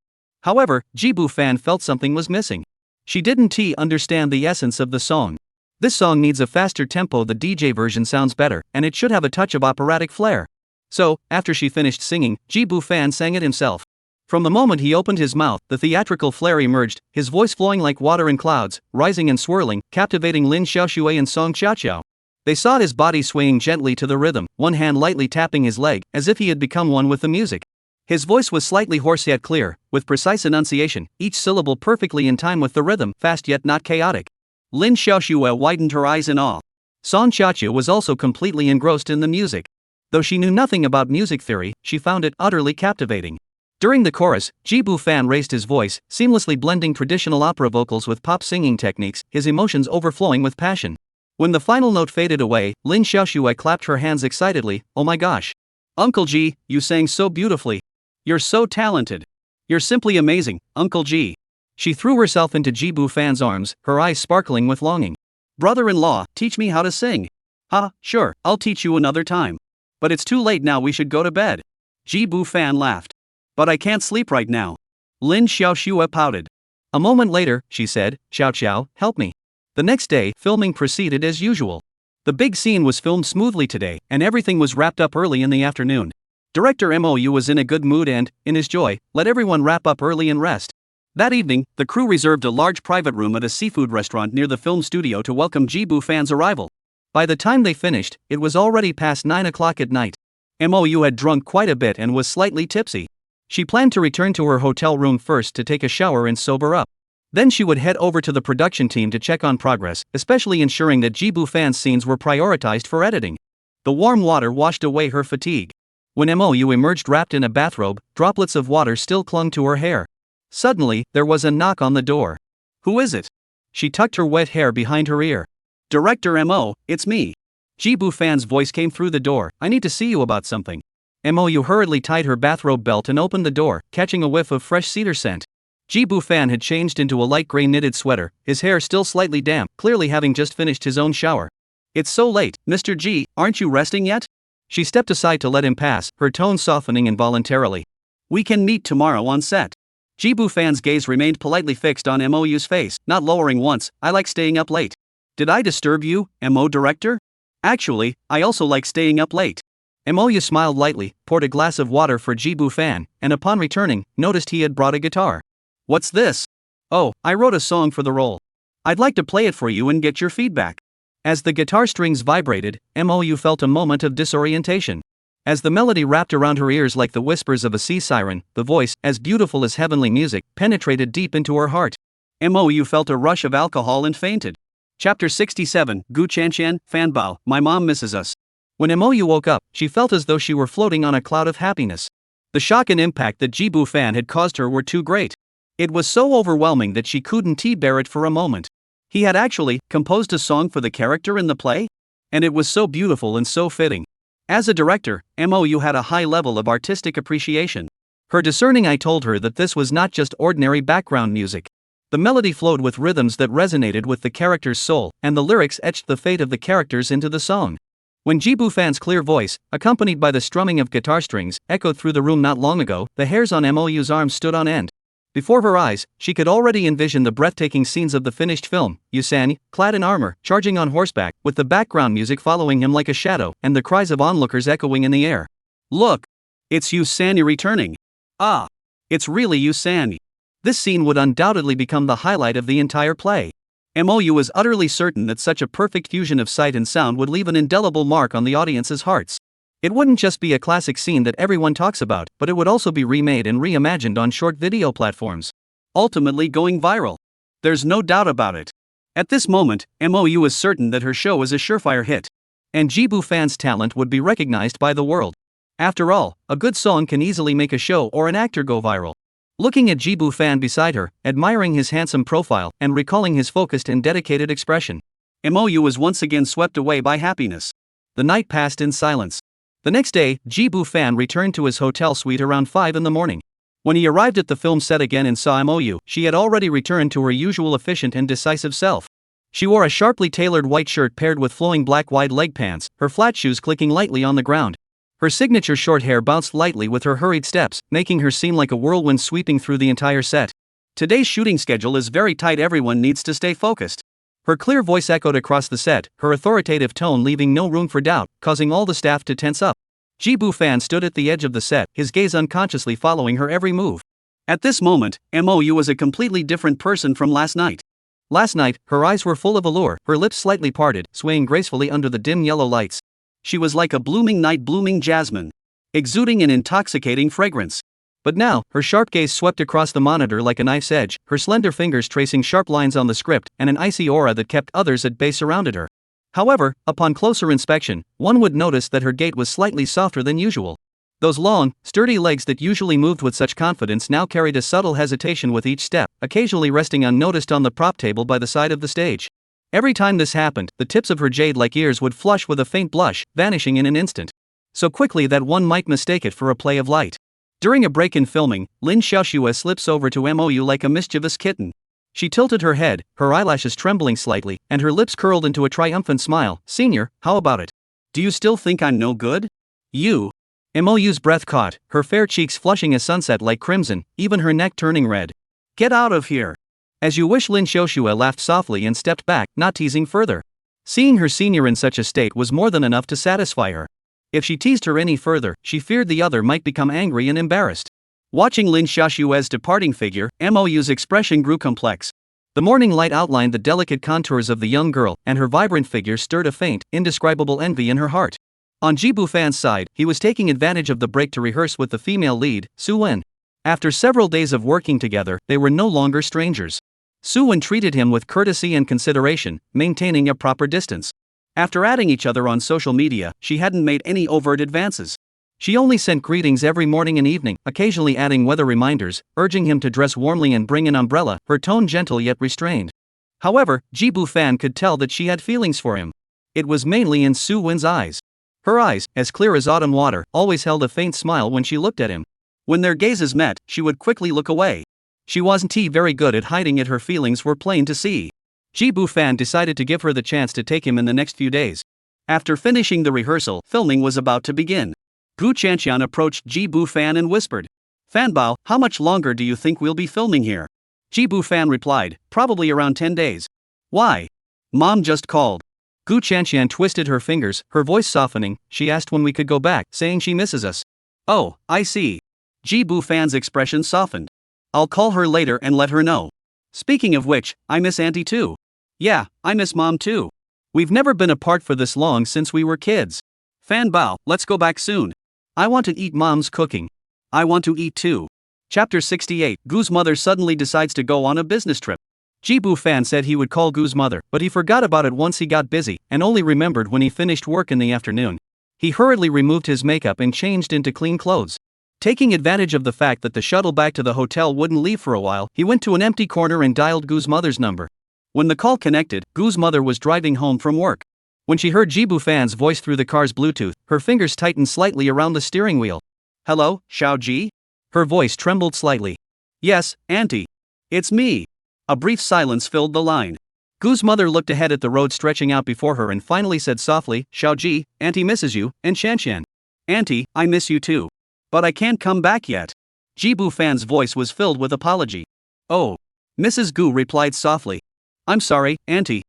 S2: However, Jibu Fan felt something was missing. She didn't understand the essence of the song. This song needs a faster tempo. The DJ version sounds better, and it should have a touch of operatic flair. So, after she finished singing, Jibu Fan sang it himself. From the moment he opened his mouth, the theatrical flair emerged, his voice flowing like water in clouds, rising and swirling, captivating Lin Xiaoxue and Song Xiaoqiu. They saw his body swaying gently to the rhythm, one hand lightly tapping his leg, as if he had become one with the music. His voice was slightly hoarse yet clear, with precise enunciation, each syllable perfectly in time with the rhythm, fast yet not chaotic. Lin Xiaoxue widened her eyes in awe. Song Xiaoqiu was also completely engrossed in the music. Though she knew nothing about music theory, she found it utterly captivating. During the chorus, Jibu Fan raised his voice, seamlessly blending traditional opera vocals with pop singing techniques, his emotions overflowing with passion. When the final note faded away, Lin Xiaoxue clapped her hands excitedly. Oh my gosh! Uncle G, you sang so beautifully. You're so talented. You're simply amazing, Uncle G. She threw herself into Jibu Fan's arms, her eyes sparkling with longing. Brother-in-law, teach me how to sing. Ha, sure, I'll teach you another time. But it's too late now, we should go to bed. Jibu Fan laughed. But I can't sleep right now. Lin Xiaoxue pouted. A moment later, she said, Xiaoqiu, help me. The next day, filming proceeded as usual. The big scene was filmed smoothly today, and everything was wrapped up early in the afternoon. Director MOU was in a good mood and, in his joy, let everyone wrap up early and rest. That evening, the crew reserved a large private room at a seafood restaurant near the film studio to welcome Jibu Fan's arrival. By the time they finished, it was already past 9 o'clock at night. MOU had drunk quite a bit and was slightly tipsy. She planned to return to her hotel room first to take a shower and sober up. Then she would head over to the production team to check on progress, especially ensuring that Jibu Fan's scenes were prioritized for editing. The warm water washed away her fatigue. When Mou emerged wrapped in a bathrobe, droplets of water still clung to her hair. Suddenly, there was a knock on the door. "Who is it?" She tucked her wet hair behind her ear. "Director Mo, it's me." Ji Bufan's voice came through the door. "I need to see you about something." Mou hurriedly tied her bathrobe belt and opened the door, catching a whiff of fresh cedar scent. Ji Bufan had changed into a light gray knitted sweater, his hair still slightly damp, clearly having just finished his own shower. "It's so late, Mr. Ji, aren't you resting yet?" She stepped aside to let him pass, her tone softening involuntarily. "We can meet tomorrow on set." Ji Bufan's gaze remained politely fixed on Mou's face, not lowering once. "I like staying up late." "Did I disturb you, Mo director?" "Actually, I also like staying up late." Mou smiled lightly, poured a glass of water for Ji Bufan, and upon returning, noticed he had brought a guitar. "What's this?" "Oh, I wrote a song for the role. I'd like to play it for you and get your feedback." As the guitar strings vibrated, Mou felt a moment of disorientation. As the melody wrapped around her ears like the whispers of a sea siren, the voice, as beautiful as heavenly music, penetrated deep into her heart. Mou felt a rush of alcohol and fainted. Chapter 67, Gu Chanshan, Fanbao, My Mom Misses Us. When Mou woke up, she felt as though she were floating on a cloud of happiness. The shock and impact that Ji Bufan had caused her were too great. It was so overwhelming that she couldn't bear it for a moment. He had actually composed a song for the character in the play? And it was so beautiful and so fitting. As a director, Mou had a high level of artistic appreciation. Her discerning eye told her that this was not just ordinary background music. The melody flowed with rhythms that resonated with the character's soul, and the lyrics etched the fate of the characters into the song. When Ji Bufan's clear voice, accompanied by the strumming of guitar strings, echoed through the room not long ago, the hairs on Mou's arms stood on end. Before her eyes, she could already envision the breathtaking scenes of the finished film, Yusan, clad in armor, charging on horseback, with the background music following him like a shadow, and the cries of onlookers echoing in the air. "Look! It's Yusan returning! Ah! It's really Yusan!" This scene would undoubtedly become the highlight of the entire play. Mou was utterly certain that such a perfect fusion of sight and sound would leave an indelible mark on the audience's hearts. It wouldn't just be a classic scene that everyone talks about, but it would also be remade and reimagined on short video platforms, ultimately going viral. There's no doubt about it. At this moment, Mou was certain that her show was a surefire hit. And Ji Bufan's talent would be recognized by the world. After all, a good song can easily make a show or an actor go viral. Looking at Ji Bufan beside her, admiring his handsome profile, and recalling his focused and dedicated expression, Mou was once again swept away by happiness. The night passed in silence. The next day, Ji Bufan returned to his hotel suite around 5 in the morning. When he arrived at the film set again and saw Mou, she had already returned to her usual efficient and decisive self. She wore a sharply tailored white shirt paired with flowing black wide leg pants, her flat shoes clicking lightly on the ground. Her signature short hair bounced lightly with her hurried steps, making her seem like a whirlwind sweeping through the entire set. "Today's shooting schedule is very tight, everyone needs to stay focused." Her clear voice echoed across the set, her authoritative tone leaving no room for doubt, causing all the staff to tense up. Ji Bufan stood at the edge of the set, his gaze unconsciously following her every move. At this moment, Mou was a completely different person from last night. Last night, her eyes were full of allure, her lips slightly parted, swaying gracefully under the dim yellow lights. She was like a blooming night blooming jasmine, exuding an intoxicating fragrance. But now, her sharp gaze swept across the monitor like a knife's edge, her slender fingers tracing sharp lines on the script, and an icy aura that kept others at bay surrounded her. However, upon closer inspection, one would notice that her gait was slightly softer than usual. Those long, sturdy legs that usually moved with such confidence now carried a subtle hesitation with each step, occasionally resting unnoticed on the prop table by the side of the stage. Every time this happened, the tips of her jade-like ears would flush with a faint blush, vanishing in an instant. So quickly that one might mistake it for a play of light. During a break in filming, Lin Xiaoxue slips over to Mou like a mischievous kitten. She tilted her head, her eyelashes trembling slightly, and her lips curled into a triumphant smile. "Senior, how about it? Do you still think I'm no good?" "You?" Mou's breath caught, her fair cheeks flushing a sunset like crimson, even her neck turning red. "Get out of here." "As you wish." Lin Xiaoxue laughed softly and stepped back, not teasing further. Seeing her senior in such a state was more than enough to satisfy her. If she teased her any further, she feared the other might become angry and embarrassed. Watching Lin Xiaoxue's departing figure, Mou's expression grew complex. The morning light outlined the delicate contours of the young girl, and her vibrant figure stirred a faint, indescribable envy in her heart. On Ji Bufan's side, he was taking advantage of the break to rehearse with the female lead, Su Wen. After several days of working together, they were no longer strangers. Su Wen treated him with courtesy and consideration, maintaining a proper distance. After adding each other on social media, she hadn't made any overt advances. She only sent greetings every morning and evening, occasionally adding weather reminders, urging him to dress warmly and bring an umbrella, her tone gentle yet restrained. However, Jibu Fan could tell that she had feelings for him. It was mainly in Su Win's eyes. Her eyes, as clear as autumn water, always held a faint smile when she looked at him. When their gazes met, she would quickly look away. She wasn't very good at hiding it, her feelings were plain to see. Jibu Fan decided to give her the chance to take him in the next few days. After finishing the rehearsal, filming was about to begin. Gu Chanqian approached Jibu Fan and whispered, "Fanbao, how much longer do you think we'll be filming here?" Jibu Fan replied, "Probably around 10 days. Why?" "Mom just called." Gu Chanqian twisted her fingers, her voice softening. "She asked when we could go back, saying she misses us." "Oh, I see." Jibu Fan's expression softened. "I'll call her later and let her know. Speaking of which, I miss Auntie too." "Yeah, I miss Mom too. We've never been apart for this long since we were kids. Fanbao, let's go back soon. I want to eat Mom's cooking." "I want to eat too." Chapter 68. Gu's mother suddenly decides to go on a business trip. Jibu Fan said he would call Gu's mother, but he forgot about it once he got busy, and only remembered when he finished work in the afternoon. He hurriedly removed his makeup and changed into clean clothes. Taking advantage of the fact that the shuttle back to the hotel wouldn't leave for a while, he went to an empty corner and dialed Gu's mother's number. When the call connected, Gu's mother was driving home from work. When she heard Jibu Fan's voice through the car's Bluetooth, her fingers tightened slightly around the steering wheel. "Hello, Xiao Ji?" Her voice trembled slightly. "Yes, Auntie. It's me." A brief silence filled the line. Gu's mother looked ahead at the road stretching out before her and finally said softly, "Xiao Ji, Auntie misses you, and Shanshan." "Auntie, I miss you too. But I can't come back yet." Jibu Fan's voice was filled with apology. "Oh." Mrs. Gu replied softly. "I'm sorry, Auntie."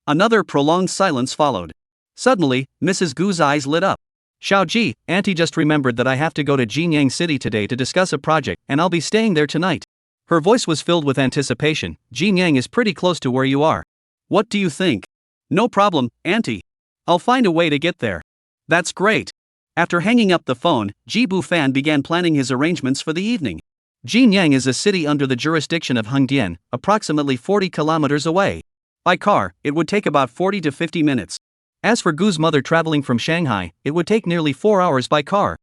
S2: Another prolonged silence followed. Suddenly, Mrs. Gu's eyes lit up. "Xiao Ji, Auntie just remembered that I have to go to Jinyang City today to discuss a project, and I'll be staying there tonight." Her voice was filled with anticipation. "Jinyang is pretty close to where you are. What do you think?" "No problem, Auntie. I'll find a way to get there." "That's great." After hanging up the phone, Jibu Fan began planning his arrangements for the evening. Jinyang is a city under the jurisdiction of Hengdian, approximately 40 kilometers away. By car, it would take about 40 to 50 minutes. As for Gu's mother traveling from Shanghai, it would take nearly 4 hours by car.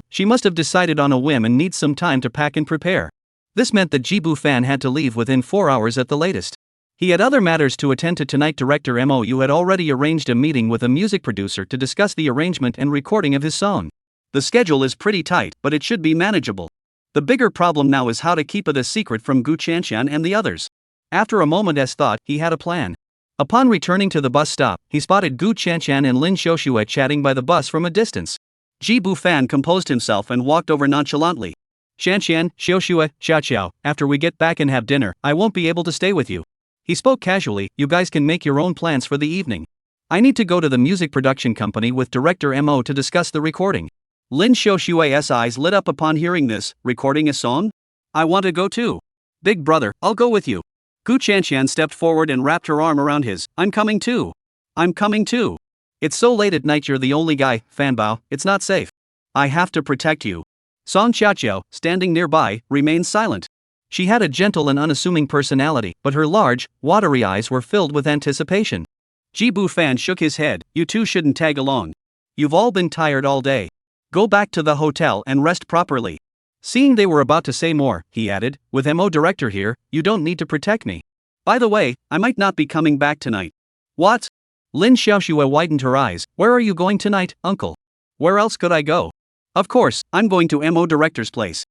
S2: She must have decided on a whim and needs some time to pack and prepare. This meant that Jibu Fan had to leave within 4 hours at the latest. He had other matters to attend to tonight. Director Mou had already arranged a meeting with a music producer to discuss the arrangement and recording of his song. The schedule is pretty tight, but it should be manageable. The bigger problem now is how to keep it a secret from Gu Chanqian and the others. After a moment's thought, he had a plan. Upon returning to the bus stop, he spotted Gu Chanqian and Lin Xiaoxue chatting by the bus from a distance. Jibu Fan composed himself and walked over nonchalantly. "Shanqian, Xiaoxue, Xiaoqiao, after we get back and have dinner, I won't be able to stay with you." He spoke casually. "You guys can make your own plans for the evening. I need to go to the music production company with Director Mo to discuss the recording." Lin Xiaoxue's eyes lit up upon hearing this. "Recording a song? I want to go too. Big brother, I'll go with you." Gu Chanqian stepped forward and wrapped her arm around his. "I'm coming too. I'm coming too. It's so late at night, you're the only guy, Fanbao, it's not safe. I have to protect you." Song Xiaoqiao, standing nearby, remained silent. She had a gentle and unassuming personality, but her large, watery eyes were filled with anticipation. Jibu Fan shook his head. "You two shouldn't tag along. You've all been tired all day. Go back to the hotel and rest properly." Seeing they were about to say more, he added, "With Mo director here, you don't need to protect me. By the way, I might not be coming back tonight." "What?" Lin Xiaoxue widened her eyes. "Where are you going tonight, uncle?" "Where else could I go? Of course, I'm going to Mo director's place."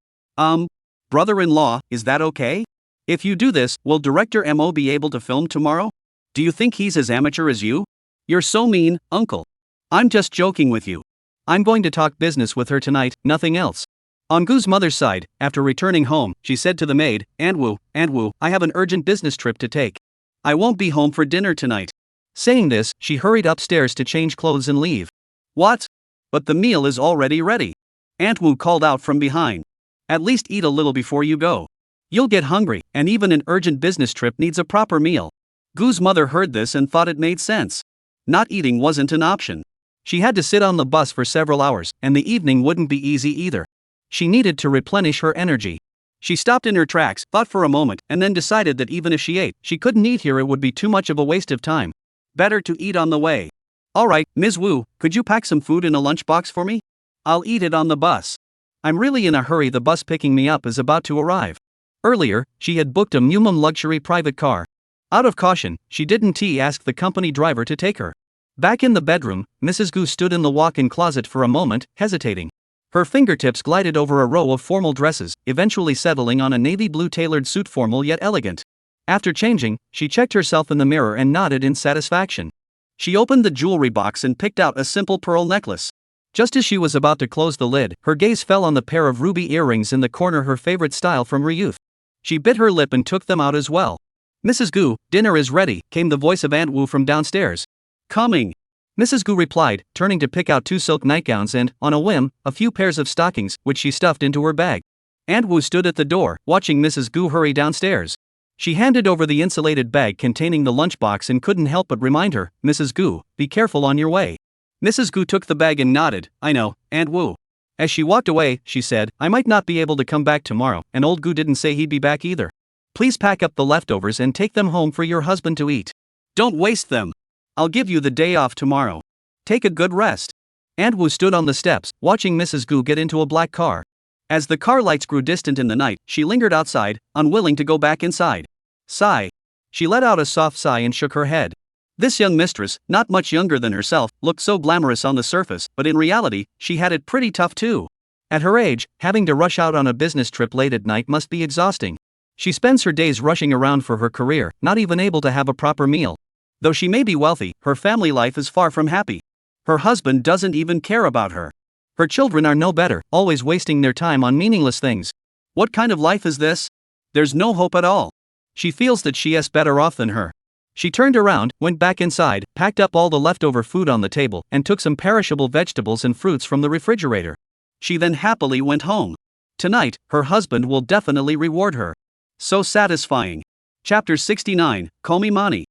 S2: Brother-in-law, is that okay? If you do this, will Director Mo be able to film tomorrow? Do you think he's as amateur as you? You're so mean, uncle. I'm just joking with you. I'm going to talk business with her tonight, nothing else." On Gu's mother's side, after returning home, she said to the maid, Anwu, I have an urgent business trip to take. I won't be home for dinner tonight." Saying this, she hurried upstairs to change clothes and leave. "What? But the meal is already ready." Aunt Wu called out from behind. "At least eat a little before you go. You'll get hungry, and even an urgent business trip needs a proper meal." Gu's mother heard this and thought it made sense. Not eating wasn't an option. She had to sit on the bus for several hours, and the evening wouldn't be easy either. She needed to replenish her energy. She stopped in her tracks, thought for a moment, and then decided that even if she ate, she couldn't eat here, it would be too much of a waste of time. Better to eat on the way. Alright, Ms. Wu, could you pack some food in a lunchbox for me? I'll eat it on the bus. I'm really in a hurry, the bus picking me up is about to arrive. Earlier, she had booked a Mumum luxury private car. Out of caution, she didn't ask the company driver to take her. Back in the bedroom, Mrs. Gu stood in the walk-in closet for a moment, hesitating. Her fingertips glided over a row of formal dresses, eventually settling on a navy blue tailored suit, formal yet elegant. After changing, she checked herself in the mirror and nodded in satisfaction. She opened the jewelry box and picked out a simple pearl necklace. Just as she was about to close the lid, her gaze fell on the pair of ruby earrings in the corner, her favorite style from her youth. She bit her lip and took them out as well. Mrs. Gu, dinner is ready, came the voice of Aunt Wu from downstairs. Coming. Mrs. Gu replied, turning to pick out 2 silk nightgowns and, on a whim, a few pairs of stockings, which she stuffed into her bag. Aunt Wu stood at the door, watching Mrs. Gu hurry downstairs. She handed over the insulated bag containing the lunchbox and couldn't help but remind her, Mrs. Gu, be careful on your way. Mrs. Gu took the bag and nodded, I know, Aunt Wu. As she walked away, she said, I might not be able to come back tomorrow, and old Gu didn't say he'd be back either. Please pack up the leftovers and take them home for your husband to eat. Don't waste them. I'll give you the day off tomorrow. Take a good rest. Aunt Wu stood on the steps, watching Mrs. Gu get into a black car. As the car lights grew distant in the night, she lingered outside, unwilling to go back inside. Sigh. She let out a soft sigh and shook her head. This young mistress, not much younger than herself, looked so glamorous on the surface, but in reality, she had it pretty tough too. At her age, having to rush out on a business trip late at night must be exhausting. She spends her days rushing around for her career, not even able to have a proper meal. Though she may be wealthy, her family life is far from happy. Her husband doesn't even care about her. Her children are no better, always wasting their time on meaningless things. What kind of life is this? There's no hope at all. She feels that she is better off than her. She turned around, went back inside, packed up all the leftover food on the table, and took some perishable vegetables and fruits from the refrigerator. She then happily went home. Tonight, her husband will definitely reward her. So satisfying. Chapter 69, Komi Mani.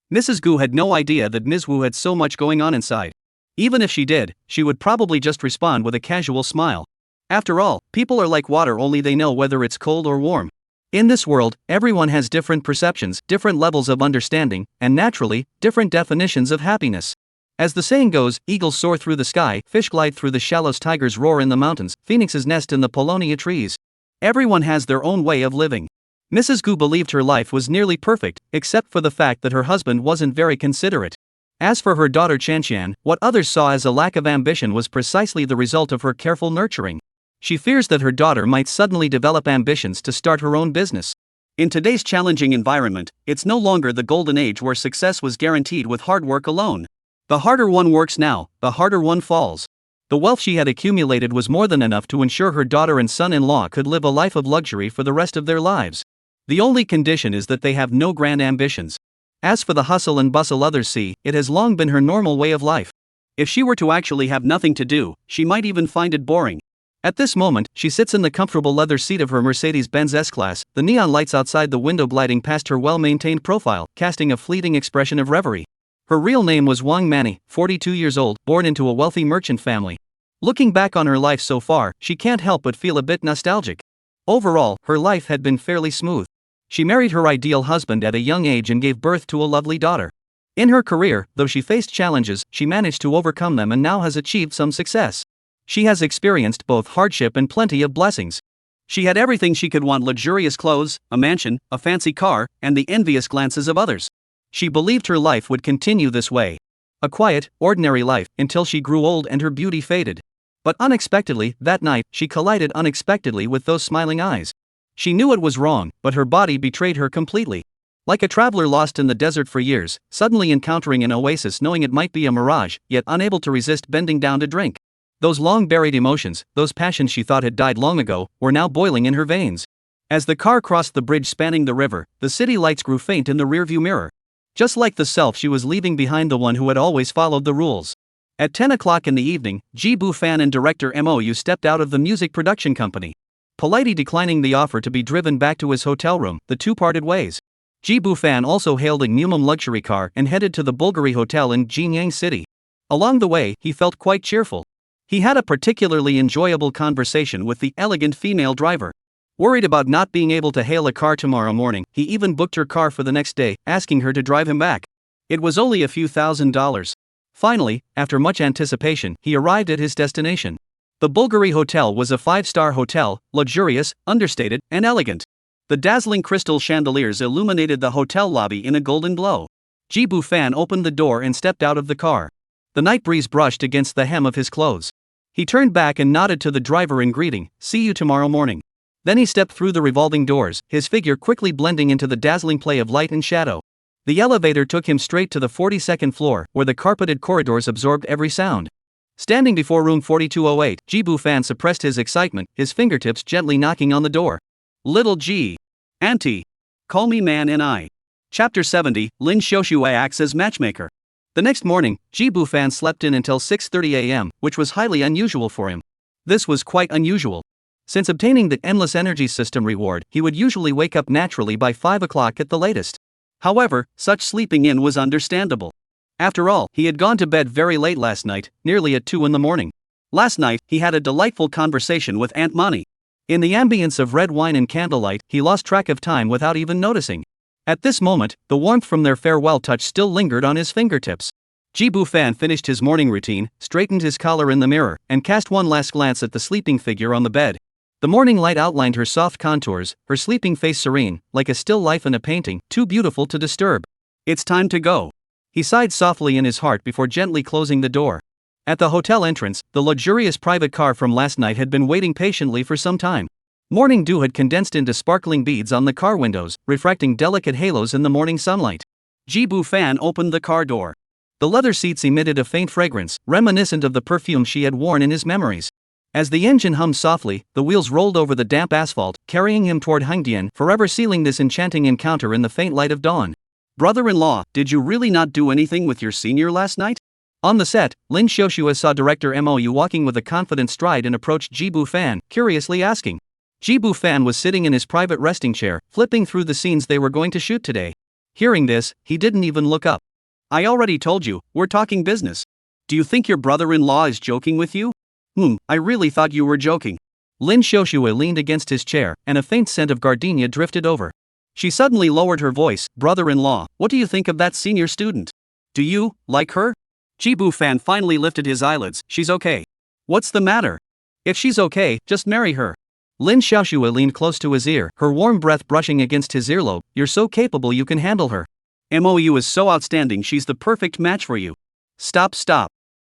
S2: Mrs. Gu had no idea that Ms. Wu had so much going on inside. Even if she did, she would probably just respond with a casual smile. After all, people are like water, only they know whether it's cold or warm. In this world, everyone has different perceptions, different levels of understanding, and naturally, different definitions of happiness. As the saying goes, eagles soar through the sky, fish glide through the shallows, tigers roar in the mountains, phoenixes nest in the Polonia trees. Everyone has their own way of living. Mrs. Gu believed her life was nearly perfect, except for the fact that her husband wasn't very considerate. As for her daughter Chanshan, what others saw as a lack of ambition was precisely the result of her careful nurturing. She fears that her daughter might suddenly develop ambitions to start her own business. In today's challenging environment, it's no longer the golden age where success was guaranteed with hard work alone. The harder one works now, the harder one falls. The wealth she had accumulated was more than enough to ensure her daughter and son-in-law could live a life of luxury for the rest of their lives. The only condition is that they have no grand ambitions. As for the hustle and bustle others see, it has long been her normal way of life. If she were to actually have nothing to do, she might even find it boring. At this moment, she sits in the comfortable leather seat of her Mercedes-Benz S-Class, the neon lights outside the window gliding past her well-maintained profile, casting a fleeting expression of reverie. Her real name was Wang Mani, 42 years old, born into a wealthy merchant family. Looking back on her life so far, she can't help but feel a bit nostalgic. Overall, her life had been fairly smooth. She married her ideal husband at a young age and gave birth to a lovely daughter. In her career, though she faced challenges, she managed to overcome them and now has achieved some success. She has experienced both hardship and plenty of blessings. She had everything she could want: luxurious clothes, a mansion, a fancy car, and the envious glances of others. She believed her life would continue this way. A quiet, ordinary life, until she grew old and her beauty faded. But unexpectedly, that night, she collided unexpectedly with those smiling eyes. She knew it was wrong, but her body betrayed her completely. Like a traveler lost in the desert for years, suddenly encountering an oasis knowing it might be a mirage, yet unable to resist bending down to drink. Those long-buried emotions, those passions she thought had died long ago, were now boiling in her veins. As the car crossed the bridge spanning the river, the city lights grew faint in the rearview mirror. Just like the self she was leaving behind, the one who had always followed the rules. At 10 o'clock in the evening, Ji Bu-fan and director Mou stepped out of the music production company. Politely declining the offer to be driven back to his hotel room, the two parted ways. Ji Bu-fan also hailed a Mumum luxury car and headed to the Bulgari Hotel in Jinyang City. Along the way, he felt quite cheerful. He had a particularly enjoyable conversation with the elegant female driver. Worried about not being able to hail a car tomorrow morning, he even booked her car for the next day, asking her to drive him back. It was only a few $1,000s.
S1: Finally, after much anticipation, he arrived at his destination. The Bulgari Hotel was a 5-star hotel, luxurious, understated, and elegant. The dazzling crystal chandeliers illuminated the hotel lobby in a golden glow. Jibu Fan opened the door and stepped out of the car. The night breeze brushed against the hem of his clothes. He turned back and nodded to the driver in greeting, "See you tomorrow morning." Then he stepped through the revolving doors, his figure quickly blending into the dazzling play of light and shadow. The elevator took him straight to the 42nd floor, where the carpeted corridors absorbed every sound. Standing before room 4208, Jibu Fan suppressed his excitement, his fingertips gently knocking on the door. "Little G. Auntie. Call me man Ni." Chapter 70, Lin Xiaoxue acts as matchmaker. The next morning, Jibu Fan slept in until 6:30 a.m., which was highly unusual for him. This was quite unusual. Since obtaining the Endless Energy System reward, he would usually wake up naturally by 5 o'clock at the latest. However, such sleeping in was understandable. After all, he had gone to bed very late last night, nearly at 2 in the morning. Last night, he had a delightful conversation with Aunt Mani. In the ambience of red wine and candlelight, he lost track of time without even noticing. At this moment, the warmth from their farewell touch still lingered on his fingertips. Jibu Fan finished his morning routine, straightened his collar in the mirror, and cast one last glance at the sleeping figure on the bed. The morning light outlined her soft contours, her sleeping face serene, like a still life in a painting, too beautiful to disturb. "It's time to go." He sighed softly in his heart before gently closing the door. At the hotel entrance, the luxurious private car from last night had been waiting patiently for some time. Morning dew had condensed into sparkling beads on the car windows, refracting delicate halos in the morning sunlight. Jibu Fan opened the car door. The leather seats emitted a faint fragrance, reminiscent of the perfume she had worn in his memories. As the engine hummed softly, the wheels rolled over the damp asphalt, carrying him toward Hengdian, forever sealing this enchanting encounter in the faint light of dawn. "Brother-in-law, did you really not do anything with your senior last night?" On the set, Lin Xiaoxue saw director Mou walking with a confident stride and approached Jibu Fan, curiously asking. Jibu Fan was sitting in his private resting chair, flipping through the scenes they were going to shoot today. Hearing this, he didn't even look up. "I already told you, we're talking business. Do you think your brother-in-law is joking with you?" I really thought you were joking." Lin Xiaoxue leaned against his chair, and a faint scent of gardenia drifted over. She suddenly lowered her voice. "Brother-in-law, what do you think of that senior student? Do you like her?" Jibu Fan finally lifted his eyelids. "She's okay." "What's the matter? If she's okay, just marry her." Lin Xiaoxue leaned close to his ear, her warm breath brushing against his earlobe. "You're so capable you can handle her. Mou is so outstanding, she's the perfect match for you." Stop.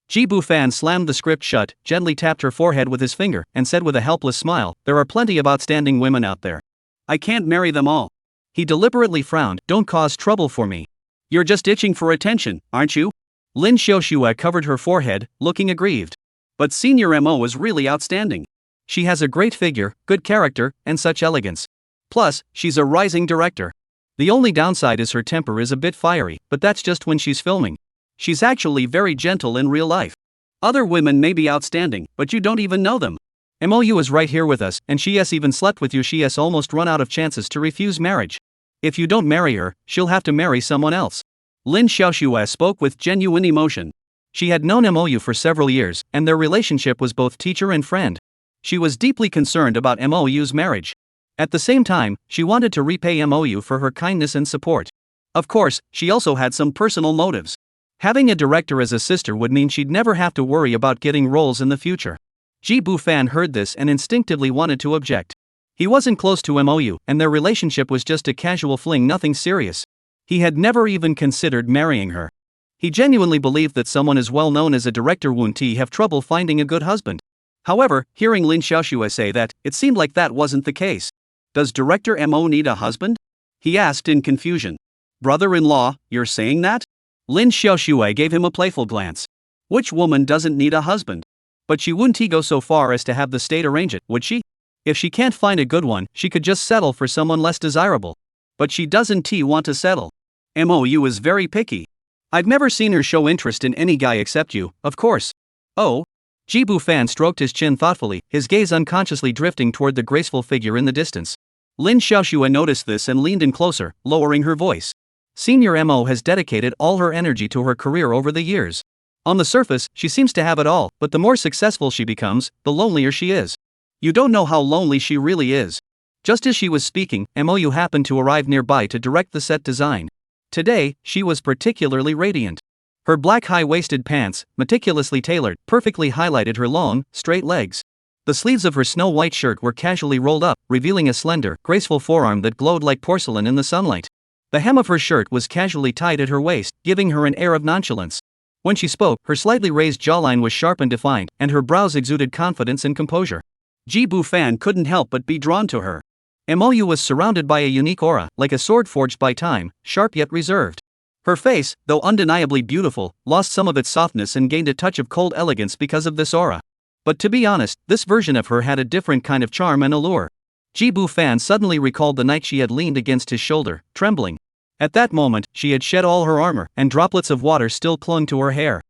S1: Jibu Fan slammed the script shut, gently tapped her forehead with his finger, and said with a helpless smile, "There are plenty of outstanding women out there. I can't marry them all." He deliberately frowned. "Don't cause trouble for me. You're just itching for attention, aren't you?" Lin Xiaoxue covered her forehead, looking aggrieved. "But Senior Mo is really outstanding. She has a great figure, good character, and such elegance. Plus, she's a rising director. The only downside is her temper is a bit fiery, but that's just when she's filming. She's actually very gentle in real life. Other women may be outstanding, but you don't even know them. Mou is right here with us, and she has even slept with you. She has almost run out of chances to refuse marriage. If you don't marry her, she'll have to marry someone else." Lin Xiaoxue spoke with genuine emotion. She had known Mou for several years, and their relationship was both teacher and friend. She was deeply concerned about Mou's marriage. At the same time, she wanted to repay Mou for her kindness and support. Of course, she also had some personal motives. Having a director as a sister would mean she'd never have to worry about getting roles in the future. Jibu Fan heard this and instinctively wanted to object. He wasn't close to Mou, and their relationship was just a casual fling, nothing serious. He had never even considered marrying her. He genuinely believed that someone as well known as a director wouldn't have trouble finding a good husband. However, hearing Lin Xiaoxue say that, it seemed like that wasn't the case. "Does Director Mou need a husband?" he asked in confusion. "Brother-in-law, you're saying that?" Lin Xiaoxue gave him a playful glance. "Which woman doesn't need a husband? But she wouldn't go so far as to have the state arrange it, would she? If she can't find a good one, she could just settle for someone less desirable. But she doesn't want to settle. Mou is very picky. I've never seen her show interest in any guy except you, of course." "Oh?" Jibu Fan stroked his chin thoughtfully, his gaze unconsciously drifting toward the graceful figure in the distance. Lin Xiaoxue noticed this and leaned in closer, lowering her voice. "Senior Mo has dedicated all her energy to her career over the years. On the surface, she seems to have it all, but the more successful she becomes, the lonelier she is. You don't know how lonely she really is." Just as she was speaking, Mou happened to arrive nearby to direct the set design. Today, she was particularly radiant. Her black high-waisted pants, meticulously tailored, perfectly highlighted her long, straight legs. The sleeves of her snow-white shirt were casually rolled up, revealing a slender, graceful forearm that glowed like porcelain in the sunlight. The hem of her shirt was casually tied at her waist, giving her an air of nonchalance. When she spoke, her slightly raised jawline was sharp and defined, and her brows exuded confidence and composure. Ji Bu-fan couldn't help but be drawn to her. Mo was surrounded by a unique aura, like a sword forged by time, sharp yet reserved. Her face, though undeniably beautiful, lost some of its softness and gained a touch of cold elegance because of this aura. But to be honest, this version of her had a different kind of charm and allure. Ji Bu-fan suddenly recalled the night she had leaned against his shoulder, trembling. At that moment, she had shed all her armor, and droplets of water still clung to her hair.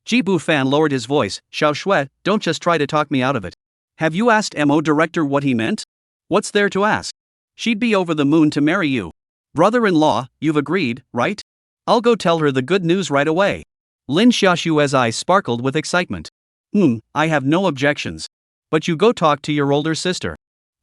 S1: Ji Bu-fan lowered his voice. Xiao Shui, don't just try to talk me out of it. Have you asked Mo director what he meant? What's there to ask? She'd be over the moon to marry you. Brother-in-law, you've agreed, right? I'll go tell her the good news right away. Lin Xiaoshui's eyes sparkled with excitement. I have no objections. But you go talk to your older sister.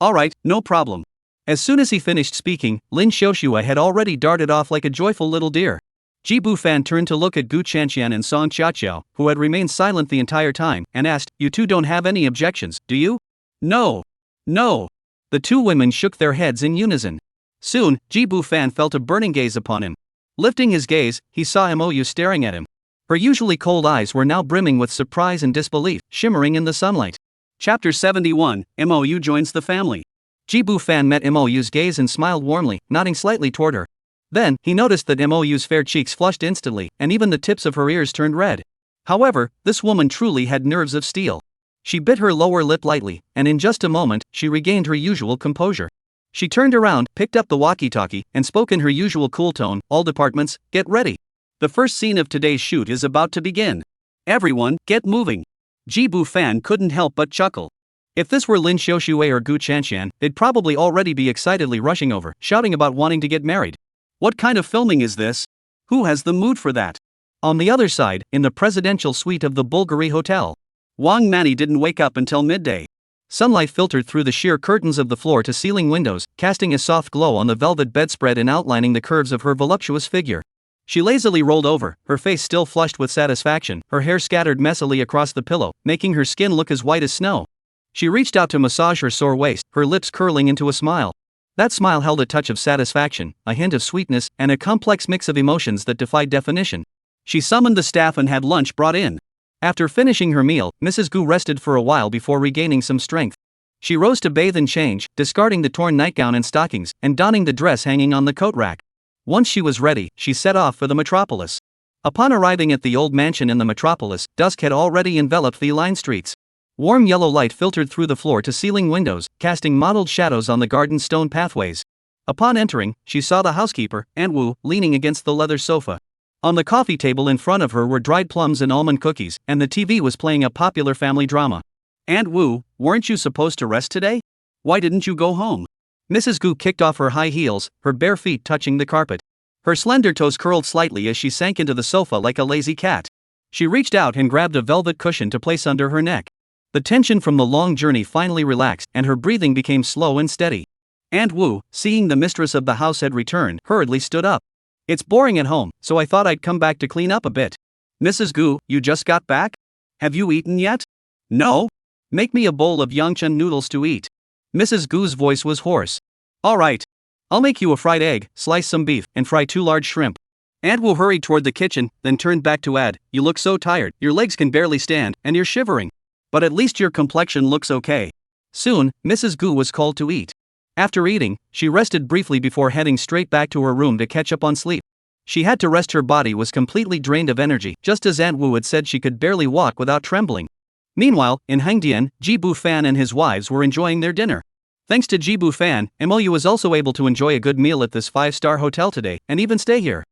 S1: Alright, no problem. As soon as he finished speaking, Lin Xiaoshua had already darted off like a joyful little deer. Ji Bu-fan turned to look at Gu Chanxian and Song Qiaqiao, who had remained silent the entire time, and asked, You two don't have any objections, do you? No. No. The two women shook their heads in unison. Soon, Ji Bu-fan felt a burning gaze upon him. Lifting his gaze, he saw Mo staring at him. Her usually cold eyes were now brimming with surprise and disbelief, shimmering in the sunlight. Chapter 71, Mo joins the family. Ji Bu-fan met Mo's gaze and smiled warmly, nodding slightly toward her. Then, he noticed that Mo's fair cheeks flushed instantly, and even the tips of her ears turned red. However, this woman truly had nerves of steel. She bit her lower lip lightly, and in just a moment, she regained her usual composure. She turned around, picked up the walkie-talkie, and spoke in her usual cool tone, All departments, get ready. The first scene of today's shoot is about to begin. Everyone, get moving. Ji Bu-fan couldn't help but chuckle. If this were Lin Xiaoshui or Gu Chanxian, they'd probably already be excitedly rushing over, shouting about wanting to get married. What kind of filming is this? Who has the mood for that? On the other side, in the presidential suite of the Bulgari Hotel, Wang Mani didn't wake up until midday. Sunlight filtered through the sheer curtains of the floor-to-ceiling windows, casting a soft glow on the velvet bedspread and outlining the curves of her voluptuous figure. She lazily rolled over, her face still flushed with satisfaction, her hair scattered messily across the pillow, making her skin look as white as snow. She reached out to massage her sore waist, her lips curling into a smile. That smile held a touch of satisfaction, a hint of sweetness, and a complex mix of emotions that defied definition. She summoned the staff and had lunch brought in. After finishing her meal, Mrs. Gu rested for a while before regaining some strength. She rose to bathe and change, discarding the torn nightgown and stockings, and donning the dress hanging on the coat rack. Once she was ready, she set off for the metropolis. Upon arriving at the old mansion in the metropolis, dusk had already enveloped the lined streets. Warm yellow light filtered through the floor-to-ceiling windows, casting mottled shadows on the garden stone pathways. Upon entering, she saw the housekeeper, Aunt Wu, leaning against the leather sofa. On the coffee table in front of her were dried plums and almond cookies, and the TV was playing a popular family drama. Aunt Wu, weren't you supposed to rest today? Why didn't you go home? Mrs. Gu kicked off her high heels, her bare feet touching the carpet. Her slender toes curled slightly as she sank into the sofa like a lazy cat. She reached out and grabbed a velvet cushion to place under her neck. The tension from the long journey finally relaxed, and her breathing became slow and steady. Aunt Wu, seeing the mistress of the house had returned, hurriedly stood up. It's boring at home, so I thought I'd come back to clean up a bit. Mrs. Gu, you just got back? Have you eaten yet? No? Make me a bowl of Yangchun noodles to eat. Mrs. Gu's voice was hoarse. All right. I'll make you a fried egg, slice some beef, and fry 2 large shrimp. Aunt Wu hurried toward the kitchen, then turned back to add, You look so tired, your legs can barely stand, and you're shivering. But at least your complexion looks okay. Soon, Mrs. Gu was called to eat. After eating, she rested briefly before heading straight back to her room to catch up on sleep. She had to rest, her body was completely drained of energy, just as Aunt Wu had said she could barely walk without trembling. Meanwhile, in Hangdian, Ji Bu-fan and his wives were enjoying their dinner. Thanks to Ji Bu-fan, Mo was also able to enjoy a good meal at this 5-star hotel today, and even stay here.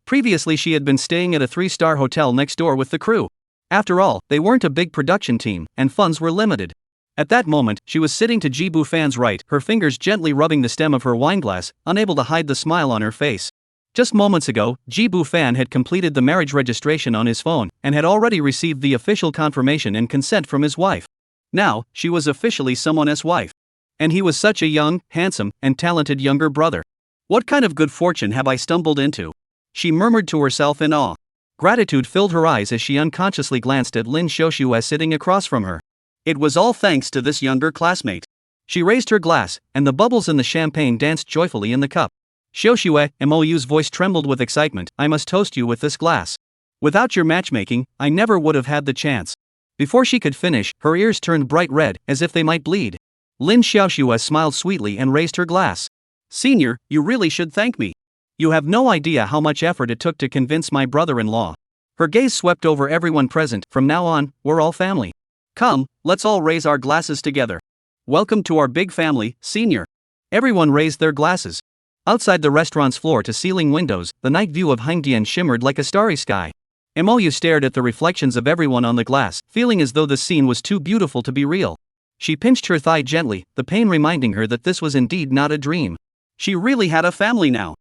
S1: Previously she had been staying at a 3-star hotel next door with the crew. After all, they weren't a big production team, and funds were limited. At that moment, she was sitting to Ji Bu-fan's right, her fingers gently rubbing the stem of her wineglass, unable to hide the smile on her face. Just moments ago, Ji Bu-fan had completed the marriage registration on his phone, and had already received the official confirmation and consent from his wife. Now, she was officially someone's wife. And he was such a young, handsome, and talented younger brother. What kind of good fortune have I stumbled into? She murmured to herself in awe. Gratitude filled her eyes as she unconsciously glanced at Lin Xiaoxue sitting across from her.
S2: It was all thanks to this younger classmate.
S1: She raised her glass, and the bubbles in the champagne danced joyfully in the cup. Xiaoxue, Mou's voice trembled with excitement, I must toast you with this glass. Without your matchmaking, I never would have had the chance. Before she could finish, her ears turned bright red, as if they might bleed. Lin Xiaoxue smiled sweetly and raised her glass.
S2: Senior, you really should thank me.
S1: You have no idea how much effort it took to convince my brother-in-law. Her gaze swept over everyone present. From now on, we're all family.
S2: Come, let's all raise our glasses together. Welcome to our big family, Senior.
S1: Everyone raised their glasses. Outside the restaurant's floor-to-ceiling windows, the night view of Hangdian shimmered like a starry sky. Mou stared at the reflections of everyone on the glass, feeling as though the scene was too beautiful to be real. She pinched her thigh gently, the pain reminding her that this was indeed not a dream.
S2: She really had a family now.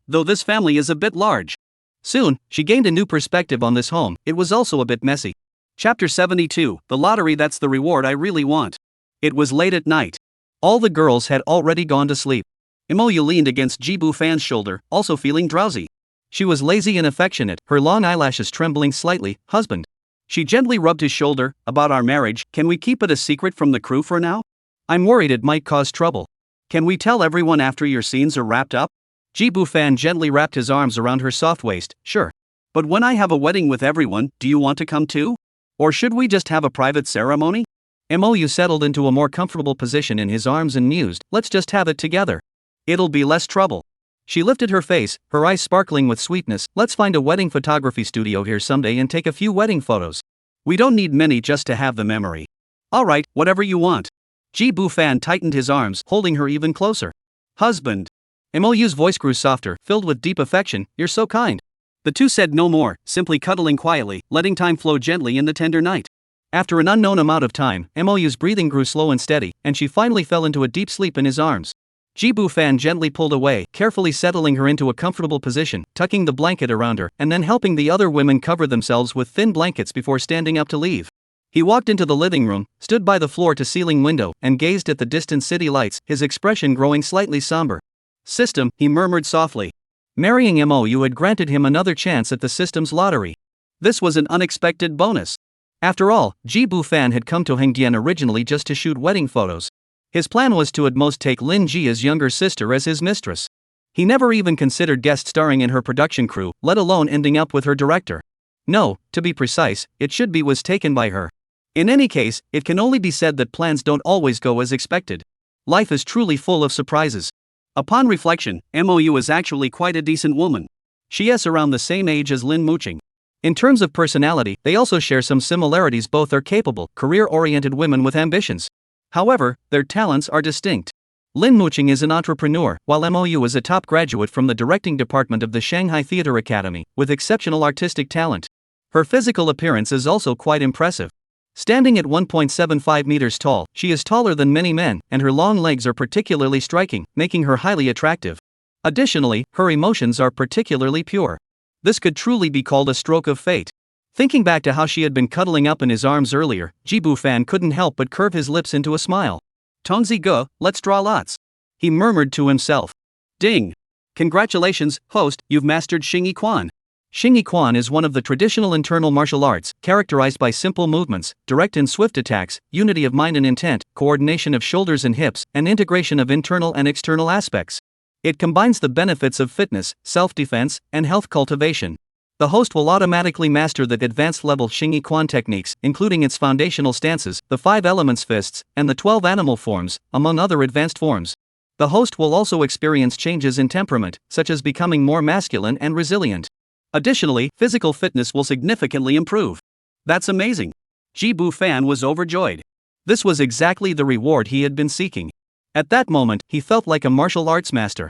S2: Though this family is a bit large.
S1: Soon, she gained a new perspective on this home. It was also a bit messy.
S2: Chapter 72, The Lottery. That's the reward I really want. It was late at night.
S1: All the girls had already gone to sleep.
S2: Mou leaned against Jibu Fan's shoulder, also feeling drowsy.
S1: She was lazy and affectionate, her long eyelashes trembling slightly. Husband.
S2: She gently rubbed his shoulder. About our marriage, can we keep it a secret from the crew for now?
S1: I'm worried it might cause trouble.
S2: Can we tell everyone after your scenes are wrapped up?
S1: Jibu Fan gently wrapped his arms around her soft waist. Sure.
S2: But when I have a wedding with everyone, do you want to come too? Or should we just have a private ceremony?
S1: Mou settled into a more comfortable position in his arms and mused, let's just have it together.
S2: It'll be less trouble.
S1: She lifted her face, her eyes sparkling with sweetness. Let's find a wedding photography studio here someday and take a few wedding photos.
S2: We don't need many, just to have the memory. Alright, whatever you want.
S1: Jibu Fan tightened his arms, holding her even closer.
S2: Husband.
S1: Mou's voice grew softer, filled with deep affection. You're so kind.
S2: The two said no more, simply cuddling quietly, letting time flow gently in the tender night.
S1: After an unknown amount of time, Mou's breathing grew slow and steady, and she finally fell into a deep sleep in his arms. Jibu Fan gently pulled away, carefully settling her into a comfortable position, tucking the blanket around her, and then helping the other women cover themselves with thin blankets before standing up to leave. He walked into the living room, stood by the floor-to-ceiling window, and gazed at the distant city lights, his expression growing slightly somber.
S2: System, he murmured softly.
S1: Marrying Mou had granted him another chance at the system's lottery.
S2: This was an unexpected bonus.
S1: After all, Jibu Fan had come to Hangdian originally just to shoot wedding photos. His plan was to at most take Lin Jia's younger sister as his mistress. He never even considered guest starring in her production crew, let alone ending up with her director. No, to be precise, it should be was taken by her. In any case, it can only be said that plans don't always go as expected. Life is truly full of surprises.
S2: Upon reflection, Mou is actually quite a decent woman.
S1: She is around the same age as Lin Muqing. In terms of personality, they also share some similarities. Both are capable, career-oriented women with ambitions. However, their talents are distinct. Lin Muqing is an entrepreneur, while Mou is a top graduate from the directing department of the Shanghai Theatre Academy, with exceptional artistic talent. Her physical appearance is also quite impressive. Standing at 1.75 meters tall, she is taller than many men, and her long legs are particularly striking, making her highly attractive. Additionally, her emotions are particularly pure. This could truly be called a stroke of fate. Thinking back to how she had been cuddling up in his arms earlier, Jibu Fan couldn't help but curve his lips into a smile.
S2: Tongzi Ge, let's draw lots.
S1: He murmured to himself.
S2: Ding! Congratulations, host, you've mastered Xingyi Quan.
S1: Xingyi Quan is one of the traditional internal martial arts, characterized by simple movements, direct and swift attacks, unity of mind and intent, coordination of shoulders and hips, and integration of internal and external aspects. It combines the benefits of fitness, self-defense, and health cultivation. The host will automatically master the advanced-level Xingyi Quan techniques, including its foundational stances, the 5 elements fists, and the 12 animal forms, among other advanced forms. The host will also experience changes in temperament, such as becoming more masculine and resilient. Additionally, physical fitness will significantly improve.
S2: That's amazing. Jibu Fan was overjoyed.
S1: This was exactly the reward he had been seeking. At that moment, he felt like a martial arts master.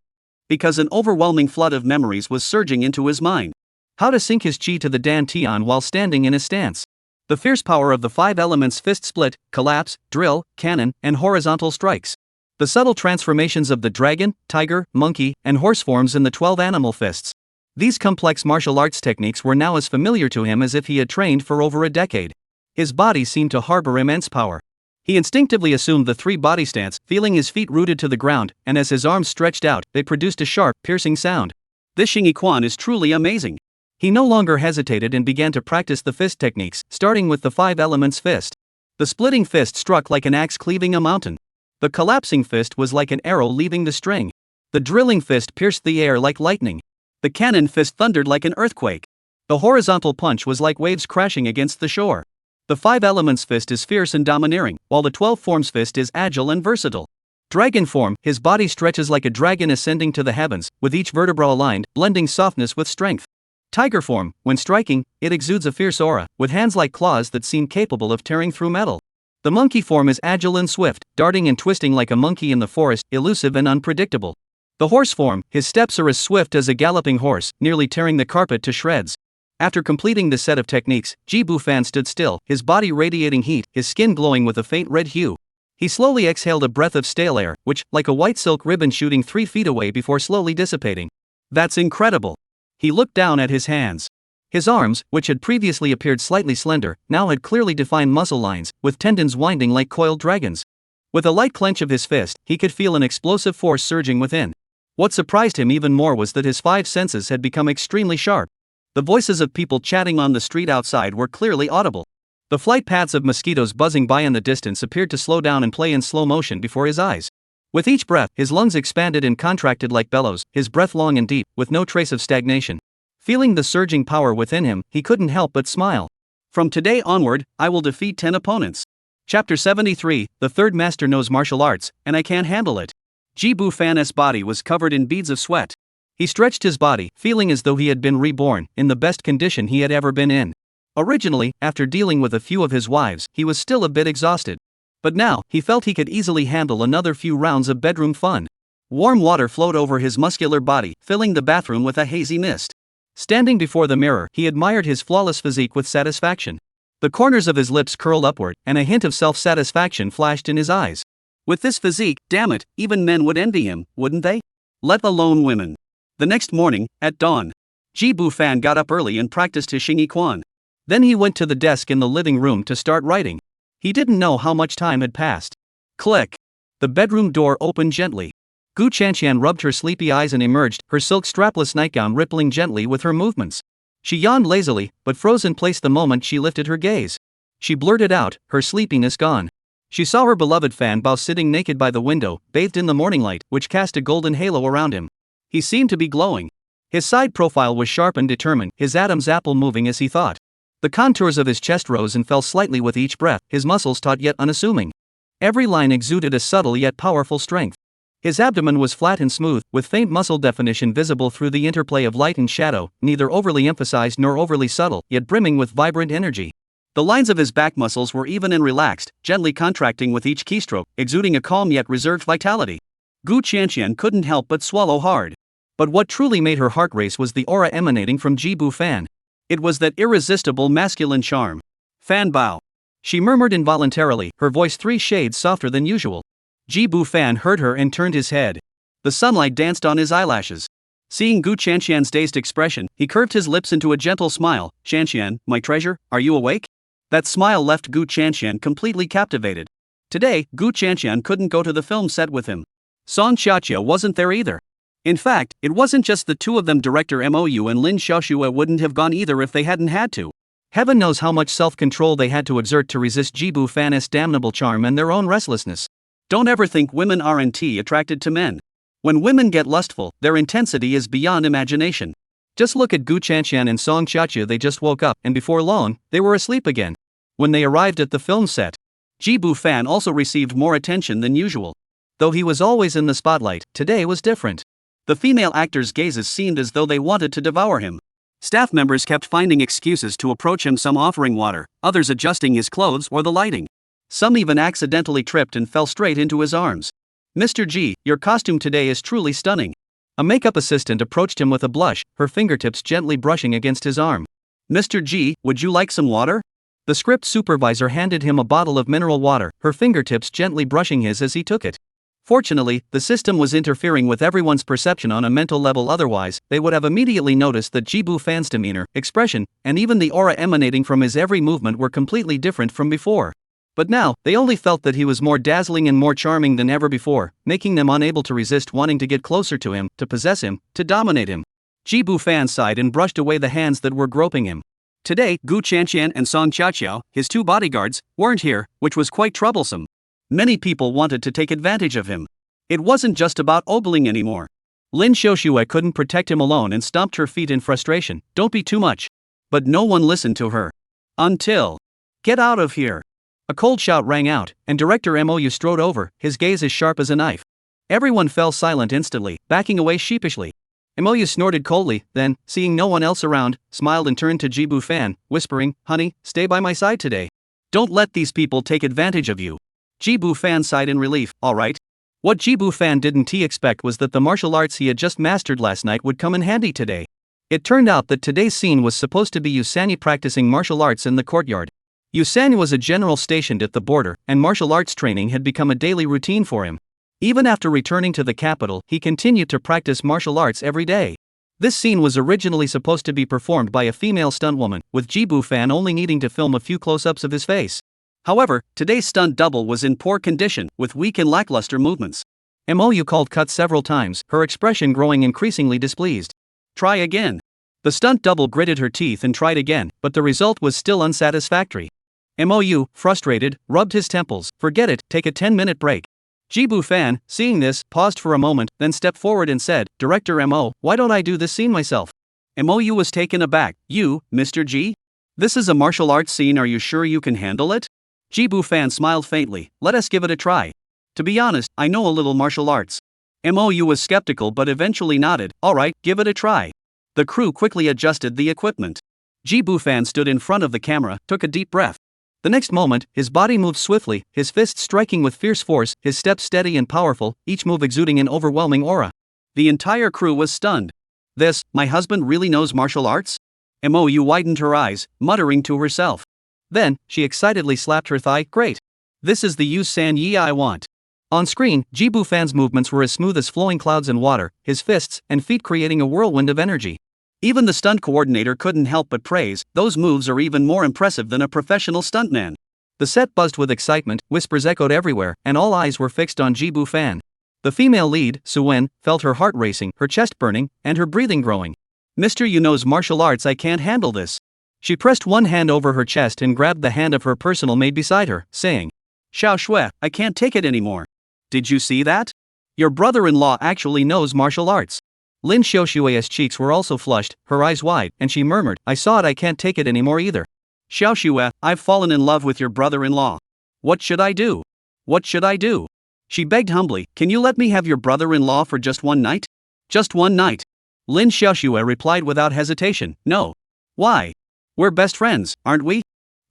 S2: Because an overwhelming flood of memories was surging into his mind.
S1: How to sink his chi to the dantian while standing in his stance. The fierce power of the 5 elements fist split, collapse, drill, cannon, and horizontal strikes. The subtle transformations of the dragon, tiger, monkey, and horse forms in the 12 animal fists. These complex martial arts techniques were now as familiar to him as if he had trained for over a decade. His body seemed to harbor immense power. He instinctively assumed the 3 body stance, feeling his feet rooted to the ground, and as his arms stretched out, they produced a sharp, piercing sound.
S2: This Xingyi Quan is truly amazing.
S1: He no longer hesitated and began to practice the fist techniques, starting with the 5 elements fist. The splitting fist struck like an axe cleaving a mountain. The collapsing fist was like an arrow leaving the string. The drilling fist pierced the air like lightning. The cannon fist thundered like an earthquake. The horizontal punch was like waves crashing against the shore. The 5 elements fist is fierce and domineering, while the 12 forms fist is agile and versatile. Dragon form, his body stretches like a dragon ascending to the heavens, with each vertebra aligned, blending softness with strength. Tiger form, when striking, it exudes a fierce aura, with hands like claws that seem capable of tearing through metal. The monkey form is agile and swift, darting and twisting like a monkey in the forest, elusive and unpredictable. The horse form, his steps are as swift as a galloping horse, nearly tearing the carpet to shreds. After completing this set of techniques, Jibu Fan stood still, his body radiating heat, his skin glowing with a faint red hue. He slowly exhaled a breath of stale air, which, like a white silk ribbon shooting 3 feet away before slowly dissipating. That's incredible. He looked down at his hands. His arms, which had previously appeared slightly slender, now had clearly defined muscle lines, with tendons winding like coiled dragons. With a light clench of his fist, he could feel an explosive force surging within. What surprised him even more was that his 5 senses had become extremely sharp. The voices of people chatting on the street outside were clearly audible. The flight paths of mosquitoes buzzing by in the distance appeared to slow down and play in slow motion before his eyes. With each breath, his lungs expanded and contracted like bellows, his breath long and deep, with no trace of stagnation. Feeling the surging power within him, he couldn't help but smile. From today onward, I will defeat 10 opponents. Chapter 73, The Third Master Knows Martial Arts, and I Can't Handle It. Jibu Fan's body was covered in beads of sweat. He stretched his body, feeling as though he had been reborn, in the best condition he had ever been in. Originally, after dealing with a few of his wives, he was still a bit exhausted. But now, he felt he could easily handle another few rounds of bedroom fun. Warm water flowed over his muscular body, filling the bathroom with a hazy mist. Standing before the mirror, he admired his flawless physique with satisfaction. The corners of his lips curled upward, and a hint of self-satisfaction flashed in his eyes. With this physique, damn it, even men would envy him, wouldn't they? Let alone women. The next morning, at dawn, Jibu Fan got up early and practiced his Xingyi Quan. Then he went to the desk in the living room to start writing. He didn't know how much time had passed. Click. The bedroom door opened gently. Gu Chanqian rubbed her sleepy eyes and emerged, her silk strapless nightgown rippling gently with her movements. She yawned lazily, but froze in place the moment she lifted her gaze. She blurted out, her sleepiness gone. She saw her beloved Fan Bao sitting naked by the window, bathed in the morning light, which cast a golden halo around him. He seemed to be glowing. His side profile was sharp and determined, his Adam's apple moving as he thought. The contours of his chest rose and fell slightly with each breath, his muscles taut yet unassuming. Every line exuded a subtle yet powerful strength. His abdomen was flat and smooth, with faint muscle definition visible through the interplay of light and shadow, neither overly emphasized nor overly subtle, yet brimming with vibrant energy. The lines of his back muscles were even and relaxed, gently contracting with each keystroke, exuding a calm yet reserved vitality. Gu Chanqian couldn't help but swallow hard. But what truly made her heart race was the aura emanating from Jibu Fan. It was that irresistible masculine charm. Fan Bao. She murmured involuntarily, her voice 3 shades softer than usual. Jibu Fan heard her and turned his head. The sunlight danced on his eyelashes. Seeing Gu Chanqian's dazed expression, he curved his lips into a gentle smile. Chanqian, my treasure, are you awake? That smile left Gu Chanqian completely captivated. Today, Gu Chanqian couldn't go to the film set with him. Song Xiaoqia wasn't there either. In fact, it wasn't just the two of them. Director Mou and Lin Xiaoxue wouldn't have gone either if they hadn't had to. Heaven knows how much self-control they had to exert to resist Jibu Fan's damnable charm and their own restlessness. Don't ever think women aren't attracted to men. When women get lustful, their intensity is beyond imagination. Just look at Gu Chanqian and Song Xiaoqia. They just woke up, and before long, they were asleep again. When they arrived at the film set, Jibu Fan also received more attention than usual. Though he was always in the spotlight, today was different. The female actors' gazes seemed as though they wanted to devour him. Staff members kept finding excuses to approach him, some offering water, others adjusting his clothes or the lighting. Some even accidentally tripped and fell straight into his arms. Mr. G, your costume today is truly stunning. A makeup assistant approached him with a blush, her fingertips gently brushing against his arm. Mr. G, would you like some water? The script supervisor handed him a bottle of mineral water, her fingertips gently brushing his as he took it. Fortunately, the system was interfering with everyone's perception on a mental level, otherwise, they would have immediately noticed that Jibu Fan's demeanor, expression, and even the aura emanating from his every movement were completely different from before. But now, they only felt that he was more dazzling and more charming than ever before, making them unable to resist wanting to get closer to him, to possess him, to dominate him.
S2: Jibu Fan sighed and brushed away the hands that were groping him. Today, Gu Chanqian and Song Qiaoqiao, his two bodyguards, weren't here, which was quite troublesome. Many people wanted to take advantage of him. It wasn't just about ogling anymore. Lin Xiaoxue couldn't protect him alone and stomped her feet in frustration. Don't be too much. But no one listened to her. Until. Get out of here. A cold shout rang out, and Director Mou strode over, his gaze as sharp as a knife. Everyone fell silent instantly, backing away sheepishly. Mou snorted coldly, then, seeing no one else around, smiled and turned to Jibu Fan, whispering, "Honey, stay by my side today. Don't let these people take advantage of you." Jibu Fan sighed in relief. All right. What Jibu Fan didn't expect was that the martial arts he had just mastered last night would come in handy today. It turned out that today's scene was supposed to be Yusanyi practicing martial arts in the courtyard. Yusanyi was a general stationed at the border, and martial arts training had become a daily routine for him. Even after returning to the capital, he continued to practice martial arts every day. This scene was originally supposed to be performed by a female stuntwoman, with Jibu Fan only needing to film a few close-ups of his face. However, today's stunt double was in poor condition, with weak and lackluster movements. Mou called cut several times, her expression growing increasingly displeased. Try again. The stunt double gritted her teeth and tried again, but the result was still unsatisfactory. Mou, frustrated, rubbed his temples. Forget it, take a 10-minute break. Jibu Fan, seeing this, paused for a moment, then stepped forward and said, Director Mou, why don't I do this scene myself? Mou was taken aback. You, Mr. G? This is a martial arts scene, are you sure you can handle it? Jibu Fan smiled faintly. Let us give it a try. To be honest, I know a little martial arts. Mou was skeptical but eventually nodded. Alright, give it a try. The crew quickly adjusted the equipment. Jibu Fan stood in front of the camera, took a deep breath. The next moment, his body moved swiftly, his fists striking with fierce force, his steps steady and powerful, each move exuding an overwhelming aura. The entire crew was stunned. This, my husband really knows martial arts? Mou widened her eyes, muttering to herself. Then, she excitedly slapped her thigh. Great. This is the Yu San Yi I want. On screen, Jibu Fan's movements were as smooth as flowing clouds in water, his fists and feet creating a whirlwind of energy. Even the stunt coordinator couldn't help but praise, those moves are even more impressive than a professional stuntman. The set buzzed with excitement, whispers echoed everywhere, and all eyes were fixed on Jibu Fan. The female lead, Suwen, felt her heart racing, her chest burning, and her breathing growing. Mr. Yu knows martial arts, I can't handle this. She pressed one hand over her chest and grabbed the hand of her personal maid beside her, saying, Xiao Shui, I can't take it anymore. Did you see that? Your brother-in-law actually knows martial arts. Lin Xiaoshui's cheeks were also flushed, her eyes wide, and she murmured, I saw it, I can't take it anymore either. Xiaoxue, I've fallen in love with your brother-in-law. What should I do? What should I do? She begged humbly, can you let me have your brother-in-law for just one night? Just one night. Lin Xiaoxue replied without hesitation, no. Why? We're best friends, aren't we?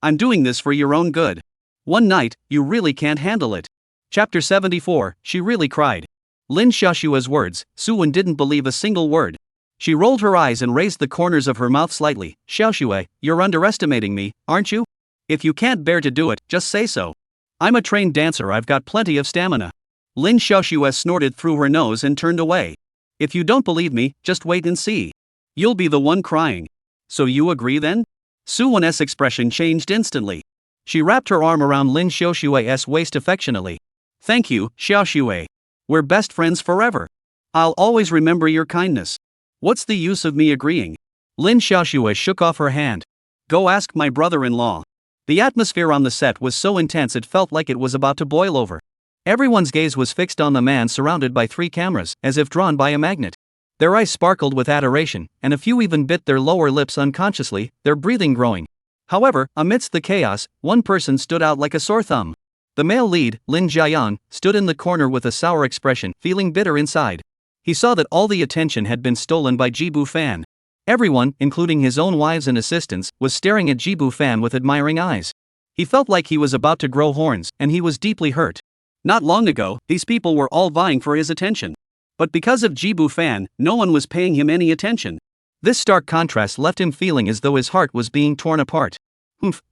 S2: I'm doing this for your own good. One night, you really can't handle it. Chapter 74, she really cried. Lin Xiaoshui's words, Suwen didn't believe a single word. She rolled her eyes and raised the corners of her mouth slightly. Xiaoxue, you're underestimating me, aren't you? If you can't bear to do it, just say so. I'm a trained dancer, I've got plenty of stamina. Lin Xiaoxue snorted through her nose and turned away. If you don't believe me, just wait and see. You'll be the one crying. So you agree then? Suwen's expression changed instantly. She wrapped her arm around Lin Xiaoshui's waist affectionately. Thank you, Xiaoxue. We're best friends forever. I'll always remember your kindness. What's the use of me agreeing? Lin Xiaoxue shook off her hand. Go ask my brother-in-law. The atmosphere on the set was so intense it felt like it was about to boil over. Everyone's gaze was fixed on the man surrounded by 3 cameras, as if drawn by a magnet. Their eyes sparkled with adoration, and a few even bit their lower lips unconsciously, their breathing growing. However, amidst the chaos, one person stood out like a sore thumb. The male lead, Lin Jiayan, stood in the corner with a sour expression, feeling bitter inside. He saw that all the attention had been stolen by Jibu Fan. Everyone, including his own wives and assistants, was staring at Jibu Fan with admiring eyes. He felt like he was about to grow horns, and he was deeply hurt. Not long ago, these people were all vying for his attention. But because of Jibu Fan, no one was paying him any attention. This stark contrast left him feeling as though his heart was being torn apart.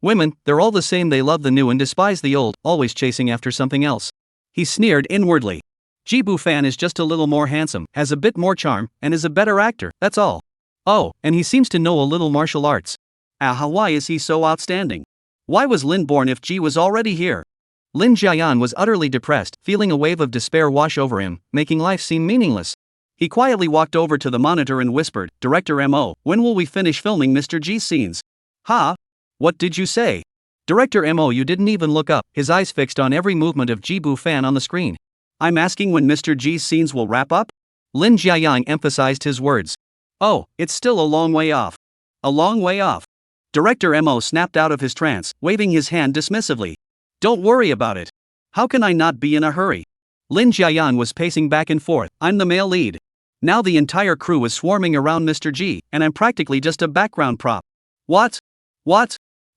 S2: Women, they're all the same, they love the new and despise the old, always chasing after something else. He sneered inwardly. Jibu Fan is just a little more handsome, has a bit more charm, and is a better actor, that's all. Oh, and he seems to know a little martial arts. Why is he so outstanding? Why was Lin born if Ji was already here? Lin Jiayan was utterly depressed, feeling a wave of despair wash over him, making life seem meaningless. He quietly walked over to the monitor and whispered, "Director M.O., when will we finish filming Mr. G's scenes?" "Huh? What did you say?" Director M.O. You didn't even look up, his eyes fixed on every movement of Jibu Fan on the screen. "I'm asking when Mr. G's scenes will wrap up?" Lin Jiayang emphasized his words. "Oh, it's still a long way off." "A long way off." Director M.O. snapped out of his trance, waving his hand dismissively. "Don't worry about it. How can I not be in a hurry?" Lin Jiayan was pacing back and forth. "I'm the male lead. Now the entire crew is swarming around Mr. G, and I'm practically just a background prop." What?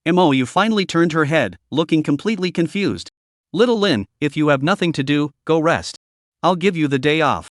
S2: MOU finally turned her head, looking completely confused. "Little Lin, if you have nothing to do, go rest. I'll give you the day off.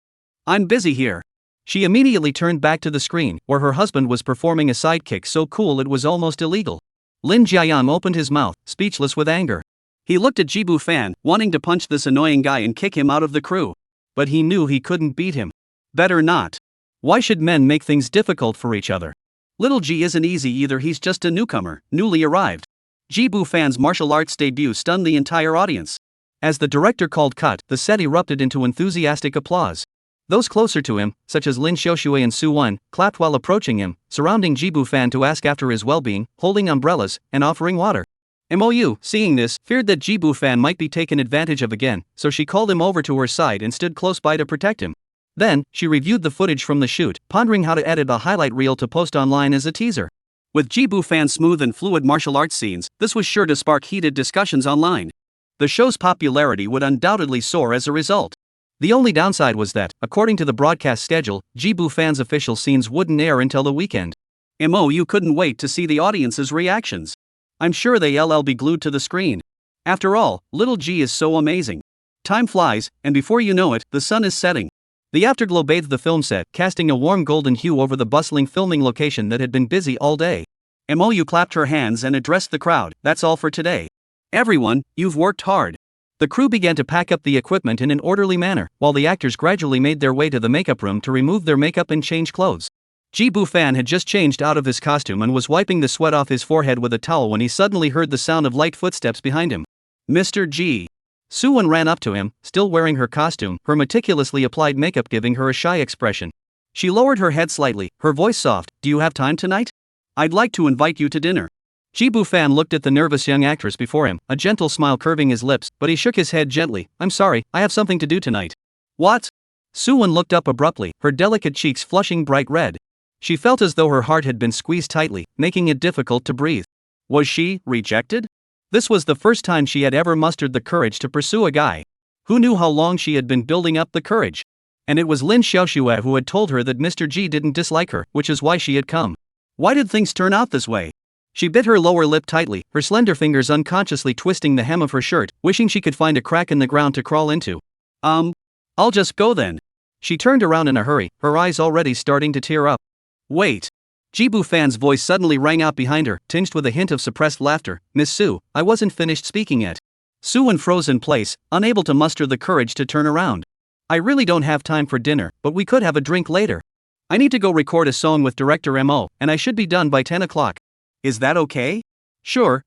S2: I'm busy here." She immediately turned back to the screen, where her husband was performing a sidekick so cool it was almost illegal. Lin Jiayan opened his mouth, speechless with anger. He looked at Jibu Fan, wanting to punch this annoying guy and kick him out of the crew. But he knew he couldn't beat him. Better not. Why should men make things difficult for each other? Little G isn't easy either, he's just a newcomer, newly arrived. Jibu Fan's martial arts debut stunned the entire audience. As the director called cut, the set erupted into enthusiastic applause. Those closer to him, such as Lin Xiaoshui and Su Wen, clapped while approaching him, surrounding Jibu Fan to ask after his well-being, holding umbrellas, and offering water. MOU, seeing this, feared that Jibu Fan might be taken advantage of again, so she called him over to her side and stood close by to protect him. Then, she reviewed the footage from the shoot, pondering how to edit a highlight reel to post online as a teaser. With Jibu Fan's smooth and fluid martial arts scenes, this was sure to spark heated discussions online. The show's popularity would undoubtedly soar as a result. The only downside was that, according to the broadcast schedule, Jibu Fan's official scenes wouldn't air until the weekend. MOU couldn't wait to see the audience's reactions. I'm sure they'll be glued to the screen. After all, Little G is so amazing. Time flies, and before you know it, the sun is setting. The afterglow bathed the film set, casting a warm golden hue over the bustling filming location that had been busy all day. MOU clapped her hands and addressed the crowd. "That's all for today. Everyone, you've worked hard." The crew began to pack up the equipment in an orderly manner, while the actors gradually made their way to the makeup room to remove their makeup and change clothes. Jibu Fan had just changed out of his costume and was wiping the sweat off his forehead with a towel when he suddenly heard the sound of light footsteps behind him. "Mr. G." Suwon ran up to him, still wearing her costume, her meticulously applied makeup giving her a shy expression. She lowered her head slightly, her voice soft. "Do you have time tonight? I'd like to invite you to dinner." Jibu Fan looked at the nervous young actress before him, a gentle smile curving his lips, but he shook his head gently. "I'm sorry, I have something to do tonight." "What?" Suwon looked up abruptly, her delicate cheeks flushing bright red. She felt as though her heart had been squeezed tightly, making it difficult to breathe. Was she rejected? This was the first time she had ever mustered the courage to pursue a guy. Who knew how long she had been building up the courage? And it was Lin Xiaoxue who had told her that Mr. G didn't dislike her, which is why she had come. Why did things turn out this way? She bit her lower lip tightly, her slender fingers unconsciously twisting the hem of her shirt, wishing she could find a crack in the ground to crawl into. I'll just go then." She turned around in a hurry, her eyes already starting to tear up. "Wait." Jibu Fan's voice suddenly rang out behind her, tinged with a hint of suppressed laughter. "Miss Su, I wasn't finished speaking yet." Suwon froze in place, unable to muster the courage to turn around. "I really don't have time for dinner, but we could have a drink later. I need to go record a song with director M.O., and I should be done by 10 o'clock. Is that okay?" Sure.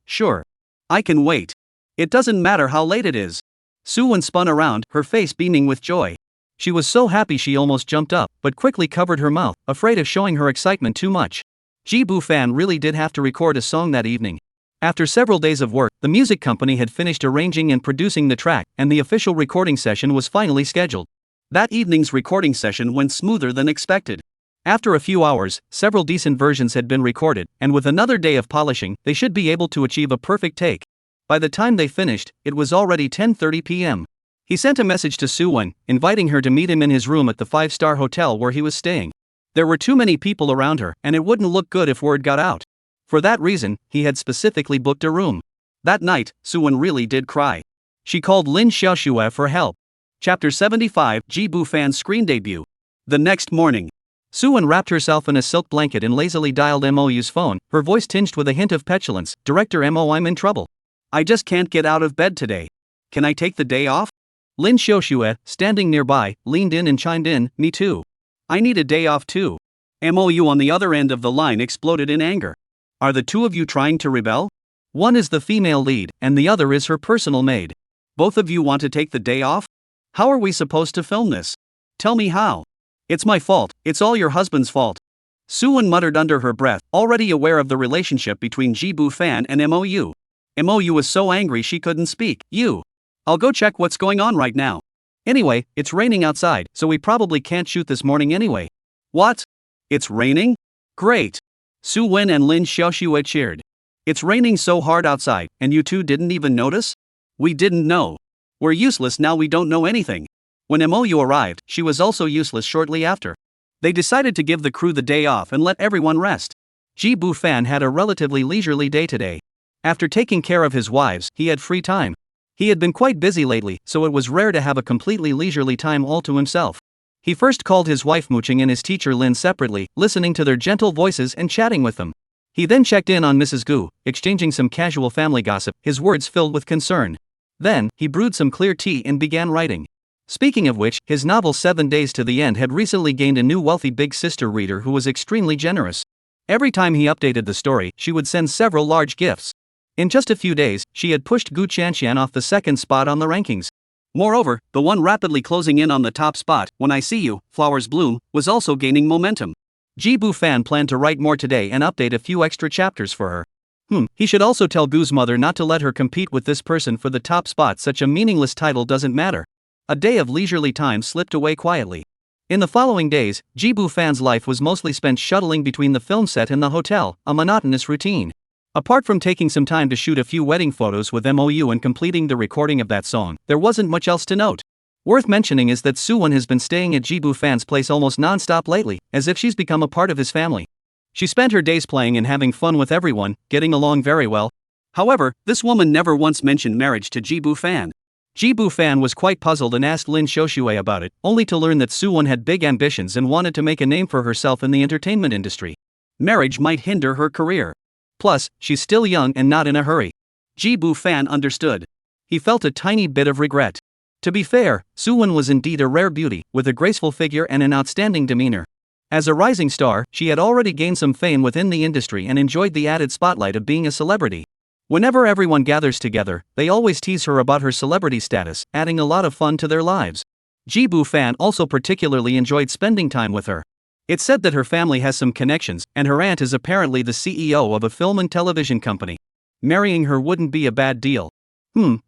S2: I can wait. It doesn't matter how late it is." Suwon spun around, her face beaming with joy. She was so happy she almost jumped up, but quickly covered her mouth, afraid of showing her excitement too much. Jibu Fan really did have to record a song that evening. After several days of work, the music company had finished arranging and producing the track, and the official recording session was finally scheduled. That evening's recording session went smoother than expected. After a few hours, several decent versions had been recorded, and with another day of polishing, they should be able to achieve a perfect take. By the time they finished, it was already 10:30 p.m. He sent a message to Suwon, inviting her to meet him in his room at the 5-star hotel where he was staying. There were too many people around her, and it wouldn't look good if word got out. For that reason, he had specifically booked a room. That night, Suwon really did cry. She called Lin Xiaoxue for help. Chapter 75, Jibu Fan's screen debut. The next morning, Suwon wrapped herself in a silk blanket and lazily dialed MOU's phone, her voice tinged with a hint of petulance. "Director M.O., I'm in trouble. I just can't get out of bed today. Can I take the day off?" Lin Xiaoxue, standing nearby, leaned in and chimed in, "Me too. I need a day off too." MOU on the other end of the line exploded in anger. "Are the two of you trying to rebel? One is the female lead, and the other is her personal maid. Both of you want to take the day off? How are we supposed to film this? Tell me how." It's my fault, it's all your husband's fault. Suwon muttered under her breath, already aware of the relationship between Jibu Fan and MOU. MOU was so angry she couldn't speak. I'll go check what's going on right now. Anyway, it's raining outside, so we probably can't shoot this morning anyway. What? It's raining? Great. Su Wen and Lin Xiaoxue cheered. It's raining so hard outside, and you two didn't even notice? We didn't know. We're useless now, we don't know anything. When MOU arrived, she was also useless shortly after. They decided to give the crew the day off and let everyone rest. Ji Bu Fan had a relatively leisurely day today. After taking care of his wives, he had free time. He had been quite busy lately, so it was rare to have a completely leisurely time all to himself. He first called his wife Mooching and his teacher Lin separately, listening to their gentle voices and chatting with them. He then checked in on Mrs. Gu, exchanging some casual family gossip, his words filled with concern. Then, he brewed some clear tea and began writing. Speaking of which, his novel 7 Days to the End had recently gained a new wealthy big sister reader who was extremely generous. Every time he updated the story, she would send several large gifts. In just a few days, she had pushed Gu Qianxian off the second spot on the rankings. Moreover, the one rapidly closing in on the top spot, When I See You, Flowers Bloom, was also gaining momentum. Ji Bu Fan planned to write more today and update a few extra chapters for her. He should also tell Gu's mother not to let her compete with this person for the top spot. Such a meaningless title doesn't matter. A day of leisurely time slipped away quietly. In the following days, Ji Bu Fan's life was mostly spent shuttling between the film set and the hotel, a monotonous routine. Apart from taking some time to shoot a few wedding photos with MOU and completing the recording of that song, there wasn't much else to note. Worth mentioning is that Suwon has been staying at Ji Bu Fan's place almost non-stop lately, as if she's become a part of his family. She spent her days playing and having fun with everyone, getting along very well. However, this woman never once mentioned marriage to Ji Bu Fan. Ji Bu Fan was quite puzzled and asked Lin Xiaoxue about it, only to learn that Suwon had big ambitions and wanted to make a name for herself in the entertainment industry. Marriage might hinder her career. Plus, she's still young and not in a hurry. Ji Bu Fan understood. He felt a tiny bit of regret. To be fair, Suwon was indeed a rare beauty, with a graceful figure and an outstanding demeanor. As a rising star, she had already gained some fame within the industry and enjoyed the added spotlight of being a celebrity. Whenever everyone gathers together, they always tease her about her celebrity status, adding a lot of fun to their lives. Ji Bu Fan also particularly enjoyed spending time with her. It's said that her family has some connections, and her aunt is apparently the CEO of a film and television company. Marrying her wouldn't be a bad deal.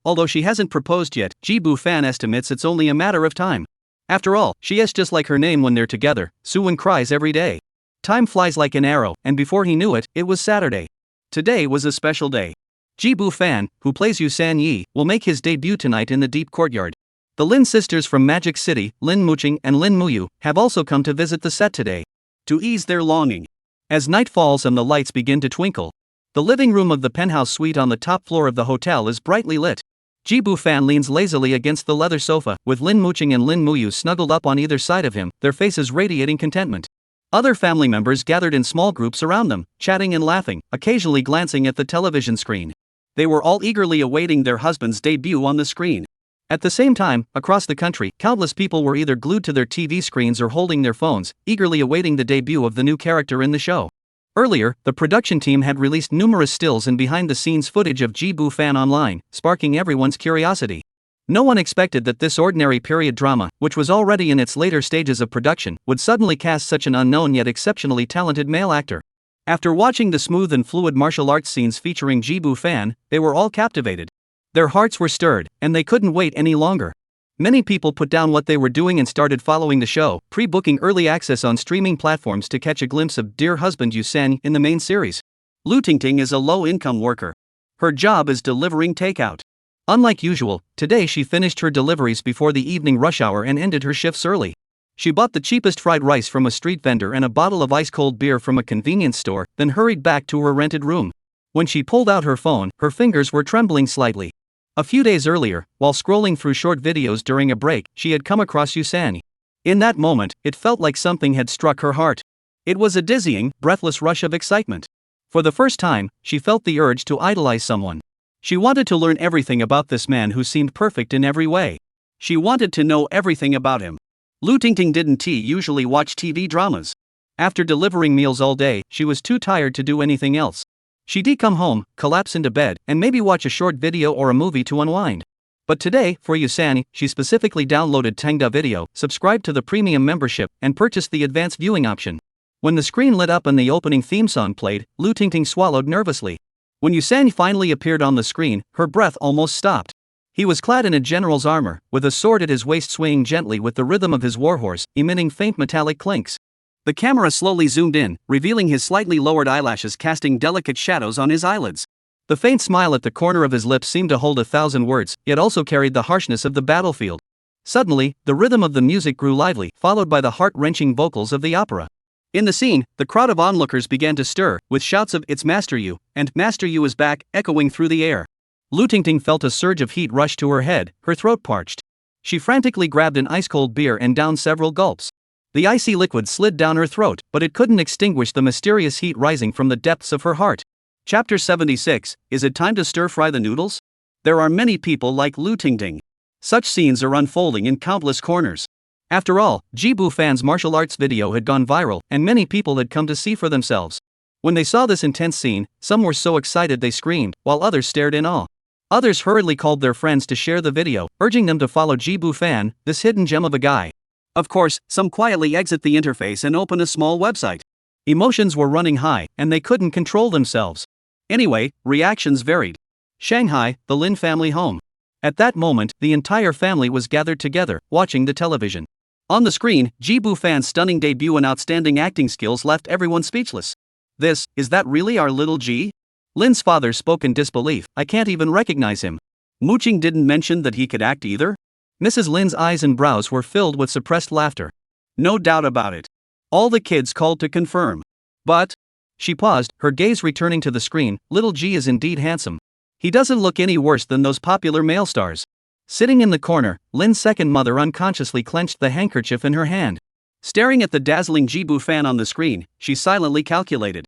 S2: Although she hasn't proposed yet, Ji Bu Fan estimates it's only a matter of time. After all, she is just like her name when they're together. Suwon cries every day. Time flies like an arrow, and before he knew it, it was Saturday. Today was a special day. Ji Bu Fan, who plays Yu San Yi, will make his debut tonight in the Deep Courtyard. The Lin sisters from Magic City, Lin Mooching and Lin Muyu, have also come to visit the set today. To ease their longing. As night falls and the lights begin to twinkle, the living room of the penthouse suite on the top floor of the hotel is brightly lit. Ji Bu Fan leans lazily against the leather sofa, with Lin Mooching and Lin Muyu snuggled up on either side of him, their faces radiating contentment. Other family members gathered in small groups around them, chatting and laughing, occasionally glancing at the television screen. They were all eagerly awaiting their husband's debut on the screen. At the same time, across the country, countless people were either glued to their TV screens or holding their phones, eagerly awaiting the debut of the new character in the show. Earlier, the production team had released numerous stills and behind-the-scenes footage of Ji Bu Fan online, sparking everyone's curiosity. No one expected that this ordinary period drama, which was already in its later stages of production, would suddenly cast such an unknown yet exceptionally talented male actor. After watching the smooth and fluid martial arts scenes featuring Ji Bu Fan, they were all captivated. Their hearts were stirred, and they couldn't wait any longer. Many people put down what they were doing and started following the show, pre-booking early access on streaming platforms to catch a glimpse of dear husband Yu San in the main series. Lu Tingting is a low-income worker. Her job is delivering takeout. Unlike usual, today she finished her deliveries before the evening rush hour and ended her shifts early. She bought the cheapest fried rice from a street vendor and a bottle of ice-cold beer from a convenience store, then hurried back to her rented room. When she pulled out her phone, her fingers were trembling slightly. A few days earlier, while scrolling through short videos during a break, she had come across Yu San. In that moment, it felt like something had struck her heart. It was a dizzying, breathless rush of excitement. For the first time, she felt the urge to idolize someone. She wanted to learn everything about this man who seemed perfect in every way. She wanted to know everything about him. Lu Tingting didn't usually watch TV dramas. After delivering meals all day, she was too tired to do anything else. She'd come home, collapse into bed, and maybe watch a short video or a movie to unwind.
S1: But today, for Yusan, she specifically downloaded Tangda Video, subscribed to the premium membership, and purchased the advanced viewing option. When the screen lit up and the opening theme song played, Lu Tingting swallowed nervously. When Yusan finally appeared on the screen, her breath almost stopped. He was clad in a general's armor, with a sword at his waist swaying gently with the rhythm of his warhorse, emitting faint metallic clinks. The camera slowly zoomed in, revealing his slightly lowered eyelashes casting delicate shadows on his eyelids. The faint smile at the corner of his lips seemed to hold 1,000 words, yet also carried the harshness of the battlefield. Suddenly, the rhythm of the music grew lively, followed by the heart-wrenching vocals of the opera. In the scene, the crowd of onlookers began to stir, with shouts of "It's Master Yu" and "Master Yu is back" echoing through the air. Lu Tingting felt a surge of heat rush to her head, her throat parched. She frantically grabbed an ice-cold beer and downed several gulps. The icy liquid slid down her throat, but it couldn't extinguish the mysterious heat rising from the depths of her heart. Chapter 76, Is it time to stir-fry the noodles? There are many people like Lu Tingting. Such scenes are unfolding in countless corners. After all, Jibu Fan's martial arts video had gone viral, and many people had come to see for themselves. When they saw this intense scene, some were so excited they screamed, while others stared in awe. Others hurriedly called their friends to share the video, urging them to follow Jibu Fan, this hidden gem of a guy. Of course, some quietly exit the interface and open a small website. Emotions were running high, and they couldn't control themselves. Anyway, reactions varied. Shanghai, the Lin family home. At that moment, the entire family was gathered together, watching the television. On the screen, Jibu Fan's stunning debut and outstanding acting skills left everyone speechless. Is that really our little Ji? Lin's father spoke in disbelief. I can't even recognize him. Muqing didn't mention that he could act either? Mrs. Lin's eyes and brows were filled with suppressed laughter. No doubt about it. All the kids called to confirm. But, she paused, her gaze returning to the screen, little Ji is indeed handsome. He doesn't look any worse than those popular male stars. Sitting in the corner, Lin's second mother unconsciously clenched the handkerchief in her hand. Staring at the dazzling Jibu Fan on the screen, she silently calculated.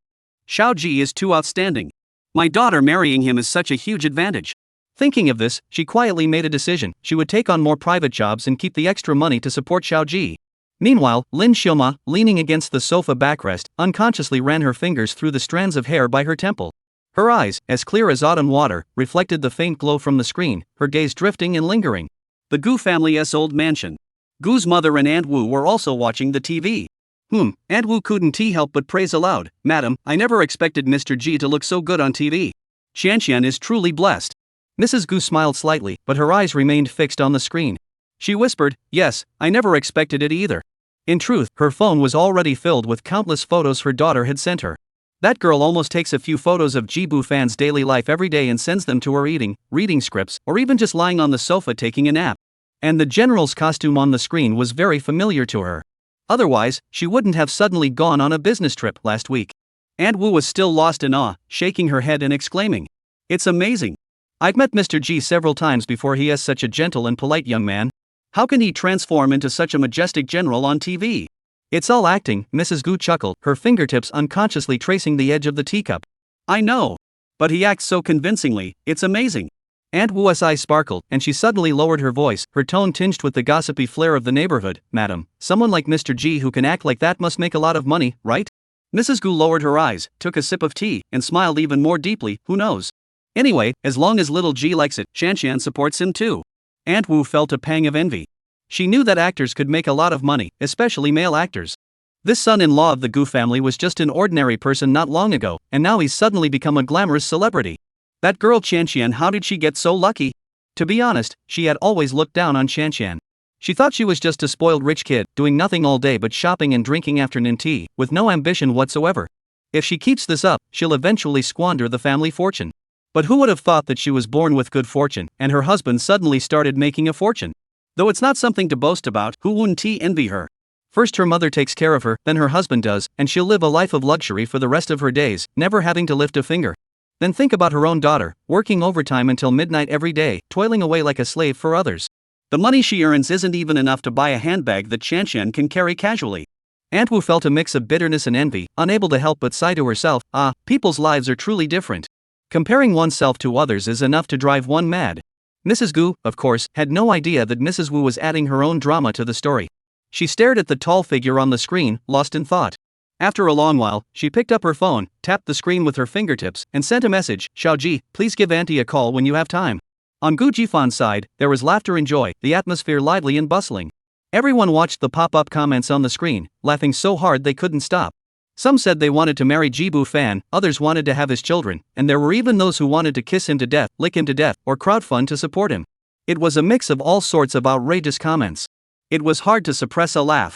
S1: Xiao Ji is too outstanding. My daughter marrying him is such a huge advantage. Thinking of this, she quietly made a decision. She would take on more private jobs and keep the extra money to support Xiao Ji. Meanwhile, Lin Xioma, leaning against the sofa backrest, unconsciously ran her fingers through the strands of hair by her temple. Her eyes, as clear as autumn water, reflected the faint glow from the screen, her gaze drifting and lingering. The Gu family's old mansion. Gu's mother and Aunt Wu were also watching the TV. Aunt Wu couldn't help but praise aloud, Madam, I never expected Mr. Ji to look so good on TV. Xianxian is truly blessed. Mrs. Gu smiled slightly, but her eyes remained fixed on the screen. She whispered, yes, I never expected it either. In truth, her phone was already filled with countless photos her daughter had sent her. That girl almost takes a few photos of Jibu Fan's daily life every day and sends them to her eating, reading scripts, or even just lying on the sofa taking a nap. And the general's costume on the screen was very familiar to her. Otherwise, she wouldn't have suddenly gone on a business trip last week. Aunt Wu was still lost in awe, shaking her head and exclaiming, it's amazing. I've met Mr. Ji several times before. He is such a gentle and polite young man. How can he transform into such a majestic general on TV? It's all acting, Mrs. Gu chuckled, her fingertips unconsciously tracing the edge of the teacup. I know. But he acts so convincingly, it's amazing. Aunt Wu's eyes sparkled, and she suddenly lowered her voice, her tone tinged with the gossipy flair of the neighborhood. Madam, someone like Mr. Ji who can act like that must make a lot of money, right? Mrs. Gu lowered her eyes, took a sip of tea, and smiled even more deeply, who knows? Anyway, as long as little Ji likes it, Xianxian supports him too. Aunt Wu felt a pang of envy. She knew that actors could make a lot of money, especially male actors. This son-in-law of the Gu family was just an ordinary person not long ago, and now he's suddenly become a glamorous celebrity. That girl Xianxian, how did she get so lucky? To be honest, she had always looked down on Xianxian. She thought she was just a spoiled rich kid, doing nothing all day but shopping and drinking afternoon tea, with no ambition whatsoever. If she keeps this up, she'll eventually squander the family fortune. But who would have thought that she was born with good fortune, and her husband suddenly started making a fortune? Though it's not something to boast about, who wouldn't envy her? First her mother takes care of her, then her husband does, and she'll live a life of luxury for the rest of her days, never having to lift a finger. Then think about her own daughter, working overtime until midnight every day, toiling away like a slave for others. The money she earns isn't even enough to buy a handbag that Xianxian can carry casually. Aunt Wu felt a mix of bitterness and envy, unable to help but sigh to herself, people's lives are truly different. Comparing oneself to others is enough to drive one mad. Mrs. Gu, of course, had no idea that Mrs. Wu was adding her own drama to the story. She stared at the tall figure on the screen, lost in thought. After a long while, she picked up her phone, tapped the screen with her fingertips, and sent a message, Xiao Ji, please give Auntie a call when you have time.
S2: On Gu Jifan's side, there was laughter and joy, the atmosphere lively and bustling. Everyone watched the pop-up comments on the screen, laughing so hard they couldn't stop. Some said they wanted to marry Jibu Fan, others wanted to have his children, and there were even those who wanted to kiss him to death, lick him to death, or crowdfund to support him. It was a mix of all sorts of outrageous comments. It was hard to suppress a laugh.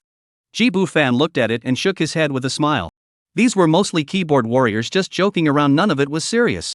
S2: Jibu Fan looked at it and shook his head with a smile. These were mostly keyboard warriors just joking around, none of it was serious.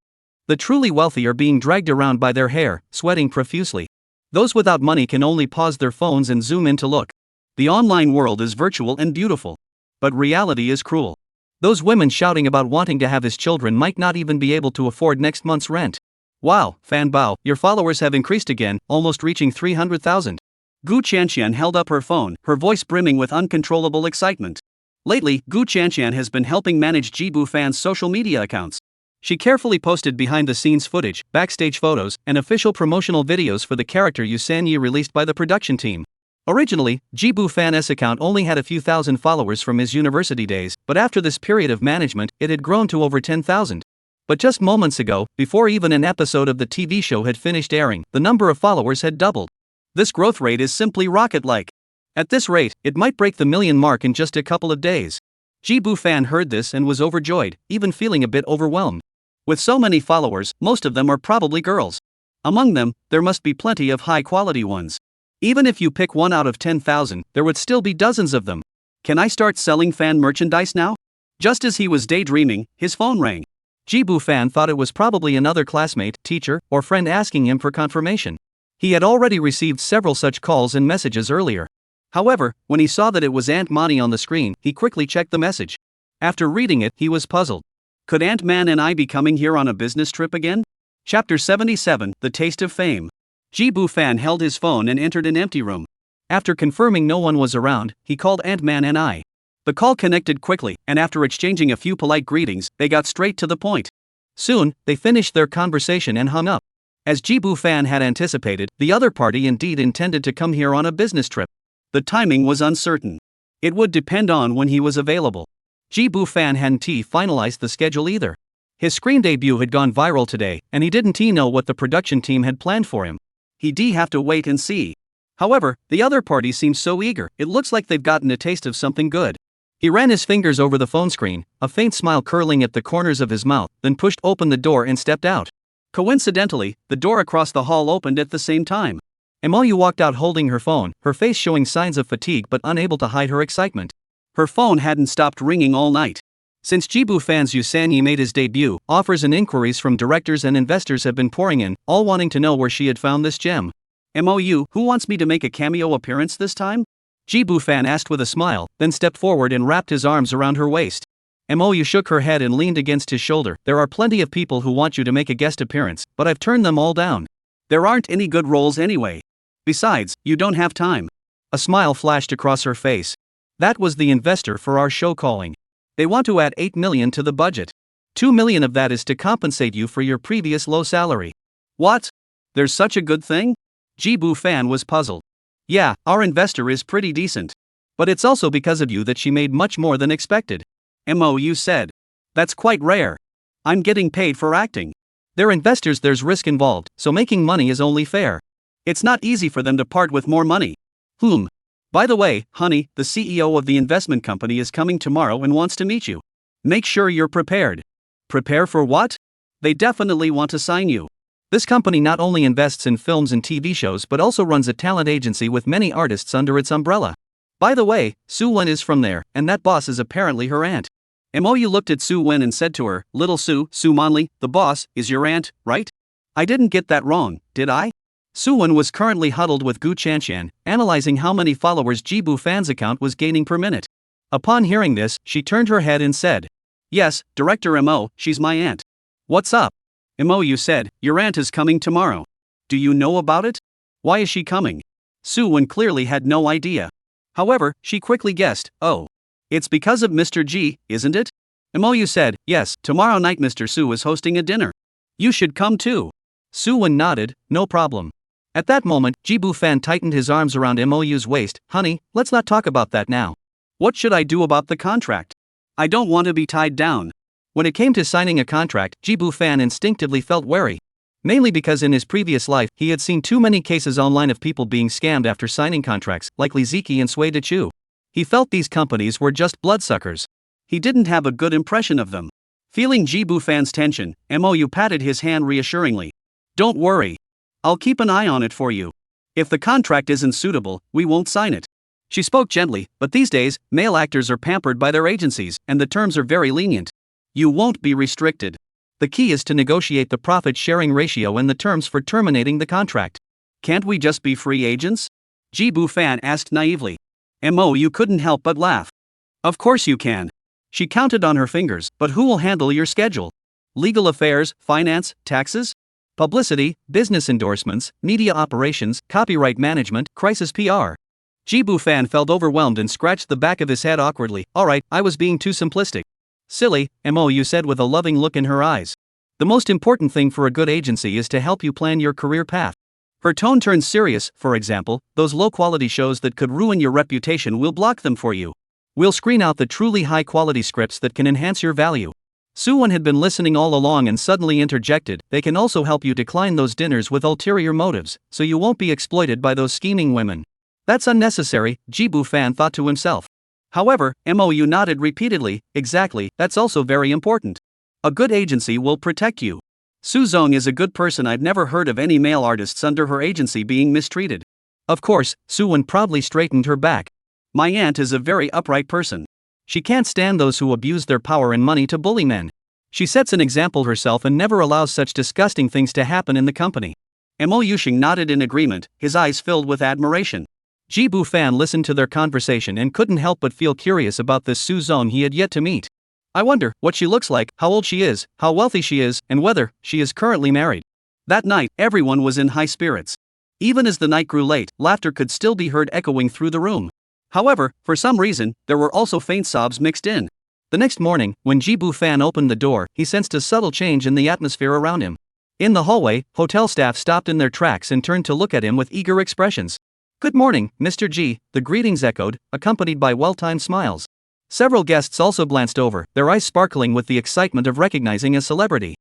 S2: The truly wealthy are being dragged around by their hair, sweating profusely. Those without money can only pause their phones and zoom in to look. The online world is virtual and beautiful. But reality is cruel. Those women shouting about wanting to have his children might not even be able to afford next month's rent. Wow, Fan Bao, your followers have increased again, almost reaching 300,000. Gu Chanqian held up her phone, her voice brimming with uncontrollable excitement. Lately, Gu Chanqian has been helping manage Jibu Fan's social media accounts. She carefully posted behind-the-scenes footage, backstage photos, and official promotional videos for the character Yu Sanyi released by the production team. Originally, Jibu Fan's account only had a few thousand followers from his university days, but after this period of management, it had grown to over 10,000. But just moments ago, before even an episode of the TV show had finished airing, the number of followers had doubled. This growth rate is simply rocket-like. At this rate, it might break the million mark in just a couple of days. Jibu Fan heard this and was overjoyed, even feeling a bit overwhelmed. With so many followers, most of them are probably girls. Among them, there must be plenty of high-quality ones. Even if you pick one out of 10,000, there would still be dozens of them. Can I start selling fan merchandise now? Just as he was daydreaming, his phone rang. Jibu Fan thought it was probably another classmate, teacher, or friend asking him for confirmation. He had already received several such calls and messages earlier. However, when he saw that it was Aunt Mani on the screen, he quickly checked the message. After reading it, he was puzzled. Could Aunt Man and I be coming here on a business trip again? Chapter 77, The Taste of Fame. Jibu Fan held his phone and entered an empty room. After confirming no one was around, he called Aunt Man and I. The call connected quickly, and after exchanging a few polite greetings, they got straight to the point. Soon, they finished their conversation and hung up. As Jibu Fan had anticipated, the other party indeed intended to come here on a business trip. The timing was uncertain. It would depend on when he was available. Jibu Fan hadn't finalized the schedule either. His screen debut had gone viral today, and he didn't know what the production team had planned for him. He'd have to wait and see. However, the other party seems so eager, it looks like they've gotten a taste of something good. He ran his fingers over the phone screen, a faint smile curling at the corners of his mouth, then pushed open the door and stepped out. Coincidentally, the door across the hall opened at the same time. Emilio walked out holding her phone, her face showing signs of fatigue but unable to hide her excitement. Her phone hadn't stopped ringing all night. Since Jibu Fan's Yu Sanyi made his debut, offers and inquiries from directors and investors have been pouring in, all wanting to know where she had found this gem. MOU, who wants me to make a cameo appearance this time? Jibu Fan asked with a smile, then stepped forward and wrapped his arms around her waist. MOU shook her head and leaned against his shoulder. There are plenty of people who want you to make a guest appearance, but I've turned them all down. There aren't any good roles anyway. Besides, you don't have time. A smile flashed across her face. That was the investor for our show calling. They want to add 8 million to the budget. 2 million of that is to compensate you for your previous low salary. What? There's such a good thing? Jibu Fan was puzzled. Yeah, our investor is pretty decent. But it's also because of you that she made much more than expected. MOU said. That's quite rare. I'm getting paid for acting. They're investors, there's risk involved, so making money is only fair. It's not easy for them to part with more money. By the way, honey, the CEO of the investment company is coming tomorrow and wants to meet you. Make sure you're prepared. Prepare for what? They definitely want to sign you. This company not only invests in films and TV shows but also runs a talent agency with many artists under its umbrella. By the way, Su Wen is from there, and that boss is apparently her aunt. MOU looked at Su Wen and said to her, Little Su Manli, the boss, is your aunt, right? I didn't get that wrong, did I? Su Wen was currently huddled with Gu Chanqian, analyzing how many followers Jibu Fan's account was gaining per minute. Upon hearing this, she turned her head and said, Yes, Director MO, she's my aunt. What's up? MOU said, Your aunt is coming tomorrow. Do you know about it? Why is she coming? Su Wen clearly had no idea. However, she quickly guessed, Oh. It's because of Mr. G, isn't it? MOU said, Yes, tomorrow night Mr. Su is hosting a dinner. You should come too. Su Wen nodded, no problem. At that moment, Jibu Fan tightened his arms around MOU's waist. Honey, let's not talk about that now. What should I do about the contract? I don't want to be tied down. When it came to signing a contract, Jibu Fan instinctively felt wary.
S1: Mainly because in his previous life, he had seen too many cases online of people being scammed after signing contracts, like Ziki and Sui Chu. He felt these companies were just bloodsuckers. He didn't have a good impression of them. Feeling Jibu Fan's tension, Mou patted his hand reassuringly. Don't worry. I'll keep an eye on it for you. If the contract isn't suitable, we won't sign it. She spoke gently, but these days, male actors are pampered by their agencies, and the terms are very lenient. You won't be restricted. The key is to negotiate the profit-sharing ratio and the terms for terminating the contract. Can't we just be free agents? Jibu Fan asked naively. Mou couldn't help but laugh. Of course you can. She counted on her fingers, but who will handle your schedule? Legal affairs, finance, taxes? Publicity, business endorsements, media operations, copyright management, crisis PR. Jibu Fan felt overwhelmed and scratched the back of his head awkwardly. Alright, I was being too simplistic. Silly, Mou said with a loving look in her eyes. The most important thing for a good agency is to help you plan your career path. Her tone turned serious. For example, those low-quality shows that could ruin your reputation, we'll block them for you. We'll screen out the truly high-quality scripts that can enhance your value. Suwon had been listening all along and suddenly interjected. They can also help you decline those dinners with ulterior motives, so you won't be exploited by those scheming women. That's unnecessary, Jibu Fan thought to himself. However, Mou nodded repeatedly. Exactly, that's also very important. A good agency will protect you. Su Zong is a good person. I've never heard of any male artists under her agency being mistreated. Of course, Suwon proudly straightened her back. My aunt is a very upright person. She can't stand those who abuse their power and money to bully men. She sets an example herself and never allows such disgusting things to happen in the company. Mou Yusheng nodded in agreement, his eyes filled with admiration. Jibu Fan listened to their conversation and couldn't help but feel curious about this Su Zong he had yet to meet. I wonder what she looks like, how old she is, how wealthy she is, and whether she is currently married. That night, everyone was in high spirits. Even as the night grew late, laughter could still be heard echoing through the room. However, for some reason, there were also faint sobs mixed in. The next morning, when Jibu Fan opened the door, he sensed a subtle change in the atmosphere around him. In the hallway, hotel staff stopped in their tracks and turned to look at him with eager expressions. Good morning, Mr. G, the greetings echoed, accompanied by well-timed smiles. Several guests also glanced over, their eyes sparkling with the excitement of recognizing a celebrity.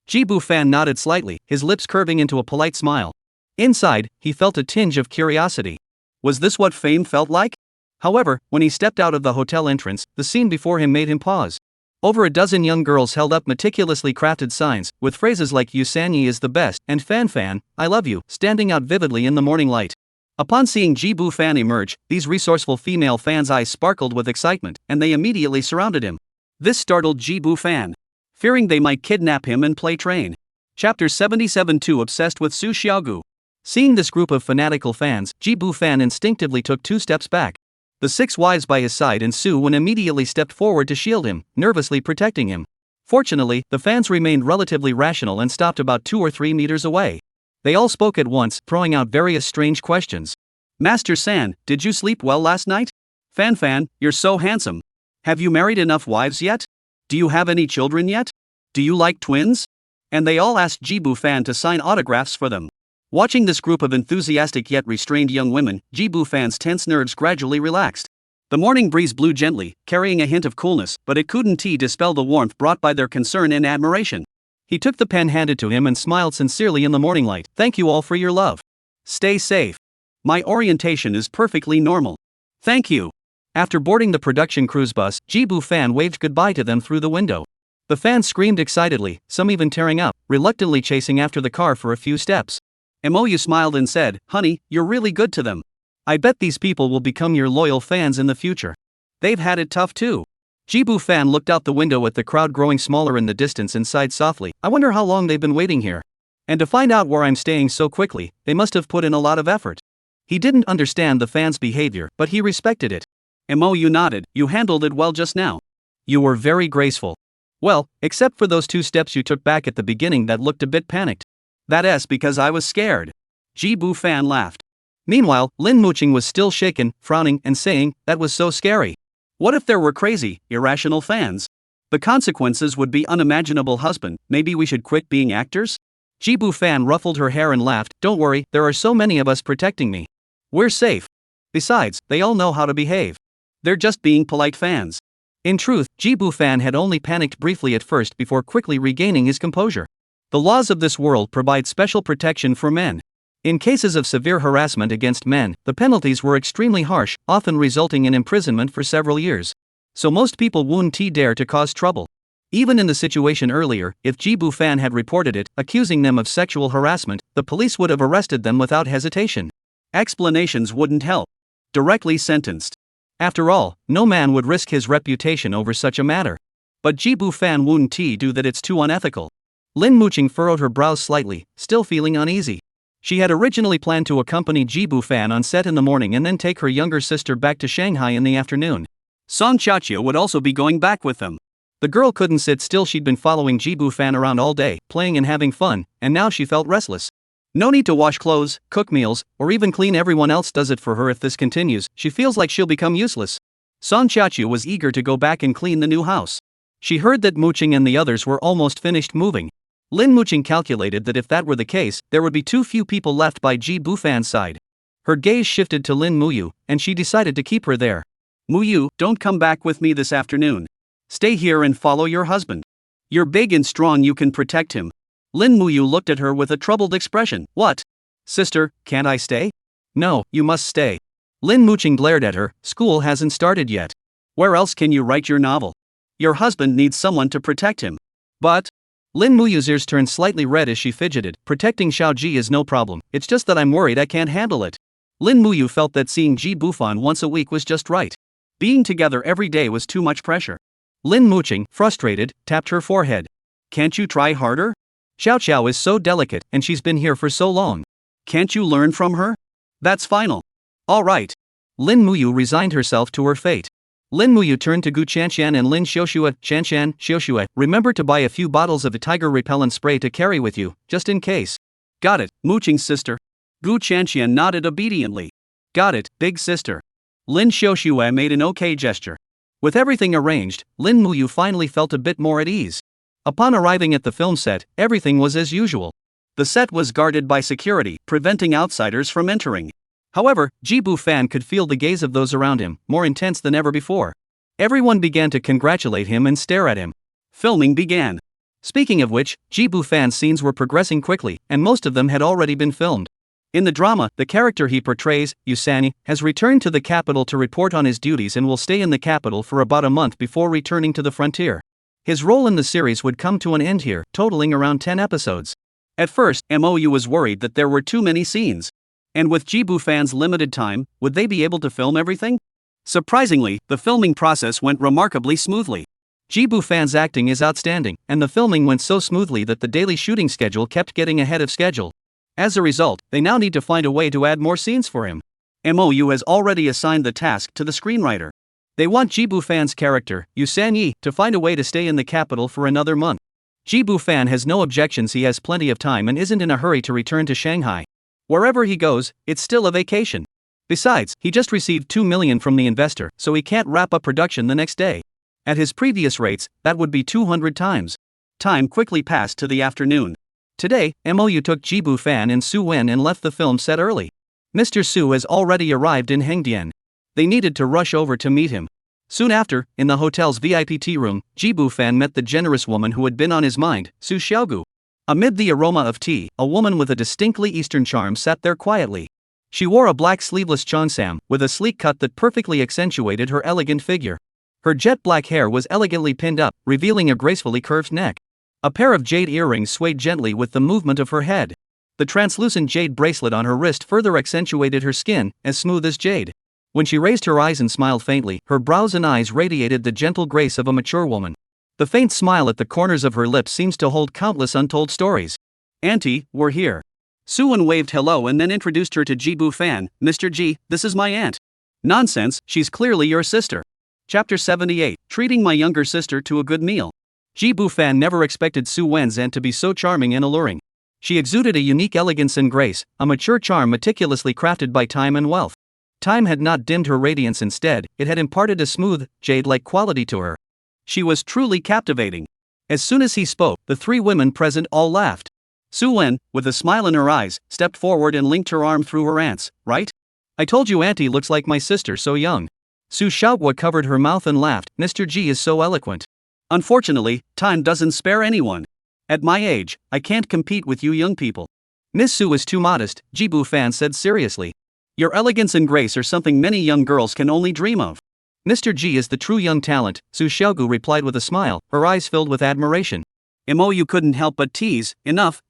S1: Jibu Fan nodded slightly, his lips curving into a polite smile. Inside, he felt a tinge of curiosity. Was this what fame felt like? However, when he stepped out of the hotel entrance, the scene before him made him pause. Over a dozen young girls held up meticulously crafted signs, with phrases like Yusanyi is the best, and Fan Fan, I love you, standing out vividly in the morning light. Upon seeing Jibu Fan emerge, these resourceful female fans' eyes sparkled with excitement, and they immediately surrounded him. This startled Jibu Fan, fearing they might kidnap him and play train. Chapter 77. Too obsessed with Su Xiaogu. Seeing this group of fanatical fans, Jibu Fan instinctively took 2 steps back. The 6 wives by his side and Su Wen immediately stepped forward to shield him, nervously protecting him. Fortunately, the fans remained relatively rational and stopped about 2 or 3 meters away. They all spoke at once, throwing out various strange questions. Master San, did you sleep well last night? Fan Fan, you're so handsome. Have you married enough wives yet? Do you have any children yet? Do you like twins? And they all asked Jibu Fan to sign autographs for them. Watching this group of enthusiastic yet restrained young women, Jibu Fan's tense nerves gradually relaxed. The morning breeze blew gently, carrying a hint of coolness, but it couldn't dispel the warmth brought by their concern and admiration. He took the pen handed to him and smiled sincerely in the morning light. Thank you all for your love. Stay safe. My orientation is perfectly normal. Thank you. After boarding the production cruise bus, Jibu Fan waved goodbye to them through the window. The fans screamed excitedly, some even tearing up, reluctantly chasing after the car for a few steps. Mou smiled and said, honey, you're really good to them. I bet these people will become your loyal fans in the future. They've had it tough too. Jibu Fan looked out the window at the crowd growing smaller in the distance and sighed softly. I wonder how long they've been waiting here. And to find out where I'm staying so quickly, they must have put in a lot of effort. He didn't understand the fans' behavior, but he respected it. Mou nodded, you handled it well just now. You were very graceful. Well, except for those 2 steps you took back at the beginning that looked a bit panicked. That's because I was scared. Jibu Fan laughed. Meanwhile, Lin Muqing was still shaken, frowning, and saying, that was so scary. What if there were crazy, irrational fans? The consequences would be unimaginable. Husband, maybe we should quit being actors? Jibu Fan ruffled her hair and laughed. Don't worry, there are so many of us protecting me. We're safe. Besides, they all know how to behave. They're just being polite fans. In truth, Jibu Fan had only panicked briefly at first before quickly regaining his composure.
S2: The laws of this world provide special protection for men. In cases of severe harassment against men, the penalties were extremely harsh, often resulting in imprisonment for several years. So most people wouldn't dare to cause trouble. Even in the situation earlier, if Jibu Fan had reported it, accusing them of sexual harassment, the police would have arrested them without hesitation. Explanations wouldn't help. Directly sentenced. After all, no man would risk his reputation over such a matter. But Jibu Fan wouldn't do that. It's too unethical. Lin Muqing furrowed her brows slightly, still feeling uneasy. She had originally planned to accompany Jibu Fan on set in the morning and then take her younger sister back to Shanghai in the afternoon. Song Xiaoqia would also be going back with them. The girl couldn't sit still. She'd been following Jibu Fan around all day, playing and having fun, and now she felt restless. No need to wash clothes, cook meals, or even clean. Everyone else does it for her. If this continues, she feels like she'll become useless. Song Xiaoqia was eager to go back and clean the new house. She heard that Muqing and the others were almost finished moving. Lin Muqing calculated that if that were the case, there would be too few people left by Jibu Fan's side. Her gaze shifted to Lin Muyu, and she decided to keep her there. Muyu, don't come back with me this afternoon. Stay here and follow your husband. You're big and strong, you can protect him. Lin Muyu looked at her with a troubled expression. What? Sister, can't I stay? No, you must stay. Lin Muqing glared at her. School hasn't started yet. Where else can you write your novel? Your husband needs someone to protect him. But Lin Muyu's ears turned slightly red as she fidgeted. Protecting Xiao Ji is no problem, it's just that I'm worried I can't handle it. Lin Muyu felt that seeing Ji Bufan once a week was just right. Being together every day was too much pressure. Lin Muqing, frustrated, tapped her forehead. Can't you try harder? Xiao Xiao is so delicate, and she's been here for so long. Can't you learn from her? That's final. All right. Lin Muyu resigned herself to her fate. Lin Muyu turned to Gu Chanshan and Lin Xiuxue. Chanshan, Xiuxue, remember to buy a few bottles of a tiger repellent spray to carry with you, just in case. Got it, Muqing's sister. Gu Chanshan nodded obediently. Got it, big sister. Lin Xiuxue made an okay gesture. With everything arranged, Lin Muyu finally felt a bit more at ease. Upon arriving at the film set, everything was as usual. The set was guarded by security, preventing outsiders from entering. However, Jibu Fan could feel the gaze of those around him, more intense than ever before. Everyone began to congratulate him and stare at him. Filming began. Speaking of which, Jibu Fan's scenes were progressing quickly, and most of them had already been filmed. In the drama, the character he portrays, Yusani, has returned to the capital to report on his duties and will stay in the capital for about a month before returning to the frontier. His role in the series would come to an end here, totaling around 10 episodes. At first, MOU was worried that there were too many scenes. And with Jibu Fan's limited time, would they be able to film everything? Surprisingly, the filming process went remarkably smoothly. Jibu Fan's acting is outstanding, and the filming went so smoothly that the daily shooting schedule kept getting ahead of schedule. As a result, they now need to find a way to add more scenes for him. MOU has already assigned the task to the screenwriter. They want Jibu Fan's character, Yusan Yi, to find a way to stay in the capital for another month. Jibu Fan has no objections. He has plenty of time and isn't in a hurry to return to Shanghai. Wherever he goes, it's still a vacation. Besides, he just received 2 million from the investor, so he can't wrap up production the next day. At his previous rates, that would be 200 times. Time quickly passed to the afternoon. Today, MOU took Jibu Fan and Su Wen and left the film set early. Mr. Su has already arrived in Hengdian. They needed to rush over to meet him. Soon after, in the hotel's VIP tea room, Jibu Fan met the generous woman who had been on his mind, Su Xiaogu. Amid the aroma of tea, a woman with a distinctly Eastern charm sat there quietly. She wore a black sleeveless cheongsam, with a sleek cut that perfectly accentuated her elegant figure. Her jet black hair was elegantly pinned up, revealing a gracefully curved neck. A pair of jade earrings swayed gently with the movement of her head. The translucent jade bracelet on her wrist further accentuated her skin, as smooth as jade. When she raised her eyes and smiled faintly, her brows and eyes radiated the gentle grace of a mature woman. The faint smile at the corners of her lips seems to hold countless untold stories. Auntie, we're here. Suwon waved hello and then introduced her to Jibu Fan. Mr. Ji, this is my aunt. Nonsense, she's clearly your sister. Chapter 78, Treating my younger sister to a good meal. Jibu Fan never expected Su Wen's aunt to be so charming and alluring. She exuded a unique elegance and grace, a mature charm meticulously crafted by time and wealth. Time had not dimmed her radiance. Instead, it had imparted a smooth, jade-like quality to her. She was truly captivating. As soon as he spoke, the three women present all laughed. Su Wen, with a smile in her eyes, stepped forward and linked her arm through her aunt's. Right? I told you auntie looks like my sister, so young. Su Xiaoguo covered her mouth and laughed. Mr. Ji is so eloquent. Unfortunately, time doesn't spare anyone. At my age, I can't compete with you young people.
S1: Miss Su is too modest, Jibu Fan said seriously.
S2: Your elegance and grace are something many young girls can only dream of.
S1: Mr. G is the true young talent, Su Xiaogu replied with a smile, her eyes filled with admiration.
S2: You couldn't help but tease, enough.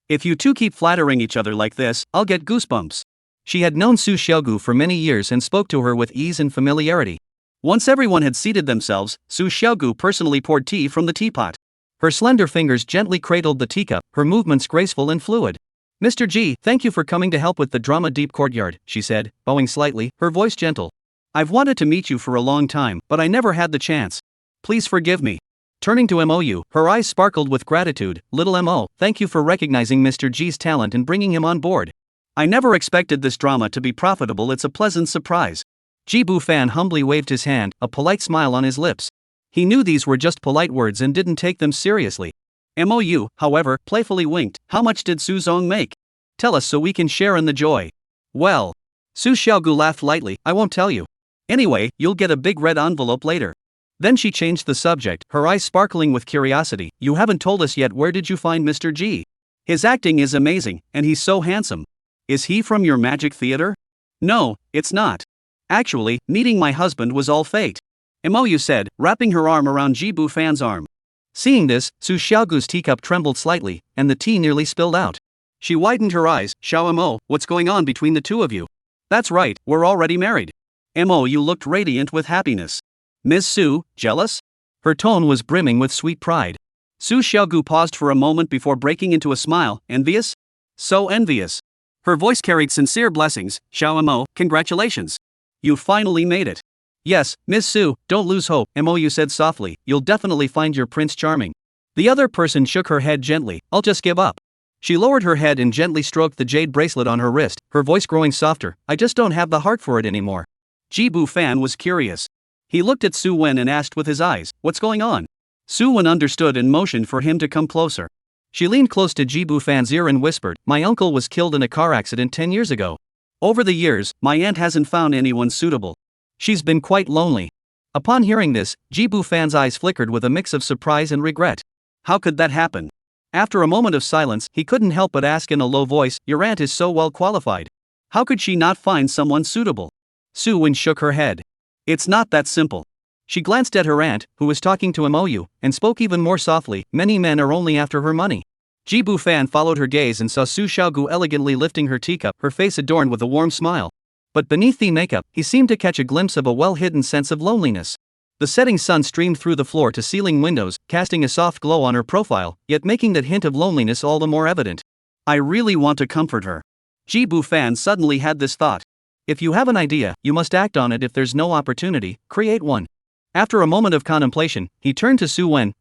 S2: If you two keep flattering each other like this, I'll get goosebumps.
S1: She had known Su Xiaogu for many years and spoke to her with ease and familiarity.
S2: Once everyone had seated themselves, Su Xiaogu personally poured tea from the teapot.
S1: Her slender fingers gently cradled the teacup, her movements graceful and fluid. Mr. G, thank you for coming to help with the drama Deep Courtyard, she said, bowing slightly, her voice gentle.
S2: I've wanted to meet you for a long time, but I never had the chance. Please forgive me.
S1: Turning to MOU, her eyes sparkled with gratitude. Little MO, thank you for recognizing Mr. G's talent and bringing him on board.
S2: I never expected this drama to be profitable, it's a pleasant surprise.
S1: Jibu Fan humbly waved his hand, a polite smile on his lips. He knew these were just polite words and didn't take them seriously.
S2: MOU, however, playfully winked. How much did Su Zong make? Tell us so we can share in the joy.
S1: Well,
S2: Su Xiaogu laughed lightly. I won't tell you. Anyway, you'll get a big red envelope later.
S1: Then she changed the subject, her eyes sparkling with curiosity. You haven't told us yet, where did you find Mr. G?
S2: His acting is amazing, and he's so handsome. Is he from your magic theater? No, it's not. Actually, meeting my husband was all fate. MOU said, wrapping her arm around Jibu Fan's arm.
S1: Seeing this, Su Xiaogu's teacup trembled slightly, and the tea nearly spilled out.
S2: She widened her eyes. Xiao Mo, what's going on between the two of you? That's right, we're already married. MOU looked radiant with happiness. Miss Su, jealous?
S1: Her tone was brimming with sweet pride.
S2: Su Xiaogu paused for a moment before breaking into a smile. Envious? So envious. Her voice carried sincere blessings. Xiao Mo, congratulations. You finally made it.
S1: Yes, Miss Su, don't lose hope, MOU said softly. You'll definitely find your prince charming. The other person shook her head gently. I'll just give up. She lowered her head and gently stroked the jade bracelet on her wrist, her voice growing softer. I just don't have the heart for it anymore.
S2: Jibu Fan was curious. He looked at Su Wen and asked with his eyes, what's going on? Su Wen understood and motioned for him to come closer.
S1: She leaned close to Jibu Fan's ear and whispered, my uncle was killed in a car accident 10 years ago.
S2: Over the years, my aunt hasn't found anyone suitable.
S1: She's been quite lonely. Upon hearing this, Jibu Fan's eyes flickered with a mix of surprise and regret.
S2: How could that happen? After a moment of silence, he couldn't help but ask in a low voice, your aunt is so well qualified. How could she not find someone suitable?
S1: Su Wen shook her head.
S2: It's not that simple.
S1: She glanced at her aunt, who was talking to MOU, and spoke even more softly, many men are only after her money. Jibu Fan followed her gaze and saw Su Xiaogu elegantly lifting her teacup, her face adorned with a warm smile. But beneath the makeup, he seemed to catch a glimpse of a well-hidden sense of loneliness. The setting sun streamed through the floor-to-ceiling windows, casting a soft glow on her profile, yet making that hint of loneliness all the more evident.
S2: I really want to comfort her. Jibu Fan suddenly had this thought.
S1: If you have an idea, you must act on it. If there's no opportunity, create one. After a moment of contemplation, he turned to Su Wen,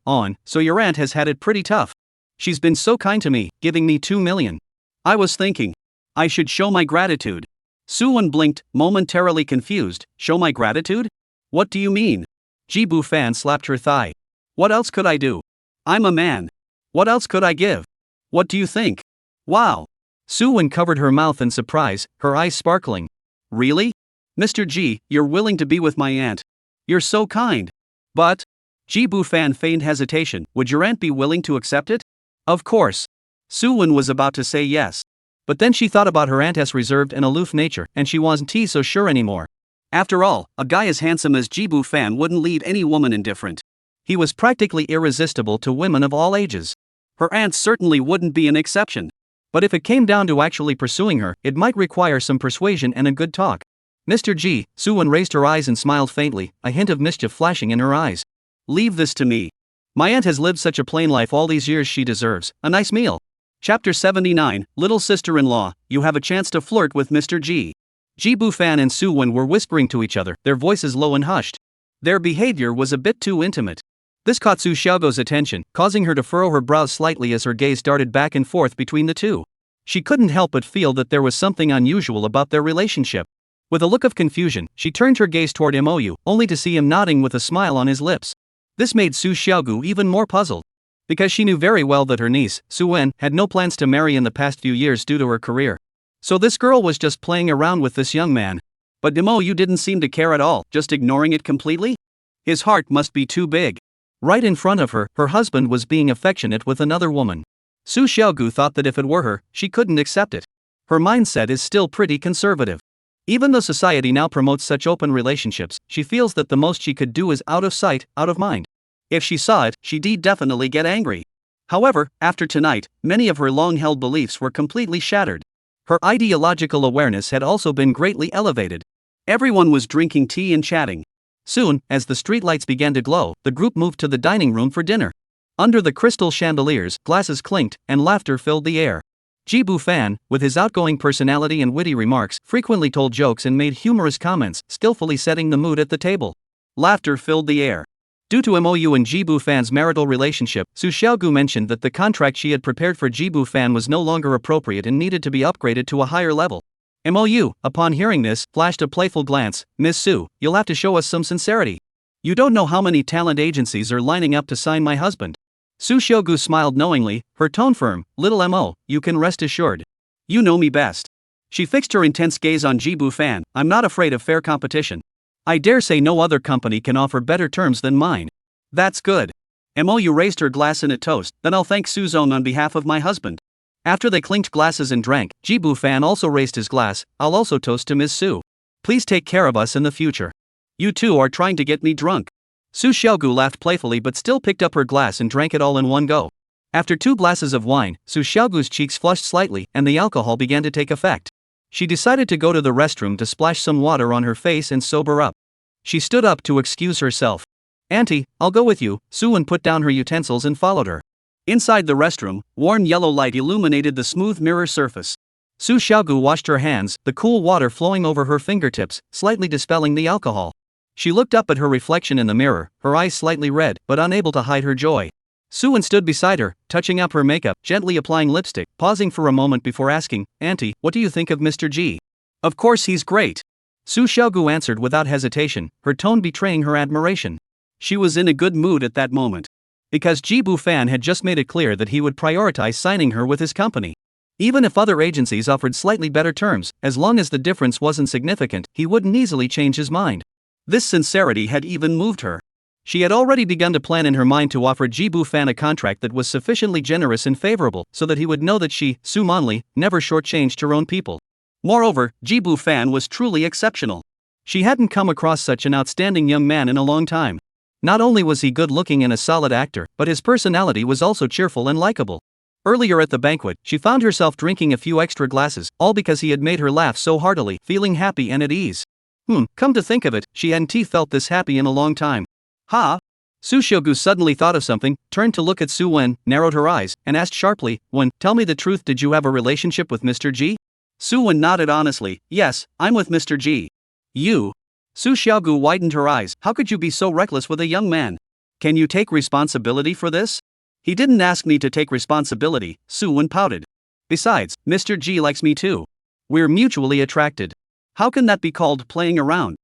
S1: so your aunt has had it pretty tough. She's been so kind to me, giving me 2 million.
S2: I was thinking. I should show my gratitude. Su Wen blinked, momentarily confused. Show my gratitude? What do you mean?
S1: Jibu Fan slapped her thigh.
S2: What else could I do? I'm a man. What else could I give? What do you think? Wow.
S1: Su Wen covered her mouth in surprise, her eyes sparkling.
S2: Really? Mr. G, you're willing to be with my aunt. You're so kind. But, Jibu Fan feigned hesitation. Would your aunt be willing to accept it?
S1: Of course.
S2: Su Wen was about to say yes.
S1: But then she thought about her aunt's reserved and aloof nature, and she wasn't so sure anymore.
S2: After all, a guy as handsome as Jibu Fan wouldn't leave any woman indifferent.
S1: He was practically irresistible to women of all ages.
S2: Her aunt certainly wouldn't be an exception.
S1: But if it came down to actually pursuing her, it might require some persuasion and a good talk. Mr. G, Su Wen raised her eyes and smiled faintly, a hint of mischief flashing in her eyes.
S2: Leave this to me. My aunt has lived such a plain life all these years, she deserves a nice meal. Chapter 79, Little Sister-in-Law, you have a chance to flirt with Mr. G.
S1: Jibu Fan and Su Wen were whispering to each other, their voices low and hushed.
S2: Their behavior was a bit too intimate.
S1: This caught Su Xiaogu's attention, causing her to furrow her brows slightly as her gaze darted back and forth between the two. She couldn't help but feel that there was something unusual about their relationship. With a look of confusion, she turned her gaze toward MOU, only to see him nodding with a smile on his lips. This made Su Xiaogu even more puzzled. Because she knew very well that her niece, Su Wen, had no plans to marry in the past few years due to her career. So this girl was just playing around with this young man. But MOU didn't seem to care at all, just ignoring it completely? His heart must be too big. Right in front of her, her husband was being affectionate with another woman. Su Xiaogu thought that if it were her, she couldn't accept it. Her mindset is still pretty conservative. Even though society now promotes such open relationships, she feels that the most she could do is out of sight, out of mind. If she saw it, she'd definitely get angry. However, after tonight, many of her long-held beliefs were completely shattered. Her ideological awareness had also been greatly elevated. Everyone was drinking tea and chatting. Soon, as the streetlights began to glow, the group moved to the dining room for dinner. Under the crystal chandeliers, glasses clinked, and laughter filled the air. Jibu Fan, with his outgoing personality and witty remarks, frequently told jokes and made humorous comments, skillfully setting the mood at the table. Laughter filled the air. Due to MOU and Jibu Fan's marital relationship, Su Xiaogu mentioned that the contract she had prepared for Jibu Fan was no longer appropriate and needed to be upgraded to a higher level. MOU, upon hearing this, flashed a playful glance. Miss Su, you'll have to show us some sincerity. You don't know how many talent agencies are lining up to sign my husband. Su Xiaogu smiled knowingly, her tone firm. Little Mo, you can rest assured. You know me best. She fixed her intense gaze on Jibu Fan. I'm not afraid of fair competition. I dare say no other company can offer better terms than mine. That's good. MOU raised her glass in a toast. Then I'll thank Su Zong on behalf of my husband. After they clinked glasses and drank, Jibu Fan also raised his glass. I'll also toast to Ms. Su. Please take care of us in the future. You two are trying to get me drunk. Su Xiaogu laughed playfully but still picked up her glass and drank it all in one go. After 2 glasses of wine, Su Xiaogu's cheeks flushed slightly and the alcohol began to take effect. She decided to go to the restroom to splash some water on her face and sober up. She stood up to excuse herself. Auntie, I'll go with you. Suwon put down her utensils and followed her. Inside the restroom, warm yellow light illuminated the smooth mirror surface. Su Xiaogu washed her hands, the cool water flowing over her fingertips, slightly dispelling the alcohol. She looked up at her reflection in the mirror, her eyes slightly red, but unable to hide her joy. Suwon stood beside her, touching up her makeup, gently applying lipstick, pausing for a moment before asking, Auntie, what do you think of Mr. G? Of course he's great. Su Xiaogu answered without hesitation, her tone betraying her admiration. She was in a good mood at that moment. Because Jibu Fan had just made it clear that he would prioritize signing her with his company. Even if other agencies offered slightly better terms, as long as the difference wasn't significant, he wouldn't easily change his mind. This sincerity had even moved her. She had already begun to plan in her mind to offer Jibu Fan a contract that was sufficiently generous and favorable so that he would know that she, Su Monli, never shortchanged her own people. Moreover, Jibu Fan was truly exceptional. She hadn't come across such an outstanding young man in a long time. Not only was he good-looking and a solid actor, but his personality was also cheerful and likable. Earlier at the banquet, she found herself drinking a few extra glasses, all because he had made her laugh so heartily, feeling happy and at ease. Come to think of it, she hadn't felt this happy in a long time. Ha! Su Xiaogu suddenly thought of something, turned to look at Su Wen, narrowed her eyes, and asked sharply, Wen, tell me the truth, did you have a relationship with Mr. G? Su Wen nodded honestly, yes, I'm with Mr. G. You? Su Xiaogu widened her eyes, how could you be so reckless with a young man? Can you take responsibility for this? He didn't ask me to take responsibility, Su Wen pouted. Besides, Mr. G likes me too. We're mutually attracted. How can that be called playing around?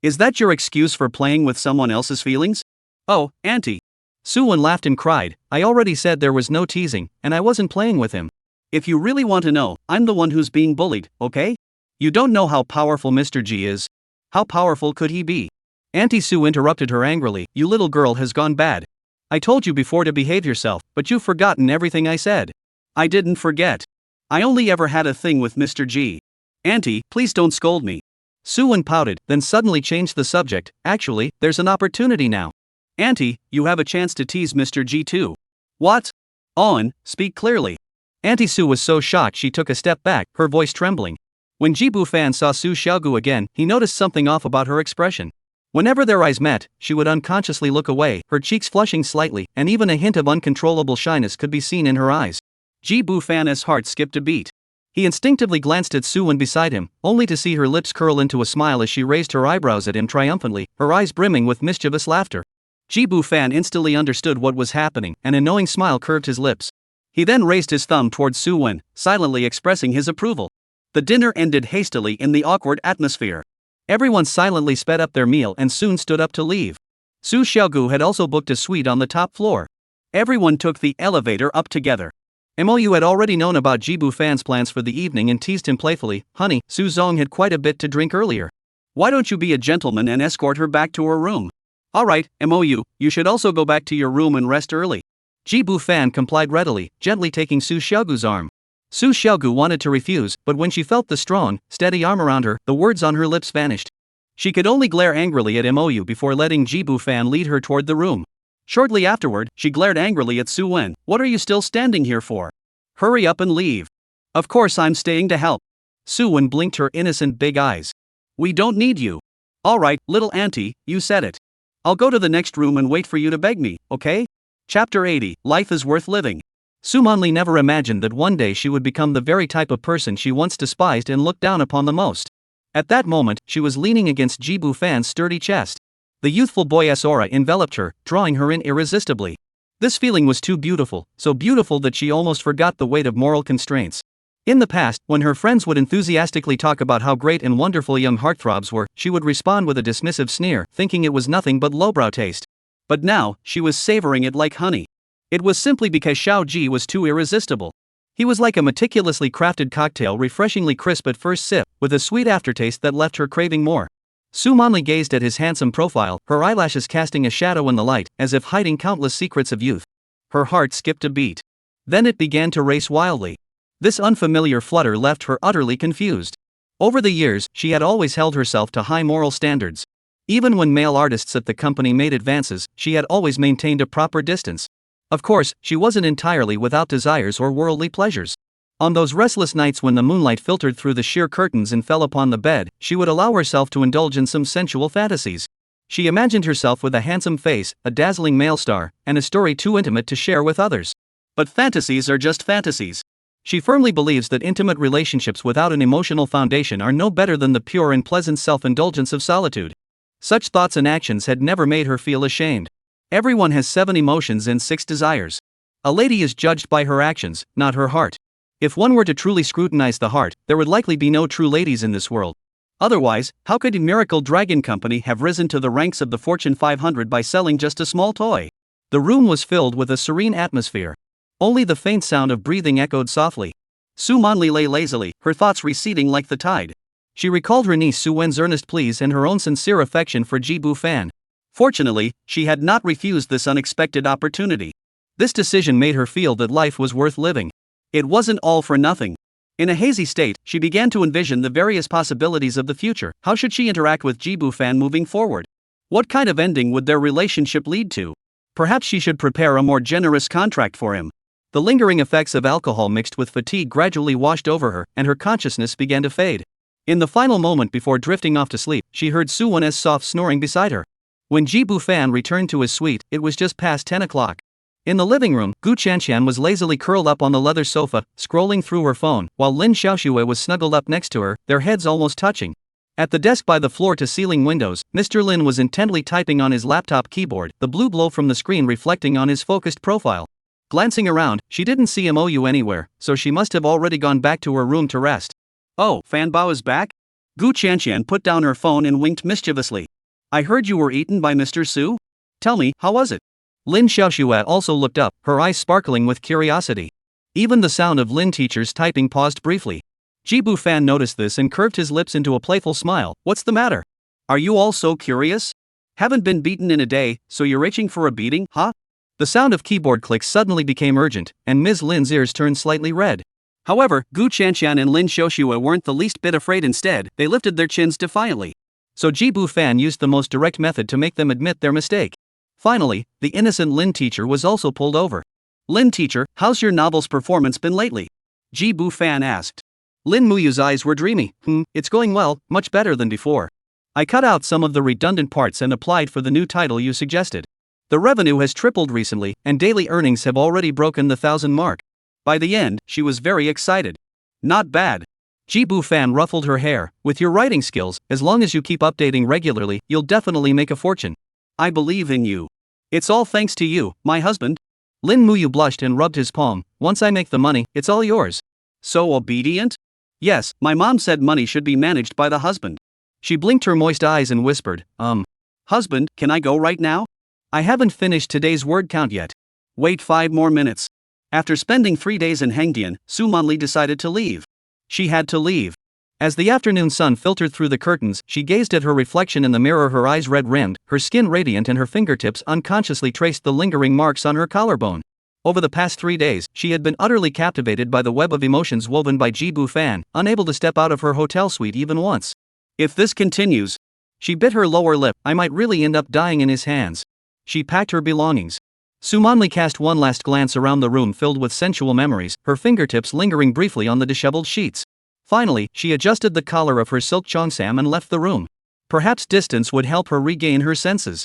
S1: Is that your excuse for playing with someone else's feelings? Oh, Auntie. Suwon laughed and cried, I already said there was no teasing, and I wasn't playing with him. If you really want to know, I'm the one who's being bullied, okay? You don't know how powerful Mr. G is. How powerful could he be? Auntie Su interrupted her angrily, you little girl has gone bad. I told you before to behave yourself, but you've forgotten everything I said. I didn't forget. I only ever had a thing with Mr. G. Auntie, please don't scold me. Suwon pouted, then suddenly changed the subject. Actually, there's an opportunity now. Auntie, you have a chance to tease Mr. G too. What? On, speak clearly. Auntie Su was so shocked she took a step back, her voice trembling. When Jibu Fan saw Su Xiaogu again, he noticed something off about her expression. Whenever their eyes met, she would unconsciously look away, her cheeks flushing slightly, and even a hint of uncontrollable shyness could be seen in her eyes. Jibu Fan's heart skipped a beat. He instinctively glanced at Suwon beside him, only to see her lips curl into a smile as she raised her eyebrows at him triumphantly, her eyes brimming with mischievous laughter. Jibu Fan instantly understood what was happening, and a knowing smile curved his lips. He then raised his thumb towards Suwon, silently expressing his approval. The dinner ended hastily in the awkward atmosphere. Everyone silently sped up their meal and soon stood up to leave. Su Xiaogu had also booked a suite on the top floor. Everyone took the elevator up together. MOU had already known about Jibu Fan's plans for the evening and teased him playfully, honey, Su Zong had quite a bit to drink earlier. Why don't you be a gentleman and escort her back to her room?
S2: Alright, MOU, you should also go back to your room and rest early.
S1: Jibu Fan complied readily, gently taking Su Xiaogu's arm. Su Xiaogu wanted to refuse, but when she felt the strong, steady arm around her, the words on her lips vanished. She could only glare angrily at MOU before letting Jibu Fan lead her toward the room. Shortly afterward, she glared angrily at Su Wen. What are you still standing here for? Hurry up and leave. Of course I'm staying to help. Su Wen blinked her innocent big eyes. We don't need you. Alright, little auntie, you said it. I'll go to the next room and wait for you to beg me, okay? Chapter 80, Life is Worth Living. Su Monli never imagined that one day she would become the very type of person she once despised and looked down upon the most. At that moment, she was leaning against Jibu Fan's sturdy chest. The youthful boyess aura enveloped her, drawing her in irresistibly. This feeling was too beautiful, so beautiful that she almost forgot the weight of moral constraints. In the past, when her friends would enthusiastically talk about how great and wonderful young heartthrobs were, she would respond with a dismissive sneer, thinking it was nothing but lowbrow taste. But now, she was savoring it like honey. It was simply because Xiao Ji was too irresistible. He was like a meticulously crafted cocktail, refreshingly crisp at first sip, with a sweet aftertaste that left her craving more. Su Monli gazed at his handsome profile, her eyelashes casting a shadow in the light, as if hiding countless secrets of youth. Her heart skipped a beat. Then it began to race wildly. This unfamiliar flutter left her utterly confused. Over the years, she had always held herself to high moral standards. Even when male artists at the company made advances, she had always maintained a proper distance. Of course, she wasn't entirely without desires or worldly pleasures. On those restless nights when the moonlight filtered through the sheer curtains and fell upon the bed, she would allow herself to indulge in some sensual fantasies. She imagined herself with a handsome face, a dazzling male star, and a story too intimate to share with others. But fantasies are just fantasies. She firmly believes that intimate relationships without an emotional foundation are no better than the pure and pleasant self-indulgence of solitude. Such thoughts and actions had never made her feel ashamed. Everyone has 7 emotions and 6 desires. A lady is judged by her actions, not her heart. If one were to truly scrutinize the heart, there would likely be no true ladies in this world. Otherwise, how could Miracle Dragon Company have risen to the ranks of the Fortune 500 by selling just a small toy? The room was filled with a serene atmosphere. Only the faint sound of breathing echoed softly. Su Monli lay lazily, her thoughts receding like the tide. She recalled her niece Su Wen's earnest pleas and her own sincere affection for Jibu Fan. Fortunately, she had not refused this unexpected opportunity. This decision made her feel that life was worth living. It wasn't all for nothing. In a hazy state, she began to envision the various possibilities of the future. How should she interact with Jibu Fan moving forward? What kind of ending would their relationship lead to? Perhaps she should prepare a more generous contract for him. The lingering effects of alcohol mixed with fatigue gradually washed over her, and her consciousness began to fade. In the final moment before drifting off to sleep, she heard Su Wen's soft snoring beside her. When Jibu Fan returned to his suite, it was just past 10 o'clock. In the living room, Gu Chanqian was lazily curled up on the leather sofa, scrolling through her phone, while Lin Xiaoxue was snuggled up next to her, their heads almost touching. At the desk by the floor-to-ceiling windows, Mr. Lin was intently typing on his laptop keyboard, the blue glow from the screen reflecting on his focused profile. Glancing around, she didn't see MOU anywhere, so she must have already gone back to her room to rest. Oh, Fan Bao is back? Gu Chanqian put down her phone and winked mischievously. I heard you were eaten by Mr. Su? Tell me, how was it? Lin Xiaoxue also looked up, her eyes sparkling with curiosity. Even the sound of Lin teacher's typing paused briefly. Jibu Fan noticed this and curved his lips into a playful smile. What's the matter? Are you all so curious? Haven't been beaten in a day, so you're itching for a beating, huh? The sound of keyboard clicks suddenly became urgent, and Ms. Lin's ears turned slightly red. However, Gu Chanqian and Lin Xiaoxue weren't the least bit afraid. Instead, they lifted their chins defiantly. So Jibu Fan used the most direct method to make them admit their mistake. Finally, the innocent Lin teacher was also pulled over. Lin teacher, how's your novel's performance been lately? Jibu Fan asked. Lin Muyu's eyes were dreamy. It's going well, much better than before. I cut out some of the redundant parts and applied for the new title you suggested. The revenue has tripled recently, and daily earnings have already broken the 1,000 mark. By the end, she was very excited. Not bad. Jibu Fan ruffled her hair. With your writing skills, as long as you keep updating regularly, you'll definitely make a fortune. I believe in you. It's all thanks to you, my husband. Lin Muyu blushed and rubbed his palm. Once I make the money, it's all yours. So obedient? Yes, my mom said money should be managed by the husband. She blinked her moist eyes and whispered, Husband, can I go right now? I haven't finished today's word count yet. Wait 5 more minutes. After spending 3 days in Hengdian, Su Monli decided to leave. She had to leave. As the afternoon sun filtered through the curtains, she gazed at her reflection in the mirror, her eyes red-rimmed, her skin radiant, and her fingertips unconsciously traced the lingering marks on her collarbone. Over the past 3 days, she had been utterly captivated by the web of emotions woven by Ji-bu Fan, unable to step out of her hotel suite even once. If this continues, she bit her lower lip, I might really end up dying in his hands. She packed her belongings. Sumanli cast one last glance around the room filled with sensual memories, her fingertips lingering briefly on the disheveled sheets. Finally, she adjusted the collar of her silk cheongsam and left the room. Perhaps distance would help her regain her senses.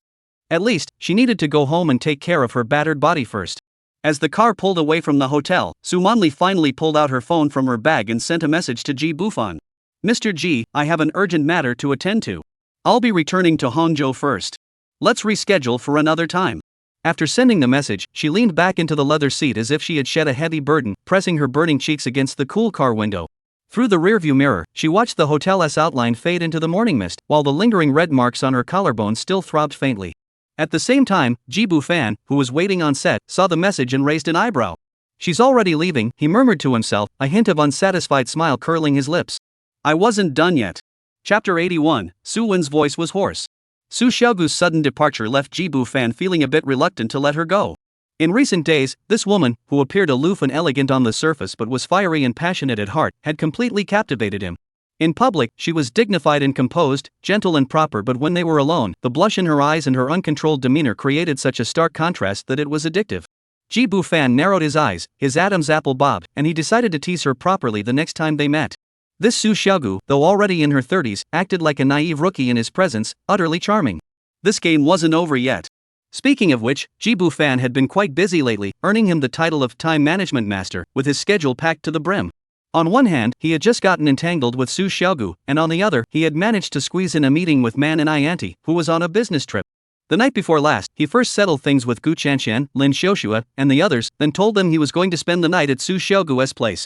S1: At least, she needed to go home and take care of her battered body first. As the car pulled away from the hotel, Sumanli finally pulled out her phone from her bag and sent a message to Ji Bufan. Mr. Ji, I have an urgent matter to attend to. I'll be returning to Hangzhou first. Let's reschedule for another time. After sending the message, she leaned back into the leather seat as if she had shed a heavy burden, pressing her burning cheeks against the cool car window. Through the rearview mirror, she watched the hotel's outline fade into the morning mist, while the lingering red marks on her collarbone still throbbed faintly. At the same time, Ji-bu Fan, who was waiting on set, saw the message and raised an eyebrow. She's already leaving, he murmured to himself, a hint of unsatisfied smile curling his lips. I wasn't done yet. Chapter 81, Su Wen's voice was hoarse. Su Xiaogu's sudden departure left Ji-bu Fan feeling a bit reluctant to let her go. In recent days, this woman, who appeared aloof and elegant on the surface but was fiery and passionate at heart, had completely captivated him. In public, she was dignified and composed, gentle and proper, but when they were alone, the blush in her eyes and her uncontrolled demeanor created such a stark contrast that it was addictive. Ji-bu Fan narrowed his eyes, his Adam's apple bobbed, and he decided to tease her properly the next time they met. This Su Xiaogu, though already in her 30s, acted like a naive rookie in his presence, utterly charming. This game wasn't over yet. Speaking of which, Ji-bu Fan had been quite busy lately, earning him the title of time management master, with his schedule packed to the brim. On one hand, he had just gotten entangled with Su Xiaogu, and on the other, he had managed to squeeze in a meeting with Man and Ianti, who was on a business trip. The night before last, he first settled things with Gu Chanxian, Lin Xiuxua, and the others, then told them he was going to spend the night at Su Xiaogu's place.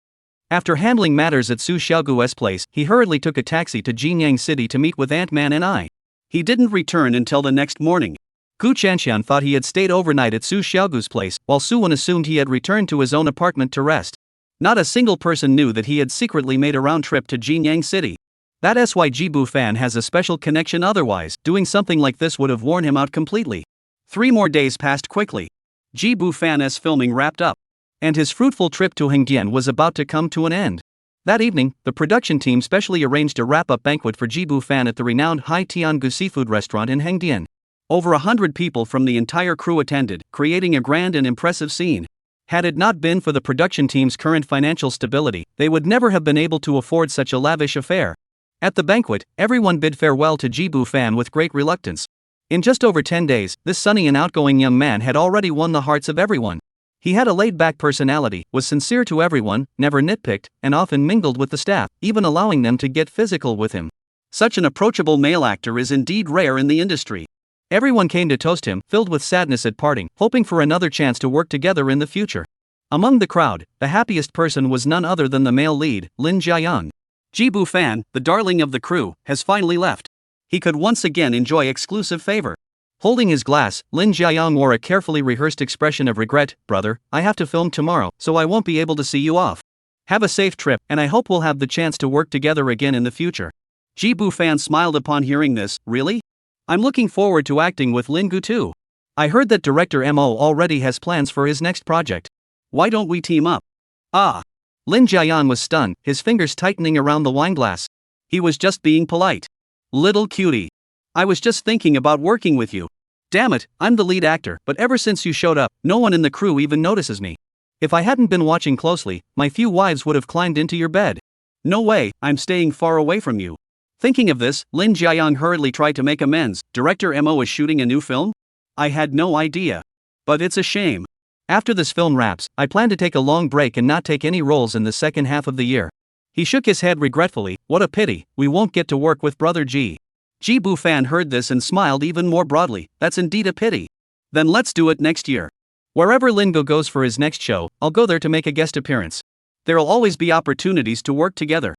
S1: After handling matters at Su Xiaogu's place, he hurriedly took a taxi to Jinyang City to meet with Ant-Man and I. He didn't return until the next morning. Gu Chanxian thought he had stayed overnight at Su Xiaogu's place, while Su Wen assumed he had returned to his own apartment to rest. Not a single person knew that he had secretly made a round trip to Jinyang City. That's why Ji-bu Fan has a special connection, otherwise, doing something like this would have worn him out completely. 3 more days passed quickly. Ji-bu Fan's filming wrapped up, and his fruitful trip to Hengdian was about to come to an end. That evening, the production team specially arranged a wrap-up banquet for Ji-bu Fan at the renowned Hai Tiangu seafood restaurant in Hengdian. Over 100 people from the entire crew attended, creating a grand and impressive scene. Had it not been for the production team's current financial stability, they would never have been able to afford such a lavish affair. At the banquet, everyone bid farewell to Ji-bu Fan with great reluctance. In just over 10 days, this sunny and outgoing young man had already won the hearts of everyone. He had a laid-back personality, was sincere to everyone, never nitpicked, and often mingled with the staff, even allowing them to get physical with him. Such an approachable male actor is indeed rare in the industry. Everyone came to toast him, filled with sadness at parting, hoping for another chance to work together in the future. Among the crowd, the happiest person was none other than the male lead, Lin Jiayang. Ji-bu Fan, the darling of the crew, has finally left. He could once again enjoy exclusive favor. Holding his glass, Lin Jiayang wore a carefully rehearsed expression of regret. Brother, I have to film tomorrow, so I won't be able to see you off. Have a safe trip, and I hope we'll have the chance to work together again in the future. Ji-bu Fan smiled upon hearing this. Really? I'm looking forward to acting with Lin Gu too. I heard that director Mo already has plans for his next project. Why don't we team up? Ah. Lin Jiayang was stunned, his fingers tightening around the wineglass. He was just being polite. Little cutie. I was just thinking about working with you. Damn it, I'm the lead actor, but ever since you showed up, no one in the crew even notices me. If I hadn't been watching closely, my few wives would have climbed into your bed. No way, I'm staying far away from you. Thinking of this, Lin Jiayang hurriedly tried to make amends. Director Mo is shooting a new film? I had no idea. But it's a shame. After this film wraps, I plan to take a long break and not take any roles in the second half of the year. He shook his head regretfully. What a pity, we won't get to work with Brother Ji. Ji-bu Fan heard this and smiled even more broadly. That's indeed a pity. Then let's do it next year. Wherever Lin Go goes for his next show, I'll go there to make a guest appearance. There'll always be opportunities to work together.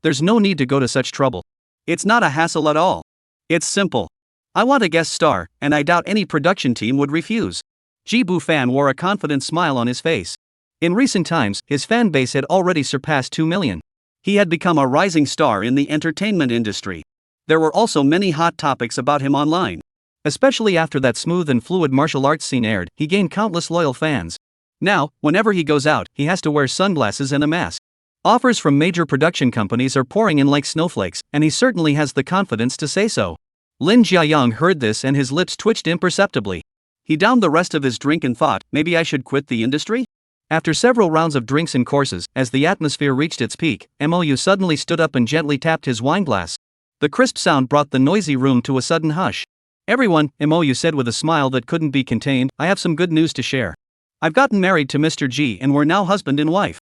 S1: There's no need to go to such trouble. It's not a hassle at all. It's simple. I want a guest star, and I doubt any production team would refuse. Ji-bu Fan wore a confident smile on his face. In recent times, his fan base had already surpassed 2 million.
S2: He had become a rising star in the entertainment industry. There were also many hot topics about him online.
S1: Especially after that smooth and fluid martial arts scene aired, he gained countless loyal fans. Now, whenever he goes out, he has to wear sunglasses and a mask. Offers from major production companies are pouring in like snowflakes, and he certainly has the confidence to say so. Lin Jiayang heard this and his lips twitched imperceptibly. He downed the rest of his drink and thought, maybe I should quit the industry? After several rounds of drinks and courses, as the atmosphere reached its peak, Mou suddenly stood up and gently tapped his wineglass. The crisp sound brought the noisy room to a sudden hush. Everyone, Mou said with a smile that couldn't be contained, I have some good news to share. I've gotten married to Mr. G and we're now husband and wife.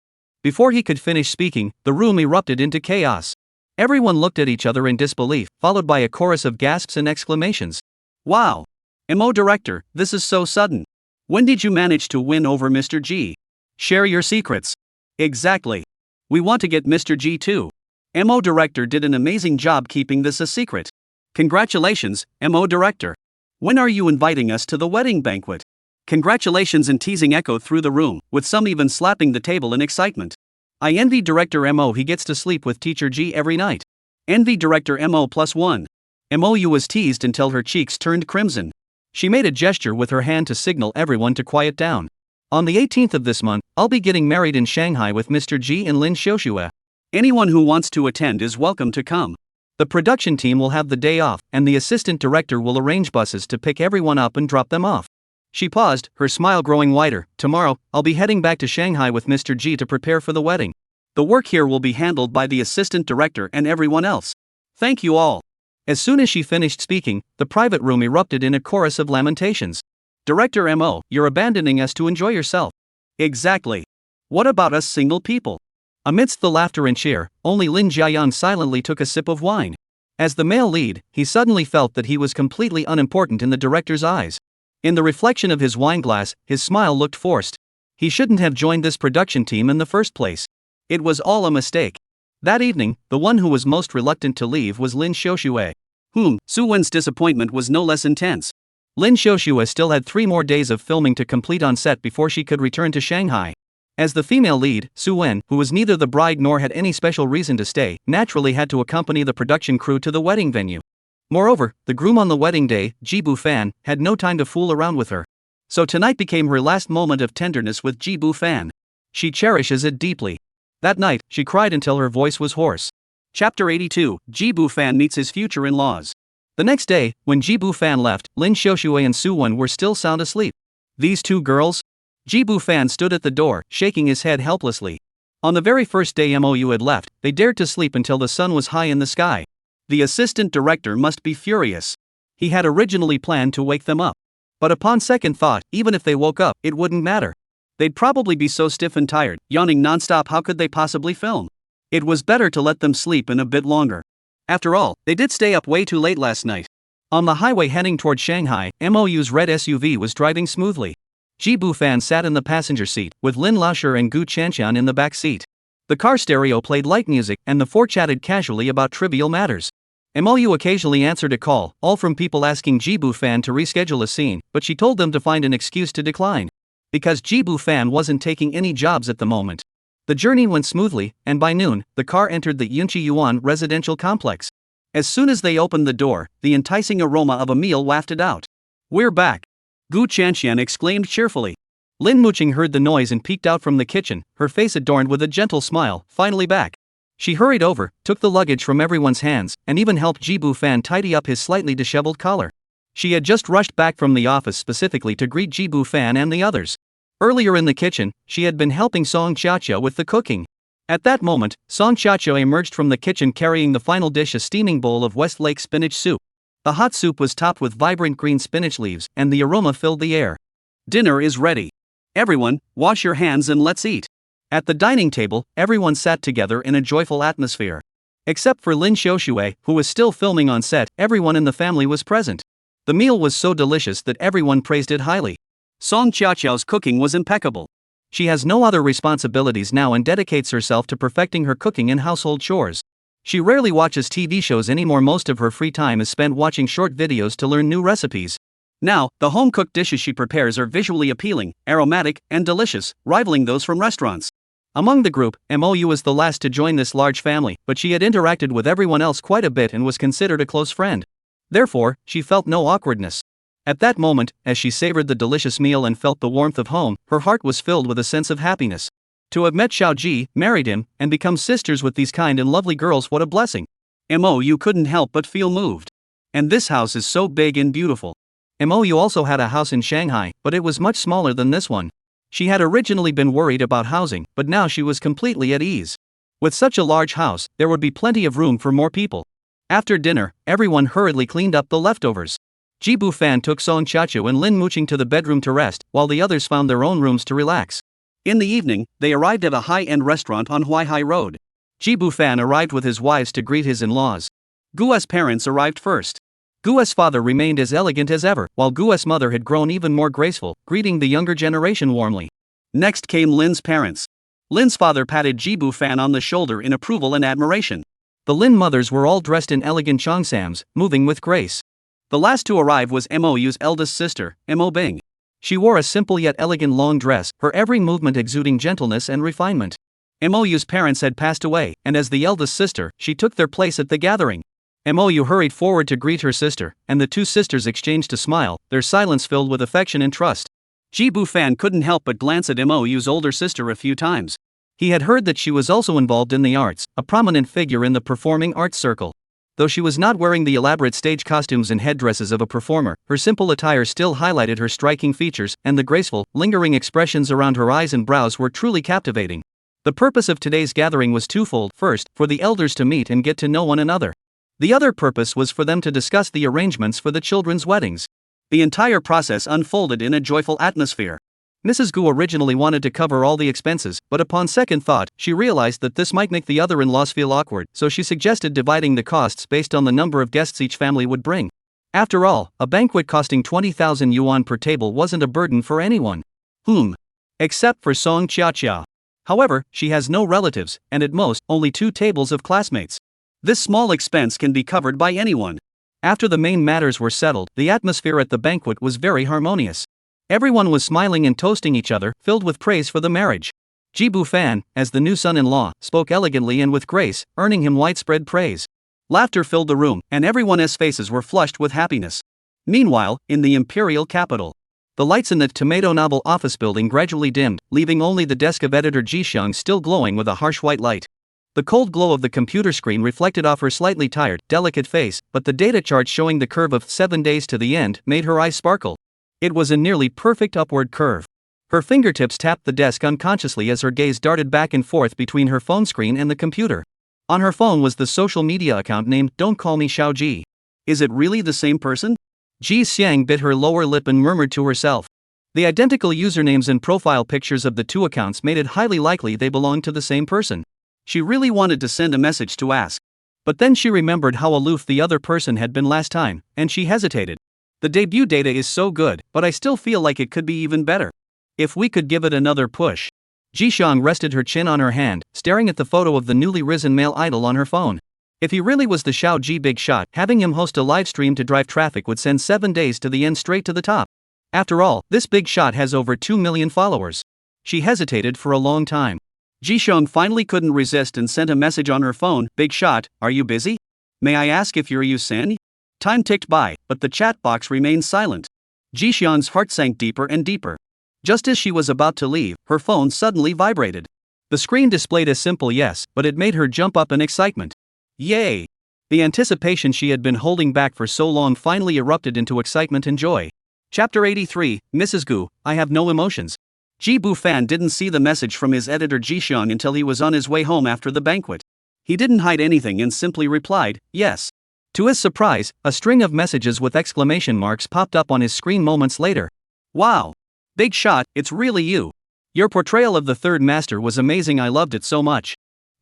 S1: Before he could finish speaking, the room erupted into chaos. Everyone looked at each other in disbelief, followed by a chorus of gasps and exclamations. Wow! Mo director, this is so sudden. When did you manage to win over Mr. G? Share your secrets. Exactly. We want to get Mr. G too. Mo director did an amazing job keeping this a secret. Congratulations, Mo director. When are you inviting us to the wedding banquet? Congratulations and teasing echoed through the room, with some even slapping the table in excitement. I envy director Mo, he gets to sleep with teacher G every night. Envy director Mo+1. Mou was teased until her cheeks turned crimson. She made a gesture with her hand to signal everyone to quiet down. On the 18th of this month, I'll be getting married in Shanghai with Mr. G and Lin Xiuxue. Anyone who wants to attend is welcome to come. The production team will have the day off, and the assistant director will arrange buses to pick everyone up and drop them off. She paused, her smile growing wider. Tomorrow, I'll be heading back to Shanghai with Mr. G to prepare for the wedding. The work here will be handled by the assistant director and everyone else. Thank you all. As soon as she finished speaking, the private room erupted in a chorus of lamentations. Director Mo, you're abandoning us to enjoy yourself. Exactly. What about us single people? Amidst the laughter and cheer, only Lin Jiayang silently took a sip of wine. As the male lead, he suddenly felt that he was completely unimportant in the director's eyes. In the reflection of his wineglass, his smile looked forced. He shouldn't have joined this production team in the first place. It was all a mistake. That evening, the one who was most reluctant to leave was Lin Xiuxue. Su Wen's disappointment was no less intense. Lin Xiuxue still had 3 more days of filming to complete on set before she could return to Shanghai. As the female lead, Su Wen, who was neither the bride nor had any special reason to stay, naturally had to accompany the production crew to the wedding venue. Moreover, the groom on the wedding day, Ji Bu-fan, had no time to fool around with her. So tonight became her last moment of tenderness with Ji Bu-fan. She cherishes it deeply. That night, she cried until her voice was hoarse. Chapter 82, Ji Bu-fan meets his future in-laws. The next day, when Ji Bu-fan left, Lin Xiuxue and Su Wen were still sound asleep. These two girls? Ji Bu-fan stood at the door, shaking his head helplessly. On the very first day Mou had left, they dared to sleep until the sun was high in the sky. The assistant director must be furious. He had originally planned to wake them up. But upon second thought, even if they woke up, it wouldn't matter. They'd probably be so stiff and tired, yawning nonstop, how could they possibly film? It was better to let them sleep in a bit longer. After all, they did stay up way too late last night. On the highway heading toward Shanghai, Mou's red SUV was driving smoothly. Ji Bu-fan sat in the passenger seat, with Lin Laoshi and Gu Chanqian in the back seat. The car stereo played light music, and the four chatted casually about trivial matters. Mou occasionally answered a call, all from people asking Ji Bu-fan to reschedule a scene, but she told them to find an excuse to decline. Because Ji Bu-fan wasn't taking any jobs at the moment. The journey went smoothly, and by noon, the car entered the Yunqi Yuan residential complex. As soon as they opened the door, the enticing aroma of a meal wafted out. We're back! Gu Chanqian exclaimed cheerfully. Lin Muqing heard the noise and peeked out from the kitchen, her face adorned with a gentle smile, finally back. She hurried over, took the luggage from everyone's hands, and even helped Ji Bu-fan tidy up his slightly disheveled collar. She had just rushed back from the office specifically to greet Ji Bu-fan and the others. Earlier in the kitchen, she had been helping Song Qiaqia with the cooking. At that moment, Song Qiaqia emerged from the kitchen carrying the final dish, a steaming bowl of Westlake spinach soup. The hot soup was topped with vibrant green spinach leaves, and the aroma filled the air. Dinner is ready. Everyone, wash your hands and let's eat. At the dining table, everyone sat together in a joyful atmosphere. Except for Lin Xiuxue, who was still filming on set, everyone in the family was present. The meal was so delicious that everyone praised it highly. Song Qiaqiao's cooking was impeccable. She has no other responsibilities now and dedicates herself to perfecting her cooking and household chores. She rarely watches TV shows anymore. Most of her free time is spent watching short videos to learn new recipes. Now, the home-cooked dishes she prepares are visually appealing, aromatic, and delicious, rivaling those from restaurants.
S2: Among the group, Mou was the last to join this large family, but she had interacted with everyone else quite a bit and was considered a close friend. Therefore, she felt no awkwardness. At that moment, as she savored the delicious meal and felt the warmth of home, her heart was filled with a sense of happiness. To have met Xiao Ji, married him, and become sisters with these kind and lovely girls, what a blessing. Mou couldn't help but feel moved. And this house is so big and beautiful. Mou also had a house in Shanghai, but it was much smaller than this one. She had originally been worried about housing, but now she was completely at ease. With such a large house, there would be plenty of room for more people. After dinner, everyone hurriedly cleaned up the leftovers. Ji Bufan took Song Qiaqiu and Lin Muqing to the bedroom to rest, while the others found their own rooms to relax. In the evening, they arrived at a high-end restaurant on Huaihai Road. Ji Bufan arrived with his wives to greet his in-laws. Guo's parents arrived first. Guo's father remained as elegant as ever, while Guo's mother had grown even more graceful, greeting the younger generation warmly. Next came Lin's parents. Lin's father patted Ji Bufan on the shoulder in approval and admiration. The Lin mothers were all dressed in elegant cheongsams, moving with grace. The last to arrive was Mou's eldest sister, Mo Bing. She wore a simple yet elegant long dress, her every movement exuding gentleness and refinement. Mou's parents had passed away, and as the eldest sister, she took their place at the gathering. Mou hurried forward to greet her sister, and the two sisters exchanged a smile, their silence filled with affection and trust. Ji Bufan couldn't help but glance at Mou's older sister a few times. He had heard that she was also involved in the arts, a prominent figure in the performing arts circle. Though she was not wearing the elaborate stage costumes and headdresses of a performer, her simple attire still highlighted her striking features, and the graceful, lingering expressions around her eyes and brows were truly captivating. The purpose of today's gathering was twofold: first, for the elders to meet and get to know one another. The other purpose was for them to discuss the arrangements for the children's weddings. The entire process unfolded in a joyful atmosphere. Mrs. Gu originally wanted to cover all the expenses, but upon second thought, she realized that this might make the other in-laws feel awkward, so she suggested dividing the costs based on the number of guests each family would bring. After all, a banquet costing 20,000 yuan per table wasn't a burden for anyone. Except for Song Qiaqiu. However, she has no relatives, and at most, only 2 tables of classmates. This small expense can be covered by anyone. After the main matters were settled, the atmosphere at the banquet was very harmonious. Everyone was smiling and toasting each other, filled with praise for the marriage. Ji Bufan, as the new son-in-law, spoke elegantly and with grace, earning him widespread praise. Laughter filled the room, and everyone's faces were flushed with happiness. Meanwhile, in the imperial capital, the lights in the tomato novel office building gradually dimmed, leaving only the desk of editor Ji Xiang still glowing with a harsh white light. The cold glow of the computer screen reflected off her slightly tired, delicate face, but the data chart showing the curve of 7 days to the end made her eyes sparkle. It was a nearly perfect upward curve. Her fingertips tapped the desk unconsciously as her gaze darted back and forth between her phone screen and the computer. On her phone was the social media account named Don't Call Me Xiao Ji. Is it really the same person? Ji Xiang bit her lower lip and murmured to herself. The identical usernames and profile pictures of the two accounts made it highly likely they belonged to the same person. She really wanted to send a message to ask. But then she remembered how aloof the other person had been last time, and she hesitated. The debut data is so good, but I still feel like it could be even better. If we could give it another push. Ji Xiang rested her chin on her hand, staring at the photo of the newly risen male idol on her phone. If he really was the Xiao Ji big shot, having him host a live stream to drive traffic would send 7 days to the end straight to the top. After all, this big shot has over 2 million followers. She hesitated for a long time. Ji Xiang finally couldn't resist and sent a message on her phone. Big shot, are you busy? May I ask if you're Sen? Time ticked by, but the chat box remained silent. Ji Xiang's heart sank deeper and deeper. Just as she was about to leave, her phone suddenly vibrated. The screen displayed a simple yes, but it made her jump up in excitement. Yay! The anticipation she had been holding back for so long finally erupted into excitement and joy. Chapter 83, Mrs. Gu, I have no emotions. Ji Bufan didn't see the message from his editor Ji Xiang until he was on his way home after the banquet. He didn't hide anything and simply replied, yes. To his surprise, a string of messages with exclamation marks popped up on his screen moments later. Wow! Big shot, it's really you. Your portrayal of the third master was amazing, I loved it so much.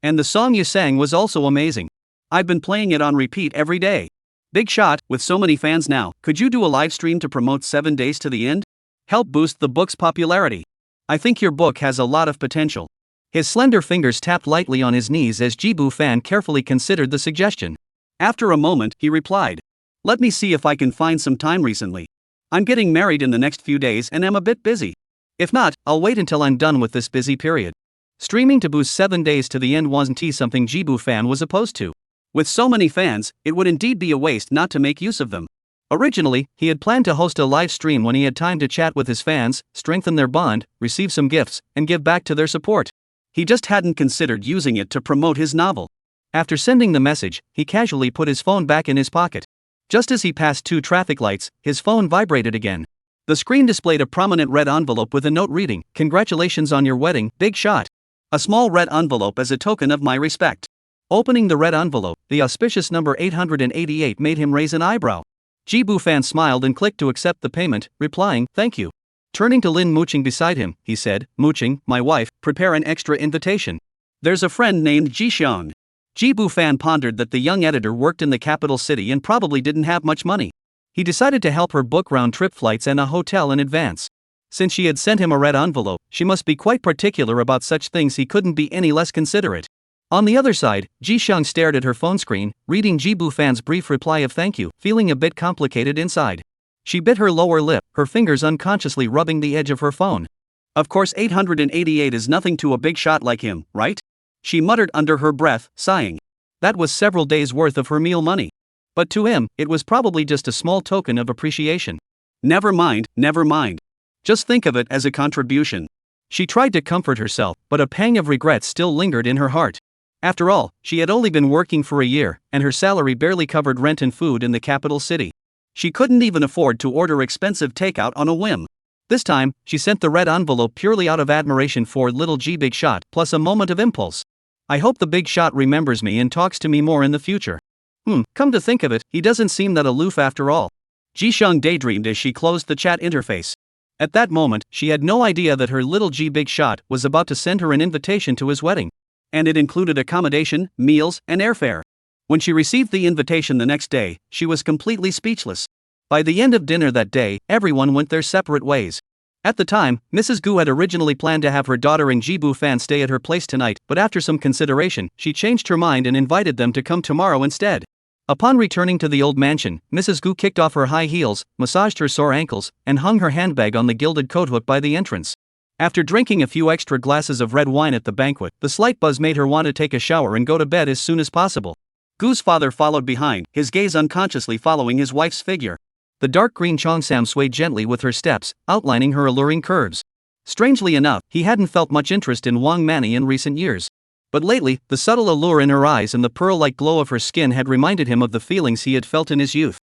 S2: And the song you sang was also amazing. I've been playing it on repeat every day. Big shot, with so many fans now, could you do a live stream to promote 7 days to the end? Help boost the book's popularity. I think your book has a lot of potential. His slender fingers tapped lightly on his knees as Ji Bufan carefully considered the suggestion. After a moment, he replied. Let me see if I can find some time recently. I'm getting married in the next few days and am a bit busy. If not, I'll wait until I'm done with this busy period. Streaming to boost 7 days to the end wasn't something Jibu fan was opposed to. With so many fans, it would indeed be a waste not to make use of them. Originally, he had planned to host a live stream when he had time to chat with his fans, strengthen their bond, receive some gifts, and give back to their support. He just hadn't considered using it to promote his novel. After sending the message, he casually put his phone back in his pocket. Just as he passed 2 traffic lights, his phone vibrated again. The screen displayed a prominent red envelope with a note reading, "Congratulations on your wedding, big shot." A small red envelope as a token of my respect. Opening the red envelope, the auspicious number 888 made him raise an eyebrow. Jibu fan smiled and clicked to accept the payment, replying, "Thank you." Turning to Lin Mooching beside him, he said, "Mooching, my wife, prepare an extra invitation. There's a friend named Jixiang." Jibu fan pondered that the young editor worked in the capital city and probably didn't have much money. He decided to help her book round-trip flights and a hotel in advance. Since she had sent him a red envelope, she must be quite particular about such things. He couldn't be any less considerate. On the other side, Jixiang stared at her phone screen, reading Jibu fan's brief reply of thank you, feeling a bit complicated inside. She bit her lower lip, her fingers unconsciously rubbing the edge of her phone. Of course 888 is nothing to a big shot like him, right? She muttered under her breath, sighing. That was several days' worth of her meal money. But to him, it was probably just a small token of appreciation. Never mind, never mind. Just think of it as a contribution. She tried to comfort herself, but a pang of regret still lingered in her heart. After all, she had only been working for a year, and her salary barely covered rent and food in the capital city. She couldn't even afford to order expensive takeout on a whim. This time, she sent the red envelope purely out of admiration for little G Big Shot, plus a moment of impulse. I hope the Big Shot remembers me and talks to me more in the future. Come to think of it, he doesn't seem that aloof after all. Jixiang daydreamed as she closed the chat interface. At that moment, she had no idea that her little G Big Shot was about to send her an invitation to his wedding. And it included accommodation, meals, and airfare. When she received the invitation the next day, she was completely speechless. By the end of dinner that day, everyone went their separate ways. At the time, Mrs. Gu had originally planned to have her daughter and Jibu fan stay at her place tonight, but after some consideration, she changed her mind and invited them to come tomorrow instead. Upon returning to the old mansion, Mrs. Gu kicked off her high heels, massaged her sore ankles, and hung her handbag on the gilded coat hook by the entrance. After drinking a few extra glasses of red wine at the banquet, the slight buzz made her want to take a shower and go to bed as soon as possible. Gu's father followed behind, his gaze unconsciously following his wife's figure. The dark green cheongsam swayed gently with her steps, outlining her alluring curves. Strangely enough, he hadn't felt much interest in Wang Mani in recent years. But lately, the subtle allure in her eyes and the pearl-like glow of her skin had reminded him of the feelings he had felt in his youth.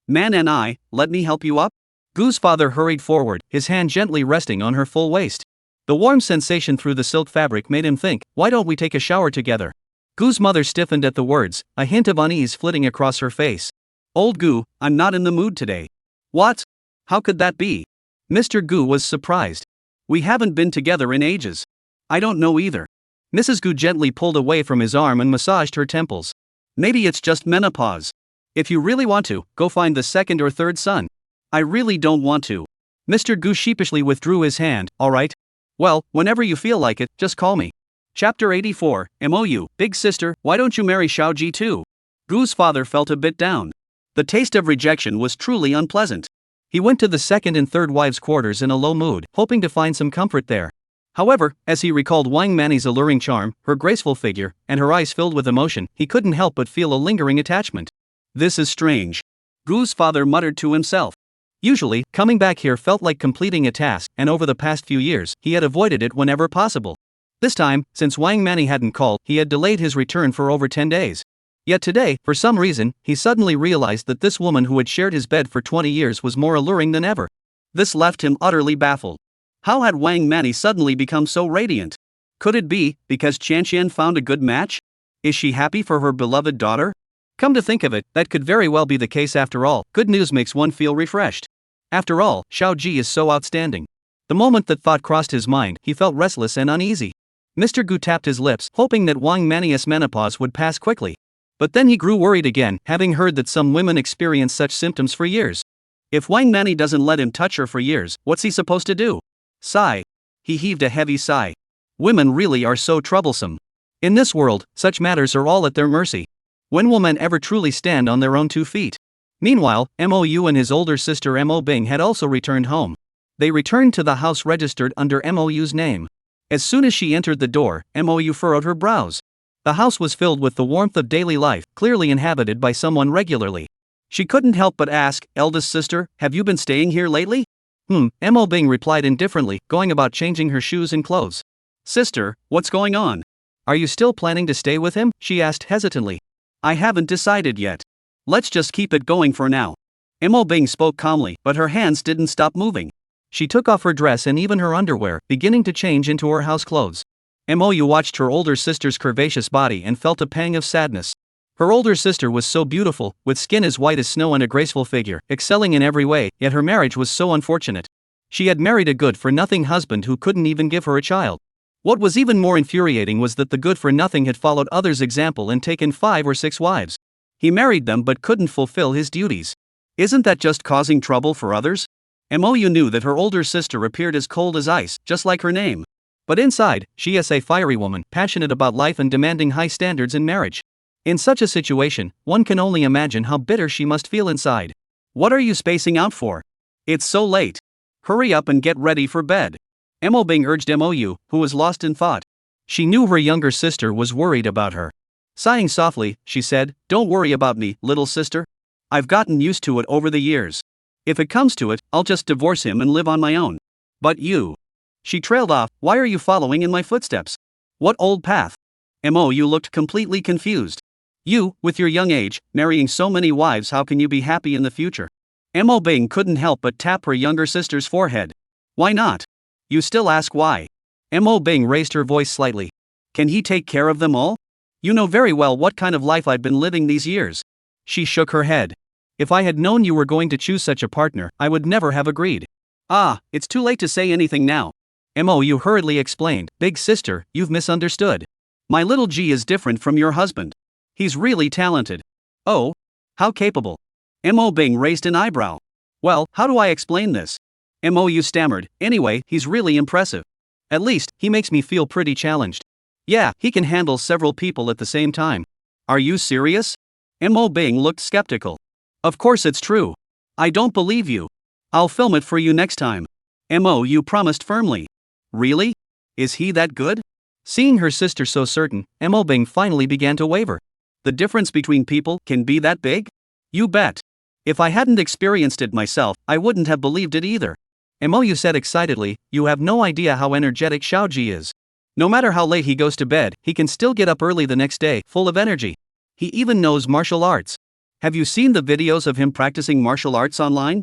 S2: "Man and I, let me help you up?" Gu's father hurried forward, his hand gently resting on her full waist. The warm sensation through the silk fabric made him think, why don't we take a shower together? Gu's mother stiffened at the words, a hint of unease flitting across her face. "Old Gu, I'm not in the mood today." "What? How could that be?" Mr. Gu was surprised. "We haven't been together in ages." "I don't know either." Mrs. Gu gently pulled away from his arm and massaged her temples. "Maybe it's just menopause. If you really want to, go find the second or third son." "I really don't want to." Mr. Gu sheepishly withdrew his hand. "All right. Well, whenever you feel like it, just call me." Chapter 84, MOU, Big Sister, why don't you marry Xiaoji too? Gu's father felt a bit down. The taste of rejection was truly unpleasant. He went to the second and third wives' quarters in a low mood, hoping to find some comfort there. However, as he recalled Wang Mani's alluring charm, her graceful figure, and her eyes filled with emotion, he couldn't help but feel a lingering attachment. "This is strange," Gu's father muttered to himself. Usually, coming back here felt like completing a task, and over the past few years, he had avoided it whenever possible. This time, since Wang Mani hadn't called, he had delayed his return for over 10 days. Yet today, for some reason, he suddenly realized that this woman who had shared his bed for 20 years was more alluring than ever. This left him utterly baffled. How had Wang Mani suddenly become so radiant? Could it be because Qianqian found a good match? Is she happy for her beloved daughter? Come to think of it, that could very well be the case after all. Good news makes one feel refreshed. After all, Xiao Ji is so outstanding. The moment that thought crossed his mind, he felt restless and uneasy. Mr. Gu tapped his lips, hoping that Wang Mani's menopause would pass quickly. But then he grew worried again, having heard that some women experience such symptoms for years. If Wang Mani doesn't let him touch her for years, what's he supposed to do? Sigh. He heaved a heavy sigh. Women really are so troublesome. In this world, such matters are all at their mercy. When will men ever truly stand on their own 2 feet? Meanwhile, Mou and his older sister Mo Bing had also returned home. They returned to the house registered under Mou's name. As soon as she entered the door, Mou furrowed her brows. The house was filled with the warmth of daily life, clearly inhabited by someone regularly. She couldn't help but ask, "Eldest sister, have you been staying here lately?" Mo Bing replied indifferently, going about changing her shoes and clothes. "Sister, what's going on? Are you still planning to stay with him?" she asked hesitantly. "I haven't decided yet. Let's just keep it going for now." Mo Bing spoke calmly, but her hands didn't stop moving. She took off her dress and even her underwear, beginning to change into her house clothes. Mou watched her older sister's curvaceous body and felt a pang of sadness. Her older sister was so beautiful, with skin as white as snow and a graceful figure, excelling in every way, yet her marriage was so unfortunate. She had married a good-for-nothing husband who couldn't even give her a child. What was even more infuriating was that the good-for-nothing had followed others' example and taken 5 or 6 wives. He married them but couldn't fulfill his duties. Isn't that just causing trouble for others? Mou knew that her older sister appeared as cold as ice, just like her name. But inside, she is a fiery woman, passionate about life and demanding high standards in marriage. In such a situation, one can only imagine how bitter she must feel inside. "What are you spacing out for? It's so late. Hurry up and get ready for bed," Mo Bing urged Mou, who was lost in thought. She knew her younger sister was worried about her. Sighing softly, she said, "Don't worry about me, little sister. I've gotten used to it over the years. If it comes to it, I'll just divorce him and live on my own. But you..." She trailed off. "Why are you following in my footsteps? What old path?" Mou looked completely confused. "You, with your young age, marrying so many wives, how can you be happy in the future?" Mo Bing couldn't help but tap her younger sister's forehead. "Why not? You still ask why?" Mo Bing raised her voice slightly. "Can he take care of them all? You know very well what kind of life I've been living these years." She shook her head. "If I had known you were going to choose such a partner, I would never have agreed." "Ah, it's too late to say anything now," Mou hurriedly explained. "Big sister, you've misunderstood. My little G is different from your husband. He's really talented." "Oh? How capable?" Mo Bing raised an eyebrow. "Well, how do I explain this?" Mou stammered. "Anyway, he's really impressive. At least, he makes me feel pretty challenged. Yeah, he can handle several people at the same time." "Are you serious?" Mo Bing looked skeptical. "Of course it's true. I don't believe you. I'll film it for you next time." Mou promised firmly. "Really? Is he that good?" Seeing her sister so certain, Mo Bing finally began to waver. "The difference between people can be that big? You bet. If I hadn't experienced it myself, I wouldn't have believed it either." Mou said excitedly, "You have no idea how energetic Xiaoji is. No matter how late he goes to bed, he can still get up early the next day, full of energy. He even knows martial arts. Have you seen the videos of him practicing martial arts online?"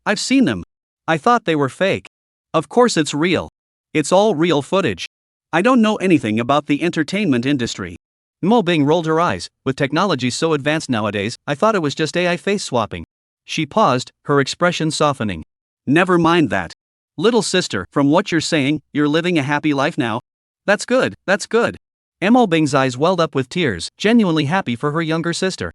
S2: I've seen them. I thought they were fake." "Of course it's real. It's all real footage. I don't know anything about the entertainment industry." Mo Bing rolled her eyes. "With technology so advanced nowadays, I thought it was just AI face swapping." She paused, her expression softening. "Never mind that. Little sister, from what you're saying, you're living a happy life now?" That's good, that's good." Mo Bing's eyes welled up with tears, genuinely happy for her younger sister.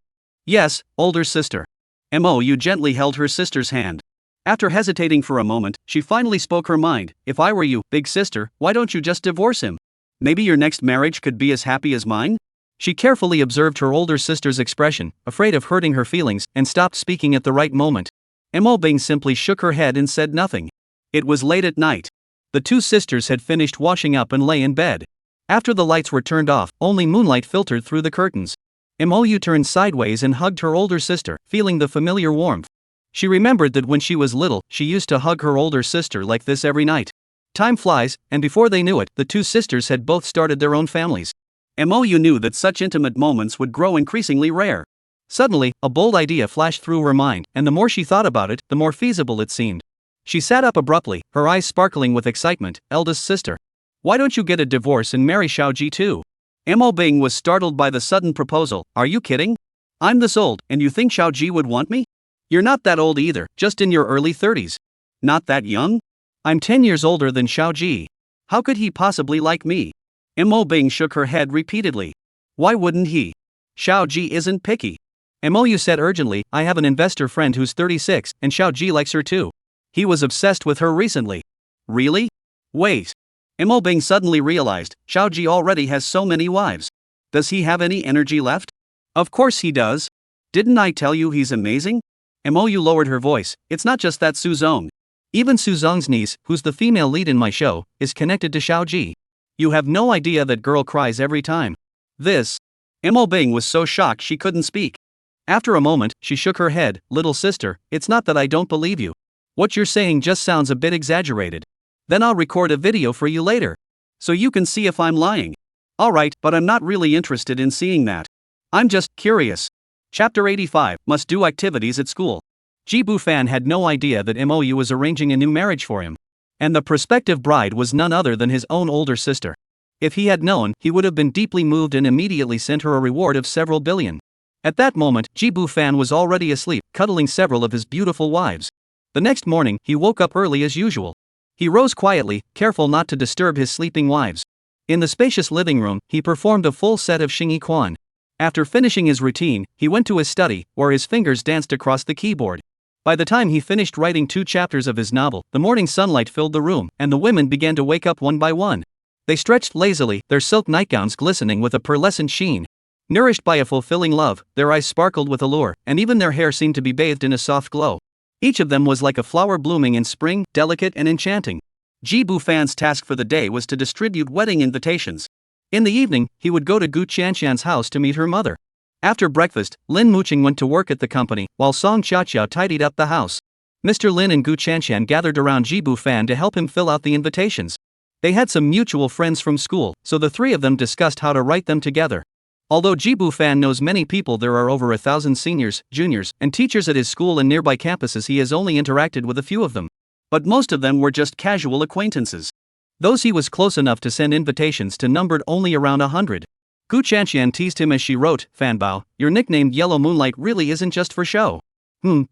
S2: "Yes, older sister." Mou gently held her sister's hand. After hesitating for a moment, she finally spoke her mind. "If I were you, big sister, why don't you just divorce him? Maybe your next marriage could be as happy as mine?" She carefully observed her older sister's expression, afraid of hurting her feelings, and stopped speaking at the right moment. Mo Bing simply shook her head and said nothing. It was late at night. The two sisters had finished washing up and lay in bed. After the lights were turned off, only moonlight filtered through the curtains. Mou turned sideways and hugged her older sister, feeling the familiar warmth. She remembered that when she was little, she used to hug her older sister like this every night. Time flies, and before they knew it, the two sisters had both started their own families. Mou knew that such intimate moments would grow increasingly rare. Suddenly, a bold idea flashed through her mind, and the more she thought about it, the more feasible it seemed. She sat up abruptly, her eyes sparkling with excitement. "Eldest sister, why don't you get a divorce and marry Xiaoji too?" Mo Bing was startled by the sudden proposal. "Are you kidding? I'm this old, and you think Xiaoji would want me? You're not that old either, just in your early 30s. Not that young? I'm 10 years older than Xiaoji. How could he possibly like me?" Mo Bing shook her head repeatedly. "Why wouldn't he? Xiaoji isn't picky." Mou said urgently, "I have an investor friend who's 36, and Xiaoji likes her too. He was obsessed with her recently." "Really? Wait." Mo Bing suddenly realized, Xiaoji already has so many wives. Does he have any energy left? Of course he does. Didn't I tell you he's amazing? Mou lowered her voice. "It's not just that, Suzong.
S1: Even Su Zong's niece, who's the female lead in my show, is connected to Xiao Ji. You have no idea that girl cries every time.
S2: This. Mo Bing was so shocked she couldn't speak. After a moment, she shook her head. Little sister, it's not that I don't believe you. What you're saying just sounds a bit exaggerated. Then I'll record a video for you later, so you can see if I'm lying. Alright, but I'm not really interested in seeing that. I'm just curious. Chapter 85, Must Do Activities at School. Ji Bufan had no idea that Mou was arranging a new marriage for him. And the prospective bride was none other than his own older sister. If he had known, he would have been deeply moved and immediately sent her a reward of several billion. At that moment, Ji Bufan was already asleep, cuddling several of his beautiful wives. The next morning, he woke up early as usual. He rose quietly, careful not to disturb his sleeping wives. In the spacious living room, he performed a full set of Xingyi Quan. After finishing his routine, he went to his study, where his fingers danced across the keyboard. By the time he finished writing 2 chapters of his novel, the morning sunlight filled the room, and the women began to wake up one by one. They stretched lazily, their silk nightgowns glistening with a pearlescent sheen. Nourished by a fulfilling love, their eyes sparkled with allure, and even their hair seemed to be bathed in a soft glow. Each of them was like a flower blooming in spring, delicate and enchanting. Ji Bufan's task for the day was to distribute wedding invitations. In the evening, he would go to Gu Qianxian's house to meet her mother. After breakfast, Lin Muqing went to work at the company, while Song Xiaoqiao tidied up the house. Mr. Lin and Gu Qianxian gathered around Ji Bufan to help him fill out the invitations. They had some mutual friends from school, so the 3 of them discussed how to write them together. Although Ji Bufan knows many people, there are over 1,000 seniors, juniors, and teachers at his school and nearby campuses. He has only interacted with a few of them. But most of them were just casual acquaintances. Those he was close enough to send invitations to numbered only around 100. Gu Qianxian teased him as she wrote, "Fanbao, your nickname Yellow Moonlight really isn't just for show."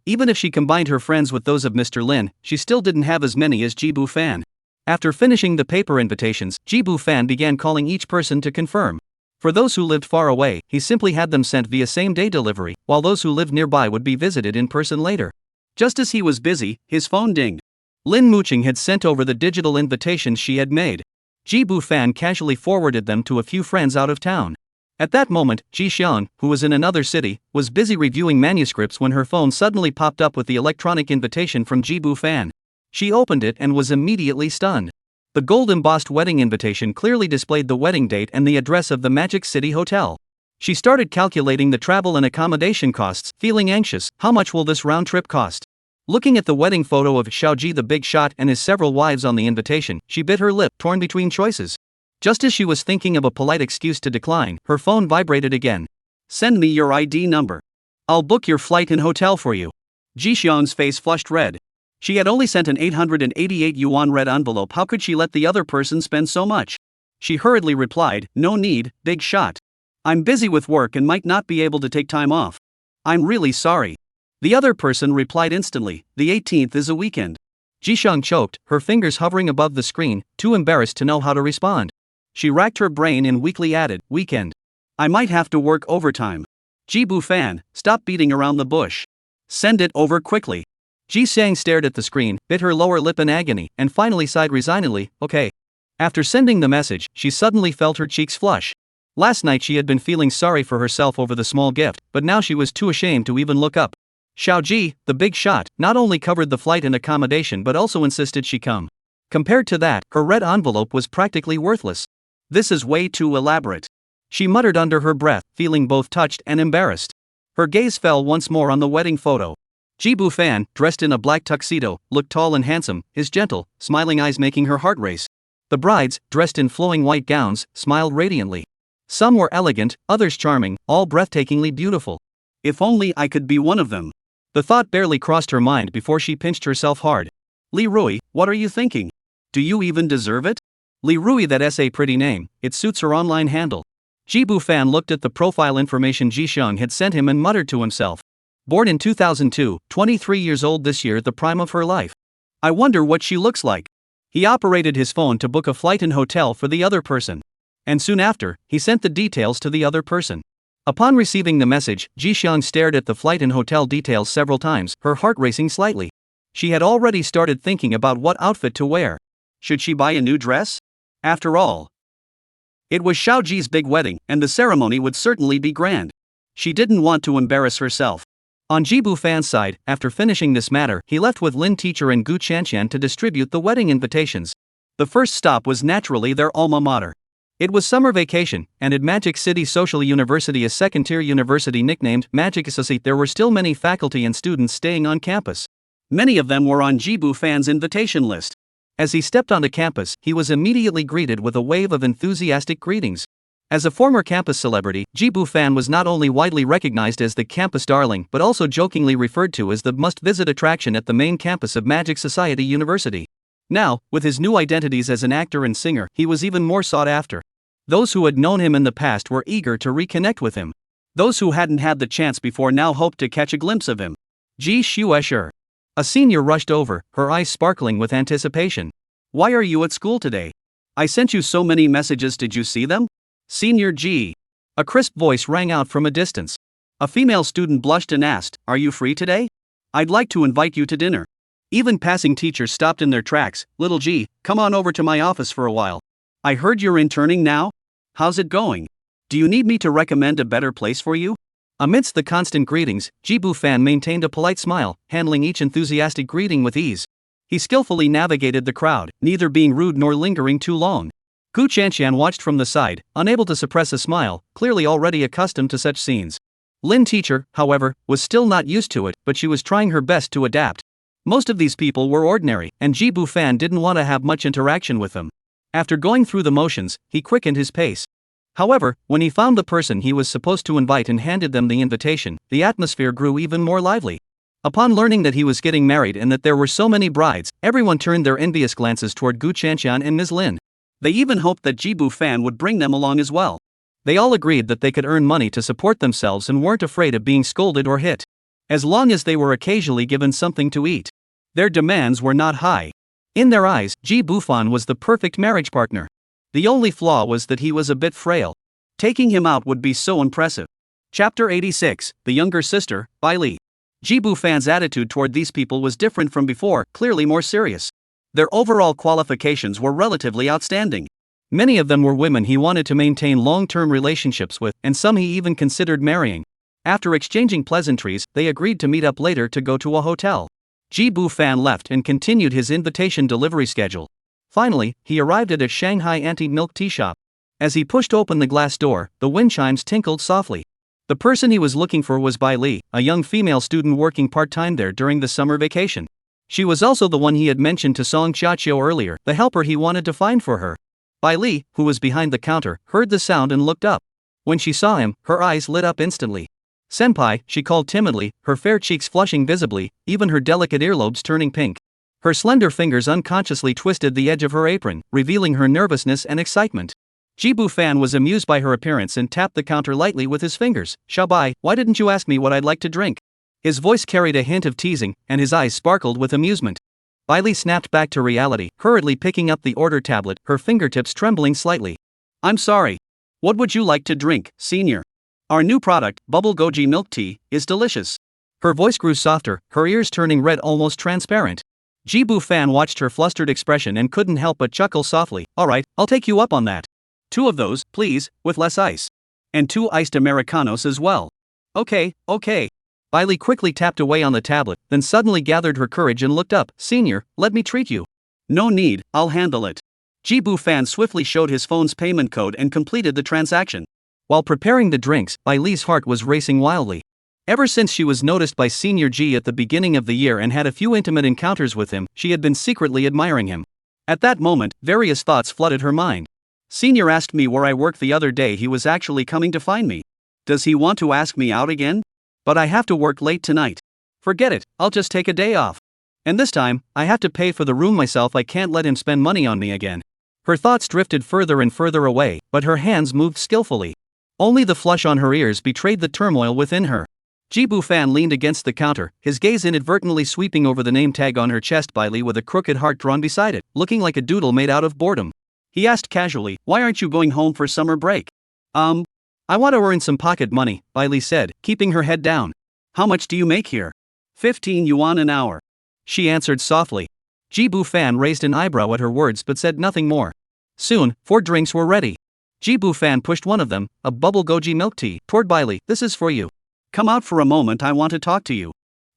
S2: Even if she combined her friends with those of Mr. Lin, she still didn't have as many as Ji Bufan. After finishing the paper invitations, Ji Bufan began calling each person to confirm. For those who lived far away, he simply had them sent via same-day delivery, while those who lived nearby would be visited in person later. Just as he was busy, his phone dinged. Lin Muqing had sent over the digital invitations she had made. Ji Bufan casually forwarded them to a few friends out of town. At that moment, Ji Xian, who was in another city, was busy reviewing manuscripts when her phone suddenly popped up with the electronic invitation from Ji Bufan. She opened it and was immediately stunned. The gold-embossed wedding invitation clearly displayed the wedding date and the address of the Magic City Hotel. She started calculating the travel and accommodation costs, feeling anxious. How much will this round trip cost? Looking at the wedding photo of Xiaoji the big shot and his several wives on the invitation, she bit her lip, torn between choices. Just as she was thinking of a polite excuse to decline, her phone vibrated again. "Send me your ID number. I'll book your flight and hotel for you." Ji Xiang's face flushed red. She had only sent an 888 yuan red envelope. How could she let the other person spend so much? She hurriedly replied, "No need, big shot. I'm busy with work and might not be able to take time off. I'm really sorry." The other person replied instantly, "The 18th is a weekend." Ji Xiang choked, her fingers hovering above the screen, too embarrassed to know how to respond. She racked her brain and weakly added, "Weekend. I might have to work overtime." Ji Bufan, stop beating around the bush. Send it over quickly. Ji Xiang stared at the screen, bit her lower lip in agony, and finally sighed resignedly, "Okay." After sending the message, she suddenly felt her cheeks flush. Last night she had been feeling sorry for herself over the small gift, but now she was too ashamed to even look up. Xiaoji, the big shot, not only covered the flight and accommodation but also insisted she come. Compared to that, her red envelope was practically worthless. "This is way too elaborate," she muttered under her breath, feeling both touched and embarrassed. Her gaze fell once more on the wedding photo. Ji Bufan, dressed in a black tuxedo, looked tall and handsome, his gentle, smiling eyes making her heart race. The brides, dressed in flowing white gowns, smiled radiantly. Some were elegant, others charming, all breathtakingly beautiful. If only I could be one of them. The thought barely crossed her mind before she pinched herself hard. "Li Rui, what are you thinking? Do you even deserve it?" Li Rui, that's a pretty name, it suits her online handle. Ji Bufan looked at the profile information Ji Xiang had sent him and muttered to himself. Born in 2002, 23 years old this year, the prime of her life. I wonder what she looks like. He operated his phone to book a flight and hotel for the other person. And soon after, he sent the details to the other person. Upon receiving the message, Ji Xiang stared at the flight and hotel details several times, her heart racing slightly. She had already started thinking about what outfit to wear. Should she buy a new dress? After all, it was Xiaoji's big wedding, and the ceremony would certainly be grand. She didn't want to embarrass herself. On Jibu Fan's side, after finishing this matter, he left with Lin Teacher and Gu Chanqian to distribute the wedding invitations. The first stop was naturally their alma mater. It was summer vacation, and at Magic City Social University, a second-tier university nicknamed Magic City, there were still many faculty and students staying on campus. Many of them were on Jibu Fan's invitation list. As he stepped onto campus, he was immediately greeted with a wave of enthusiastic greetings. As a former campus celebrity, Jibu Fan was not only widely recognized as the campus darling but also jokingly referred to as the must-visit attraction at the main campus of Magic Society University. Now, with his new identities as an actor and singer, he was even more sought after. Those who had known him in the past were eager to reconnect with him. Those who hadn't had the chance before now hoped to catch a glimpse of him. Ji Shuesher. A senior rushed over, her eyes sparkling with anticipation. Why are you at school today? I sent you so many messages, did you see them? Senior Ji. A crisp voice rang out from a distance. A female student blushed and asked, are you free today? I'd like to invite you to dinner. Even passing teachers stopped in their tracks. Little G, come on over to my office for a while. I heard you're interning now? How's it going? Do you need me to recommend a better place for you? Amidst the constant greetings, Jibu Fan maintained a polite smile, handling each enthusiastic greeting with ease. He skillfully navigated the crowd, neither being rude nor lingering too long. Gu Chanqian watched from the side, unable to suppress a smile, clearly already accustomed to such scenes. Lin Teacher, however, was still not used to it, but she was trying her best to adapt. Most of these people were ordinary, and Jibu Fan didn't want to have much interaction with them. After going through the motions, he quickened his pace. However, when he found the person he was supposed to invite and handed them the invitation, the atmosphere grew even more lively. Upon learning that he was getting married and that there were so many brides, everyone turned their envious glances toward Gu Chanqian and Ms. Lin. They even hoped that Jibu Fan would bring them along as well. They all agreed that they could earn money to support themselves and weren't afraid of being scolded or hit. As long as they were occasionally given something to eat. Their demands were not high. In their eyes, Jibu Fan was the perfect marriage partner. The only flaw was that he was a bit frail. Taking him out would be so impressive. Chapter 86, The Younger Sister, by Li. Jibu Fan's attitude toward these people was different from before, clearly more serious. Their overall qualifications were relatively outstanding. Many of them were women he wanted to maintain long-term relationships with, and some he even considered marrying. After exchanging pleasantries, they agreed to meet up later to go to a hotel. Jibu Fan left and continued his invitation delivery schedule. Finally, he arrived at a Shanghai anti-milk tea shop. As he pushed open the glass door, the wind chimes tinkled softly. The person he was looking for was Bai Li, a young female student working part-time there during the summer vacation. She was also the one he had mentioned to Song Xiaqiu earlier, the helper he wanted to find for her. Bai Li, who was behind the counter, heard the sound and looked up. When she saw him, her eyes lit up instantly. Senpai, she called timidly, her fair cheeks flushing visibly, even her delicate earlobes turning pink. Her slender fingers unconsciously twisted the edge of her apron, revealing her nervousness and excitement. Jibu Fan was amused by her appearance and tapped the counter lightly with his fingers. Bai, why didn't you ask me what I'd like to drink? His voice carried a hint of teasing, and his eyes sparkled with amusement. Bai Li snapped back to reality, hurriedly picking up the order tablet, her fingertips trembling slightly. I'm sorry. What would you like to drink, senior? Our new product, Bubble Goji Milk Tea, is delicious. Her voice grew softer, her ears turning red, almost transparent. Jibu Fan watched her flustered expression and couldn't help but chuckle softly. Alright, I'll take you up on that. 2 of those, please, with less ice. And 2 iced Americanos as well. Okay. Bai Li quickly tapped away on the tablet, then suddenly gathered her courage and looked up. Senior, let me treat you. No need, I'll handle it. Jibu Fan swiftly showed his phone's payment code and completed the transaction. While preparing the drinks, Bai Li's heart was racing wildly. Ever since she was noticed by Senior G at the beginning of the year and had a few intimate encounters with him, she had been secretly admiring him. At that moment, various thoughts flooded her mind. Senior asked me where I work the other day. He was actually coming to find me. Does he want to ask me out again? But I have to work late tonight. Forget it, I'll just take a day off. And this time, I have to pay for the room myself. I can't let him spend money on me again. Her thoughts drifted further and further away, but her hands moved skillfully. Only the flush on her ears betrayed the turmoil within her. Jibu Fan leaned against the counter, his gaze inadvertently sweeping over the name tag on her chest. Bai Li with a crooked heart drawn beside it, looking like a doodle made out of boredom. He asked casually, why aren't you going home for summer break? I want to earn some pocket money, Bai Li said, keeping her head down. How much do you make here? 15 yuan an hour. She answered softly. Jibu Fan raised an eyebrow at her words but said nothing more. Soon, 4 drinks were ready. Jibu Fan pushed one of them, a bubble goji milk tea, toward Bai Li. This is for you. Come out for a moment, I want to talk to you.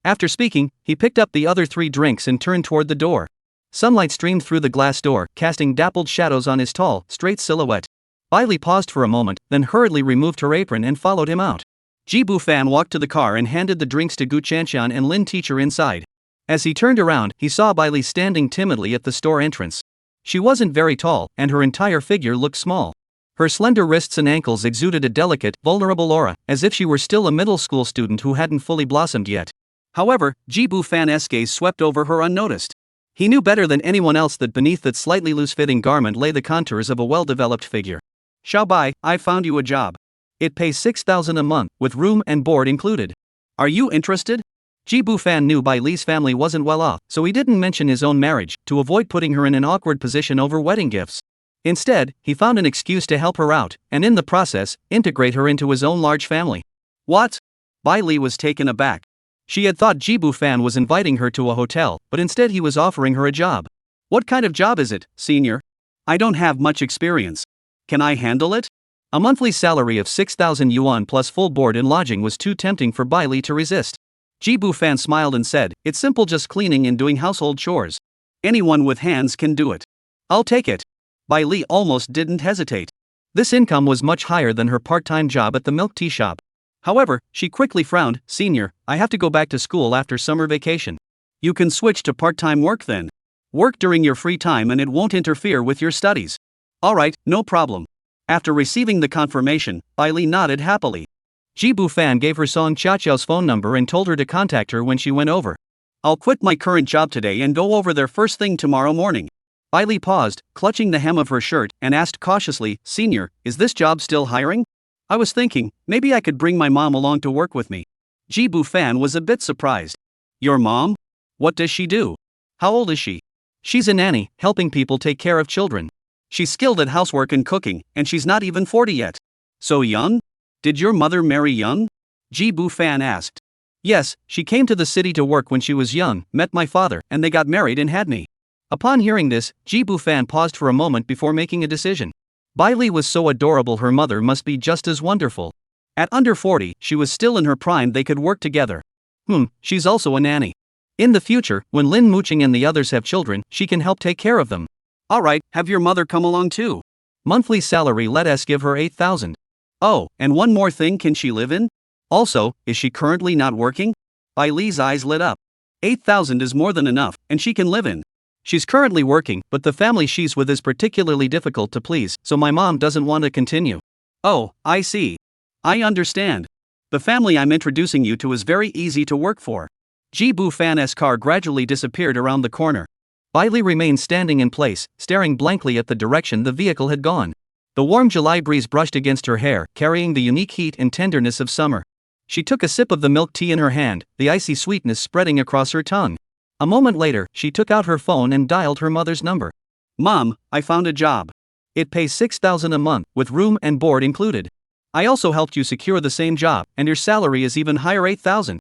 S1: After speaking, he picked up the other 3 drinks and turned toward the door. Sunlight streamed through the glass door, casting dappled shadows on his tall, straight silhouette. Bailey paused for a moment, then hurriedly removed her apron and followed him out. Ji Bu-fan walked to the car and handed the drinks to Gu Chanshan and Lin Teacher inside. As he turned around, he saw Bailey standing timidly at the store entrance. She wasn't very tall, and her entire figure looked small. Her slender wrists and ankles exuded a delicate, vulnerable aura, as if she were still a middle school student who hadn't fully blossomed yet. However, Ji Bu-fan's gaze swept over her unnoticed. He knew better than anyone else that beneath that slightly loose-fitting garment lay the contours of a well-developed figure. Xiaobai, I found you a job. It pays 6,000 a month, with room and board included. Are you interested? Ji Bu-fan knew Bai Li's family wasn't well off, so he didn't mention his own marriage, to avoid putting her in an awkward position over wedding gifts. Instead, he found an excuse to help her out, and in the process, integrate her into his own large family. What? Bai Li was taken aback. She had thought Ji Bu-fan was inviting her to a hotel, but instead he was offering her a job. What kind of job is it, senior? I don't have much experience. Can I handle it? A monthly salary of 6,000 yuan plus full board and lodging was too tempting for Bai Li to resist. Ji Bu-fan smiled and said, it's simple, just cleaning and doing household chores. Anyone with hands can do it. I'll take it. Bai Li almost didn't hesitate. This income was much higher than her part-time job at the milk tea shop. However, she quickly frowned. Senior, I have to go back to school after summer vacation. You can switch to part-time work then. Work during your free time and it won't interfere with your studies. Alright, no problem. After receiving the confirmation, Bai Li nodded happily. Ji Bu-fan gave her Song Qiaqiao's phone number and told her to contact her when she went over. I'll quit my current job today and go over there first thing tomorrow morning. Bai Li paused, clutching the hem of her shirt, and asked cautiously, Senior, is this job still hiring? I was thinking, maybe I could bring my mom along to work with me. Ji Bu-fan was a bit surprised. Your mom? What does she do? How old is she? She's a nanny, helping people take care of children. She's skilled at housework and cooking, and she's not even 40 yet. So young? Did your mother marry young? Ji Bu-fan asked. Yes, she came to the city to work when she was young, met my father, and they got married and had me. Upon hearing this, Ji Bu-fan paused for a moment before making a decision. Bai Li was so adorable, her mother must be just as wonderful. At under 40, she was still in her prime, they could work together. She's also a nanny. In the future, when Lin Muqing and the others have children, she can help take care of them. Alright, have your mother come along too. Monthly salary, let us give her 8,000. Oh, and one more thing, can she live in? Also, is she currently not working? Bai Li's eyes lit up. 8,000 is more than enough, and she can live in. She's currently working, but the family she's with is particularly difficult to please, so my mom doesn't want to continue. Oh, I see. I understand. The family I'm introducing you to is very easy to work for. Ji Bu-fan's car gradually disappeared around the corner. Bai Li remained standing in place, staring blankly at the direction the vehicle had gone. The warm July breeze brushed against her hair, carrying the unique heat and tenderness of summer. She took a sip of the milk tea in her hand, the icy sweetness spreading across her tongue. A moment later, she took out her phone and dialed her mother's number. Mom, I found a job. It pays 6,000 a month, with room and board included. I also helped you secure the same job, and your salary is even higher, 8,000.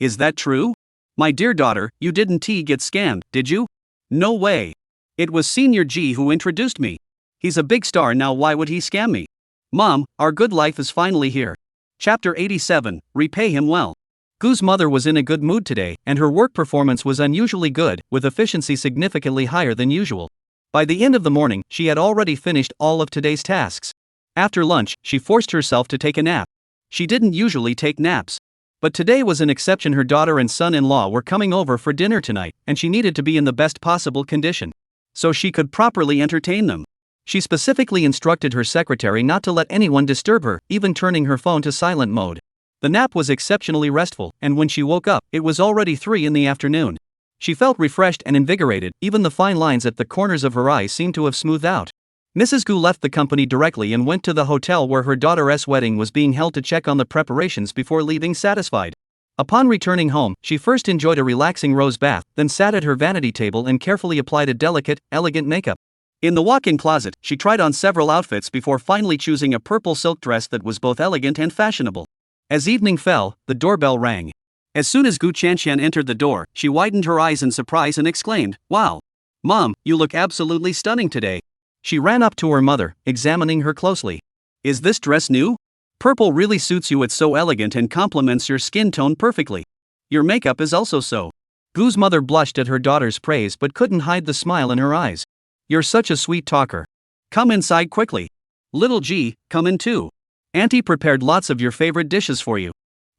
S1: Is that true? My dear daughter, you didn't get scammed, did you? No way. It was Senior Ji who introduced me. He's a big star now, why would he scam me? Mom, our good life is finally here. Chapter 87, Repay Him Well. Gu's mother was in a good mood today, and her work performance was unusually good, with efficiency significantly higher than usual. By the end of the morning, she had already finished all of today's tasks. After lunch, she forced herself to take a nap. She didn't usually take naps. But today was an exception. Her daughter and son-in-law were coming over for dinner tonight, and she needed to be in the best possible condition, so she could properly entertain them. She specifically instructed her secretary not to let anyone disturb her, even turning her phone to silent mode. The nap was exceptionally restful, and when she woke up, it was already 3 in the afternoon. She felt refreshed and invigorated, even the fine lines at the corners of her eyes seemed to have smoothed out. Mrs. Gu left the company directly and went to the hotel where her daughter's wedding was being held to check on the preparations before leaving satisfied. Upon returning home, she first enjoyed a relaxing rose bath, then sat at her vanity table and carefully applied a delicate, elegant makeup. In the walk-in closet, she tried on several outfits before finally choosing a purple silk dress that was both elegant and fashionable. As evening fell, the doorbell rang. As soon as Gu Chanshan entered the door, she widened her eyes in surprise and exclaimed, "Wow! Mom, you look absolutely stunning today." She ran up to her mother, examining her closely. "Is this dress new?"
S2: Purple really suits you, it's so elegant and complements your skin tone perfectly. Your makeup is also so.
S1: Gu's mother blushed at her daughter's praise but couldn't hide the smile in her eyes. You're such a sweet talker.
S2: Come inside quickly. Little G, come in too. Auntie prepared lots of your favorite dishes for you.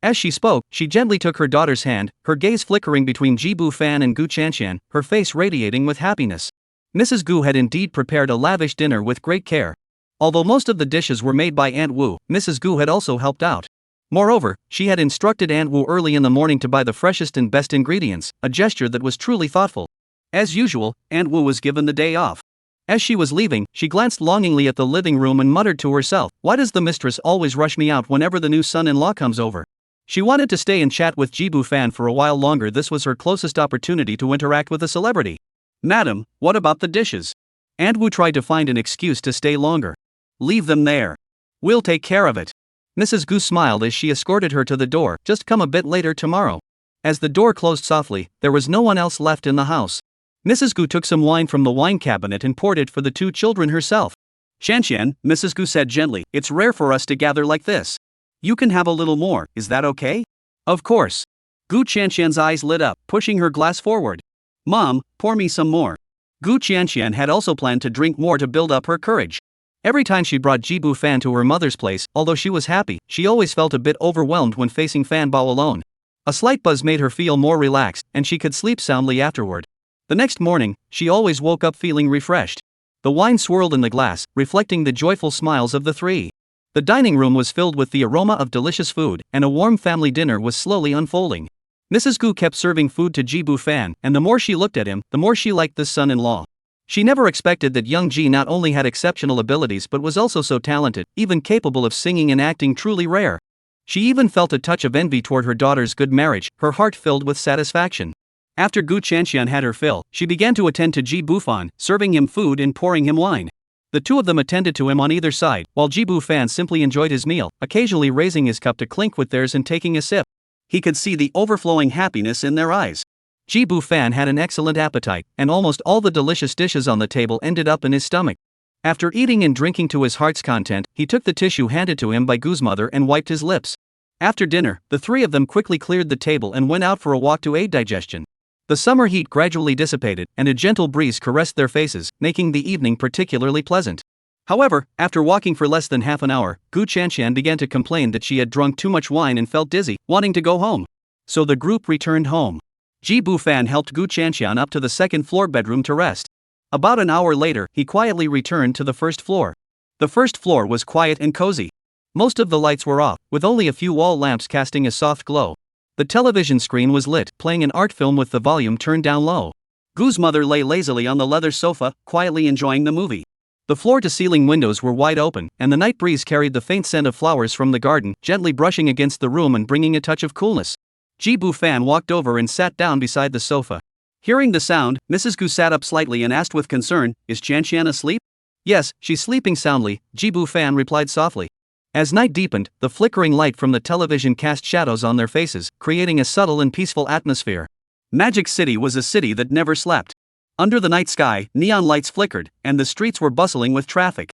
S1: As she spoke, she gently took her daughter's hand, her gaze flickering between Jibu Fan and Gu Qianqian, her face radiating with happiness. Mrs. Gu had indeed prepared a lavish dinner with great care. Although most of the dishes were made by Aunt Wu, Mrs. Gu had also helped out. Moreover, she had instructed Aunt Wu early in the morning to buy the freshest and best ingredients, a gesture that was truly thoughtful. As usual, Aunt Wu was given the day off. As she was leaving, she glanced longingly at the living room and muttered to herself, "Why does the mistress always rush me out whenever the new son-in-law comes over?" She wanted to stay and chat with Jibu Fan for a while longer. This was her closest opportunity to interact with a celebrity.
S2: Madam, what about the dishes?
S1: Aunt Wu tried to find an excuse to stay longer.
S2: Leave them there. We'll take care of it.
S1: Mrs. Gu smiled as she escorted her to the door. Just come a bit later tomorrow. As the door closed softly, there was no one else left in the house. Mrs. Gu took some wine from the wine cabinet and poured it for the two children herself.
S2: Qianqian, Mrs. Gu said gently, it's rare for us to gather like this. You can have a little more, is that okay?
S1: Of course.
S2: Gu Qianqian's eyes lit up, pushing her glass forward. Mom, pour me some more. Gu Qianqian had also planned to drink more to build up her courage.
S1: Every time she brought Jibu Fan to her mother's place, although she was happy, she always felt a bit overwhelmed when facing Fan Bao alone. A slight buzz made her feel more relaxed, and she could sleep soundly afterward. The next morning, she always woke up feeling refreshed. The wine swirled in the glass, reflecting the joyful smiles of the three. The dining room was filled with the aroma of delicious food, and a warm family dinner was slowly unfolding. Mrs. Gu kept serving food to Jibu Fan, and the more she looked at him, the more she liked this son-in-law. She never expected that young Ji not only had exceptional abilities but was also so talented, even capable of singing and acting, truly rare. She even felt a touch of envy toward her daughter's good marriage, her heart filled with satisfaction. After Gu Qianqian had her fill, she began to attend to Ji Bufan, serving him food and pouring him wine. The two of them attended to him on either side, while Ji Bufan simply enjoyed his meal, occasionally raising his cup to clink with theirs and taking a sip.
S2: He could see the overflowing happiness in their eyes.
S1: Jibu Fan had an excellent appetite, and almost all the delicious dishes on the table ended up in his stomach. After eating and drinking to his heart's content, he took the tissue handed to him by Gu's mother and wiped his lips. After dinner, the three of them quickly cleared the table and went out for a walk to aid digestion. The summer heat gradually dissipated, and a gentle breeze caressed their faces, making the evening particularly pleasant. However, after walking for less than half an hour, Gu Qianqian began to complain that she had drunk too much wine and felt dizzy, wanting to go home. So the group returned home. Ji Bufan helped Gu Qianqian up to the second-floor bedroom to rest. About an hour later, he quietly returned to the first floor. The first floor was quiet and cozy. Most of the lights were off, with only a few wall lamps casting a soft glow. The television screen was lit, playing an art film with the volume turned down low. Gu's mother lay lazily on the leather sofa, quietly enjoying the movie. The floor-to-ceiling windows were wide open, and the night breeze carried the faint scent of flowers from the garden, gently brushing against the room and bringing a touch of coolness. Ji Bufan walked over and sat down beside the sofa. Hearing the sound, Mrs. Gu sat up slightly and asked with concern, "Is Qianqian asleep?" "Yes, she's sleeping soundly," Ji Bufan replied softly. As night deepened, the flickering light from the television cast shadows on their faces, creating a subtle and peaceful atmosphere. Magic City was a city that never slept. Under the night sky, neon lights flickered, and the streets were bustling with traffic.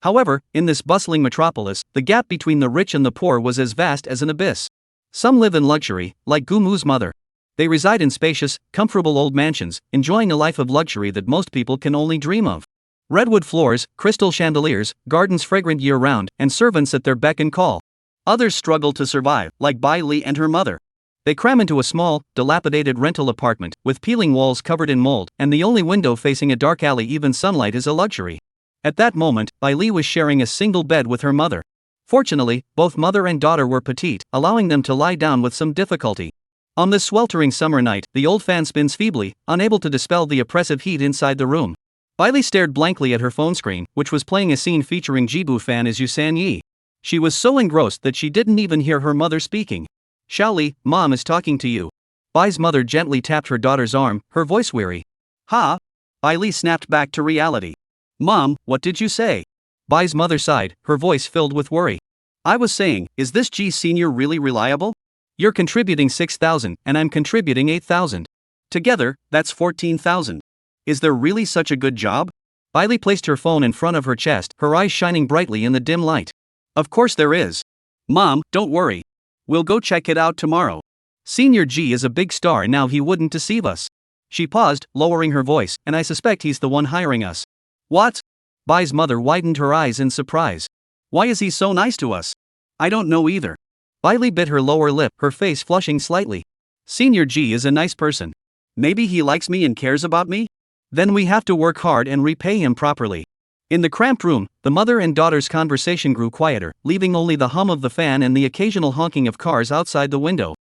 S1: However, in this bustling metropolis, the gap between the rich and the poor was as vast as an abyss. Some live in luxury, like Gu Mu's mother. They reside in spacious, comfortable old mansions, enjoying a life of luxury that most people can only dream of. Redwood floors, crystal chandeliers, gardens fragrant year-round, and servants at their beck and call. Others struggle to survive, like Bai Li and her mother. They cram into a small, dilapidated rental apartment, with peeling walls covered in mold, and the only window facing a dark alley. Even sunlight is a luxury. At that moment, Bai Li was sharing a single bed with her mother. Fortunately, both mother and daughter were petite, allowing them to lie down with some difficulty. On this sweltering summer night, the old fan spins feebly, unable to dispel the oppressive heat inside the room. Bai Li stared blankly at her phone screen, which was playing a scene featuring Ji Bufan as Yusan Yi. She was so engrossed that she didn't even hear her mother speaking. "Xiaoli, Mom is talking to you." Bai's mother gently tapped her daughter's arm, her voice weary. "Ha?" Bai Li snapped back to reality. "Mom, what did you say?" Bai's mother sighed, her voice filled with worry. "I was saying, is this Ji Senior really reliable? You're contributing 6,000, and I'm contributing 8,000. Together, that's 14,000. Is there really such a good job?" Bai Li placed her phone in front of her chest, her eyes shining brightly in the dim light. "Of course there is.
S2: Mom, don't worry. We'll go check it out tomorrow. Senior G is a big star and now he wouldn't deceive us. She paused, lowering her voice, and I suspect he's the one hiring us. What? Bai's mother widened her eyes in surprise. Why is he so nice to us? I don't know either. Bailey bit her lower lip, her face flushing slightly. Senior G is a nice person. Maybe he likes me and cares about me? Then we have to work hard and repay him properly. In the cramped room, the mother and daughter's conversation grew quieter, leaving only the hum of the fan and the occasional honking of cars outside the window.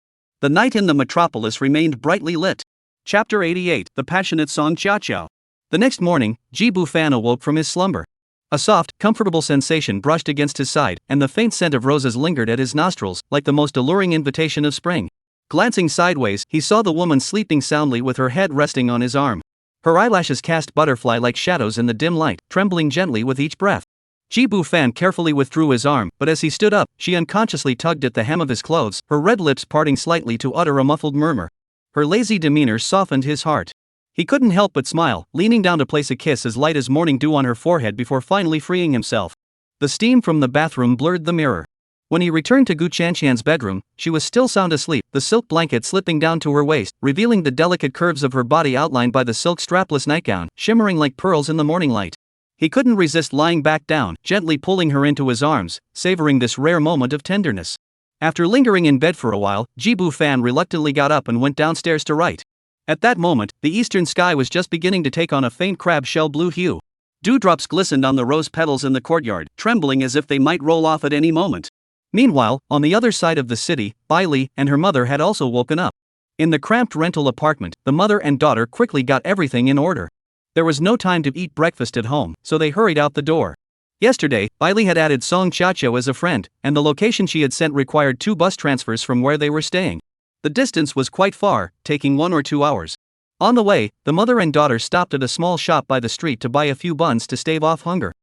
S2: The night in the metropolis remained brightly lit. Chapter 88, The Passionate Song Xiao Xiao. The next morning, Ji Bufan awoke from his slumber. A soft, comfortable sensation brushed against his side, and the faint scent of roses lingered at his nostrils, like the most alluring invitation of spring. Glancing sideways, he saw the woman sleeping soundly with her head resting on his arm. Her eyelashes cast butterfly-like shadows in the dim light, trembling gently with each breath. Ji Bufan carefully withdrew his arm, but as he stood up, she unconsciously tugged at the hem of his clothes, her red lips parting slightly to utter a muffled murmur. Her lazy demeanor softened his heart. He couldn't help but smile, leaning down to place a kiss as light as morning dew on her forehead before finally freeing himself. The steam from the bathroom blurred the mirror. When he returned to Gu Chanqian's bedroom, she was still sound asleep, the silk blanket slipping down to her waist, revealing the delicate curves of her body outlined by the silk strapless nightgown, shimmering like pearls in the morning light. He couldn't resist lying back down, gently pulling her into his arms, savoring this rare moment of tenderness. After lingering in bed for a while, Ji Bufan reluctantly got up and went downstairs to write. At that moment, the eastern sky was just beginning to take on a faint crab shell blue hue. Dewdrops glistened on the rose petals in the courtyard, trembling as if they might roll off at any moment. Meanwhile, on the other side of the city, Bailey and her mother had also woken up. In the cramped rental apartment, the mother and daughter quickly got everything in order. There was no time to eat breakfast at home, so they hurried out the door. Yesterday, Bailey had added Song Xiaoqiao as a friend, and the location she had sent required 2 bus transfers from where they were staying. The distance was quite far, taking 1 or 2 hours. On the way, the mother and daughter stopped at a small shop by the street to buy a few buns to stave off hunger.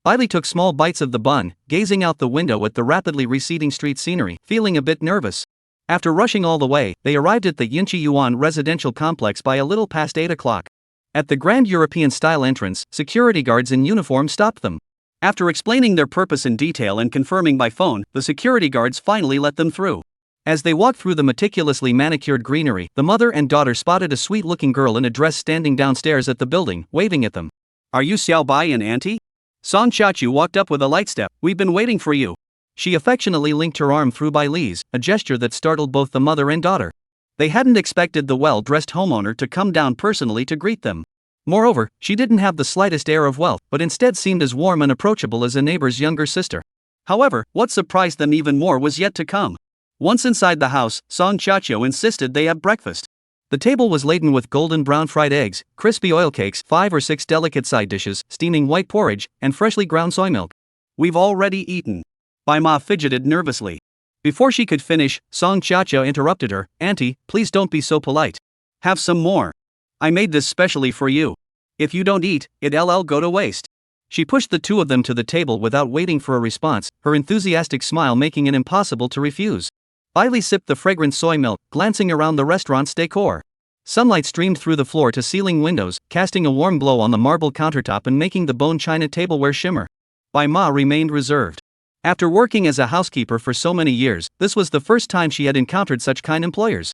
S2: Bailey took small bites of the bun, gazing out the window at the rapidly receding street scenery, feeling a bit nervous. After rushing all the way, they arrived at the Yinchi Yuan residential complex by a little past 8 o'clock. At the grand European-style entrance, security guards in uniform stopped them. After explaining their purpose in detail and confirming by phone, the security guards finally let them through. As they walked through the meticulously manicured greenery, the mother and daughter spotted a sweet-looking girl in a dress standing downstairs at the building, waving at them. "Are you Xiao Bai and Auntie?" Song Xiaoqiao walked up with a light step. "We've been waiting for you." She affectionately linked her arm through Bailee's, a gesture that startled both the mother and daughter. They hadn't expected the well-dressed homeowner to come down personally to greet them. Moreover, she didn't have the slightest air of wealth, but instead seemed as warm and approachable as a neighbor's younger sister. However, what surprised them even more was yet to come. Once inside the house, Song Xiaoqiao insisted they have breakfast. The table was laden with golden brown fried eggs, crispy oil cakes, 5 or 6 delicate side dishes, steaming white porridge, and freshly ground soy milk. "We've already eaten." Bai Ma fidgeted nervously. Before she could finish, Song Xiaoqiao interrupted her. "Auntie, please don't be so polite. Have some more. I made this specially for you. If you don't eat, it'll go to waste." She pushed the 2 of them to the table without waiting for a response, her enthusiastic smile making it impossible to refuse. Bailey sipped the fragrant soy milk, glancing around the restaurant's decor. Sunlight streamed through the floor-to-ceiling windows, casting a warm glow on the marble countertop and making the bone china tableware shimmer. Bai Ma remained reserved. After working as a housekeeper for so many years, this was the first time she had encountered such kind employers.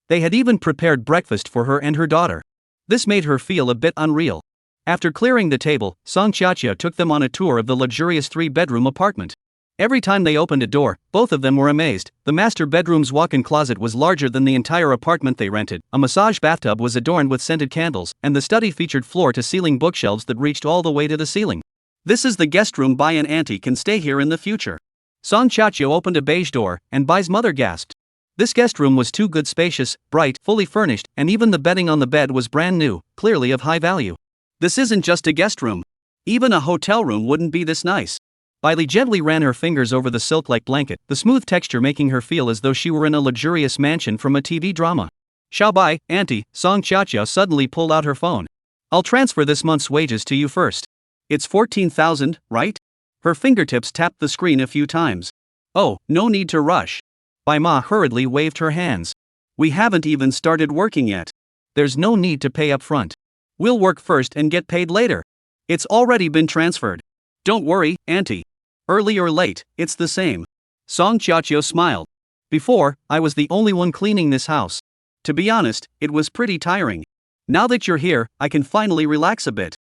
S2: They had even prepared breakfast for her and her daughter. This made her feel a bit unreal. After clearing the table, Song Xiaoqiao took them on a tour of the luxurious 3-bedroom apartment. Every time they opened a door, both of them were amazed. The master bedroom's walk-in closet was larger than the entire apartment they rented, a massage bathtub was adorned with scented candles, and the study featured floor-to-ceiling bookshelves that reached all the way to the ceiling. "This is the guest room. Bai and Auntie can stay here in the future." Song Xiaoqiao opened a beige door, and Bai's mother gasped. This guest room was too good, spacious, bright, fully furnished, and even the bedding on the bed was brand new, clearly of high value. "This isn't just a guest room. Even a hotel room wouldn't be this nice." Bailey gently ran her fingers over the silk-like blanket, the smooth texture making her feel as though she were in a luxurious mansion from a TV drama. "Xiao Bai, Auntie," Song Xiaoqiao suddenly pulled out her phone. "I'll transfer this month's wages to you first. It's 14,000, right?" Her fingertips tapped the screen a few times. "Oh, no need to rush." Bai Ma hurriedly waved her hands. "We haven't even started working yet. There's no need to pay up front. We'll work first and get paid later. It's already been transferred. Don't worry, Auntie. Early or late, it's the same." Song Xiaoqiu smiled. Before, I was the only one cleaning this house. To be honest, it was pretty tiring. Now that you're here, I can finally relax a bit.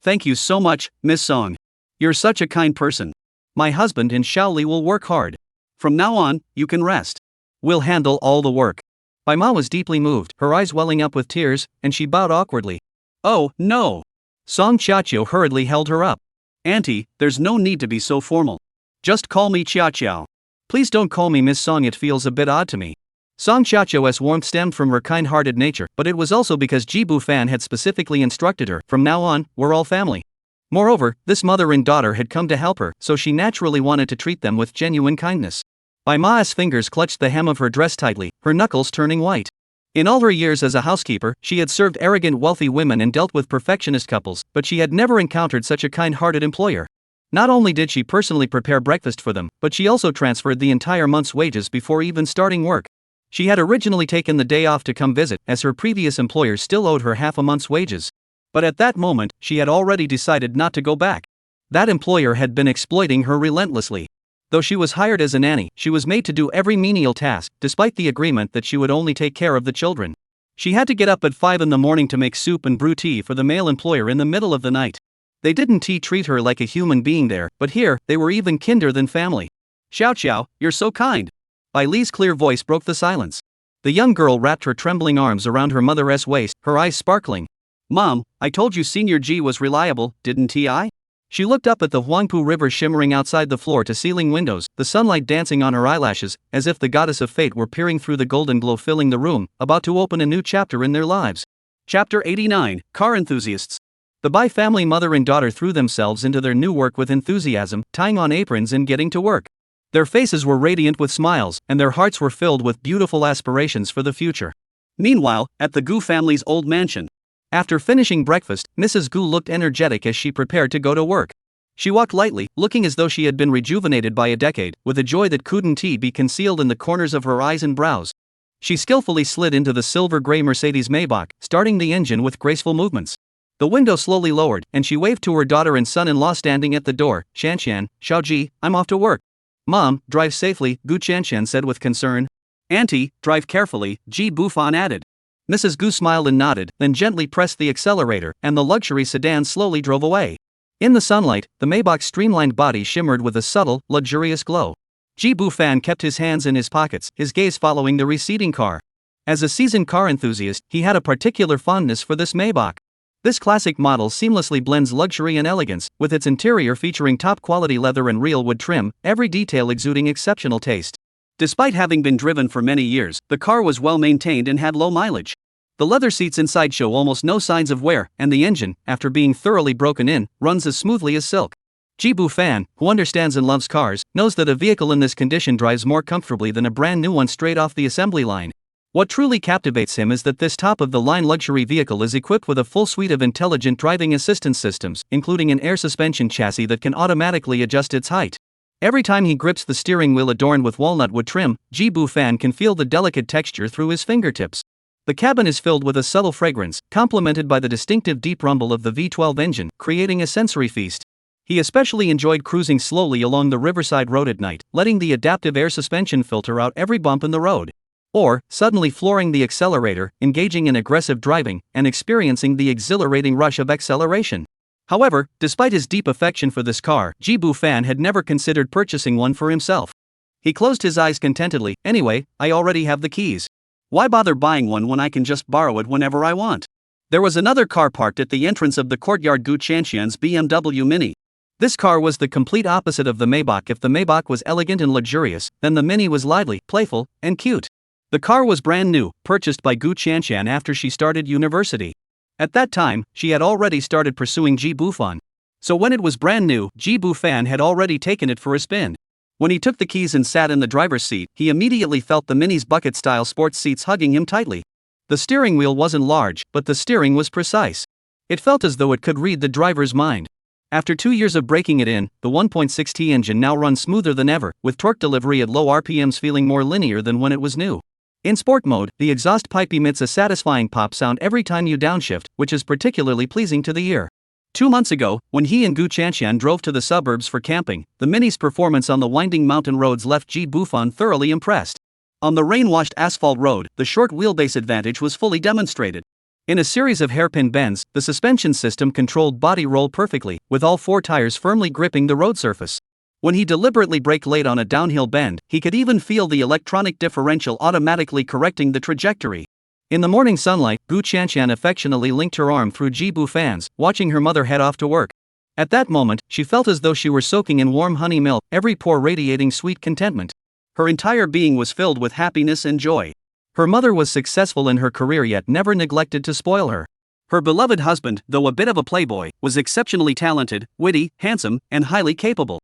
S2: Thank you so much, Miss Song. You're such a kind person. My husband and Xiaoli will work hard. From now on, you can rest. We'll handle all the work. Bai Ma was deeply moved, her eyes welling up with tears, and she bowed awkwardly. Oh, no! Song Xiaoqiu hurriedly held her up. Auntie, there's no need to be so formal. Just call me Xiaoqiu. Please don't call me Miss Song, it feels a bit odd to me. Song Xiaoqiu's warmth stemmed from her kind-hearted nature, but it was also because Ji Bufan had specifically instructed her, from now on, we're all family. Moreover, this mother and daughter had come to help her, so she naturally wanted to treat them with genuine kindness. Bai Ma's fingers clutched the hem of her dress tightly, her knuckles turning white. In all her years as a housekeeper, she had served arrogant wealthy women and dealt with perfectionist couples, but she had never encountered such a kind-hearted employer. Not only did she personally prepare breakfast for them, but she also transferred the entire month's wages before even starting work. She had originally taken the day off to come visit, as her previous employer still owed her half a month's wages. But at that moment, she had already decided not to go back. That employer had been exploiting her relentlessly. Though she was hired as a nanny, she was made to do every menial task, despite the agreement that she would only take care of the children. She had to get up at 5 in the morning to make soup and brew tea for the male employer in the middle of the night. They didn't treat her like a human being there, but here, they were even kinder than family. Xiaoqiu, you're so kind. Bai Li's clear voice broke the silence. The young girl wrapped her trembling arms around her mother's waist, her eyes sparkling. Mom, I told you Senior Ji was reliable, didn't I? She looked up at the Huangpu River shimmering outside the floor-to-ceiling windows, the sunlight dancing on her eyelashes, as if the goddess of fate were peering through the golden glow filling the room, about to open a new chapter in their lives. Chapter 89, Car Enthusiasts. The Bai family mother and daughter threw themselves into their new work with enthusiasm, tying on aprons and getting to work. Their faces were radiant with smiles, and their hearts were filled with beautiful aspirations for the future. Meanwhile, at the Gu family's old mansion. After finishing breakfast, Mrs. Gu looked energetic as she prepared to go to work. She walked lightly, looking as though she had been rejuvenated by a decade, with a joy that couldn't be concealed in the corners of her eyes and brows. She skillfully slid into the silver-gray Mercedes Maybach, starting the engine with graceful movements. The window slowly lowered, and she waved to her daughter and son-in-law standing at the door. Shanshan, Xiaoji, I'm off to work. Mom, drive safely, Gu Chanshan said with concern. Auntie, drive carefully, Ji Bufan added. Mrs. Gu smiled and nodded, then gently pressed the accelerator, and the luxury sedan slowly drove away. In the sunlight, the Maybach's streamlined body shimmered with a subtle, luxurious glow. Ji Bufan kept his hands in his pockets, his gaze following the receding car. As a seasoned car enthusiast, he had a particular fondness for this Maybach. This classic model seamlessly blends luxury and elegance, with its interior featuring top-quality leather and real wood trim, every detail exuding exceptional taste. Despite having been driven for many years, the car was well maintained and had low mileage. The leather seats inside show almost no signs of wear, and the engine, after being thoroughly broken in, runs as smoothly as silk. Ji Bufan, who understands and loves cars, knows that a vehicle in this condition drives more comfortably than a brand new one straight off the assembly line. What truly captivates him is that this top-of-the-line luxury vehicle is equipped with a full suite of intelligent driving assistance systems, including an air suspension chassis that can automatically adjust its height. Every time he grips the steering wheel adorned with walnut wood trim, Ji Bufan can feel the delicate texture through his fingertips. The cabin is filled with a subtle fragrance, complemented by the distinctive deep rumble of the V12 engine, creating a sensory feast. He especially enjoyed cruising slowly along the riverside road at night, letting the adaptive air suspension filter out every bump in the road. Or, suddenly flooring the accelerator, engaging in aggressive driving, and experiencing the exhilarating rush of acceleration. However, despite his deep affection for this car, Ji Bufan had never considered purchasing one for himself. He closed his eyes contentedly. Anyway, I already have the keys. Why bother buying one when I can just borrow it whenever I want? There was another car parked at the entrance of the courtyard, Gu Chanshan's BMW Mini. This car was the complete opposite of the Maybach. If the Maybach was elegant and luxurious, then the Mini was lively, playful, and cute. The car was brand new, purchased by Gu Chanshan after she started university. At that time, she had already started pursuing Ji Bufan. So when it was brand new, Ji Bufan had already taken it for a spin. When he took the keys and sat in the driver's seat, he immediately felt the Mini's bucket-style sports seats hugging him tightly. The steering wheel wasn't large, but the steering was precise. It felt as though it could read the driver's mind. After 2 years of breaking it in, the 1.6T engine now runs smoother than ever, with torque delivery at low RPMs feeling more linear than when it was new. In sport mode, the exhaust pipe emits a satisfying pop sound every time you downshift, which is particularly pleasing to the ear. 2 months ago, when he and Gu Chanxian drove to the suburbs for camping, the Mini's performance on the winding mountain roads left Ji Bufan thoroughly impressed. On the rain-washed asphalt road, the short wheelbase advantage was fully demonstrated. In a series of hairpin bends, the suspension system controlled body roll perfectly, with all 4 tires firmly gripping the road surface. When he deliberately brake late on a downhill bend, he could even feel the electronic differential automatically correcting the trajectory. In the morning sunlight, Gu Chanxian affectionately linked her arm through Ji Bufan's, watching her mother head off to work. At that moment, she felt as though she were soaking in warm honey milk, every pore radiating sweet contentment. Her entire being was filled with happiness and joy. Her mother was successful in her career yet never neglected to spoil her. Her beloved husband, though a bit of a playboy, was exceptionally talented, witty, handsome, and highly capable.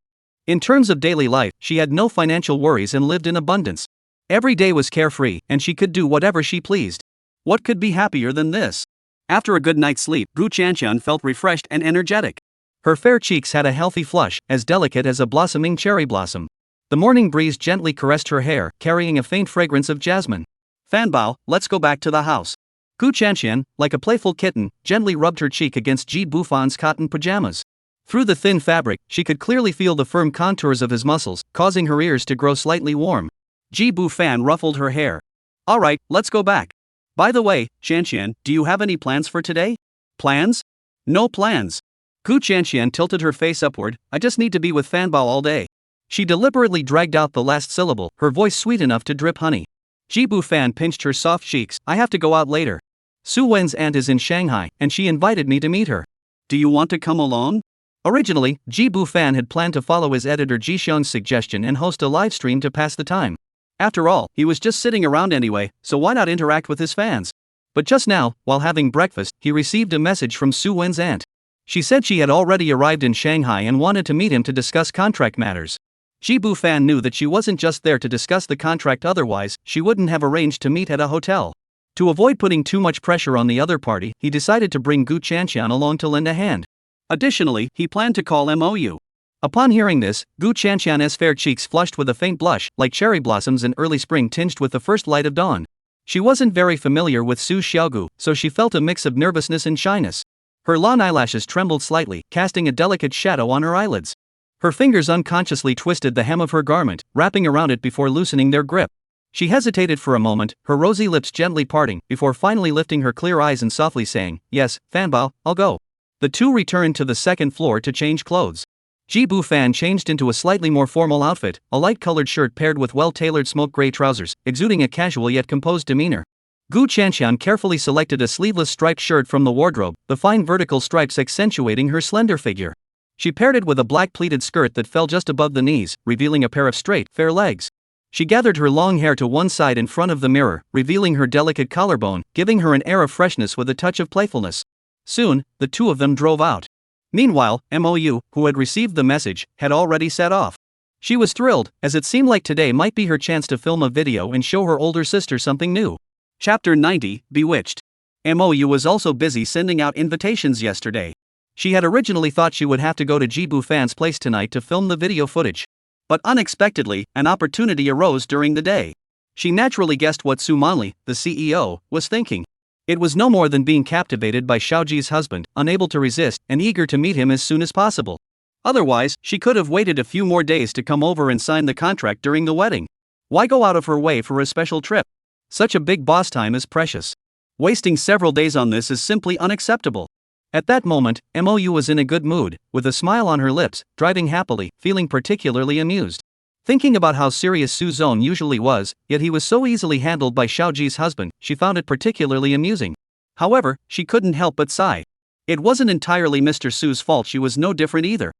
S2: In terms of daily life, she had no financial worries and lived in abundance. Every day was carefree, and she could do whatever she pleased. What could be happier than this? After a good night's sleep, Gu Chanxian felt refreshed and energetic. Her fair cheeks had a healthy flush, as delicate as a blossoming cherry blossom. The morning breeze gently caressed her hair, carrying a faint fragrance of jasmine. Fanbao, let's go back to the house. Gu Chanxian, like a playful kitten, gently rubbed her cheek against Ji Bufan's cotton pajamas. Through the thin fabric, she could clearly feel the firm contours of his muscles, causing her ears to grow slightly warm. Ji Bufan ruffled her hair. All right, let's go back. By the way, Chanxian, do you have any plans for today? Plans? No plans. Gu Chanxian tilted her face upward. I just need to be with Fanbao all day. She deliberately dragged out the last syllable, her voice sweet enough to drip honey. Ji Bufan pinched her soft cheeks. I have to go out later. Su Wen's aunt is in Shanghai, and she invited me to meet her. Do you want to come along? Originally, Ji Bufan had planned to follow his editor Ji Xiong's suggestion and host a live stream to pass the time. After all, he was just sitting around anyway, so why not interact with his fans? But just now, while having breakfast, he received a message from Su Wen's aunt. She said she had already arrived in Shanghai and wanted to meet him to discuss contract matters. Ji Bufan knew that she wasn't just there to discuss the contract, otherwise, she wouldn't have arranged to meet at a hotel. To avoid putting too much pressure on the other party, he decided to bring Gu Chanxian along to lend a hand. Additionally, he planned to call Mou. Upon hearing this, Gu Chanxian's fair cheeks flushed with a faint blush, like cherry blossoms in early spring tinged with the first light of dawn. She wasn't very familiar with Su Xiaogu, so she felt a mix of nervousness and shyness. Her long eyelashes trembled slightly, casting a delicate shadow on her eyelids. Her fingers unconsciously twisted the hem of her garment, wrapping around it before loosening their grip. She hesitated for a moment, her rosy lips gently parting, before finally lifting her clear eyes and softly saying, "Yes, Fanbao, I'll go." The two returned to the second floor to change clothes. Ji Bufan changed into a slightly more formal outfit, a light-colored shirt paired with well-tailored smoke gray trousers, exuding a casual yet composed demeanor. Gu Chanxian carefully selected a sleeveless striped shirt from the wardrobe, the fine vertical stripes accentuating her slender figure. She paired it with a black pleated skirt that fell just above the knees, revealing a pair of straight, fair legs. She gathered her long hair to one side in front of the mirror, revealing her delicate collarbone, giving her an air of freshness with a touch of playfulness. Soon, the two of them drove out. Meanwhile, Mou, who had received the message, had already set off. She was thrilled, as it seemed like today might be her chance to film a video and show her older sister something new. Chapter 90, Bewitched. Mou was also busy sending out invitations yesterday. She had originally thought she would have to go to Ji Bufan's place tonight to film the video footage. But unexpectedly, an opportunity arose during the day. She naturally guessed what Su Manli, the CEO, was thinking. It was no more than being captivated by Xiaoji's husband, unable to resist, and eager to meet him as soon as possible. Otherwise, she could have waited a few more days to come over and sign the contract during the wedding. Why go out of her way for a special trip? Such a big boss time is precious. Wasting several days on this is simply unacceptable. At that moment, Mou was in a good mood, with a smile on her lips, driving happily, feeling particularly amused. Thinking about how serious Su Zong usually was, yet he was so easily handled by Xiaoji's husband, she found it particularly amusing. However, she couldn't help but sigh. It wasn't entirely Mr. Su's fault, she was no different either.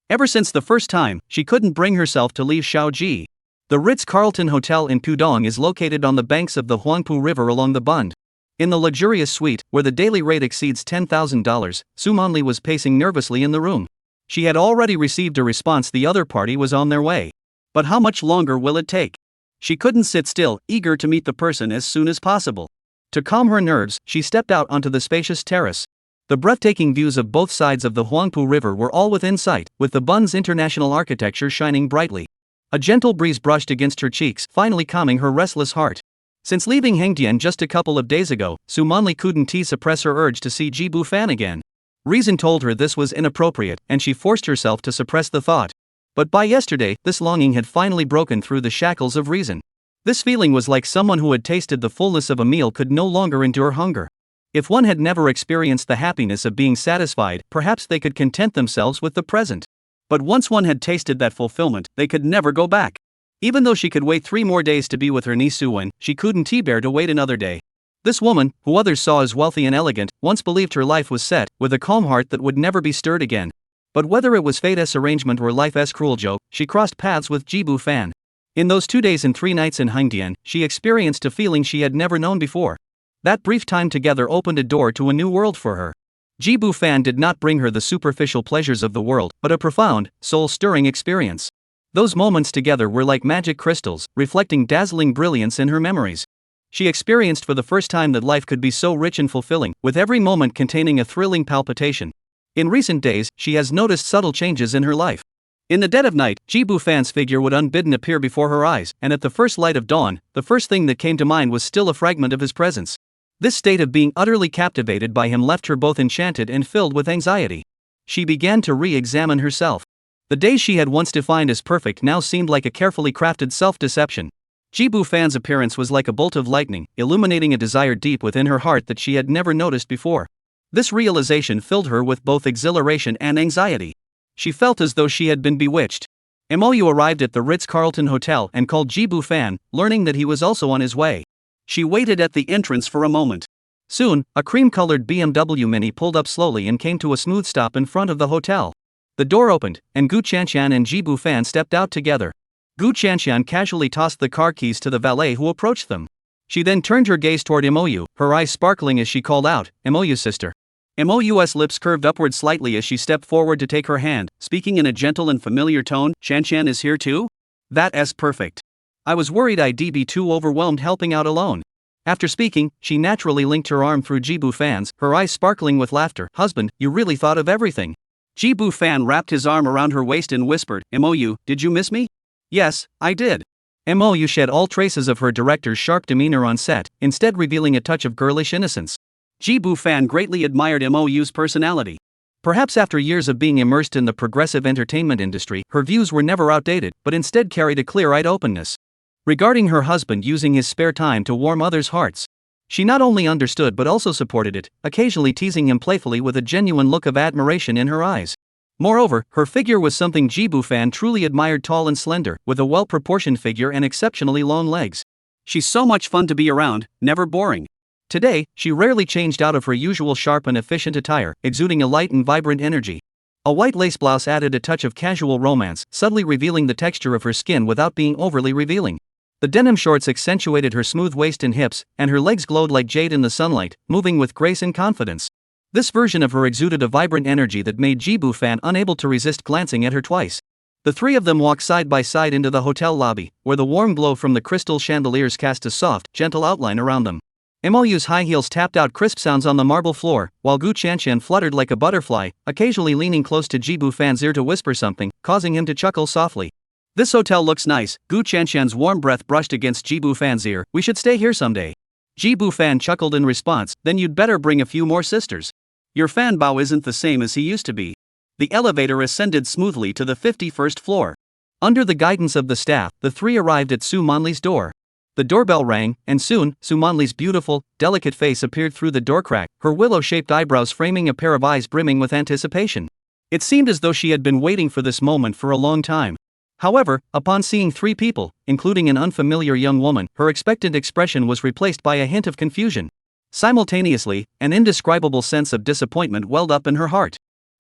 S2: Ever since the first time, she couldn't bring herself to leave Xiaoji. The Ritz-Carlton Hotel in Pudong is located on the banks of the Huangpu River along the Bund. In the luxurious suite, where the daily rate exceeds $10,000, Su Manli was pacing nervously in the room. She had already received a response, the other party was on their way. But how much longer will it take? She couldn't sit still, eager to meet the person as soon as possible. To calm her nerves, she stepped out onto the spacious terrace. The breathtaking views of both sides of the Huangpu River were all within sight, with the Bund's international architecture shining brightly. A gentle breeze brushed against her cheeks, finally calming her restless heart. Since leaving Hengdian just a couple of days ago, Su Manli couldn't suppress her urge to see Ji Bufan again.
S1: Reason told her this was inappropriate, and she forced herself to suppress the thought. But by yesterday, this longing had finally broken through the shackles of reason. This feeling was like someone who had tasted the fullness of a meal could no longer endure hunger. If one had never experienced the happiness of being satisfied, perhaps they could content themselves with the present. But once one had tasted that fulfillment, they could never go back. Even though she could wait 3 more days to be with her niece Suwen, she couldn't bear to wait another day. This woman, who others saw as wealthy and elegant, once believed her life was set, with a calm heart that would never be stirred again. But whether it was fate's arrangement or life's cruel joke, she crossed paths with Jibu Fan. In those 2 days and 3 nights in Hangdian, she experienced a feeling she had never known before. That brief time together opened a door to a new world for her. Jibu Fan did not bring her the superficial pleasures of the world, but a profound, soul-stirring experience. Those moments together were like magic crystals, reflecting dazzling brilliance in her memories. She experienced for the first time that life could be so rich and fulfilling, with every moment containing a thrilling palpitation. In recent days, she has noticed subtle changes in her life. In the dead of night, Jibu Fan's figure would unbidden appear before her eyes, and at the first light of dawn, the first thing that came to mind was still a fragment of his presence. This state of being utterly captivated by him left her both enchanted and filled with anxiety. She began to re-examine herself. The days she had once defined as perfect now seemed like a carefully crafted self-deception. Jibu Fan's appearance was like a bolt of lightning, illuminating a desire deep within her heart that she had never noticed before. This realization filled her with both exhilaration and anxiety. She felt as though she had been bewitched. Mou arrived at the Ritz-Carlton Hotel and called Jibu Fan, learning that he was also on his way. She waited at the entrance for a moment. Soon, a cream-colored BMW Mini pulled up slowly and came to a smooth stop in front of the hotel. The door opened, and Gu Qianqian and Jibu Fan stepped out together. Gu Qianqian casually tossed the car keys to the valet who approached them. She then turned her gaze toward Mou, her eyes sparkling as she called out, "Mou sister." Mou's lips curved upward slightly as she stepped forward to take her hand, speaking in a gentle and familiar tone, "Qianqian is here too? That's perfect. I was worried I'd be too overwhelmed helping out alone." After speaking, she naturally linked her arm through Jibu Fan's, her eyes sparkling with laughter. "Husband, you really thought of everything." Jibu Fan wrapped his arm around her waist and whispered, "Mou, did you miss me?" "Yes, I did." Mou shed all traces of her director's sharp demeanor on set, instead revealing a touch of girlish innocence. Jibu Fan greatly admired Mou's personality. Perhaps after years of being immersed in the progressive entertainment industry, her views were never outdated, but instead carried a clear-eyed openness. Regarding her husband using his spare time to warm others' hearts, she not only understood but also supported it, occasionally teasing him playfully with a genuine look of admiration in her eyes. Moreover, her figure was something Jibu Fan truly admired, tall and slender, with a well-proportioned figure and exceptionally long legs. She's so much fun to be around, never boring. Today, she rarely changed out of her usual sharp and efficient attire, exuding a light and vibrant energy. A white lace blouse added a touch of casual romance, subtly revealing the texture of her skin without being overly revealing. The denim shorts accentuated her smooth waist and hips, and her legs glowed like jade in the sunlight, moving with grace and confidence. This version of her exuded a vibrant energy that made Jibu Fan unable to resist glancing at her twice. The three of them walked side by side into the hotel lobby, where the warm glow from the crystal chandeliers cast a soft, gentle outline around them. Mou's high heels tapped out crisp sounds on the marble floor, while Gu Qianqian fluttered like a butterfly, occasionally leaning close to Jibu Fan's ear to whisper something, causing him to chuckle softly. "This hotel looks nice." Gu Qianqian's warm breath brushed against Jibu Fan's ear. "We should stay here someday." Jibu Fan chuckled in response, "Then you'd better bring a few more sisters. Your fan bao isn't the same as he used to be." The elevator ascended smoothly to the 51st floor. Under the guidance of the staff, the three arrived at Su Manli's door. The doorbell rang, and soon, Su Manli's beautiful, delicate face appeared through the door crack, her willow-shaped eyebrows framing a pair of eyes brimming with anticipation. It seemed as though she had been waiting for this moment for a long time. However, upon seeing three people, including an unfamiliar young woman, her expectant expression was replaced by a hint of confusion. Simultaneously, an indescribable sense of disappointment welled up in her heart.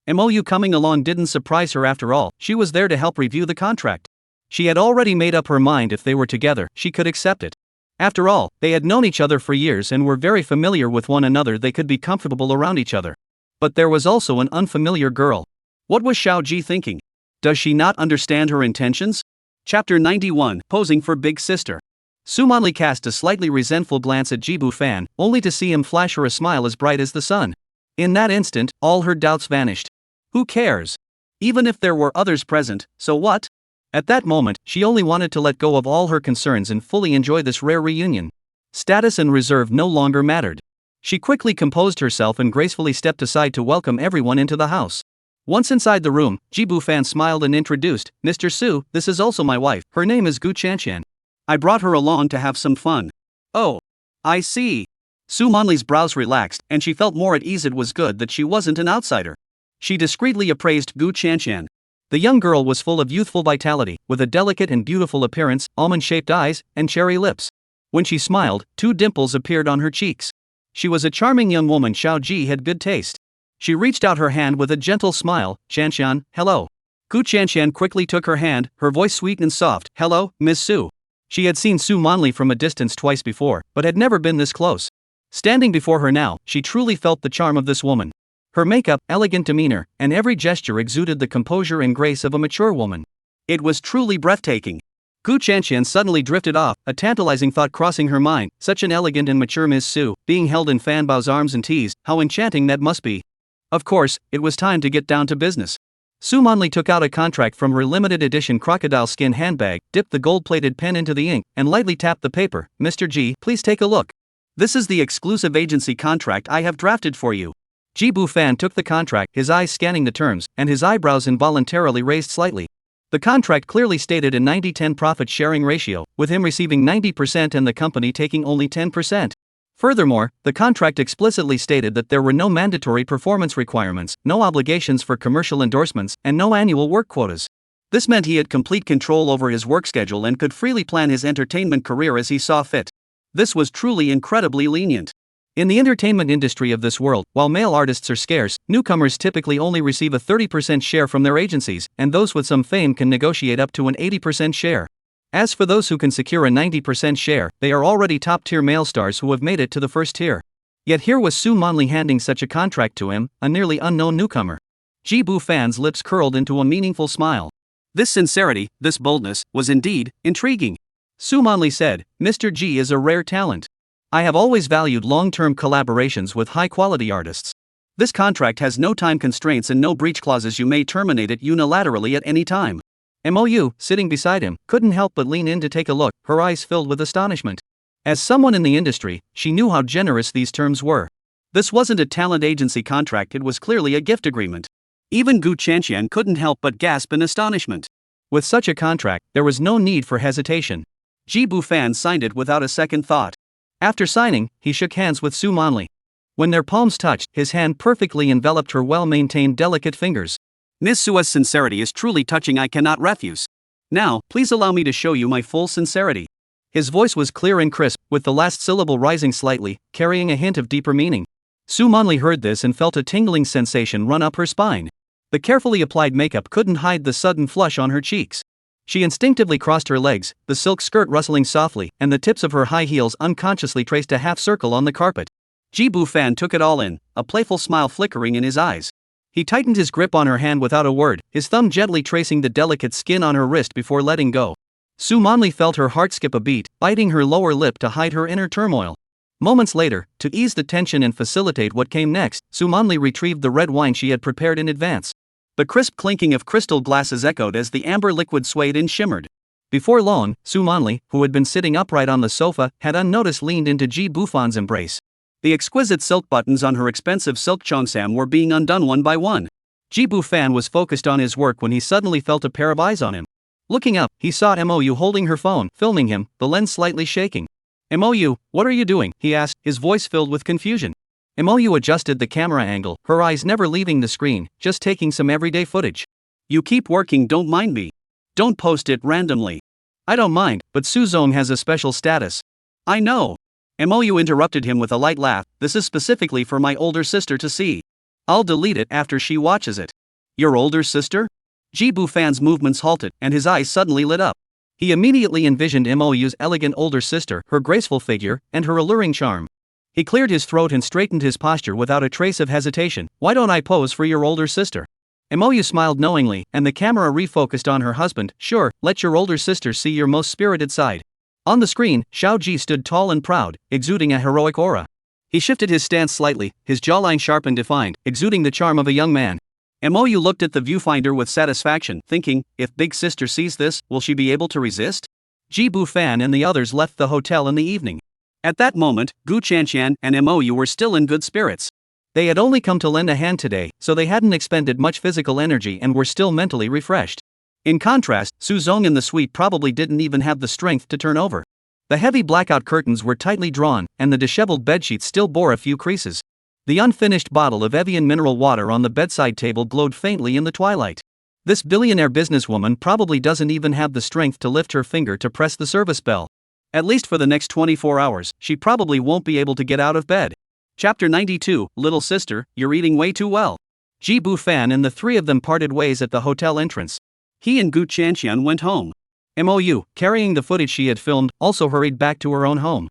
S1: Mou coming along didn't surprise her after all, she was there to help review the contract. She had already made up her mind if they were together, she could accept it. After all, they had known each other for years and were very familiar with one another, they could be comfortable around each other. But there was also an unfamiliar girl. What was Xiao Ji thinking? Does she not understand her intentions? Chapter 91, Posing for Big Sister. Su Manli cast a slightly resentful glance at Jibu Fan, only to see him flash her a smile as bright as the sun. In that instant, all her doubts vanished. Who cares? Even if there were others present, so what? At that moment, she only wanted to let go of all her concerns and fully enjoy this rare reunion. Status and reserve no longer mattered. She quickly composed herself and gracefully stepped aside to welcome everyone into the house. Once inside the room, Ji Bu-fan smiled and introduced, Mr. Su, this is also my wife, her name is Gu Chanshan. I brought her along to have some fun. Oh. I see. Su Monli's brows relaxed, and she felt more at ease. It was good that she wasn't an outsider. She discreetly appraised Gu Chanshan. The young girl was full of youthful vitality, with a delicate and beautiful appearance, almond-shaped eyes, and cherry lips. When she smiled, 2 dimples appeared on her cheeks. She was a charming young woman. Xiao Ji had good taste. She reached out her hand with a gentle smile. Chanshan, hello. Gu Chanshan quickly took her hand, her voice sweet and soft. Hello, Miss Su. She had seen Su Monli from a distance twice before, but had never been this close. Standing before her now, she truly felt the charm of this woman. Her makeup, elegant demeanor, and every gesture exuded the composure and grace of a mature woman. It was truly breathtaking. Gu Chanshan suddenly drifted off, a tantalizing thought crossing her mind. Such an elegant and mature Miss Su, being held in Fan Bao's arms and teased, how enchanting that must be. Of course, it was time to get down to business. Su Monli took out a contract from her limited edition crocodile skin handbag, dipped the gold-plated pen into the ink, and lightly tapped the paper. Mr. Ji, please take a look. This is the exclusive agency contract I have drafted for you. Ji Bu-fan took the contract, his eyes scanning the terms, and his eyebrows involuntarily raised slightly. The contract clearly stated a 90-10 profit-sharing ratio, with him receiving 90% and the company taking only 10%. Furthermore, the contract explicitly stated that there were no mandatory performance requirements, no obligations for commercial endorsements, and no annual work quotas. This meant he had complete control over his work schedule and could freely plan his entertainment career as he saw fit. This was truly incredibly lenient. In the entertainment industry of this world, while male artists are scarce, newcomers typically only receive a 30% share from their agencies, and those with some fame can negotiate up to an 80% share. As for those who can secure a 90% share, they are already top-tier male stars who have made it to the first tier. Yet here was Su Monli handing such a contract to him, a nearly unknown newcomer. Ji Bu-fan's lips curled into a meaningful smile. This sincerity, this boldness, was indeed intriguing. Su Monli said, Mr. Ji is a rare talent. I have always valued long-term collaborations with high-quality artists. This contract has no time constraints and no breach clauses. You may terminate it unilaterally at any time. Mou, sitting beside him, couldn't help but lean in to take a look, her eyes filled with astonishment. As someone in the industry, she knew how generous these terms were. This wasn't a talent agency contract, it was clearly a gift agreement. Even Gu Chanshan couldn't help but gasp in astonishment. With such a contract, there was no need for hesitation. Ji Bu-fan signed it without a second thought. After signing, he shook hands with Su Monli. When their palms touched, his hand perfectly enveloped her well-maintained delicate fingers. Ms. Su's sincerity is truly touching, I cannot refuse. Now, please allow me to show you my full sincerity. His voice was clear and crisp, with the last syllable rising slightly, carrying a hint of deeper meaning. Su Monli heard this and felt a tingling sensation run up her spine. The carefully applied makeup couldn't hide the sudden flush on her cheeks. She instinctively crossed her legs, the silk skirt rustling softly, and the tips of her high heels unconsciously traced a half circle on the carpet. Ji Bu-fan took it all in, a playful smile flickering in his eyes. He tightened his grip on her hand without a word, his thumb gently tracing the delicate skin on her wrist before letting go. Su Monli felt her heart skip a beat, biting her lower lip to hide her inner turmoil. Moments later, to ease the tension and facilitate what came next, Su Monli retrieved the red wine she had prepared in advance. The crisp clinking of crystal glasses echoed as the amber liquid swayed and shimmered. Before long, Su Monli, who had been sitting upright on the sofa, had unnoticed leaned into Ji Bu-fan's embrace. The exquisite silk buttons on her expensive silk cheongsam were being undone one by one. Ji Bu-fan was focused on his work when he suddenly felt a pair of eyes on him. Looking up, he saw Mou holding her phone, filming him, the lens slightly shaking. Mou, what are you doing? He asked, his voice filled with confusion. Mou adjusted the camera angle, her eyes never leaving the screen, just taking some everyday footage. You keep working, don't mind me. Don't post it randomly. I don't mind, but Suzong has a special status. I know. Mou interrupted him with a light laugh, this is specifically for my older sister to see. I'll delete it after she watches it. Your older sister? Ji Bu-fan's movements halted, and his eyes suddenly lit up. He immediately envisioned Mou's elegant older sister, her graceful figure, and her alluring charm. He cleared his throat and straightened his posture without a trace of hesitation. Why don't I pose for your older sister? Mou smiled knowingly, and the camera refocused on her husband. Sure, let your older sister see your most spirited side. On the screen, Xiao Ji stood tall and proud, exuding a heroic aura. He shifted his stance slightly, his jawline sharp and defined, exuding the charm of a young man. Mou looked at the viewfinder with satisfaction, thinking, if big sister sees this, will she be able to resist? Ji Bu-fan and the others left the hotel in the evening.
S2: At that moment, Gu Chanqian and Mou were still in good spirits.
S1: They had only come to lend a hand today, so they hadn't expended much physical energy and were still mentally refreshed. In contrast, Su Zong in the suite probably didn't even have the strength to turn over. The heavy blackout curtains were tightly drawn, and the disheveled bedsheet still bore a few creases. The unfinished bottle of Evian mineral water on the bedside table glowed faintly in the twilight. This billionaire businesswoman probably doesn't even have the strength to lift her finger to press the service bell. At least for the next 24 hours, she probably won't be able to get out of bed. Chapter 92, Little Sister, You're Eating Way Too Well. Ji Bufan and the three of them parted ways at the hotel entrance. He and Gu Chanqian went home. Mou, carrying the footage she had filmed, also hurried back to her own home.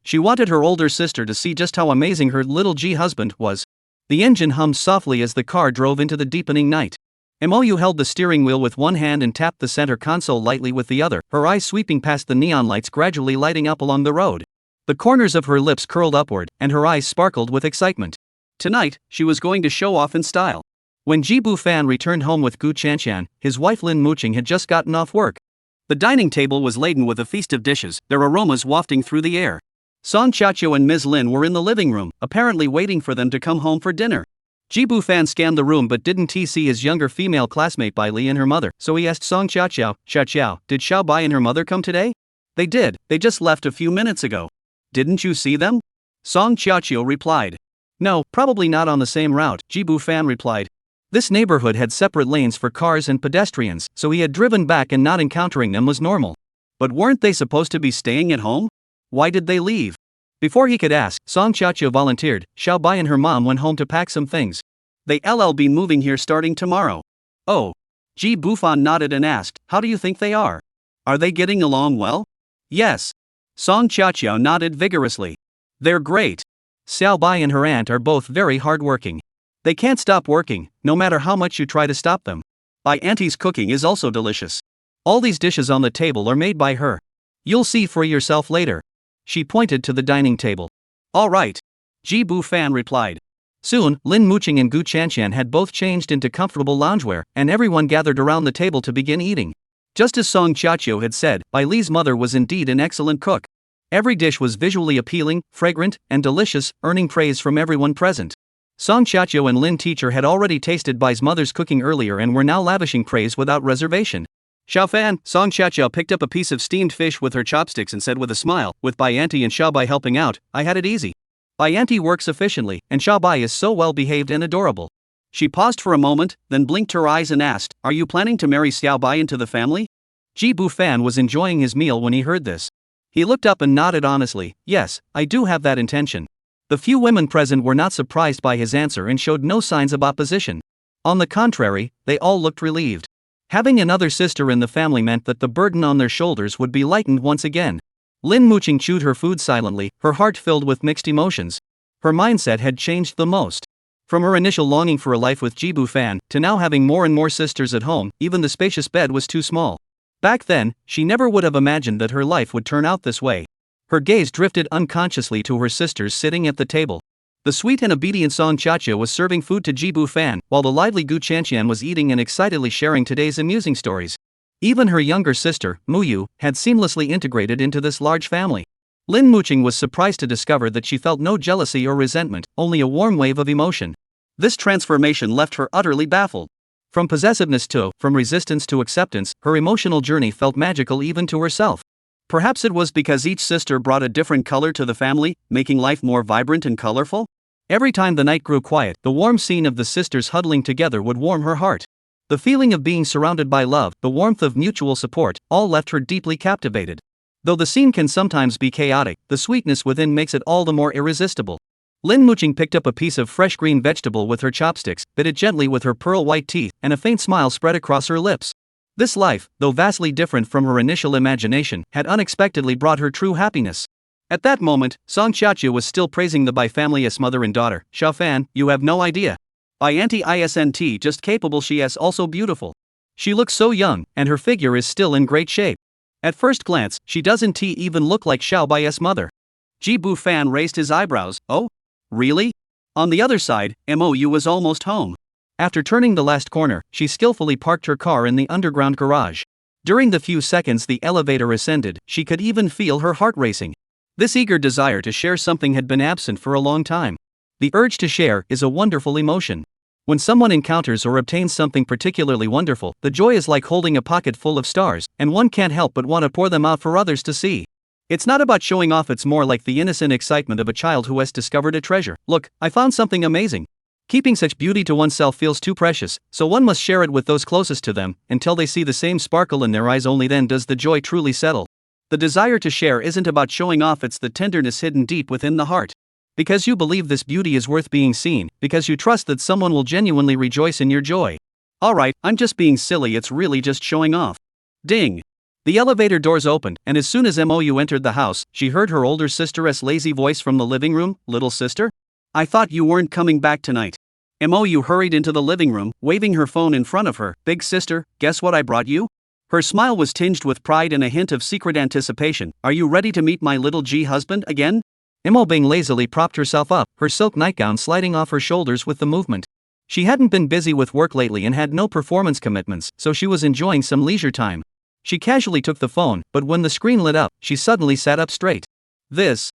S1: She wanted her older sister to see just how amazing her little G husband was. The engine hummed softly as the car drove into the deepening night. Mou held the steering wheel with one hand and tapped the center console lightly with the other, her eyes sweeping past the neon lights gradually lighting up along the road. The corners of her lips curled upward, and her eyes sparkled with excitement. Tonight, she was going to show off in style. When Ji Bufan returned home with Gu Chanqian, his wife Lin Muqing had just gotten off work. The dining table was laden with a feast of dishes, their aromas wafting through the air. Song Qiaqio and Ms. Lin were in the living room, apparently waiting for them to come home for dinner. Ji Bufan scanned the room but didn't see his younger female classmate Bai Li and her mother, so he asked Song Qiaqio, did Xiao Bai and her mother come today? They did, they just left a few minutes ago. Didn't you see them? Song Qiaqio replied. No, probably not on the same route, Ji Bufan replied. This neighborhood had separate lanes for cars and pedestrians, so he had driven back and not encountering them was normal. But weren't they supposed to be staying at home? Why did they leave? Before he could ask, Song Qiaqio volunteered. Xiao Bai and her mom went home to pack some things. They'll be moving here starting tomorrow. Oh. Ji Bufan nodded and asked, how do you think they are? Are they getting along well? Yes. Song Qiaqio nodded vigorously. They're great. Xiao Bai and her aunt are both very hardworking. They can't stop working, no matter how much you try to stop them. Bai Auntie's cooking is also delicious. All these dishes on the table are made by her. You'll see for yourself later. She pointed to the dining table. All right. Ji Bufan replied. Soon, Lin Muqing and Gu Chanqian had both changed into comfortable loungewear, and everyone gathered around the table to begin eating. Just as Song Qiaqio had said, Bai Li's mother was indeed an excellent cook. Every dish was visually appealing, fragrant, and delicious, earning praise from everyone present. Song Qiaqio and Lin Teacher had already tasted Bai's mother's cooking earlier and were now lavishing praise without reservation. Xiao Fan, Song Qiaqio picked up a piece of steamed fish with her chopsticks and said with a smile, with Bai Auntie and Xiao Bai helping out, I had it easy. Bai Auntie works efficiently, and Xiao Bai is so well behaved and adorable. She paused for a moment, then blinked her eyes and asked, are you planning to marry Xiao Bai into the family? Ji Bufan was enjoying his meal when he heard this. He looked up and nodded honestly, yes, I do have that intention. The few women present were not surprised by his answer and showed no signs of opposition. On the contrary, they all looked relieved. Having another sister in the family meant that the burden on their shoulders would be lightened once again. Lin Muqing chewed her food silently, her heart filled with mixed emotions. Her mindset had changed the most. From her initial longing for a life with Ji Bufan, to now having more and more sisters at home, even the spacious bed was too small. Back then, she never would have imagined that her life would turn out this way. Her gaze drifted unconsciously to her sisters sitting at the table. The sweet and obedient Song Qiaqio was serving food to Ji Bufan, while the lively Gu Chanqian was eating and excitedly sharing today's amusing stories. Even her younger sister, Mu had seamlessly integrated into this large family. Lin Muqing was surprised to discover that she felt no jealousy or resentment, only a warm wave of emotion. This transformation left her utterly baffled. From possessiveness from resistance to acceptance, her emotional journey felt magical even to herself. Perhaps it was because each sister brought a different color to the family, making life more vibrant and colorful? Every time the night grew quiet, the warm scene of the sisters huddling together would warm her heart. The feeling of being surrounded by love, the warmth of mutual support, all left her deeply captivated. Though the scene can sometimes be chaotic, the sweetness within makes it all the more irresistible. Lin Muqing picked up a piece of fresh green vegetable with her chopsticks, bit it gently with her pearl-white teeth, and a faint smile spread across her lips. This life, though vastly different from her initial imagination, had unexpectedly brought her true happiness. At that moment, Song Qiaqio was still praising the Bai family as mother and daughter. Xiao Fan, you have no idea. Bai Auntie isn't just capable, she is also beautiful. She looks so young, and her figure is still in great shape. At first glance, she doesn't even look like Xiao Bai's mother. Ji Bufan raised his eyebrows. Oh? Really? On the other side, Mou was almost home. After turning the last corner, she skillfully parked her car in the underground garage. During the few seconds the elevator ascended, she could even feel her heart racing.
S2: This eager desire to share something had been absent for a long time. The urge to share is a wonderful emotion. When someone encounters or obtains something particularly wonderful, the joy is like holding a pocket full of stars, and one can't help but want to pour them out for others to see. It's not about showing off, it's more like the innocent excitement of a child who has discovered a treasure. Look, I found something amazing. Keeping such beauty to oneself feels too precious, so one must share it with those closest to them, until they see the same sparkle in their eyes. Only then does the joy truly settle. The desire to share isn't about showing off, it's the tenderness hidden deep within the heart. Because you believe this beauty is worth being seen, because you trust that someone will genuinely rejoice in your joy. Alright, I'm just being silly, it's really just showing off. Ding! The elevator doors opened, and as soon as MOU entered the house, she heard her older sister's lazy voice from the living room. Little sister? I thought you weren't coming back tonight. MOU hurried into the living room, waving her phone in front of her. Big sister, guess what I brought you? Her smile was tinged with pride and a hint of secret anticipation. Are you ready to meet my little G husband again? Mo Bing lazily propped herself up, her silk nightgown sliding off her shoulders with the movement. She hadn't been busy with work lately and had no performance commitments, so she was enjoying some leisure time. She casually took the phone, but when the screen lit up, she suddenly sat up straight. This.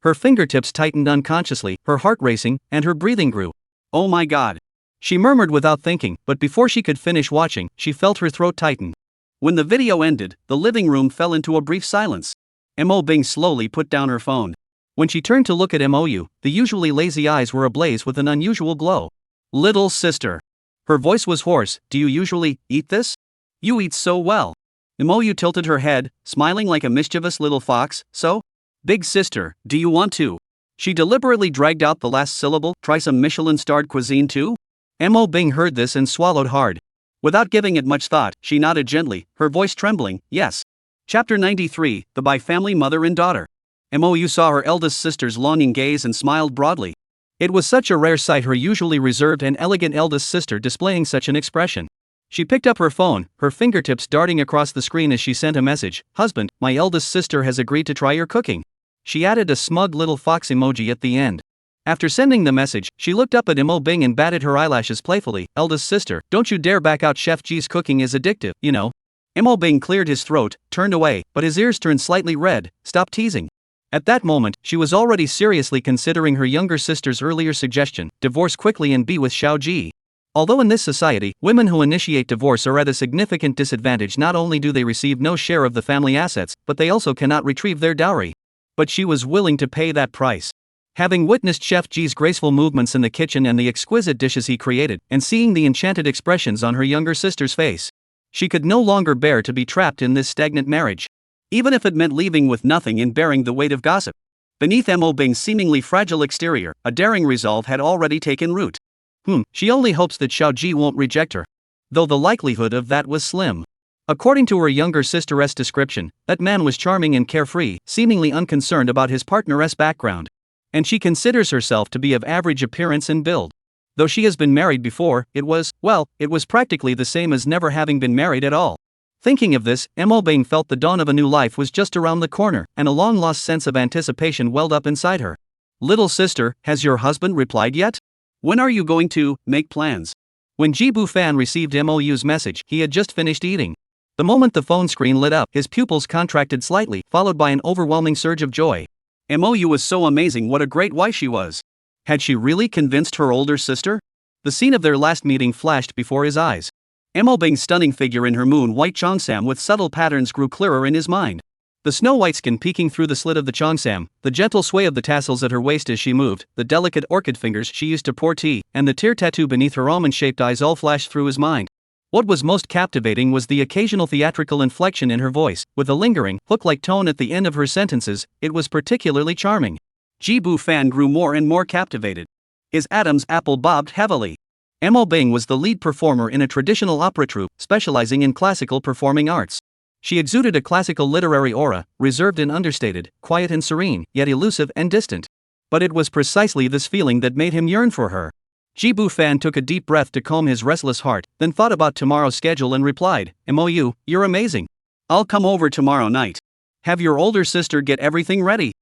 S2: Her fingertips tightened unconsciously, her heart racing, and her breathing grew. Oh my god. She murmured without thinking, but before she could finish watching, she felt her throat tighten. When the video ended, the living room fell into a brief silence. Mo Bing slowly put down her phone. When she turned to look at MOU, the usually lazy eyes were ablaze with an unusual glow. Little sister. Her voice was hoarse. Do you usually eat this? You eat so well. MOU tilted her head, smiling like a mischievous little fox. So? Big sister, do you want to? She deliberately dragged out the last syllable. Try some Michelin-starred cuisine too? Mo Bing heard this and swallowed hard. Without giving it much thought, she nodded gently, her voice trembling. Yes. Chapter 93, The Bi-Family Mother and Daughter. MOU saw her eldest sister's longing gaze and smiled broadly. It was such a rare sight, her usually reserved and elegant eldest sister displaying such an expression. She picked up her phone, her fingertips darting across the screen as she sent a message. Husband, my eldest sister has agreed to try your cooking. She added a smug little fox emoji at the end. After sending the message, she looked up at Mo Bing and batted her eyelashes playfully. Eldest sister, don't you dare back out, Chef G's cooking is addictive, you know. Mo Bing cleared his throat, turned away, but his ears turned slightly red. Stop teasing. At that moment, she was already seriously considering her younger sister's earlier suggestion, divorce quickly and be with Xiao Ji. Although in this society, women who initiate divorce are at a significant disadvantage. Not only do they receive no share of the family assets, but they also cannot retrieve their dowry. But she was willing to pay that price. Having witnessed Chef G's graceful movements in the kitchen and the exquisite dishes he created, and seeing the enchanted expressions on her younger sister's face, she could no longer bear to be trapped in this stagnant marriage. Even if it meant leaving with nothing and bearing the weight of gossip. Beneath Mo Bing's seemingly fragile exterior, a daring resolve had already taken root. She only hopes that Xiao Ji won't reject her. Though the likelihood of that was slim. According to her younger sister's description, that man was charming and carefree, seemingly unconcerned about his partner's background. And she considers herself to be of average appearance and build. Though she has been married before, it was practically the same as never having been married at all. Thinking of this, Mo Bing felt the dawn of a new life was just around the corner, and a long-lost sense of anticipation welled up inside her. Little sister, has your husband replied yet? When are you going to make plans? When Jibu Fan received MOU's message, he had just finished eating. The moment the phone screen lit up, his pupils contracted slightly, followed by an overwhelming surge of joy. MOU was so amazing, what a great wife she was. Had she really convinced her older sister? The scene of their last meeting flashed before his eyes. Mo Bing's stunning figure in her moon-white cheongsam with subtle patterns grew clearer in his mind. The snow-white skin peeking through the slit of the cheongsam, the gentle sway of the tassels at her waist as she moved, the delicate orchid fingers she used to pour tea, and the tear tattoo beneath her almond-shaped eyes all flashed through his mind. What was most captivating was the occasional theatrical inflection in her voice, with a lingering, hook-like tone at the end of her sentences. It was particularly charming. Jibu Fan grew more and more captivated. His Adam's apple bobbed heavily. Mo Bing was the lead performer in a traditional opera troupe, specializing in classical performing arts. She exuded a classical literary aura, reserved and understated, quiet and serene, yet elusive and distant. But it was precisely this feeling that made him yearn for her. Jibu Fan took a deep breath to calm his restless heart, then thought about tomorrow's schedule and replied, MOU, you're amazing. I'll come over tomorrow night. Have your older sister get everything ready.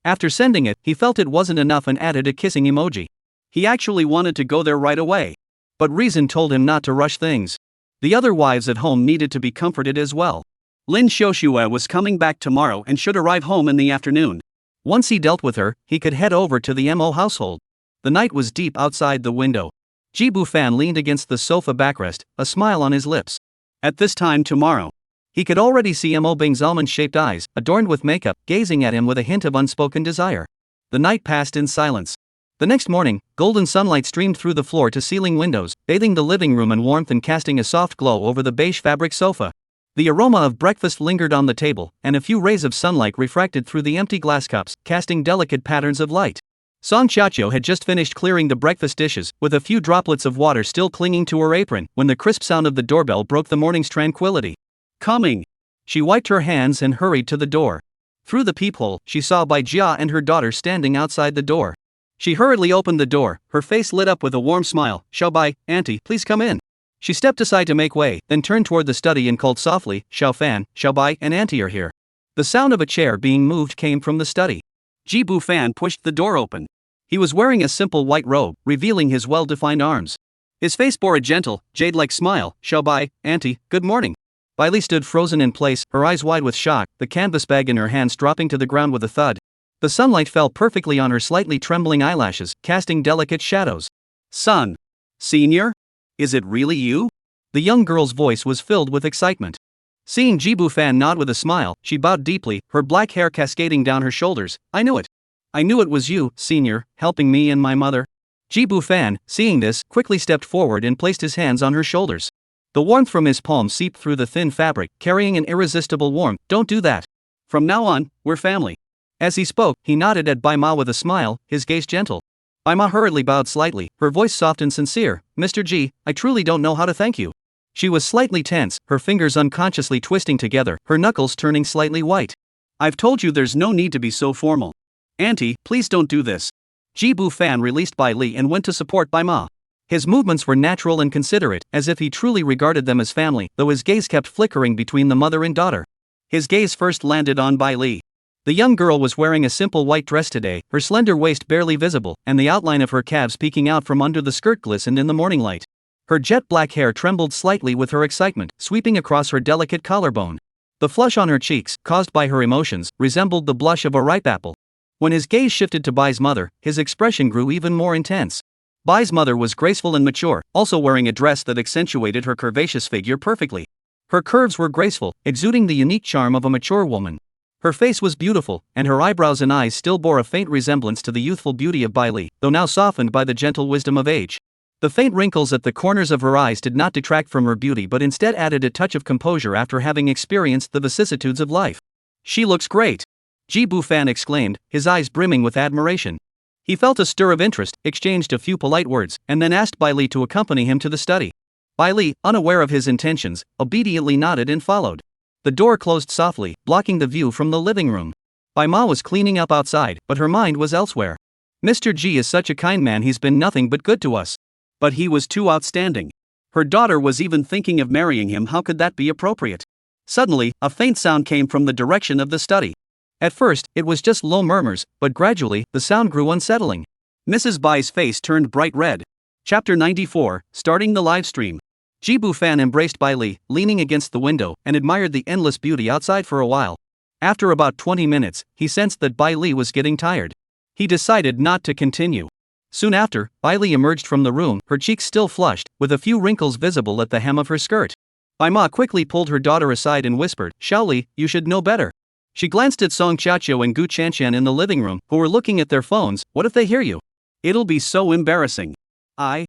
S2: After sending it, he felt it wasn't enough and added a kissing emoji. He actually wanted to go there right away. But reason told him not to rush things. The other wives at home needed to be comforted as well. Lin Xiaoxue was coming back tomorrow and should arrive home in the afternoon.
S1: Once he dealt with her, he could head over to the Mo household. The night was deep outside the window. Ji Bufan leaned against the sofa backrest, a smile on his lips.
S2: At this time tomorrow,
S1: he could already see Mo Bing's almond-shaped eyes, adorned with makeup, gazing at him with a hint of unspoken desire. The night passed in silence. The next morning, golden sunlight streamed through the floor-to-ceiling windows, bathing the living room in warmth and casting a soft glow over the beige fabric sofa. The aroma of breakfast lingered on the table, and a few rays of sunlight refracted through the empty glass cups, casting delicate patterns of light. Song Xiaoqiu had just finished clearing the breakfast dishes, with a few droplets of water still clinging to her apron, when the crisp sound of the doorbell broke the morning's tranquility. Coming! She wiped her hands and hurried to the door. Through the peephole, she saw Bai Jia and her daughter standing outside the door. She hurriedly opened the door, her face lit up with a warm smile. "Xiao Bai, auntie, please come in." She stepped aside to make way, then turned toward the study and called softly, "Xiao Fan, Xiao Bai and auntie are here." The sound of a chair being moved came from the study.
S2: Ji Bufan pushed the door open. He was wearing a simple white robe, revealing his well-defined arms. His face bore a gentle, jade-like smile. "Xiao Bai, auntie, good morning." Bai Li stood frozen in place, her eyes wide with shock, the canvas bag in her hands dropping to the ground with a thud. The sunlight fell perfectly on her slightly trembling eyelashes, casting delicate shadows. "Son. Senior? Is it really you?"
S1: The young girl's voice was filled with excitement. Seeing Ji Bufan nod with a smile, she bowed deeply, her black hair cascading down her shoulders. "I knew it. I knew it was you, senior, helping me and my mother." Ji Bufan, seeing this, quickly stepped forward and placed his hands on her shoulders. The warmth from his palm seeped through the thin fabric, carrying an irresistible warmth. "Don't do that.
S2: From now on, we're family."
S1: As he spoke, he nodded at Bai Ma with a smile, his gaze gentle. Bai Ma hurriedly bowed slightly, her voice soft and sincere. "Mr. Ji, I truly don't know how to thank you." She was slightly tense, her fingers unconsciously twisting together, her knuckles turning slightly white.
S2: "I've told you there's no need to be so formal. Auntie, please don't do this."
S1: Ji Bufan released Bai Li and went to support Bai Ma. His movements were natural and considerate, as if he truly regarded them as family, though his gaze kept flickering between the mother and daughter. His gaze first landed on Bai Li. The young girl was wearing a simple white dress today, her slender waist barely visible, and the outline of her calves peeking out from under the skirt glistened in the morning light. Her jet black hair trembled slightly with her excitement, sweeping across her delicate collarbone. The flush on her cheeks, caused by her emotions, resembled the blush of a ripe apple. When his gaze shifted to Bai's mother, his expression grew even more intense. Bai's mother was graceful and mature, also wearing a dress that accentuated her curvaceous figure perfectly. Her curves were graceful, exuding the unique charm of a mature woman. Her face was beautiful, and her eyebrows and eyes still bore a faint resemblance to the youthful beauty of Bai Li, though now softened by the gentle wisdom of age. The faint wrinkles at the corners of her eyes did not detract from her beauty but instead added a touch of composure after having experienced the vicissitudes of life. "She looks great!" Ji Bufan exclaimed, his eyes brimming with admiration. He felt a stir of interest, exchanged a few polite words, and then asked Bai Li to accompany him to the study. Bai Li, unaware of his intentions, obediently nodded and followed. The door closed softly, blocking the view from the living room. Bai Ma was cleaning up outside, but her mind was elsewhere. "Mr. Ji is such a kind man, he's been nothing but good to us."
S2: But he was too outstanding. Her daughter was even thinking of marrying him. How could that be appropriate? Suddenly, a faint sound came from the direction of the study. At first, it was just low murmurs, but gradually, the sound grew unsettling. Mrs. Bai's face turned bright red. Chapter 94, starting the live stream. Ji Bufan embraced Bai Li, leaning against the window, and admired the endless beauty outside for a while. After about 20 minutes, he sensed that Bai Li was getting tired. He decided not to continue. Soon after, Bai Li emerged from the room, her cheeks still flushed, with a few wrinkles visible at the hem of her skirt. Bai Ma quickly pulled her daughter aside and whispered, "Xiao Li, you should know better." She glanced at Song Xiaoqiu and Gu Qianqian in the living room, who were looking at their phones. "What if they hear you? It'll be so embarrassing." I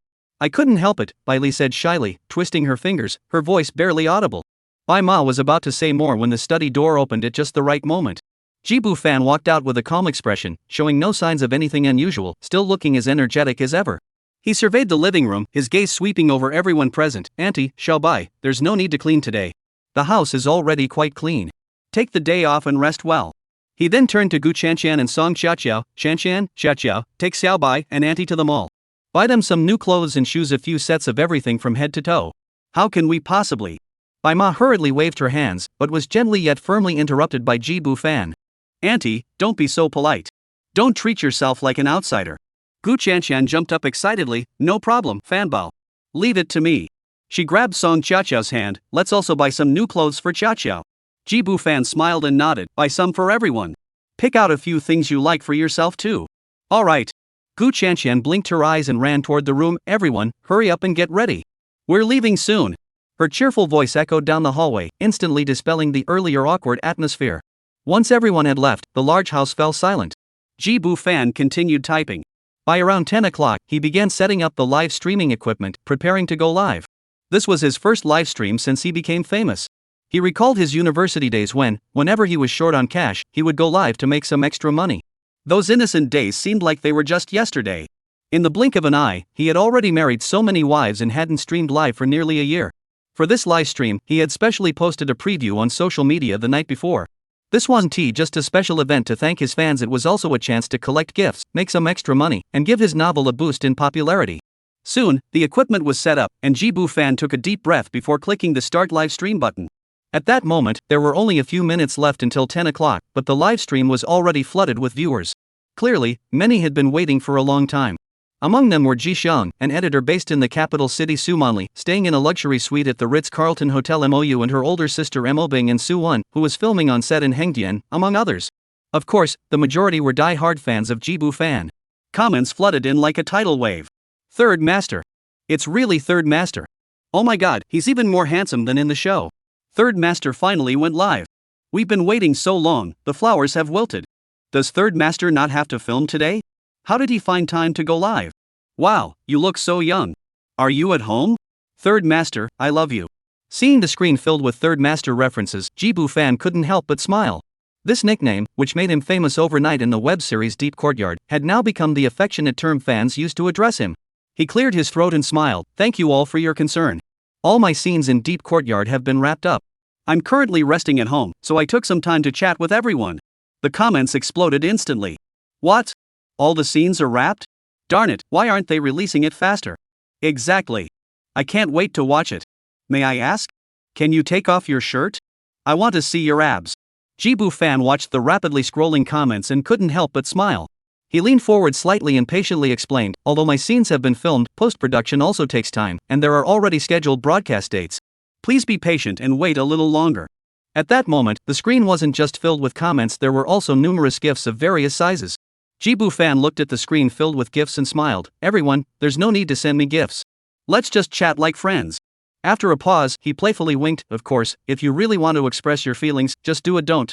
S2: couldn't help it," Bai Li said shyly, twisting her fingers, her voice barely audible. Bai Ma was about to say more when the study door opened at just the right moment. Ji Bufan walked out with a calm expression, showing no signs of anything unusual, still looking as energetic as ever. He surveyed the living room, his gaze sweeping over everyone present. "Auntie, Xiao Bai, there's no need to clean today. The house is already quite clean. Take the day off and rest well." He then turned to Gu Qianqian and Song Xiaoqiu. Xiaoqiu, take Xiao Bai and Auntie to the mall. Buy them some new clothes and shoes, a few sets of everything from head to toe." "How can we possibly?" Bai Ma hurriedly waved her hands, but was gently yet firmly interrupted by Ji Bufan. "Auntie, don't be so polite. Don't treat yourself like an outsider." Gu Qianqian jumped up excitedly. "No problem, Fanbao. Leave it to me." She grabbed Song Xiaoqiu's hand. "Let's also buy some new clothes for Xiaoqiu." Jibu fan smiled and nodded, buy some for everyone. Pick out a few things you like for yourself too. Alright. Gu Chanxian blinked her eyes and ran toward the room. Everyone, hurry up and get ready. We're leaving soon. Her cheerful voice echoed down the hallway, instantly dispelling the earlier awkward atmosphere. Once everyone had left, the large house fell silent. Jibu fan continued typing. By around 10 o'clock, he began setting up the live streaming equipment, preparing to go live. This was his first live stream since he became famous. He recalled his university days when, whenever he was short on cash, he would go live to make some extra money. Those innocent days seemed like they were just yesterday. In the blink of an eye, he had already married so many wives and hadn't streamed live for nearly a year. For this live stream, he had specially posted a preview on social media the night before. This wasn't just a special event to thank his fans, it was also a chance to collect gifts, make some extra money, and give his novel a boost in popularity. Soon, the equipment was set up, and Jibu fan took a deep breath before clicking the Start Live Stream button. At that moment, there were only a few minutes left until 10 o'clock, but the live stream was already flooded with viewers. Clearly, many had been waiting for a long time. Among them were Ji Xiang, an editor based in the capital city Sumonli, staying in a luxury suite at the Ritz-Carlton Hotel Mou, and her older sister Mo Bing and Su Wen, who was filming on set in Hengdian, among others. Of course, the majority were die-hard fans of Jibu fan. Comments flooded in like a tidal wave. Third Master. It's really Third Master. Oh my god, he's even more handsome than in the show. Third Master finally went live. We've been waiting so long, the flowers have wilted. Does Third Master not have to film today? How did he find time to go live? Wow, you look so young. Are you at home? Third Master, I love you. Seeing the screen filled with Third Master references, Jibu fan couldn't help but smile. This nickname, which made him famous overnight in the web series Deep Courtyard, had now become the affectionate term fans used to address him. He cleared his throat and smiled. Thank you all for your concern. All my scenes in Deep Courtyard have been wrapped up. I'm currently resting at home, so I took some time to chat with everyone. The comments exploded instantly. What? All the scenes are wrapped? Darn it, why aren't they releasing it faster? Exactly. I can't wait to watch it. May I ask? Can you take off your shirt? I want to see your abs. Jibu fan watched the rapidly scrolling comments and couldn't help but smile. He leaned forward slightly and patiently explained, although my scenes have been filmed, post-production also takes time, and there are already scheduled broadcast dates. Please be patient and wait a little longer. At that moment, the screen wasn't just filled with comments, there were also numerous gifs of various sizes. Jibu fan looked at the screen filled with gifs and smiled. Everyone, there's no need to send me gifs. Let's just chat like friends. After a pause, he playfully winked. Of course, if you really want to express your feelings, just do it. Don't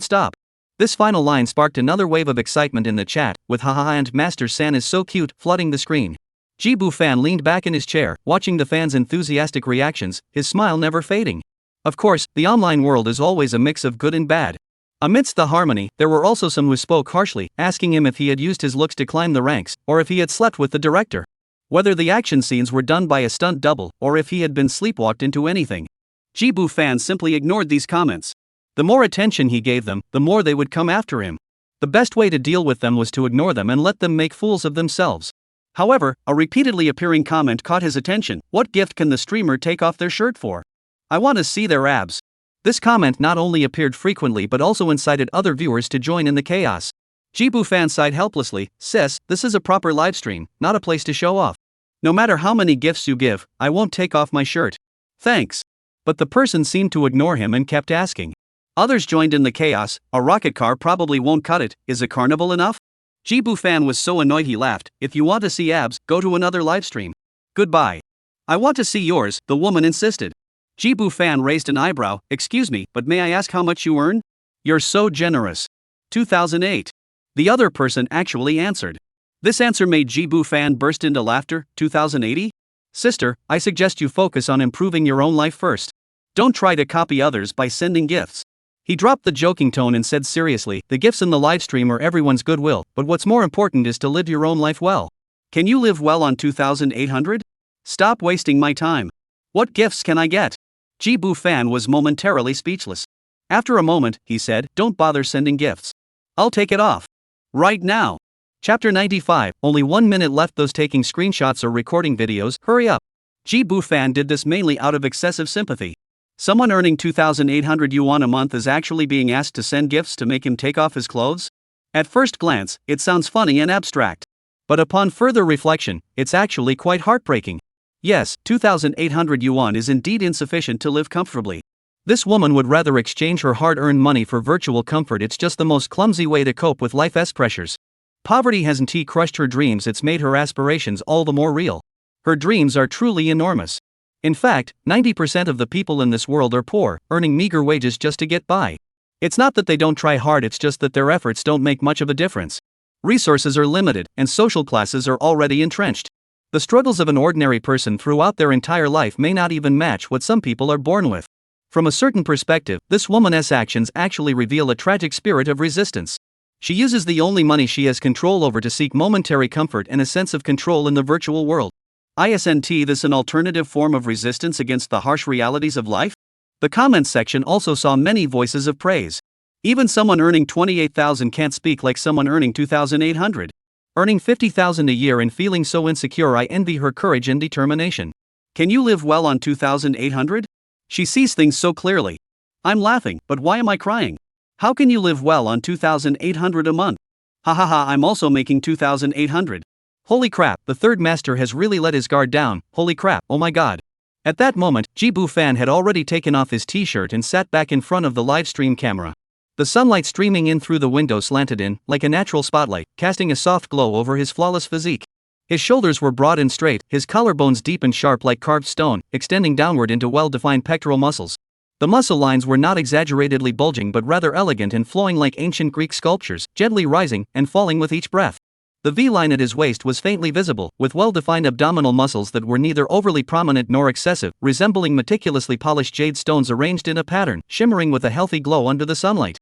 S2: stop. This final line sparked another wave of excitement in the chat, with haha and Master San is so cute flooding the screen. Jibu fan leaned back in his chair, watching the fans' enthusiastic reactions, his smile never fading. Of course, the online world is always a mix of good and bad. Amidst the harmony, there were also some who spoke harshly, asking him if he had used his looks to climb the ranks, or if he had slept with the director. Whether the action scenes were done by a stunt double, or if he had been sleepwalked into anything. Jibu fan simply ignored these comments. The more attention he gave them, the more they would come after him. The best way to deal with them was to ignore them and let them make fools of themselves. However, a repeatedly appearing comment caught his attention. What gift can the streamer take off their shirt for? I want to see their abs. This comment not only appeared frequently but also incited other viewers to join in the chaos. Jibu fan sighed helplessly. Sis, this is a proper livestream, not a place to show off. No matter how many gifts you give, I won't take off my shirt. Thanks. But the person seemed to ignore him and kept asking. Others joined in the chaos. A rocket car probably won't cut it. Is a carnival enough? Jibu fan was so annoyed he laughed. If you want to see abs, go to another livestream. Goodbye. I want to see yours, the woman insisted. Jibu fan raised an eyebrow. Excuse me, but may I ask how much you earn? You're so generous. 2008. The other person actually answered. This answer made Jibu fan burst into laughter. 2080? Sister, I suggest you focus on improving your own life first. Don't try to copy others by sending gifts. He dropped the joking tone and said seriously, the gifts in the livestream are everyone's goodwill, but what's more important is to live your own life well. Can you live well on 2800? Stop wasting my time. What gifts can I get? Jibu fan was momentarily speechless. After a moment, he said, don't bother sending gifts. I'll take it off. Right now. Chapter 95, only 1 minute left. Those taking screenshots or recording videos, hurry up. Jibu fan did this mainly out of excessive sympathy. Someone earning 2,800 yuan a month is actually being asked to send gifts to make him take off his clothes? At first glance, it sounds funny and abstract. But upon further reflection, it's actually quite heartbreaking. Yes, 2,800 yuan is indeed insufficient to live comfortably.
S1: This woman would rather exchange her hard-earned money for virtual comfort. It's just the most clumsy way to cope with life's pressures. Poverty hasn't crushed her dreams, it's made her aspirations all the more real. Her dreams are truly enormous. In fact, 90% of the people in this world are poor, earning meager wages just to get by. It's not that they don't try hard, it's just that their efforts don't make much of a difference. Resources are limited, and social classes are already entrenched. The struggles of an ordinary person throughout their entire life may not even match what some people are born with. From a certain perspective, this woman's actions actually reveal a tragic spirit of resistance. She uses the only money she has control over to seek momentary comfort and a sense of control in the virtual world. Isn't this an alternative form of resistance against the harsh realities of life? The comments section also saw many voices of praise. Even someone earning $28,000 can't speak like someone earning $2,800. Earning $50,000 a year and feeling so insecure, I envy her courage and determination. Can you live well on $2,800? She sees things so clearly. I'm laughing, but why am I crying? How can you live well on $2,800 a month? Ha, I'm also making $2,800. Holy crap, the third master has really let his guard down. Holy crap, oh my god. At that moment, Jibu Fan had already taken off his t-shirt and sat back in front of the live stream camera. The sunlight streaming in through the window slanted in, like a natural spotlight, casting a soft glow over his flawless physique. His shoulders were broad and straight, his collarbones deep and sharp like carved stone, extending downward into well-defined pectoral muscles. The muscle lines were not exaggeratedly bulging but rather elegant and flowing like ancient Greek sculptures, gently rising and falling with each breath. The V-line at his waist was faintly visible, with well-defined abdominal muscles that were neither overly prominent nor excessive, resembling meticulously polished jade stones arranged in a pattern, shimmering with a healthy glow under the sunlight.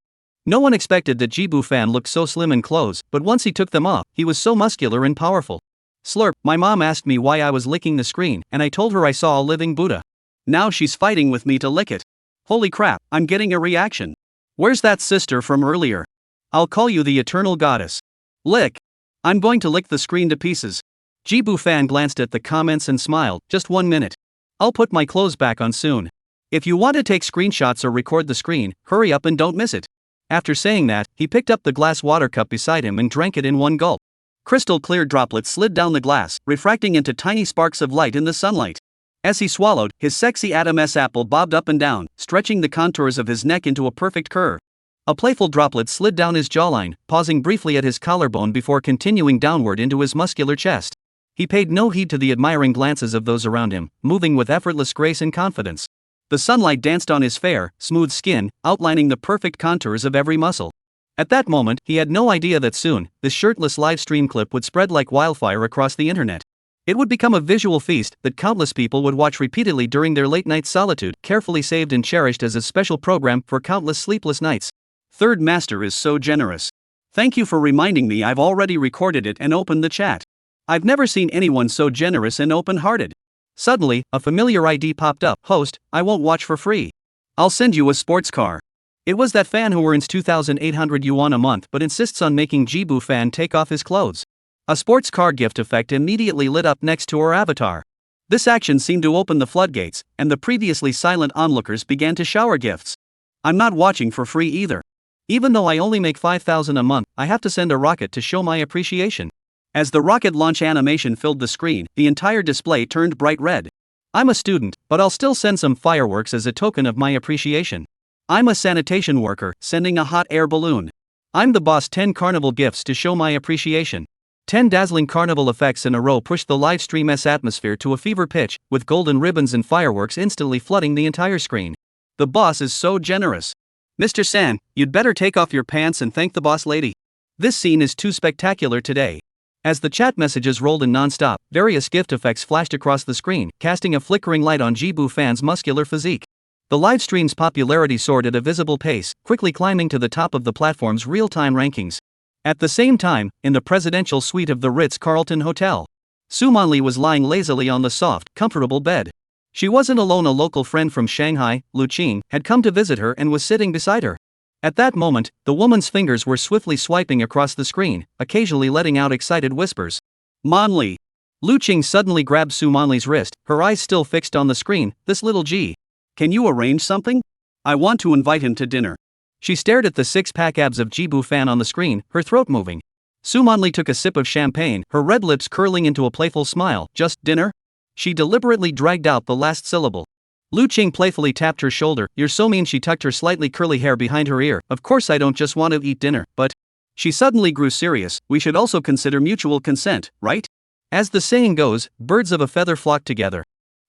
S1: No one expected that Jibu Fan looked so slim in clothes, but once he took them off, he was so muscular and powerful. Slurp, my mom asked me why I was licking the screen, and I told her I saw a living Buddha. Now she's fighting with me to lick it. Holy crap, I'm getting a reaction. Where's that sister from earlier? I'll call you the eternal goddess. Lick. I'm going to lick the screen to pieces. Jibu Fan glanced at the comments and smiled. Just 1 minute. I'll put my clothes back on soon. If you want to take screenshots or record the screen, hurry up and don't miss it. After saying that, he picked up the glass water cup beside him and drank it in one gulp. Crystal clear droplets slid down the glass, refracting into tiny sparks of light in the sunlight. As he swallowed, his sexy Adam's apple bobbed up and down, stretching the contours of his neck into a perfect curve. A playful droplet slid down his jawline, pausing briefly at his collarbone before continuing downward into his muscular chest. He paid no heed to the admiring glances of those around him, moving with effortless grace and confidence. The sunlight danced on his fair, smooth skin, outlining the perfect contours of every muscle. At that moment, he had no idea that soon, this shirtless live stream clip would spread like wildfire across the internet. It would become a visual feast that countless people would watch repeatedly during their late-night solitude, carefully saved and cherished as a special program for countless sleepless nights. Third Master is so generous. Thank you for reminding me. I've already recorded it and opened the chat. I've never seen anyone so generous and open-hearted. Suddenly, a familiar ID popped up. Host, I won't watch for free. I'll send you a sports car. It was that fan who earns 2,800 yuan a month but insists on making Jibu Fan take off his clothes. A sports car gift effect immediately lit up next to her avatar. This action seemed to open the floodgates, and the previously silent onlookers began to shower gifts. I'm not watching for free either. Even though I only make 5,000 a month, I have to send a rocket to show my appreciation. As the rocket launch animation filled the screen, the entire display turned bright red. I'm a student, but I'll still send some fireworks as a token of my appreciation. I'm a sanitation worker, sending a hot air balloon. I'm the boss. 10 carnival gifts to show my appreciation. 10 dazzling carnival effects in a row pushed the live stream's atmosphere to a fever pitch, with golden ribbons and fireworks instantly flooding the entire screen. The boss is so generous. Mr. San, you'd better take off your pants and thank the boss lady. This scene is too spectacular today. As the chat messages rolled in non-stop, various gift effects flashed across the screen, casting a flickering light on Jibu Fan's muscular physique. The live stream's popularity soared at a visible pace, quickly climbing to the top of the platform's real-time rankings. At the same time, in the presidential suite of the Ritz-Carlton Hotel, Sumanli was lying lazily on the soft, comfortable bed. She wasn't alone. A local friend from Shanghai, Lu Qing, had come to visit her and was sitting beside her. At that moment, the woman's fingers were swiftly swiping across the screen, occasionally letting out excited whispers. Manli. Lu Qing suddenly grabbed Sumanli's wrist, her eyes still fixed on the screen. This little G. Can you arrange something? I want to invite him to dinner. She stared at the six-pack abs of Jibu Fan on the screen, her throat moving. Sumanli took a sip of champagne, her red lips curling into a playful smile. Just dinner? She deliberately dragged out the last syllable. Lu Qing playfully tapped her shoulder. You're so mean. She tucked her slightly curly hair behind her ear. Of course I don't just want to eat dinner, but… She suddenly grew serious. We should also consider mutual consent, right? As the saying goes, birds of a feather flock together.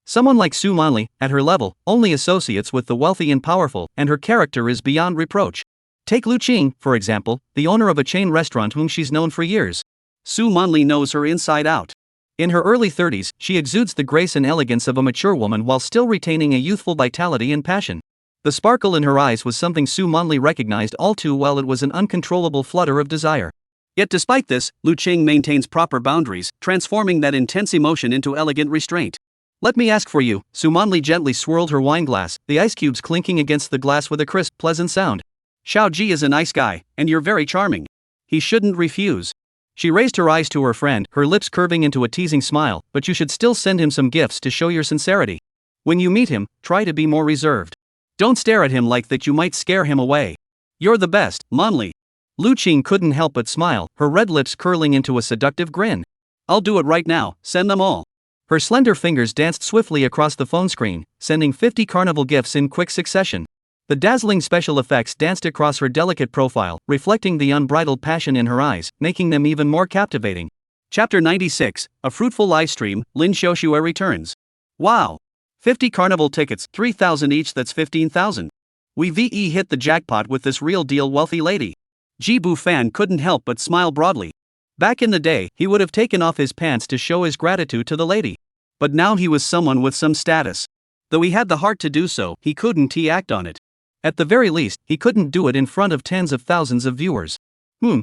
S1: Someone like Su Manli, at her level, only associates with the wealthy and powerful, and her character is beyond reproach. Take Lu Qing, for example, the owner of a chain restaurant whom she's known for years. Su Manli knows her inside out. In her early 30s, she exudes the grace and elegance of a mature woman while still retaining a youthful vitality and passion. The sparkle in her eyes was something Su Manli recognized all too well. It was an uncontrollable flutter of desire. Yet despite this, Lu Qing maintains proper boundaries, transforming that intense emotion into elegant restraint. Let me ask for you. Su Manli gently swirled her wine glass, the ice cubes clinking against the glass with a crisp, pleasant sound. Xiao Ji is a nice guy, and you're very charming. He shouldn't refuse. She raised her eyes to her friend, her lips curving into a teasing smile, but you should still send him some gifts to show your sincerity. When you meet him, try to be more reserved. Don't stare at him like that, you might scare him away. You're the best, Manli. Lu Qing couldn't help but smile, her red lips curling into a seductive grin. I'll do it right now, send them all. Her slender fingers danced swiftly across the phone screen, sending 50 carnival gifts in quick succession. The dazzling special effects danced across her delicate profile, reflecting the unbridled passion in her eyes, making them even more captivating. Chapter 96, A Fruitful Livestream, Lin Xiaoxue returns. Wow! 50 carnival tickets, 3,000 each, that's 15,000. We VE hit the jackpot with this real deal wealthy lady. Ji Bu Fan couldn't help but smile broadly. Back in the day, he would have taken off his pants to show his gratitude to the lady. But now he was someone with some status. Though he had the heart to do so, he couldn't act on it. At the very least, he couldn't do it in front of tens of thousands of viewers.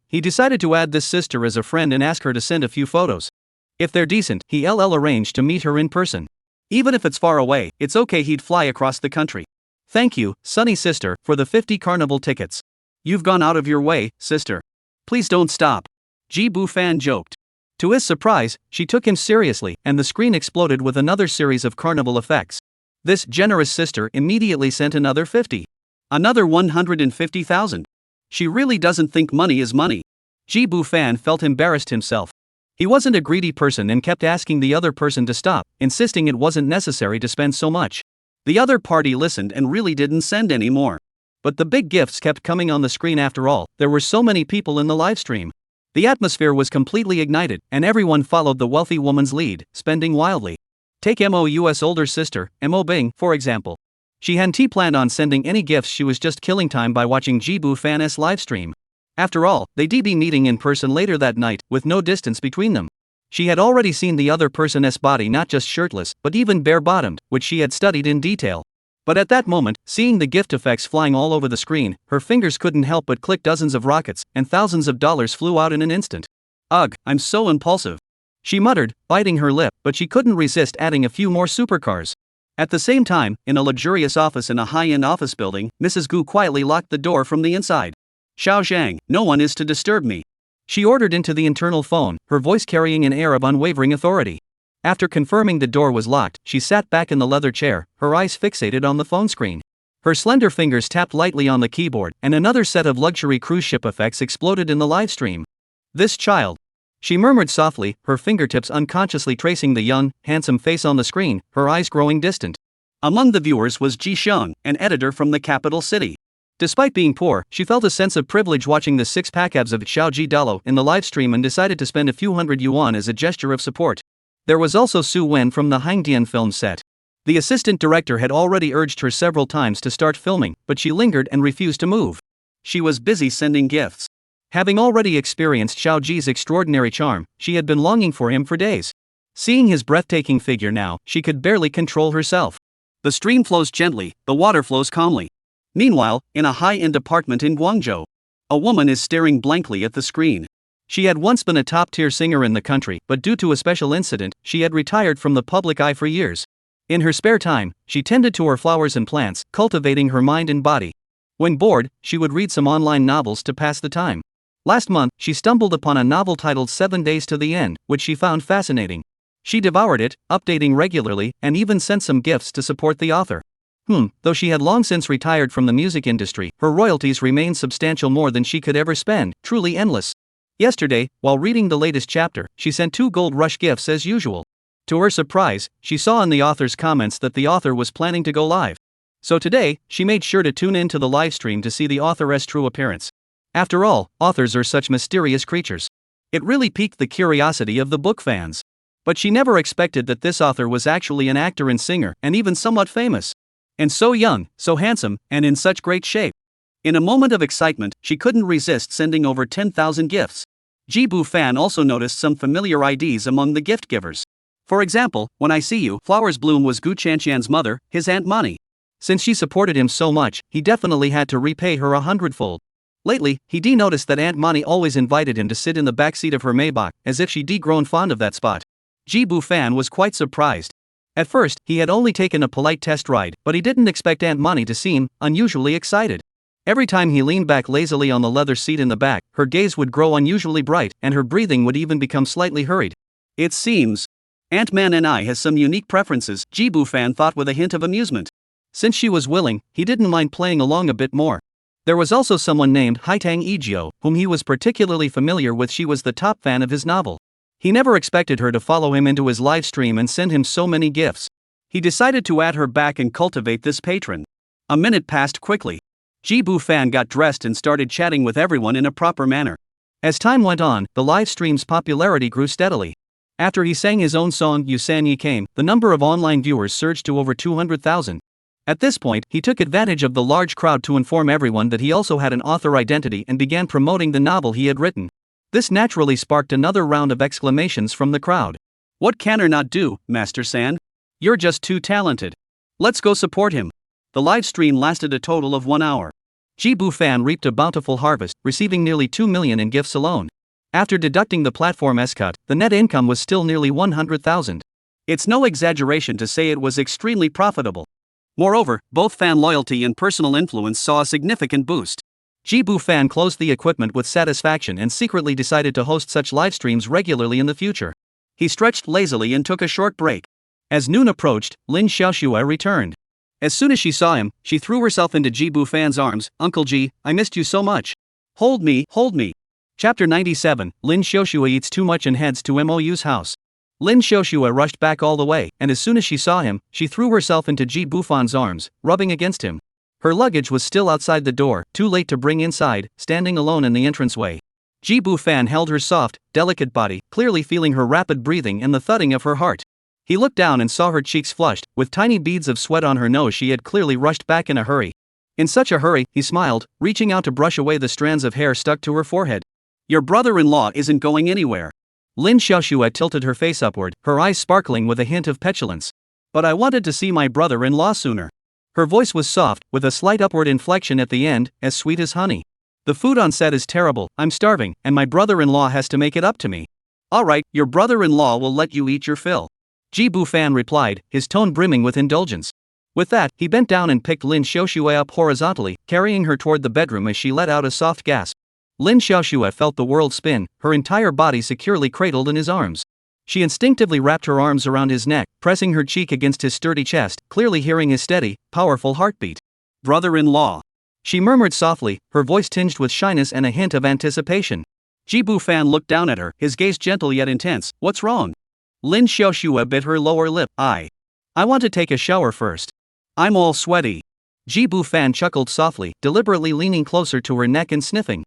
S1: He decided to add this sister as a friend and ask her to send a few photos. If they're decent, he'll arrange to meet her in person. Even if it's far away, it's okay, he'd fly across the country. Thank you, sunny sister, for the 50 carnival tickets. You've gone out of your way, sister. Please don't stop. Ji Bu Fan joked. To his surprise, she took him seriously, and the screen exploded with another series of carnival effects. This generous sister immediately sent another 50. Another 150,000. She really doesn't think money is money. Ji Bu Fan felt embarrassed himself. He wasn't a greedy person and kept asking the other person to stop, insisting it wasn't necessary to spend so much. The other party listened and really didn't send any more. But the big gifts kept coming on the screen after all, there were so many people in the livestream. The atmosphere was completely ignited, and everyone followed the wealthy woman's lead, spending wildly. Take MOU's older sister, Mo Bing, for example. She hadn't planned on sending any gifts, she was just killing time by watching Ji Bu Fan's livestream. After all, they'd be meeting in person later that night, with no distance between them. She had already seen the other person's body, not just shirtless, but even bare-bottomed, which she had studied in detail. But at that moment, seeing the gift effects flying all over the screen, her fingers couldn't help but click. Dozens of rockets, and thousands of dollars flew out in an instant. Ugh, I'm so impulsive. She muttered, biting her lip, but she couldn't resist adding a few more supercars. At the same time, in a luxurious office in a high-end office building, Mrs. Gu quietly locked the door from the inside. Xiao Zhang, no one is to disturb me. She ordered into the internal phone, her voice carrying an air of unwavering authority. After confirming the door was locked, she sat back in the leather chair, her eyes fixated on the phone screen. Her slender fingers tapped lightly on the keyboard, and another set of luxury cruise ship effects exploded in the livestream. This child. She murmured softly, her fingertips unconsciously tracing the young, handsome face on the screen, her eyes growing distant. Among the viewers was Ji Sheng, an editor from the capital city. Despite being poor, she felt a sense of privilege watching the six-pack abs of Xiao Ji Dalo in the livestream and decided to spend a few hundred yuan as a gesture of support. There was also Su Wen from the Hangdian film set. The assistant director had already urged her several times to start filming, but she lingered and refused to move. She was busy sending gifts. Having already experienced Xiao Ji's extraordinary charm, she had been longing for him for days. Seeing his breathtaking figure now, she could barely control herself. The stream flows gently, the water flows calmly. Meanwhile, in a high-end apartment in Guangzhou, a woman is staring blankly at the screen. She had once been a top-tier singer in the country, but due to a special incident, she had retired from the public eye for years. In her spare time, she tended to her flowers and plants, cultivating her mind and body. When bored, she would read some online novels to pass the time. Last month, she stumbled upon a novel titled 7 Days to the End, which she found fascinating. She devoured it, updating regularly, and even sent some gifts to support the author. Though she had long since retired from the music industry, her royalties remained substantial, more than she could ever spend, truly endless. Yesterday, while reading the latest chapter, she sent 2 gold rush gifts as usual.
S2: To her surprise, she saw in the author's comments that the author was planning to go live. So today, she made sure to tune in to the live stream to see the author's true appearance. After all, authors are such mysterious creatures. It really piqued the curiosity of the book fans. But she never expected that this author was actually an actor and singer, and even somewhat famous. And so young, so handsome, and in such great shape. In a moment of excitement, she couldn't resist sending over 10,000 gifts. Jibu fan also noticed some familiar IDs among the gift givers. For example, "When I see you" flowers bloom was Gu Chanshan's mother, his Aunt Mani. Since she supported him so much, he definitely had to repay her 100-fold. Lately, he noticed that Aunt Mani always invited him to sit in the backseat of her Maybach, as if she'd grown fond of that spot. Jibu fan was quite surprised. At first, he had only taken a polite test ride, but he didn't expect Aunt Mani to seem unusually excited. Every time he leaned back lazily on the leather seat in the back, her gaze would grow unusually bright, and her breathing would even become slightly hurried. "It seems Aunt Man and I has some unique preferences," Jibu fan thought with a hint of amusement. Since she was willing, he didn't mind playing along a bit more. There was also someone named Haitang Ijio, whom he was particularly familiar with. She was the top fan of his novel. He never expected her to follow him into his live stream and send him so many gifts. He decided to add her back and cultivate this patron. A minute passed quickly. Jibu fan got dressed and started chatting with everyone in a proper manner. As time went on, the live stream's popularity grew steadily. After he sang his own song "You San Ye Came," the number of online viewers surged to over 200,000. At this point, he took advantage of the large crowd to inform everyone that he also had an author identity and began promoting the novel he had written. This naturally sparked another round of exclamations from the crowd. "What can or not do, Master San? You're just too talented. Let's go support him." The live stream lasted a total of 1 hour. Jibu fan reaped a bountiful harvest, receiving nearly 2 million in gifts alone. After deducting the platform's cut, the net income was still nearly 100,000. It's no exaggeration to say it was extremely profitable. Moreover, both fan loyalty and personal influence saw a significant boost. Jibu fan closed the equipment with satisfaction and secretly decided to host such live streams regularly in the future. He stretched lazily and took a short break. As noon approached, Lin Xiaoxue returned. As soon as she saw him, she threw herself into Jibu fan's arms. "Uncle Ji, I missed you so much. Hold me, hold me." Chapter 97, Lin Xiaoxue eats too much and heads to Mou's house. Lin Xiaoxue rushed back all the way, and as soon as she saw him, she threw herself into Jibu fan's arms, rubbing against him. Her luggage was still outside the door, too late to bring inside, standing alone in the entranceway. Jibu fan held her soft, delicate body, clearly feeling her rapid breathing and the thudding of her heart. He looked down and saw her cheeks flushed, with tiny beads of sweat on her nose. She had clearly rushed back in a hurry. In such a hurry, he smiled, reaching out to brush away the strands of hair stuck to her forehead. "Your brother-in-law isn't going anywhere." Lin Xiaoxue tilted her face upward, her eyes sparkling with a hint of petulance. "But I wanted to see my brother-in-law sooner." Her voice was soft, with a slight upward inflection at the end, as sweet as honey. "The food on set is terrible, I'm starving, and my brother-in-law has to make it up to me." "All right, your brother-in-law will let you eat your fill," Jibu fan replied, his tone brimming with indulgence. With that, he bent down and picked Lin Xiaoxue up horizontally, carrying her toward the bedroom as she let out a soft gasp. Lin Xiaoxue felt the world spin, her entire body securely cradled in his arms. She instinctively wrapped her arms around his neck, pressing her cheek against his sturdy chest, clearly hearing his steady, powerful heartbeat. "Brother-in-law," she murmured softly, her voice tinged with shyness and a hint of anticipation. Jibu fan looked down at her, his gaze gentle yet intense. "What's wrong?" Lin Xiaoxue bit her lower lip. I want to take a shower first. I'm all sweaty." Jibu fan chuckled softly, deliberately leaning closer to her neck and sniffing.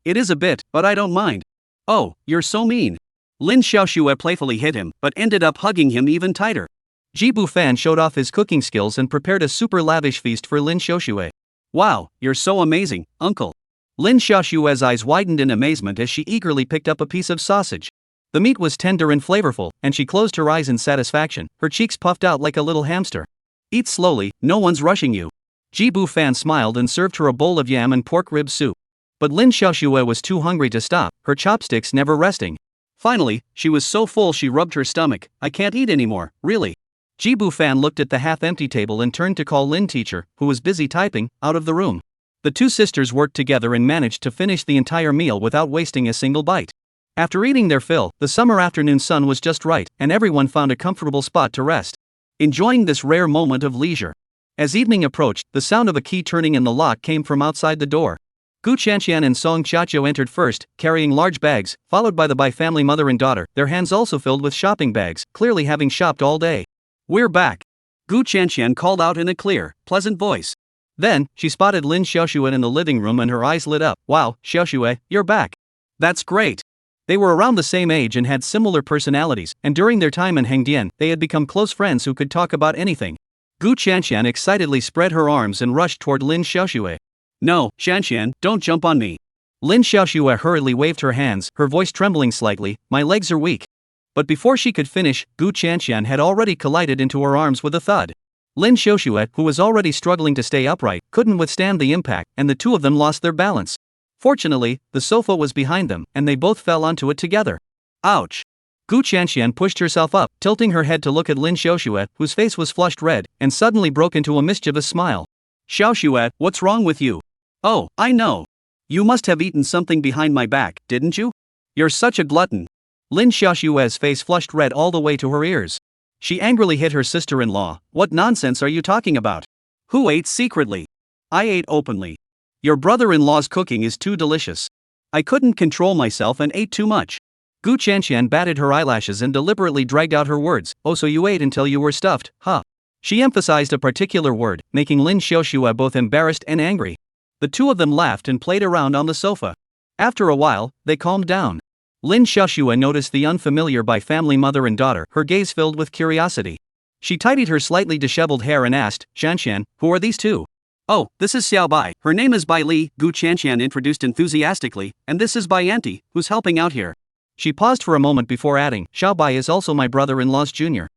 S2: It is a bit, but I don't mind." "Oh, you're so mean." Lin Xiaoxue playfully hit him, but ended up hugging him even tighter. Jibu fan showed off his cooking skills and prepared a super lavish feast for Lin Xiaoxue. "Wow, you're so amazing, uncle." Lin Xiaoxue's eyes widened in amazement as she eagerly picked up a piece of sausage. The meat was tender and flavorful, and she closed her eyes in satisfaction, her cheeks puffed out like a little hamster. "Eat slowly, no one's rushing you." Jibu fan smiled and served her a bowl of yam and pork rib soup. But Lin Xiaoxue was too hungry to stop, her chopsticks never resting. Finally, she was so full she rubbed her stomach. "I can't eat anymore, really." Jibu fan looked at the half-empty table and turned to call Lin teacher, who was busy typing, out of the room. The two sisters worked together and managed to finish the entire meal without wasting a single bite. After eating their fill, the summer afternoon sun was just right, and everyone found a comfortable spot to rest, enjoying this rare moment of leisure. As evening approached, the sound of a key turning in the lock came from outside the door.
S1: Gu Chanxian and Song Xiaqiu entered first, carrying large bags, followed by the Bai family mother and daughter, their hands also filled with shopping bags, clearly having shopped all day.
S2: "We're back," Gu Chanxian called out in a clear, pleasant voice.
S1: Then, she spotted Lin Xiaoxue in the living room and her eyes lit up. "Wow, Xiaoxue, you're back.
S2: "That's great."
S1: They were around the same age and had similar personalities, and during their time in Hengdian, they had become close friends who could talk about anything. Gu Chanxian excitedly spread her arms and rushed toward Lin Xiaoxue.
S2: "No, Chanxian, don't jump on me."
S1: Lin Xiaoxue hurriedly waved her hands, her voice trembling slightly. "My legs are weak." But before she could finish, Gu Chanxian had already collided into her arms with a thud. Lin Xiaoxue, who was already struggling to stay upright, couldn't withstand the impact, and the two of them lost their balance. Fortunately, the sofa was behind them, and they both fell onto it together. Ouch! Gu Chanxian pushed herself up, tilting her head to look at Lin Xiaoxue, whose face was flushed red, and suddenly broke into a mischievous smile.
S2: "Xiaoxue, what's wrong with you? Oh, I know. You must have eaten something behind my back, didn't you? You're such a glutton."
S1: Lin Xiaoxue's face flushed red all the way to her ears. She angrily hit her sister-in-law. "What nonsense are you talking about?
S2: "Who ate secretly? I ate openly.
S1: Your brother-in-law's cooking is too delicious.
S2: I couldn't control myself and ate too much."
S1: Gu Chanxian batted her eyelashes and deliberately dragged out her words. "Oh, so you ate until you were stuffed, huh?" She emphasized a particular word, making Lin Xiaoxue both embarrassed and angry. The two of them laughed and played around on the sofa. After a while, they calmed down. Lin Xiaoxue noticed the unfamiliar Bai family mother and daughter, her gaze filled with curiosity. She tidied her slightly disheveled hair and asked, "Chanxian, who are these two?"
S2: "Oh, this is Xiao Bai. Her name is Bai Li," Gu Chanxian introduced enthusiastically, "and this is Bai Auntie, who's helping out here."
S1: She paused for a moment before adding, "Xiao Bai is also my brother-in-law's junior."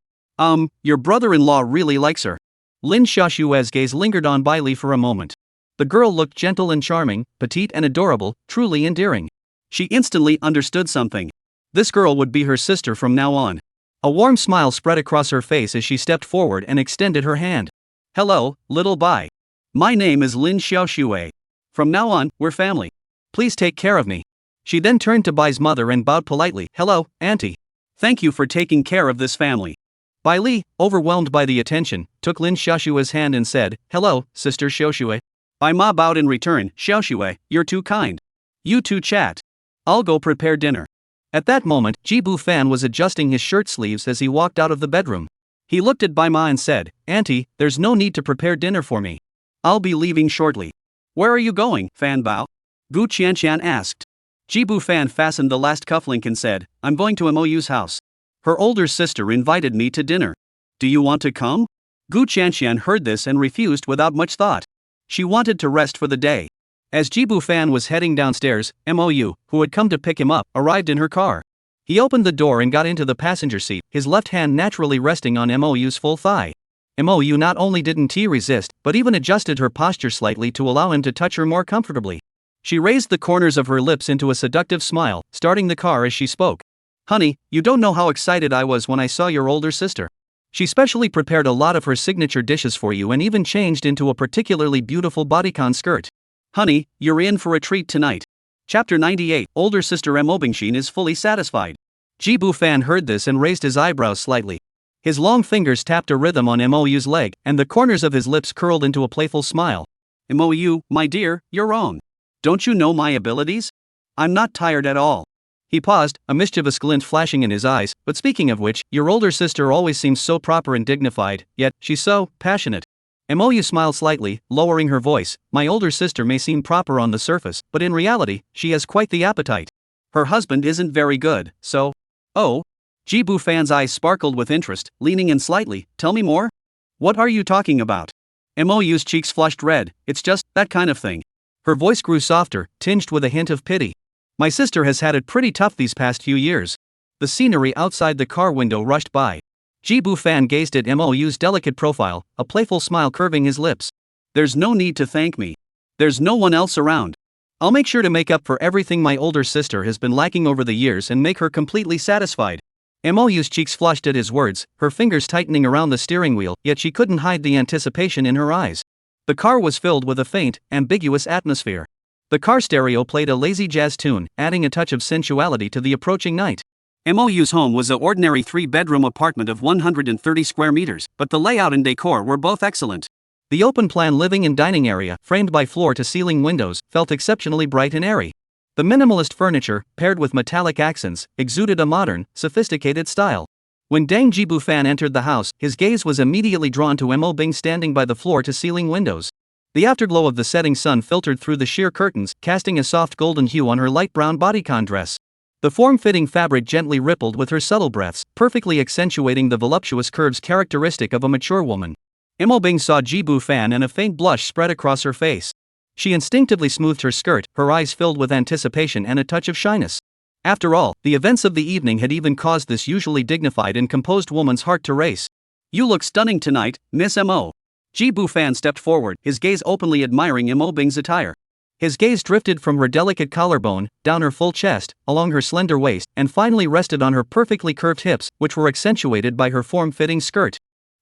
S2: Your brother-in-law really likes her."
S1: Lin Xiaoxue's gaze lingered on Bai Li for a moment. The girl looked gentle and charming, petite and adorable, truly endearing.
S2: She instantly understood something.
S1: This girl would be her sister from now on. A warm smile spread across her face as she stepped forward and extended her hand.
S2: "Hello, little Bai. My name is Lin Xiaoxue. From now on, we're family.
S1: Please take care of me." She then turned to Bai's mother and bowed politely. "Hello, Auntie.
S2: Thank you for taking care of this family."
S1: Bai Li, overwhelmed by the attention, took Lin Xiaoxue's hand and said, "Hello, Sister Xiaoxue."
S2: Bai Ma bowed in return. "Xiaoxue, you're too kind. You two chat. I'll go prepare dinner."
S1: At that moment, Jibu Fan was adjusting his shirt sleeves as he walked out of the bedroom. He looked at Bai Ma and said, "Auntie, there's no need to prepare dinner for me.
S2: I'll be leaving shortly." "Where are you going, Fan Bao?" Gu Chanxian asked. Jibu Fan fastened the last cufflink and said, "I'm going to Mou's house. Her older sister invited me to dinner. Do you want to come?" Gu Chanxian heard this and refused without much thought. She wanted to rest for the day.
S1: As Jibu Fan was heading downstairs, Mou, who had come to pick him up, arrived in her car. He opened the door and got into the passenger seat, his left hand naturally resting on Mou's full thigh. Mou not only didn't resist, but even adjusted her posture slightly to allow him to touch her more comfortably. She raised the corners of her lips into a seductive smile, starting the car as she spoke. "Honey, you don't know how excited I was when I saw your older sister. She specially prepared a lot of her signature dishes for you and even changed into a particularly beautiful bodycon skirt. Honey, you're in for a treat tonight." Chapter 98. Older sister Mo Bingxin is fully satisfied. Jibu Fan heard this and raised his eyebrows slightly. His long fingers tapped a rhythm on Mou's leg, and the corners of his lips curled into a playful smile.
S2: "Mou, my dear, you're wrong. Don't you know my abilities? I'm not tired at all."
S1: He paused, a mischievous glint flashing in his eyes. "But speaking of which, your older sister always seems so proper and dignified, yet she's so passionate." Mou smiled slightly, lowering her voice. "My older sister may seem proper on the surface, but in reality, she has quite the appetite.
S2: Her husband isn't very good, so..."
S1: "Oh?"
S2: Jibu Fan's eyes sparkled with interest, leaning in slightly. "Tell me more? What are you talking about?"
S1: Mou's cheeks flushed red. "It's just that kind of thing." Her voice grew softer, tinged with a hint of pity. "My sister has had it pretty tough these past few years." The scenery outside the car window rushed by. Jibu Fan gazed at Mou's delicate profile, a playful smile curving his lips.
S2: "There's no need to thank me. There's no one else around.
S1: I'll make sure to make up for everything my older sister has been lacking over the years and make her completely satisfied." Mou's cheeks flushed at his words, her fingers tightening around the steering wheel, yet she couldn't hide the anticipation in her eyes. The car was filled with a faint, ambiguous atmosphere. The car stereo played a lazy jazz tune, adding a touch of sensuality to the approaching night.
S2: Mou's home was an ordinary 3-bedroom apartment of 130 square meters, but the layout and decor were both excellent.
S1: The open-plan living and dining area, framed by floor-to-ceiling windows, felt exceptionally bright and airy. The minimalist furniture, paired with metallic accents, exuded a modern, sophisticated style. When Deng Jibufan entered the house, his gaze was immediately drawn to Mo Bing standing by the floor-to-ceiling windows. The afterglow of the setting sun filtered through the sheer curtains, casting a soft golden hue on her light brown bodycon dress. The form-fitting fabric gently rippled with her subtle breaths, perfectly accentuating the voluptuous curves characteristic of a mature woman. Mo Bing saw Jibufan and a faint blush spread across her face. She instinctively smoothed her skirt, her eyes filled with anticipation and a touch of shyness. After all, the events of the evening had even caused this usually dignified and composed woman's heart to race. "You look stunning tonight, Miss Mo." Jibufan stepped forward, his gaze openly admiring Mo Bing's attire. His gaze drifted from her delicate collarbone, down her full chest, along her slender waist, and finally rested on her perfectly curved hips, which were accentuated by her form-fitting skirt.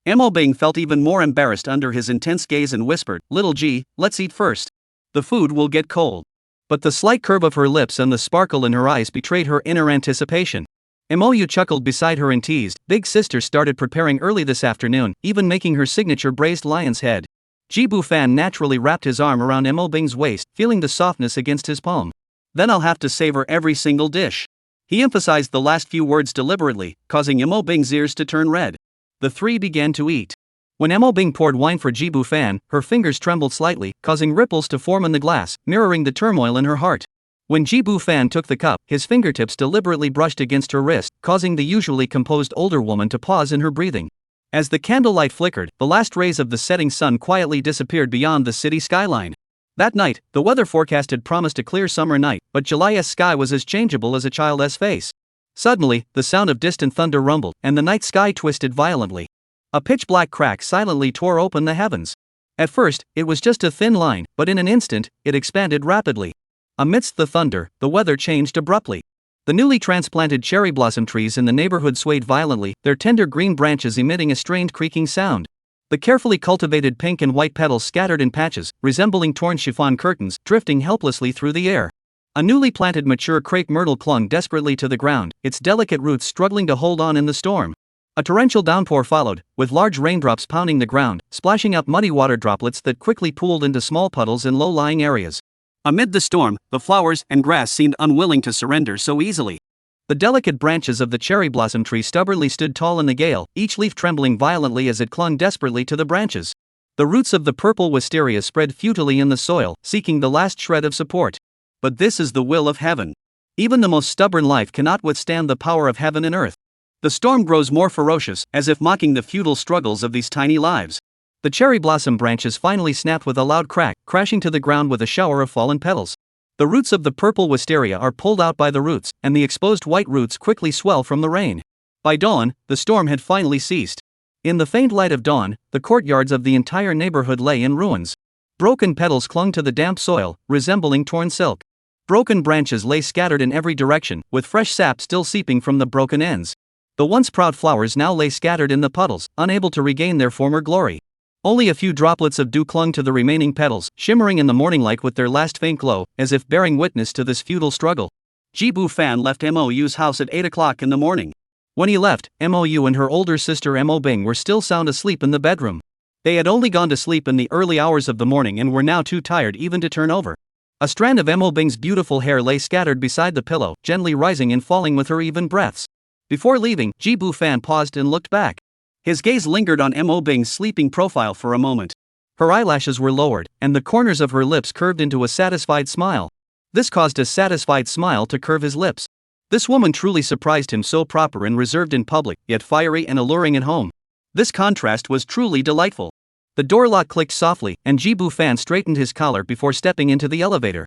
S1: Mo Bing felt even more embarrassed under his intense gaze and whispered, "Little G, let's eat first. The food will get cold." But the slight curve of her lips and the sparkle in her eyes betrayed her inner anticipation. Mou chuckled beside her and teased, "Big sister started preparing early this afternoon, even making her signature braised lion's head." Jibufan naturally wrapped his arm around Mo Bing's waist, feeling the softness against his palm. "Then I'll have to savor every single dish." He emphasized the last few words deliberately, causing Mo Bing's ears to turn red. The three began to eat. When Mo Bing poured wine for Jibufan, her fingers trembled slightly, causing ripples to form in the glass, mirroring the turmoil in her heart. When Jibufan took the cup, his fingertips deliberately brushed against her wrist, causing the usually composed older woman to pause in her breathing. As the candlelight flickered, the last rays of the setting sun quietly disappeared beyond the city skyline. That night, the weather forecast had promised a clear summer night, but July's sky was as changeable as a child's face. Suddenly, the sound of distant thunder rumbled, and the night sky twisted violently. A pitch-black crack silently tore open the heavens. At first, it was just a thin line, but in an instant, it expanded rapidly. Amidst the thunder, the weather changed abruptly. The newly transplanted cherry blossom trees in the neighborhood swayed violently, their tender green branches emitting a strained creaking sound. The carefully cultivated pink and white petals scattered in patches, resembling torn chiffon curtains, drifting helplessly through the air. A newly planted mature crepe myrtle clung desperately to the ground, its delicate roots struggling to hold on in the storm. A torrential downpour followed, with large raindrops pounding the ground, splashing up muddy water droplets that quickly pooled into small puddles in low-lying areas. Amid the storm, the flowers and grass seemed unwilling to surrender so easily. The delicate branches of the cherry blossom tree stubbornly stood tall in the gale, each leaf trembling violently as it clung desperately to the branches. The roots of the purple wisteria spread futilely in the soil, seeking the last shred of support. But this is the will of heaven. Even the most stubborn life cannot withstand the power of heaven and earth. The storm grows more ferocious, as if mocking the futile struggles of these tiny lives. The cherry blossom branches finally snapped with a loud crack, crashing to the ground with a shower of fallen petals. The roots of the purple wisteria are pulled out by the roots, and the exposed white roots quickly swell from the rain. By dawn, the storm had finally ceased. In the faint light of dawn, the courtyards of the entire neighborhood lay in ruins. Broken petals clung to the damp soil, resembling torn silk. Broken branches lay scattered in every direction, with fresh sap still seeping from the broken ends. The once proud flowers now lay scattered in the puddles, unable to regain their former glory. Only a few droplets of dew clung to the remaining petals, shimmering in the morning light with their last faint glow, as if bearing witness to this futile struggle. Jibufan left Mou's house at 8 o'clock in the morning. When he left, Mou and her older sister Mo Bing were still sound asleep in the bedroom. They had only gone to sleep in the early hours of the morning and were now too tired even to turn over. A strand of Mo Bing's beautiful hair lay scattered beside the pillow, gently rising and falling with her even breaths. Before leaving, Jibufan paused and looked back. His gaze lingered on Mo Bing's sleeping profile for a moment. Her eyelashes were lowered, and the corners of her lips curved into a satisfied smile. This caused a satisfied smile to curve his lips. This woman truly surprised him, so proper and reserved in public, yet fiery and alluring at home. This contrast was truly delightful. The door lock clicked softly, and Jibufan straightened his collar before stepping into the elevator.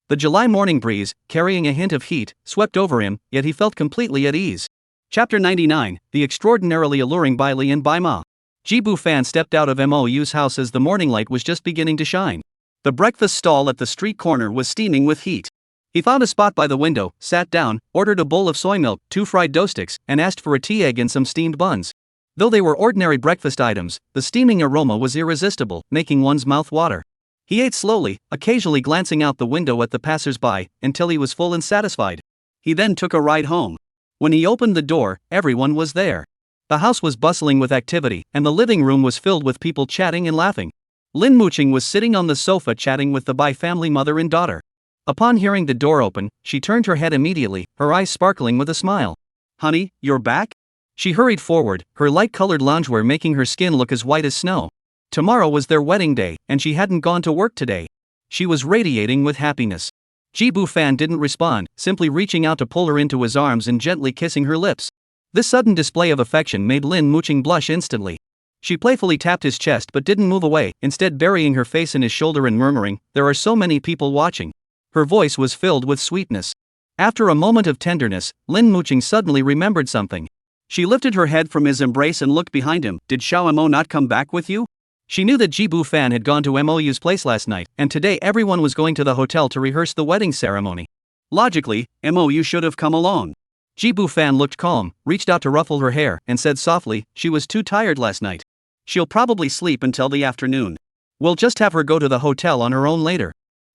S1: The July morning breeze, carrying a hint of heat, swept over him, yet he felt completely at ease. Chapter 99, The Extraordinarily Alluring Bai Li and Bai Ma. Jibufan stepped out of Mou's house as the morning light was just beginning to shine. The breakfast stall at the street corner was steaming with heat. He found a spot by the window, sat down, ordered a bowl of soy milk, 2 fried dough sticks, and asked for a tea egg and some steamed buns. Though they were ordinary breakfast items, the steaming aroma was irresistible, making one's mouth water. He ate slowly, occasionally glancing out the window at the passers-by, until he was full and satisfied. He then took a ride home. When he opened the door, everyone was there. The house was bustling with activity, and the living room was filled with people chatting and laughing.
S2: Lin Muqing was sitting on the sofa chatting with the Bai family mother and daughter. Upon hearing the door open, she turned her head immediately, her eyes sparkling with a smile. "Honey, you're back?" She hurried forward, her light-colored loungewear making her skin look as white as snow. Tomorrow was their wedding day, and she hadn't gone to work today. She was radiating with happiness. Ji Bufan didn't respond, simply reaching out to pull her into his arms and gently kissing her lips. This sudden display of affection made Lin Muqing blush instantly. She playfully tapped his chest but didn't move away, instead burying her face in his shoulder and murmuring, "There are so many people watching." Her voice was filled with sweetness. After a moment of tenderness, Lin Muqing suddenly remembered something. She lifted her head from his embrace and looked behind him. "Did Xiao Mo not come back with you?" She knew that Ji Bufan had gone to Mou's place last night, and today everyone was going to the hotel to rehearse the wedding ceremony. Logically, Mou should have come along. Ji Bufan looked calm, reached out to ruffle her hair, and said softly, "She was too tired last night. She'll probably sleep until the afternoon. We'll just have her go to the hotel on her own later."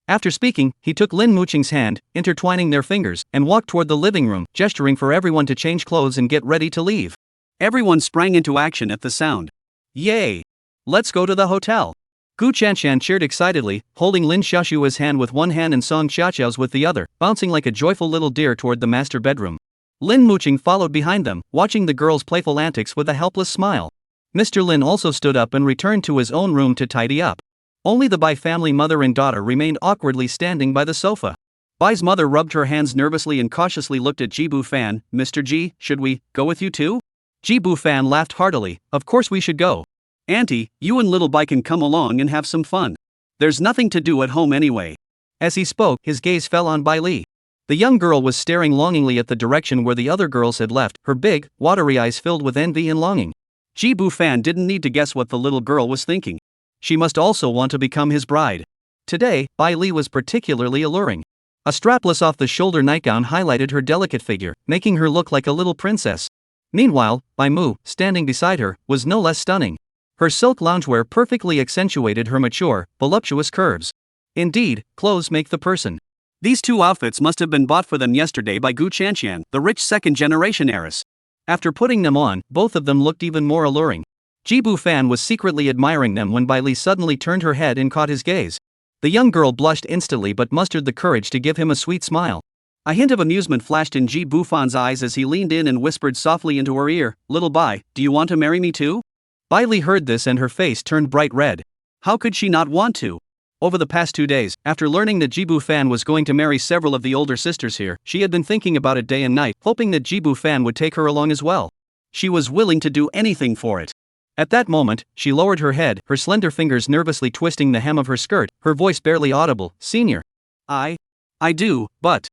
S2: After speaking, he took Lin Muqing's hand, intertwining their fingers, and walked toward the living room, gesturing for everyone to change clothes and get ready to leave. Everyone sprang into action at the sound. "Yay! Let's go to the hotel." Gu Chanshan cheered excitedly, holding Lin Xiaoshua's hand with one hand and Song Xiaoqiao's with the other, bouncing like a joyful little deer toward the master bedroom. Lin Muqing followed behind them, watching the girls' playful antics with a helpless smile. Mr. Lin also stood up and returned to his own room to tidy up. Only the Bai family mother and daughter remained awkwardly standing by the sofa. Bai's mother rubbed her hands nervously and cautiously looked at Ji Bufan. "Mr. Ji, should we go with you too?" Ji Bufan laughed heartily. "Of course we should go. Auntie, you and little Bai can come along and have some fun. There's nothing to do at home anyway." As he spoke, his gaze fell on Bai Li. The young girl was staring longingly at the direction where the other girls had left, her big, watery eyes filled with envy and longing. Ji Bufan didn't need to guess what the little girl was thinking. She must also want to become his bride. Today, Bai Li was particularly alluring. A strapless off-the-shoulder nightgown highlighted her delicate figure, making her look like a little princess. Meanwhile, Bai Mu, standing beside her, was no less stunning. Her silk loungewear perfectly accentuated her mature, voluptuous curves. Indeed, clothes make the person. These two outfits must have been bought for them yesterday by Gu Chanshan, the rich second-generation heiress. After putting them on, both of them looked even more alluring. Ji Bufan was secretly admiring them when Bai Li suddenly turned her head and caught his gaze. The young girl blushed instantly but mustered the courage to give him a sweet smile. A hint of amusement flashed in Ji Bufan's eyes as he leaned in and whispered softly into her ear, "Little Bai, do you want to marry me too?" Bai Li heard this and her face turned bright red. How could she not want to? Over the past 2 days, after learning that Ji Bufan was going to marry several of the older sisters here, she had been thinking about it day and night, hoping that Ji Bufan would take her along as well. She was willing to do anything for it. At that moment, she lowered her head, her slender fingers nervously twisting the hem of her skirt, her voice barely audible, "Senior. I do, but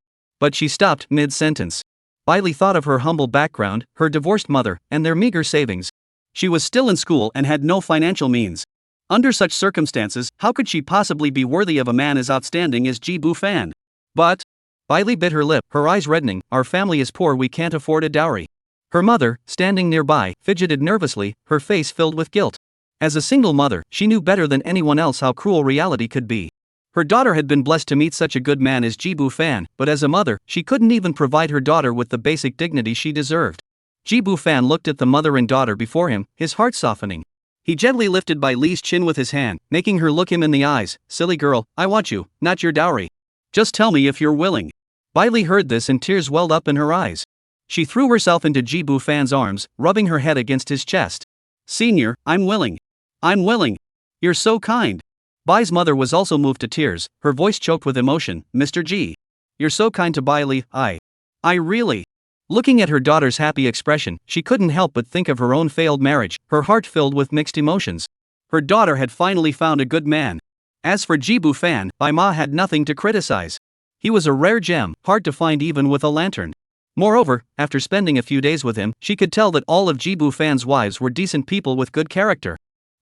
S2: she stopped mid-sentence. Bai Li thought of her humble background, her divorced mother, and their meager savings. She was still in school and had no financial means. Under such circumstances, how could she possibly be worthy of a man as outstanding as Ji Bufan? But Bai Li bit her lip, her eyes reddening. "Our family is poor, we can't afford a dowry." Her mother, standing nearby, fidgeted nervously, her face filled with guilt. As a single mother, she knew better than anyone else how cruel reality could be. Her daughter had been blessed to meet such a good man as Ji Bufan, but as a mother, she couldn't even provide her daughter with the basic dignity she deserved. Ji Bufan looked at the mother and daughter before him, his heart softening. He gently lifted Bai Li's chin with his hand, making her look him in the eyes. "Silly girl, I want you, not your dowry. Just tell me if you're willing." Bai Li heard this and tears welled up in her eyes. She threw herself into Ji Bufan's arms, rubbing her head against his chest. "Senior, I'm willing. I'm willing. You're so kind." Bai's mother was also moved to tears, her voice choked with emotion. "Mr. Ji. You're so kind to Bai Li, I really." Looking at her daughter's happy expression, she couldn't help but think of her own failed marriage, her heart filled with mixed emotions. Her daughter had finally found a good man. As for Ji Bufan, Bai Ma had nothing to criticize. He was a rare gem, hard to find even with a lantern. Moreover, after spending a few days with him, she could tell that all of Ji Bufan's wives were decent people with good character.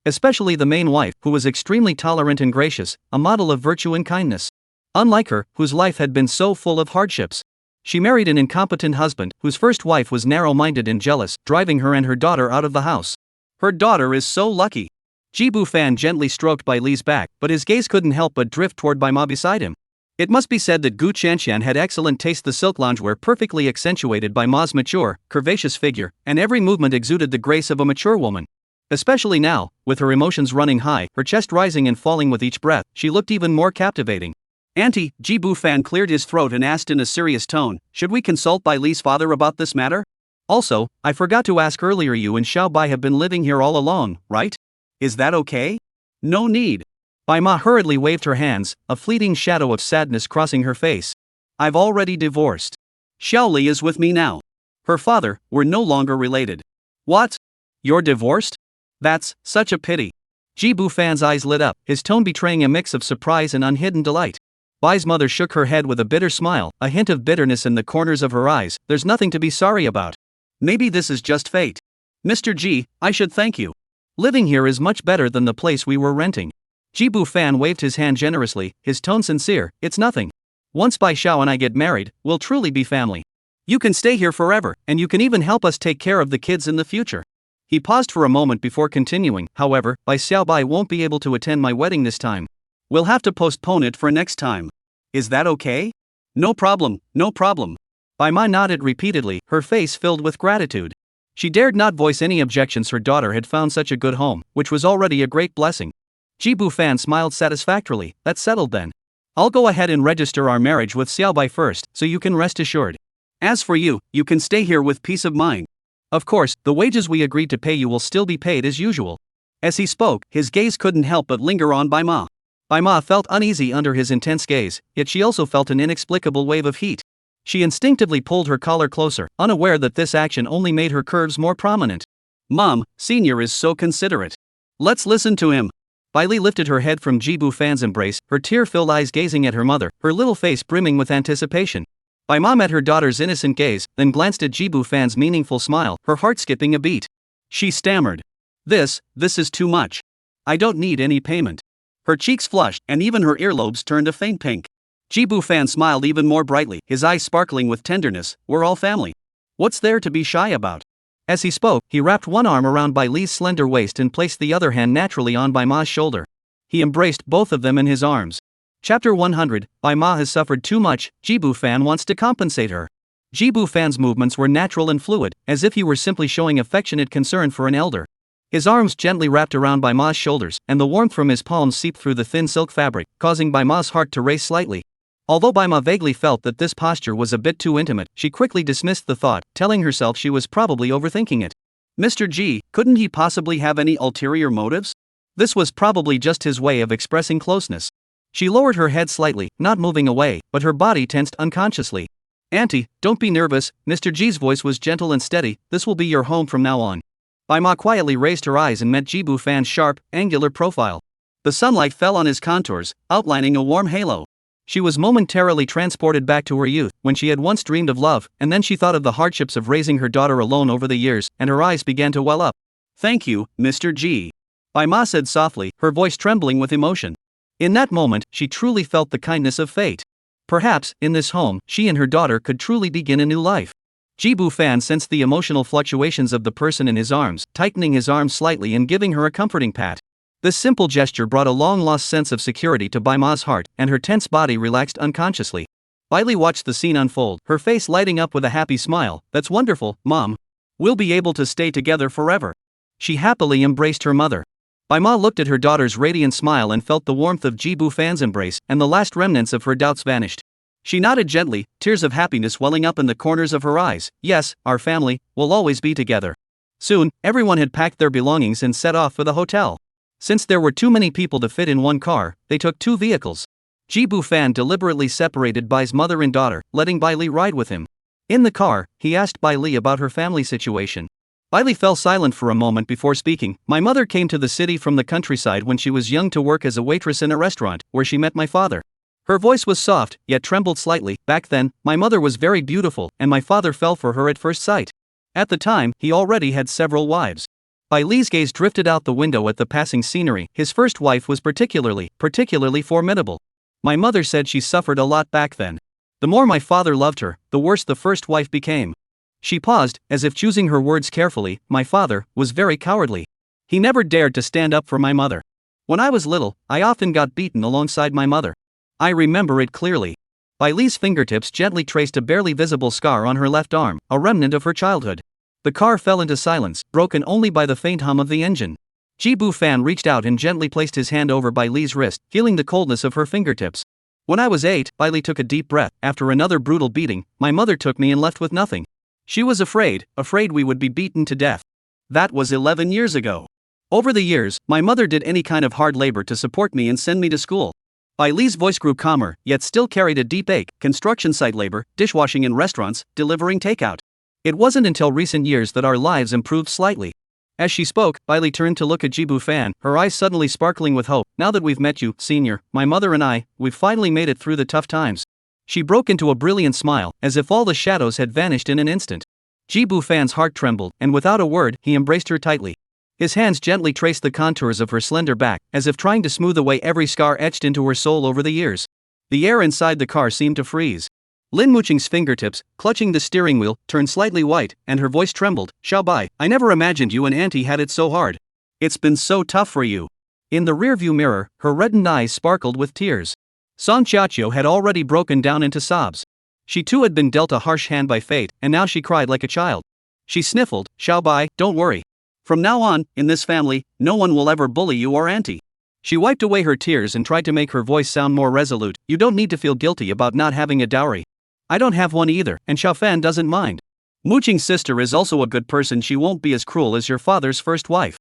S2: Especially the main wife, who was extremely tolerant and gracious, a model of virtue and kindness. Unlike her, whose life had been so full of hardships. She married an incompetent husband, whose first wife was narrow-minded and jealous, driving her and her daughter out of the house. Her daughter is so lucky. Ji Bufan gently stroked Bai Li's back, but his gaze couldn't help but drift toward Bai Ma beside him. It must be said that Gu Chanshan had excellent taste. The silk loungewear perfectly accentuated Bai Ma's mature, curvaceous figure, and every movement exuded the grace of a mature woman.
S1: Especially now, with her emotions running high, her chest rising and falling with each breath, she looked even more captivating.
S2: Auntie, Jibu Fan cleared his throat and asked in a serious tone, should we consult Bai Li's father about this matter?
S1: Also, I forgot to ask earlier, you and Xiao Bai have been living here all along, right?
S2: Is that okay? No need.
S1: Bai Ma hurriedly waved her hands, a fleeting shadow of sadness crossing her face.
S2: I've already divorced. Xiao Li is with me now. Her father, we're no longer related.
S1: What? You're divorced? That's such a pity. Jibu Fan's eyes lit up, his tone betraying a mix of surprise and unhidden delight. Bai's mother shook her head with a bitter smile, a hint of bitterness in the corners of her eyes. There's nothing to be sorry about.
S2: Maybe this is just fate.
S1: Mr. Ji, I should thank you. Living here is much better than the place we were renting. Jibu Fan waved his hand generously, his tone sincere. It's nothing. Once Bai Xiao and I get married, we'll truly be family. You can stay here forever, and you can even help us take care of the kids in the future. He paused for a moment before continuing. However, Bai Xiao Bai won't be able to attend my wedding this time.
S2: We'll have to postpone it for next time. Is that okay? No problem, no problem.
S1: Bai Ma nodded repeatedly, her face filled with gratitude. She dared not voice any objections. Her daughter had found such a good home, which was already a great blessing. Jibu Fan smiled satisfactorily. That's settled then. I'll go ahead and register our marriage with Xiao Bai first, so you can rest assured.
S2: As for you, you can stay here with peace of mind.
S1: Of course, the wages we agreed to pay you will still be paid as usual.
S2: As he spoke, his gaze couldn't help but linger on Bai Ma.
S1: Bai Ma felt uneasy under his intense gaze, yet she also felt an inexplicable wave of heat. She instinctively pulled her collar closer, unaware that this action only made her curves more prominent.
S2: Mom, Senior is so considerate. Let's listen to him.
S1: Bai Li lifted her head from Jibu Fan's embrace, her tear-filled eyes gazing at her mother, her little face brimming with anticipation. Bai Ma met her daughter's innocent gaze, then glanced at Jibu Fan's meaningful smile, her heart skipping a beat.
S2: She stammered. This is too much. I don't need any payment. Her cheeks flushed, and even her earlobes turned a faint pink. Jibu Fan smiled even more brightly, his eyes sparkling with tenderness. We're all family. What's there to be shy about?
S1: As he spoke, he wrapped one arm around Bai Li's slender waist and placed the other hand naturally on Bai Ma's shoulder. He embraced both of them in his arms. Chapter 100, Bai Ma has suffered too much, Jibu Fan wants to compensate her. Jibu Fan's movements were natural and fluid, as if he were simply showing affectionate concern for an elder. His arms gently wrapped around Bai Ma's shoulders, and the warmth from his palms seeped through the thin silk fabric, causing Bai Ma's heart to race slightly. Although Bai Ma vaguely felt that this posture was a bit too intimate, she quickly dismissed the thought, telling herself she was probably overthinking it.
S2: Mr. G, couldn't he possibly have any ulterior motives?
S1: This was probably just his way of expressing closeness. She lowered her head slightly, not moving away, but her body tensed unconsciously. Auntie, don't be nervous, Mr. G's voice was gentle and steady, this will be your home from now on. Bai Ma quietly raised her eyes and met Jibu Fan's sharp, angular profile.
S2: The sunlight fell on his contours, outlining a warm halo.
S1: She was momentarily transported back to her youth, when she had once dreamed of love, and then she thought of the hardships of raising her daughter alone over the years, and her eyes began to well up.
S2: Thank you, Mr. G.
S1: Bai Ma said softly, her voice trembling with emotion. In that moment, she truly felt the kindness of fate. Perhaps, in this home, she and her daughter could truly begin a new life. Jibu Fan sensed the emotional fluctuations of the person in his arms, tightening his arms slightly and giving her a comforting pat. This simple gesture brought a long-lost sense of security to Bai Ma's heart, and her tense body relaxed unconsciously. Bai Li watched the scene unfold, her face lighting up with a happy smile. That's wonderful, Mom. We'll be able to stay together forever. She happily embraced her mother. Bai Ma looked at her daughter's radiant smile and felt the warmth of Jibu Fan's embrace, and the last remnants of her doubts vanished. She nodded gently, tears of happiness welling up in the corners of her eyes. Yes, our family will always be together. Soon, everyone had packed their belongings and set off for the hotel. Since there were too many people to fit in one car, they took two vehicles. Jibu Fan deliberately separated Bai's mother and daughter, letting Bai Li ride with him. In the car, he asked Bai Li about her family situation. Bai Li fell silent for a moment before speaking. My mother came to the city from the countryside when she was young to work as a waitress in a restaurant, where she met my father. Her voice was soft, yet trembled slightly. Back then, my mother was very beautiful, and my father fell for her at first sight. At the time, he already had several wives. Bai Li's gaze drifted out the window at the passing scenery. His first wife was particularly formidable. My mother said she suffered a lot back then. The more my father loved her, the worse the first wife became. She paused, as if choosing her words carefully. My father was very cowardly. He never dared to stand up for my mother. When I was little, I often got beaten alongside my mother. I remember it clearly. Bai Li's fingertips gently traced a barely visible scar on her left arm, a remnant of her childhood. The car fell into silence, broken only by the faint hum of the engine. Jibu Fan reached out and gently placed his hand over Bai Li's wrist, feeling the coldness of her fingertips. When I was 8, Bai Li took a deep breath. After another brutal beating, my mother took me and left with nothing. She was afraid we would be beaten to death. That was 11 years ago. Over the years, my mother did any kind of hard labor to support me and send me to school. Bai Li's voice grew calmer, yet still carried a deep ache. Construction site labor, dishwashing in restaurants, delivering takeout. It wasn't until recent years that our lives improved slightly. As she spoke, Bai Li turned to look at Jibu Fan, her eyes suddenly sparkling with hope. Now that we've met you, senior, my mother and I, we've finally made it through the tough times. She broke into a brilliant smile, as if all the shadows had vanished in an instant. Jibu Fan's heart trembled, and without a word, he embraced her tightly. His hands gently traced the contours of her slender back, as if trying to smooth away every scar etched into her soul over the years. The air inside the car seemed to freeze. Lin Muqing's fingertips, clutching the steering wheel, turned slightly white, and her voice trembled. Xiao Bai, I never imagined you and Auntie had it so hard. It's been so tough for you. In the rearview mirror, her reddened eyes sparkled with tears. Song Xiaoqiu had already broken down into sobs. She too had been dealt a harsh hand by fate, and now she cried like a child. She sniffled. Xiao Bai, don't worry. From now on, in this family, no one will ever bully you or Auntie. She wiped away her tears and tried to make her voice sound more resolute. You don't need to feel guilty about not having a dowry. I don't have one either, and Xiao Fan doesn't mind. Muqing's sister is also a good person. She won't be as cruel as your father's first wife.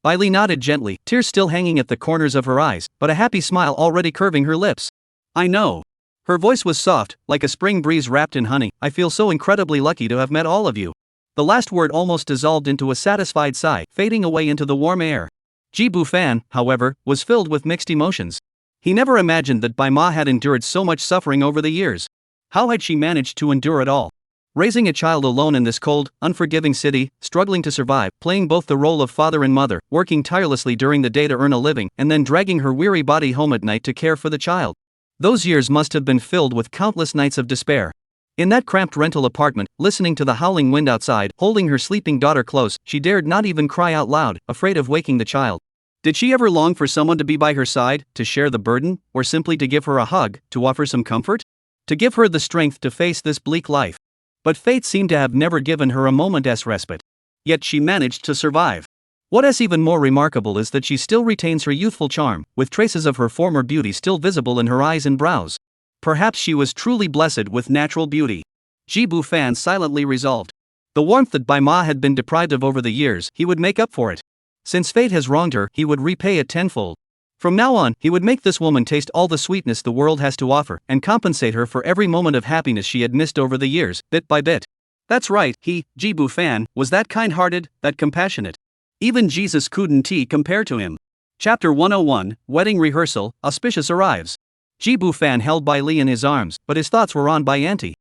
S1: Bai Li nodded gently, tears still hanging at the corners of her eyes, but a happy smile already curving her lips. I know. Her voice was soft, like a spring breeze wrapped in honey. I feel so incredibly lucky to have met all of you. The last word almost dissolved into a satisfied sigh, fading away into the warm air. Jibu Fan, however, was filled with mixed emotions. He never imagined that Bai Ma had endured so much suffering over the years. How had she managed to endure it all? Raising a child alone in this cold, unforgiving city, struggling to survive, playing both the role of father and mother, working tirelessly during the day to earn a living, and then dragging her weary body home at night to care for the child. Those years must have been filled with countless nights of despair. In that cramped rental apartment, listening to the howling wind outside, holding her sleeping daughter close, she dared not even cry out loud, afraid of waking the child. Did she ever long for someone to be by her side, to share the burden, or simply to give her a hug, to offer some comfort? To give her the strength to face this bleak life. But fate seemed to have never given her a moment's respite. Yet she managed to survive. What is even more remarkable is that she still retains her youthful charm, with traces of her former beauty still visible in her eyes and brows. Perhaps she was truly blessed with natural beauty. Jibu Fan silently resolved. The warmth that Bai Ma had been deprived of over the years, he would make up for it. Since fate has wronged her, he would repay it tenfold. From now on, he would make this woman taste all the sweetness the world has to offer, and compensate her for every moment of happiness she had missed over the years, bit by bit. That's right, he, Jibu Fan, was that kind-hearted, that compassionate. Even Jesus couldn't compare to him. Chapter 101, Wedding Rehearsal, Auspicious arrives. Jibu Fan held Bai Li in his arms, but his thoughts were on Bai Auntie.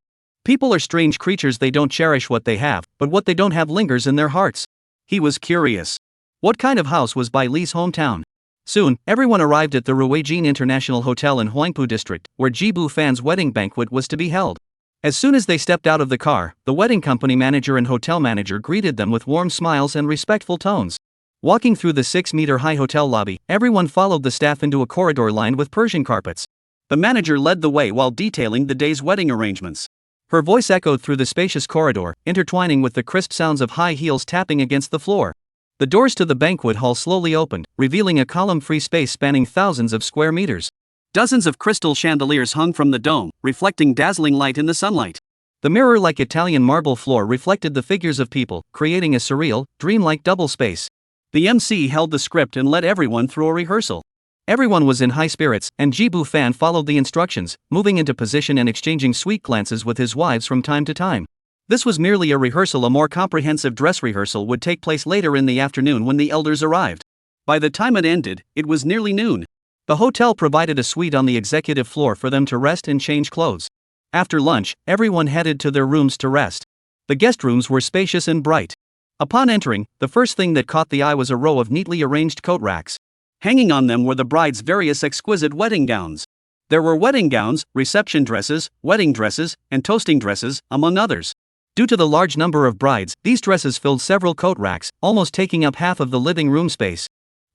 S1: People are strange creatures. They don't cherish what they have, but what they don't have lingers in their hearts. He was curious. What kind of house was Bai Li's hometown? Soon, everyone arrived at the Ruijin International Hotel in Huangpu District, where Jibu Fan's wedding banquet was to be held. As soon as they stepped out of the car, the wedding company manager and hotel manager greeted them with warm smiles and respectful tones. Walking through the 6-meter-high hotel lobby, everyone followed the staff into a corridor lined with Persian carpets. The manager led the way while detailing the day's wedding arrangements. Her voice echoed through the spacious corridor, intertwining with the crisp sounds of high heels tapping against the floor. The doors to the banquet hall slowly opened, revealing a column-free space spanning thousands of square meters. Dozens of crystal chandeliers hung from the dome, reflecting dazzling light in the sunlight. The mirror-like Italian marble floor reflected the figures of people, creating a surreal, dreamlike double space. The MC held the script and led everyone through a rehearsal. Everyone was in high spirits, and Jibu Fan followed the instructions, moving into position and exchanging sweet glances with his wives from time to time. This was merely a rehearsal. A more comprehensive dress rehearsal would take place later in the afternoon when the elders arrived. By the time it ended, it was nearly noon. The hotel provided a suite on the executive floor for them to rest and change clothes. After lunch, everyone headed to their rooms to rest. The guest rooms were spacious and bright. Upon entering, the first thing that caught the eye was a row of neatly arranged coat racks. Hanging on them were the bride's various exquisite wedding gowns. There were wedding gowns, reception dresses, wedding dresses, and toasting dresses, among others. Due to the large number of brides, these dresses filled several coat racks, almost taking up half of the living room space.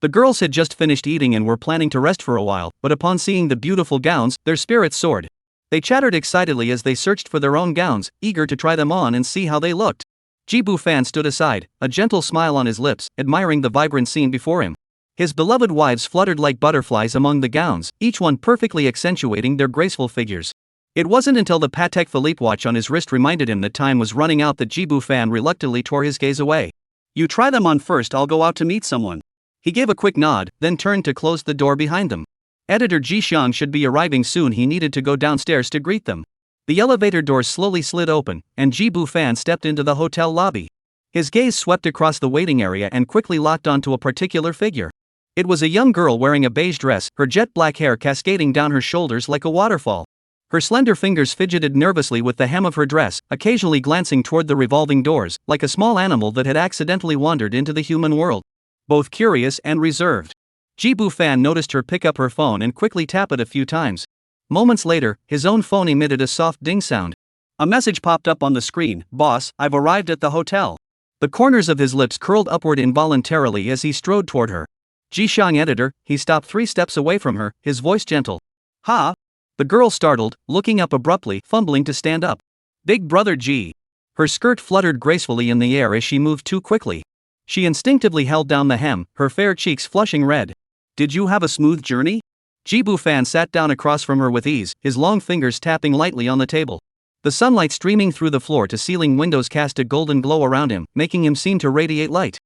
S1: The girls had just finished eating and were planning to rest for a while, but upon seeing the beautiful gowns, their spirits soared. They chattered excitedly as they searched for their own gowns, eager to try them on and see how they looked. Ji Bu-fan stood aside, a gentle smile on his lips, admiring the vibrant scene before him. His beloved wives fluttered like butterflies among the gowns, each one perfectly accentuating their graceful figures. It wasn't until the Patek Philippe watch on his wrist reminded him that time was running out that Ji Bu-fan reluctantly tore his gaze away.
S2: You try them on first, I'll go out to meet someone.
S1: He gave a quick nod, then turned to close the door behind them. Editor Ji Xiang should be arriving soon. He needed to go downstairs to greet them. The elevator doors slowly slid open, and Ji Bu-fan stepped into the hotel lobby. His gaze swept across the waiting area and quickly locked onto a particular figure. It was a young girl wearing a beige dress, her jet black hair cascading down her shoulders like a waterfall. Her slender fingers fidgeted nervously with the hem of her dress, occasionally glancing toward the revolving doors, like a small animal that had accidentally wandered into the human world. Both curious and reserved. Ji Bu-fan noticed her pick up her phone and quickly tap it a few times. Moments later, his own phone emitted a soft ding sound.
S2: A message popped up on the screen. Boss, I've arrived at the hotel.
S1: The corners of his lips curled upward involuntarily as he strode toward her. Ji Xiang editor, he stopped 3 steps away from her, his voice gentle.
S2: Ha?
S1: The girl startled, looking up abruptly, fumbling to stand up.
S2: Big brother Ji.
S1: Her skirt fluttered gracefully in the air as she moved too quickly. She instinctively held down the hem, her fair cheeks flushing red.
S2: Did you have a smooth journey?
S1: Ji Bu-fan sat down across from her with ease, his long fingers tapping lightly on the table. The sunlight streaming through the floor-to-ceiling windows cast a golden glow around him, making him seem to radiate light.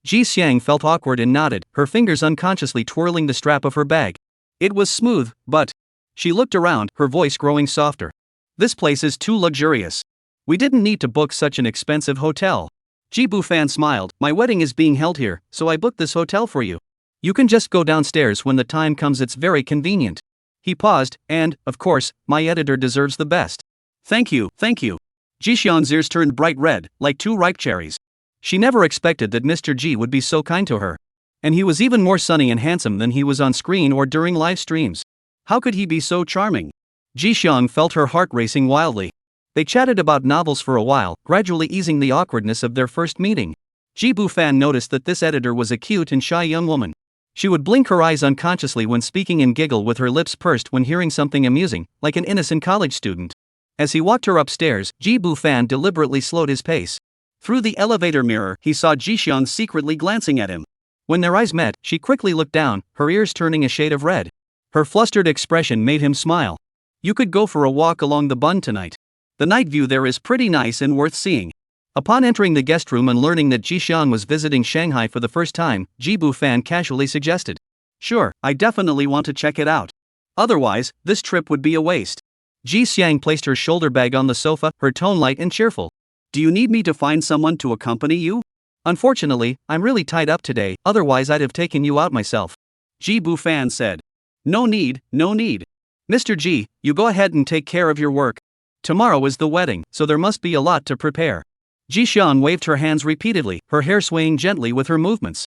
S1: Ji Xiang felt awkward and nodded, her fingers unconsciously twirling the strap of her bag.
S2: It was smooth, but...
S1: She looked around, her voice growing softer.
S2: This place is too luxurious.
S1: We didn't need to book such an expensive hotel.
S2: Ji Bu-fan smiled. My wedding is being held here, so I booked this hotel for you.
S1: You can just go downstairs when the time comes, it's very convenient. He paused, and, of course, my editor deserves the best.
S2: Thank you, thank you. Ji Xiang's ears turned bright red, like 2 ripe cherries.
S1: She never expected that Mr. Ji would be so kind to her. And he was even more sunny and handsome than he was on screen or during live streams.
S2: How could he be so charming?
S1: Ji Xiang felt her heart racing wildly. They chatted about novels for a while, gradually easing the awkwardness of their first meeting. Ji Bu-fan noticed that this editor was a cute and shy young woman. She would blink her eyes unconsciously when speaking and giggle with her lips pursed when hearing something amusing, like an innocent college student. As he walked her upstairs, Ji Bu-fan deliberately slowed his pace.
S2: Through the elevator mirror, he saw Ji Xiang secretly glancing at him.
S1: When their eyes met, she quickly looked down, her ears turning a shade of red. Her flustered expression made him smile. You could go for a walk along the bund tonight. The night view there is pretty nice and worth seeing. Upon entering the guest room and learning that Ji Xiang was visiting Shanghai for the first time, Ji Bu-fan casually suggested.
S2: Sure, I definitely want to check it out. Otherwise, this trip would be a waste.
S1: Ji Xiang placed her shoulder bag on the sofa, her tone light and cheerful.
S2: Do you need me to find someone to accompany you?
S1: Unfortunately, I'm really tied up today, otherwise I'd have taken you out myself.
S2: Ji Bu-fan said. No need, no need.
S1: Mr. Ji, you go ahead and take care of your work. Tomorrow is the wedding, so there must be a lot to prepare. Ji Xiang waved her hands repeatedly, her hair swaying gently with her movements.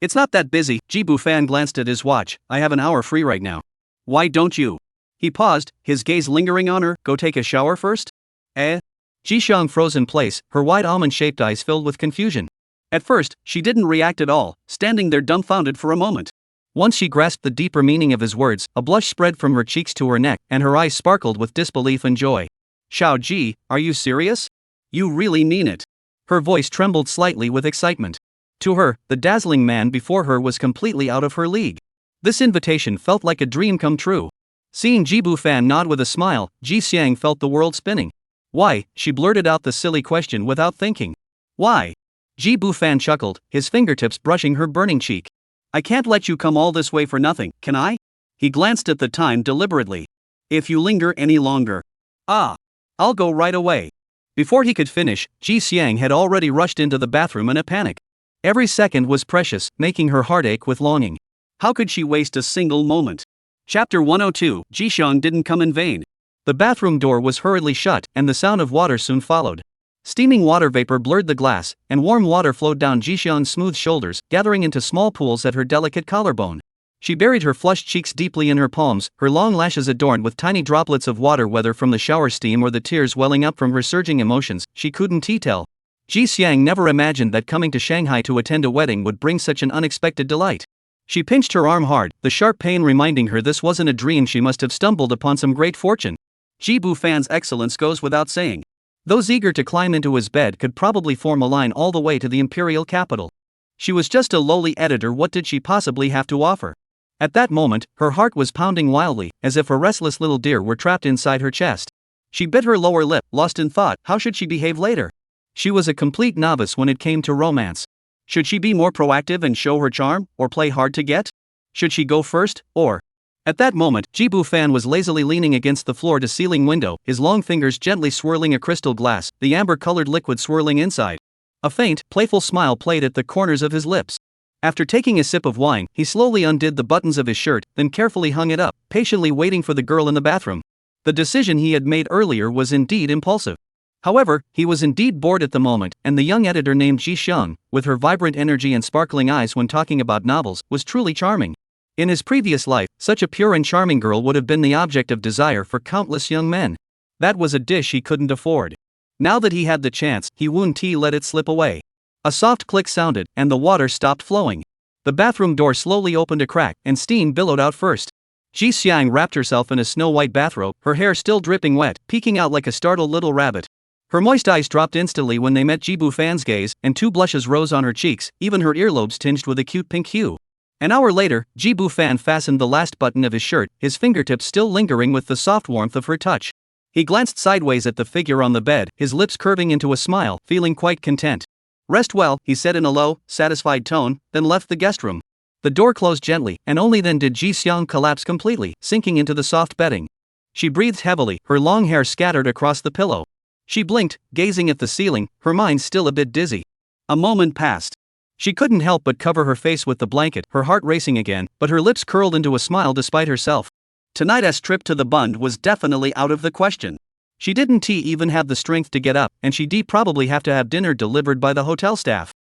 S2: It's not that busy. Ji Bu-fan glanced at his watch. I have an hour free right now. Why don't you? He paused, his gaze lingering on her. Go take a shower first?
S1: Ji Xiang froze in place, her wide almond-shaped eyes filled with confusion.
S2: At first, she didn't react at all, standing there dumbfounded for a moment.
S1: Once she grasped the deeper meaning of his words, a blush spread from her cheeks to her neck, and her eyes sparkled with disbelief and joy.
S2: Xiao Ji, are you serious? You really mean it?
S1: Her voice trembled slightly with excitement. To her, the dazzling man before her was completely out of her league. This invitation felt like a dream come true. Seeing Ji Bu-fan nod with a smile, Ji Xiang felt the world spinning. Why? She blurted out the silly question without thinking. Why? Ji Bu-fan chuckled, his fingertips brushing her burning cheek.
S2: I can't let you come all this way for nothing, can I? He glanced at the time deliberately. If you linger any longer. I'll go right away.
S1: Before he could finish, Ji Xiang had already rushed into the bathroom in a panic. Every second was precious, making her heart ache with longing.
S2: How could she waste a single moment? Chapter 102, Ji Xiang didn't come in vain.
S1: The bathroom door was hurriedly shut, and the sound of water soon followed. Steaming water vapor blurred the glass, and warm water flowed down Ji Xiang's smooth shoulders, gathering into small pools at her delicate collarbone. She buried her flushed cheeks deeply in her palms, her long lashes adorned with tiny droplets of water, whether from the shower steam or the tears welling up from her surging emotions, she couldn't tell. Ji Xiang never imagined that coming to Shanghai to attend a wedding would bring such an unexpected delight. She pinched her arm hard, the sharp pain reminding her this wasn't a dream. She must have stumbled upon some great fortune.
S2: Ji Bu-fan's excellence goes without saying.
S1: Those eager to climb into his bed could probably form a line all the way to the imperial capital. She was just a lowly editor, what did she possibly have to offer? At that moment, her heart was pounding wildly, as if a restless little deer were trapped inside her chest. She bit her lower lip, lost in thought. How should she behave later? She was a complete novice when it came to romance. Should she be more proactive and show her charm, or play hard to get? Should she go first, or? At that moment, Jibu Fan was lazily leaning against the floor-to-ceiling window, his long fingers gently swirling a crystal glass, the amber-colored liquid swirling inside. A faint, playful smile played at the corners of his lips. After taking a sip of wine, he slowly undid the buttons of his shirt, then carefully hung it up, patiently waiting for the girl in the bathroom. The decision he had made earlier was indeed impulsive. However, he was indeed bored at the moment, and the young editor named Ji Xiang, with her vibrant energy and sparkling eyes when talking about novels, was truly charming. In his previous life, such a pure and charming girl would have been the object of desire for countless young men. That was a dish he couldn't afford. Now that he had the chance, he wouldn't let it slip away. A soft click sounded, and the water stopped flowing. The bathroom door slowly opened a crack, and steam billowed out first. Ji Xiang wrapped herself in a snow-white bathrobe, her hair still dripping wet, peeking out like a startled little rabbit. Her moist eyes dropped instantly when they met Jibu Fan's gaze, and two blushes rose on her cheeks, even her earlobes tinged with a cute pink hue. An hour later, Jibu Fan fastened the last button of his shirt, his fingertips still lingering with the soft warmth of her touch. He glanced sideways at the figure on the bed, his lips curving into a smile, feeling quite content. Rest well, he said in a low, satisfied tone, then left the guest room. The door closed gently, and only then did Ji Xiang collapse completely, sinking into the soft bedding. She breathed heavily, her long hair scattered across the pillow. She blinked, gazing at the ceiling, her mind still a bit dizzy. A moment passed. She couldn't help but cover her face with the blanket, her heart racing again, but her lips curled into a smile despite herself. Tonight's trip to the Bund was definitely out of the question. She didn't even have the strength to get up, and she'd probably have to have dinner delivered by the hotel staff.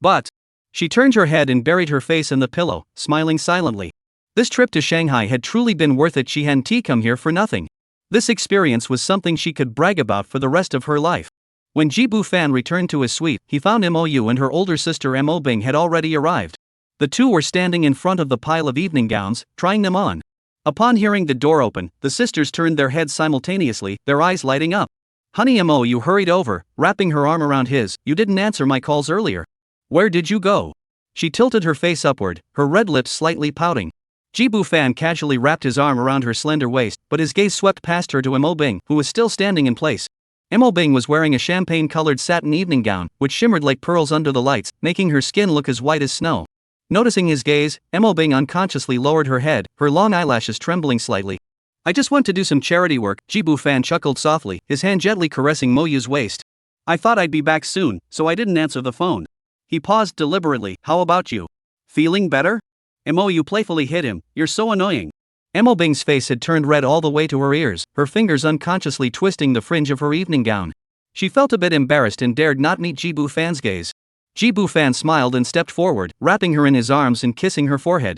S1: But she turned her head and buried her face in the pillow, smiling silently. This trip to Shanghai had truly been worth it. She hadn't come here for nothing. This experience was something she could brag about for the rest of her life. When Jibu Fan returned to his suite, he found Mou and her older sister Mo Bing had already arrived. The two were standing in front of the pile of evening gowns, trying them on. Upon hearing the door open, the sisters turned their heads simultaneously, their eyes lighting up. Honey, Mou hurried over, wrapping her arm around his. You didn't answer my calls earlier. Where did you go? She tilted her face upward, her red lips slightly pouting. Jibu Fan casually wrapped his arm around her slender waist, but his gaze swept past her to Mo Bing, who was still standing in place. Mo Bing was wearing a champagne-colored satin evening gown, which shimmered like pearls under the lights, making her skin look as white as snow. Noticing his gaze, Mo Bing unconsciously lowered her head, her long eyelashes trembling slightly. I just went to do some charity work, Jibu Fan chuckled softly, his hand gently caressing Moyu's waist. I thought I'd be back soon, so I didn't answer the phone. He paused deliberately. How about you? Feeling better? Moyu playfully hit him. You're so annoying. Mo Bing's face had turned red all the way to her ears, her fingers unconsciously twisting the fringe of her evening gown. She felt a bit embarrassed and dared not meet Jibu Fan's gaze. Jibu Fan smiled and stepped forward, wrapping her in his arms and kissing her forehead.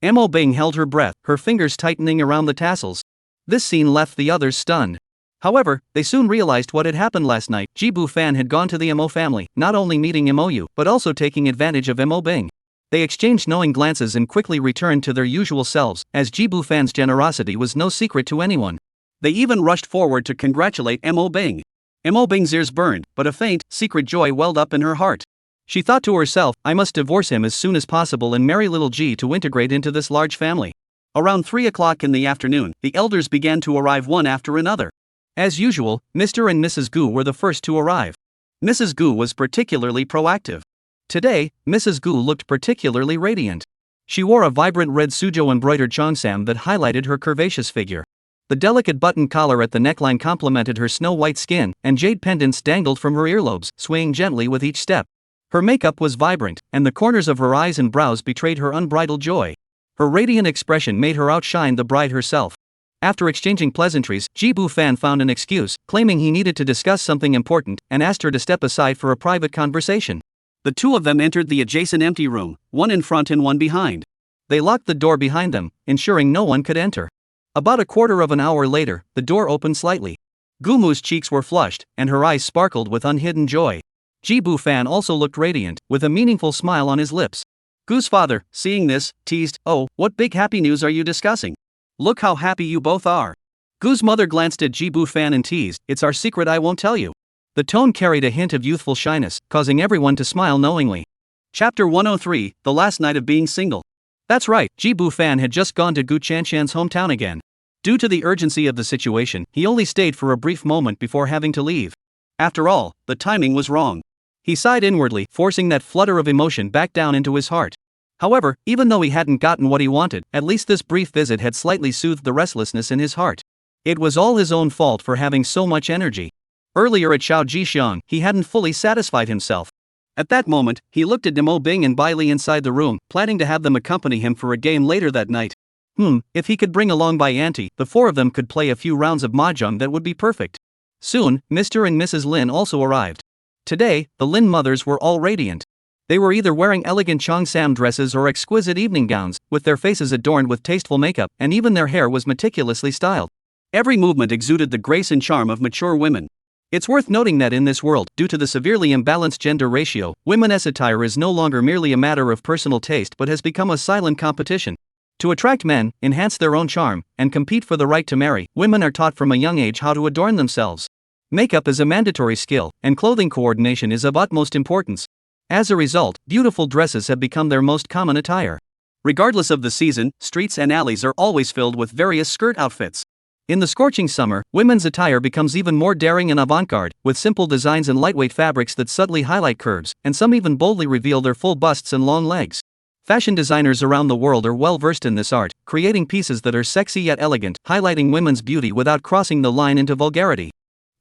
S1: Mo Bing held her breath, her fingers tightening around the tassels. This scene left the others stunned. However, they soon realized what had happened last night. Jibu Fan had gone to the Mo family, not only meeting Mou, but also taking advantage of Mo Bing. They exchanged knowing glances and quickly returned to their usual selves, as Jibu Fan's generosity was no secret to anyone. They even rushed forward to congratulate Mo Bing. Mo Bing's ears burned, but a faint, secret joy welled up in her heart. She thought to herself, I must divorce him as soon as possible and marry little Ji to integrate into this large family. Around 3 o'clock in the afternoon, the elders began to arrive one after another. As usual, Mr. and Mrs. Gu were the first to arrive. Mrs. Gu was particularly proactive. Today, Mrs. Gu looked particularly radiant. She wore a vibrant red suzhou embroidered cheongsam that highlighted her curvaceous figure. The delicate button collar at the neckline complemented her snow-white skin, and jade pendants dangled from her earlobes, swaying gently with each step. Her makeup was vibrant, and the corners of her eyes and brows betrayed her unbridled joy. Her radiant expression made her outshine the bride herself. After exchanging pleasantries, Jibu Fan found an excuse, claiming he needed to discuss something important, and asked her to step aside for a private conversation. The two of them entered the adjacent empty room, one in front and one behind. They locked the door behind them, ensuring no one could enter. About a quarter of an hour later, the door opened slightly. Gumu's cheeks were flushed, and her eyes sparkled with unhidden joy. Jibu Fan also looked radiant, with a meaningful smile on his lips. Gu's father, seeing this, teased, Oh, what big happy news are you discussing? Look how happy you both are. Gu's mother glanced at Jibu Fan and teased, It's our secret, I won't tell you. The tone carried a hint of youthful shyness, causing everyone to smile knowingly.
S2: Chapter 103, The Last Night of Being Single.
S1: That's right, Ji Bu-fan had just gone to Gu Chanshan's hometown again. Due to the urgency of the situation, he only stayed for a brief moment before having to leave.
S2: After all, the timing was wrong.
S1: He sighed inwardly, forcing that flutter of emotion back down into his heart. However, even though he hadn't gotten what he wanted, at least this brief visit had slightly soothed the restlessness in his heart. It was all his own fault for having so much energy. Earlier at Xiao Jixiang, he hadn't fully satisfied himself. At that moment, he looked at Mo Bing and Bai Li inside the room, planning to have them accompany him for a game later that night. If he could bring along Bai Auntie, the four of them could play a few rounds of mahjong that would be perfect. Soon, Mr. and Mrs. Lin also arrived. Today, the Lin mothers were all radiant. They were either wearing elegant cheongsam dresses or exquisite evening gowns, with their faces adorned with tasteful makeup, and even their hair was meticulously styled.
S2: Every movement exuded the grace and charm of mature women.
S1: It's worth noting that in this world, due to the severely imbalanced gender ratio, women's attire is no longer merely a matter of personal taste but has become a silent competition. To attract men, enhance their own charm, and compete for the right to marry, women are taught from a young age how to adorn themselves. Makeup is a mandatory skill, and clothing coordination is of utmost importance. As a result, beautiful dresses have become their most common attire.
S2: Regardless of the season, streets and alleys are always filled with various skirt outfits.
S1: In the scorching summer, women's attire becomes even more daring and avant-garde, with simple designs and lightweight fabrics that subtly highlight curves, and some even boldly reveal their full busts and long legs. Fashion designers around the world are well versed in this art, creating pieces that are sexy yet elegant, highlighting women's beauty without crossing the line into vulgarity.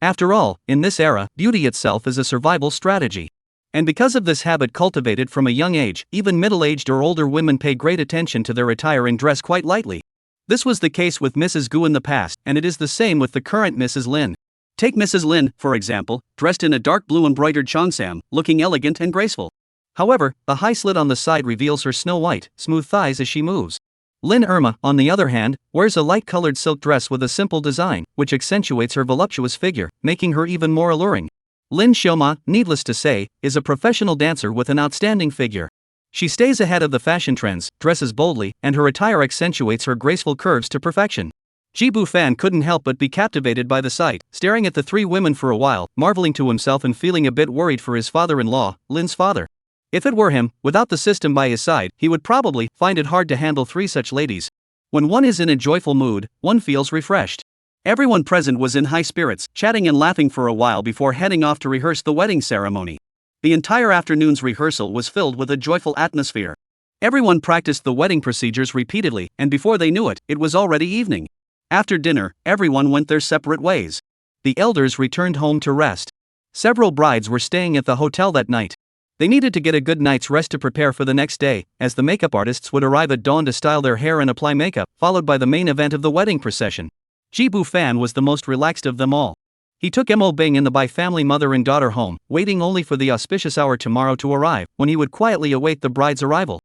S1: After all, in this era, beauty itself is a survival strategy. And because of this habit cultivated from a young age, even middle-aged or older women pay great attention to their attire and dress quite lightly. This was the case with Mrs. Gu in the past, and it is the same with the current Mrs. Lin.
S2: Take Mrs. Lin, for example, dressed in a dark blue embroidered cheongsam, looking elegant and graceful.
S1: However, the high slit on the side reveals her snow-white, smooth thighs as she moves. Lin Irma, on the other hand, wears a light-colored silk dress with a simple design, which accentuates her voluptuous figure, making her even more alluring. Lin Xiaoma, needless to say, is a professional dancer with an outstanding figure. She stays ahead of the fashion trends, dresses boldly, and her attire accentuates her graceful curves to perfection. Ji Bu-fan couldn't help but be captivated by the sight, staring at the three women for a while, marveling to himself and feeling a bit worried for his father-in-law, Lin's father. If it were him, without the system by his side, he would probably find it hard to handle three such ladies. When one is in a joyful mood, one feels refreshed. Everyone present was in high spirits, chatting and laughing for a while before heading off to rehearse the wedding ceremony. The entire afternoon's rehearsal was filled with a joyful atmosphere. Everyone practiced the wedding procedures repeatedly, and before they knew it, it was already evening. After dinner, everyone went their separate ways. The elders returned home to rest. Several brides were staying at the hotel that night. They needed to get a good night's rest to prepare for the next day, as the makeup artists would arrive at dawn to style their hair and apply makeup, followed by the main event of the wedding procession. Ji Bu-fan was the most relaxed of them all. He took Mo Bing and the Bai family mother and daughter home, waiting only for the auspicious hour tomorrow to arrive, when he would quietly await the bride's arrival.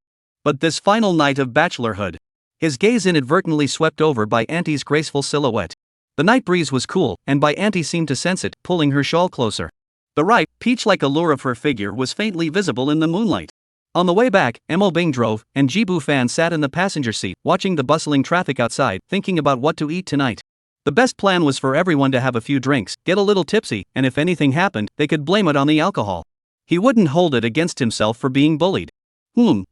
S1: But this final night of bachelorhood, his gaze inadvertently swept over Bai Auntie's graceful silhouette. The night breeze was cool, and Bai Auntie seemed to sense it, pulling her shawl closer. The ripe, peach-like allure of her figure was faintly visible in the moonlight. On the way back, Mo Bing drove, and Ji Bu-fan sat in the passenger seat, watching the bustling traffic outside, thinking about what to eat tonight. The best plan was for everyone to have a few drinks, get a little tipsy, and if anything happened, they could blame it on the alcohol. He wouldn't hold it against himself for being bullied.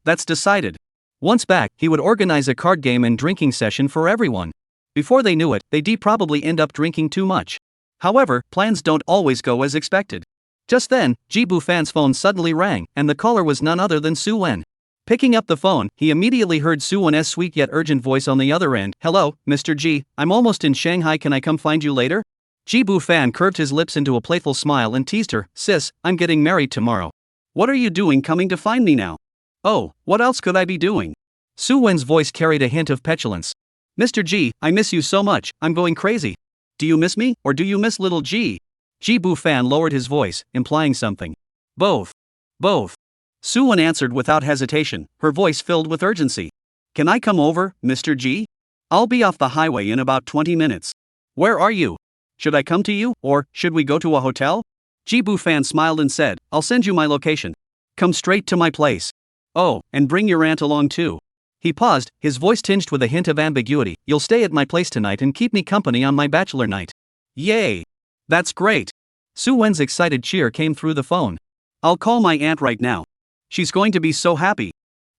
S1: That's decided. Once back, he would organize a card game and drinking session for everyone. Before they knew it, they'd probably end up drinking too much. However, plans don't always go as expected. Just then, Ji Bu-fan's phone suddenly rang, and the caller was none other than Su Wen. Picking up the phone, he immediately heard Su Wen's sweet yet urgent voice on the other end. "Hello, Mr. Ji, I'm almost in Shanghai, can I come find you later?" Ji Bu-fan curved his lips into a playful smile and teased her, "Sis, I'm getting married tomorrow.
S2: What are you doing coming to find me now?"
S1: "Oh, what else could I be doing?" Su Wen's voice carried a hint of petulance. "Mr. Ji, I miss you so much, I'm going crazy."
S2: "Do you miss me, or do you miss little Ji?"
S1: Ji Bu-fan lowered his voice, implying something.
S2: Both. Su Wen answered without hesitation, her voice filled with urgency. "Can I come over, Mr. Ji? I'll be off the highway in about 20 minutes.
S1: Where are you?
S2: Should I come to you, or should we go to a hotel?" Ji Bu-fan smiled and said, "I'll send you my location. Come straight to my place. Oh, and bring your aunt along too."
S1: He paused, his voice tinged with a hint of ambiguity. "You'll stay at my place tonight and keep me company on my bachelor night."
S2: "Yay! That's great." Su Wen's excited cheer came through the phone. I'll call my aunt right now. She's going to be so happy.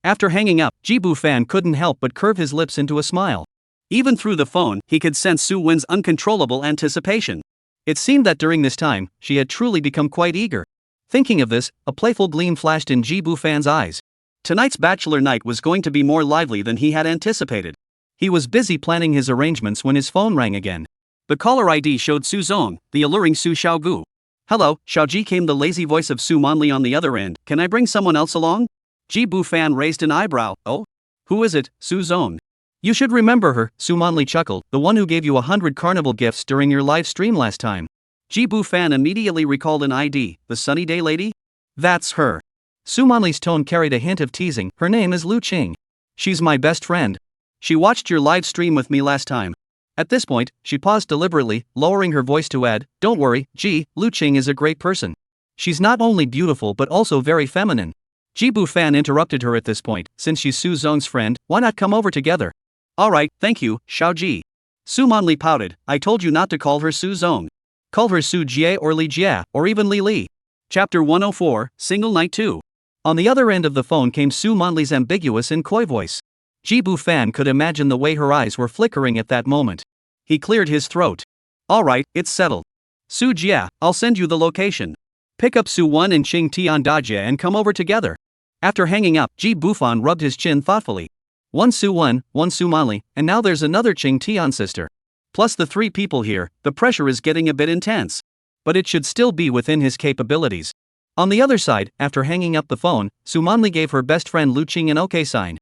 S2: After hanging up, Jibu Fan couldn't help but curve his lips into a smile. Even through the phone, he could sense Su Wen's uncontrollable anticipation. It seemed that during this time, she had truly become quite eager. Thinking of this, a playful gleam flashed in Jibu Fan's eyes. Tonight's bachelor night was going to be more lively than he had anticipated. He was busy planning his arrangements when his phone rang again. The caller ID showed Su Zong, the alluring Su Xiaogu. Hello, Xiaoji, came the lazy voice of Su Manli on the other end. Can I bring someone else along? Jibu Fan raised an eyebrow. Oh? Who is it, Su Zong? You should remember her, Su Manli chuckled, the one who gave you 100 carnival gifts during your live stream last time. Jibu Fan immediately recalled an ID, the sunny day lady? That's her. Su Manli's tone carried a hint of teasing. Her name is Lu Qing. She's my best friend. She watched your live stream with me last time. At this point, she paused deliberately, lowering her voice to add, Don't worry, Lu Qing is a great person. She's not only beautiful but also very feminine. Jibu Fan interrupted her at this point. Since she's Su Zong's friend, why not come over together? Alright, thank you, Xiaoji. Su Manli pouted. I told you not to call her Su Zong. Call her Su Jie or Li Jia, or even Li Li. Chapter 104, Single Night 2. On the other end of the phone came Su Manli's ambiguous and coy voice. Jibu Fan could imagine the way her eyes were flickering at that moment. He cleared his throat. Alright, it's settled. Su Jia, I'll send you the location. Pick up Su Wen and Qing Tian Dajie and come over together. After hanging up, Jibu Fan rubbed his chin thoughtfully. One Su Wen, one Su Manli, and now there's another Qing Tian sister. Plus the 3 people here, the pressure is getting a bit intense. But it should still be within his capabilities. On the other side, after hanging up the phone, Su Manli gave her best friend Lu Qing an OK sign.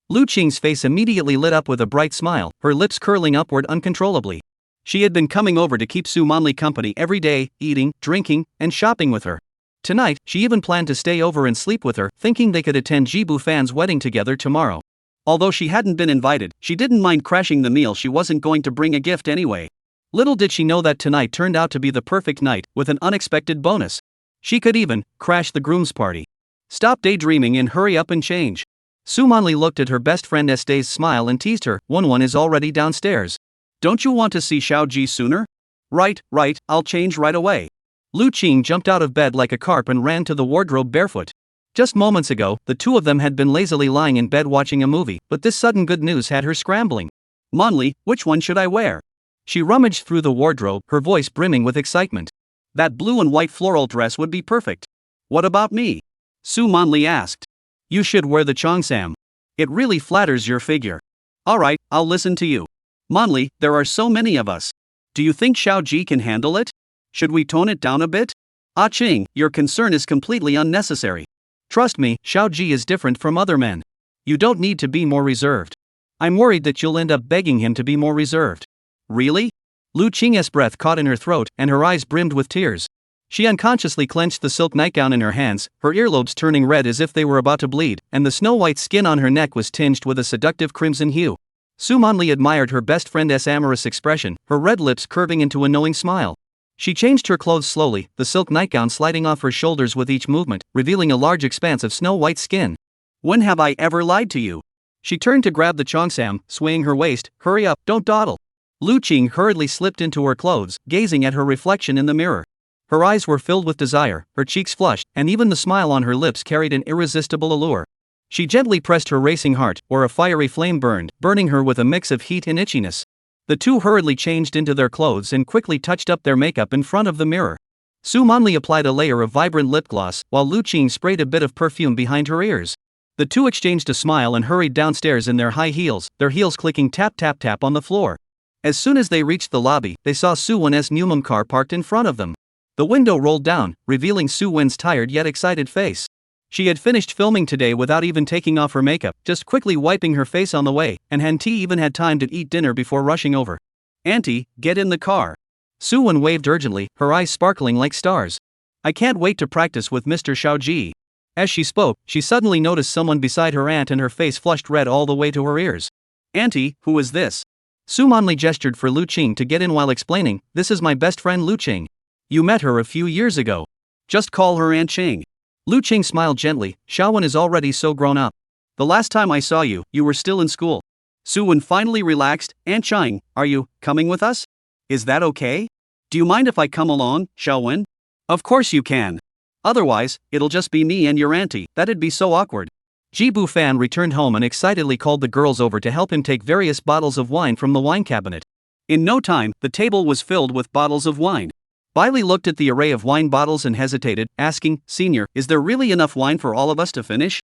S2: Lu Qing's face immediately lit up with a bright smile, her lips curling upward uncontrollably. She had been coming over to keep Su Manli company every day, eating, drinking, and shopping with her. Tonight, she even planned to stay over and sleep with her, thinking they could attend Jibu Fan's wedding together tomorrow. Although she hadn't been invited, she didn't mind crashing the meal. She wasn't going to bring a gift anyway. Little did she know that tonight turned out to be the perfect night, with an unexpected bonus. She could even crash the groom's party. Stop daydreaming and hurry up and change. Su Manli looked at her best friend Estay's smile and teased her. One is already downstairs. Don't you want to see Xiaoji sooner? Right, I'll change right away. Lu Qing jumped out of bed like a carp and ran to the wardrobe barefoot. Just moments ago, the two of them had been lazily lying in bed watching a movie, but this sudden good news had her scrambling. Manli, which one should I wear? She rummaged through the wardrobe, her voice brimming with excitement. That blue and white floral dress would be perfect. What about me? Su Manli asked. You should wear the cheongsam. It really flatters your figure. Alright, I'll listen to you. Manli, there are so many of us. Do you think Xiaoji can handle it? Should we tone it down a bit? Ah Qing, your concern is completely unnecessary. Trust me, Xiaoji is different from other men. You don't need to be more reserved. I'm worried that you'll end up begging him to be more reserved. Really? Lu Qing's breath caught in her throat, and her eyes brimmed with tears. She unconsciously clenched the silk nightgown in her hands, her earlobes turning red as if they were about to bleed, and the snow-white skin on her neck was tinged with a seductive crimson hue. Su Manli admired her best friend's amorous expression, her red lips curving into a knowing smile. She changed her clothes slowly, the silk nightgown sliding off her shoulders with each movement, revealing a large expanse of snow-white skin. When have I ever lied to you? She turned to grab the cheongsam, swaying her waist. Hurry up, don't dawdle. Lu Qing hurriedly slipped into her clothes, gazing at her reflection in the mirror. Her eyes were filled with desire, her cheeks flushed, and even the smile on her lips carried an irresistible allure. She gently pressed her racing heart, where a fiery flame burned, burning her with a mix of heat and itchiness. The two hurriedly changed into their clothes and quickly touched up their makeup in front of the mirror. Su Manli applied a layer of vibrant lip gloss, while Lu Qing sprayed a bit of perfume behind her ears. The two exchanged a smile and hurried downstairs in their high heels, their heels clicking tap tap tap on the floor. As soon as they reached the lobby, they saw Su Wen's Mumum car parked in front of them. The window rolled down, revealing Su Wen's tired yet excited face. She had finished filming today without even taking off her makeup, just quickly wiping her face on the way, and Han-Ti even had time to eat dinner before rushing over. Auntie, get in the car. Su Wen waved urgently, her eyes sparkling like stars. I can't wait to practice with Mr. Xiaoji. As she spoke, she suddenly noticed someone beside her aunt and her face flushed red all the way to her ears. Auntie, who is this? Su Manli gestured for Lu Qing to get in while explaining, this is my best friend Lu Qing. You met her a few years ago. Just call her Aunt Qing. Lu Qing smiled gently. Xiaowen is already so grown up. The last time I saw you, you were still in school. Su Wen finally relaxed. Aunt Qing, are you coming with us? Is that okay? Do you mind if I come along, Xiaowen? Of course you can. Otherwise, it'll just be me and your auntie. That'd be so awkward.
S1: Jibu Fan returned home and excitedly called the girls over to help him take various bottles of wine from the wine cabinet.
S2: In no time, the table was filled with bottles of wine. Bailey looked at the array of wine bottles and hesitated, asking, "Senior, is there really enough wine for all of us to finish?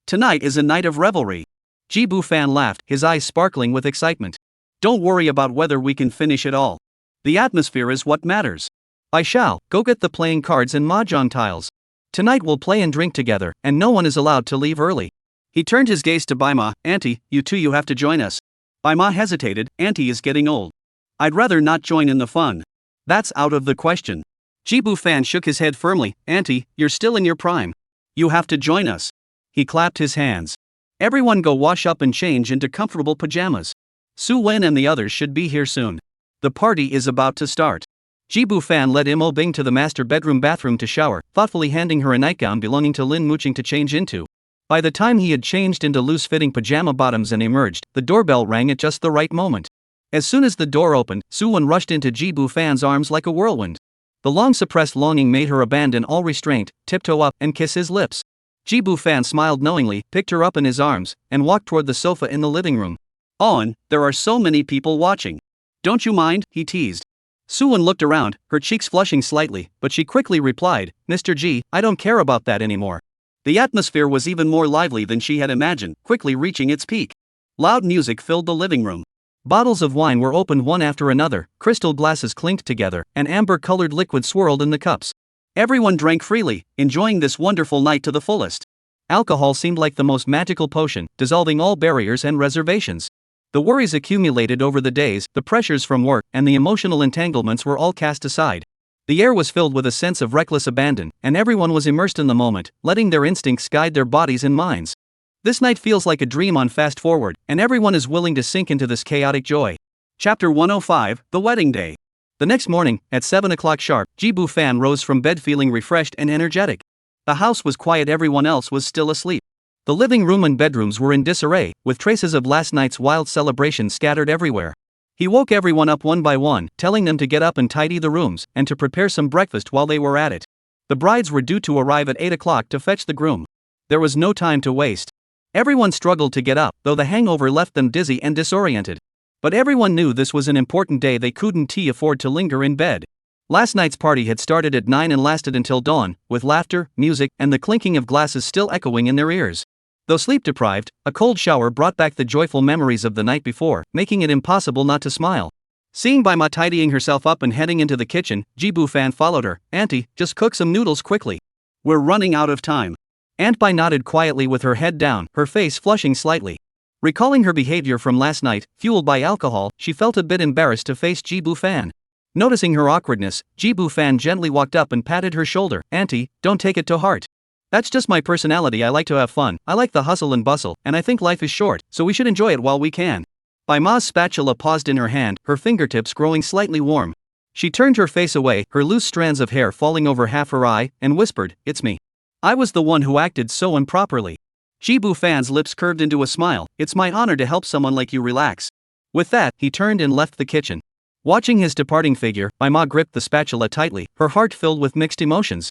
S2: Tonight is a night of revelry."
S1: Jibu Fan laughed, his eyes sparkling with excitement.
S2: "Don't worry about whether we can finish it all. The atmosphere is what matters."
S1: "I shall. Go get the playing cards and mahjong tiles. Tonight we'll play and drink together, and no one is allowed to leave early."
S2: He turned his gaze to Baima. "Auntie, you have to join us." Baima hesitated. "Auntie is getting old. I'd rather not join in the fun." "That's out of the question." Jibu Fan shook his head firmly. "Auntie, you're still in your prime. You have to join us." He clapped his hands. "Everyone go wash up and change into comfortable pajamas. Su Wen and the others should be here soon. The party is about to start."
S1: Jibu Fan led Imo Bing to the master bathroom to shower, thoughtfully handing her a nightgown belonging to Lin Muching to change into. By the time he had changed into loose-fitting pajama bottoms and emerged, the doorbell rang at just the right moment. As soon as the door opened, Suwon rushed into Jibu Fan's arms like a whirlwind. The long-suppressed longing made her abandon all restraint, tiptoe up, and kiss his lips. Jibu Fan smiled knowingly, picked her up in his arms, and walked toward the sofa in the living room. "On, there are so many people watching. Don't you mind?" he teased. Suwon looked around, her cheeks flushing slightly, but she quickly replied, "Mr. G, I don't care about that anymore." The atmosphere was even more lively than she had imagined, quickly reaching its peak. Loud music filled the living room. Bottles of wine were opened one after another, crystal glasses clinked together, and amber-colored liquid swirled in the cups. Everyone drank freely, enjoying this wonderful night to the fullest. Alcohol seemed like the most magical potion, dissolving all barriers and reservations. The worries accumulated over the days, the pressures from work, and the emotional entanglements were all cast aside. The air was filled with a sense of reckless abandon, and everyone was immersed in the moment, letting their instincts guide their bodies and minds. This night feels like a dream on fast forward, and everyone is willing to sink into this chaotic joy. Chapter 105, The Wedding Day. The next morning, at 7 o'clock sharp, Jibu Fan rose from bed feeling refreshed and energetic. The house was quiet, everyone else was still asleep. The living room and bedrooms were in disarray, with traces of last night's wild celebration scattered everywhere. He woke everyone up one by one, telling them to get up and tidy the rooms, and to prepare some breakfast while they were at it. The brides were due to arrive at 8 o'clock to fetch the groom. There was no time to waste. Everyone struggled to get up, though the hangover left them dizzy and disoriented. But everyone knew this was an important day, they couldn't afford to linger in bed. Last night's party had started at 9 and lasted until dawn, with laughter, music, and the clinking of glasses still echoing in their ears. Though sleep-deprived, a cold shower brought back the joyful memories of the night before, making it impossible not to smile. Seeing Baima tidying herself up and heading into the kitchen, Jibu Fan followed her. "Auntie, just cook some noodles quickly. We're running out of time." Aunt Bai nodded quietly with her head down, her face flushing slightly. Recalling her behavior from last night, fueled by alcohol, she felt a bit embarrassed to face Jibu Fan. Noticing her awkwardness, Jibu Fan gently walked up and patted her shoulder. "Auntie, don't take it to heart. That's just my personality, I like to have fun, I like the hustle and bustle, and I think life is short, so we should enjoy it while we can." Baima's spatula paused in her hand, her fingertips growing slightly warm. She turned her face away, her loose strands of hair falling over half her eye, and whispered, "It's me. I was the one who acted so improperly." Jibu Fan's lips curved into a smile. "It's my honor to help someone like you relax." With that, he turned and left the kitchen. Watching his departing figure, Baima gripped the spatula tightly, her heart filled with mixed emotions.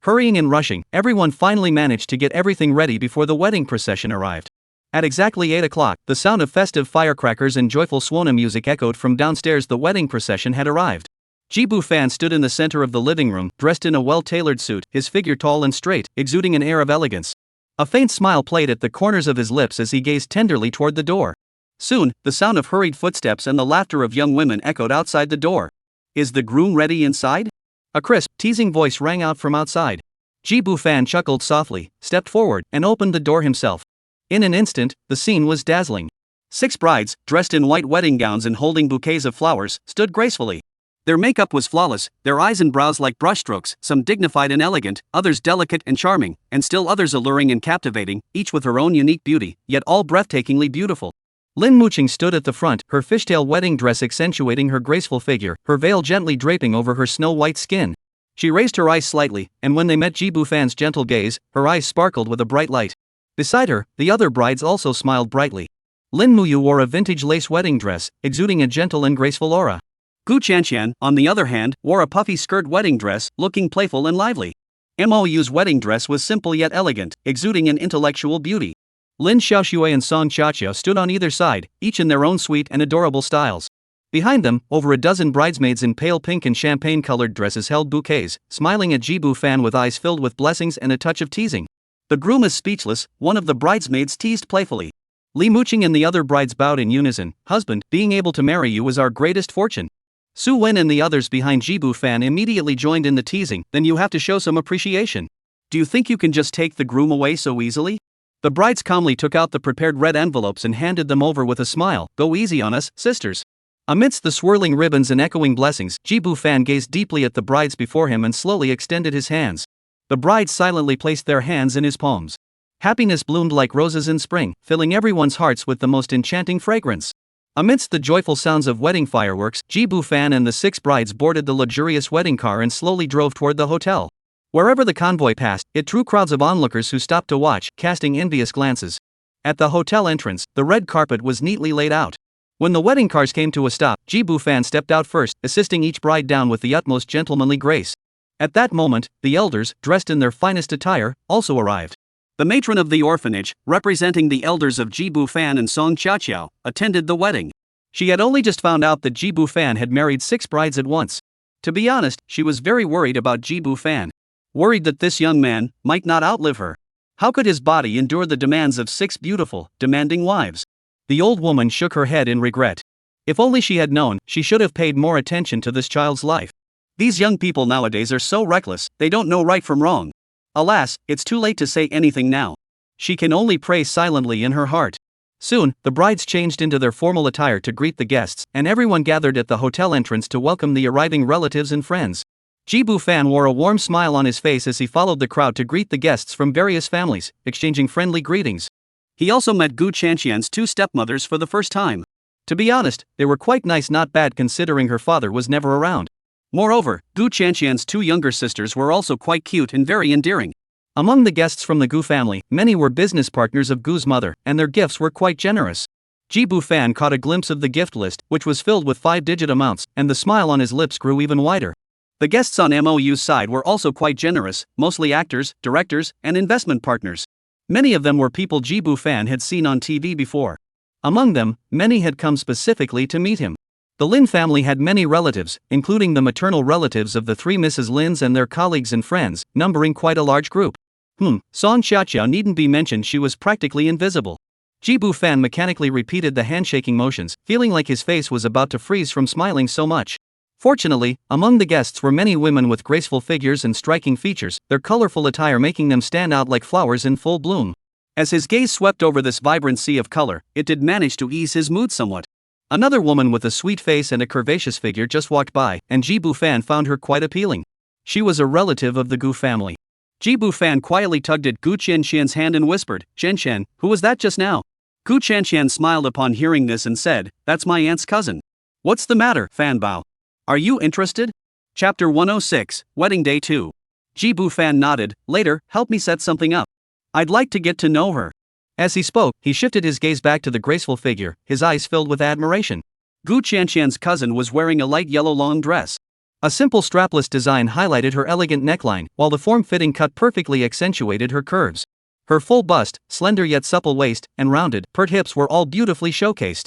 S1: Hurrying and rushing, everyone finally managed to get everything ready before the wedding procession arrived. At exactly 8 o'clock, the sound of festive firecrackers and joyful Swona music echoed from downstairs. The wedding procession had arrived. Jibu Fan stood in the center of the living room, dressed in a well-tailored suit, his figure tall and straight, exuding an air of elegance. A faint smile played at the corners of his lips as he gazed tenderly toward the door. Soon, the sound of hurried footsteps and the laughter of young women echoed outside the door. "Is the groom ready inside?" A crisp, teasing voice rang out from outside. Jibu Fan chuckled softly, stepped forward, and opened the door himself. In an instant, the scene was dazzling. 6 brides, dressed in white wedding gowns and holding bouquets of flowers, stood gracefully. Their makeup was flawless, their eyes and brows like brushstrokes, some dignified and elegant, others delicate and charming, and still others alluring and captivating, each with her own unique beauty, yet all breathtakingly beautiful. Lin Muching stood at the front, her fishtail wedding dress accentuating her graceful figure, her veil gently draping over her snow-white skin. She raised her eyes slightly, and when they met Jibu Fan's gentle gaze, her eyes sparkled with a bright light. Beside her, the other brides also smiled brightly. Lin Muyu wore a vintage lace wedding dress, exuding a gentle and graceful aura.
S2: Gu Chanqian, on the other hand, wore a puffy skirt wedding dress, looking playful and lively. Mou's wedding dress was simple yet elegant, exuding an intellectual beauty. Lin Xiaoxue and Song Xiaoqiao stood on either side, each in their own sweet and adorable styles. Behind them, over a dozen bridesmaids in pale pink and champagne-colored dresses held bouquets, smiling at Jibu Fan with eyes filled with blessings and a touch of teasing. The groom is speechless, one of the bridesmaids teased playfully. Li Muqing and the other brides bowed in unison. Husband, being able to marry you is our greatest fortune. Su Wen and the others behind Jibu Fan immediately joined in the teasing. Then you have to show some appreciation. Do you think you can just take the groom away so easily? The brides calmly took out the prepared red envelopes and handed them over with a smile. Go easy on us, sisters. Amidst the swirling ribbons and echoing blessings, Jibu Fan gazed deeply at the brides before him and slowly extended his hands. The brides silently placed their hands in his palms. Happiness bloomed like roses in spring, filling everyone's hearts with the most enchanting fragrance. Amidst the joyful sounds of wedding fireworks, Jibu Fan and the 6 brides boarded the luxurious wedding car and slowly drove toward the hotel. Wherever the convoy passed, it drew crowds of onlookers who stopped to watch, casting envious glances. At the hotel entrance, the red carpet was neatly laid out. When the wedding cars came to a stop, Jibu Fan stepped out first, assisting each bride down with the utmost gentlemanly grace. At that moment, the elders, dressed in their finest attire, also arrived. The matron of the orphanage, representing the elders of Jibu Fan and Song Xiaoqiao, attended the wedding. She had only just found out that Jibu Fan had married 6 brides at once. To be honest, she was very worried about Jibu Fan. Worried that this young man might not outlive her. How could his body endure the demands of 6 beautiful, demanding wives? The old woman shook her head in regret. If only she had known, she should have paid more attention to this child's life. These young people nowadays are so reckless, they don't know right from wrong. Alas, it's too late to say anything now. She can only pray silently in her heart. Soon, the brides changed into their formal attire to greet the guests, and everyone gathered at the hotel entrance to welcome the arriving relatives and friends. Jibu Fan wore a warm smile on his face as he followed the crowd to greet the guests from various families, exchanging friendly greetings. He also met Gu Chanqian's 2 stepmothers for the first time. To be honest, they were quite nice, not bad considering her father was never around. Moreover, Gu Chanqian's 2 younger sisters were also quite cute and very endearing. Among the guests from the Gu family, many were business partners of Gu's mother, and their gifts were quite generous. Jibu Fan caught a glimpse of the gift list, which was filled with 5-digit amounts, and the smile on his lips grew even wider. The guests on MOU's side were also quite generous, mostly actors, directors, and investment partners. Many of them were people Jibu Fan had seen on TV before. Among them, many had come specifically to meet him. The Lin family had many relatives, including the maternal relatives of the 3 Mrs. Lins and their colleagues and friends, numbering quite a large group. Song Xiaoqiao needn't be mentioned, she was practically invisible. Jibu Fan mechanically repeated the handshaking motions, feeling like his face was about to freeze from smiling so much. Fortunately, among the guests were many women with graceful figures and striking features, their colorful attire making them stand out like flowers in full bloom. As his gaze swept over this vibrant sea of color, it did manage to ease his mood somewhat. Another woman with a sweet face and a curvaceous figure just walked by, and Jibu Fan found her quite appealing. She was a relative of the Gu family. Jibu Fan quietly tugged at Gu Chanqian's hand and whispered, "Chen, who was that just now?" Gu Chanqian smiled upon hearing this and said, "That's my aunt's cousin." "What's the matter, Fan Bao? Are you interested?" Chapter 106, Wedding Day 2. Jibu Fan nodded. "Later, help me set something up. I'd like to get to know her." As he spoke, he shifted his gaze back to the graceful figure, his eyes filled with admiration. Gu Chanqian's cousin was wearing a light yellow long dress. A simple strapless design highlighted her elegant neckline, while the form-fitting cut perfectly accentuated her curves. Her full bust, slender yet supple waist, and rounded, pert hips were all beautifully showcased.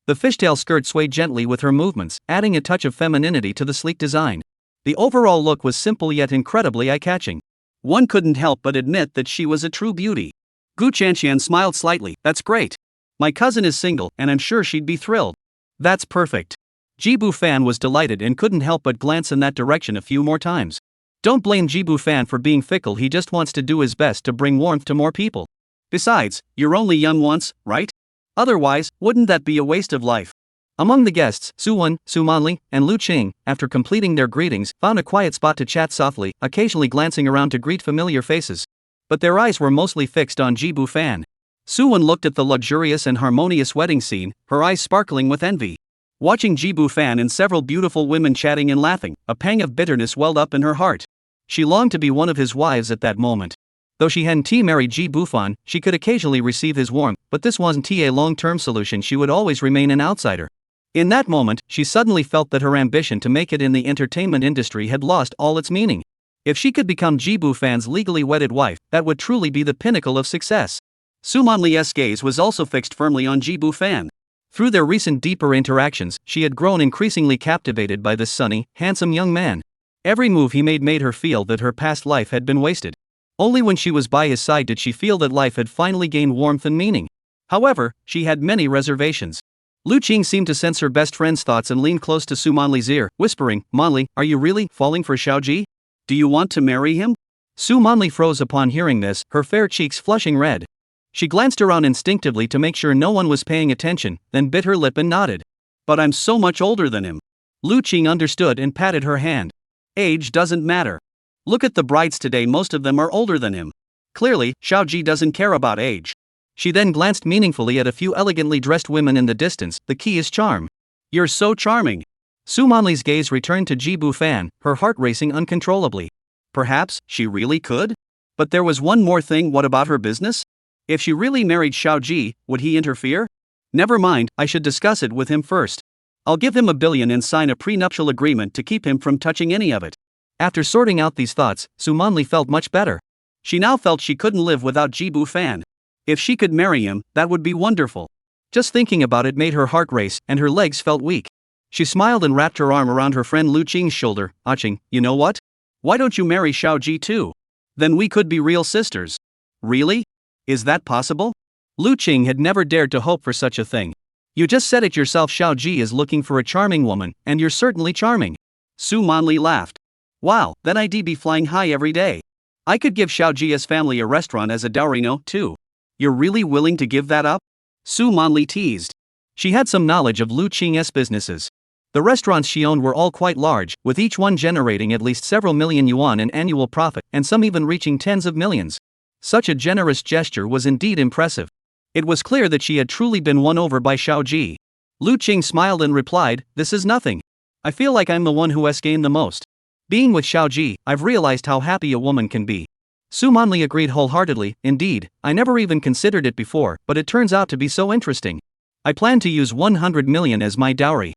S2: The fishtail skirt swayed gently with her movements, adding a touch of femininity to the sleek design. The overall look was simple yet incredibly eye-catching. One couldn't help but admit that she was a true beauty. Gu Chanqian smiled slightly. "That's great. My cousin is single, and I'm sure she'd be thrilled." "That's perfect." Jibu Fan was delighted and couldn't help but glance in that direction a few more times. Don't blame Jibu Fan for being fickle, he just wants to do his best to bring warmth to more people. Besides, you're only young once, right? Otherwise, wouldn't that be a waste of life? Among the guests, Su Wen, Su Manli, and Lu Qing, after completing their greetings, found a quiet spot to chat softly, occasionally glancing around to greet familiar faces. But their eyes were mostly fixed on Jibu Fan. Su Wen looked at the luxurious and harmonious wedding scene, her eyes sparkling with envy. Watching Jibu Fan and several beautiful women chatting and laughing, a pang of bitterness welled up in her heart. She longed to be one of his wives at that moment. Though she hadn't married Jibu Fan, she could occasionally receive his warmth, but this wasn't a long-term solution, she would always remain an outsider. In that moment, she suddenly felt that her ambition to make it in the entertainment industry had lost all its meaning. If she could become Jibu Fan's legally wedded wife, that would truly be the pinnacle of success. Sumanli's gaze was also fixed firmly on Jibu Fan. Through their recent deeper interactions, she had grown increasingly captivated by this sunny, handsome young man. Every move he made her feel that her past life had been wasted. Only when she was by his side did she feel that life had finally gained warmth and meaning. However, she had many reservations. Lu Qing seemed to sense her best friend's thoughts and leaned close to Su Manli's ear, whispering, "Manli, are you really falling for Xiaoji? Do you want to marry him?" Su Manli froze upon hearing this, her fair cheeks flushing red. She glanced around instinctively to make sure no one was paying attention, then bit her lip and nodded. "But I'm so much older than him." Lu Qing understood and patted her hand. "Age doesn't matter. Look at the brides today, most of them are older than him. Clearly, Xiaoji doesn't care about age." She then glanced meaningfully at a few elegantly dressed women in the distance. "The key is charm. You're so charming." Su Manli's gaze returned to Jibu Fan, her heart racing uncontrollably. Perhaps she really could? But there was one more thing. What about her business? If she really married Xiaoji, would he interfere? Never mind, I should discuss it with him first. I'll give him $1 billion and sign a prenuptial agreement to keep him from touching any of it. After sorting out these thoughts, Su Manli felt much better. She now felt she couldn't live without Jibu Fan. If she could marry him, that would be wonderful. Just thinking about it made her heart race, and her legs felt weak. She smiled and wrapped her arm around her friend Lu Qing's shoulder. "Qing, you know what? Why don't you marry Xiaoji too? Then we could be real sisters." "Really? Is that possible?" Lu Qing had never dared to hope for such a thing. "You just said it yourself. Xiaoji is looking for a charming woman, and you're certainly charming." Su Manli laughed. "Wow, then I'd be flying high every day. I could give Xiaoji's family a restaurant as a dowry, no, too." "You're really willing to give that up?" Su Manli teased. She had some knowledge of Lu Qing's businesses. The restaurants she owned were all quite large, with each one generating at least several million yuan in annual profit, and some even reaching tens of millions. Such a generous gesture was indeed impressive. It was clear that she had truly been won over by Xiaoji. Lu Qing smiled and replied, "This is nothing. I feel like I'm the one who has gained the most. Being with Xiaoji, I've realized how happy a woman can be." Su Manli agreed wholeheartedly. "Indeed, I never even considered it before, but it turns out to be so interesting. I plan to use 100 million as my dowry."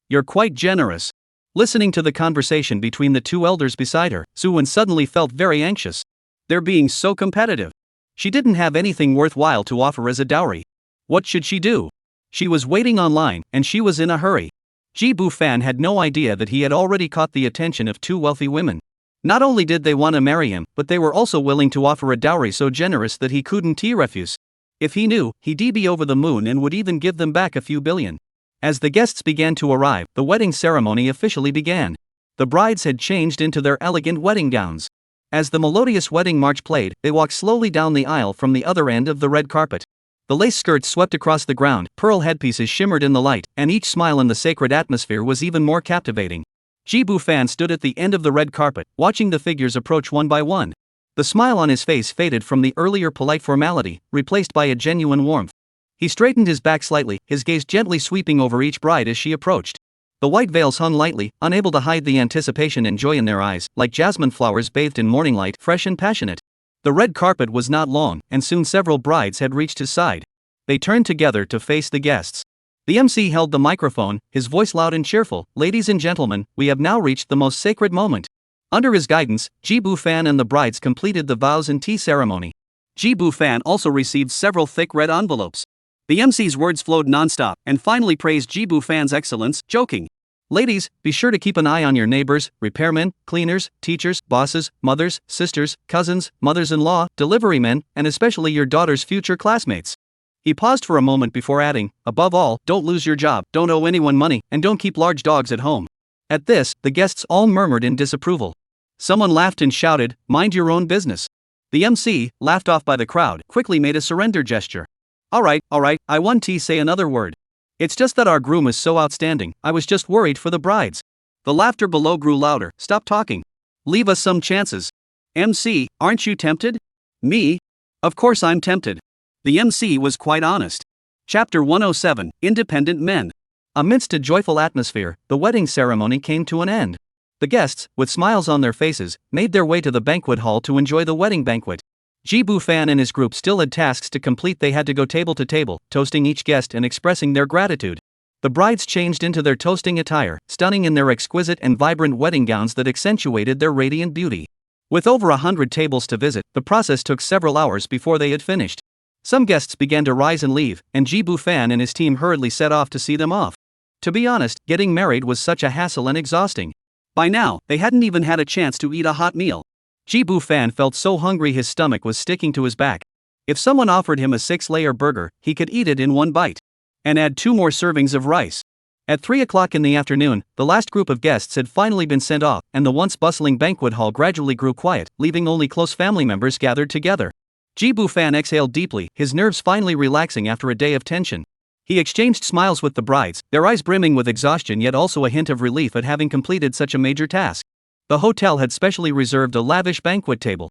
S2: "You're quite generous." Listening to the conversation between the two elders beside her, Su Wen suddenly felt very anxious. They're being so competitive. She didn't have anything worthwhile to offer as a dowry. What should she do? She was waiting online, and she was in a hurry. Jibu Fan had no idea that he had already caught the attention of two wealthy women. Not only did they want to marry him, but they were also willing to offer a dowry so generous that he couldn't refuse. If he knew, he'd be over the moon and would even give them back a few billion. As the guests began to arrive, the wedding ceremony officially began. The brides had changed into their elegant wedding gowns. As the melodious wedding march played, they walked slowly down the aisle from the other end of the red carpet. The lace skirts swept across the ground, pearl headpieces shimmered in the light, and each smile in the sacred atmosphere was even more captivating. Jibu Fan stood at the end of the red carpet, watching the figures approach one by one. The smile on his face faded from the earlier polite formality, replaced by a genuine warmth. He straightened his back slightly, his gaze gently sweeping over each bride as she approached. The white veils hung lightly, unable to hide the anticipation and joy in their eyes, like jasmine flowers bathed in morning light, fresh and passionate. The red carpet was not long, and soon several brides had reached his side. They turned together to face the guests. The MC held the microphone, his voice loud and cheerful. "Ladies and gentlemen, we have now reached the most sacred moment." Under his guidance, Jibu Fan and the brides completed the vows and tea ceremony. Jibu Fan also received several thick red envelopes. The MC's words flowed nonstop, and finally praised Jibu Fan's excellence, joking. "Ladies, be sure to keep an eye on your neighbors, repairmen, cleaners, teachers, bosses, mothers, sisters, cousins, mothers-in-law, deliverymen, and especially your daughter's future classmates." He paused for a moment before adding, "Above all, don't lose your job, don't owe anyone money, and don't keep large dogs at home." At this, the guests all murmured in disapproval. Someone laughed and shouted, "Mind your own business." The MC, laughed off by the crowd, quickly made a surrender gesture. All right, I want to say another word. It's just that our groom is so outstanding, I was just worried for the brides." The laughter below grew louder. "Stop talking. Leave us some chances." "MC, aren't you tempted?" "Me? Of course I'm tempted." The MC was quite honest. Chapter 107, Independent Men. Amidst a joyful atmosphere, the wedding ceremony came to an end. The guests, with smiles on their faces, made their way to the banquet hall to enjoy the wedding banquet. Jibu Fan and his group still had tasks to complete. They had to go table to table, toasting each guest and expressing their gratitude.
S1: The brides changed into their toasting attire, stunning in their exquisite and vibrant wedding gowns that accentuated their radiant beauty. With over 100 tables to visit, the process took several hours before they had finished. Some guests began to rise and leave, and Jibu Fan and his team hurriedly set off to see them off. To be honest, getting married was such a hassle and exhausting. By now, they hadn't even had a chance to eat a hot meal. Jibu Fan felt so hungry his stomach was sticking to his back. If someone offered him a 6-layer burger, he could eat it in one bite. And add 2 more servings of rice. At 3 o'clock in the afternoon, the last group of guests had finally been sent off, and the once bustling banquet hall gradually grew quiet, leaving only close family members gathered together. Jibu Fan exhaled deeply, his nerves finally relaxing after a day of tension. He exchanged smiles with the brides, their eyes brimming with exhaustion yet also a hint of relief at having completed such a major task. The hotel had specially reserved a lavish banquet table.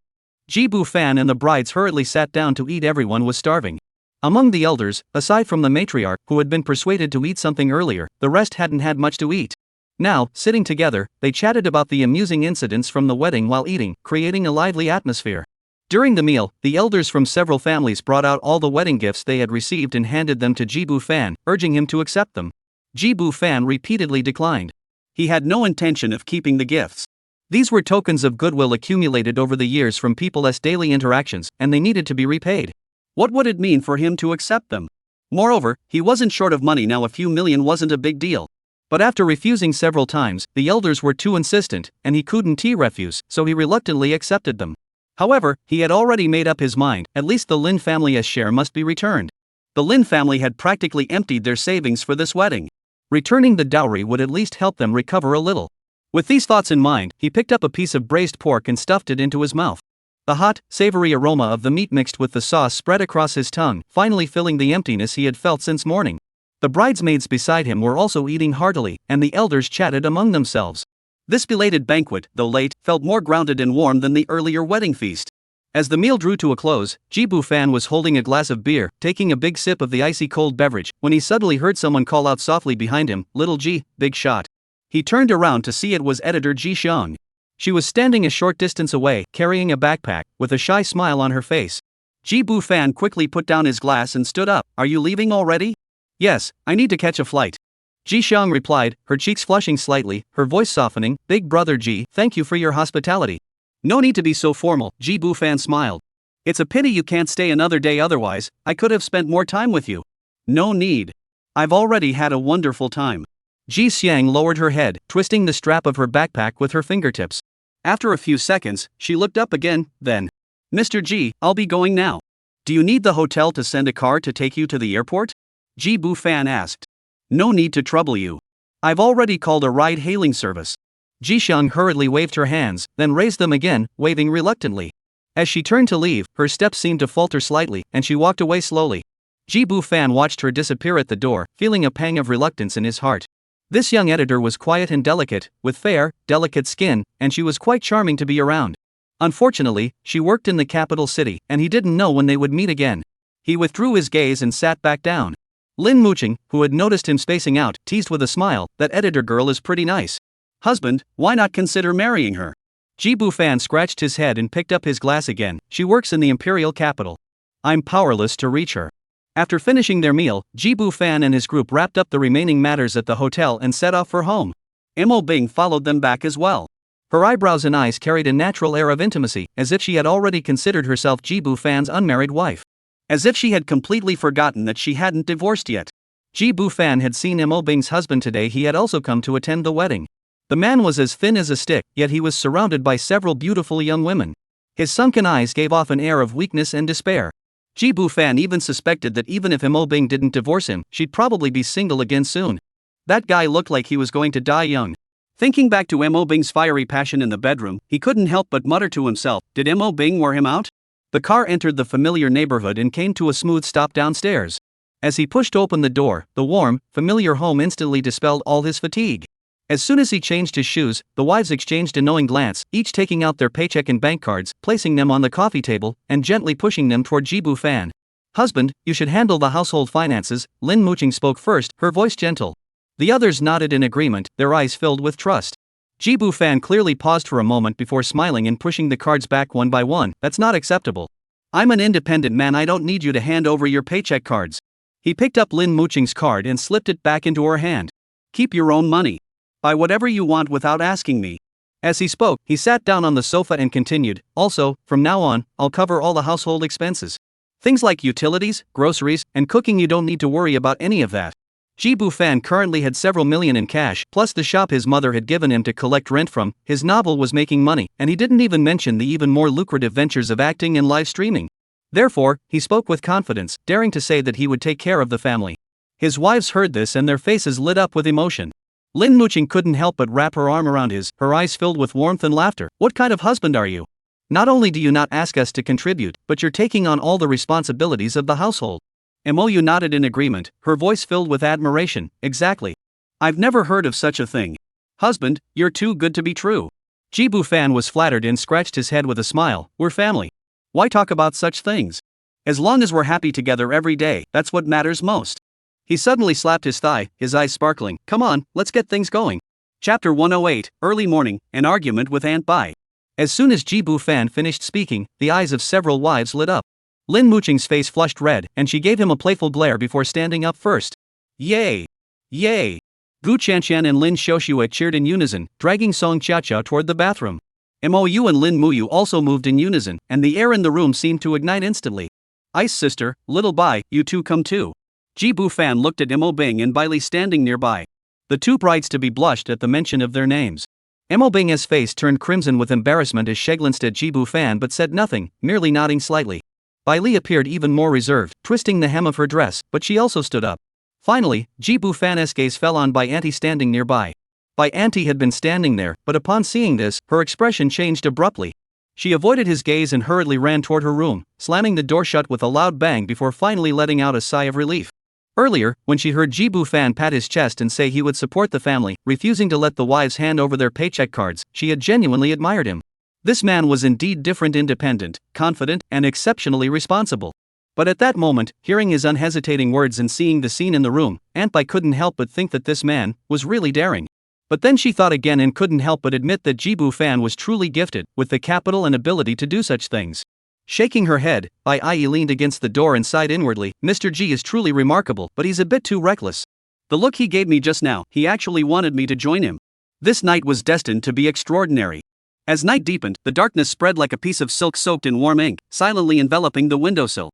S1: Jibu Fan and the brides hurriedly sat down to eat. Everyone was starving. Among the elders, aside from the matriarch, who had been persuaded to eat something earlier, the rest hadn't had much to eat. Now, sitting together, they chatted about the amusing incidents from the wedding while eating, creating a lively atmosphere. During the meal, the elders from several families brought out all the wedding gifts they had received and handed them to Jibu Fan, urging him to accept them. Jibu Fan repeatedly declined. He had no intention of keeping the gifts. These were tokens of goodwill accumulated over the years from people's daily interactions, and they needed to be repaid. What would it mean for him to accept them? Moreover, he wasn't short of money now. A few million wasn't a big deal. But after refusing several times, the elders were too insistent, and he couldn't refuse, so he reluctantly accepted them. However, he had already made up his mind, at least the Lin family's share must be returned. The Lin family had practically emptied their savings for this wedding. Returning the dowry would at least help them recover a little. With these thoughts in mind, he picked up a piece of braised pork and stuffed it into his mouth. The hot, savory aroma of the meat mixed with the sauce spread across his tongue, finally filling the emptiness he had felt since morning. The bridesmaids beside him were also eating heartily, and the elders chatted among themselves. This belated banquet, though late, felt more grounded and warm than the earlier wedding feast. As the meal drew to a close, Jibu Fan was holding a glass of beer, taking a big sip of the icy cold beverage, when he suddenly heard someone call out softly behind him, "Little G, big shot." He turned around to see it was editor Ji Xiang. She was standing a short distance away, carrying a backpack, with a shy smile on her face. Jibu Fan quickly put down his glass and stood up. "Are you leaving already?" "Yes, I need to catch a flight." Ji Xiang replied, her cheeks flushing slightly, her voice softening. "Big brother Ji, thank you for your hospitality." "No need to be so formal," Jibu Fan smiled. "It's a pity you can't stay another day, otherwise, I could have spent more time with you." "No need. I've already had a wonderful time." Ji Xiang lowered her head, twisting the strap of her backpack with her fingertips. After a few seconds, she looked up again, then, "Mr. Ji, I'll be going now. Do you need the hotel to send a car to take you to the airport?" Jibu Fan asked. "No need to trouble you. I've already called a ride-hailing service." Ji Xiang hurriedly waved her hands, then raised them again, waving reluctantly. As she turned to leave, her steps seemed to falter slightly, and she walked away slowly. Jibu Fan watched her disappear at the door, feeling a pang of reluctance in his heart. This young editor was quiet and delicate, with fair, delicate skin, and she was quite charming to be around. Unfortunately, she worked in the capital city, and he didn't know when they would meet again. He withdrew his gaze and sat back down. Lin Muching, who had noticed him spacing out, teased with a smile, "That editor girl is pretty nice. Husband, why not consider marrying her?" Jibu Fan scratched his head and picked up his glass again. "She works in the imperial capital. I'm powerless to reach her." After finishing their meal, Jibu Fan and his group wrapped up the remaining matters at the hotel and set off for home. Mo Bing followed them back as well. Her eyebrows and eyes carried a natural air of intimacy, as if she had already considered herself Jibu Fan's unmarried wife. As if she had completely forgotten that she hadn't divorced yet. Jibu Fan had seen Mo Bing's husband today. He had also come to attend the wedding. The man was as thin as a stick, yet he was surrounded by several beautiful young women. His sunken eyes gave off an air of weakness and despair. Jibu Fan even suspected that even if Mo Bing didn't divorce him, she'd probably be single again soon. That guy looked like he was going to die young. Thinking back to Mo Bing's fiery passion in the bedroom, he couldn't help but mutter to himself, did Mo Bing wear him out? The car entered the familiar neighborhood and came to a smooth stop downstairs. As he pushed open the door, the warm, familiar home instantly dispelled all his fatigue. As soon as he changed his shoes, the wives exchanged a knowing glance, each taking out their paycheck and bank cards, placing them on the coffee table, and gently pushing them toward Jibu Fan. "Husband, you should handle the household finances," Lin Muching spoke first, her voice gentle. The others nodded in agreement, their eyes filled with trust. Jibu Fan clearly paused for a moment before smiling and pushing the cards back one by one. "That's not acceptable. I'm an independent man, I don't need you to hand over your paycheck cards."
S2: He picked up Lin Muqing's card and slipped it back into her hand. Keep your own money. Buy whatever you want without asking me. As he spoke, he sat down on the sofa and continued, also, from now on, I'll cover all the household expenses. Things like utilities, groceries, and cooking, you don't need to worry about any of that. Ji Bufan currently had several million in cash, plus the shop his mother had given him to collect rent from. His novel was making money, and he didn't even mention the even more lucrative ventures of acting and live streaming. Therefore, he spoke with confidence, daring to say that he would take care of the family. His wives heard this and their faces lit up with emotion. Lin Muqing couldn't help but wrap her arm around his, her eyes filled with warmth and laughter. What kind of husband are you? Not only do you not ask us to contribute, but you're taking on all the responsibilities of the household. Mou nodded in agreement, her voice filled with admiration. Exactly. I've never heard of such a thing. Husband, you're too good to be true. Ji Bufan was flattered and scratched his head with a smile. We're family. Why talk about such things? As long as we're happy together every day, that's what matters most. He suddenly slapped his thigh, his eyes sparkling. Come on, let's get things going. Chapter 108, Early Morning, An Argument with Aunt Bai. As soon as Ji Bufan finished speaking, the eyes of several wives lit up. Lin Muqing's face flushed red, and she gave him a playful glare before standing up first. Yay! Yay! Gu Chanqian and Lin Xiaoxue cheered in unison, dragging Song Qiaqia toward the bathroom. Mou and Lin Muyu also moved in unison, and the air in the room seemed to ignite instantly. Ice sister, little Bai, you two come too. Ji Bufan looked at Mo Bing and Bai Li standing nearby. The two brides-to-be blushed at the mention of their names. Mo Bing's face turned crimson with embarrassment as she glanced at Ji Bufan but said nothing, merely nodding slightly. Bai Li appeared even more reserved, twisting the hem of her dress, but she also stood up. Finally, Ji Bufan's gaze fell on Bai Auntie standing nearby. Bai Auntie had been standing there, but upon seeing this, her expression changed abruptly. She avoided his gaze and hurriedly ran toward her room, slamming the door shut with a loud bang before finally letting out a sigh of relief. Earlier, when she heard Ji Bufan pat his chest and say he would support the family, refusing to let the wives hand over their paycheck cards, she had genuinely admired him. This man was indeed different, independent, confident, and exceptionally responsible. But at that moment, hearing his unhesitating words and seeing the scene in the room, Aunt Bai couldn't help but think that this man was really daring. But then she thought again and couldn't help but admit that Ji Bufan was truly gifted, with the capital and ability to do such things. Shaking her head, Bai Ai leaned against the door and sighed inwardly. Mr. Ji is truly remarkable, but he's a bit too reckless. The look he gave me just now, he actually wanted me to join him. This night was destined to be extraordinary. As night deepened, the darkness spread like a piece of silk soaked in warm ink, silently enveloping the windowsill.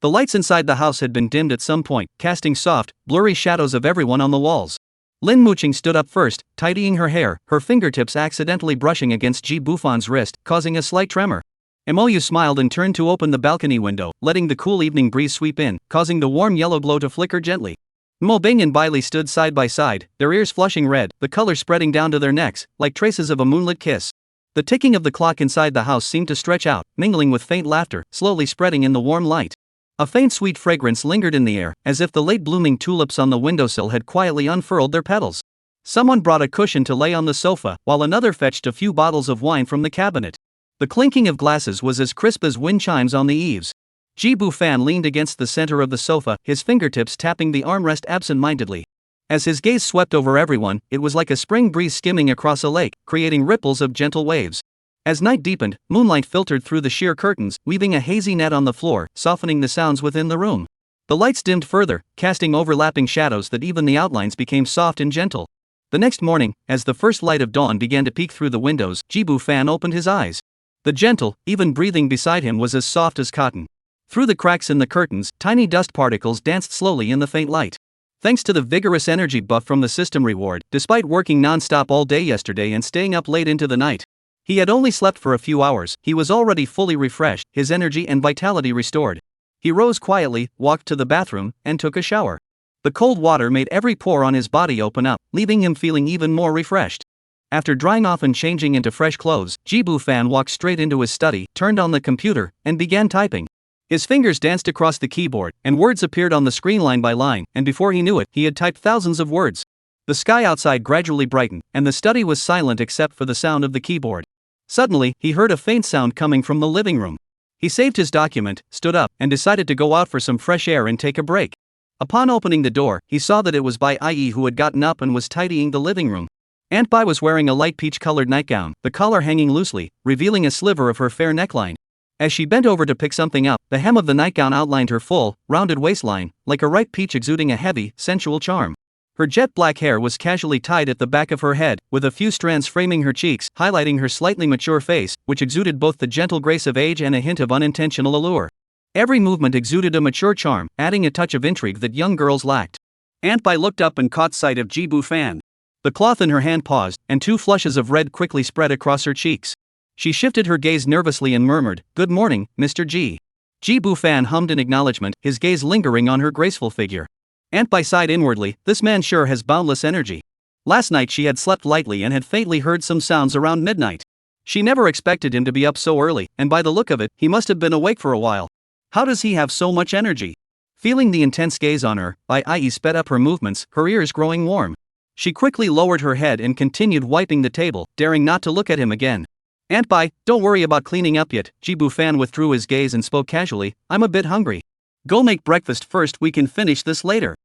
S2: The lights inside the house had been dimmed at some point, casting soft, blurry shadows of everyone on the walls. Lin Muqing stood up first, tidying her hair, her fingertips accidentally brushing against Ji Bufan's wrist, causing a slight tremor. Mou smiled and turned to open the balcony window, letting the cool evening breeze sweep in, causing the warm yellow glow to flicker gently. Mo Bing and Bai Li stood side by side, their ears flushing red, the color spreading down to their necks, like traces of a moonlit kiss. The ticking of the clock inside the house seemed to stretch out, mingling with faint laughter, slowly spreading in the warm light. A faint sweet fragrance lingered in the air, as if the late-blooming tulips on the windowsill had quietly unfurled their petals. Someone brought a cushion to lay on the sofa, while another fetched a few bottles of wine from the cabinet. The clinking of glasses was as crisp as wind chimes on the eaves. Ji Bufan leaned against the center of the sofa, his fingertips tapping the armrest absent-mindedly. As his gaze swept over everyone, it was like a spring breeze skimming across a lake, creating ripples of gentle waves. As night deepened, moonlight filtered through the sheer curtains, weaving a hazy net on the floor, softening the sounds within the room. The lights dimmed further, casting overlapping shadows that even the outlines became soft and gentle. The next morning, as the first light of dawn began to peek through the windows, Ji Bufan opened his eyes. The gentle, even breathing beside him was as soft as cotton. Through the cracks in the curtains, tiny dust particles danced slowly in the faint light. Thanks to the vigorous energy buff from the system reward, despite working non-stop all day yesterday and staying up late into the night. He had only slept for a few hours, he was already fully refreshed, his energy and vitality restored. He rose quietly, walked to the bathroom, and took a shower. The cold water made every pore on his body open up, leaving him feeling even more refreshed. After drying off and changing into fresh clothes, Ji Bufan walked straight into his study, turned on the computer, and began typing. His fingers danced across the keyboard, and words appeared on the screen line by line, and before he knew it, he had typed thousands of words. The sky outside gradually brightened, and the study was silent except for the sound of the keyboard. Suddenly, he heard a faint sound coming from the living room. He saved his document, stood up, and decided to go out for some fresh air and take a break. Upon opening the door, he saw that it was Bai Ai who had gotten up and was tidying the living room. Aunt Bai was wearing a light peach-colored nightgown, the collar hanging loosely, revealing a sliver of her fair neckline.
S1: As she bent over to pick something up, the hem of the nightgown outlined her full, rounded waistline, like a ripe peach exuding a heavy, sensual charm. Her jet black hair was casually tied at the back of her head, with a few strands framing her cheeks, highlighting her slightly mature face, which exuded both the gentle grace of age and a hint of unintentional allure. Every movement exuded a mature charm, adding a touch of intrigue that young girls lacked. Aunt Bai looked up and caught sight of Ji Bu-fan. The cloth in her hand paused, and 2 flushes of red quickly spread across her cheeks. She shifted her gaze nervously and murmured, "Good morning, Mr. Ji." Ji Bu-fan hummed in acknowledgement, his gaze lingering on her graceful figure. Aunt Bai sighed inwardly, this man sure has boundless energy. Last night she had slept lightly and had faintly heard some sounds around midnight. She never expected him to be up so early, and by the look of it, he must have been awake for a while. How does he have so much energy? Feeling the intense gaze on her, Bai sped up her movements, her ears growing warm. She quickly lowered her head and continued wiping the table, daring not to look at him again. Aunt Bai, don't worry about cleaning up yet. Ji Bu-fan withdrew his gaze and spoke casually, I'm a bit hungry. Go make breakfast first, we can finish this later.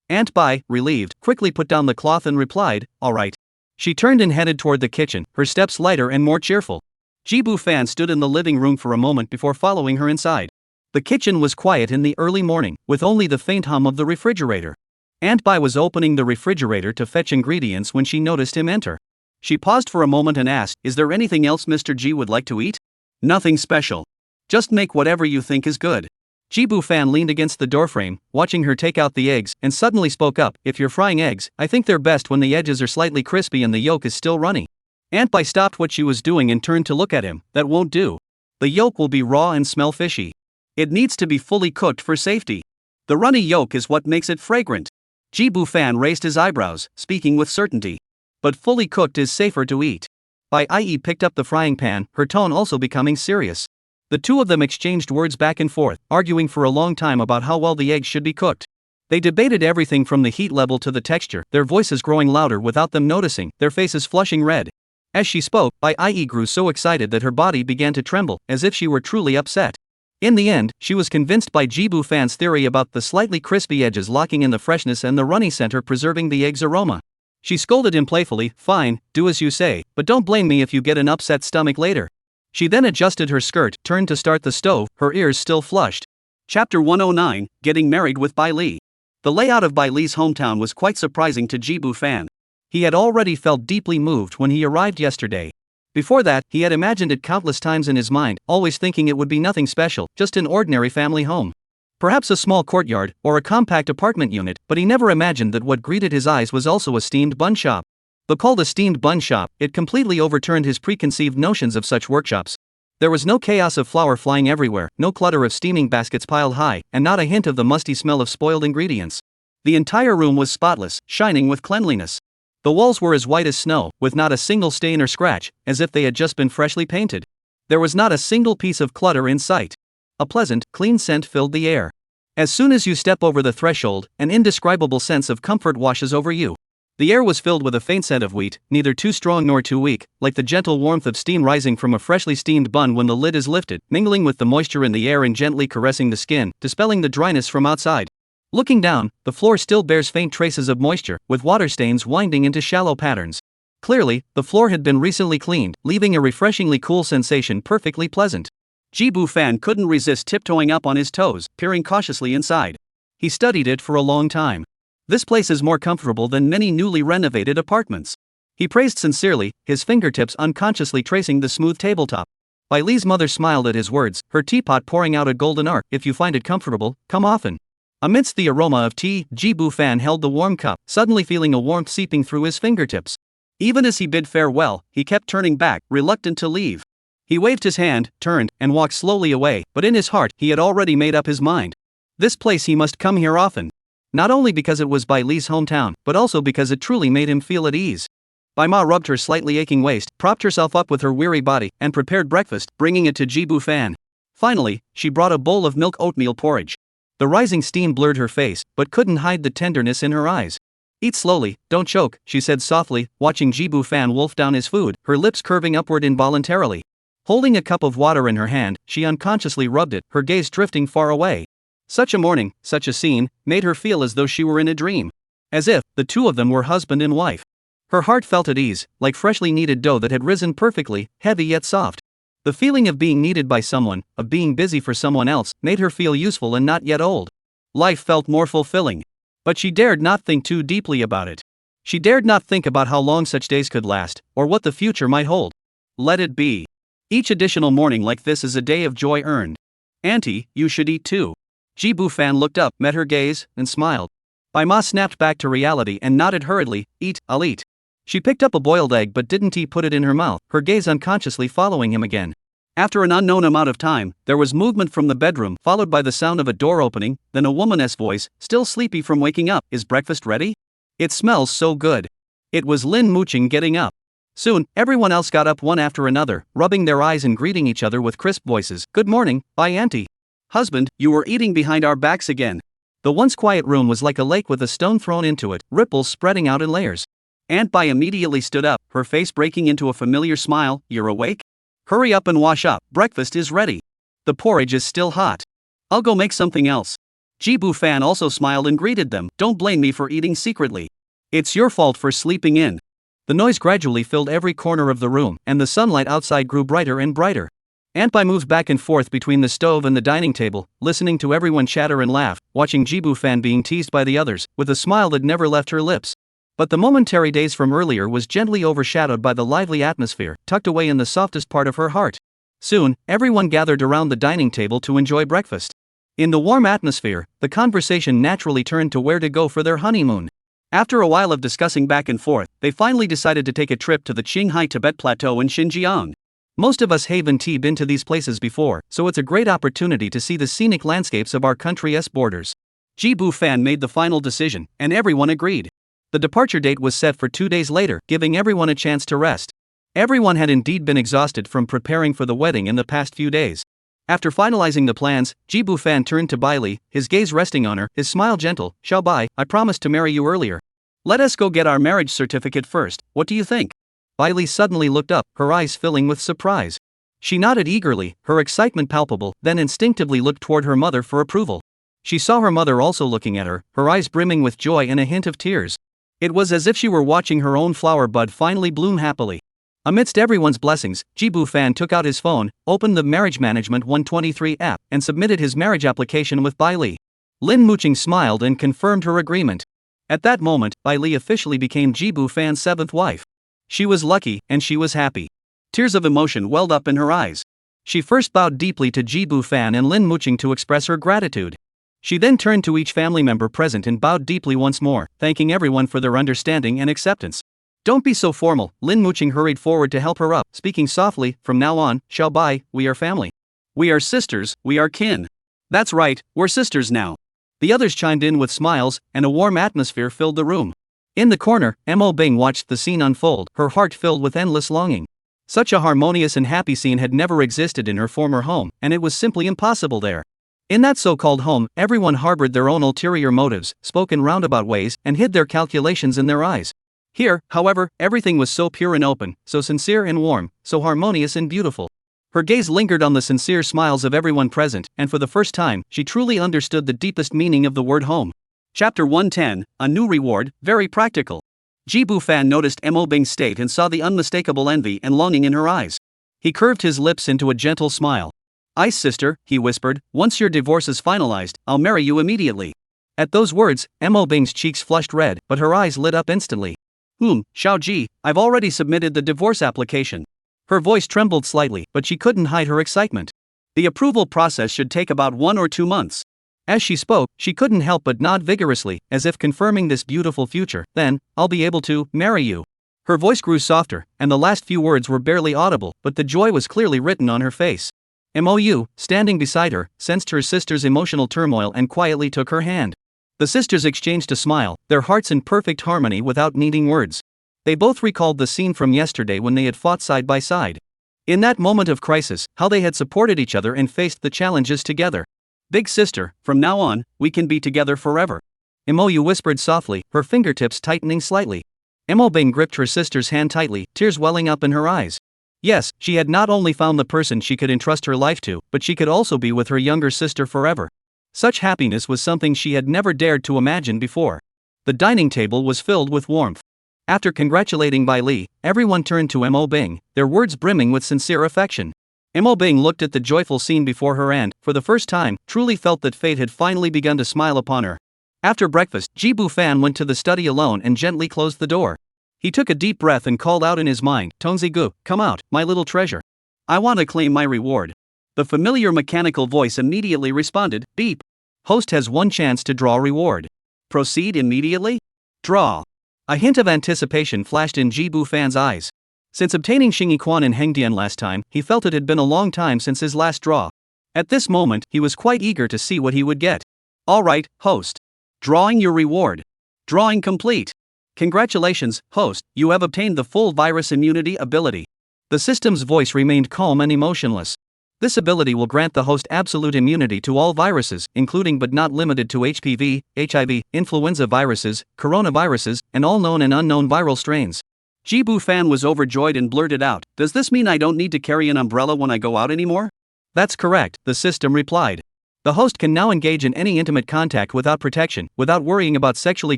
S1: Aunt Bai, relieved, quickly put down the cloth and replied, all right. She turned and headed toward the kitchen, her steps lighter and more cheerful. Ji Bu-fan stood in the living room for a moment before following her inside. The kitchen was quiet in the early morning, with only the faint hum of the refrigerator. Aunt Bai was opening the refrigerator to fetch ingredients when she noticed him enter. She paused for a moment and asked, is there anything else Mr. Ji would like to eat? Nothing special. Just make whatever you think is good. Ji Bu-fan leaned against the doorframe, watching her take out the eggs, and suddenly spoke up, if you're frying eggs, I think they're best when the edges are slightly crispy and the yolk is still runny. Aunt Bai stopped what she was doing and turned to look at him, that won't do. The yolk will be raw and smell fishy. It needs to be fully cooked for safety. The runny yolk is what makes it fragrant. Ji Bu-fan raised his eyebrows, speaking with certainty. But fully cooked is safer to eat. Bai picked up the frying pan, her tone also becoming serious. The two of them exchanged words back and forth, arguing for a long time about how well the eggs should be cooked. They debated everything from the heat level to the texture, their voices growing louder without them noticing, their faces flushing red. As she spoke, Bai grew so excited that her body began to tremble, as if she were truly upset. In the end, she was convinced by Ji Bu-fan's theory about the slightly crispy edges locking in the freshness and the runny center preserving the egg's aroma. She scolded him playfully, fine, do as you say, but don't blame me if you get an upset stomach later. She then adjusted her skirt, turned to start the stove, her ears still flushed. Chapter 109, Getting Married with Bai Li. The layout of Bai Li's hometown was quite surprising to Ji Bu-fan. He had already felt deeply moved when he arrived yesterday. Before that, he had imagined it countless times in his mind, always thinking it would be nothing special, just an ordinary family home. Perhaps a small courtyard, or a compact apartment unit, but he never imagined that what greeted his eyes was also a steamed bun shop. Though called a steamed bun shop, it completely overturned his preconceived notions of such workshops. There was no chaos of flour flying everywhere, no clutter of steaming baskets piled high, and not a hint of the musty smell of spoiled ingredients. The entire room was spotless, shining with cleanliness. The walls were as white as snow, with not a single stain or scratch, as if they had just been freshly painted. There was not a single piece of clutter in sight. A pleasant, clean scent filled the air. As soon as you step over the threshold, an indescribable sense of comfort washes over you. The air was filled with a faint scent of wheat, neither too strong nor too weak, like the gentle warmth of steam rising from a freshly steamed bun when the lid is lifted, mingling with the moisture in the air and gently caressing the skin, dispelling the dryness from outside. Looking down, the floor still bears faint traces of moisture, with water stains winding into shallow patterns. Clearly, the floor had been recently cleaned, leaving a refreshingly cool sensation perfectly pleasant. Ji Bu-fan couldn't resist tiptoeing up on his toes, peering cautiously inside. He studied it for a long time. This place is more comfortable than many newly renovated apartments. He praised sincerely, his fingertips unconsciously tracing the smooth tabletop. Bai Li's mother smiled at his words, her teapot pouring out a golden arc. If you find it comfortable, come often. Amidst the aroma of tea, Ji Bu-fan held the warm cup, suddenly feeling a warmth seeping through his fingertips. Even as he bid farewell, he kept turning back, reluctant to leave. He waved his hand, turned, and walked slowly away, but in his heart, he had already made up his mind. This place he must come here often. Not only because it was Bai Li's hometown, but also because it truly made him feel at ease. Bai Ma rubbed her slightly aching waist, propped herself up with her weary body, and prepared breakfast, bringing it to Ji Bu-fan. Finally, she brought a bowl of milk oatmeal porridge. The rising steam blurred her face, but couldn't hide the tenderness in her eyes. Eat slowly, don't choke, she said softly, watching Ji Bu-fan wolf down his food, her lips curving upward involuntarily. Holding a cup of water in her hand, she unconsciously rubbed it, her gaze drifting far away. Such a morning, such a scene, made her feel as though she were in a dream. As if the two of them were husband and wife. Her heart felt at ease, like freshly kneaded dough that had risen perfectly, heavy yet soft. The feeling of being needed by someone, of being busy for someone else, made her feel useful and not yet old. Life felt more fulfilling. But she dared not think too deeply about it. She dared not think about how long such days could last, or what the future might hold. Let it be. Each additional morning like this is a day of joy earned. Auntie, you should eat too. Ji Fan looked up, met her gaze, and smiled. Bai Ma snapped back to reality and nodded hurriedly, eat, I'll eat. She picked up a boiled egg but didn't put it in her mouth, her gaze unconsciously following him again. After an unknown amount of time, there was movement from the bedroom, followed by the sound of a door opening, then a woman's voice, still sleepy from waking up, is breakfast ready? It smells so good. It was Lin Muqing getting up. Soon, everyone else got up one after another, rubbing their eyes and greeting each other with crisp voices. Good morning, bye auntie. Husband, you were eating behind our backs again. The once quiet room was like a lake with a stone thrown into it, ripples spreading out in layers. Aunt Bai immediately stood up, her face breaking into a familiar smile. You're awake? Hurry up and wash up, breakfast is ready. The porridge is still hot. I'll go make something else. Ji Fan also smiled and greeted them. Don't blame me for eating secretly. It's your fault for sleeping in. The noise gradually filled every corner of the room, and the sunlight outside grew brighter and brighter. Aunt Bai moved back and forth between the stove and the dining table, listening to everyone chatter and laugh, watching Ji Fan being teased by the others, with a smile that never left her lips. But the momentary daze from earlier was gently overshadowed by the lively atmosphere, tucked away in the softest part of her heart. Soon, everyone gathered around the dining table to enjoy breakfast. In the warm atmosphere, the conversation naturally turned to where to go for their honeymoon. After a while of discussing back and forth, they finally decided to take a trip to the Qinghai Tibet Plateau in Xinjiang. Most of us haven't been to these places before, so it's a great opportunity to see the scenic landscapes of our country's borders. Ji Fan made the final decision, and everyone agreed. The departure date was set for 2 days later, giving everyone a chance to rest. Everyone had indeed been exhausted from preparing for the wedding in the past few days. After finalizing the plans, Ji Fan turned to Bai Li, his gaze resting on her, his smile gentle. Xiao Bai, I promised to marry you earlier. Let us go get our marriage certificate first, what do you think? Bai Li suddenly looked up, her eyes filling with surprise. She nodded eagerly, her excitement palpable, then instinctively looked toward her mother for approval. She saw her mother also looking at her, her eyes brimming with joy and a hint of tears. It was as if she were watching her own flower bud finally bloom happily. Amidst everyone's blessings, Ji Fan took out his phone, opened the Marriage Management 123 app, and submitted his marriage application with Bai Li. Lin Muqing smiled and confirmed her agreement. At that moment, Bai Li officially became Ji Fan's 7th wife. She was lucky, and she was happy. Tears of emotion welled up in her eyes. She first bowed deeply to Ji Fan and Lin Muqing to express her gratitude. She then turned to each family member present and bowed deeply once more, thanking everyone for their understanding and acceptance. Don't be so formal, Lin Muqing hurried forward to help her up, speaking softly. From now on, Xiao Bai, we are family. We are sisters, we are kin. That's right, we're sisters now. The others chimed in with smiles, and a warm atmosphere filled the room. In the corner, Mo Bing watched the scene unfold, her heart filled with endless longing. Such a harmonious and happy scene had never existed in her former home, and it was simply impossible there. In that so-called home, everyone harbored their own ulterior motives, spoke in roundabout ways, and hid their calculations in their eyes. Here, however, everything was so pure and open, so sincere and warm, so harmonious and beautiful. Her gaze lingered on the sincere smiles of everyone present, and for the first time, she truly understood the deepest meaning of the word home. Chapter 110, A New Reward, Very Practical. Ji Fan noticed Mo Bing's state and saw the unmistakable envy and longing in her eyes. He curved his lips into a gentle smile. Ice sister, he whispered, once your divorce is finalized, I'll marry you immediately. At those words, Mo Bing's cheeks flushed red, but her eyes lit up instantly. Xiao Ji, I've already submitted the divorce application. Her voice trembled slightly, but she couldn't hide her excitement. The approval process should take about 1 or 2 months. As she spoke, she couldn't help but nod vigorously, as if confirming this beautiful future. Then, I'll be able to marry you. Her voice grew softer, and the last few words were barely audible, but the joy was clearly written on her face. Mou, standing beside her, sensed her sister's emotional turmoil and quietly took her hand. The sisters exchanged a smile, their hearts in perfect harmony without needing words. They both recalled the scene from yesterday when they had fought side by side. In that moment of crisis, how they had supported each other and faced the challenges together. Big sister, from now on, we can be together forever. Mou whispered softly, her fingertips tightening slightly. Mo Bing gripped her sister's hand tightly, tears welling up in her eyes. Yes, she had not only found the person she could entrust her life to, but she could also be with her younger sister forever. Such happiness was something she had never dared to imagine before. The dining table was filled with warmth. After congratulating Bai Li, everyone turned to Mo Bing, their words brimming with sincere affection.
S2: Imo Bing looked at the joyful scene before her and, for the first time, truly felt that fate had finally begun to smile upon her. After breakfast, Ji Bu-fan went to the study alone and gently closed the door. He took a deep breath and called out in his mind, "Tonzi-gu, come out, my little treasure. I want to claim my reward." The familiar mechanical voice immediately responded, "Beep. Host has one chance to draw reward. Proceed immediately? Draw." A hint of anticipation flashed in Ji Bu-fan's eyes. Since obtaining Xingyi Quan in Hengdian last time, he felt it had been a long time since his last draw. At this moment, he was quite eager to see what he would get. "Alright, host. Drawing your reward. Drawing complete. Congratulations, host, you have obtained the full virus immunity ability." The system's voice remained calm and emotionless. This ability will grant the host absolute immunity to all viruses, including but not limited to HPV, HIV, influenza viruses, coronaviruses, and all known and unknown viral strains. Ji Bu-fan was overjoyed and blurted out, "Does this mean I don't need to carry an umbrella when I go out anymore?" "That's correct," the system replied. The host can now engage in any intimate contact without protection, without worrying about sexually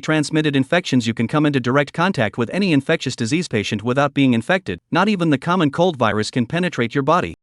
S2: transmitted infections. You can come into direct contact with any infectious disease patient without being infected. Not even the common cold virus can penetrate your body.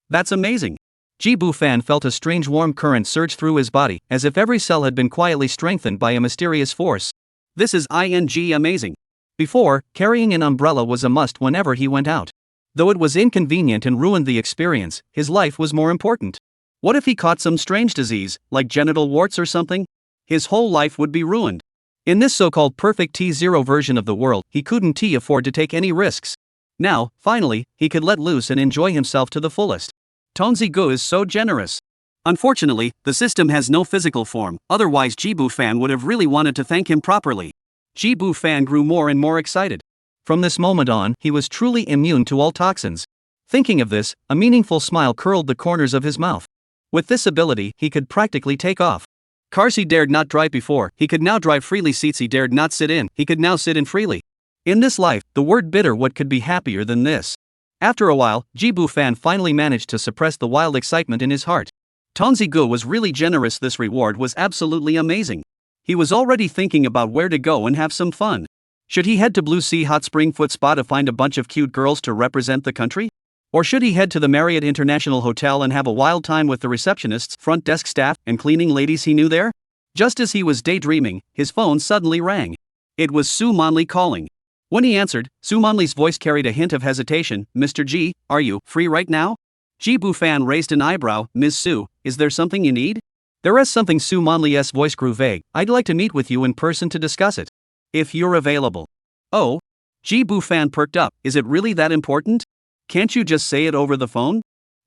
S2: That's amazing. Ji Bu-fan felt a strange warm current surge through his body, as if every cell had been quietly strengthened by a mysterious force. This is amazing. Before, carrying an umbrella was a must whenever he went out. Though it was inconvenient and ruined the experience, his life was more important. What if he caught some strange disease, like genital warts or something? His whole life would be ruined. In this so-called perfect T0 version of the world, he couldn't afford to take any risks. Now, finally, he could let loose and enjoy himself to the fullest. Tonzi-gu is so generous. Unfortunately, the system has no physical form, otherwise Ji Bu-fan would have really wanted to thank him properly. Ji Bu-fan grew more and more excited. From this moment on, he was truly immune to all toxins. Thinking of this, a meaningful smile curled the corners of his mouth. With this ability, he could practically take off. Cars he dared not drive before, he could now drive freely. Seats he dared not sit in, he could now sit in freely. In this life, the word bitter, what could be happier than this? After a while, Ji Bu-fan finally managed to suppress the wild excitement in his heart. Tonzi-gu was really generous. This reward was absolutely amazing. He was already thinking about where to go and have some fun. Should he head to Blue Sea Hot Spring Foot Spa to find a bunch of cute girls to represent the country? Or should he head to the Marriott International Hotel and have a wild time with the receptionists, front desk staff, and cleaning ladies he knew there? Just as he was daydreaming, his phone suddenly rang. It was Su Manli calling. When he answered, Su Manli's voice carried a hint of hesitation. "Mr. Ji, are you free right now?" Ji Bu-fan raised an eyebrow. "Ms. Su, is there something you need?" "There is something." Su Manli's voice grew vague. "I'd like to meet with you in person to discuss it. If you're available." "Oh?" Ji Bu-fan perked up. "Is it really that important? Can't you just say it over the phone?"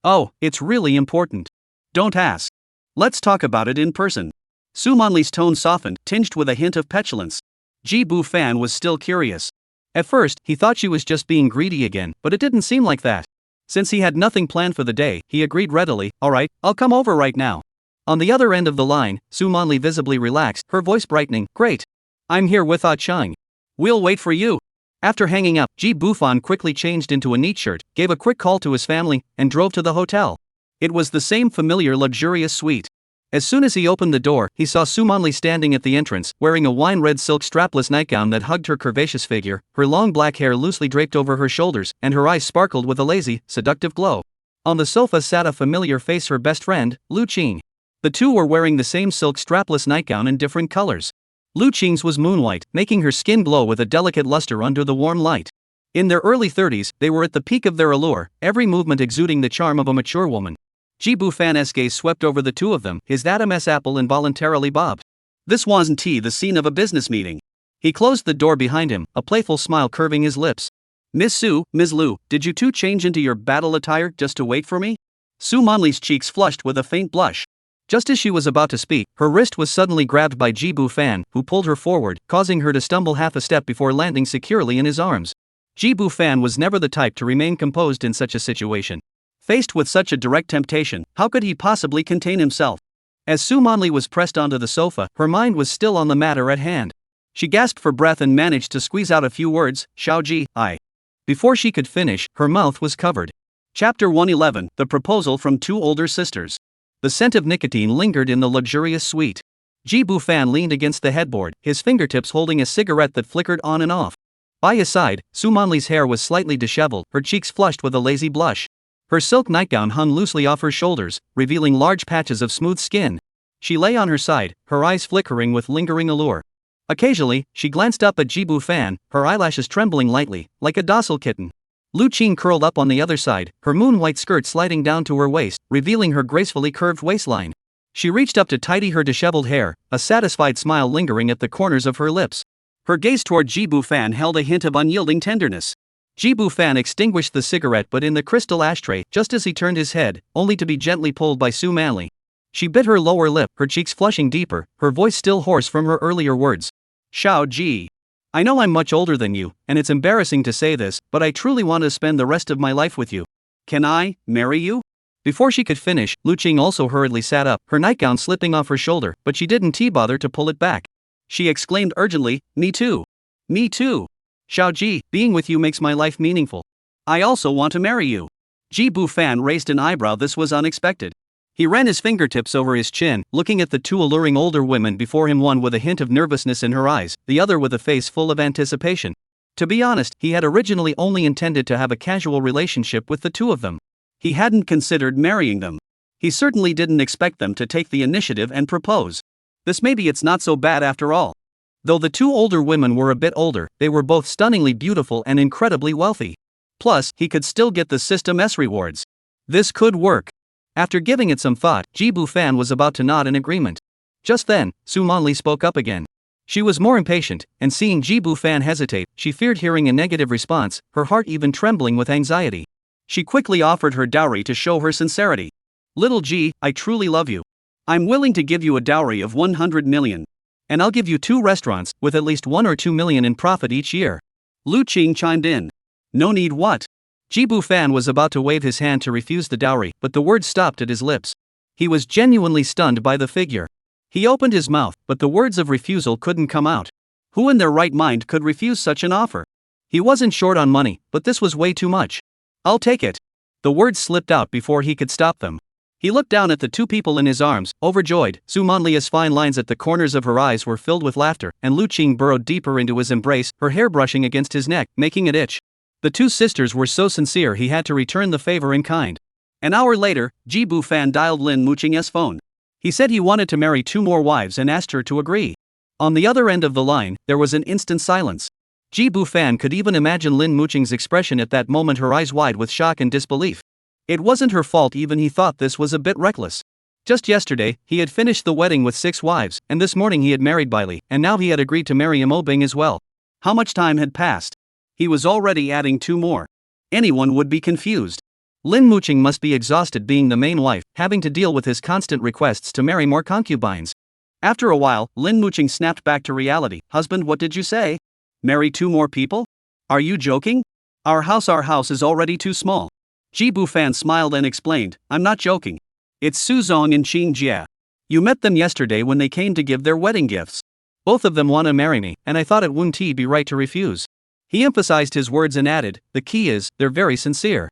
S2: "Oh, it's really important. Don't ask. Let's talk about it in person." Su Manli's tone softened, tinged with a hint of petulance. Ji Bu-fan was still curious. At first, he thought she was just being greedy again, but it didn't seem like that. Since he had nothing planned for the day, he agreed readily. "Alright, I'll come over right now." On the other end of the line, Su Manli visibly relaxed, her voice brightening. "Great. I'm here with Chang. We'll wait for you." After hanging up, Ji Bu-fan quickly changed into a neat shirt, gave a quick call to his family, and drove to the hotel. It was the same familiar luxurious suite. As soon as he opened the door, he saw Su Manli standing at the entrance, wearing a wine-red silk strapless nightgown that hugged her curvaceous figure, her long black hair loosely draped over her shoulders, and her eyes sparkled with a lazy, seductive glow. On the sofa sat a familiar face, her best friend, Lu Qing. The two were wearing the same silk strapless nightgown in different colors. Lu Qing's was moonwhite, making her skin glow with a delicate luster under the warm light. In their early 30s, they were at the peak of their allure, every movement exuding the charm of a mature woman. Ji Bu-fan's gaze swept over the two of them, his Adam's apple involuntarily bobbed. This wasn't the scene of a business meeting. He closed the door behind him, a playful smile curving his lips. "Miss Su, Ms. Lu, did you two change into your battle attire just to wait for me?" Su Manli's cheeks flushed with a faint blush. Just as she was about to speak, her wrist was suddenly grabbed by Ji Bu-fan, who pulled her forward, causing her to stumble half a step before landing securely in his arms. Ji Bu-fan was never the type to remain composed in such a situation. Faced with such a direct temptation, how could he possibly contain himself? As Su Manli was pressed onto the sofa, her mind was still on the matter at hand. She gasped for breath and managed to squeeze out a few words. "Xiaoji, I." Before she could finish, her mouth was covered. Chapter 111, The Proposal from Two Older Sisters. The scent of nicotine lingered in the luxurious suite. Ji Bu-fan leaned against the headboard, his fingertips holding a cigarette that flickered on and off. By his side, Su Manli's hair was slightly disheveled, her cheeks flushed with a lazy blush. Her silk nightgown hung loosely off her shoulders, revealing large patches of smooth skin. She lay on her side, her eyes flickering with lingering allure. Occasionally, she glanced up at Jibu Fan, her eyelashes trembling lightly, like a docile kitten. Lu Qing curled up on the other side, her moon-white skirt sliding down to her waist, revealing her gracefully curved waistline. She reached up to tidy her disheveled hair, a satisfied smile lingering at the corners of her lips. Her gaze toward Jibu Fan held a hint of unyielding tenderness. Jibu Fan extinguished the cigarette but in the crystal ashtray just as he turned his head, only to be gently pulled by Su Manli. She bit her lower lip, her cheeks flushing deeper, her voice still hoarse from her earlier words. Xiao Ji. I know I'm much older than you, and it's embarrassing to say this, but I truly want to spend the rest of my life with you. Can I marry you? Before she could finish, Lu Qing also hurriedly sat up, her nightgown slipping off her shoulder, but she didn't bother to pull it back. She exclaimed urgently, Me too. Me too. Xiao Ji, being with you makes my life meaningful. I also want to marry you. Jibu Fan raised an eyebrow. This was unexpected. He ran his fingertips over his chin, looking at the two alluring older women before him, one with a hint of nervousness in her eyes, the other with a face full of anticipation. To be honest, he had originally only intended to have a casual relationship with the two of them. He hadn't considered marrying them. He certainly didn't expect them to take the initiative and propose. Maybe it's not so bad after all. Though the two older women were a bit older, they were both stunningly beautiful and incredibly wealthy. Plus, he could still get the System S rewards. This could work. After giving it some thought, Jibu Fan was about to nod in agreement. Just then, Su Manli spoke up again. She was more impatient, and seeing Jibu Fan hesitate, she feared hearing a negative response, her heart even trembling with anxiety. She quickly offered her dowry to show her sincerity. Little Ji, I truly love you. I'm willing to give you a dowry of 100 million. And I'll give you 2 restaurants, with at least 1 or 2 million in profit each year. Lu Qing chimed in. No need what? Jibu Fan was about to wave his hand to refuse the dowry, but the words stopped at his lips. He was genuinely stunned by the figure. He opened his mouth, but the words of refusal couldn't come out. Who in their right mind could refuse such an offer? He wasn't short on money, but this was way too much. I'll take it. The words slipped out before he could stop them. He looked down at the two people in his arms, overjoyed. Su Manlia's fine lines at the corners of her eyes were filled with laughter, and Lu Qing burrowed deeper into his embrace, her hair brushing against his neck, making it itch. The two sisters were so sincere he had to return the favor in kind. An hour later, Jibu Fan dialed Lin Muqing's phone. He said he wanted to marry 2 more wives and asked her to agree. On the other end of the line, there was an instant silence. Jibu Fan could even imagine Lin Muqing's expression at that moment, her eyes wide with shock and disbelief. It wasn't her fault, even he thought this was a bit reckless. Just yesterday, he had finished the wedding with 6 wives, and this morning he had married Bailey, and now he had agreed to marry Mo Bing as well. How much time had passed? He was already adding 2 more. Anyone would be confused. Lin Muqing must be exhausted being the main wife, having to deal with his constant requests to marry more concubines. After a while, Lin Muqing snapped back to reality. Husband, what did you say? Marry 2 more people? Are you joking? Our house is already too small. Jibu Fan smiled and explained, I'm not joking. It's Su Zong and Qing Jia. You met them yesterday when they came to give their wedding gifts. Both of them want to marry me, and I thought it wouldn't be right to refuse. He emphasized his words and added, the key is, they're very sincere.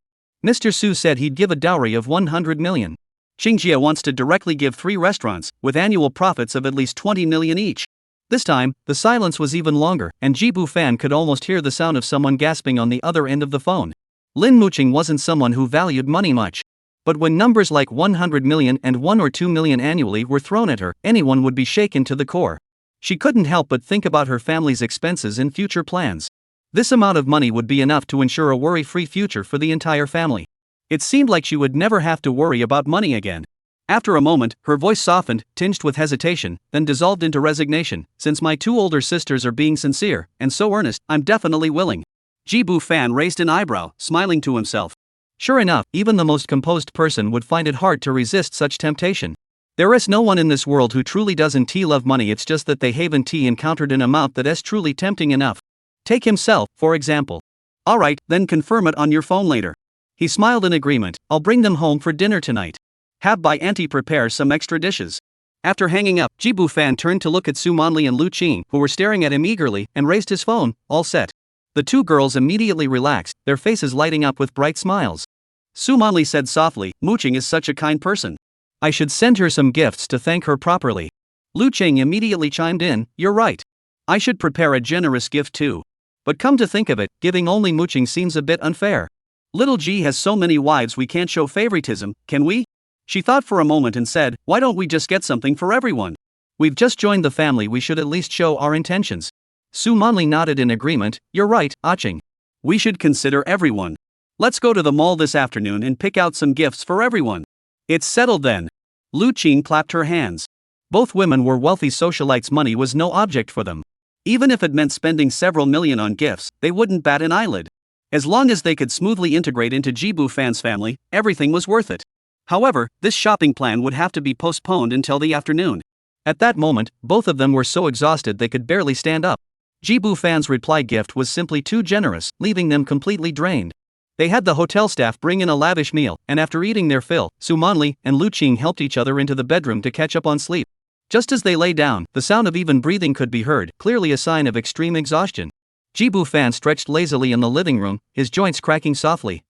S2: Mr. Su said he'd give a dowry of 100 million. Qing Jia wants to directly give 3 restaurants, with annual profits of at least 20 million each. This time, the silence was even longer, and Jibu Fan could almost hear the sound of someone gasping on the other end of the phone. Lin Muqing wasn't someone who valued money much. But when numbers like 100 million and 1 or 2 million annually were thrown at her, anyone would be shaken to the core. She couldn't help but think about her family's expenses and future plans. This amount of money would be enough to ensure a worry-free future for the entire family. It seemed like she would never have to worry about money again. After a moment, her voice softened, tinged with hesitation, then dissolved into resignation. Since my 2 older sisters are being sincere, and so earnest, I'm definitely willing. Jibu Fan raised an eyebrow, smiling to himself. Sure enough, even the most composed person would find it hard to resist such temptation. There is no one in this world who truly doesn't love money, it's just that they haven't encountered an amount that is truly tempting enough. Take himself, for example. Alright, then confirm it on your phone later. He smiled in agreement. I'll bring them home for dinner tonight. Have by auntie prepare some extra dishes. After hanging up, Jibu Fan turned to look at Su Manli and Lu Qing, who were staring at him eagerly, and raised his phone. All set. The 2 girls immediately relaxed, their faces lighting up with bright smiles. Su Manli said softly, Muqing is such a kind person. I should send her some gifts to thank her properly. Lu Qing immediately chimed in, you're right. I should prepare a generous gift too. But come to think of it, giving only Muqing seems a bit unfair. Little G has so many wives we can't show favoritism, can we? She thought for a moment and said, why don't we just get something for everyone?
S1: We've just joined the family, we should at least show our intentions. Su Manli nodded in agreement. You're right, Aching.
S2: We should consider everyone. Let's go to the mall this afternoon and pick out some gifts for everyone. It's settled then. Lu Qing clapped her hands.
S1: Both women were wealthy socialites, money was no object for them.
S2: Even if it meant spending several million on gifts, they wouldn't bat an eyelid. As long as they could smoothly integrate into Jibu Fan's family, everything was worth it. However, this shopping plan would have to be postponed until the afternoon.
S1: At that moment, both of them were so exhausted they could barely stand up. Jibu Fan's reply gift was simply too generous, leaving them completely drained. They had the hotel staff bring in a lavish meal, and after eating their fill, Su Manli and Lu Qing helped each other into the bedroom to catch up on sleep. Just as they lay down, the sound of even breathing could be heard, clearly a sign of extreme exhaustion. Jibu Fan stretched lazily in the living room, his joints cracking softly.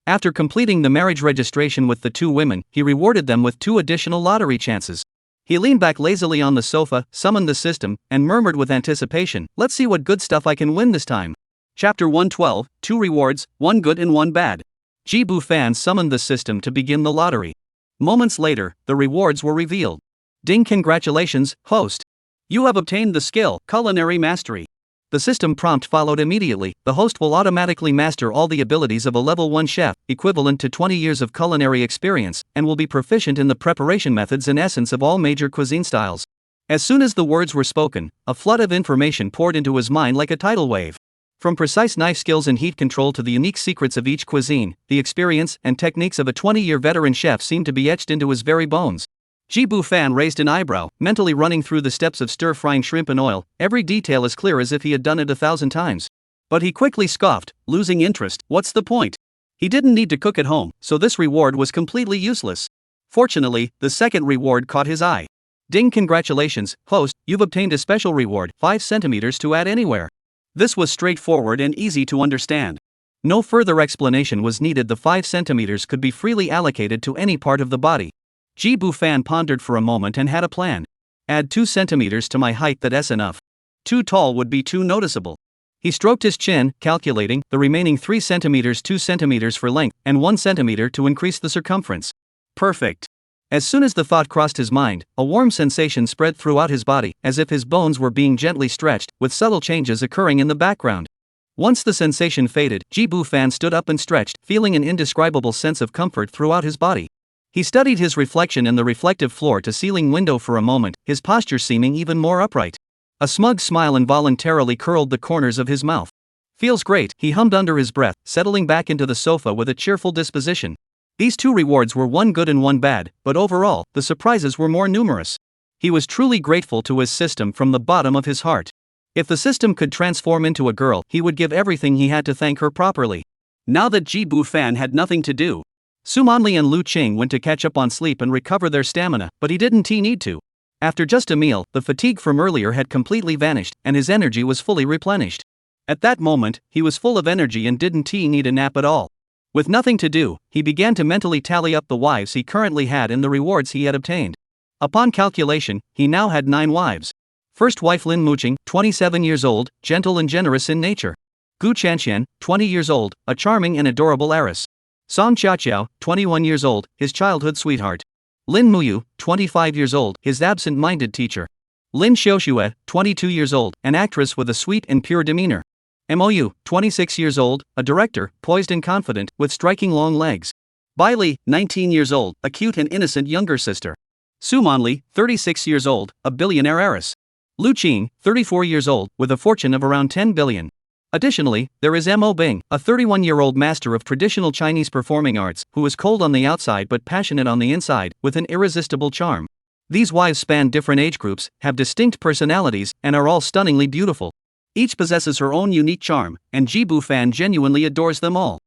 S1: After completing the marriage registration with the two women, he rewarded them with 2 additional lottery chances. He leaned back lazily on the sofa, summoned the system, and murmured with anticipation, let's see what good stuff I can win this time.
S2: Chapter 112, 2 rewards, 1 good and 1 bad.
S1: Jibu Fan summoned the system to begin the lottery.
S2: Moments later, the rewards were revealed.
S1: Ding, congratulations, host.
S2: You have obtained the skill, Culinary Mastery.
S1: The system prompt followed immediately. The host will automatically master all the abilities of a level 1 chef, equivalent to 20 years of culinary experience, and will be proficient in the preparation methods and essence of all major cuisine styles. As soon as the words were spoken, a flood of information poured into his mind like a tidal wave. From precise knife skills and heat control to the unique secrets of each cuisine, the experience and techniques of a 20-year veteran chef seemed to be etched into his very bones. Jibu Fan raised an eyebrow, mentally running through the steps of stir-frying shrimp in oil, every detail as clear as if he had done it 1,000 times. But he quickly scoffed, losing interest. What's the point? He didn't need to cook at home, so this reward was completely useless. Fortunately, the second reward caught his eye. Ding, congratulations, host, you've obtained a special reward, 5 centimeters to add anywhere.
S2: This was straightforward and easy to understand.
S1: No further explanation was needed. The 5 centimeters could be freely allocated to any part of the body. Jibu Fan pondered for a moment and had a plan. Add 2 centimeters to my height, that's enough.
S2: Too tall would be too noticeable.
S1: He stroked his chin, calculating the remaining 3 centimeters, 2 centimeters for length, and 1 centimeter to increase the circumference.
S2: Perfect.
S1: As soon as the thought crossed his mind, a warm sensation spread throughout his body, as if his bones were being gently stretched, with subtle changes occurring in the background. Once the sensation faded, Jibu Fan stood up and stretched, feeling an indescribable sense of comfort throughout his body. He studied his reflection in the reflective floor-to-ceiling window for a moment, his posture seeming even more upright. A smug smile involuntarily curled the corners of his mouth. Feels great, he hummed under his breath, settling back into the sofa with a cheerful disposition. These 2 rewards were 1 good and 1 bad, but overall, the surprises were more numerous. He was truly grateful to his system from the bottom of his heart. If the system could transform into a girl, he would give everything he had to thank her properly.
S2: Now that Jibu Fan had nothing to do,
S1: Su Manli and Lu Qing went to catch up on sleep and recover their stamina, but he didn't need to. After just a meal, the fatigue from earlier had completely vanished, and his energy was fully replenished. At that moment, he was full of energy and didn't need a nap at all. With nothing to do, he began to mentally tally up the wives he currently had and the rewards he had obtained. Upon calculation, he now had 9 wives. First wife Lin Muqing, 27 years old, gentle and generous in nature. Gu Chanxian, 20 years old, a charming and adorable heiress. Song Xiaoqiao, 21 years old, his childhood sweetheart. Lin Muyu, 25 years old, his absent-minded teacher. Lin Xiaoxue, 22 years old, an actress with a sweet and pure demeanor. Mou, 26 years old, a director, poised and confident, with striking long legs. Bai Li, 19 years old, a cute and innocent younger sister. Su Manli, 36 years old, a billionaire heiress. Lu Qing, 34 years old, with a fortune of around 10 billion. Additionally, there is Mo Bing, a 31-year-old master of traditional Chinese performing arts, who is cold on the outside but passionate on the inside, with an irresistible charm. These wives span different age groups, have distinct personalities, and are all stunningly beautiful. Each possesses her own unique charm, and Jibu Fan genuinely adores them all.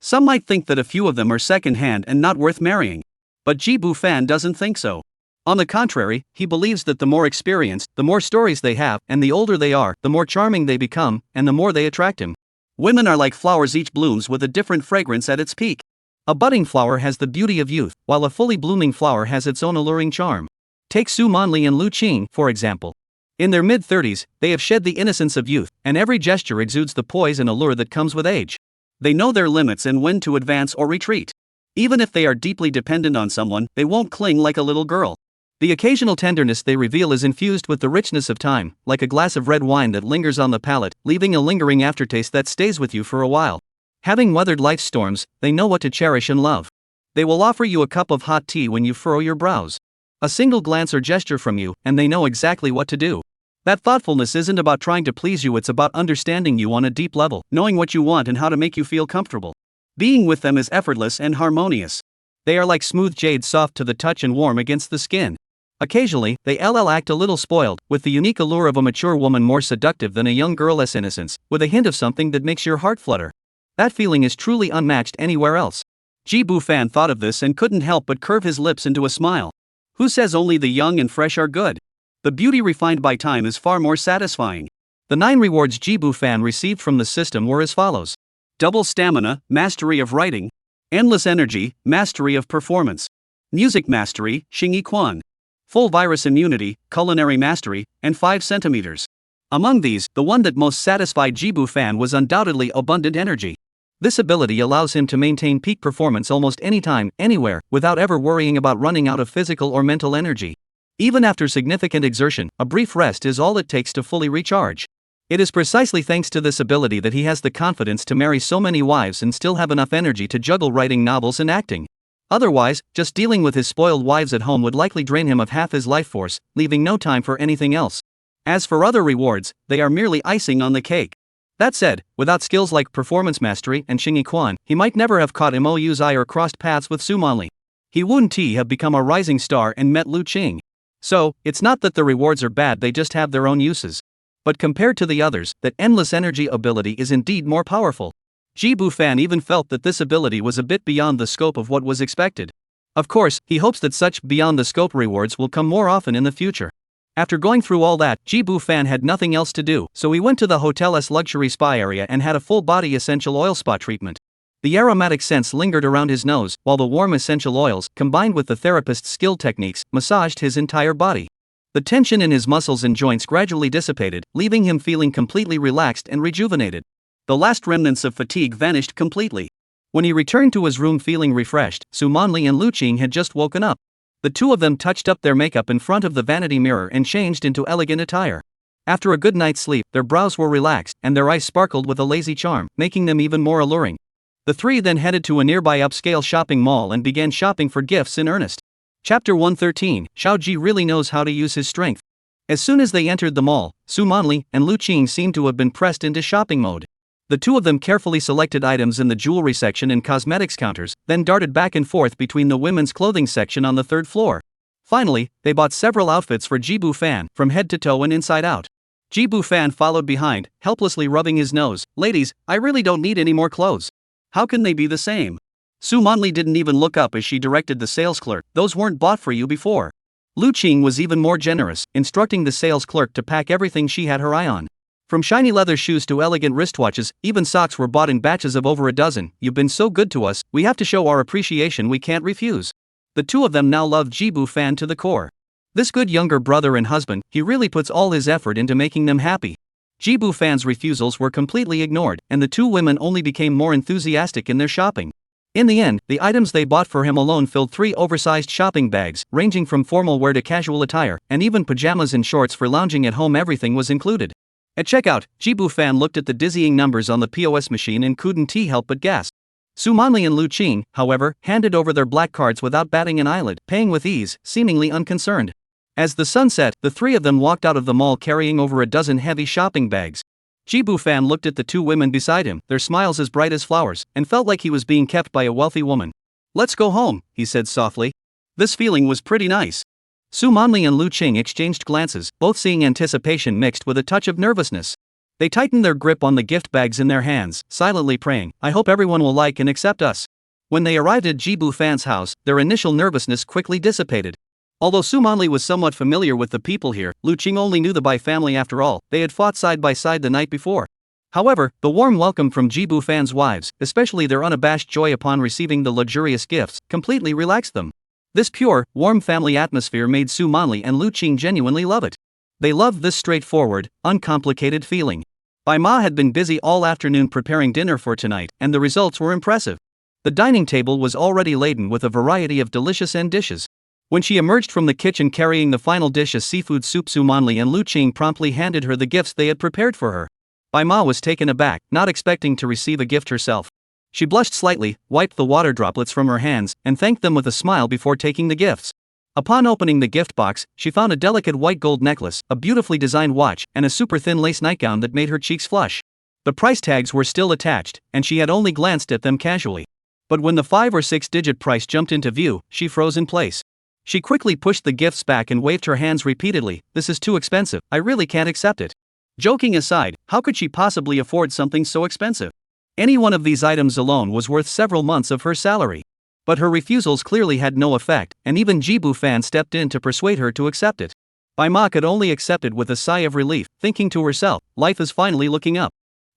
S1: Some might think that a few of them are second-hand and not worth marrying. But Jibu Fan doesn't think so. On the contrary, he believes that the more experienced, the more stories they have, and the older they are, the more charming they become, and the more they attract him. Women are like flowers, each blooms with a different fragrance at its peak. A budding flower has the beauty of youth, while a fully blooming flower has its own alluring charm. Take Su Manli and Lu Qing, for example. In their mid-30s, they have shed the innocence of youth, and every gesture exudes the poise and allure that comes with age.
S2: They know their limits and when to advance or retreat. Even if they are deeply dependent on someone, they won't cling like a little girl.
S1: The occasional tenderness they reveal is infused with the richness of time, like a glass of red wine that lingers on the palate, leaving a lingering aftertaste that stays with you for a while. Having weathered life's storms, they know what to cherish and love. They will offer you a cup of hot tea when you furrow your brows. A single glance or gesture from you, and they know exactly what to do. That thoughtfulness isn't about trying to please you, it's about understanding you on a deep level, knowing what you want and how to make you feel comfortable. Being with them is effortless and harmonious. They are like smooth jade, soft to the touch and warm against the skin. Occasionally, they act a little spoiled, with the unique allure of a mature woman more seductive than a young girl's innocence, with a hint of something that makes your heart flutter. That feeling is truly unmatched anywhere else. Ji-bu Fan thought of this and couldn't help but curve his lips into a smile. Who says only the young and fresh are good? The beauty refined by time is far more satisfying. The 9 rewards Ji-bu Fan received from the system were as follows.
S2: Double stamina, mastery of writing. Endless energy, mastery of performance. Music mastery, Xingyi Quan. Full virus immunity, culinary mastery, and 5 centimeters. Among these, the one that most satisfied Ji-bu Fan was undoubtedly abundant energy. This ability allows him to maintain peak performance almost anytime, anywhere, without ever worrying about running out of physical or mental energy. Even after significant exertion, a brief rest is all it takes to fully recharge. It is precisely thanks to this ability that he has the confidence to marry so many wives and still have enough energy to juggle writing novels and acting. Otherwise, just dealing with his spoiled wives at home would likely drain him of half his life force, leaving no time for anything else. As for other rewards, they are merely icing on the cake. That said, without skills like performance mastery and Xingyi Quan, he might never have caught Mo's eye or crossed paths with Su Manli. He wouldn't have become a rising star and met Lu Qing. So, it's not that the rewards are bad, they just have their own uses. But compared to the others, that endless energy ability is indeed more powerful. Ji-bu Fan even felt that this ability was a bit beyond the scope of what was expected. Of course, he hopes that such beyond-the-scope rewards will come more often in the future. After going through all that, Ji-bu Fan had nothing else to do, so he went to the hotel's luxury spa area and had a full-body essential oil spa treatment. The aromatic scents lingered around his nose, while the warm essential oils, combined with the therapist's skilled techniques, massaged his entire body. The tension in his muscles and joints gradually dissipated, leaving him feeling completely relaxed and rejuvenated. The last remnants of fatigue vanished completely. When he returned to his room feeling refreshed, Su Manli and Lu Qing had just woken up. The two of them touched up their makeup in front of the vanity mirror and changed into elegant attire. After a good night's sleep, their brows were relaxed and their eyes sparkled with a lazy charm, making them even more alluring. The three then headed to a nearby upscale shopping mall and began shopping for gifts in earnest. Chapter 113, Xiao Ji really knows how to use his strength. As soon as they entered the mall, Su Manli and Lu Qing seemed to have been pressed into shopping mode. The two of them carefully selected items in the jewelry section and cosmetics counters, then darted back and forth between the women's clothing section on the 3rd floor. Finally, they bought several outfits for Ji-bu Fan, from head to toe and inside out. Ji-bu Fan followed behind, helplessly rubbing his nose. "Ladies, I really don't need any more clothes. How can they be the same?" Su Manli didn't even look up as she directed the sales clerk. "Those weren't bought for you before." Lu Qing was even more generous, instructing the sales clerk to pack everything she had her eye on. From shiny leather shoes to elegant wristwatches, even socks were bought in batches of over a dozen. "You've been so good to us, we have to show our appreciation, we can't refuse." The two of them now loved Ji-bu Fan to the core. This good younger brother and husband, he really puts all his effort into making them happy. Ji-bu Fan's refusals were completely ignored, and the two women only became more enthusiastic in their shopping. In the end, the items they bought for him alone filled 3 oversized shopping bags, ranging from formal wear to casual attire, and even pajamas and shorts for lounging at home. Everything was included. At checkout, Ji-bu Fan looked at the dizzying numbers on the POS machine and couldn't help but gasp. Su Manli and Lu Qing, however, handed over their black cards without batting an eyelid, paying with ease, seemingly unconcerned. As the sun set, the three of them walked out of the mall carrying over a dozen heavy shopping bags. Ji-bu Fan looked at the two women beside him, their smiles as bright as flowers, and felt like he was being kept by a wealthy woman. "Let's go home," he said softly. This feeling was pretty nice. Su Manli and Lu Qing exchanged glances, both seeing anticipation mixed with a touch of nervousness. They tightened their grip on the gift bags in their hands, silently praying, "I hope everyone will like and accept us." When they arrived at Ji-bu Fan's house, their initial nervousness quickly dissipated. Although Su Manli was somewhat familiar with the people here, Lu Qing only knew the Bai family after all. They had fought side by side the night before. However, the warm welcome from Ji-bu Fan's wives, especially their unabashed joy upon receiving the luxurious gifts, completely relaxed them. This pure, warm family atmosphere made Su Manli and Lu Qing genuinely love it. They loved this straightforward, uncomplicated feeling. Bai Ma had been busy all afternoon preparing dinner for tonight, and the results were impressive. The dining table was already laden with a variety of delicious end dishes. When she emerged from the kitchen carrying the final dish, a seafood soup, Su Manli and Lu Qing promptly handed her the gifts they had prepared for her. Bai Ma was taken aback, not expecting to receive a gift herself. She blushed slightly, wiped the water droplets from her hands, and thanked them with a smile before taking the gifts. Upon opening the gift box, she found a delicate white gold necklace, a beautifully designed watch, and a super thin lace nightgown that made her cheeks flush. The price tags were still attached, and she had only glanced at them casually. But when the 5 or 6 digit price jumped into view, she froze in place. She quickly pushed the gifts back and waved her hands repeatedly. "This is too expensive, I really can't accept it." Joking aside, how could she possibly afford something so expensive? Any one of these items alone was worth several months of her salary. But her refusals clearly had no effect, and even Jibu Fan stepped in to persuade her to accept it. Bai Ma could only accept it with a sigh of relief, thinking to herself, life is finally looking up.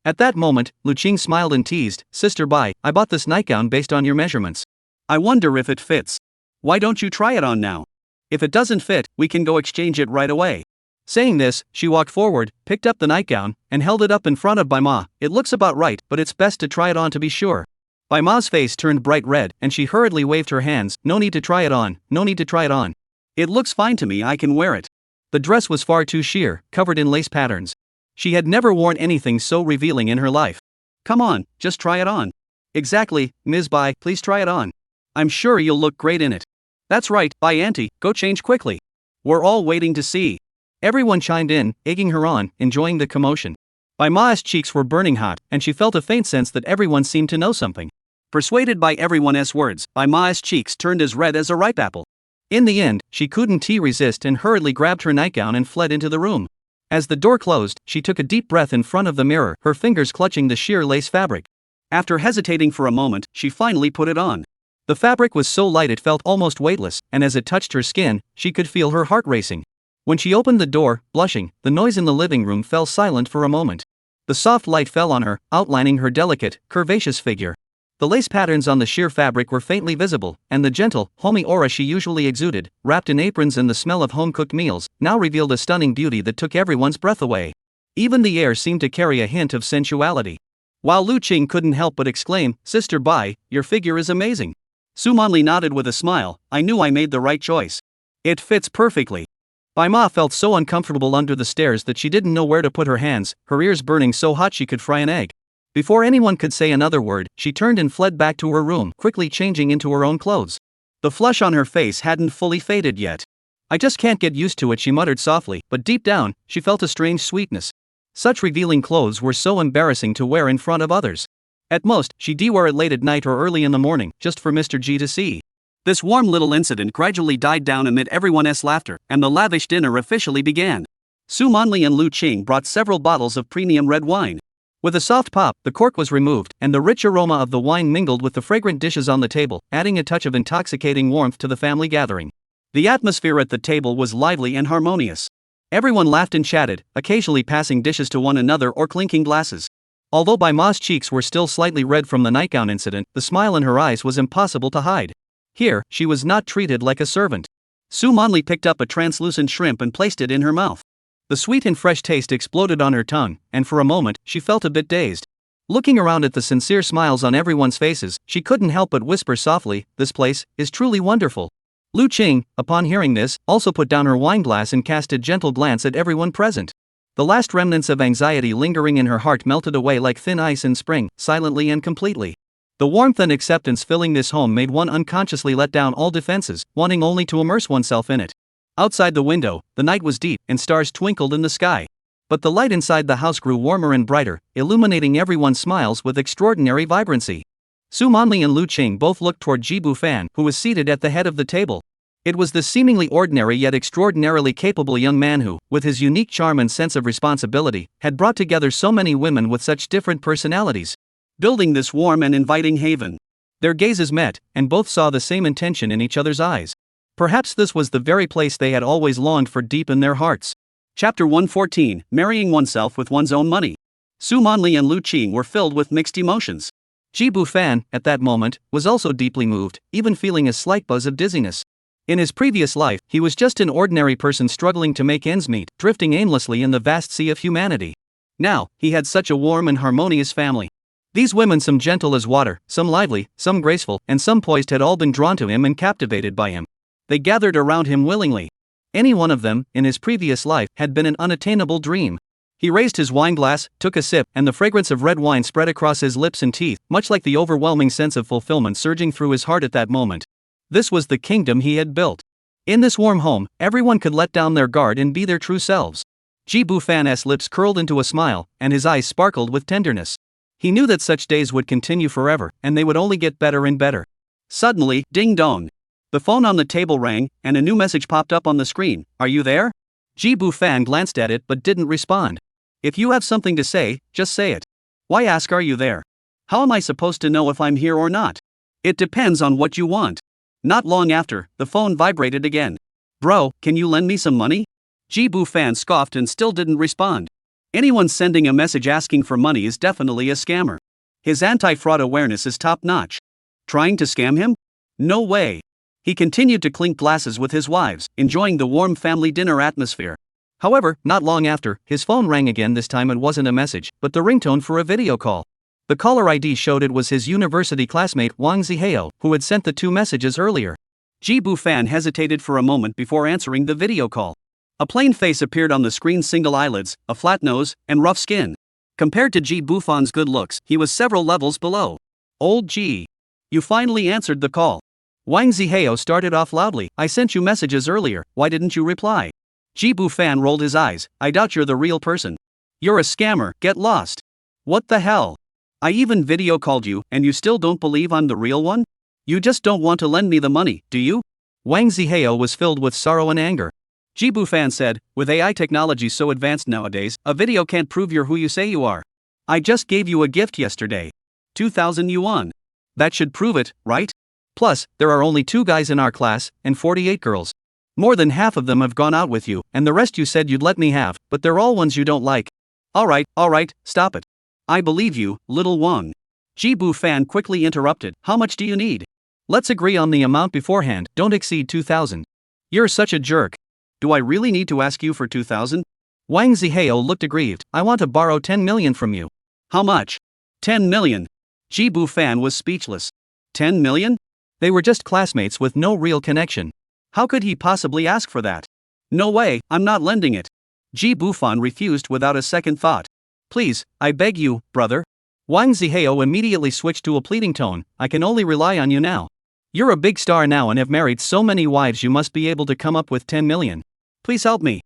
S2: At that moment, Lu Qing smiled and teased, "Sister Bai, I bought this nightgown based on your measurements. I wonder if it fits. Why don't you try it on now? If it doesn't fit, we can go exchange it right away." Saying this, she walked forward, picked up the nightgown, and held it up in front of Bai Ma. "It looks about right, but it's best to try it on to be sure." Bai Ma's face turned bright red, and she hurriedly waved her hands. "No need to try it on, no need to try it on. It looks fine to me, I can wear it." The dress was far too sheer, covered in lace patterns. She had never worn anything so revealing in her life. "Come on, just try it on." "Exactly, Ms. Bai, please try it on. I'm sure you'll look great in it." "That's right, Bai Auntie, go change quickly. We're all waiting to see." Everyone chimed in, egging her on, enjoying the commotion. Bai Ma's cheeks were burning hot, and she felt a faint sense that everyone seemed to know something. Persuaded by everyone's words, Bai Ma's cheeks turned as red as a ripe apple. In the end, she couldn't resist and hurriedly grabbed her nightgown and fled into the room. As the door closed, she took a deep breath in front of the mirror, her fingers clutching the sheer lace fabric. After hesitating for a moment, she finally put it on. The fabric was so light it felt almost weightless, and as it touched her skin, she could feel her heart racing. When she opened the door, blushing, the noise in the living room fell silent for a moment. The soft light fell on her, outlining her delicate, curvaceous figure. The lace patterns on the sheer fabric were faintly visible, and the gentle, homey aura she usually exuded, wrapped in aprons and the smell of home-cooked meals, now revealed a stunning beauty that took everyone's breath away. Even the air seemed to carry a hint of sensuality. While Lu Qing couldn't help but exclaim, "Sister Bai, your figure is amazing." Su Manli nodded with a smile. "I knew I made the right choice. It fits perfectly." Bai Ma felt so uncomfortable under the stairs that she didn't know where to put her hands, her ears burning so hot she could fry an egg. Before anyone could say another word, she turned and fled back to her room, quickly changing into her own clothes. The flush on her face hadn't fully faded yet. "I just can't get used to it," she muttered softly, but deep down, she felt a strange sweetness. Such revealing clothes were so embarrassing to wear in front of others. At most, she'd wear it late at night or early in the morning, just for Mr. G to see. This warm little incident gradually died down amid everyone's laughter, and the lavish dinner officially began. Su Manli and Lu Qing brought several bottles of premium red wine. With a soft pop, the cork was removed, and the rich aroma of the wine mingled with the fragrant dishes on the table, adding a touch of intoxicating warmth to the family gathering. The atmosphere at the table was lively and harmonious. Everyone laughed and chatted, occasionally passing dishes to one another or clinking glasses. Although Bai Ma's cheeks were still slightly red from the nightgown incident, the smile in her eyes was impossible to hide. Here, she was not treated like a servant. Su Manli picked up a translucent shrimp and placed it in her mouth. The sweet and fresh taste exploded on her tongue, and for a moment, she felt a bit dazed. Looking around at the sincere smiles on everyone's faces, she couldn't help but whisper softly, "This place is truly wonderful." Lu Qing, upon hearing this, also put down her wineglass and cast a gentle glance at everyone present. The last remnants of anxiety lingering in her heart melted away like thin ice in spring, silently and completely. The warmth and acceptance filling this home made one unconsciously let down all defenses, wanting only to immerse oneself in it. Outside the window, the night was deep, and stars twinkled in the sky. But the light inside the house grew warmer and brighter, illuminating everyone's smiles with extraordinary vibrancy. Su Manli and Lu Qing both looked toward Jibu Fan, who was seated at the head of the table. It was the seemingly ordinary yet extraordinarily capable young man who, with his unique charm and sense of responsibility, had brought together so many women with such different personalities, building this warm and inviting haven. Their gazes met, and both saw the same intention in each other's eyes. Perhaps this was the very place they had always longed for deep in their hearts. Chapter 114, Marrying Oneself with One's Own Money. Su Manli and Lu Qing were filled with mixed emotions. Jibu Fan, at that moment, was also deeply moved, even feeling a slight buzz of dizziness. In his previous life, he was just an ordinary person struggling to make ends meet, drifting aimlessly in the vast sea of humanity. Now, he had such a warm and harmonious family. These women, some gentle as water, some lively, some graceful, and some poised, had all been drawn to him and captivated by him. They gathered around him willingly. Any one of them, in his previous life, had been an unattainable dream. He raised his wineglass, took a sip, and the fragrance of red wine spread across his lips and teeth, much like the overwhelming sense of fulfillment surging through his heart at that moment. This was the kingdom he had built. In this warm home, everyone could let down their guard and be their true selves. Ji Bu-fan's lips curled into a smile, and his eyes sparkled with tenderness. He knew that such days would continue forever, and they would only get better and better. Suddenly, ding-dong. The phone on the table rang, and a new message popped up on the screen. Are you there? Ji Bu-fan glanced at it but didn't respond. If you have something to say, just say it. Why ask are you there? How am I supposed to know if I'm here or not? It depends on what you want. Not long after, the phone vibrated again. Bro, can you lend me some money? Ji Bu-fan scoffed and still didn't respond. Anyone sending a message asking for money is definitely a scammer. His anti-fraud awareness is top-notch. Trying to scam him? No way. He continued to clink glasses with his wives, enjoying the warm family dinner atmosphere. However, not long after, his phone rang again. This time it wasn't a message, but the ringtone for a video call. The caller ID showed it was his university classmate Wang Zihao, who had sent the two messages earlier. Ji Bu-fan hesitated for a moment before answering the video call. A plain face appeared on the screen, single eyelids, a flat nose, and rough skin. Compared to Ji Bu-fan's good looks, he was several levels below. Old Ji. You finally answered the call. Wang Zihao started off loudly. I sent you messages earlier, why didn't you reply? Ji Bu-fan rolled his eyes. I doubt you're the real person. You're a scammer, get lost. What the hell? I even video called you, and you still don't believe I'm the real one? You just don't want to lend me the money, do you? Wang Zihao was filled with sorrow and anger. Ji Bu-fan said, with AI technology so advanced nowadays, a video can't prove you're who you say you are. I just gave you a gift yesterday. 2,000 yuan. That should prove it, right? Plus, there are only 2 guys in our class, and 48 girls. More than half of them have gone out with you, and the rest you said you'd let me have, but they're all ones you don't like. Alright, stop it. I believe you, little Wang. Ji Bu-fan quickly interrupted. How much do you need? Let's agree on the amount beforehand, don't exceed 2,000. You're such a jerk. Do I really need to ask you for 2,000? Wang Zihao looked aggrieved. I want to borrow 10 million from you. How much? 10 million. Ji Bu-fan was speechless. 10 million? They were just classmates with no real connection. How could he possibly ask for that? No way, I'm not lending it. Ji Bu-fan refused without a second thought. Please, I beg you, brother. Wang Zihao immediately switched to a pleading tone. I can only rely on you now. You're a big star now and have married so many wives, you must be able to come up with 10 million. Please help me.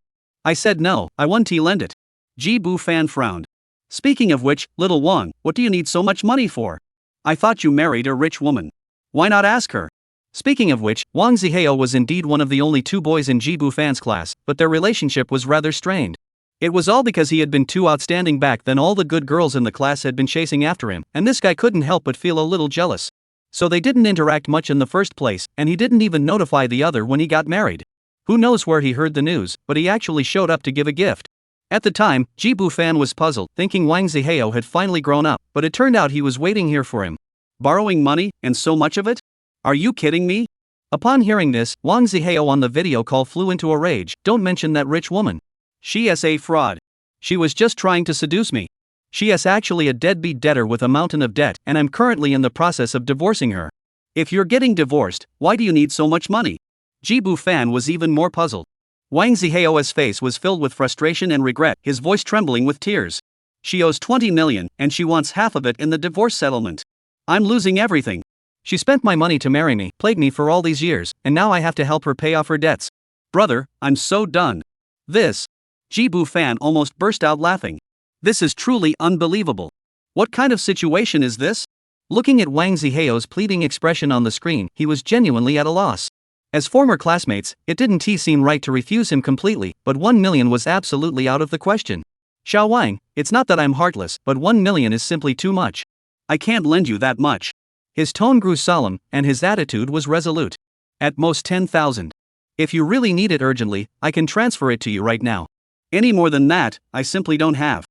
S2: I said no, I won't lend it. Ji Bu-fan frowned. Speaking of which, little Wang, what do you need so much money for? I thought you married a rich woman. Why not ask her? Speaking of which, Wang Zihao was indeed one of the only 2 boys in Ji Bu-fan's class, but their relationship was rather strained. It was all because he had been too outstanding back then. All the good girls in the class had been chasing after him, and this guy couldn't help but feel a little jealous. So they didn't interact much in the first place, and he didn't even notify the other when he got married. Who knows where he heard the news, but he actually showed up to give a gift. At the time, Ji Bu-fan was puzzled, thinking Wang Zihao had finally grown up, but it turned out he was waiting here for him. Borrowing money, and so much of it? Are you kidding me? Upon hearing this, Wang Zihao on the video call flew into a rage. Don't mention that rich woman. She is a fraud. She was just trying to seduce me. She is actually a deadbeat debtor with a mountain of debt, and I'm currently in the process of divorcing her. If you're getting divorced, why do you need so much money? Ji Bu-fan was even more puzzled. Wang Zihao's face was filled with frustration and regret, his voice trembling with tears. She owes 20 million, and she wants half of it in the divorce settlement. I'm losing everything. She spent my money to marry me, played me for all these years, and now I have to help her pay off her debts. Brother, I'm so done. This. Ji Bu-fan almost burst out laughing. This is truly unbelievable. What kind of situation is this? Looking at Wang Zihao's pleading expression on the screen, he was genuinely at a loss. As former classmates, it didn't seem right to refuse him completely, but 1 million was absolutely out of the question. Xiao Wang, it's not that I'm heartless, but 1 million is simply too much. I can't lend you that much. His tone grew solemn, and his attitude was resolute. At most 10,000. If you really need it urgently, I can transfer it to you right now. Any more than that, I simply don't have.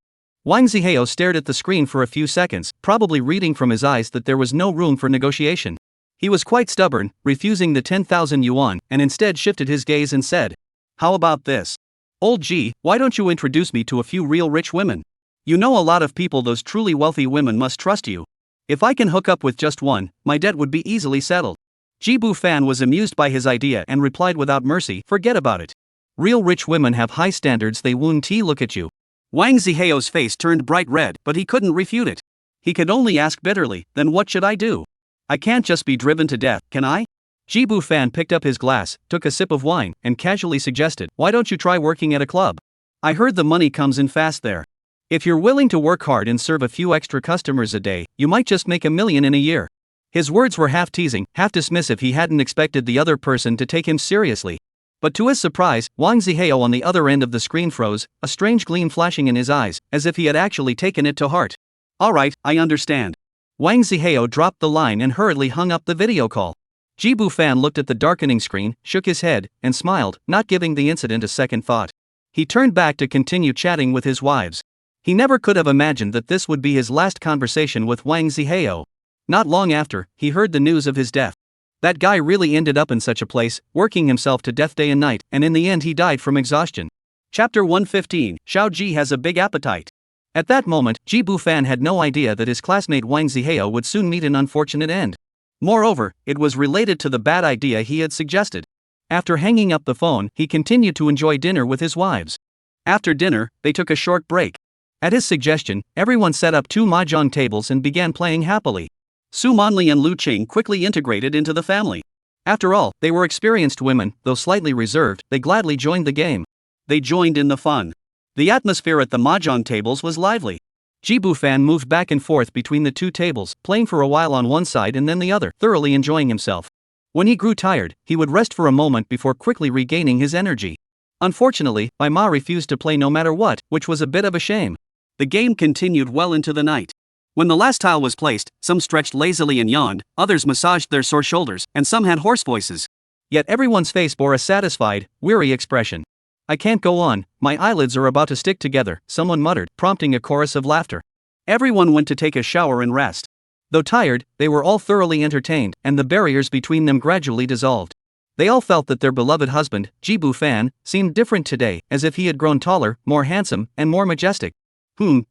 S2: Wang Zihao stared at the screen for a few seconds, probably reading from his eyes that there was no room for negotiation. He was quite stubborn, refusing the 10,000 yuan, and instead shifted his gaze and said, How about this? Old G, why don't you introduce me to a few real rich women? You know a lot of people, those truly wealthy women must trust you. If I can hook up with just one, my debt would be easily settled. Jibu Fan was amused by his idea and replied without mercy, forget about it. Real rich women have high standards, they won't look at you. Wang Ziheo's face turned bright red, but he couldn't refute it. He could only ask bitterly, then what should I do? I can't just be driven to death, can I? Jibu Fan picked up his glass, took a sip of wine, and casually suggested, why don't you try working at a club? I heard the money comes in fast there. If you're willing to work hard and serve a few extra customers a day, you might just make $1 million in a year. His words were half teasing, half dismissive. He hadn't expected the other person to take him seriously. But to his surprise, Wang Ziheo on the other end of the screen froze, a strange gleam flashing in his eyes, as if he had actually taken it to heart. Alright, I understand. Wang Ziheo dropped the line and hurriedly hung up the video call. Jibu Fan looked at the darkening screen, shook his head, and smiled, not giving the incident a second thought. He turned back to continue chatting with his wives. He never could have imagined that this would be his last conversation with Wang Ziheo. Not long after, he heard the news of his death. That guy really ended up in such a place, working himself to death day and night, and in the end he died from exhaustion. Chapter 115, Xiao Ji has a big appetite. At that moment, Jibu Fan had no idea that his classmate Wang Ziheo would soon meet an unfortunate end. Moreover, it was related to the bad idea he had suggested. After hanging up the phone, he continued to enjoy dinner with his wives. After dinner, they took a short break. At his suggestion, everyone set up 2 mahjong tables and began playing happily. Su Monli and Lu Qing quickly integrated into the family. After all, they were experienced women, though slightly reserved, they gladly joined the game. They joined in the fun. The atmosphere at the mahjong tables was lively. Jibu Fan moved back and forth between the 2 tables, playing for a while on one side and then the other, thoroughly enjoying himself. When he grew tired, he would rest for a moment before quickly regaining his energy. Unfortunately, Bai Ma refused to play no matter what, which was a bit of a shame. The game continued well into the night. When the last tile was placed, some stretched lazily and yawned, others massaged their sore shoulders, and some had hoarse voices. Yet everyone's face bore a satisfied, weary expression. I can't go on, my eyelids are about to stick together, someone muttered, prompting a chorus of laughter. Everyone went to take a shower and rest. Though tired, they were all thoroughly entertained, and the barriers between them gradually dissolved. They all felt that their beloved husband, Jibu Fan, seemed different today, as if he had grown taller, more handsome, and more majestic.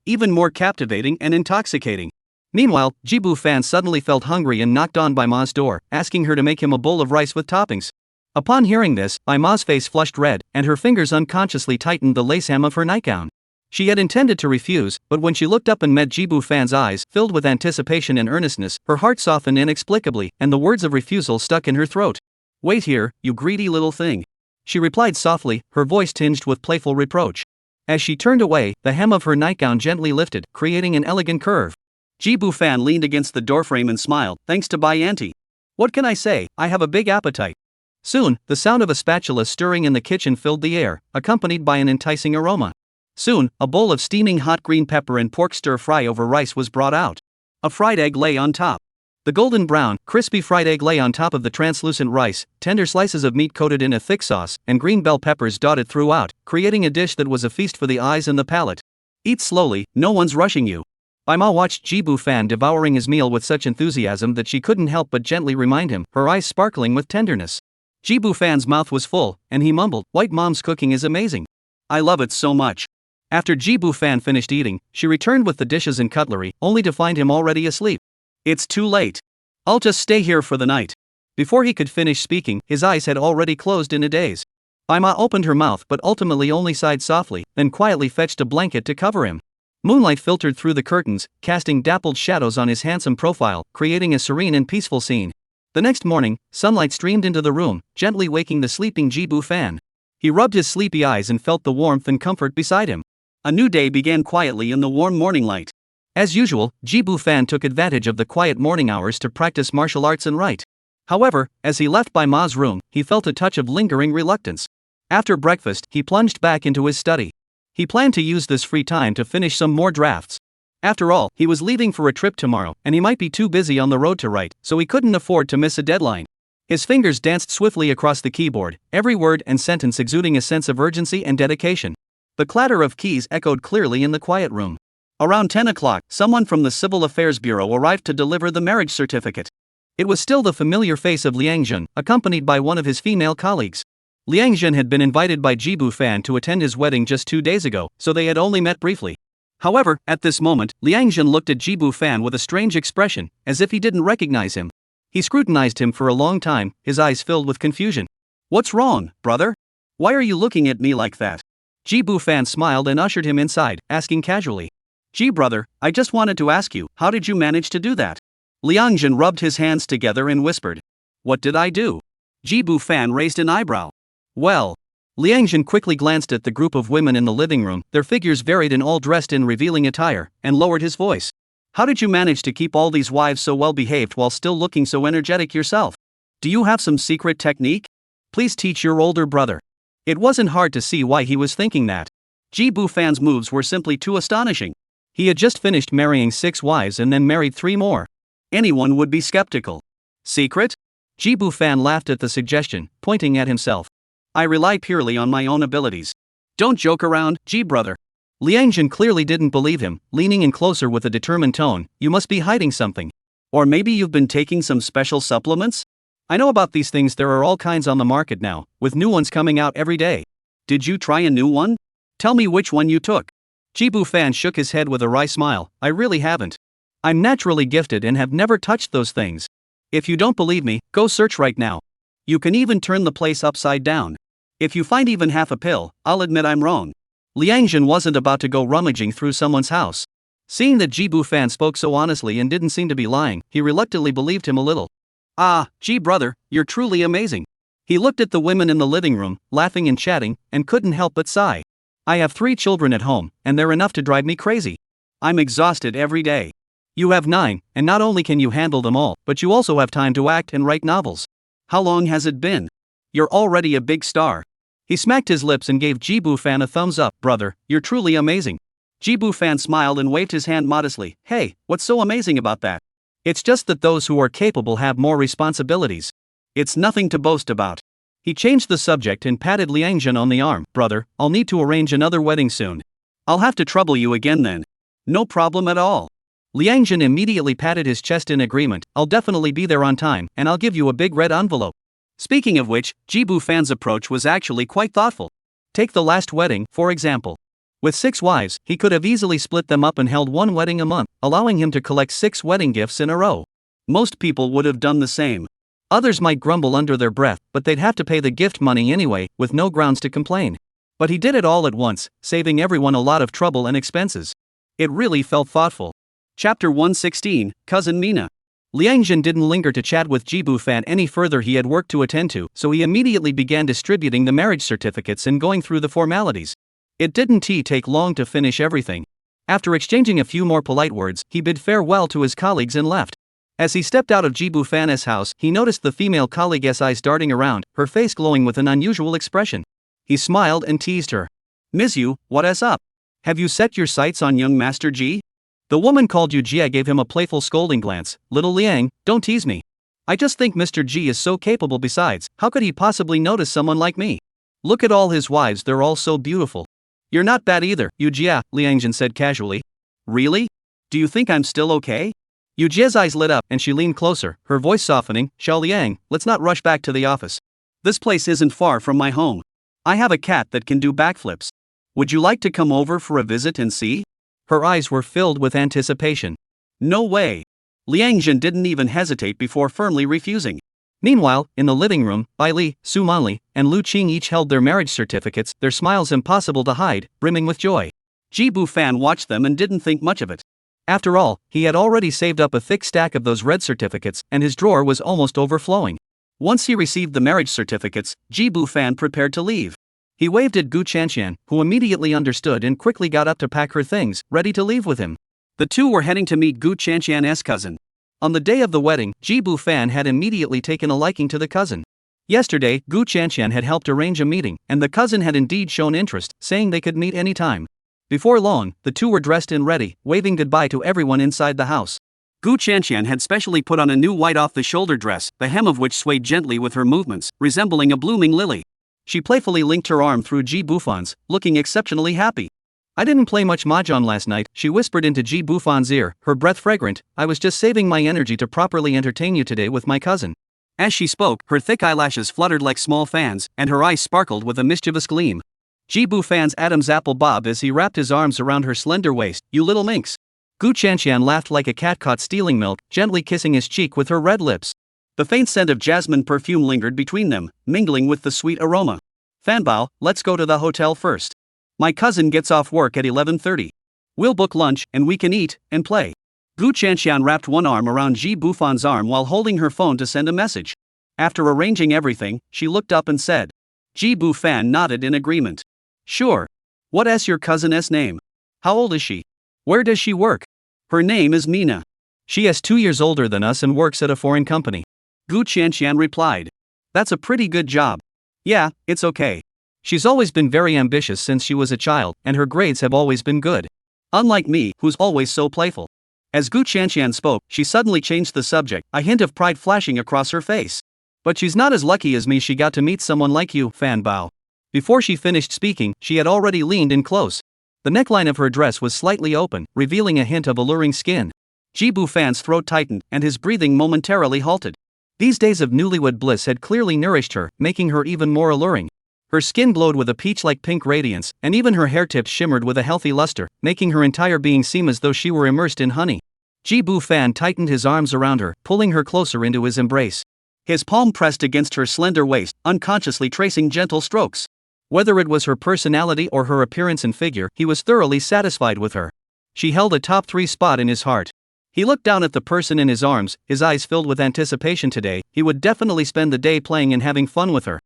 S2: Even more captivating and intoxicating. Meanwhile, Jibu Fan suddenly felt hungry and knocked on Bai Ma's door, asking her to make him a bowl of rice with toppings. Upon hearing this, Bai Ma's face flushed red, and her fingers unconsciously tightened the lace hem of her nightgown. She had intended to refuse, but when she looked up and met Jibu Fan's eyes, filled with anticipation and earnestness, her heart softened inexplicably, and the words of refusal stuck in her throat. Wait here, you greedy little thing. She replied softly, her voice tinged with playful reproach. As she turned away, the hem of her nightgown gently lifted, creating an elegant curve. Jibu Fan leaned against the doorframe and smiled, thanks to Bai Auntie. What can I say, I have a big appetite. Soon, the sound of a spatula stirring in the kitchen filled the air, accompanied by an enticing aroma. Soon, a bowl of steaming hot green pepper and pork stir-fry over rice was brought out. A fried egg lay on top. The golden brown, crispy fried egg lay on top of the translucent rice, tender slices of meat coated in a thick sauce, and green bell peppers dotted throughout, creating a dish that was a feast for the eyes and the palate. Eat slowly, no one's rushing you. Bai Ma watched Jibu Fan devouring his meal with such enthusiasm that she couldn't help but gently remind him, her eyes sparkling with tenderness. Jibu Fan's mouth was full, and he mumbled, White Mom's cooking is amazing. I love it so much. After Jibu Fan finished eating, she returned with the dishes and cutlery, only to find him already asleep. It's too late. I'll just stay here for the night. Before he could finish speaking, his eyes had already closed in a daze. Bai Ma opened her mouth but ultimately only sighed softly, then quietly fetched a blanket to cover him. Moonlight filtered through the curtains, casting dappled shadows on his handsome profile, creating a serene and peaceful scene. The next morning, sunlight streamed into the room, gently waking the sleeping Jibu Fan. He rubbed his sleepy eyes and felt the warmth and comfort beside him. A new day began quietly in the warm morning light. As usual, Jibu Fan took advantage of the quiet morning hours to practice martial arts and write. However, as he left Bai Ma's room, he felt a touch of lingering reluctance. After breakfast, he plunged back into his study. He planned to use this free time to finish some more drafts. After all, he was leaving for a trip tomorrow, and he might be too busy on the road to write, so he couldn't afford to miss a deadline. His fingers danced swiftly across the keyboard, every word and sentence exuding a sense of urgency and dedication. The clatter of keys echoed clearly in the quiet room. Around 10 o'clock, someone from the Civil Affairs Bureau arrived to deliver the marriage certificate. It was still the familiar face of Liang Jun, accompanied by one of his female colleagues. Liang Jun had been invited by Jibu Fan to attend his wedding just 2 days ago, so they had only met briefly. However, at this moment, Liangjun looked at Jibu Fan with a strange expression, as if he didn't recognize him. He scrutinized him for a long time, his eyes filled with confusion. "What's wrong, brother? Why are you looking at me like that?" Jibu Fan smiled and ushered him inside, asking casually. "Ji brother, I just wanted to ask you, how did you manage to do that?" Liangjun rubbed his hands together and whispered. "What did I do?" Jibu Fan raised an eyebrow. "Well." Liangjun quickly glanced at the group of women in the living room, their figures varied and all dressed in revealing attire, and lowered his voice. "How did you manage to keep all these wives so well behaved while still looking so energetic yourself? Do you have some secret technique? Please teach your older brother." It wasn't hard to see why he was thinking that. Jibu Fan's moves were simply too astonishing. He had just finished marrying 6 wives and then married 3 more. Anyone would be skeptical. "Secret?" Jibu Fan laughed at the suggestion, pointing at himself. "I rely purely on my own abilities. Don't joke around, Ji brother." Liangjun clearly didn't believe him, leaning in closer with a determined tone. "You must be hiding something. Or maybe you've been taking some special supplements? I know about these things, there are all kinds on the market now, with new ones coming out every day. Did you try a new one? Tell me which one you took." Jibu Fan shook his head with a wry smile. "I really haven't. I'm naturally gifted and have never touched those things. If you don't believe me, go search right now. You can even turn the place upside down. If you find even half a pill, I'll admit I'm wrong." Liangjun wasn't about to go rummaging through someone's house. Seeing that Jibu Fan spoke so honestly and didn't seem to be lying, he reluctantly believed him a little. "Ah, Ji brother, you're truly amazing." He looked at the women in the living room, laughing and chatting, and couldn't help but sigh. "I have 3 children at home, and they're enough to drive me crazy. I'm exhausted every day. You have 9, and not only can you handle them all, but you also have time to act and write novels. How long has it been? You're already a big star." He smacked his lips and gave Jibu Fan a thumbs up. "Brother, you're truly amazing." Jibu Fan smiled and waved his hand modestly. "Hey, what's so amazing about that? It's just that those who are capable have more responsibilities. It's nothing to boast about." He changed the subject and patted Liangjun on the arm. "Brother, I'll need to arrange another wedding soon. I'll have to trouble you again then." "No problem at all." Liangjun immediately patted his chest in agreement. "I'll definitely be there on time, and I'll give you a big red envelope." Speaking of which, Jibu Fan's approach was actually quite thoughtful. Take the last wedding, for example. With 6 wives, he could have easily split them up and held 1 wedding a month, allowing him to collect 6 wedding gifts in a row. Most people would have done the same. Others might grumble under their breath, but they'd have to pay the gift money anyway, with no grounds to complain. But he did it all at once, saving everyone a lot of trouble and expenses. It really felt thoughtful. Chapter 116, Cousin Mina. Liangjun didn't linger to chat with Jibu Fan any further. He had work to attend to, so he immediately began distributing the marriage certificates and going through the formalities. It didn't take long to finish everything. After exchanging a few more polite words, he bid farewell to his colleagues and left. As he stepped out of Jibu Fan's house, he noticed the female colleague's eyes darting around, her face glowing with an unusual expression. He smiled and teased her. "Miss Yu, what's up? Have you set your sights on young Master Ji?" The woman called Yu Jia gave him a playful scolding glance. "Little Liang, don't tease me. I just think Mr. Ji is so capable. Besides, how could he possibly notice someone like me? Look at all his wives, they're all so beautiful." "You're not bad either, Yu Jia," Liangjun said casually. "Really? Do you think I'm still okay?" Yu Jia's eyes lit up and she leaned closer, her voice softening. "Xiao Liang, let's not rush back to the office. This place isn't far from my home. I have a cat that can do backflips. Would you like to come over for a visit and see?" Her eyes were filled with anticipation. "No way." Liangjun didn't even hesitate before firmly refusing. Meanwhile, in the living room, Bai Li, Su Manli, and Lu Qing each held their marriage certificates, their smiles impossible to hide, brimming with joy. Jibu Fan watched them and didn't think much of it. After all, he had already saved up a thick stack of those red certificates, and his drawer was almost overflowing. Once he received the marriage certificates, Jibu Fan prepared to leave. He waved at Gu Chanxian, who immediately understood and quickly got up to pack her things, ready to leave with him. The two were heading to meet Gu Chanxian's cousin. On the day of the wedding, Jibu Fan had immediately taken a liking to the cousin. Yesterday, Gu Chanxian had helped arrange a meeting, and the cousin had indeed shown interest, saying they could meet any time. Before long, the two were dressed and ready, waving goodbye to everyone inside the house. Gu Chanxian had specially put on a new white off-the-shoulder dress, the hem of which swayed gently with her movements, resembling a blooming lily. She playfully linked her arm through Ji Bufan's, looking exceptionally happy. "I didn't play much mahjong last night," she whispered into Ji Bufan's ear, her breath fragrant. "I was just saving my energy to properly entertain you today with my cousin." As she spoke, her thick eyelashes fluttered like small fans, and her eyes sparkled with a mischievous gleam. Jibu Fan's Adam's apple bobbed as he wrapped his arms around her slender waist. You little minx. Gu Chanxian laughed like a cat caught stealing milk, gently kissing his cheek with her red lips. The faint scent of jasmine perfume lingered between them, mingling with the sweet aroma. Fanbao, let's go to the hotel first. My cousin gets off work at 11:30. We'll book lunch, and we can eat and play. Gu Chanxian wrapped one arm around Ji Bufan's arm while holding her phone to send a message. After arranging everything, she looked up and said. Ji Bufan nodded in agreement. Sure. What's your cousin's name? How old is she? Where does she work? Her name is Mina.
S1: She is 2 years older than us and works at a foreign company.
S2: Gu Chanxian replied. That's a pretty good job. Yeah, it's okay.
S1: She's always been very ambitious since she was a child, and her grades have always been good.
S2: Unlike me, who's always so playful. As Gu Chanxian spoke, she suddenly changed the subject, a hint of pride flashing across her face.
S1: But she's not as lucky as me. She got to meet someone like you, Fanbao. Before she finished speaking, she had already leaned in close. The neckline of her dress was slightly open, revealing a hint of alluring skin. Ji Bufan's throat tightened, and his breathing momentarily halted. These days of newlywed bliss had clearly nourished her, making her even more alluring. Her skin glowed with a peach-like pink radiance, and even her hair tips shimmered with a healthy luster, making her entire being seem as though she were immersed in honey. Ji Bufan tightened his arms around her, pulling her closer into his embrace. His palm pressed against her slender waist, unconsciously tracing gentle strokes. Whether it was her personality or her appearance and figure, he was thoroughly satisfied with her. She held a top 3 spot in his heart. He looked down at the person in his arms, his eyes filled with anticipation. Today, he would definitely spend the day playing and having fun with her.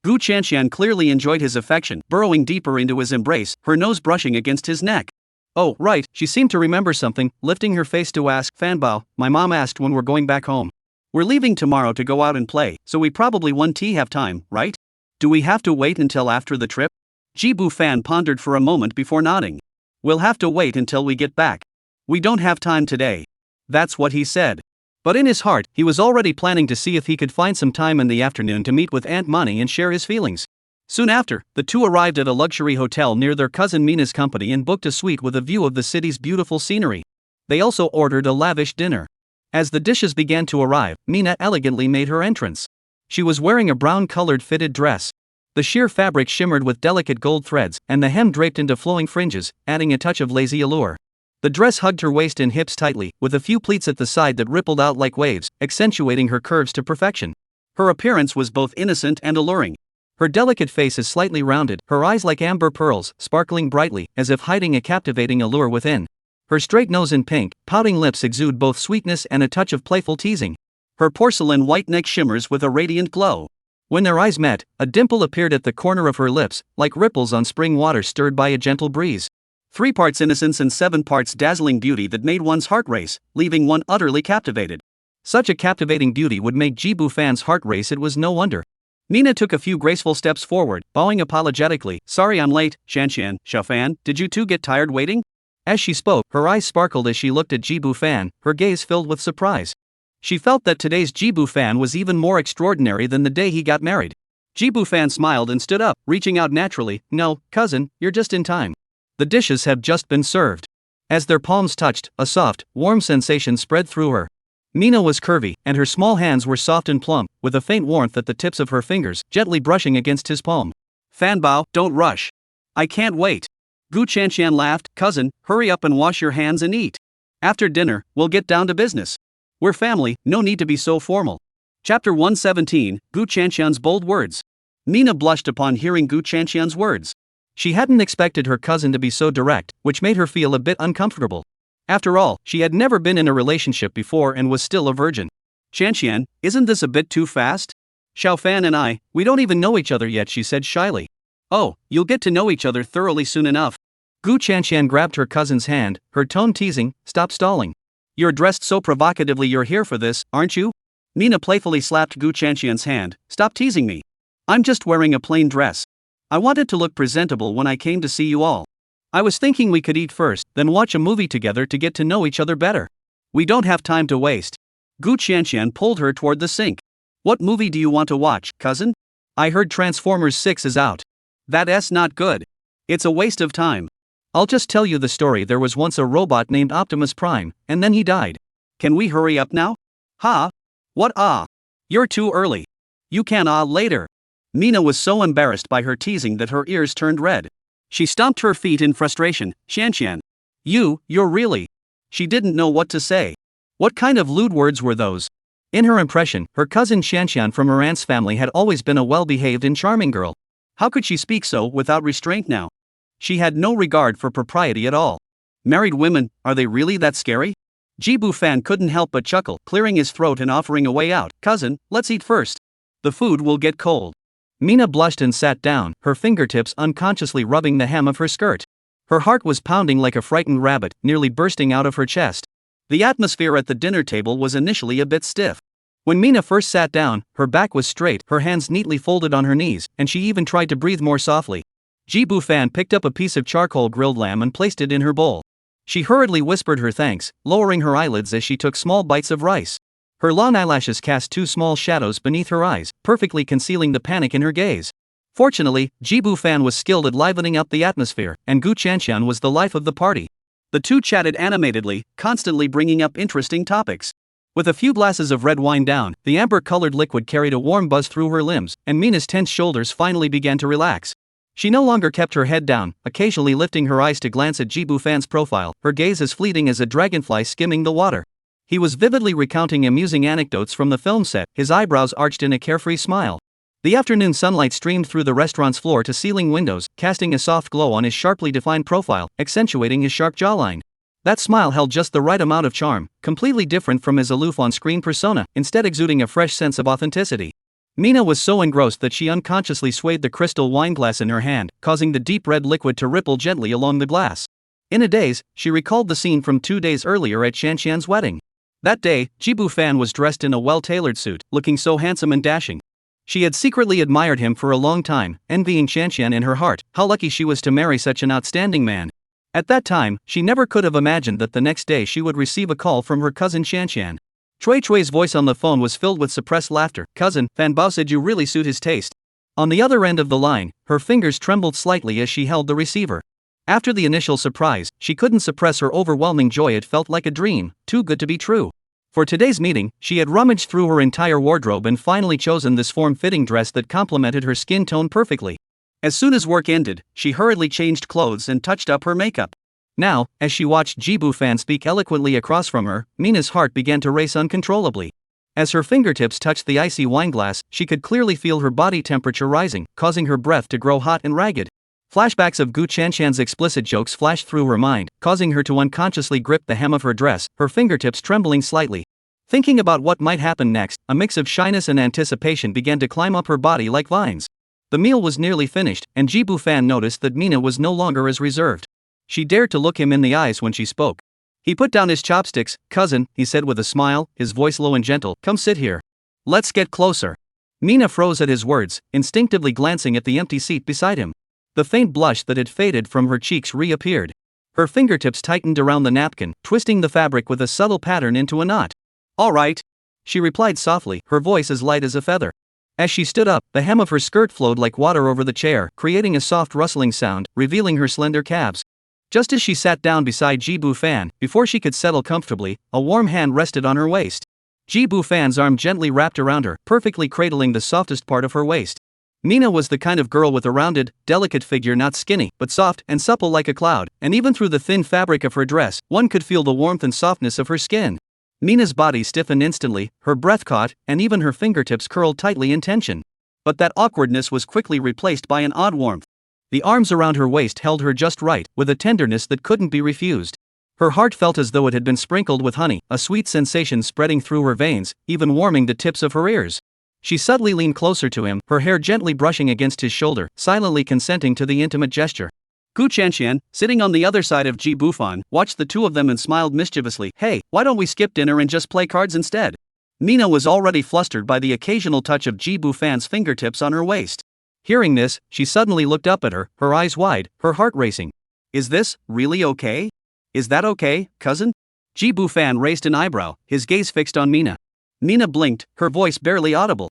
S1: Gu Chanxian clearly enjoyed his affection, burrowing deeper into his embrace, her nose brushing against his neck. Oh, right, she seemed to remember something, lifting her face to ask, Fanbao, my mom asked when we're going back home. We're leaving tomorrow to go out and play, so we probably won't have time, right? Do we have to wait until after the trip? Ji Bufan pondered for a moment before nodding. We'll have to wait until we get back. We don't have time today. That's what he said. But in his heart, he was already planning to see if he could find some time in the afternoon to meet with Aunt Money and share his feelings. Soon after, the two arrived at a luxury hotel near their cousin Mina's company and booked a suite with a view of the city's beautiful scenery. They also ordered a lavish dinner. As the dishes began to arrive, Mina elegantly made her entrance. She was wearing a brown-colored fitted dress. The sheer fabric shimmered with delicate gold threads, and the hem draped into flowing fringes, adding a touch of lazy allure. The dress hugged her waist and hips tightly, with a few pleats at the side that rippled out like waves, accentuating her curves to perfection. Her appearance was both innocent and alluring. Her delicate face is slightly rounded, her eyes like amber pearls, sparkling brightly, as if hiding a captivating allure within. Her straight nose and pink, pouting lips exude both sweetness and a touch of playful teasing. Her porcelain white neck shimmers with a radiant glow. When their eyes met, a dimple appeared at the corner of her lips, like ripples on spring water stirred by a gentle breeze. 3 parts innocence and 7 parts dazzling beauty that made one's heart race, leaving one utterly captivated. Such a captivating beauty would make Ji Bufan's heart race. It was no wonder. Mina took a few graceful steps forward, bowing apologetically. Sorry I'm late, Chanxian, Xiaofan, did you two get tired waiting? As she spoke, her eyes sparkled as she looked at Ji Bufan, her gaze filled with surprise. She felt that today's Ji Bufan was even more extraordinary than the day he got married. Ji Bufan smiled and stood up, reaching out naturally. No, cousin, you're just in time. The dishes have just been served. As their palms touched, a soft, warm sensation spread through her. Mina was curvy, and her small hands were soft and plump, with a faint warmth at the tips of her fingers, gently brushing against his palm. Fanbao, don't rush. I can't wait. Gu Chanxian laughed. Cousin, hurry up and wash your hands and eat. After dinner, we'll get down to business. We're family, no need to be so formal. Chapter 117, Gu Chanxian's bold words. Mina blushed upon hearing Gu Chanxian's words. She hadn't expected her cousin to be so direct, which made her feel a bit uncomfortable. After all, she had never been in a relationship before and was still a virgin. Chanxian, isn't this a bit too fast? Xiaofan and I, we don't even know each other yet, she said shyly. Oh, you'll get to know each other thoroughly soon enough. Gu Chanxian grabbed her cousin's hand, her tone teasing. Stop stalling. You're dressed so provocatively, you're here for this, aren't you? Mina playfully slapped Gu Chanxian's hand. Stop teasing me. I'm just wearing a plain dress. I wanted to look presentable when I came to see you all. I was thinking we could eat first, then watch a movie together to get to know each other better. We don't have time to waste. Gu Chanxian pulled her toward the sink. What movie do you want to watch, cousin? I heard Transformers 6 is out. That's not good. It's a waste of time. I'll just tell you the story. There was once a robot named Optimus Prime, and then he died. Can we hurry up now? Ha? What? You're too early. You can later.
S2: Mina was so embarrassed by her teasing that her ears turned red. She stomped her feet in frustration. Shanshan. You're really. She didn't know what to say. What kind of lewd words were those? In her impression, her cousin Shanshan from her aunt's family had always been a well-behaved and charming girl. How could she speak so without restraint now? She had no regard for propriety at all. Married women, are they really that scary? Jibu Fan couldn't help but chuckle, clearing his throat and offering a way out. Cousin, let's eat first. The food will get cold. Mina blushed and sat down, her fingertips unconsciously rubbing the hem of her skirt. Her heart was pounding like a frightened rabbit, nearly bursting out of her chest. The atmosphere at the dinner table was initially a bit stiff. When Mina first sat down, her back was straight, her hands neatly folded on her knees, and she even tried to breathe more softly. Jibu Fan picked up a piece of charcoal grilled lamb and placed it in her bowl. She hurriedly whispered her thanks, lowering her eyelids as she took small bites of rice. Her long eyelashes cast two small shadows beneath her eyes, perfectly concealing the panic in her gaze. Fortunately, Jibu Fan was skilled at livening up the atmosphere, and Gu Chanshan was the life of the party. The two chatted animatedly, constantly bringing up interesting topics. With a few glasses of red wine down, the amber-colored liquid carried a warm buzz through her limbs, and Mina's tense shoulders finally began to relax. She no longer kept her head down, occasionally lifting her eyes to glance at Jibu Fan's profile, her gaze as fleeting as a dragonfly skimming the water. He was vividly recounting amusing anecdotes from the film set, his eyebrows arched in a carefree smile. The afternoon sunlight streamed through the restaurant's floor-to-ceiling windows, casting a soft glow on his sharply defined profile, accentuating his sharp jawline. That smile held just the right amount of charm, completely different from his aloof on-screen persona, instead exuding a fresh sense of authenticity. Mina was so engrossed that she unconsciously swayed the crystal wine glass in her hand, causing the deep red liquid to ripple gently along the glass. In a daze, she recalled the scene from 2 days earlier at Shanshan's wedding. That day, Jibu Fan was dressed in a well-tailored suit, looking so handsome and dashing. She had secretly admired him for a long time, envying Shanshan in her heart, how lucky she was to marry such an outstanding man. At that time, she never could have imagined that the next day she would receive a call from her cousin Shanshan. Cui Cui's voice on the phone was filled with suppressed laughter. Cousin, Fan Bao said you really suit his taste. On the other end of the line, her fingers trembled slightly as she held the receiver. After the initial surprise, she couldn't suppress her overwhelming joy. It felt like a dream, too good to be true. For today's meeting, she had rummaged through her entire wardrobe and finally chosen this form-fitting dress that complemented her skin tone perfectly. As soon as work ended, she hurriedly changed clothes and touched up her makeup. Now, as she watched Jibu Fan speak eloquently across from her, Mina's heart began to race uncontrollably. As her fingertips touched the icy wine glass, she could clearly feel her body temperature rising, causing her breath to grow hot and ragged. Flashbacks of Gu Chanshan's explicit jokes flashed through her mind, causing her to unconsciously grip the hem of her dress, her fingertips trembling slightly. Thinking about what might happen next, a mix of shyness and anticipation began to climb up her body like vines. The meal was nearly finished, and Jibu Fan noticed that Mina was no longer as reserved. She dared to look him in the eyes when she spoke. He put down his chopsticks. Cousin, he said with a smile, his voice low and gentle, come sit here. Let's get closer. Mina froze at his words, instinctively glancing at the empty seat beside him. The faint blush that had faded from her cheeks reappeared. Her fingertips tightened around the napkin, twisting the fabric with a subtle pattern into a knot. All right, she replied softly, her voice as light as a feather. As she stood up, the hem of her skirt flowed like water over the chair, creating a soft rustling sound, revealing her slender calves. Just as she sat down beside Jibu Fan, before she could settle comfortably, a warm hand rested on her waist. Jibu Fan's arm gently wrapped around her, perfectly cradling the softest part of her waist. Mina was the kind of girl with a rounded, delicate figure, not skinny, but soft and supple like a cloud, and even through the thin fabric of her dress, one could feel the warmth and softness of her skin. Mina's body stiffened instantly, her breath caught, and even her fingertips curled tightly in tension. But that awkwardness was quickly replaced by an odd warmth. The arms around her waist held her just right, with a tenderness that couldn't be refused. Her heart felt as though it had been sprinkled with honey, a sweet sensation spreading through her veins, even warming the tips of her ears. She subtly leaned closer to him, her hair gently brushing against his shoulder, silently consenting to the intimate gesture. Gu Chanshan, sitting on the other side of Jibu Fan, watched the two of them and smiled mischievously. Hey, why don't we skip dinner and just play cards instead? Mina was already flustered by the occasional touch of Jibu Fan's fingertips on her waist. Hearing this, she suddenly looked up at her eyes wide, her heart racing. Is this really okay? Is that okay, cousin? Jibu Fan raised an eyebrow, his gaze fixed on Mina. Mina blinked, her voice barely audible.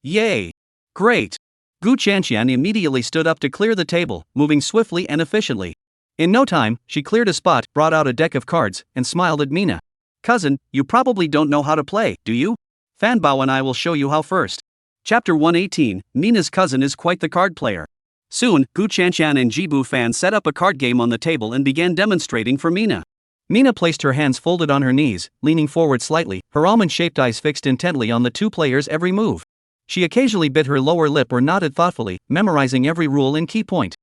S2: Yay. Great. Gu Chanshan immediately stood up to clear the table, moving swiftly and efficiently. In no time, she cleared a spot, brought out a deck of cards, and smiled at Mina. Cousin, you probably don't know how to play, do you? Fan Bao and I will show you how first. Chapter 118, Nina's cousin is quite the card player. Soon, Gu Chanchan and Jibu Fan set up a card game on the table and began demonstrating for Mina.
S1: Mina placed her hands folded on her knees, leaning forward slightly, her almond-shaped eyes fixed intently on the two players' every move. She occasionally bit her lower lip or nodded thoughtfully, memorizing every rule and key point.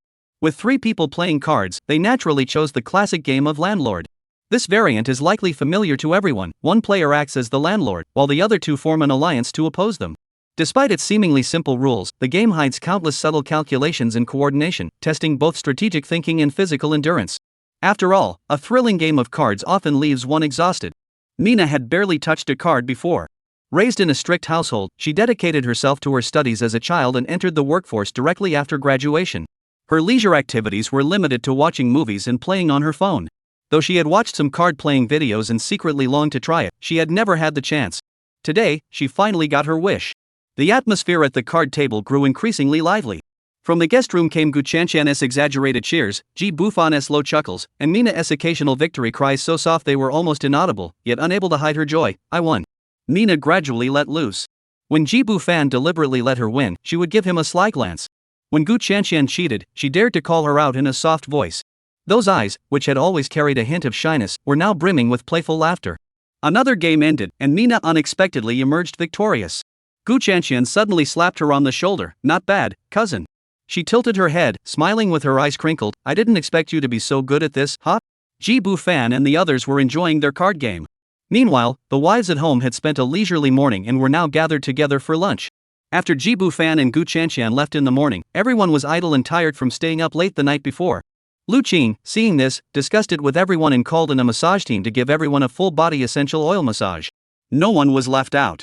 S1: With 3 people playing cards, they naturally chose the classic game of landlord. This variant is likely familiar to everyone. One player acts as the landlord, while the other 2 form an alliance to oppose them. Despite its seemingly simple rules, the game hides countless subtle calculations and coordination, testing both strategic thinking and physical endurance. After all, a thrilling game of cards often leaves one exhausted. Mina had barely touched a card before. Raised in a strict household, she dedicated herself to her studies as a child and entered the workforce directly after graduation. Her leisure activities were limited to watching movies and playing on her phone. Though she had watched some card-playing videos and secretly longed to try it, she had never had the chance. Today, she finally got her wish. The atmosphere at the card table grew increasingly lively. From the guest room came Gu Chanchan's exaggerated cheers, Ji Bufan's low chuckles, and Mina's occasional victory cries so soft they were almost inaudible, yet unable to hide her joy. I won. Mina gradually let loose. When Ji Bufan deliberately let her win, she would give him a sly glance. When Gu Chanchan cheated, she dared to call her out in a soft voice. Those eyes, which had always carried a hint of shyness, were now brimming with playful laughter. Another game ended, and Mina unexpectedly emerged victorious. Gu Chanchan suddenly slapped her on the shoulder. Not bad, cousin. She tilted her head, smiling with her eyes crinkled. I didn't expect you to be so good at this, huh? Ji Bufan and the others were enjoying their card game. Meanwhile, the wives at home had spent a leisurely morning and were now gathered together for lunch. After Ji Bufan and Gu Chanchan left in the morning, everyone was idle and tired from staying up late the night before. Lu Qing, seeing this, discussed it with everyone and called in a massage team to give everyone a full-body essential oil massage. No one was left out.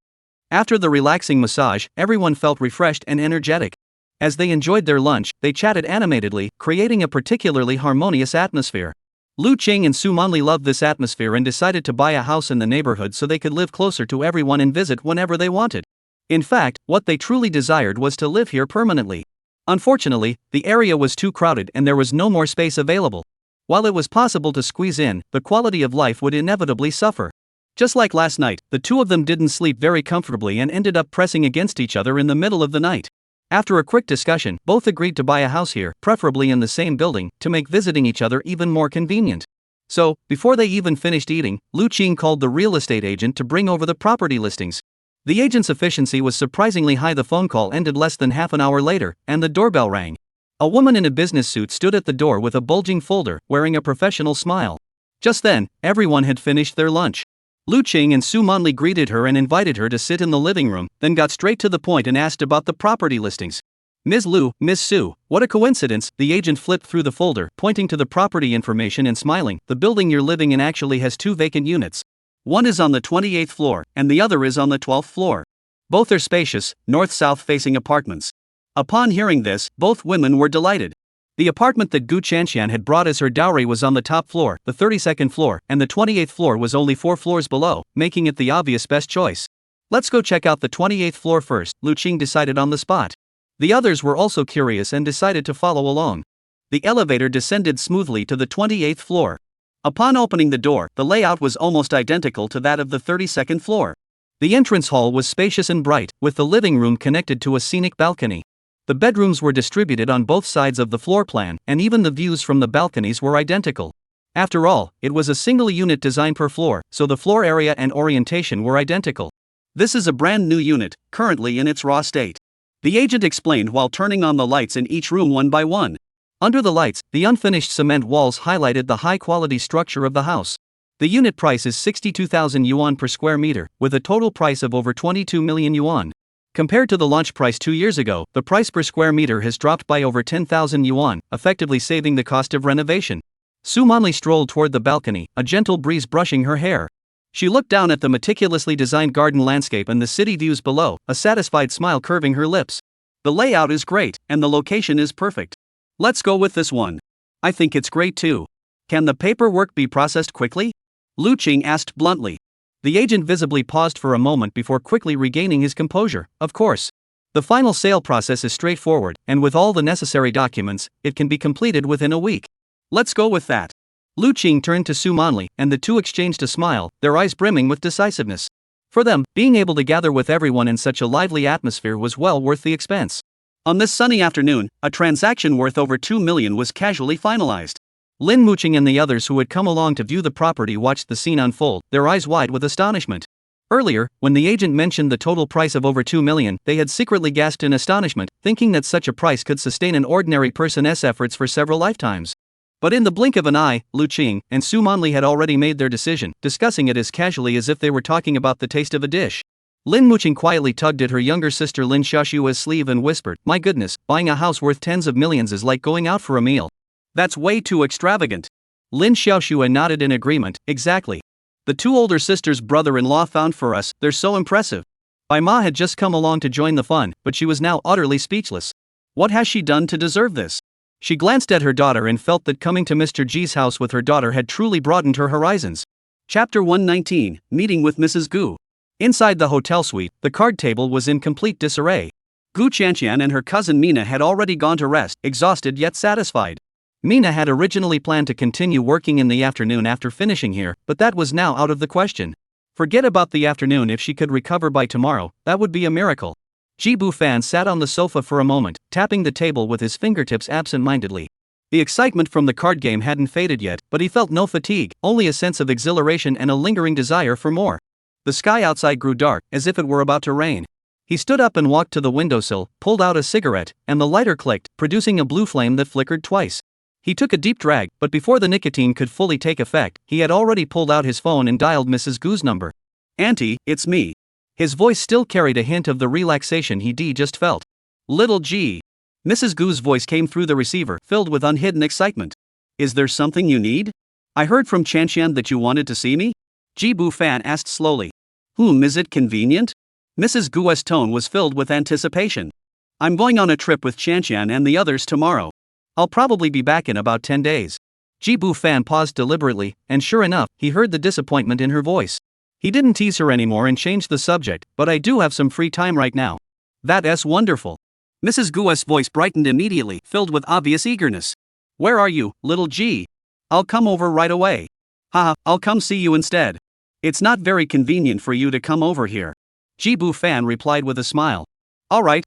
S1: After the relaxing massage, everyone felt refreshed and energetic. As they enjoyed their lunch, they chatted animatedly, creating a particularly harmonious atmosphere. Lu Qing and Su Manli loved this atmosphere and decided to buy a house in the neighborhood so they could live closer to everyone and visit whenever they wanted. In fact, what they truly desired was to live here permanently. Unfortunately, the area was too crowded and there was no more space available. While it was possible to squeeze in, the quality of life would inevitably suffer. Just like last night, the two of them didn't sleep very comfortably and ended up pressing against each other in the middle of the night. After a quick discussion, both agreed to buy a house here, preferably in the same building, to make visiting each other even more convenient. So, before they even finished eating, Lu Qing called the real estate agent to bring over the property listings. The agent's efficiency was surprisingly high. The phone call ended less than half an hour later, and the doorbell rang. A woman in a business suit stood at the door with a bulging folder, wearing a professional smile. Just then, everyone had finished their lunch. Lu Qing and Su Manli greeted her and invited her to sit in the living room, then got straight to the point and asked about the property listings. Ms. Lu, Ms. Su, what a coincidence, the agent flipped through the folder, pointing to the property information and smiling. The building you're living in actually has 2 vacant units. One is on the 28th floor, and the other is on the 12th floor. Both are spacious, north-south facing apartments. Upon hearing this, both women were delighted. The apartment that Gu Chanchan had brought as her dowry was on the top floor, the 32nd floor, and the 28th floor was only 4 floors below, making it the obvious best choice. Let's go check out the 28th floor first, Lu Qing decided on the spot. The others were also curious and decided to follow along. The elevator descended smoothly to the 28th floor. Upon opening the door, the layout was almost identical to that of the 32nd floor. The entrance hall was spacious and bright, with the living room connected to a scenic balcony. The bedrooms were distributed on both sides of the floor plan, and even the views from the balconies were identical. After all, it was a single unit design per floor, so the floor area and orientation were identical. This is a brand new unit, currently in its raw state. The agent explained while turning on the lights in each room one by one. Under the lights, the unfinished cement walls highlighted the high-quality structure of the house. The unit price is 62,000 yuan per square meter, with a total price of over 22 million yuan. Compared to the launch price 2 years ago, the price per square meter has dropped by over 10,000 yuan, effectively saving the cost of renovation. Su Manli strolled toward the balcony, a gentle breeze brushing her hair. She looked down at the meticulously designed garden landscape and the city views below, a satisfied smile curving her lips. The layout is great, and the location is perfect. Let's go with this one. I think it's great too. Can the paperwork be processed quickly? Lu Qing asked bluntly. The agent visibly paused for a moment before quickly regaining his composure. Of course. The final sale process is straightforward, and with all the necessary documents, it can be completed within a week. Let's go with that. Lu Qing turned to Su Manli, and the two exchanged a smile, their eyes brimming with decisiveness. For them, being able to gather with everyone in such a lively atmosphere was well worth the expense.
S2: On this sunny afternoon, a transaction worth over 2 million was casually finalized.
S1: Lin Muching and the others who had come along to view the property watched the scene unfold, their eyes wide with astonishment. Earlier, when the agent mentioned the total price of over 2 million, they had secretly gasped in astonishment, thinking that such a price could sustain an ordinary person's efforts for several lifetimes. But in the blink of an eye, Lu Qing and Su Monli had already made their decision, discussing it as casually as if they were talking about the taste of a dish. Lin Muching quietly tugged at her younger sister Lin Xiaoshua's sleeve and whispered, "My goodness, buying a house worth tens of millions is like going out for a meal.
S2: That's way too extravagant."
S1: Lin Xiaoshua nodded in agreement, "Exactly. The two older sisters' brother-in-law found for us, they're so impressive." Bai Ma had just come along to join the fun, but she was now utterly speechless.
S2: What has she done to deserve this?
S1: She glanced at her daughter and felt that coming to Mr. G's house with her daughter had truly broadened her horizons.
S2: Chapter 119, Meeting with Mrs. Gu.
S1: Inside the hotel suite, the card table was in complete disarray.
S2: Gu Qianqian and her cousin Mina had already gone to rest, exhausted yet satisfied.
S1: Mina had originally planned to continue working in the afternoon after finishing here, but that was now out of the question. Forget about the afternoon. If she could recover by tomorrow, that would be a miracle. Ji Bufan sat on the sofa for a moment, tapping the table with his fingertips absent-mindedly. The excitement from the card game hadn't faded yet, but he felt no fatigue, only a sense of exhilaration and a lingering desire for more. The sky outside grew dark, as if it were about to rain. He stood up and walked to the windowsill, pulled out a cigarette, and the lighter clicked, producing a blue flame that flickered twice. He took a deep drag, but before the nicotine could fully take effect, he had already pulled out his phone and dialed Mrs. Gu's number.
S2: "Auntie, it's me."
S1: His voice still carried a hint of the relaxation he just felt.
S2: "Little G." Mrs. Gu's voice came through the receiver, filled with unhidden excitement. "Is there something you need? I heard from Qianqian that you wanted to see me?" Ji Bufan asked slowly. Is it convenient?" Mrs. Gu's tone was filled with anticipation. "I'm going on a trip with Qianqian and the others tomorrow. I'll probably be back in about 10 days. Ji Bufan paused deliberately, and sure enough, he heard the disappointment in her voice. He didn't tease her anymore and changed the subject, "But I do have some free time right now." "That's wonderful." Mrs. Gu's voice brightened immediately, filled with obvious eagerness. "Where are you, little G? I'll come over right away." "Haha, I'll come see you instead. It's not very convenient for you to come over here." Ji Bufan replied with a smile. All right.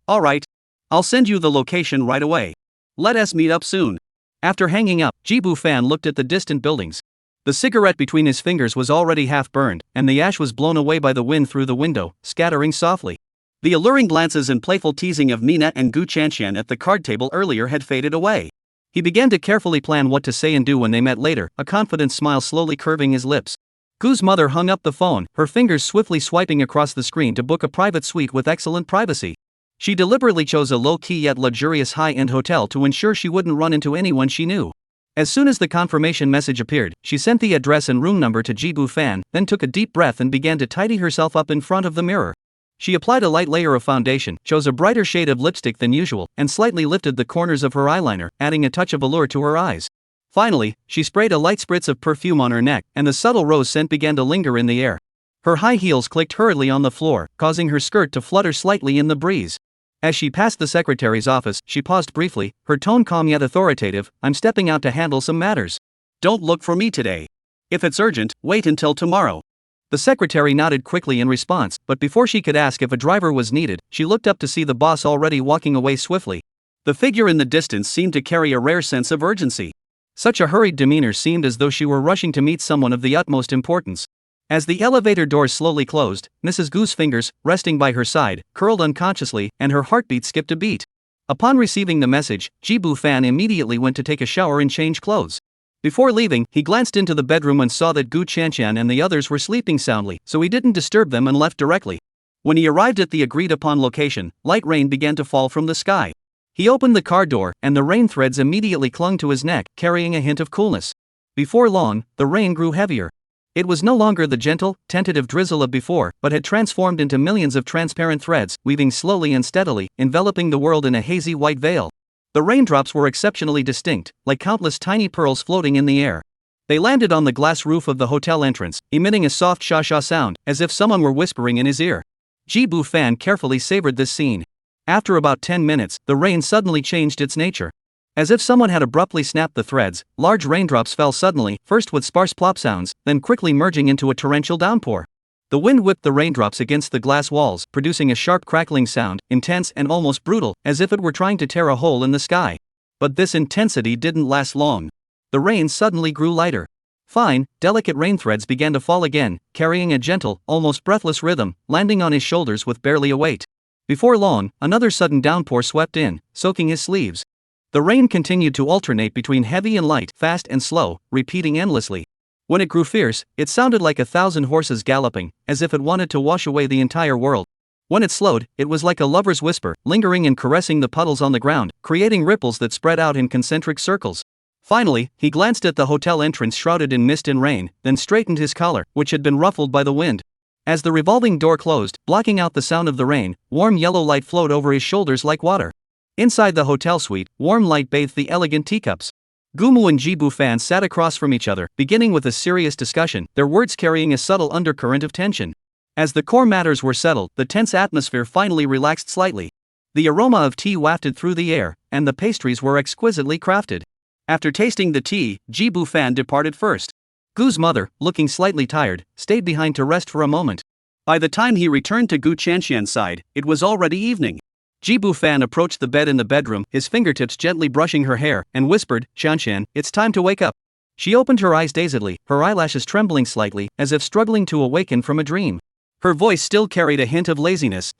S2: I'll send you the location right away. Let us meet up soon." After hanging up, Ji Bufan looked at the distant buildings. The cigarette between his fingers was already half burned, and the ash was blown away by the wind through the window, scattering softly. The alluring glances and playful teasing of Mina and Gu Qianqian at the card table earlier had faded away. He began to carefully plan what to say and do when they met later, a confident smile slowly curving his lips. Gu's mother hung up the phone, her fingers swiftly swiping across the screen to book a private suite with excellent privacy. She deliberately chose a low-key yet luxurious high-end hotel to ensure she wouldn't run into anyone she knew. As soon as the confirmation message appeared, she sent the address and room number to Ji Bufan, then took a deep breath and began to tidy herself up in front of the mirror. She applied a light layer of foundation, chose a brighter shade of lipstick than usual, and slightly lifted the corners of her eyeliner, adding a touch of allure to her eyes. Finally, she sprayed a light spritz of perfume on her neck, and the subtle rose scent began to linger in the air. Her high heels clicked hurriedly on the floor, causing her skirt to flutter slightly in the breeze. As she passed the secretary's office, she paused briefly, her tone calm yet authoritative. "I'm stepping out to handle some matters. Don't look for me today. If it's urgent, wait until tomorrow." The secretary nodded quickly in response, but before she could ask if a driver was needed, she looked up to see the boss already walking away swiftly. The figure in the distance seemed to carry a rare sense of urgency. Such a hurried demeanor seemed as though she were rushing to meet someone of the utmost importance. As the elevator doors slowly closed, Mrs. Gu's fingers, resting by her side, curled unconsciously, and her heartbeat skipped a beat. Upon receiving the message, Ji Bufan immediately went to take a shower and change clothes. Before leaving, he glanced into the bedroom and saw that Gu Qianqian and the others were sleeping soundly, so he didn't disturb them and left directly. When he arrived at the agreed-upon location, light rain began to fall from the sky. He opened the car door, and the rain threads immediately clung to his neck, carrying a hint of coolness. Before long, the rain grew heavier. It was no longer the gentle, tentative drizzle of before, but had transformed into millions of transparent threads, weaving slowly and steadily, enveloping the world in a hazy white veil. The raindrops were exceptionally distinct, like countless tiny pearls floating in the air. They landed on the glass roof of the hotel entrance, emitting a soft sha-sha sound, as if someone were whispering in his ear. Ji Bufan carefully savored this scene. After about 10 minutes, the rain suddenly changed its nature. As if someone had abruptly snapped the threads, large raindrops fell suddenly, first with sparse plop sounds, then quickly merging into a torrential downpour.
S1: The wind whipped the raindrops against the glass walls, producing a sharp crackling sound, intense and almost brutal, as if it were trying to tear a hole in the sky. But this intensity didn't last long. The rain suddenly grew lighter. Fine, delicate rain threads began to fall again, carrying a gentle, almost breathless rhythm, landing on his shoulders with barely a weight. Before long, another sudden downpour swept in, soaking his sleeves. The rain continued to alternate between heavy and light, fast and slow, repeating endlessly. When it grew fierce, it sounded like 1,000 horses galloping, as if it wanted to wash away the entire world. When it slowed, it was like a lover's whisper, lingering and caressing the puddles on the ground, creating ripples that spread out in concentric circles. Finally, he glanced at the hotel entrance shrouded in mist and rain, then straightened his collar, which had been ruffled by the wind. As the revolving door closed, blocking out the sound of the rain, warm yellow light flowed over his shoulders like water. Inside the hotel suite, warm light bathed the elegant teacups. Gumu and Jibu Fan sat across from each other, beginning with a serious discussion, their words carrying a subtle undercurrent of tension. As the core matters were settled, the tense atmosphere finally relaxed slightly. The aroma of tea wafted through the air, and the pastries were exquisitely crafted. After tasting the tea, Jibu Fan departed first. Gu's mother, looking slightly tired, stayed behind to rest for a moment. By the time he returned to Gu Chanshan's side, it was already evening. Jibu Fan approached the bed in the bedroom, his fingertips gently brushing her hair, and whispered, "Chanshan, it's time to wake up." She opened her eyes dazedly, her eyelashes trembling slightly, as if struggling to awaken from a dream. Her voice still carried a hint of laziness.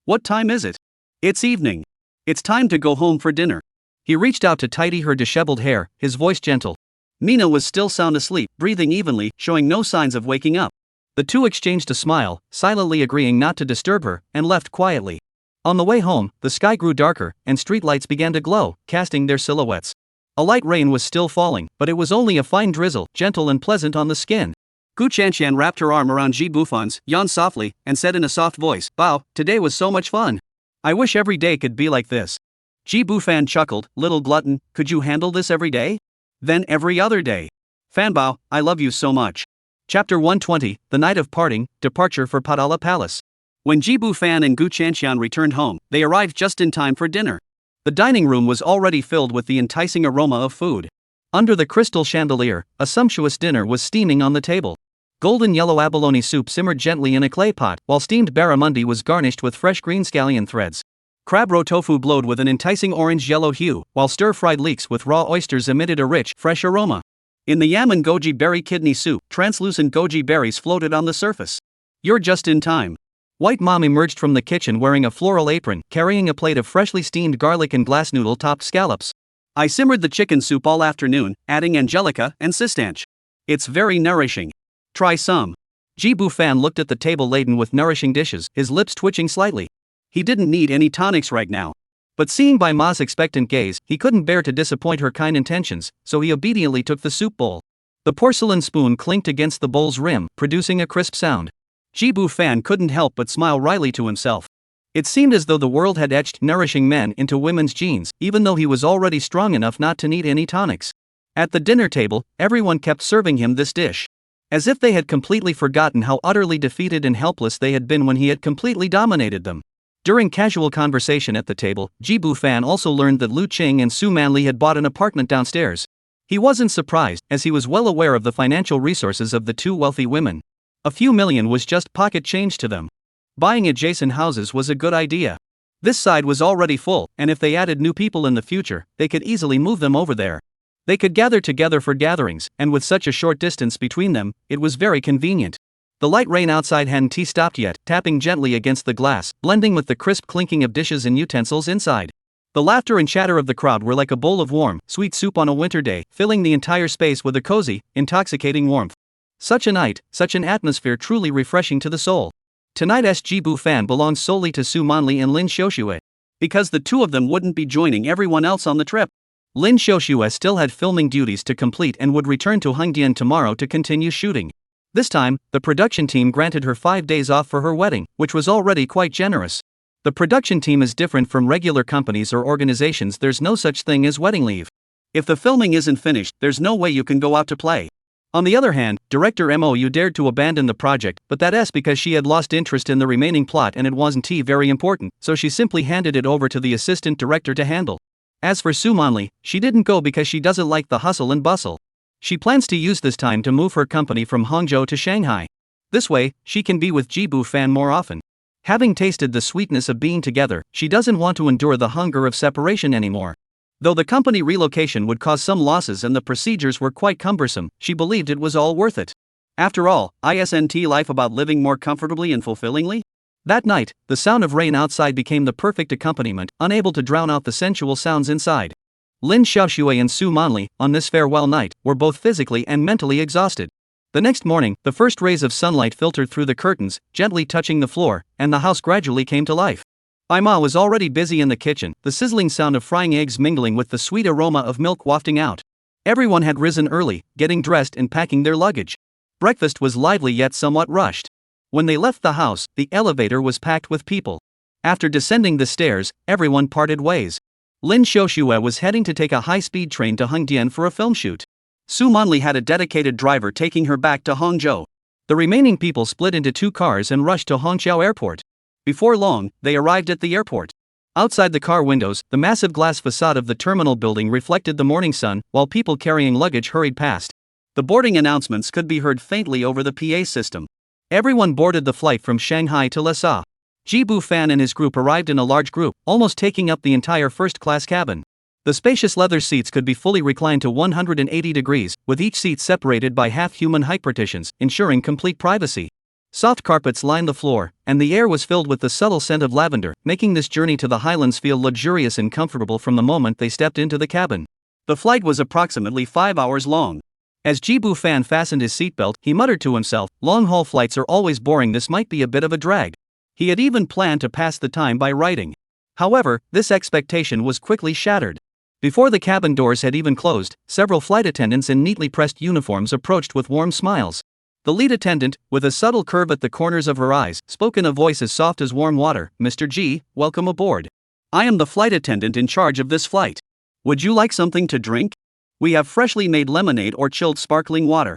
S1: What time is it? It's evening. It's time to go home for dinner. He reached out to tidy her disheveled hair, his voice gentle. Mina was still sound asleep, breathing evenly, showing no signs of waking up. The two exchanged a smile, silently agreeing not to disturb her, and left quietly. On the way home, the sky grew darker, and streetlights began to glow, casting their silhouettes. A light rain was still falling, but it was only a fine drizzle, gentle and pleasant on the skin. Gu Chanshan wrapped her arm around Ji Bufan's, yawned softly, and said in a soft voice, "Bao, today was so much fun. I wish every day could be like this." Ji Bufan chuckled, "Little glutton, could you handle this every day? Then every other day. Fanbao, I love you so much." Chapter 120, The Night of Parting, Departure for Padala Palace. When Ji Bufan and Gu Chanshan returned home, they arrived just in time for dinner. The dining room was already filled with the enticing aroma of food. Under the crystal chandelier, a sumptuous dinner was steaming on the table. Golden yellow abalone soup simmered gently in a clay pot, while steamed barramundi was garnished with fresh green scallion threads. Crab roe tofu glowed with an enticing orange-yellow hue, while stir-fried leeks with raw oysters emitted a rich, fresh aroma. In the yam and goji berry kidney soup, translucent goji berries floated on the surface. "You're just in time." White Mom emerged from the kitchen wearing a floral apron, carrying a plate of freshly steamed garlic and glass noodle-topped scallops. "I simmered the chicken soup all afternoon, adding angelica and cistanche. It's very nourishing. Try some." Ji Bufan looked at the table laden with nourishing dishes, his lips twitching slightly. He didn't need any tonics right now. But seeing Bai Ma's expectant gaze, he couldn't bear to disappoint her kind intentions, so he obediently took the soup bowl. The porcelain spoon clinked against the bowl's rim, producing a crisp sound. Ji Bufan couldn't help but smile wryly to himself. It seemed as though the world had etched nourishing men into women's genes, even though he was already strong enough not to need any tonics. At the dinner table, everyone kept serving him this dish. As if they had completely forgotten how utterly defeated and helpless they had been when he had completely dominated them. During casual conversation at the table, Ji Bufan also learned that Lu Qing and Su Manli had bought an apartment downstairs. He wasn't surprised, as he was well aware of the financial resources of the two wealthy women. A few million was just pocket change to them. Buying adjacent houses was a good idea. This side was already full, and if they added new people in the future, they could easily move them over there. They could gather together for gatherings, and with such a short distance between them, it was very convenient. The light rain outside hadn't stopped yet, tapping gently against the glass, blending with the crisp clinking of dishes and utensils inside. The laughter and chatter of the crowd were like a bowl of warm, sweet soup on a winter day, filling the entire space with a cozy, intoxicating warmth. Such a night, such an atmosphere truly refreshing to the soul. Tonight's Ji Bufan belonged solely to Su Manli and Lin Xiuxue. Because the two of them wouldn't be joining everyone else on the trip. Lin Xiuxue still had filming duties to complete and would return to Hengdian tomorrow to continue shooting. This time, the production team granted her 5 days off for her wedding, which was already quite generous. The production team is different from regular companies or organizations. There's no such thing as wedding leave. If the filming isn't finished, there's no way you can go out to play. On the other hand, director Mou dared to abandon the project, but that's because she had lost interest in the remaining plot and it wasn't very important, so she simply handed it over to the assistant director to handle. As for Su Manli, she didn't go because she doesn't like the hustle and bustle. She plans to use this time to move her company from Hangzhou to Shanghai. This way, she can be with Jibu Fan more often. Having tasted the sweetness of being together, she doesn't want to endure the hunger of separation anymore. Though the company relocation would cause some losses and the procedures were quite cumbersome, she believed it was all worth it. After all, isn't life about living more comfortably and fulfillingly? That night, the sound of rain outside became the perfect accompaniment, unable to drown out the sensual sounds inside. Lin Xiaoxue and Su Manli, on this farewell night, were both physically and mentally exhausted. The next morning, the first rays of sunlight filtered through the curtains, gently touching the floor, and the house gradually came to life. Bai Ma was already busy in the kitchen, the sizzling sound of frying eggs mingling with the sweet aroma of milk wafting out. Everyone had risen early, getting dressed and packing their luggage. Breakfast was lively yet somewhat rushed. When they left the house, the elevator was packed with people. After descending the stairs, everyone parted ways. Lin Xiaoxue was heading to take a high-speed train to Hengdian for a film shoot. Su Manli had a dedicated driver taking her back to Hangzhou. The remaining people split into 2 cars and rushed to Hongqiao Airport. Before long, they arrived at the airport. Outside the car windows, the massive glass facade of the terminal building reflected the morning sun, while people carrying luggage hurried past. The boarding announcements could be heard faintly over the PA system. Everyone boarded the flight from Shanghai to Lhasa. Jibu Fan and his group arrived in a large group, almost taking up the entire first-class cabin. The spacious leather seats could be fully reclined to 180 degrees, with each seat separated by half-human height partitions, ensuring complete privacy. Soft carpets lined the floor, and the air was filled with the subtle scent of lavender, making this journey to the highlands feel luxurious and comfortable from the moment they stepped into the cabin. The flight was approximately 5 hours long. As Jibu Fan fastened his seatbelt, he muttered to himself, long-haul flights are always boring, this might be a bit of a drag. He had even planned to pass the time by writing. However, this expectation was quickly shattered. Before the cabin doors had even closed, several flight attendants in neatly pressed uniforms approached with warm smiles. The lead attendant, with a subtle curve at the corners of her eyes, spoke in a voice as soft as warm water, "Mr. G, welcome aboard. I am the flight attendant in charge of this flight. Would you like something to drink? We have freshly made lemonade or chilled sparkling water."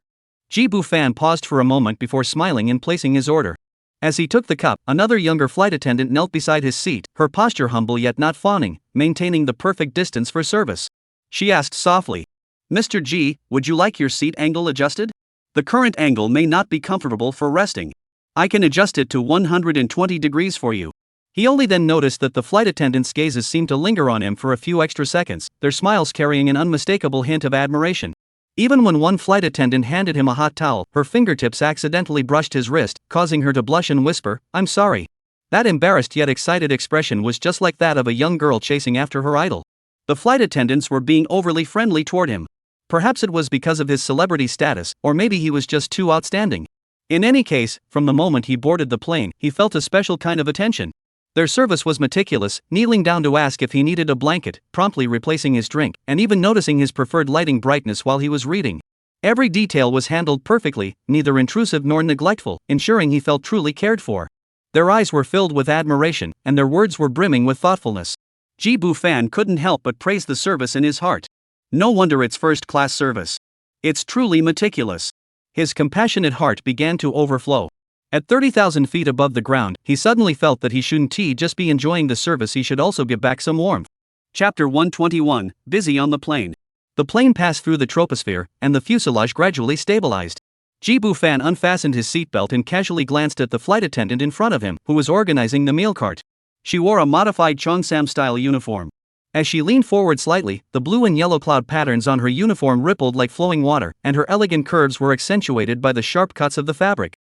S1: Jibu Fan paused for a moment before smiling and placing his order. As he took the cup, another younger flight attendant knelt beside his seat, her posture humble yet not fawning, maintaining the perfect distance for service. She asked softly, "Mr. G, would you like your seat angle adjusted? The current angle may not be comfortable for resting. I can adjust it to 120 degrees for you." He only then noticed that the flight attendants' gazes seemed to linger on him for a few extra seconds, their smiles carrying an unmistakable hint of admiration. Even when one flight attendant handed him a hot towel, her fingertips accidentally brushed his wrist, causing her to blush and whisper, "I'm sorry." That embarrassed yet excited expression was just like that of a young girl chasing after her idol. The flight attendants were being overly friendly toward him. Perhaps it was because of his celebrity status, or maybe he was just too outstanding. In any case, from the moment he boarded the plane, he felt a special kind of attention. Their service was meticulous, kneeling down to ask if he needed a blanket, promptly replacing his drink, and even noticing his preferred lighting brightness while he was reading. Every detail was handled perfectly, neither intrusive nor neglectful, ensuring he felt truly cared for. Their eyes were filled with admiration, and their words were brimming with thoughtfulness. Jibu Fan couldn't help but praise the service in his heart. No wonder it's first-class service. It's truly meticulous. His compassionate heart began to overflow. At 30,000 feet above the ground, he suddenly felt that he shouldn't just be enjoying the service, he should also give back some warmth. Chapter 121, Busy on the Plane. The plane passed through the troposphere, and the fuselage gradually stabilized. Jibu Fan unfastened his seatbelt and casually glanced at the flight attendant in front of him, who was organizing the meal cart. She wore a modified Cheongsam-style uniform. As she leaned forward slightly, the blue and yellow cloud patterns on her uniform rippled like flowing water, and her elegant curves were accentuated by the sharp cuts of the fabric.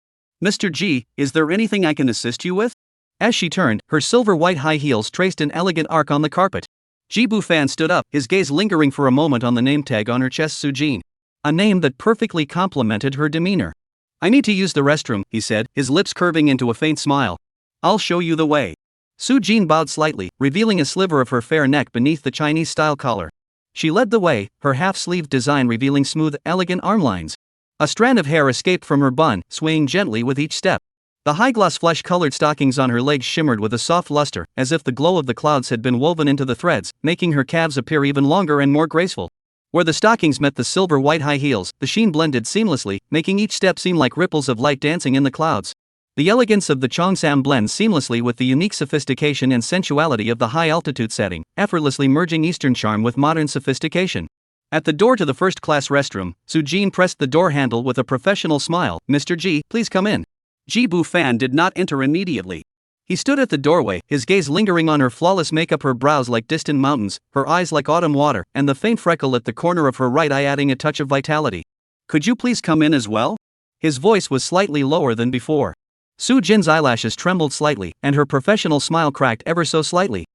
S1: "Mr. G, is there anything I can assist you with?" As she turned, her silver-white high heels traced an elegant arc on the carpet. Jibu Fan stood up, his gaze lingering for a moment on the name tag on her chest, Su Jin. A name that perfectly complemented her demeanor. "I need to use the restroom," he said, his lips curving into a faint smile. "I'll show you the way." Su Jin bowed slightly, revealing a sliver of her fair neck beneath the Chinese-style collar. She led the way, her half-sleeved design revealing smooth, elegant arm lines. A strand of hair escaped from her bun, swaying gently with each step. The high-gloss flesh-colored stockings on her legs shimmered with a soft luster, as if the glow of the clouds had been woven into the threads, making her calves appear even longer and more graceful. Where the stockings met the silver-white high heels, the sheen blended seamlessly, making each step seem like ripples of light dancing in the clouds. The elegance of the Cheongsam blends seamlessly with the unique sophistication and sensuality of the high-altitude setting, effortlessly merging Eastern charm with modern sophistication. At the door to the first-class restroom, Su Jin pressed the door handle with a professional smile. "Mr. G, please come in."
S2: Ji Bu-fan did not enter immediately. He stood at the doorway, his gaze lingering on her flawless makeup, her brows like distant mountains, her eyes like autumn water, and the faint freckle at the corner of her right eye adding a touch of vitality. "Could you please come in as well?" His voice was slightly lower than before. Soo Jin's eyelashes trembled slightly, and her professional smile cracked ever so slightly.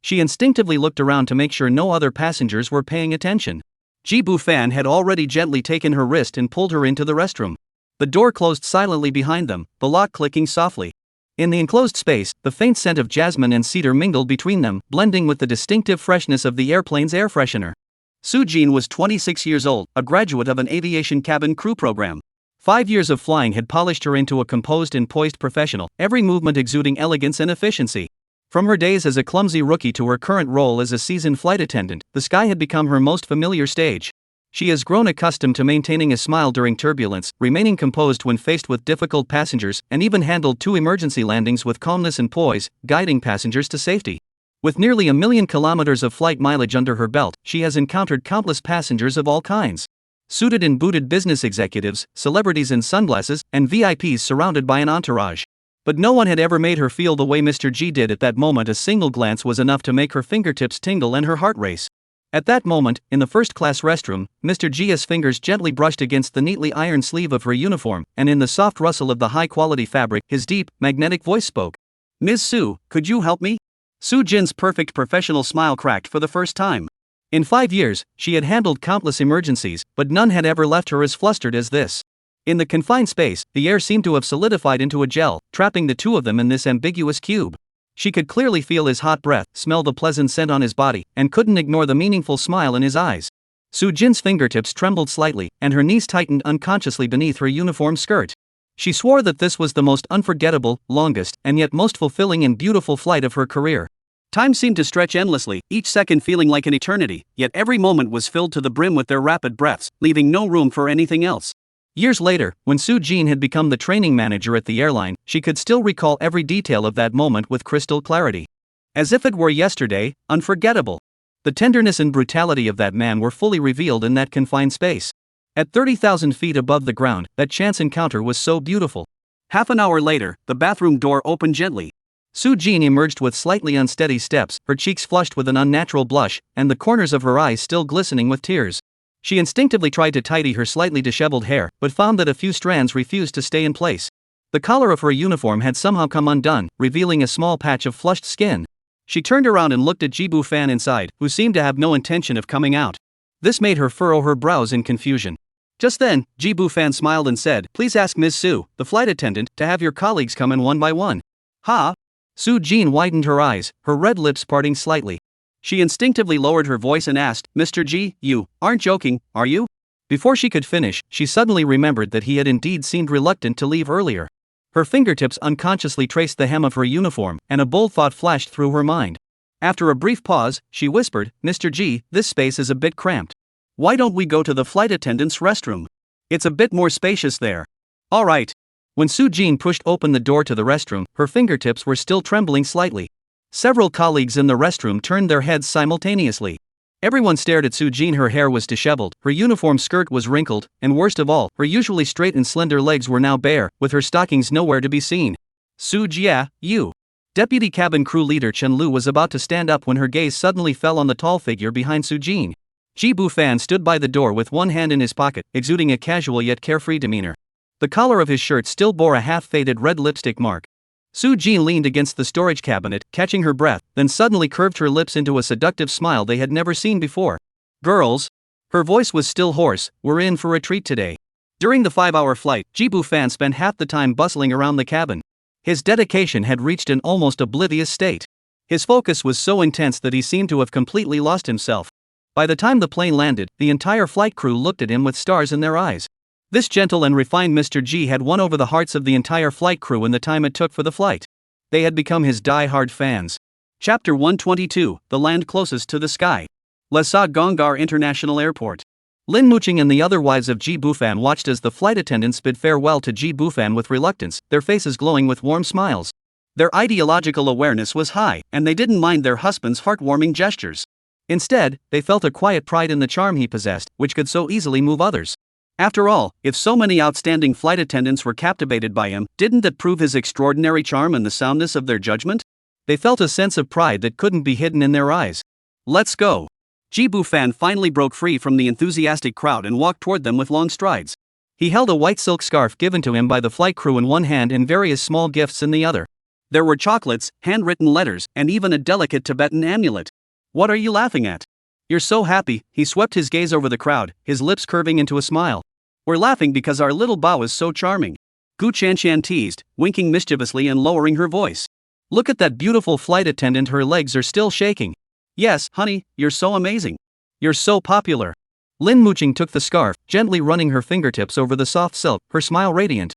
S2: She instinctively looked around to make sure no other passengers were paying attention. Ji Bu-fan had already gently taken her wrist and pulled her into the restroom. The door closed silently behind them, the lock clicking softly. In the enclosed space, the faint scent of jasmine and cedar mingled between them, blending with the distinctive freshness of the airplane's air freshener. Soo Jin was 26 years old, a graduate of an aviation cabin crew program. 5 years of flying had polished her into a composed and poised professional, every movement exuding elegance and efficiency. From her days as a clumsy rookie to her current role as a seasoned flight attendant, the sky had become her most familiar stage. She has grown accustomed to maintaining a smile during turbulence, remaining composed when faced with difficult passengers, and even handled 2 emergency landings with calmness and poise, guiding passengers to safety. With nearly 1,000,000 kilometers of flight mileage under her belt, she has encountered countless passengers of all kinds. Suited and booted business executives, celebrities in sunglasses, and VIPs surrounded by an entourage. But no one had ever made her feel the way Mr. G did at that moment. A single glance was enough to make her fingertips tingle and her heart race. At that moment, in the first-class restroom, Mr. G's fingers gently brushed against the neatly ironed sleeve of her uniform, and in the soft rustle of the high-quality fabric, his deep, magnetic voice spoke. "Ms. Soo, could you help me?" Soo Jin's perfect professional smile cracked for the first time. In 5 years, she had handled countless emergencies, but none had ever left her as flustered as this. In the confined space, the air seemed to have solidified into a gel, trapping the two of them in this ambiguous cube. She could clearly feel his hot breath, smell the pleasant scent on his body, and couldn't ignore the meaningful smile in his eyes. Soo Jin's fingertips trembled slightly, and her knees tightened unconsciously beneath her uniform skirt. She swore that this was the most unforgettable, longest, and yet most fulfilling and beautiful flight of her career. Time seemed to stretch endlessly, each second feeling like an eternity, yet every moment was filled to the brim with their rapid breaths, leaving no room for anything else. Years later, when Soo Jin had become the training manager at the airline, she could still recall every detail of that moment with crystal clarity. As if it were yesterday, unforgettable. The tenderness and brutality of that man were fully revealed in that confined space. At 30,000 feet above the ground, that chance encounter was so beautiful. Half an hour later, the bathroom door opened gently. Soo Jin emerged with slightly unsteady steps, her cheeks flushed with an unnatural blush, and the corners of her eyes still glistening with tears. She instinctively tried to tidy her slightly disheveled hair, but found that a few strands refused to stay in place. The collar of her uniform had somehow come undone, revealing a small patch of flushed skin. She turned around and looked at Ji Bu-fan inside, who seemed to have no intention of coming out. This made her furrow her brows in confusion. Just then, Ji Bu-fan smiled and said, "Please ask Ms. Soo, the flight attendant, to have your colleagues come in one by one." "Ha?" Soo Jin widened her eyes, her red lips parting slightly. She instinctively lowered her voice and asked, "Mr. G, you aren't joking, are you?" Before she could finish, she suddenly remembered that he had indeed seemed reluctant to leave earlier. Her fingertips unconsciously traced the hem of her uniform, and a bold thought flashed through her mind. After a brief pause, she whispered, "Mr. G, this space is a bit cramped. Why don't we go to the flight attendant's restroom? It's a bit more spacious there." "All right." When Soo Jin pushed open the door to the restroom, her fingertips were still trembling slightly. Several colleagues in the restroom turned their heads simultaneously. Everyone stared at Soo Jin. Her hair was disheveled, her uniform skirt was wrinkled, and worst of all, her usually straight and slender legs were now bare, with her stockings nowhere to be seen. "Soo Jia, you." Deputy cabin crew leader Chen Lu was about to stand up when her gaze suddenly fell on the tall figure behind Soo Jin. Ji Bu-fan stood by the door with one hand in his pocket, exuding a casual yet carefree demeanor. The collar of his shirt still bore a half-faded red lipstick mark. Soo Jin leaned against the storage cabinet, catching her breath, then suddenly curved her lips into a seductive smile they had never seen before. "Girls," her voice was still hoarse, "we're in for a treat today." During the 5-hour flight, Ji Bu-fan spent half the time bustling around the cabin. His dedication had reached an almost oblivious state. His focus was so intense that he seemed to have completely lost himself. By the time the plane landed, the entire flight crew looked at him with stars in their eyes. This gentle and refined Mr. G had won over the hearts of the entire flight crew in the time it took for the flight. They had become his die-hard fans. Chapter 122, The Land Closest to the Sky. Lhasa Gongar International Airport. Lin Muqing and the other wives of Ji Bu-fan watched as the flight attendants bid farewell to Ji Bu-fan with reluctance, their faces glowing with warm smiles. Their ideological awareness was high, and they didn't mind their husband's heartwarming gestures. Instead, they felt a quiet pride in the charm he possessed, which could so easily move others. After all, if so many outstanding flight attendants were captivated by him, didn't that prove his extraordinary charm and the soundness of their judgment? They felt a sense of pride that couldn't be hidden in their eyes. Let's go. Jibu Fan finally broke free from the enthusiastic crowd and walked toward them with long strides. He held a white silk scarf given to him by the flight crew in one hand and various small gifts in the other. There were chocolates, handwritten letters, and even a delicate Tibetan amulet. What are you laughing at? You're so happy. He swept his gaze over the crowd, his lips curving into a smile. We're laughing because our little Bao is so charming. Gu Chanshan teased, winking mischievously and lowering her voice. Look at that beautiful flight attendant, her legs are still shaking. Yes, honey, you're so amazing. You're so popular. Lin Muqing took the scarf, gently running her fingertips over the soft silk, her smile radiant.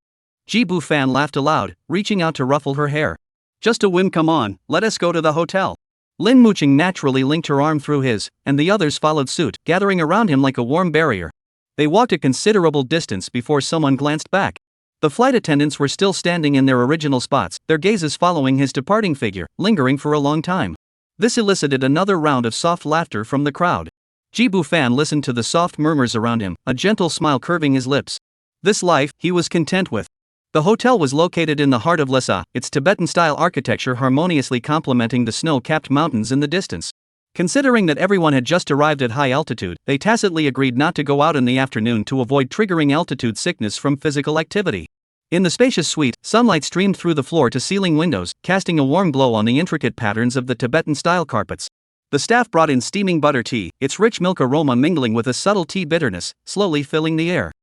S2: Jibu Fan laughed aloud, reaching out to ruffle her hair. Just a whim, come on, let us go to the hotel. Lin Muqing naturally linked her arm through his, and the others followed suit, gathering around him like a warm barrier. They walked a considerable distance before someone glanced back. The flight attendants were still standing in their original spots, their gazes following his departing figure, lingering for a long time. This elicited another round of soft laughter from the crowd. Jibu Fan listened to the soft murmurs around him, a gentle smile curving his lips. This life, he was content with. The hotel was located in the heart of Lhasa, its Tibetan-style architecture harmoniously complementing the snow-capped mountains in the distance. Considering that everyone had just arrived at high altitude, they tacitly agreed not to go out in the afternoon to avoid triggering altitude sickness from physical activity. In the spacious suite, sunlight streamed through the floor-to-ceiling windows, casting a warm glow on the intricate patterns of the Tibetan-style carpets. The staff brought in steaming butter tea, its rich milk aroma mingling with a subtle tea bitterness, slowly filling the air.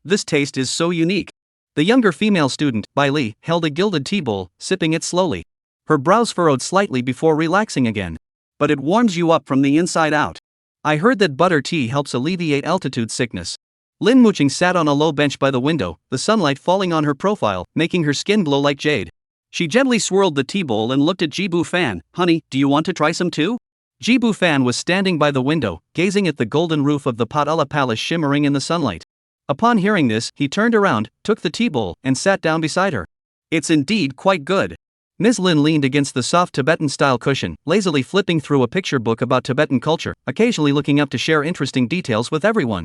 S2: This taste is so unique. The younger female student, Bai Li, held a gilded tea bowl, sipping it slowly. Her brows furrowed slightly before relaxing again. But it warms you up from the inside out. I heard that butter tea helps alleviate altitude sickness. Lin Muqing sat on a low bench by the window, the sunlight falling on her profile, making her skin glow like jade. She gently swirled the tea bowl and looked at Jibu Fan. Honey, do you want to try some too? Jibu Fan was standing by the window, gazing at the golden roof of the Potala Palace shimmering in the sunlight. Upon hearing this, he turned around, took the tea bowl, and sat down beside her. It's indeed quite good. Ms. Lin leaned against the soft Tibetan-style cushion, lazily flipping through a picture book about Tibetan culture, occasionally looking up to share interesting details with everyone.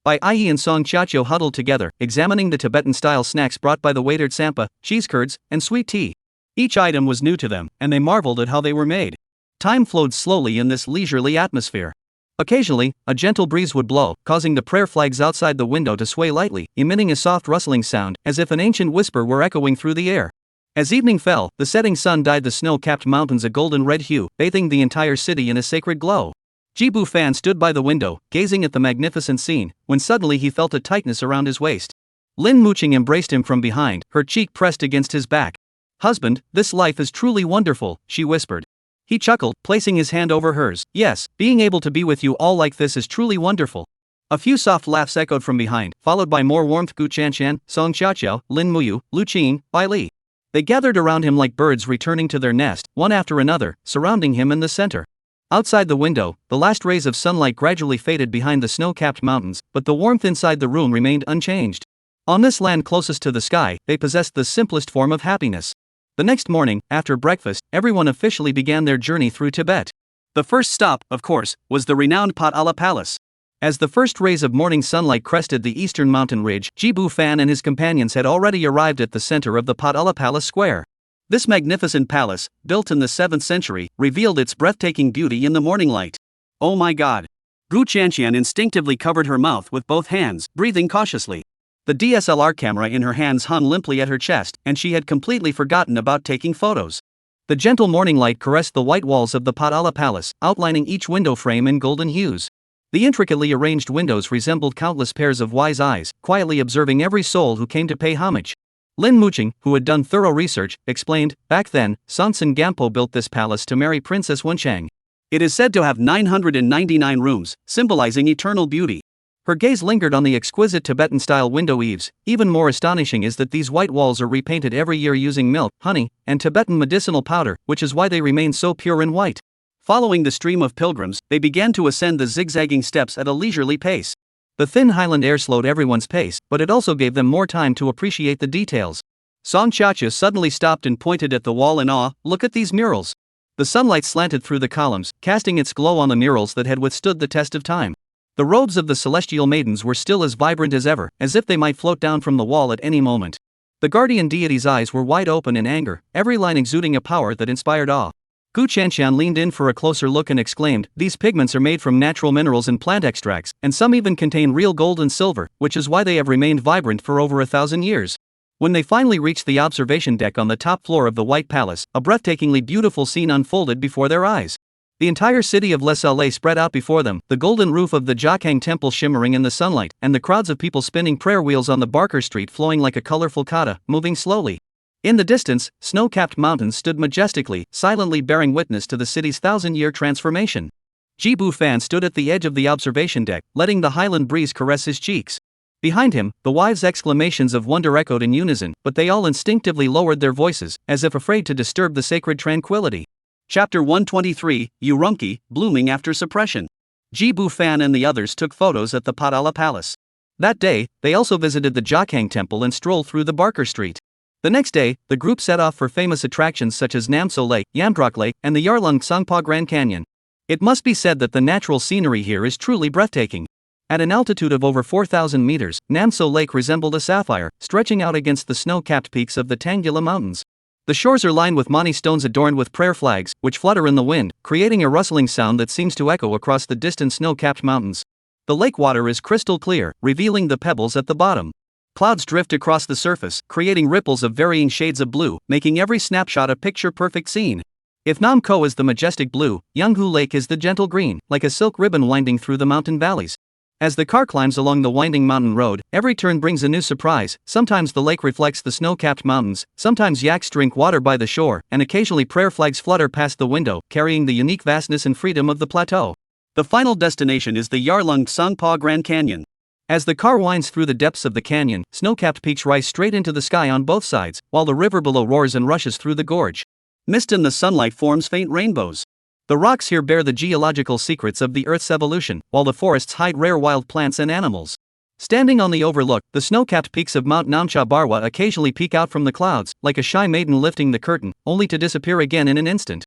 S2: Bai Yi and Song Chiacho huddled together, examining the Tibetan-style snacks brought by the waitered sampa, cheese curds, and sweet tea. Each item was new to them, and they marveled at how they were made. Time flowed slowly in this leisurely atmosphere. Occasionally, a gentle breeze would blow, causing the prayer flags outside the window to sway lightly, emitting a soft rustling sound, as if an ancient whisper were echoing through the air. As evening fell, the setting sun dyed the snow-capped mountains a golden red hue, bathing the entire city in a sacred glow. Jibu Fan stood by the window, gazing at the magnificent scene, when suddenly he felt a tightness around his waist. Lin Muqing embraced him from behind, her cheek pressed against his back. Husband, this life is truly wonderful, she whispered. He chuckled, placing his hand over hers. Yes, being able to be with you all like this is truly wonderful. A few soft laughs echoed from behind, followed by more warmth. Gu Chanshan, Song Xiaoqiao, Lin Muyu, Lu Qing, Bai Li. They gathered around him like birds returning to their nest, one after another, surrounding him in the center. Outside the window, the last rays of sunlight gradually faded behind the snow-capped mountains, but the warmth inside the room remained unchanged. On this land closest to the sky, they possessed the simplest form of happiness. The next morning, after breakfast, everyone officially began their journey through Tibet. The first stop, of course, was the renowned Potala Palace. As the first rays of morning sunlight crested the eastern mountain ridge, Jibu Fan and his companions had already arrived at the center of the Potala Palace Square. This magnificent palace, built in the 7th century, revealed its breathtaking beauty in the morning light. Oh my god! Gu Chanshan instinctively covered her mouth with both hands, breathing cautiously. The DSLR camera in her hands hung limply at her chest, and she had completely forgotten about taking photos. The gentle morning light caressed the white walls of the Potala Palace, outlining each window frame in golden hues. The intricately arranged windows resembled countless pairs of wise eyes, quietly observing every soul who came to pay homage. Lin Muqing, who had done thorough research, explained, back then, Sansan Gampo built this palace to marry Princess Wenchang. It is said to have 999 rooms, symbolizing eternal beauty. Her gaze lingered on the exquisite Tibetan-style window eaves. Even more astonishing is that these white walls are repainted every year using milk, honey, and Tibetan medicinal powder, which is why they remain so pure and white. Following the stream of pilgrims, they began to ascend the zigzagging steps at a leisurely pace. The thin highland air slowed everyone's pace, but it also gave them more time to appreciate the details. Song Chacha suddenly stopped and pointed at the wall in awe. Look at these murals. The sunlight slanted through the columns, casting its glow on the murals that had withstood the test of time.
S1: The robes of the celestial maidens were still as vibrant as ever, as if they might float down from the wall at any moment. The guardian deity's eyes were wide open in anger, every line exuding a power that inspired awe. Gu Qianqian leaned in for a closer look and exclaimed, "These pigments are made from natural minerals and plant extracts, and some even contain real gold and silver, which is why they have remained vibrant for over 1,000 years." When they finally reached the observation deck on the top floor of the White Palace, a breathtakingly beautiful scene unfolded before their eyes. The entire city of Les Salles spread out before them, the golden roof of the Jiaqing Temple shimmering in the sunlight, and the crowds of people spinning prayer wheels on the Barker Street flowing like a colorful kata, moving slowly. In the distance, snow-capped mountains stood majestically, silently bearing witness to the city's 1,000-year transformation. Ji Bufan stood at the edge of the observation deck, letting the highland breeze caress his cheeks. Behind him, the wives' exclamations of wonder echoed in unison, but they all instinctively lowered their voices, as if afraid to disturb the sacred tranquility. Chapter 123, Urumqi, blooming after suppression. Ji Bufan and the others took photos at the Padala Palace. That day, they also visited the Jiaqing Temple and strolled through the Barker Street. The next day, the group set off for famous attractions such as Namso Lake, Yamdrok Lake, and the Yarlung Tsangpa Grand Canyon. It must be said that the natural scenery here is truly breathtaking. At an altitude of over 4,000 meters, Namso Lake resembled a sapphire, stretching out against the snow-capped peaks of the Tanggula Mountains. The shores are lined with mani stones adorned with prayer flags, which flutter in the wind, creating a rustling sound that seems to echo across the distant snow-capped mountains. The lake water is crystal clear, revealing the pebbles at the bottom. Clouds drift across the surface, creating ripples of varying shades of blue, making every snapshot a picture-perfect scene. If Nam Ko is the majestic blue, Yanghu Lake is the gentle green, like a silk ribbon winding through the mountain valleys. As the car climbs along the winding mountain road, every turn brings a new surprise. Sometimes the lake reflects the snow-capped mountains, sometimes yaks drink water by the shore, and occasionally prayer flags flutter past the window, carrying the unique vastness and freedom of the plateau. The final destination is the Yarlung Tsangpa Grand Canyon. As the car winds through the depths of the canyon, snow-capped peaks rise straight into the sky on both sides, while the river below roars and rushes through the gorge. Mist in the sunlight forms faint rainbows. The rocks here bear the geological secrets of the Earth's evolution, while the forests hide rare wild plants and animals. Standing on the overlook, the snow-capped peaks of Mount Namcha Barwa occasionally peek out from the clouds, like a shy maiden lifting the curtain, only to disappear again in an instant.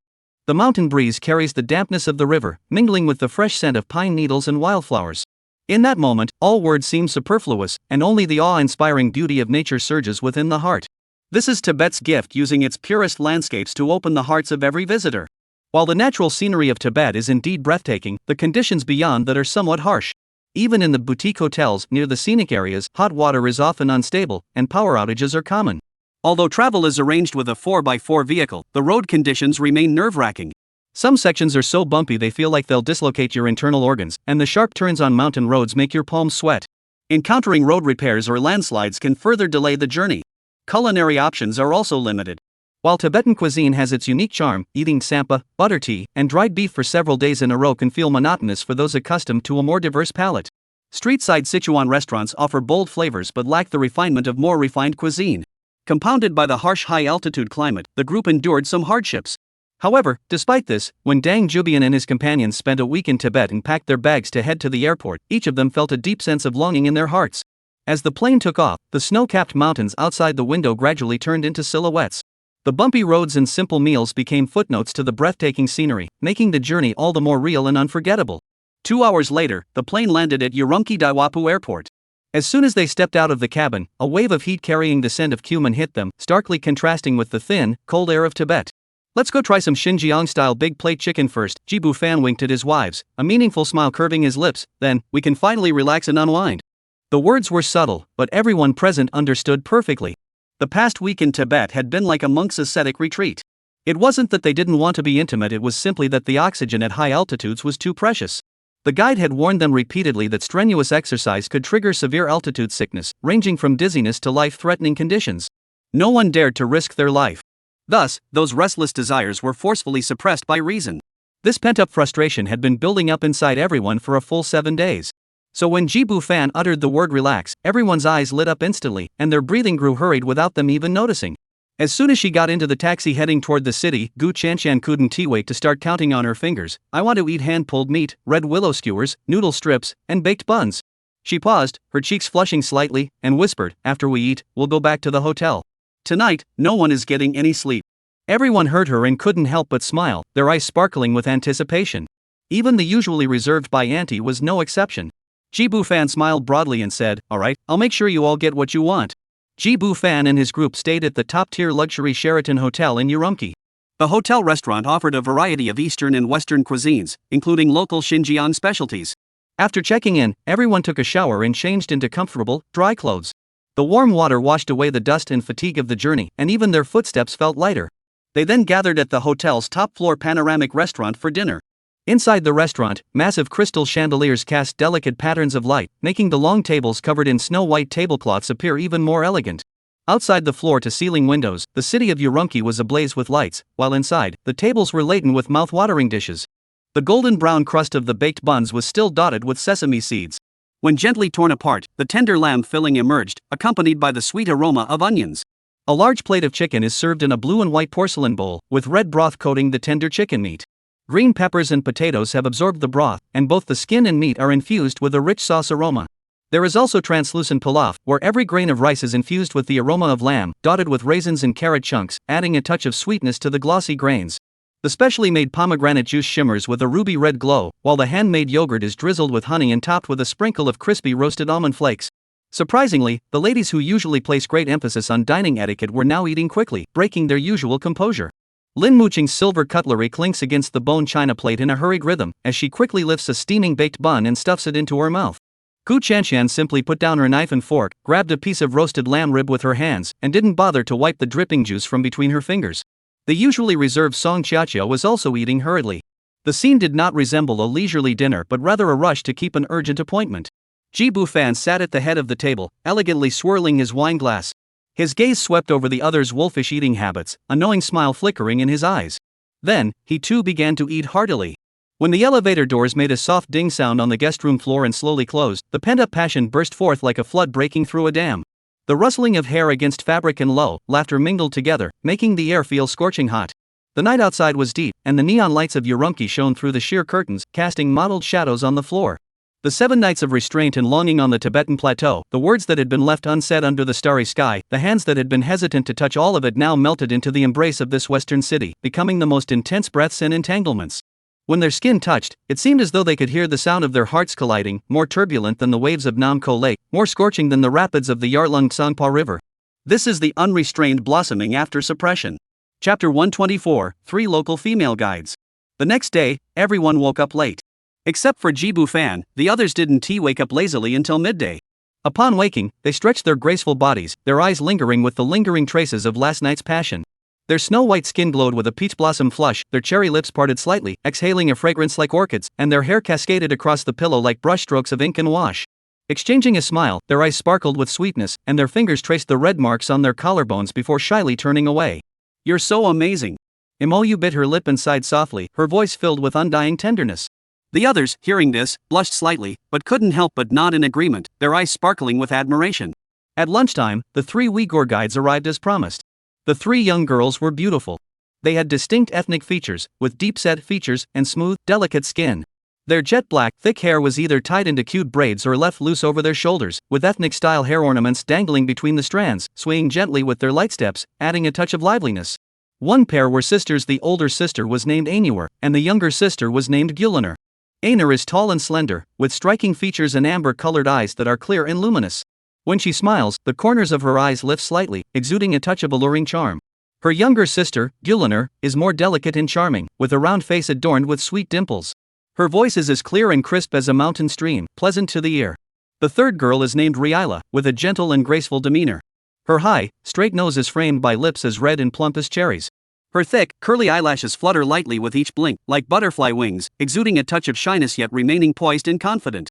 S1: The mountain breeze carries the dampness of the river, mingling with the fresh scent of pine needles and wildflowers. In that moment, all words seem superfluous, and only the awe-inspiring beauty of nature surges within the heart. This is Tibet's gift, using its purest landscapes to open the hearts of every visitor. While the natural scenery of Tibet is indeed breathtaking, the conditions beyond that are somewhat harsh. Even in the boutique hotels near the scenic areas, hot water is often unstable, and power outages are common. Although travel is arranged with a 4x4 vehicle, the road conditions remain nerve-wracking. Some sections are so bumpy they feel like they'll dislocate your internal organs, and the sharp turns on mountain roads make your palms sweat. Encountering road repairs or landslides can further delay the journey. Culinary options are also limited. While Tibetan cuisine has its unique charm, eating tsampa, butter tea, and dried beef for several days in a row can feel monotonous for those accustomed to a more diverse palate. Street-side Sichuan restaurants offer bold flavors but lack the refinement of more refined cuisine. Compounded by the harsh high-altitude climate, the group endured some hardships. However, despite this, when Dang Jubian and his companions spent a week in Tibet and packed their bags to head to the airport, each of them felt a deep sense of longing in their hearts. As the plane took off, the snow-capped mountains outside the window gradually turned into silhouettes. The bumpy roads and simple meals became footnotes to the breathtaking scenery, making the journey all the more real and unforgettable. 2 hours later, the plane landed at Urumqi Daiwapu Airport. As soon as they stepped out of the cabin, a wave of heat carrying the scent of cumin hit them, starkly contrasting with the thin, cold air of Tibet. "Let's go try some Xinjiang-style big plate chicken first," Ji Bufan winked at his wives, a meaningful smile curving his lips. "Then, we can finally relax and unwind." The words were subtle, but everyone present understood perfectly. The past week in Tibet had been like a monk's ascetic retreat. It wasn't that they didn't want to be intimate, it was simply that the oxygen at high altitudes was too precious. The guide had warned them repeatedly that strenuous exercise could trigger severe altitude sickness, ranging from dizziness to life-threatening conditions. No one dared to risk their life. Thus, those restless desires were forcefully suppressed by reason. This pent-up frustration had been building up inside everyone for a full 7 days. So when Ji Bufan uttered the word relax, everyone's eyes lit up instantly, and their breathing grew hurried without them even noticing. As soon as she got into the taxi heading toward the city, Gu Qianqian couldn't wait to start counting on her fingers. "I want to eat hand-pulled meat, red willow skewers, noodle strips, and baked buns." She paused, her cheeks flushing slightly, and whispered, "After we eat, we'll go back to the hotel. Tonight, no one is getting any sleep." Everyone heard her and couldn't help but smile, their eyes sparkling with anticipation. Even the usually reserved Bai Auntie was no exception.
S2: Ji Bufan smiled broadly and said, "Alright, I'll make sure you all get what you want." Ji Bufan and his group stayed at the top-tier luxury Sheraton Hotel in Urumqi. The hotel restaurant offered a variety of Eastern and Western cuisines, including local Xinjiang specialties. After checking in, everyone took a shower and changed into comfortable, dry clothes. The warm water washed away the dust and fatigue of the journey, and even their footsteps felt lighter. They then gathered at the hotel's top-floor panoramic restaurant for dinner. Inside the restaurant, massive crystal chandeliers cast delicate patterns of light, making the long tables covered in snow-white tablecloths appear even more elegant. Outside the floor-to-ceiling windows, the city of Urumqi was ablaze with lights, while inside, the tables were laden with mouth-watering dishes. The golden-brown crust of the baked buns was still dotted with sesame seeds. When gently torn apart, the tender lamb filling emerged, accompanied by the sweet aroma of onions. A large plate of chicken is served in a blue and white porcelain bowl, with red broth coating the tender chicken meat. Green peppers and potatoes have absorbed the broth, and both the skin and meat are infused with a rich sauce aroma. There is also translucent pilaf, where every grain of rice is infused with the aroma of lamb, dotted with raisins and carrot chunks, adding a touch of sweetness to the glossy grains. The specially made pomegranate juice shimmers with a ruby red glow, while the handmade yogurt is drizzled with honey and topped with a sprinkle of crispy roasted almond flakes. Surprisingly, the ladies who usually place great emphasis on dining etiquette were now eating quickly, breaking their usual composure. Lin Muqing's silver cutlery clinks against the bone china plate in a hurried rhythm, as she quickly lifts a steaming baked bun and stuffs it into her mouth. Gu Chanxian simply put down her knife and fork, grabbed a piece of roasted lamb rib with her hands, and didn't bother to wipe the dripping juice from between her fingers. The usually reserved Song Qiaqia was also eating hurriedly. The scene did not resemble a leisurely dinner but rather a rush to keep an urgent appointment. Ji Bufan sat at the head of the table, elegantly swirling his wine glass. His gaze swept over the others' wolfish eating habits, a knowing smile flickering in his eyes. Then, he too began to eat heartily. When the elevator doors made a soft ding sound on the guest room floor and slowly closed, the pent-up passion burst forth like a flood breaking through a dam. The rustling of hair against fabric and low laughter mingled together, making the air feel scorching hot. The night outside was deep, and the neon lights of Urumqi shone through the sheer curtains, casting mottled shadows on the floor. The 7 nights of restraint and longing on the Tibetan plateau, the words that had been left unsaid under the starry sky, the hands that had been hesitant to touch all of it now melted into the embrace of this western city, becoming the most intense breaths and entanglements. When their skin touched, it seemed as though they could hear the sound of their hearts colliding, more turbulent than the waves of Namko Lake, more scorching than the rapids of the Yarlung Tsangpa River. This is the unrestrained blossoming after suppression. Chapter 124, 3 Local Female Guides. The next day, everyone woke up late. Except for Ji Bufan, the others didn't wake up lazily until midday. Upon waking, they stretched their graceful bodies, their eyes lingering with the lingering traces of last night's passion. Their snow-white skin glowed with a peach blossom flush, their cherry lips parted slightly, exhaling a fragrance like orchids, and their hair cascaded across the pillow like brushstrokes of ink and wash. Exchanging a smile, their eyes sparkled with sweetness, and their fingers traced the red marks on their collarbones before shyly turning away. "You're so amazing." Imoyu bit her lip and sighed softly, her voice filled with undying tenderness. The others, hearing this, blushed slightly, but couldn't help but nod in agreement, their eyes sparkling with admiration. At lunchtime, the 3 Uyghur guides arrived as promised. The 3 young girls were beautiful. They had distinct ethnic features, with deep-set features and smooth, delicate skin. Their jet-black, thick hair was either tied into cute braids or left loose over their shoulders, with ethnic-style hair ornaments dangling between the strands, swaying gently with their light steps, adding a touch of liveliness. One pair were sisters. The older sister was named Ainur, and the younger sister was named Gulaner. Ainur is tall and slender, with striking features and amber-colored eyes that are clear and luminous. When she smiles, the corners of her eyes lift slightly, exuding a touch of alluring charm. Her younger sister, Gulaner, is more delicate and charming, with a round face adorned with sweet dimples. Her voice is as clear and crisp as a mountain stream, pleasant to the ear. The third girl is named Riala, with a gentle and graceful demeanor. Her high, straight nose is framed by lips as red and plump as cherries. Her thick, curly eyelashes flutter lightly with each blink, like butterfly wings, exuding a touch of shyness yet remaining poised and confident.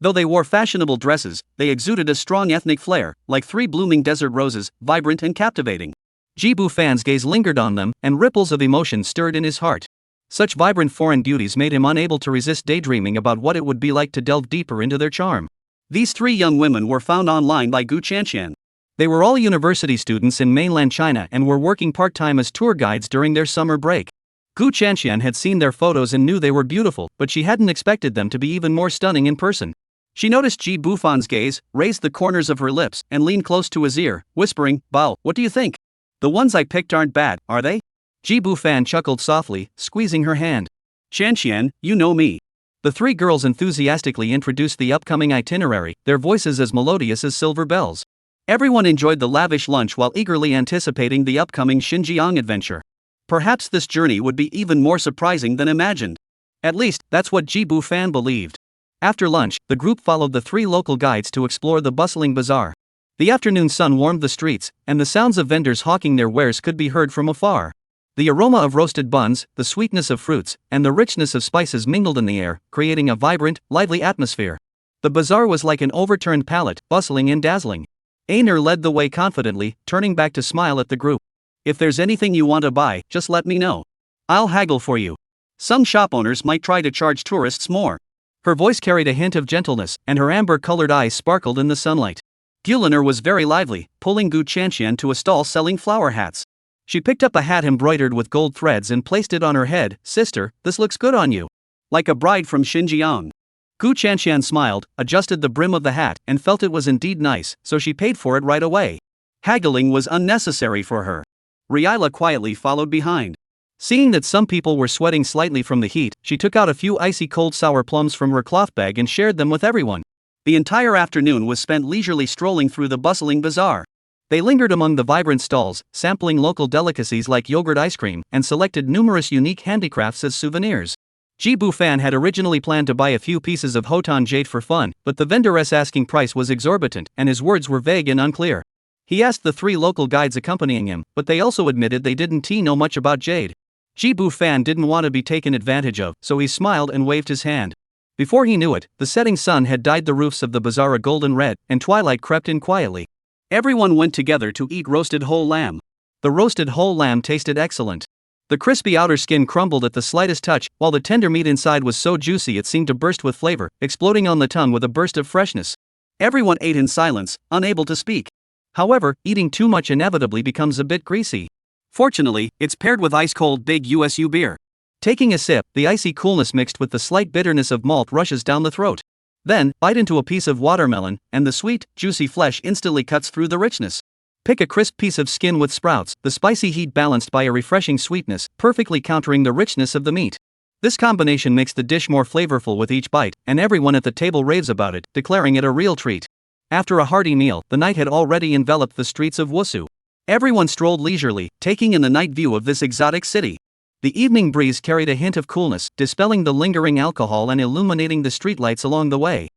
S2: Though they wore fashionable dresses, they exuded a strong ethnic flair, like 3 blooming desert roses, vibrant and captivating. Ji Bufan's gaze lingered on them, and ripples of emotion stirred in his heart. Such vibrant foreign beauties made him unable to resist daydreaming about what it would be like to delve deeper into their charm. These 3 young women were found online by Gu Chanxian. They were all university students in mainland China and were working part-time as tour guides during their summer break. Gu Chanxian had seen their photos and knew they were beautiful, but she hadn't expected them to be even more stunning in person. She noticed Ji Bufan's gaze, raised the corners of her lips, and leaned close to his ear, whispering, "Bao, what do you think? The ones I picked aren't bad, are they?" Ji Bufan chuckled softly, squeezing her hand. "Chanxian, you know me.
S1: The three girls enthusiastically introduced the upcoming itinerary, their voices as melodious as silver bells. Everyone enjoyed the lavish lunch while eagerly anticipating the upcoming Xinjiang adventure. Perhaps this journey would be even more surprising than imagined. At least, that's what Jibu Fan believed. After lunch, the group followed the three local guides to explore the bustling bazaar. The afternoon sun warmed the streets, and the sounds of vendors hawking their wares could be heard from afar. The aroma of roasted buns, the sweetness of fruits, and the richness of spices mingled in the air, creating a vibrant, lively atmosphere. The bazaar was like an overturned pallet, bustling and dazzling. Aner led the way confidently, turning back to smile at the group. If there's anything you want to buy, just let me know. I'll haggle for you. Some shop owners might try to charge tourists more. Her voice carried a hint of gentleness, and her amber-colored eyes sparkled in the sunlight. Gulaner was very lively, pulling Gu Chanxian to a stall selling flower hats. She picked up a hat embroidered with gold threads and placed it on her head. Sister, this looks good on you. Like a bride from Xinjiang. Gu Chanxian smiled, adjusted the brim of the hat, and felt it was indeed nice, so she paid for it right away. Haggling was unnecessary for her. Ryila quietly followed behind. Seeing that some people were sweating slightly from the heat, she took out a few icy cold sour plums from her cloth bag and shared them with everyone. The entire afternoon was spent leisurely strolling through the bustling bazaar. They lingered among the vibrant stalls, sampling local delicacies like yogurt ice cream, and selected numerous unique handicrafts as souvenirs. Jibu Fan had originally planned to buy a few pieces of Hotan jade for fun, but the vendor's asking price was exorbitant, and his words were vague and unclear. He asked the three local guides accompanying him, but they also admitted they didn't know much about jade. Jibu Fan didn't want to be taken advantage of, so he smiled and waved his hand. Before he knew it, the setting sun had dyed the roofs of the bazaar a golden red, and twilight crept in quietly. Everyone went together to eat roasted whole lamb. The roasted whole lamb tasted excellent. The crispy outer skin crumbled at the slightest touch, while the tender meat inside was so juicy it seemed to burst with flavor, exploding on the tongue with a burst of freshness. Everyone ate in silence, unable to speak. However, eating too much inevitably becomes a bit greasy. Fortunately, it's paired with ice-cold Big USU beer. Taking a sip, the icy coolness mixed with the slight bitterness of malt rushes down the throat. Then, bite into a piece of watermelon, and the sweet, juicy flesh instantly cuts through the richness. Pick a crisp piece of skin with sprouts, the spicy heat balanced by a refreshing sweetness, perfectly countering the richness of the meat. This combination makes the dish more flavorful with each bite, and everyone at the table raves about it, declaring it a real treat. After a hearty meal, the night had already enveloped the streets of Wusu. Everyone strolled leisurely, taking in the night view of this exotic city. The evening breeze carried a hint of coolness, dispelling the lingering alcohol and illuminating the streetlights along the way.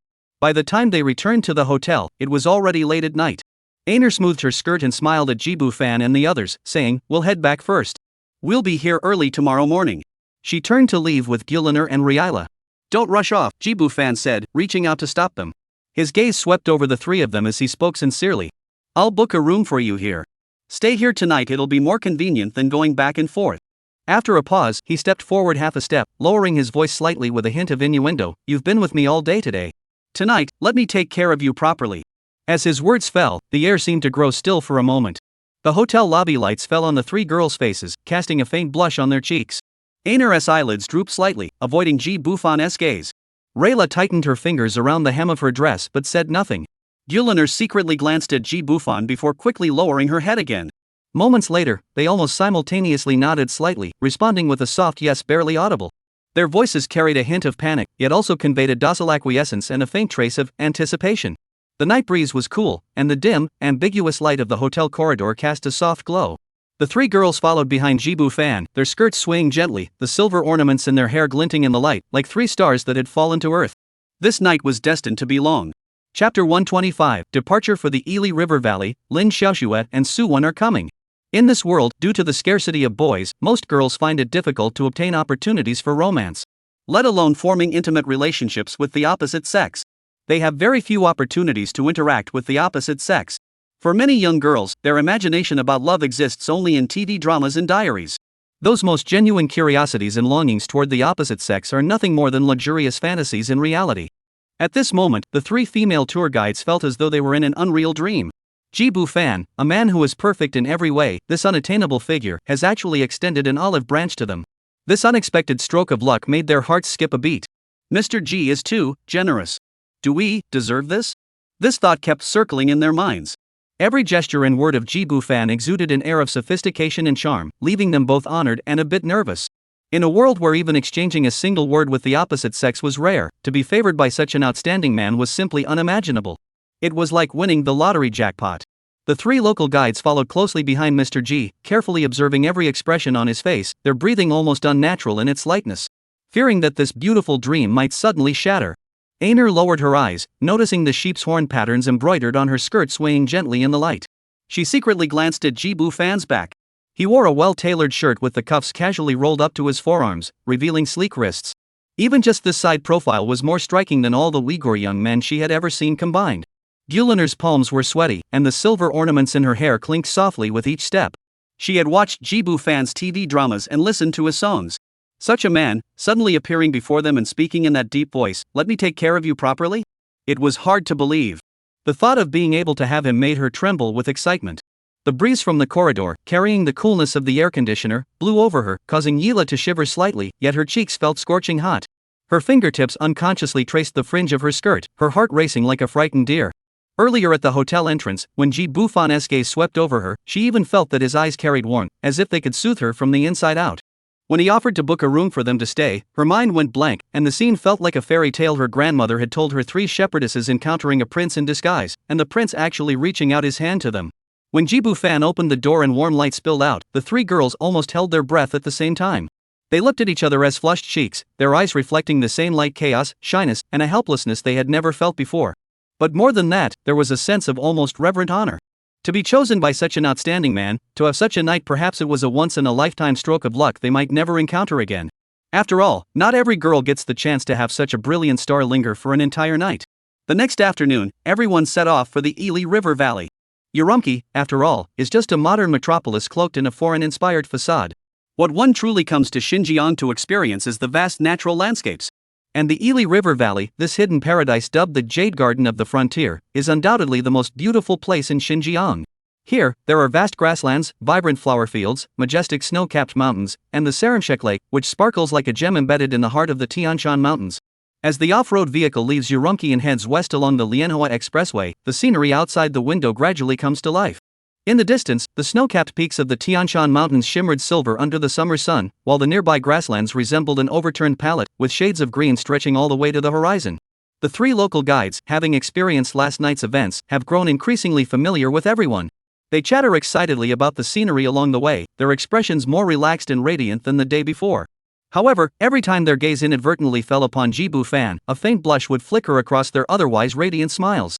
S1: By the time they returned to the hotel, it was already late at night. Aner smoothed her skirt and smiled at Jibu Fan and the others, saying, "We'll head back first. We'll be here early tomorrow morning." She turned to leave with Gulaner and Ryila. "Don't rush off," Jibu Fan said, reaching out to stop them. His gaze swept over the three of them as he spoke sincerely. "I'll book a room for you here. Stay here tonight, it'll be more convenient than going back and forth." After a pause, he stepped forward half a step, lowering his voice slightly with a hint of innuendo. "You've been with me all day today. Tonight, let me take care of you properly." As his words fell, the air seemed to grow still for a moment. The hotel lobby lights fell on the three girls' faces, casting a faint blush on their cheeks. Aner's eyelids drooped slightly, avoiding Jibu Fan's gaze. Rayla tightened her fingers around the hem of her dress but said nothing. Gulaner secretly glanced at Jibu Fan before quickly lowering her head again. Moments later, they almost simultaneously nodded slightly, responding with a soft yes barely audible. Their voices carried a hint of panic, yet also conveyed a docile acquiescence and a faint trace of anticipation. The night breeze was cool, and the dim, ambiguous light of the hotel corridor cast a soft glow. The three girls followed behind Jibu Fan, their skirts swaying gently, the silver ornaments in their hair glinting in the light, like three stars that had fallen to earth. This night was destined to be long. Chapter 125, Departure for the Ili River Valley. Lin Xiaoxue and Suwon are coming. In this world, due to the scarcity of boys, most girls find it difficult to obtain opportunities for romance. Let alone forming intimate relationships with the opposite sex. They have very few opportunities to interact with the opposite sex. For many young girls, their imagination about love exists only in TV dramas and diaries. Those most genuine curiosities and longings toward the opposite sex are nothing more than luxurious fantasies in reality. At this moment, the three female tour guides felt as though they were in an unreal dream. Jibu Fan, a man who is perfect in every way, this unattainable figure, has actually extended an olive branch to them. This unexpected stroke of luck made their hearts skip a beat. Mr. G is too generous. Do we deserve this? This thought kept circling in their minds. Every gesture and word of Jibu Fan exuded an air of sophistication and charm, leaving them both honored and a bit nervous. In a world where even exchanging a single word with the opposite sex was rare, to be favored by such an outstanding man was simply unimaginable. It was like winning the lottery jackpot. The three local guides followed closely behind Mr. G, carefully observing every expression on his face, their breathing almost unnatural in its lightness. Fearing that this beautiful dream might suddenly shatter, Aner lowered her eyes, noticing the sheep's horn patterns embroidered on her skirt swaying gently in the light. She secretly glanced at Jibu Fan's back. He wore a well-tailored shirt with the cuffs casually rolled up to his forearms, revealing sleek wrists. Even just this side profile was more striking than all the Uyghur young men she had ever seen combined. Guliner's palms were sweaty, and the silver ornaments in her hair clinked softly with each step. She had watched Jibu Fan's TV dramas and listened to his songs. Such a man, suddenly appearing before them and speaking in that deep voice, "Let me take care of you properly?" It was hard to believe. The thought of being able to have him made her tremble with excitement. The breeze from the corridor, carrying the coolness of the air conditioner, blew over her, causing Yila to shiver slightly, yet her cheeks felt scorching hot. Her fingertips unconsciously traced the fringe of her skirt, her heart racing like a frightened deer. Earlier at the hotel entrance, when Jibu Fan's gaze swept over her, she even felt that his eyes carried warmth, as if they could soothe her from the inside out. When he offered to book a room for them to stay, her mind went blank, and the scene felt like a fairy tale her grandmother had told her. Three shepherdesses encountering a prince in disguise, and the prince actually reaching out his hand to them. When Jibu Fan opened the door and warm light spilled out, the three girls almost held their breath at the same time. They looked at each other as flushed cheeks, their eyes reflecting the same light chaos, shyness, and a helplessness they had never felt before. But more than that, there was a sense of almost reverent honor. To be chosen by such an outstanding man, to have such a night, perhaps it was a once-in-a-lifetime stroke of luck they might never encounter again. After all, not every girl gets the chance to have such a brilliant star linger for an entire night. The next afternoon, everyone set off for the Ili River Valley. Urumqi, after all, is just a modern metropolis cloaked in a foreign-inspired facade. What one truly comes to Xinjiang to experience is the vast natural landscapes. And the Ili River Valley, this hidden paradise dubbed the Jade Garden of the Frontier, is undoubtedly the most beautiful place in Xinjiang. Here, there are vast grasslands, vibrant flower fields, majestic snow-capped mountains, and the Saramshek Lake, which sparkles like a gem embedded in the heart of the Tian Shan Mountains. As the off-road vehicle leaves Urumqi and heads west along the Lianhua Expressway, the scenery outside the window gradually comes to life. In the distance, the snow-capped peaks of the Tian Shan Mountains shimmered silver under the summer sun, while the nearby grasslands resembled an overturned palette, with shades of green stretching all the way to the horizon. The three local guides, having experienced last night's events, have grown increasingly familiar with everyone. They chatter excitedly about the scenery along the way, their expressions more relaxed and radiant than the day before. However, every time their gaze inadvertently fell upon Jibu Fan, a faint blush would flicker across their otherwise radiant smiles.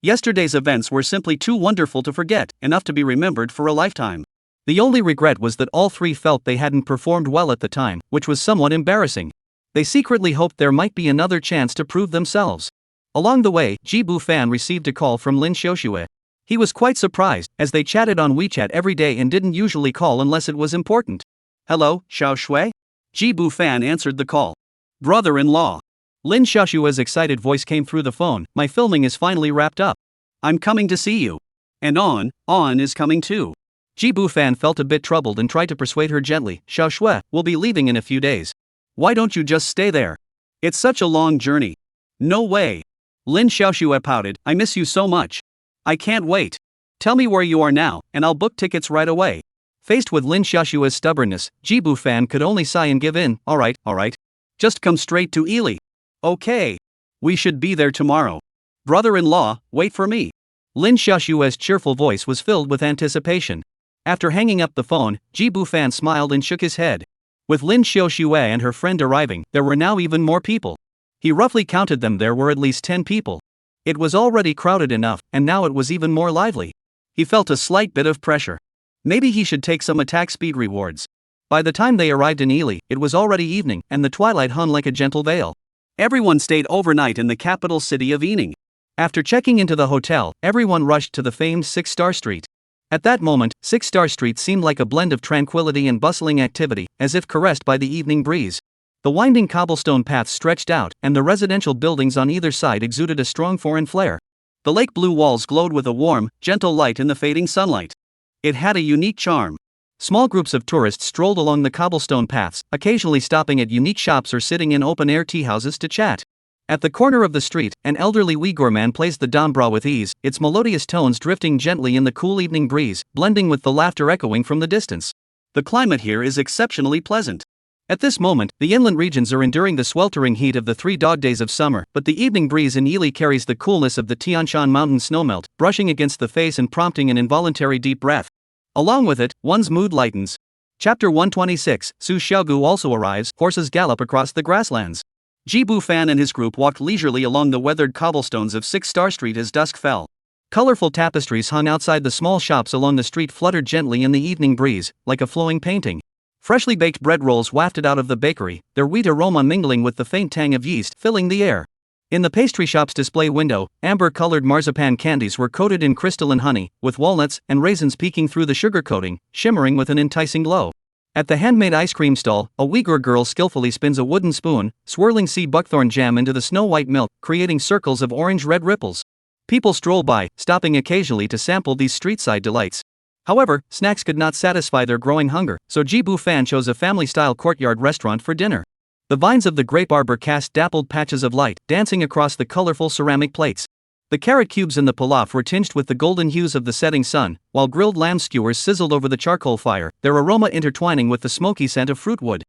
S1: Yesterday's events were simply too wonderful to forget, enough to be remembered for a lifetime. The only regret was that all three felt they hadn't performed well at the time, which was somewhat embarrassing. They secretly hoped there might be another chance to prove themselves. Along the way, Jibu Fan received a call from Lin Xiaoxue. He was quite surprised, as they chatted on WeChat every day and didn't usually call unless it was important. "Hello, Xiaoxue?" Jibu Fan answered the call. "Brother-in-law." Lin Xiaoxue's excited voice came through the phone. "My filming is finally wrapped up. I'm coming to see you. And On is coming too." Jibu Fan felt a bit troubled and tried to persuade her gently. "Xiaoxue, we'll be leaving in a few days. Why don't you just stay there? It's such a long journey." "No way." Lin Xiaoxue pouted. "I miss you so much. I can't wait. Tell me where you are now, and I'll book tickets right away." Faced with Lin Xiaoxue's stubbornness, Jibu Fan could only sigh and give in. All right. Just come straight to Ili." "Okay. We should be there tomorrow. Brother-in-law, wait for me." Lin Xiaoxue's cheerful voice was filled with anticipation. After hanging up the phone, Jibu Fan smiled and shook his head. With Lin Xiaoxue and her friend arriving, there were now even more people. He roughly counted them. There were at least 10 people. It was already crowded enough, and now it was even more lively. He felt a slight bit of pressure. Maybe he should take some attack speed rewards. By the time they arrived in Ili, it was already evening, and the twilight hung like a gentle veil. Everyone stayed overnight in the capital city of Ening. After checking into the hotel, everyone rushed to the famed Six-Star Street. At that moment, Six-Star Street seemed like a blend of tranquility and bustling activity, as if caressed by the evening breeze. The winding cobblestone paths stretched out, and the residential buildings on either side exuded a strong foreign flair. The lake blue walls glowed with a warm, gentle light in the fading sunlight. It had a unique charm. Small groups of tourists strolled along the cobblestone paths, occasionally stopping at unique shops or sitting in open-air tea houses to chat. At the corner of the street, an elderly Uyghur man plays the dombra with ease, its melodious tones drifting gently in the cool evening breeze, blending with the laughter echoing from the distance. The climate here is exceptionally pleasant. At this moment, the inland regions are enduring the sweltering heat of the 3 dog days of summer, but the evening breeze in Yili carries the coolness of the Tian Shan mountain snowmelt, brushing against the face and prompting an involuntary deep breath. Along with it, one's mood lightens. Chapter 126, Su Xiaogu also arrives, horses gallop across the grasslands. Jibu Fan and his group walked leisurely along the weathered cobblestones of 6 Star Street as dusk fell. Colorful tapestries hung outside the small shops along the street fluttered gently in the evening breeze, like a flowing painting. Freshly baked bread rolls wafted out of the bakery, their wheat aroma mingling with the faint tang of yeast filling the air. In the pastry shop's display window, amber-colored marzipan candies were coated in crystalline honey, with walnuts and raisins peeking through the sugar coating, shimmering with an enticing glow. At the handmade ice cream stall, a Uyghur girl skillfully spins a wooden spoon, swirling seed buckthorn jam into the snow-white milk, creating circles of orange-red ripples. People stroll by, stopping occasionally to sample these street-side delights. However, snacks could not satisfy their growing hunger, so Jibu Fan chose a family-style courtyard restaurant for dinner. The vines of the grape arbor cast dappled patches of light, dancing across the colorful ceramic plates. The carrot cubes in the pilaf were tinged with the golden hues of the setting sun, while grilled lamb skewers sizzled over the charcoal fire, their aroma intertwining with the smoky scent of fruit wood.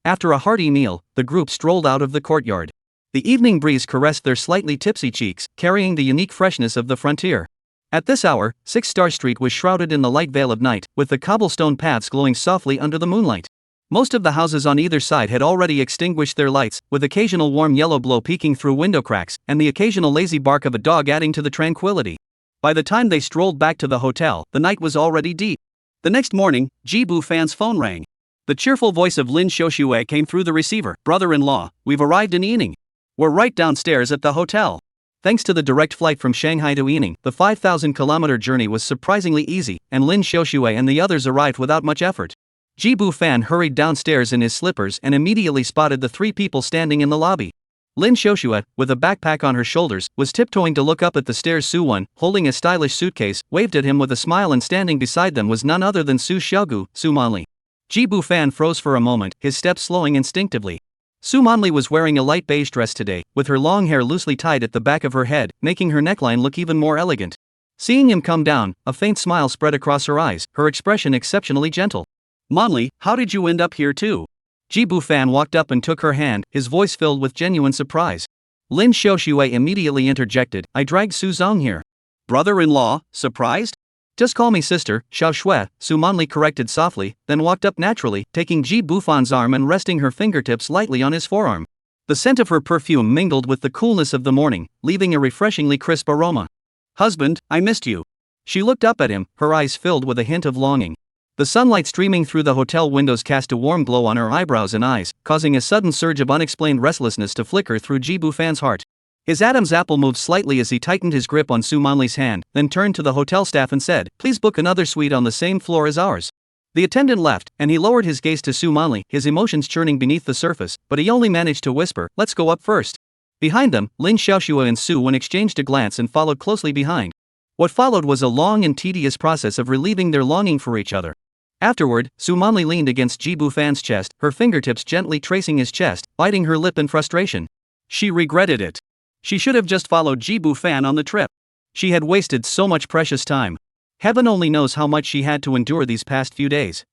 S1: After a hearty meal, the group strolled out of the courtyard. The evening breeze caressed their slightly tipsy cheeks, carrying the unique freshness of the frontier. At this hour, 6 Star Street was shrouded in the light veil of night, with the cobblestone paths glowing softly under the moonlight. Most of the houses on either side had already extinguished their lights, with occasional warm yellow glow peeking through window cracks, and the occasional lazy bark of a dog adding to the tranquility. By the time they strolled back to the hotel, the night was already deep. The next morning, Jibu Fan's phone rang. The cheerful voice of Lin Xiaoxue came through the receiver. "Brother-in-law, we've arrived in Yining. We're right downstairs at the hotel." Thanks to the direct flight from Shanghai to Yining, the 5,000-kilometer journey was surprisingly easy, and Lin Xiaoxue and the others arrived without much effort. Jibu Fan hurried downstairs in his slippers and immediately spotted the 3 people standing in the lobby. Lin Xiaoxue, with a backpack on her shoulders, was tiptoeing to look up at the stairs. Su Wan, holding a stylish suitcase, waved at him with a smile, and standing beside them was none other than Su Xiaogu, Su Manli. Jibu Fan froze for a moment, his steps slowing instinctively. Su Manli was wearing a light beige dress today, with her long hair loosely tied at the back of her head, making her neckline look even more elegant. Seeing him come down, a faint smile spread across her eyes, her expression exceptionally gentle. "Manli, how did you end up here too?" Jibu Fan walked up and took her hand, his voice filled with genuine surprise. Lin Xiaoxue immediately interjected, "I dragged Su Zong here." "Brother-in-law, surprised?" "Just call me sister, Xiaoxue," Su Manli corrected softly, then walked up naturally, taking Jibu Fan's arm and resting her fingertips lightly on his forearm. The scent of her perfume mingled with the coolness of the morning, leaving a refreshingly crisp aroma. "Husband, I missed you." She looked up at him, her eyes filled with a hint of longing. The sunlight streaming through the hotel windows cast a warm glow on her eyebrows and eyes, causing a sudden surge of unexplained restlessness to flicker through Jibu Fan's heart. His Adam's apple moved slightly as he tightened his grip on Su Manli's hand, then turned to the hotel staff and said, "Please book another suite on the same floor as ours." The attendant left, and he lowered his gaze to Su Manli, his emotions churning beneath the surface, but he only managed to whisper, "Let's go up first." Behind them, Lin Xiaoxue and Su Wan exchanged a glance and followed closely behind. What followed was a long and tedious process of relieving their longing for each other. Afterward, Su Manli leaned against Jibu Fan's chest, her fingertips gently tracing his chest, biting her lip in frustration. She regretted it. She should have just followed Jibu Fan on the trip. She had wasted so much precious time. Heaven only knows how much she had to endure these past few days.